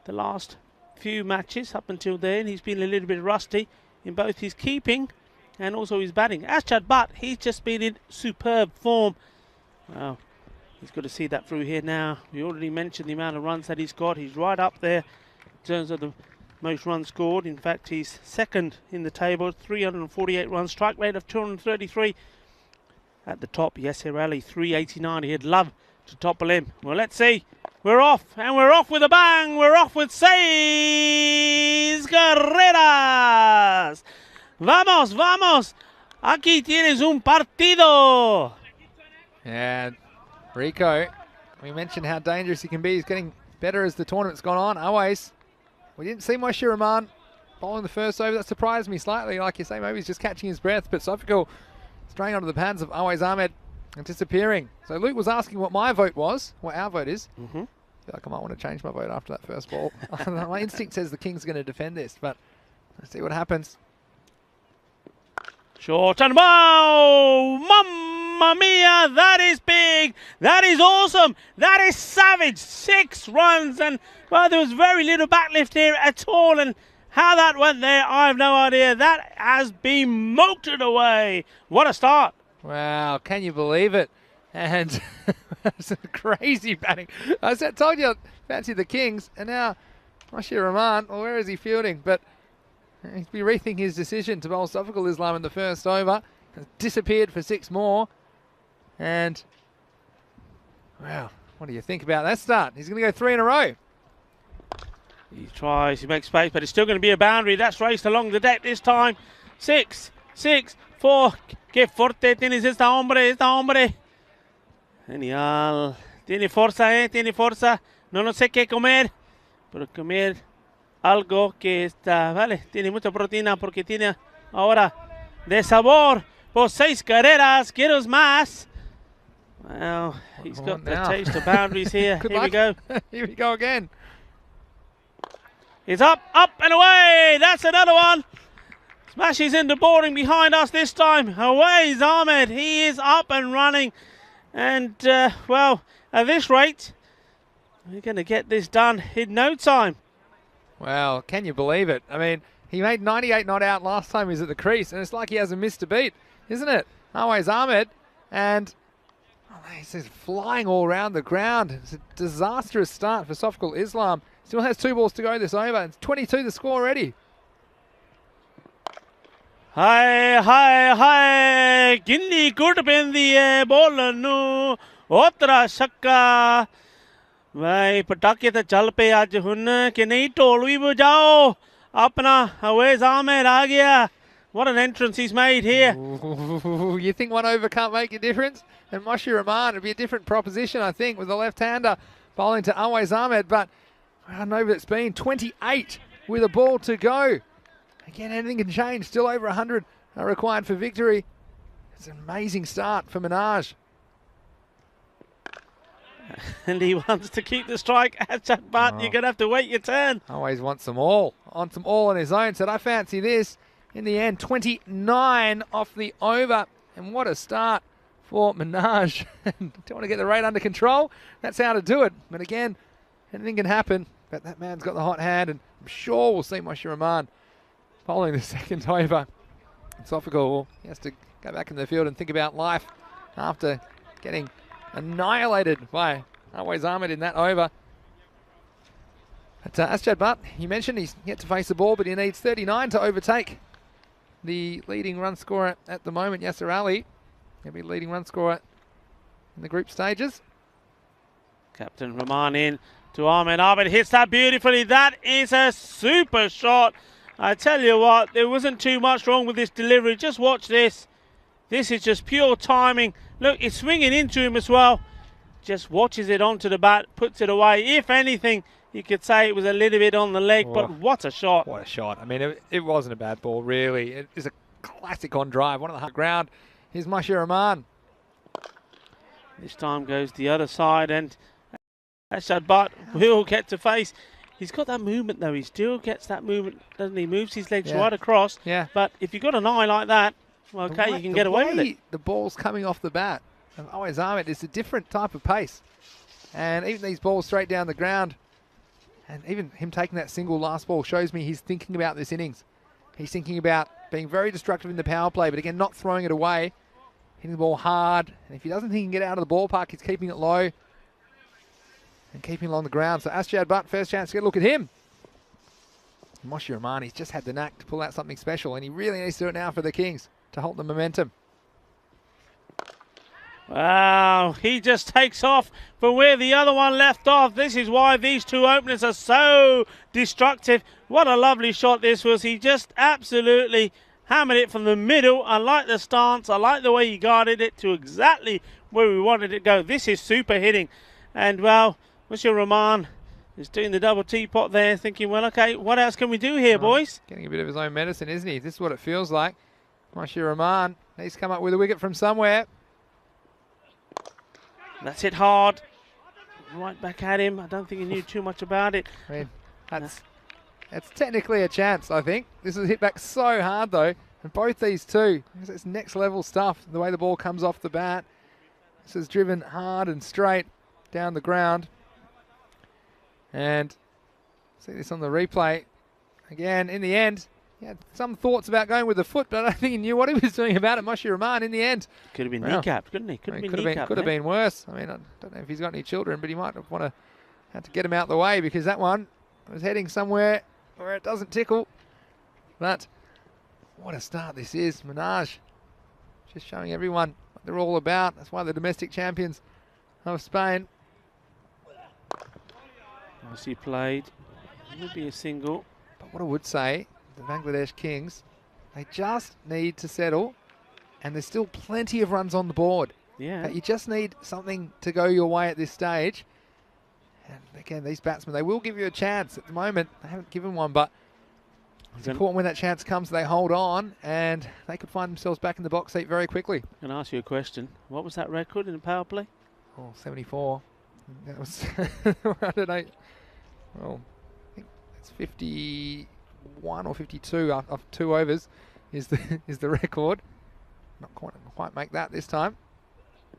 the last few matches. Up until then, he's been a little bit rusty in both his keeping and also his batting. Ashad Butt, he's just been in superb form. Well, he's got to see that through here now. We already mentioned the amount of runs that he's got. He's right up there in terms of the most runs scored. In fact, he's second in the table, 348 runs, strike rate of 233. At the top, Yasser Ali, 389. He'd love to topple him. Well, let's see. We're off, and we're off with a bang. We're off with 6 carreras. Vamos, vamos. Aquí tienes un partido. And Rico, we mentioned how dangerous he can be. He's getting better as the tournament's gone on. Awais, we didn't see Moshir Rahman bowling the first over. That surprised me slightly. Like you say, maybe he's just catching his breath. But Sufiqul straying onto the pads of Awais Ahmed and disappearing. So Luke was asking what my vote was, what our vote is. I feel like I might want to change my vote after that first ball. My instinct says the Kings are going to defend this, but let's see what happens. Short and wow! Mamma mia! That is big! That is awesome! That is savage! 6 runs, and well, there was very little backlift here at all, and how that went there, I have no idea. That has been motored away. What a start! Wow, can you believe it? And that's crazy batting. I told you I fancy the Kings, and now Moshir Rahman, well, where is he fielding? But he's been rethinking his decision to bowl Sufiqul Islam in the first over. Has disappeared for 6 more. And, wow, what do you think about that start? He's going to go 3 in a row. He tries, he makes space, but it's still going to be a boundary. That's raced along the deck this time. 6, 4. Que fuerte tienes esta hombre. Genial. Tiene fuerza, tiene fuerza. No sé qué comer, pero comer algo que está, vale, tiene mucha proteína porque tiene ahora de sabor. Por 6 carreras, ¿quieres más? Well, he's got the taste of boundaries here. Here we go. Here we go again. It's up and away. That's another one. Smashes into boarding behind us this time. Awais Ahmed. He is up and running. And, well, at this rate, we're going to get this done in no time. Well, can you believe it? I mean, he made 98 not out last time he was at the crease, and it's like he hasn't missed a beat, isn't it? Awais Ahmed, and he's just flying all around the ground. It's a disastrous start for Sufiqul Islam. Still has 2 balls to go this over. It's 22 the score already. Hi. Ginni kudpendi hai bowler otra shakka. भाई पटाखे तो चल पे आज हुन कि नहीं ढोल भी बजाओ अपना Awais Ahmed आ गया. What an entrance he's made here. Ooh, you think 1 over can't make a difference? And Moshir Rahman would be a different proposition, I think, with the left-hander bowling to Awais Ahmed. But I know that it's been 28 with a ball to go. Again, anything can change. Still over 100 are required for victory. It's an amazing start for Minaj. And he wants to keep the strike. But you're going to have to wait your turn. Always wants them all. On some all on his own. Said, I fancy this. In the end, 29 off the over. And what a start for Minaj. Don't want to get the rate under control. That's how to do it. But again, anything can happen. but that man's got the hot hand, and I'm sure we'll see Moshe Rahman bowling the second over. Sophical, he has to go back in the field and think about life after getting annihilated by Always Ahmed in that over. But Asjad Butt, he mentioned he's yet to face the ball, but he needs 39 to overtake the leading run scorer at the moment, Yasser Ali. He'll be leading run scorer in the group stages. Captain Rahman in to Ahmed. Ahmed hits that beautifully. That is a super shot. I tell you what, there wasn't too much wrong with this delivery. Just watch this. This is just pure timing. Look, it's swinging into him as well. Just watches it onto the bat, puts it away. If anything, you could say it was a little bit on the leg, but what a shot. What a shot. I mean, it wasn't a bad ball, really. It is a classic on drive, one of the hard ground. Here's Moshe Rahman. This time goes the other side, and Asjad Butt will get to face. He's got that movement, though. He still gets that movement, doesn't he? Moves his legs right across. Yeah. But if you've got an eye like that, well, okay, you can get away with it. The ball's coming off the bat of Always Ahmed is a different type of pace. And even these balls straight down the ground, and even him taking that single last ball shows me he's thinking about this innings. He's thinking about being very destructive in the power play, but again, not throwing it away, hitting the ball hard. And if he doesn't think he can get out of the ballpark, he's keeping it low and keeping along the ground. So Asjad Butt, first chance to get a look at him. Moshe Rahman, he's just had the knack to pull out something special, and he really needs to do it now for the Kings to hold the momentum. Wow, he just takes off from where the other one left off. This is why these two openers are so destructive. What a lovely shot this was. He just absolutely hammered it from the middle. I like the stance. I like the way he guarded it to exactly where we wanted it to go. This is super hitting. And, well, Moshe Rahman is doing the double teapot there, thinking, well, okay, what else can we do here, boys? Getting a bit of his own medicine, isn't he? This is what it feels like. Moshe Rahman needs to come up with a wicket from somewhere. That's hit hard. Right back at him. I don't think he knew too much about it. I mean, that's technically a chance, I think. This is hit back so hard, though. And both these two, it's next level stuff. The way the ball comes off the bat. This is driven hard and straight down the ground. And see this on the replay. Again, in the end, he had some thoughts about going with the foot, but I don't think he knew what he was doing about it. Moshe Rahman, in the end. Could have been kneecapped, couldn't he? Could have been worse. I mean, I don't know if he's got any children, but he might have had to get him out the way, because that one was heading somewhere where it doesn't tickle. But what a start this is. Minaj just showing everyone what they're all about. That's why the domestic champions of Spain. Nicely played. It would be a single. But what I would say, the Bangladesh Kings, they just need to settle, and there's still plenty of runs on the board. Yeah. But you just need something to go your way at this stage. And again, these batsmen, they will give you a chance. At the moment, they haven't given one, but it's important when that chance comes, they hold on, and they could find themselves back in the box seat very quickly. I'm going to ask you a question. What was that record in the power play? Oh, 74. That was, I don't know. Well, I think it's 51 or 52 after 2 overs is the record. Not quite make that this time.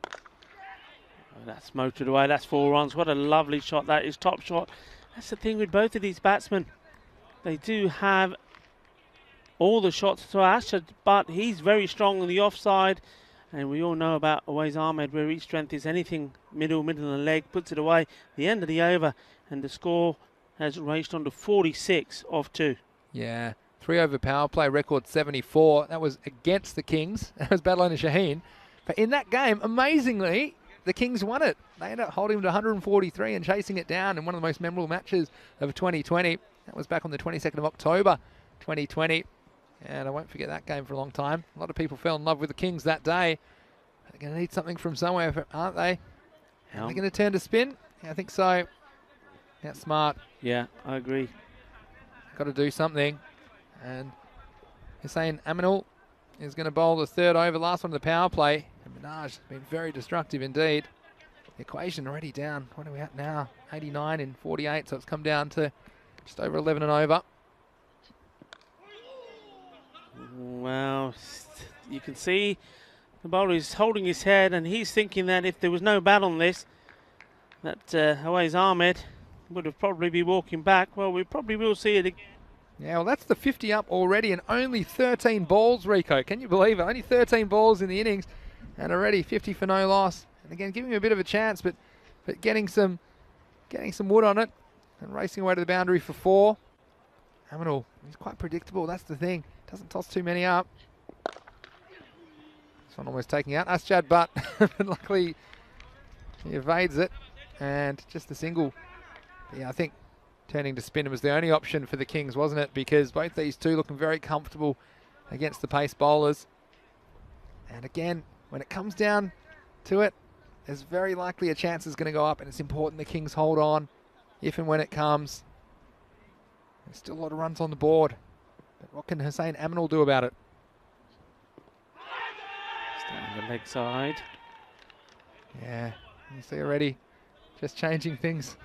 Oh, that's motored away. That's 4 runs. What a lovely shot that is. Top shot. That's the thing with both of these batsmen. They do have all the shots to Asjad, but he's very strong on the offside. And we all know about Always Ahmed, where his strength is anything middle of the leg, puts it away. The end of the over, and the score has raced on to 46 off 2. Yeah, 3 over power play, record 74. That was against the Kings. That was Badlana Shaheen. But in that game, amazingly, the Kings won it. They ended up holding him to 143 and chasing it down in one of the most memorable matches of 2020. That was back on the 22nd of October 2020. And I won't forget that game for a long time. A lot of people fell in love with the Kings that day. They're going to need something from somewhere, aren't they? Are they going to turn to spin? Yeah, I think so. That's smart. Yeah, I agree. Got to do something. And Hussein Aminul is going to bowl the 3rd over, last one of the power play. And Minaj has been very destructive indeed. The equation already down. What are we at now? 89 in 48, so it's come down to just over 11 and over. Well, you can see the bowler is holding his head, and he's thinking that if there was no bat on this, that Always Ahmed would have probably be walking back. Well, we probably will see it again. Yeah, well, that's the 50 up already and only 13 balls, Rico. Can you believe it? Only 13 balls in the innings and already 50 for no loss. And again, giving him a bit of a chance, but getting some wood on it and racing away to the boundary for 4. Aminul, he's quite predictable. That's the thing. Doesn't toss too many up. This one almost taking out Asjad, but luckily he evades it. And just the single. Yeah, I think turning to spin was the only option for the Kings, wasn't it? Because both these two looking very comfortable against the pace bowlers. And again, when it comes down to it, there's very likely a chance is going to go up, and it's important the Kings hold on if and when it comes. There's still a lot of runs on the board. But what can Hussain Aminul do about it? Staying the leg side. Yeah, you see already just changing things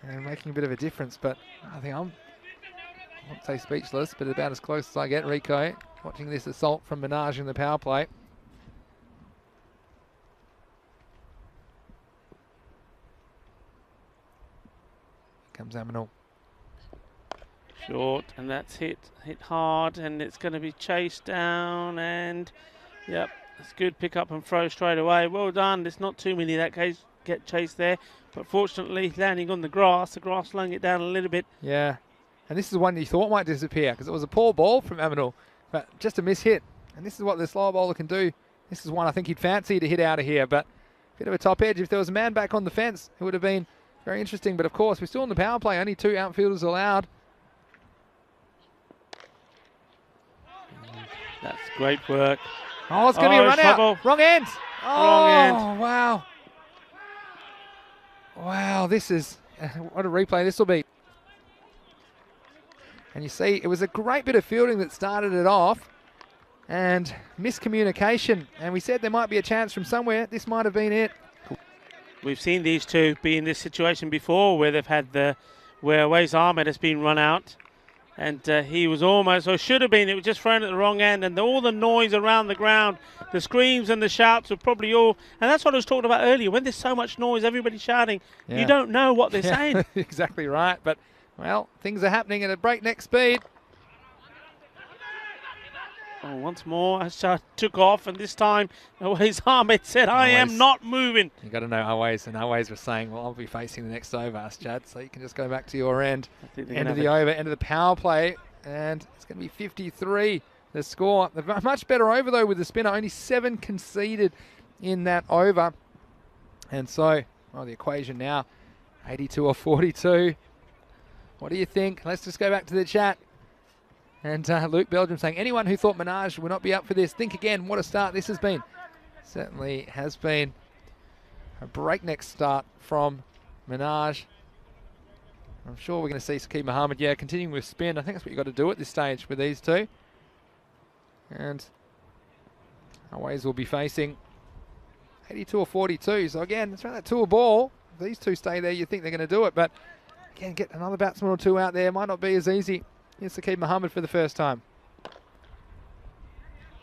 and making a bit of a difference. But I think I won't say speechless, but about as close as I get, Rico, watching this assault from Minaj in the power play. Here comes Aminul. Short, and that's hit hard, and it's going to be chased down, and yep, it's good pick up and throw straight away. Well done. There's not too many in that case get chased there, but fortunately landing on the grass slowing it down a little bit. Yeah, and this is one you thought might disappear because it was a poor ball from Aminul, but just a miss-hit. And this is what the slower bowler can do. This is one I think he'd fancy to hit out of here, but a bit of a top edge. If there was a man back on the fence, it would have been very interesting. But of course, we're still in the power play. Only 2 outfielders allowed. That's great work. Oh, it's going to be a run out. Wrong end. Wrong end. Wow. Wow, this is, what a replay this will be. And you see, it was a great bit of fielding that started it off and miscommunication. And we said there might be a chance from somewhere. This might have been it. We've seen these two be in this situation before where they've had where Wais Ahmed has been run out. And he was almost, or should have been, it was just thrown at the wrong end, and all the noise around the ground, the screams and the shouts were probably all, and that's what I was talking about earlier. When there's so much noise, everybody's shouting, you don't know what they're saying. Exactly right, but, well, things are happening at a breakneck speed. Oh, once more, Ashar took off, and this time, Wais Ahmed said, I am not moving. You got to know Always, and Always was saying, well, I'll be facing the next over, Asjad, so you can just go back to your end. End of the over, end of the power play, and it's going to be 53, the score. The much better over, though, with the spinner. Only 7 conceded in that over. And so, well, the equation now, 82 or 42. What do you think? Let's just go back to the chat. And Luke Belgium saying, anyone who thought Minaj would not be up for this, think again. What a start this has been. Certainly has been a breakneck start from Minaj. I'm sure we're going to see Saqib Mohammed, continuing with spin. I think that's what you've got to do at this stage with these two. And Always will be facing 82 or 42. So again, it's around that 2 a ball. If these two stay there, you think they're going to do it. But again, get another batsman or 2 out there. Might not be as easy. Here's Saqib Mohammed for the first time.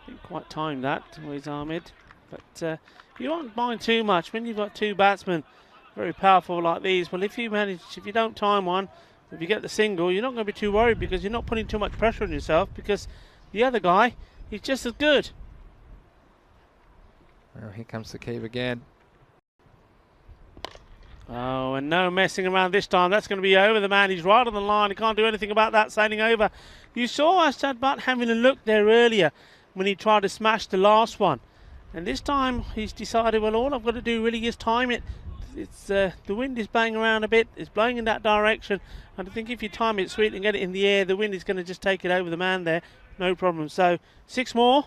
Didn't quite time that, Wais Ahmed. But you won't mind too much when you've got 2 batsmen very powerful like these. Well, if you don't time one, if you get the single, you're not going to be too worried because you're not putting too much pressure on yourself because the other guy is just as good. Well, here comes Saqib again. Oh, and no messing around this time. That's going to be over. The man, he's right on the line. He can't do anything about that, sailing over. You saw Asjad Butt having a look there earlier when he tried to smash the last one. And this time he's decided, well, all I've got to do really is time it. It's the wind is banging around a bit. It's blowing in that direction. And I think if you time it sweet and get it in the air, the wind is going to just take it over the man there. No problem. So 6 more.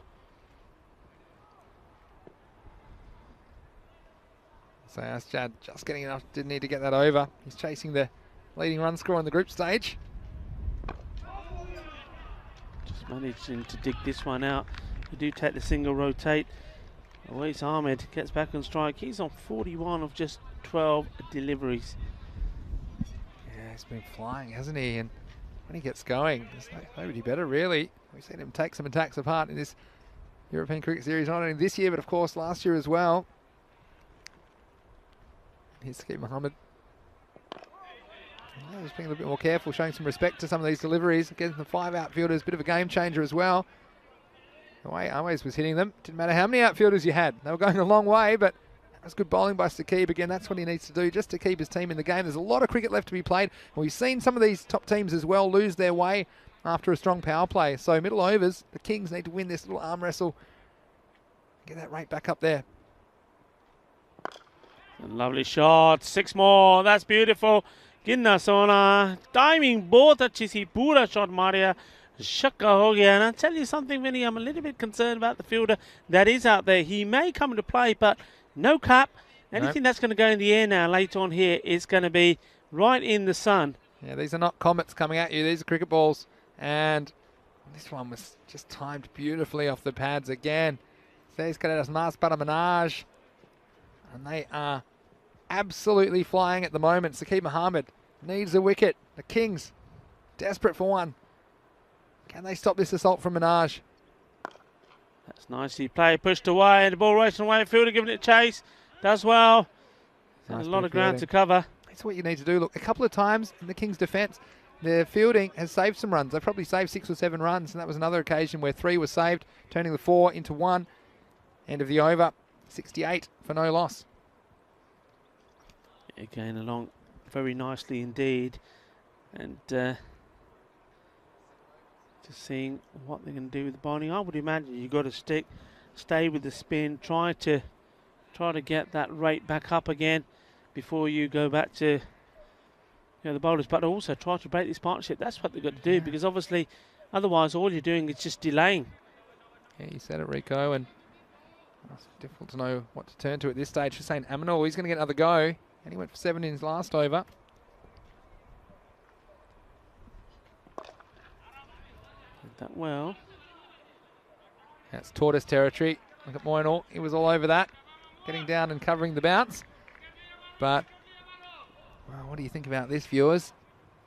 So Asjad just getting enough, didn't need to get that over. He's chasing the leading run score on the group stage. Just managing to dig this one out. You do take the single rotate. Wais Ahmed gets back on strike. He's on 41 of just 12 deliveries. Yeah, he's been flying, hasn't he? And when he gets going, there's nobody better, really. We've seen him take some attacks apart in this European Cricket Series, not only this year, but of course last year as well. Here's Saqib Mohammed. Yeah, just being a little bit more careful, showing some respect to some of these deliveries. Again, the 5 outfielders, bit of a game changer as well. The way Always was hitting them, didn't matter how many outfielders you had. They were going a long way, but that was good bowling by Saqib. Again, that's what he needs to do just to keep his team in the game. There's a lot of cricket left to be played. And we've seen some of these top teams as well lose their way after a strong power play. So middle overs, the Kings need to win this little arm wrestle. Get that rate back up there. Lovely shot. 6 more. That's beautiful. Ginna Sona. Timing both अच्छी सी पूरा shot Maria. Shakka ho gaya. And I'll tell you something, Vinny, I'm a little bit concerned about the fielder that is out there. He may come into play, but no cap. Anything that's going to go in the air now later on here is going to be right in the sun. Yeah, these are not comets coming at you. These are cricket balls. And this one was just timed beautifully off the pads again. Says Gladiators Mas para Minaj. And they are absolutely flying at the moment. Saqib Mohammed needs a wicket. The Kings desperate for one. Can they stop this assault from Minaj? That's nicely played, pushed away, and the ball racing away. Fielder giving it chase. Does well. Nice a lot of ground to cover. That's what you need to do. Look, a couple of times in the Kings' defence, their fielding has saved some runs. They've probably saved 6 or 7 runs, and that was another occasion where 3 were saved, turning the 4 into 1. End of the over, 68 for no loss. Again, along very nicely indeed. And just seeing what they're going to do with the bowling. I would imagine you've got to stay with the spin, try to get that rate back up again before you go back to the bowlers, but also try to break this partnership. That's what they've got to do, because obviously otherwise all you're doing is just delaying. Yeah, you said it, Rico, and it's difficult to know what to turn to at this stage. Hussein Aminul, he's going to get another go, and he went for 7 in his last over. Did that well. That's tortoise territory. Look at Moinall, he was all over that, getting down and covering the bounce. But, well, what do you think about this, viewers?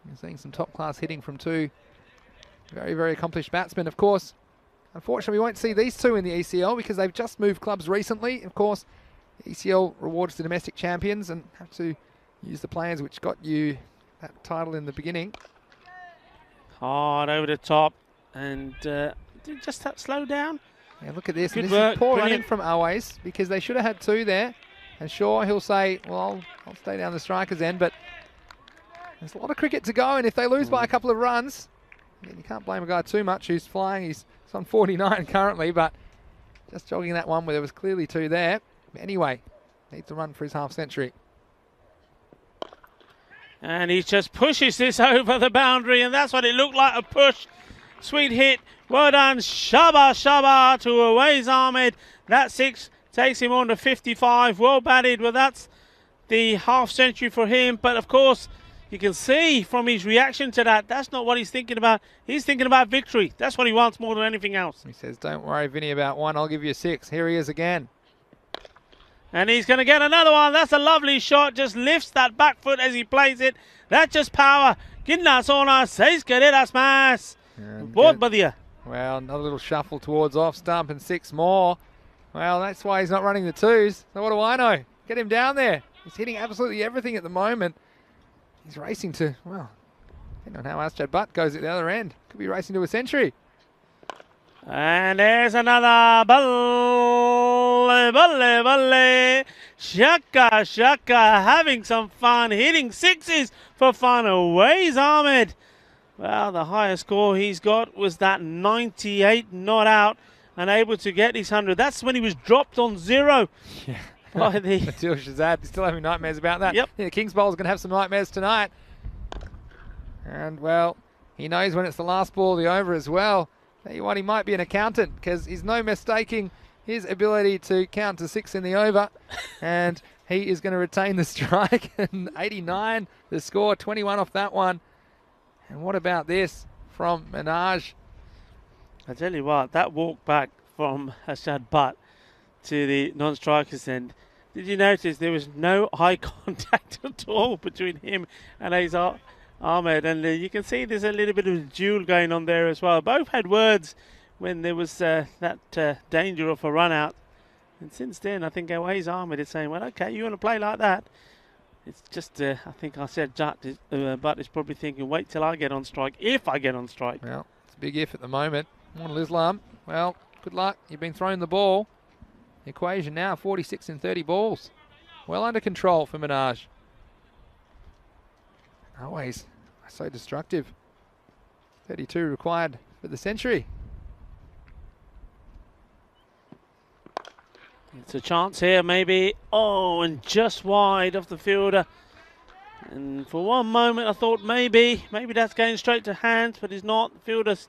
You're seeing some top-class hitting from 2 very, very accomplished batsmen. Of course, unfortunately, we won't see these 2 in the ECL because they've just moved clubs recently. Of course, the ECL rewards the domestic champions and have to use the players which got you that title in the beginning. Hard over the top, and did just that slow down? Yeah, look at this. Good And work, this is poor brilliant. running from Always, because they should have had 2 there. And sure, he'll say, well, I'll stay down the striker's end, but there's a lot of cricket to go, and if they lose by a couple of runs, you can't blame a guy too much who's flying. He's on 49 currently, but just jogging that one where there was clearly 2 there. But anyway, needs to run for his half century. And he just pushes this over the boundary, and that's what it looked like, a push. Sweet hit. Well done. Shaba to Awais Ahmed. That 6 takes him on to 55. Well batted. Well, that's the half century for him. But of course, you can see from his reaction to that, that's not what he's thinking about. He's thinking about victory. That's what he wants more than anything else. He says, don't worry, Vinny, about 1. I'll give you 6. Here he is again. And he's going to get another one. That's a lovely shot. Just lifts that back foot as he plays it. That's just power. Ginna Sona says Gladiators Mas. Bahut badhiya. Well, another little shuffle towards off stump and 6 more. Well, that's why he's not running the 2s. So what do I know? Get him down there. He's hitting absolutely everything at the moment. He's racing to, well, depending on how Asjad Butt goes at the other end. Could be racing to a century. And there's another balle. Shaka, having some fun, hitting 6s for fun. Awais Ahmed. Well, the highest score he's got was that 98, not out, and able to get his 100. That's when he was dropped on 0. Yeah. By the Adil Shazad, still having nightmares about that. Yep. Yeah, Kings Bowl's going to have some nightmares tonight. And, well, he knows when it's the last ball of the over as well. Tell you what, he might be an accountant, because he's no mistaking his ability to count to 6 in the over. And he is going to retain the strike. And 89, the score, 21 off that one. And what about this from Minaj? I tell you what, that walk back from Asjad Butt to the non-strikers end, did you notice there was no eye contact at all between him and Awais Ahmed? And you can see there's a little bit of a duel going on there as well. Both had words when there was that danger of a run out. And since then, I think Awais Ahmed is saying, well, okay, you want to play like that? It's just, I think I said Butt is probably thinking, wait till I get on strike, if I get on strike. Well, it's a big if at the moment. Come on, Islam. Well, good luck. You've been thrown the ball. The equation now, 46 in 30 balls. Well under control for Minaj. Always so destructive. 32 required for the century. It's a chance here, maybe. Oh, and just wide of the fielder. And for one moment, I thought maybe that's going straight to hands, but it's not. The fielder's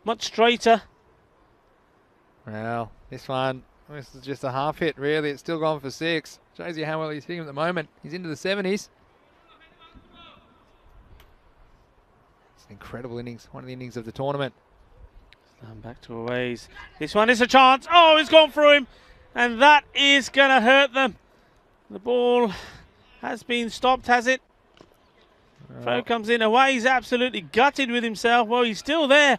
much straighter. Well, this is just a half hit, really. It's still gone for 6. Shows you how well he's hitting at the moment. He's into the 70s. It's an incredible innings. One of the innings of the tournament. Back to Aways. This one is a chance. Oh, it's gone through him. And that is going to hurt them. The ball has been stopped, has it? Throw comes in. Aways absolutely gutted with himself. Well, he's still there.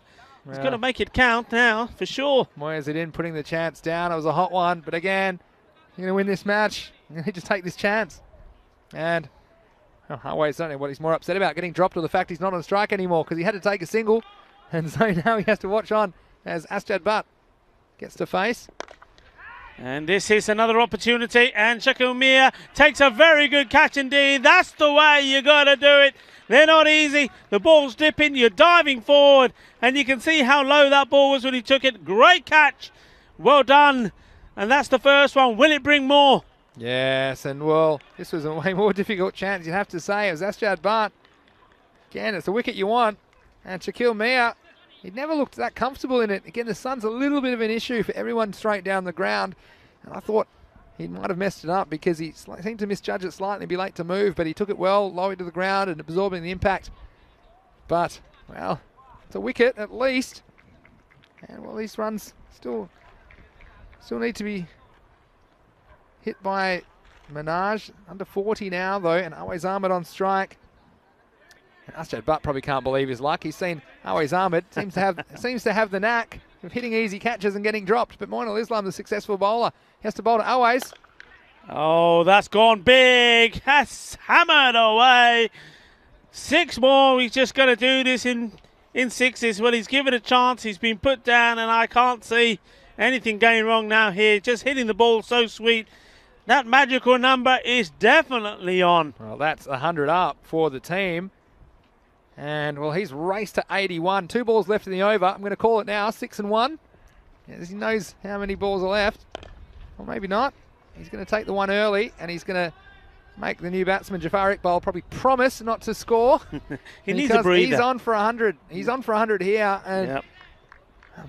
He's got to make it count now, for sure. Moyes it in, putting the chance down. It was a hot one. But again, you're going to win this match. You need to take this chance. And Aways, I don't know what he's more upset about, getting dropped or the fact he's not on strike anymore, because he had to take a single. And so now he has to watch on as Asjad Butt gets to face. And this is another opportunity, and Shaquille Mir takes a very good catch indeed. That's the way you got to do it. They're not easy. The ball's dipping, you're diving forward, and you can see how low that ball was when he took it. Great catch. Well done. And that's the first one. Will it bring more? Yes, and well, this was a way more difficult chance, you'd have to say. It was Asjad Butt. Again, it's the wicket you want. And Shaquille Mir, he never looked that comfortable in it. Again, the sun's a little bit of an issue for everyone straight down the ground. And I thought he might have messed it up because he seemed to misjudge it slightly and be late to move, but he took it well, low to the ground and absorbing the impact. But, well, it's a wicket at least. And, well, these runs still need to be hit by Minaj. Under 40 now, though, and Always Ahmed on strike. And Asjad Butt probably can't believe his luck. He's seen Always Ahmed seems to have the knack of hitting easy catches and getting dropped. But Moinul Islam, the successful bowler, he has to bowl to Always. Oh, that's gone big. That's hammered away. 6 more. He's just going to do this in 6s. Well, he's given a chance. He's been put down, and I can't see anything going wrong now here. Just hitting the ball so sweet. That magical number is definitely on. Well, that's 100 up for the team. And, well, he's raced to 81. 2 balls left in the over. I'm going to call it now, 6 and 1. As he knows how many balls are left. Or maybe not. He's going to take the one early, and he's going to make the new batsman, Jafar Iqbal, probably promise not to score. He needs a breather. He's on for 100. He's on for 100 here. And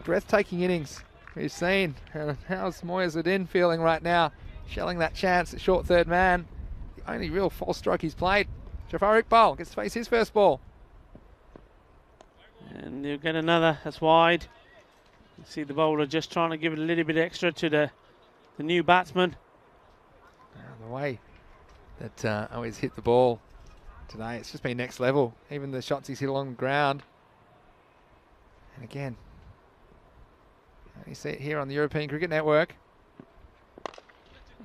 breathtaking innings we've seen. How's Moyes feeling right now? Shelling that chance at short third man. The only real false stroke he's played. Jafar Iqbal gets to face his first ball. And you'll get another, that's wide. You see the bowler just trying to give it a little bit extra to the new batsman. The way that Always hit the ball today, it's just been next level. Even the shots he's hit along the ground. And again, you see it here on the European Cricket Network.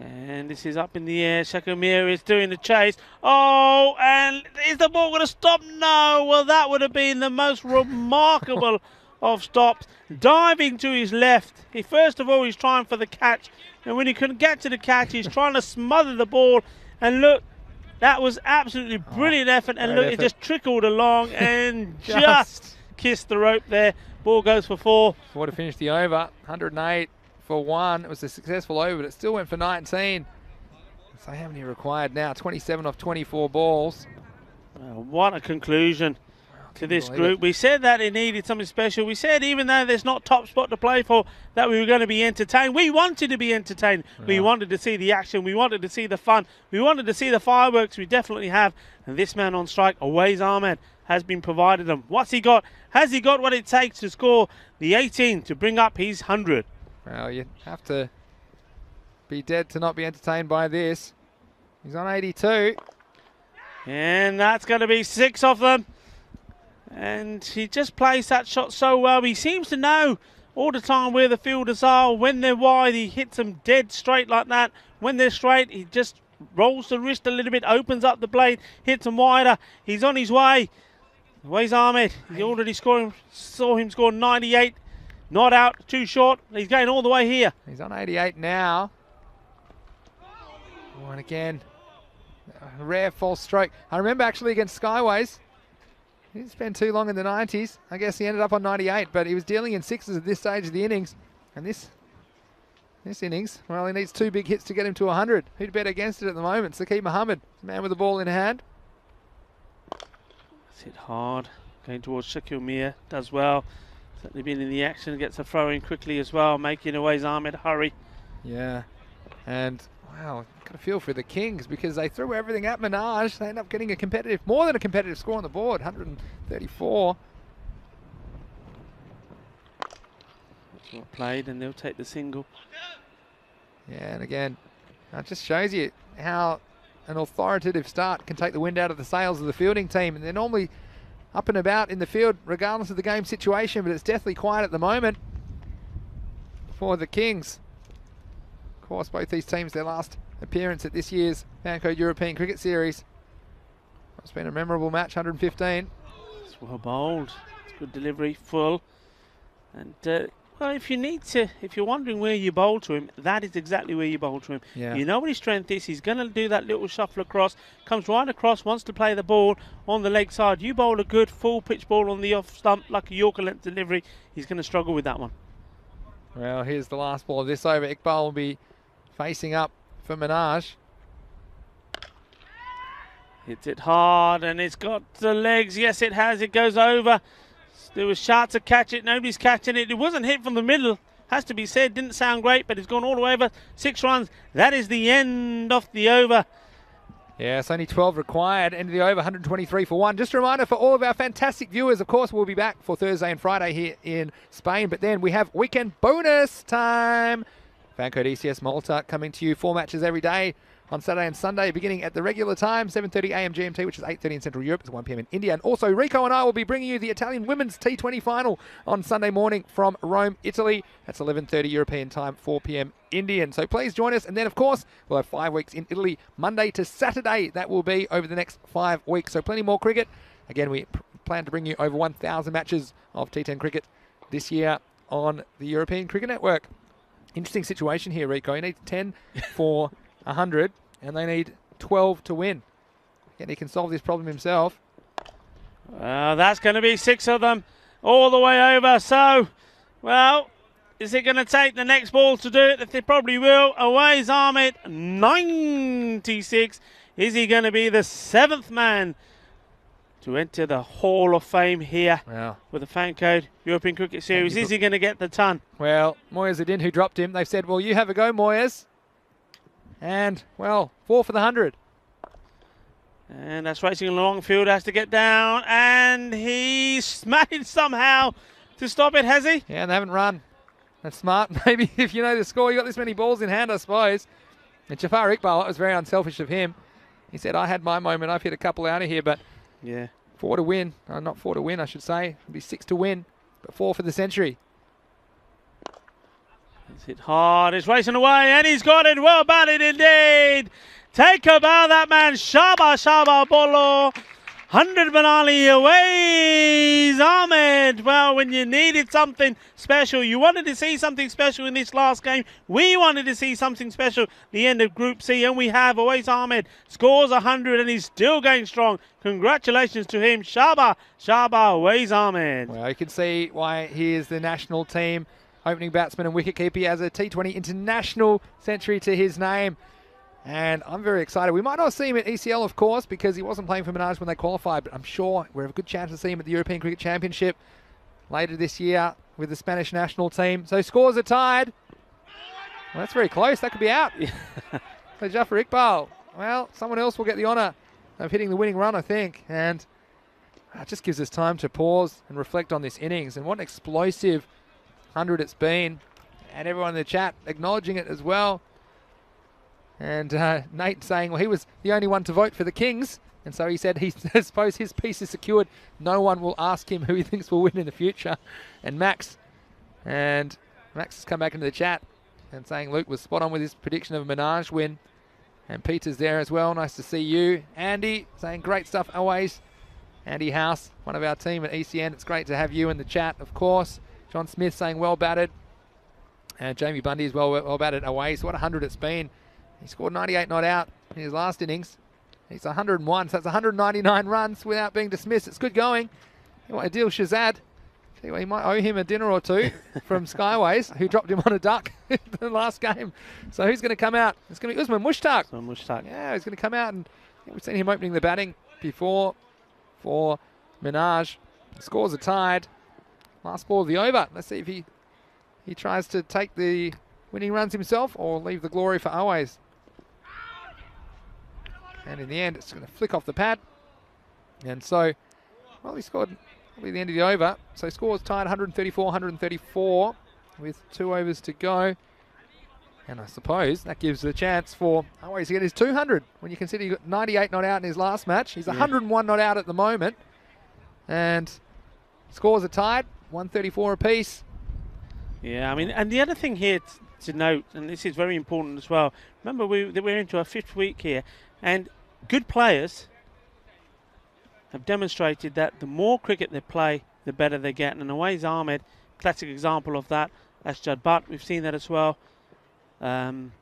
And this is up in the air. Shaquille Mir is doing the chase. Oh, and is the ball going to stop? No. Well, that would have been the most remarkable of stops. Diving to his left. First of all, he's trying for the catch. And when he couldn't get to the catch, he's trying to smother the ball. And look, that was absolutely brilliant effort. And look, it just trickled along and just kissed the rope there. Ball goes for 4. Would have finished the over. 108. For 1. It was a successful over, but it still went for 19. So how many required now? 27 off 24 balls. What a conclusion to this group. We said that it needed something special. We said even though there's not top spot to play for, that we were going to be entertained. We wanted to be entertained. We wanted to see the action. We wanted to see the fun. We wanted to see the fireworks. We definitely have. And this man on strike, Aways Ahmed, has been provided them. What's he got? Has he got what it takes to score the 18 to bring up his 100? Well, you have to be dead to not be entertained by this. He's on 82. And that's going to be 6 of them. And he just plays that shot so well. He seems to know all the time where the fielders are. When they're wide, he hits them dead straight like that. When they're straight, he just rolls the wrist a little bit, opens up the blade, hits him wider. He's on his way. Where's Ahmed? He's already scoring. Saw him score 98. Not out, too short. He's going all the way here. He's on 88 now. Oh, and again, a rare false stroke. I remember actually against Skyways, he didn't spend too long in the 90s. I guess he ended up on 98, but he was dealing in sixes at this stage of the innings. And this innings, well, he needs 2 big hits to get him to 100. Who'd bet against it at the moment? Saqib Mohammed, man with the ball in hand. It's hit hard. Going towards Shakil Mir. Does well. Certainly been in the action. Gets a throw in quickly as well. Making away Ahmed. Hurry. Yeah. And, wow, got a feel for the Kings because they threw everything at Minaj. They end up getting more than a competitive score on the board, 134. Well played, and they'll take the single. Yeah, and again, that just shows you how an authoritative start can take the wind out of the sails of the fielding team. And they're normally up and about in the field regardless of the game situation, but it's deathly quiet at the moment for the Kings. Of course, both these teams, their last appearance at this year's Banco European Cricket Series. It's been a memorable match, 115. It's well bowled. It's good delivery, full. And well, if you're wondering where you bowl to him, that is exactly where you bowl to him. Yeah. You know what his strength is. He's going to do that little shuffle across, comes right across, wants to play the ball on the leg side. You bowl a good full pitch ball on the off stump, like a Yorker length delivery. He's going to struggle with that one. Well, here's the last ball of this over. Iqbal will be facing up for Minaj. Hits it hard, and it's got the legs. Yes, it has. It goes over. There was shots to catch it. Nobody's catching it. It wasn't hit from the middle. Has to be said. Didn't sound great, but it's gone all the way over. 6 runs. That is the end of the over. Yeah, it's only 12 required. End of the over, 123 for 1. Just a reminder for all of our fantastic viewers, of course, we'll be back for Thursday and Friday here in Spain. But then we have weekend bonus time. Fancode ECS Malta coming to you 4 matches every day on Saturday and Sunday, beginning at the regular time, 7:30 a.m. GMT, which is 8:30 in Central Europe. It's 1 p.m. in India. And also, Rico and I will be bringing you the Italian Women's T20 final on Sunday morning from Rome, Italy. That's 11:30 European time, 4 p.m. Indian. So please join us. And then, of course, we'll have 5 weeks in Italy, Monday to Saturday. That will be over the next 5 weeks. So plenty more cricket. Again, we plan to bring you over 1,000 matches of T10 cricket this year on the European Cricket Network. Interesting situation here, Rico. He needs 10 for 100, and they need 12 to win. And he can solve this problem himself. That's going to be 6 of them all the way over. So, well, is it going to take the next ball to do it? They probably will. Away's Ahmed, 96. Is he going to be the 7th man to enter the Hall of Fame here with the fan code European Cricket Series? Is he going to get the ton? Well, Moyes Adin, who dropped him, they've said, well, you have a go, Moyes. And, well, 4 for the 100. And that's racing along field, has to get down, and he's managed somehow to stop it, has he? Yeah, and they haven't run. That's smart. Maybe if you know the score, you got this many balls in hand, I suppose. And Jafar Iqbal, that was very unselfish of him. He said, I had my moment, I've hit a couple out of here, but yeah, 4 to win. Not 4 to win, I should say. It'll be 6 to win, but 4 for the century. It's hit hard, it's racing away, and he's got it. Well batted indeed. Take a bow, that man. Shaba, Shaba, Bolo. 100 Benali away. Ahmed. Well, when you needed something special, you wanted to see something special in this last game. We wanted to see something special the end of Group C, and we have. Awais Ahmed scores 100, and he's still going strong. Congratulations to him. Shaba, Shaba, Awais Ahmed. Well, you can see why he is the national team opening batsman and wicketkeeper. He has a T20 international century to his name. And I'm very excited. We might not see him at ECL, of course, because he wasn't playing for Minaj when they qualified, but I'm sure we have a good chance to see him at the European Cricket Championship later this year with the Spanish national team. So scores are tied. Well, that's very close. That could be out. So Jafar Iqbal, well, someone else will get the honour of hitting the winning run, I think. And it just gives us time to pause and reflect on this innings. And what an explosive 100 it's been. And everyone in the chat acknowledging it as well. And Nate saying, well, he was the only one to vote for the Kings. And so he said, I suppose his piece is secured. No one will ask him who he thinks will win in the future. And Max has come back into the chat and saying Luke was spot on with his prediction of a Minaj win. And Peter's there as well. Nice to see you. Andy saying great stuff always. Andy House, one of our team at ECN. It's great to have you in the chat, of course. John Smith saying well batted. And Jamie Bundy as well batted away. So what 100 it's been. He scored 98 not out in his last innings. He's 101, so that's 199 runs without being dismissed. It's good going. Adil Shazad, he might owe him a dinner or two from Skyways, who dropped him on a duck in the last game. So who's going to come out? It's going to be Usman Mushtaq. Yeah, he's going to come out, and we've seen him opening the batting before for Minaj. The scores are tied. Last ball of the over. Let's see if he tries to take the winning runs himself or leave the glory for Always. And in the end, it's going to flick off the pad. And so, well, he scored probably the end of the over. So scores tied 134 with 2 overs to go. And I suppose that gives a chance for Always to get his 200 when you consider he got 98 not out in his last match. He's 101 not out at the moment. And scores are tied, 134 apiece. Yeah, I mean, and the other thing here to note, and this is very important as well, remember we're into our 5th week here, and good players have demonstrated that the more cricket they play, the better they get. And Awais Ahmed, classic example of that. That's Judd Butt. We've seen that as well. Start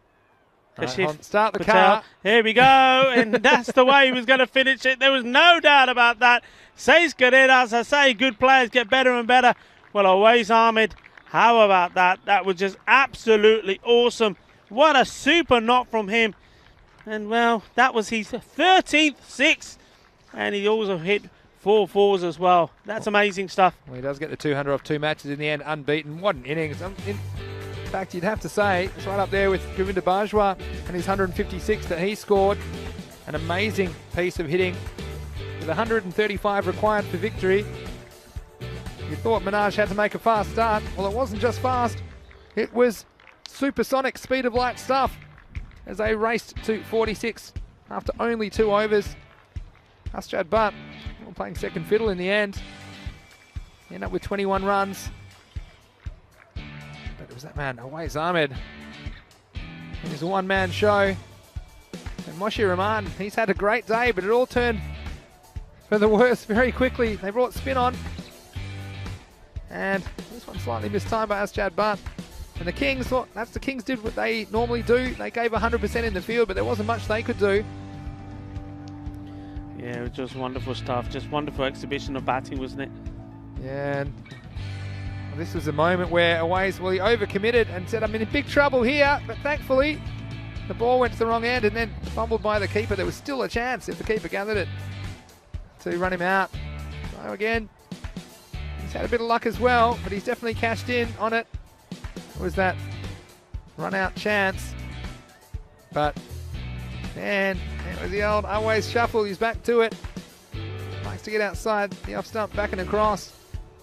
the car. Here we go. And that's the way he was going to finish it. There was no doubt about that. Says Gladiators, as I say, good players get better and better. Well, Awais Ahmed, how about that? That was just absolutely awesome. What a super knot from him. And, well, that was his 13th six. And he also hit 4 fours as well. That's amazing stuff. Well, he does get the 200 off 2 matches in the end, unbeaten. What an innings. In fact, you'd have to say, it's right up there with Govinda Bajwa and his 156 that he scored. An amazing piece of hitting with 135 required for victory. You thought Minaj had to make a fast start. Well, it wasn't just fast. It was supersonic speed of light stuff as they raced to 46 after only 2 overs. Asjad Butt playing second fiddle in the end. End up with 21 runs. But it was that man, Awais Ahmed. It was a one-man show. And Moshi Rahman, he's had a great day, but it all turned for the worse very quickly. They brought spin on. And this one slightly missed time by Asjad Butt. And the Kings thought, the Kings did what they normally do. They gave 100% in the field, but there wasn't much they could do. Yeah, it was just wonderful stuff. Just wonderful exhibition of batting, wasn't it? Yeah, and this was a moment where Awais, he overcommitted and said, I'm in big trouble here, but thankfully the ball went to the wrong end and then fumbled by the keeper. There was still a chance if the keeper gathered it to run him out. So again, he's had a bit of luck as well, but he's definitely cashed in on it. It was that run out chance, but man, it was the old Awais shuffle. He's back to it. Likes to get outside the off stump, back and across.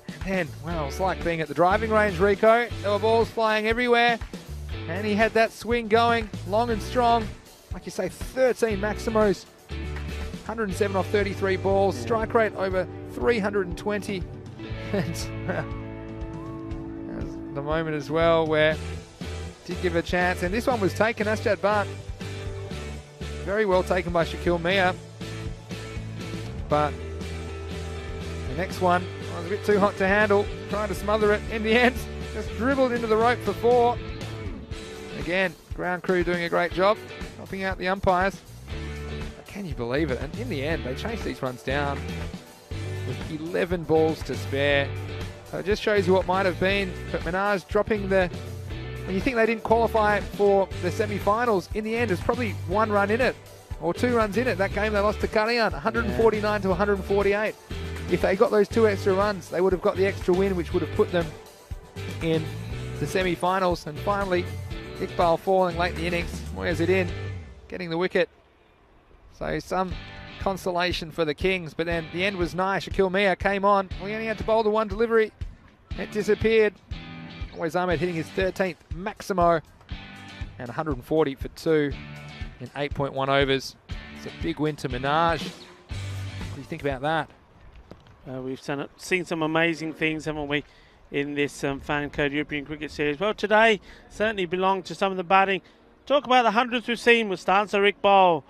And then, well, it's like being at the driving range, Rico. There were balls flying everywhere. And he had that swing going, long and strong. Like you say, 13 Maximos. 107 off 33 balls. Yeah. Strike rate over 320. And that was the moment as well where did give a chance. And this one was taken, Asjad Butt. Very well taken by Shakil Mia. But the next one was a bit too hot to handle. Trying to smother it in the end. Just dribbled into the rope for 4. Again, ground crew doing a great job. Helping out the umpires. But can you believe it? And in the end, they chased these runs down with 11 balls to spare. So it just shows you what might have been. But Minaj dropping the... When you think they didn't qualify for the semi-finals, in the end, there's probably 1 run in it, or 2 runs in it. That game they lost to Kharian, 149 to 148. If they got those 2 extra runs, they would have got the extra win, which would have put them in the semi-finals. And finally, Iqbal falling late in the innings. Where's it in? Getting the wicket. So some consolation for the Kings, but then the end was nice. Shakil Mia came on. We only had to bowl the 1 delivery. It disappeared. Awais Ahmed hitting his 13th Maximo and 140 for 2 in 8.1 overs. It's a big win to Minaj. What do you think about that? We've seen some amazing things, haven't we, in this Fan Code European Cricket Series. Well, today certainly belonged to some of the batting. Talk about the hundreds we've seen. Mustanza Iqbal,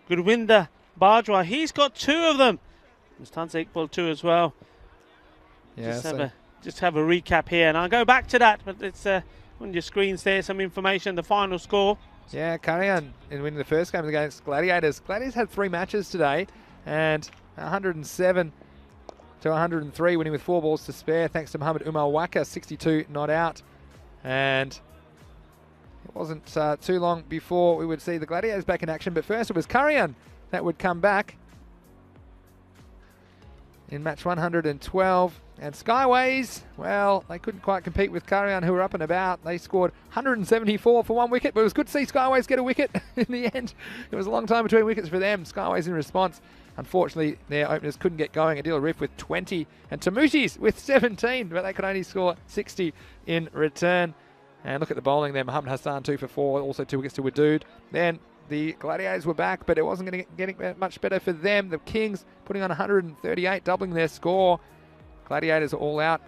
Gurwinder Bajwa. He's got 2 of them. Mustanza Iqbal 2 as well. Yeah, Just have a recap here, and I'll go back to that, but it's on your screens there, some information, the final score. yeah, Kharian in winning the first game against Gladiators. Gladiators had 3 matches today, and 107 to 103, winning with 4 balls to spare, thanks to Muhammad Umar Waka, 62 not out. And it wasn't too long before we would see the Gladiators back in action, but first it was Kharian that would come back in match 112. And Skyways, well, they couldn't quite compete with Kharian, who were up and about. They scored 174 for 1 wicket, but it was good to see Skyways get a wicket in the end. It was a long time between wickets for them. Skyways in response. Unfortunately, their openers couldn't get going. Adil Arif with 20 and Tamutis with 17, but they could only score 60 in return. And look at the bowling there. Muhammad Hassan 2 for 4, also 2 wickets to Wadood. Then the Gladiators were back, but it wasn't going to get much better for them. The Kings putting on 138, doubling their score. Gladiators are all out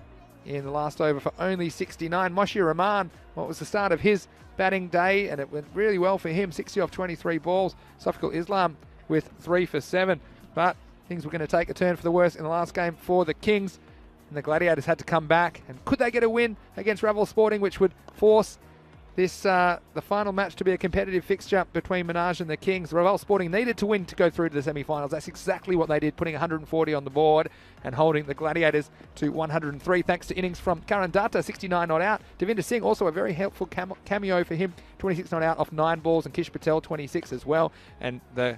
in the last over for only 69. Moshir Rahman, what was the start of his batting day, and it went really well for him, 60 off 23 balls. Safiqul Islam with 3 for 7, but things were going to take a turn for the worse in the last game for the Kings, and the Gladiators had to come back. And could they get a win against Ravel Sporting, which would force this the final match to be a competitive fixture between Minaj and the Kings? Ravel Sporting needed to win to go through to the semi-finals. That's exactly what they did, putting 140 on the board and holding the Gladiators to 103, thanks to innings from Karan Datta, 69 not out. Devinder Singh, also a very helpful cameo for him, 26 not out off 9 balls, and Kish Patel 26 as well. And the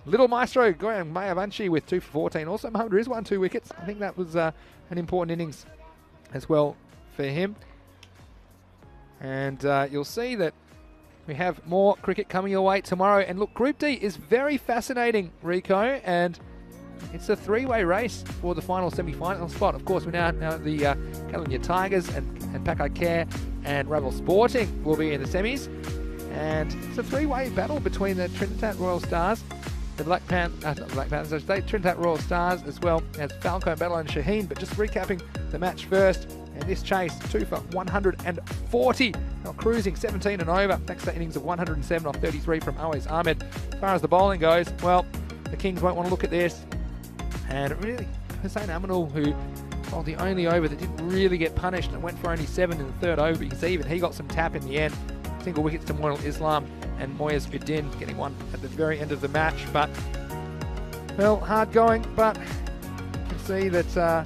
little maestro Goyang Mayavanshi with 2 for 14. Also Mohammad Rizwan 2 wickets. I think that was an important innings as well for him. And you'll see that we have more cricket coming your way tomorrow. And look, Group D is very fascinating, Rico, and it's a 3-way race for the final semi-final spot. Of course, we now the California Tigers and Pakai Care and Ravel Sporting will be in the semis. And it's a 3-way battle between the Trinidad Royal Stars, the Trinidad Royal Stars, as well as Falco, Battle and Shaheen. But just recapping the match first. And this chase, 2 for 140. Now cruising 17 and over, thanks to innings of 107 off 33 from Awais Ahmed. As far as the bowling goes, well, the Kings won't want to look at this. And really, Hussain Aminul, who bowled the only over that didn't really get punished and went for only 7 in the 3rd over. But you can see even he got some tap in the end. Single wickets to Moinul Islam and Moyez Uddin getting one at the very end of the match. But, well, hard going, but you can see that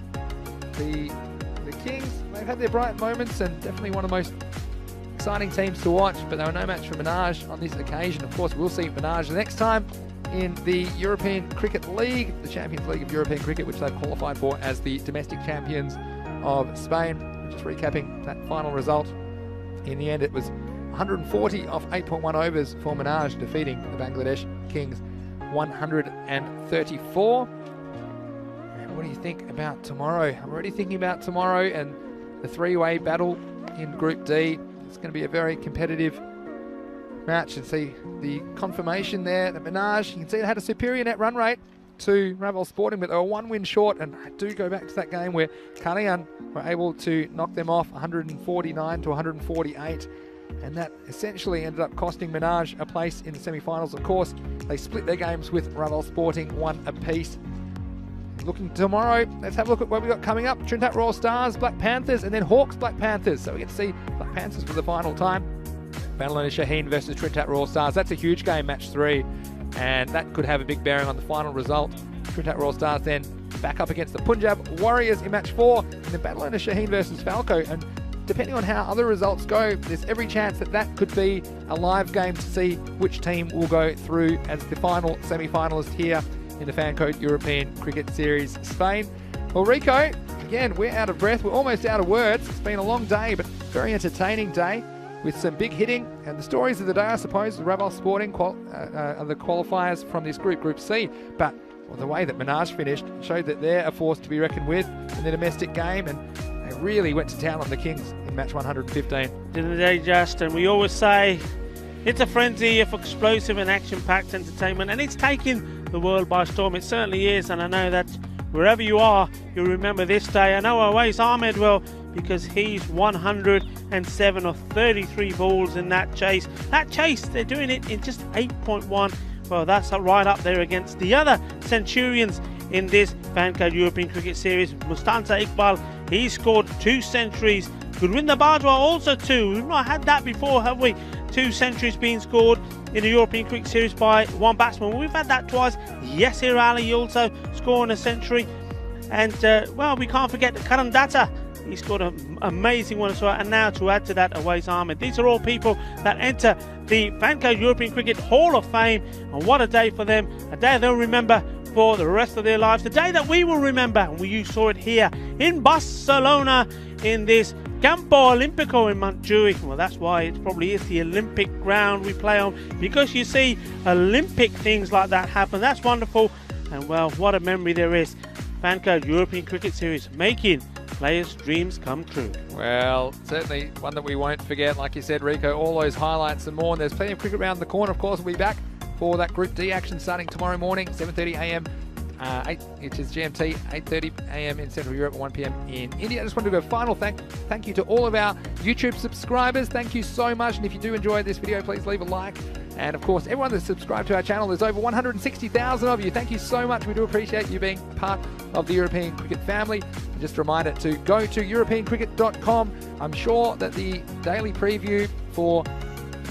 the Kings, they've had their bright moments and definitely one of the most exciting teams to watch, but they were no match for Minaj on this occasion. Of course, we'll see Minaj the next time in the European Cricket League, the Champions League of European Cricket, which they've qualified for as the domestic champions of Spain. Just recapping that final result. In the end, it was 140 off 8.1 overs for Minaj, defeating the Bangladesh Kings 134. What do you think about tomorrow? I'm already thinking about tomorrow and the 3-way battle in Group D. It's going to be a very competitive match, and see the confirmation there that Minaj, you can see they had a superior net run rate to Ravel Sporting, but they were 1 win short. And I do go back to that game where Kharian were able to knock them off 149 to 148. And that essentially ended up costing Minaj a place in the semi-finals. Of course, they split their games with Ravel Sporting 1 apiece. Looking tomorrow, let's have a look at what we've got coming up. Trinidad Royal Stars, Black Panthers, and then Hawks Black Panthers. So we get to see Black Panthers for the final time. Bangalore Shaheen versus Trinidad Royal Stars. That's a huge game, match 3. And that could have a big bearing on the final result. Trinidad Royal Stars then back up against the Punjab Warriors in match 4. And then Bangalore Shaheen versus Falco. And depending on how other results go, there's every chance that that could be a live game to see which team will go through as the final semi-finalist here in the Fancode European Cricket Series Spain. Well, Rico, again, we're out of breath. We're almost out of words. It's been a long day, but very entertaining day with some big hitting. And the stories of the day, I suppose, the Ravel Sporting are the qualifiers from this group, Group C. But the way that Minaj finished showed that they're a force to be reckoned with in the domestic game, and they really went to town on the Kings in match 115. Didn't they just? And we always say it's a frenzy of explosive and action-packed entertainment, and it's taking the world by storm. It certainly is, and I know that wherever you are, you'll remember this day. I know Awais Ahmed will because he's 107 of 33 balls in that chase. That chase, they're doing it in just 8.1. Well, that's right up there against the other Centurions in this Fancode European Cricket Series. Mustansa Iqbal, he scored 2 centuries. Gurwinder Bajwa also 2. We've not had that before, have we? 2 centuries being scored in the European Cricket Series by one batsman. We've had that twice. Yasir Ali also scoring a century. And, well, we can't forget Karan Datta. He scored an amazing one as well. And now to add to that, Awais Ahmed. These are all people that enter the Fancode European Cricket Hall of Fame. And what a day for them. A day they'll remember for the rest of their lives. The day that we will remember. And you saw it here in Barcelona in this Campo Olimpico in Montjuic. Well, that's why it probably is the Olympic ground we play on, because you see Olympic things like that happen. That's wonderful. And, well, what a memory there is. Fancode European Cricket Series making players' dreams come true. Well, certainly one that we won't forget. Like you said, Rico, all those highlights and more. And there's plenty of cricket around the corner. Of course, we'll be back for that Group D action starting tomorrow morning, 7:30 a.m. 8, which is GMT, 8:30 a.m. in Central Europe, 1 p.m. in India. I just wanted to go final thank you to all of our YouTube subscribers. Thank you so much. And if you do enjoy this video, please leave a like. And of course, everyone that's subscribed to our channel, there's over 160,000 of you. Thank you so much. We do appreciate you being part of the European Cricket family. And just a reminder to go to europeancricket.com. I'm sure that the daily preview for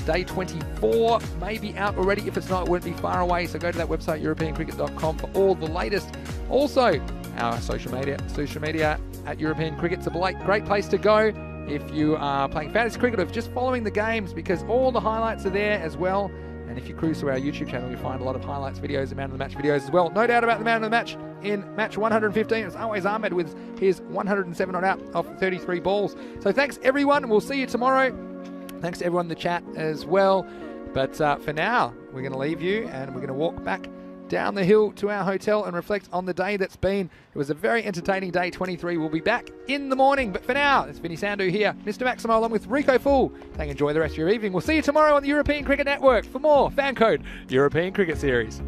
Day 24 may be out already. If it's not, it won't be far away. So go to that website, europeancricket.com, for all the latest. Also, our social media at European Cricket's a great place to go if you are playing fantasy cricket or just following the games, because all the highlights are there as well. And if you cruise through our YouTube channel, you'll find a lot of highlights videos and man of the match videos as well. No doubt about the man of the match in match 115. It's always Ahmed with his 107 on out of 33 balls. So thanks everyone, and we'll see you tomorrow. Thanks to everyone in the chat as well. But for now, we're going to leave you and we're going to walk back down the hill to our hotel and reflect on the day that's been. It was a very entertaining day 23. We'll be back in the morning. But for now, it's Vinny Sandhu here, Mr. Maximo, along with Rico Fool. Thank you. Enjoy the rest of your evening. We'll see you tomorrow on the European Cricket Network for more Fancode European Cricket Series.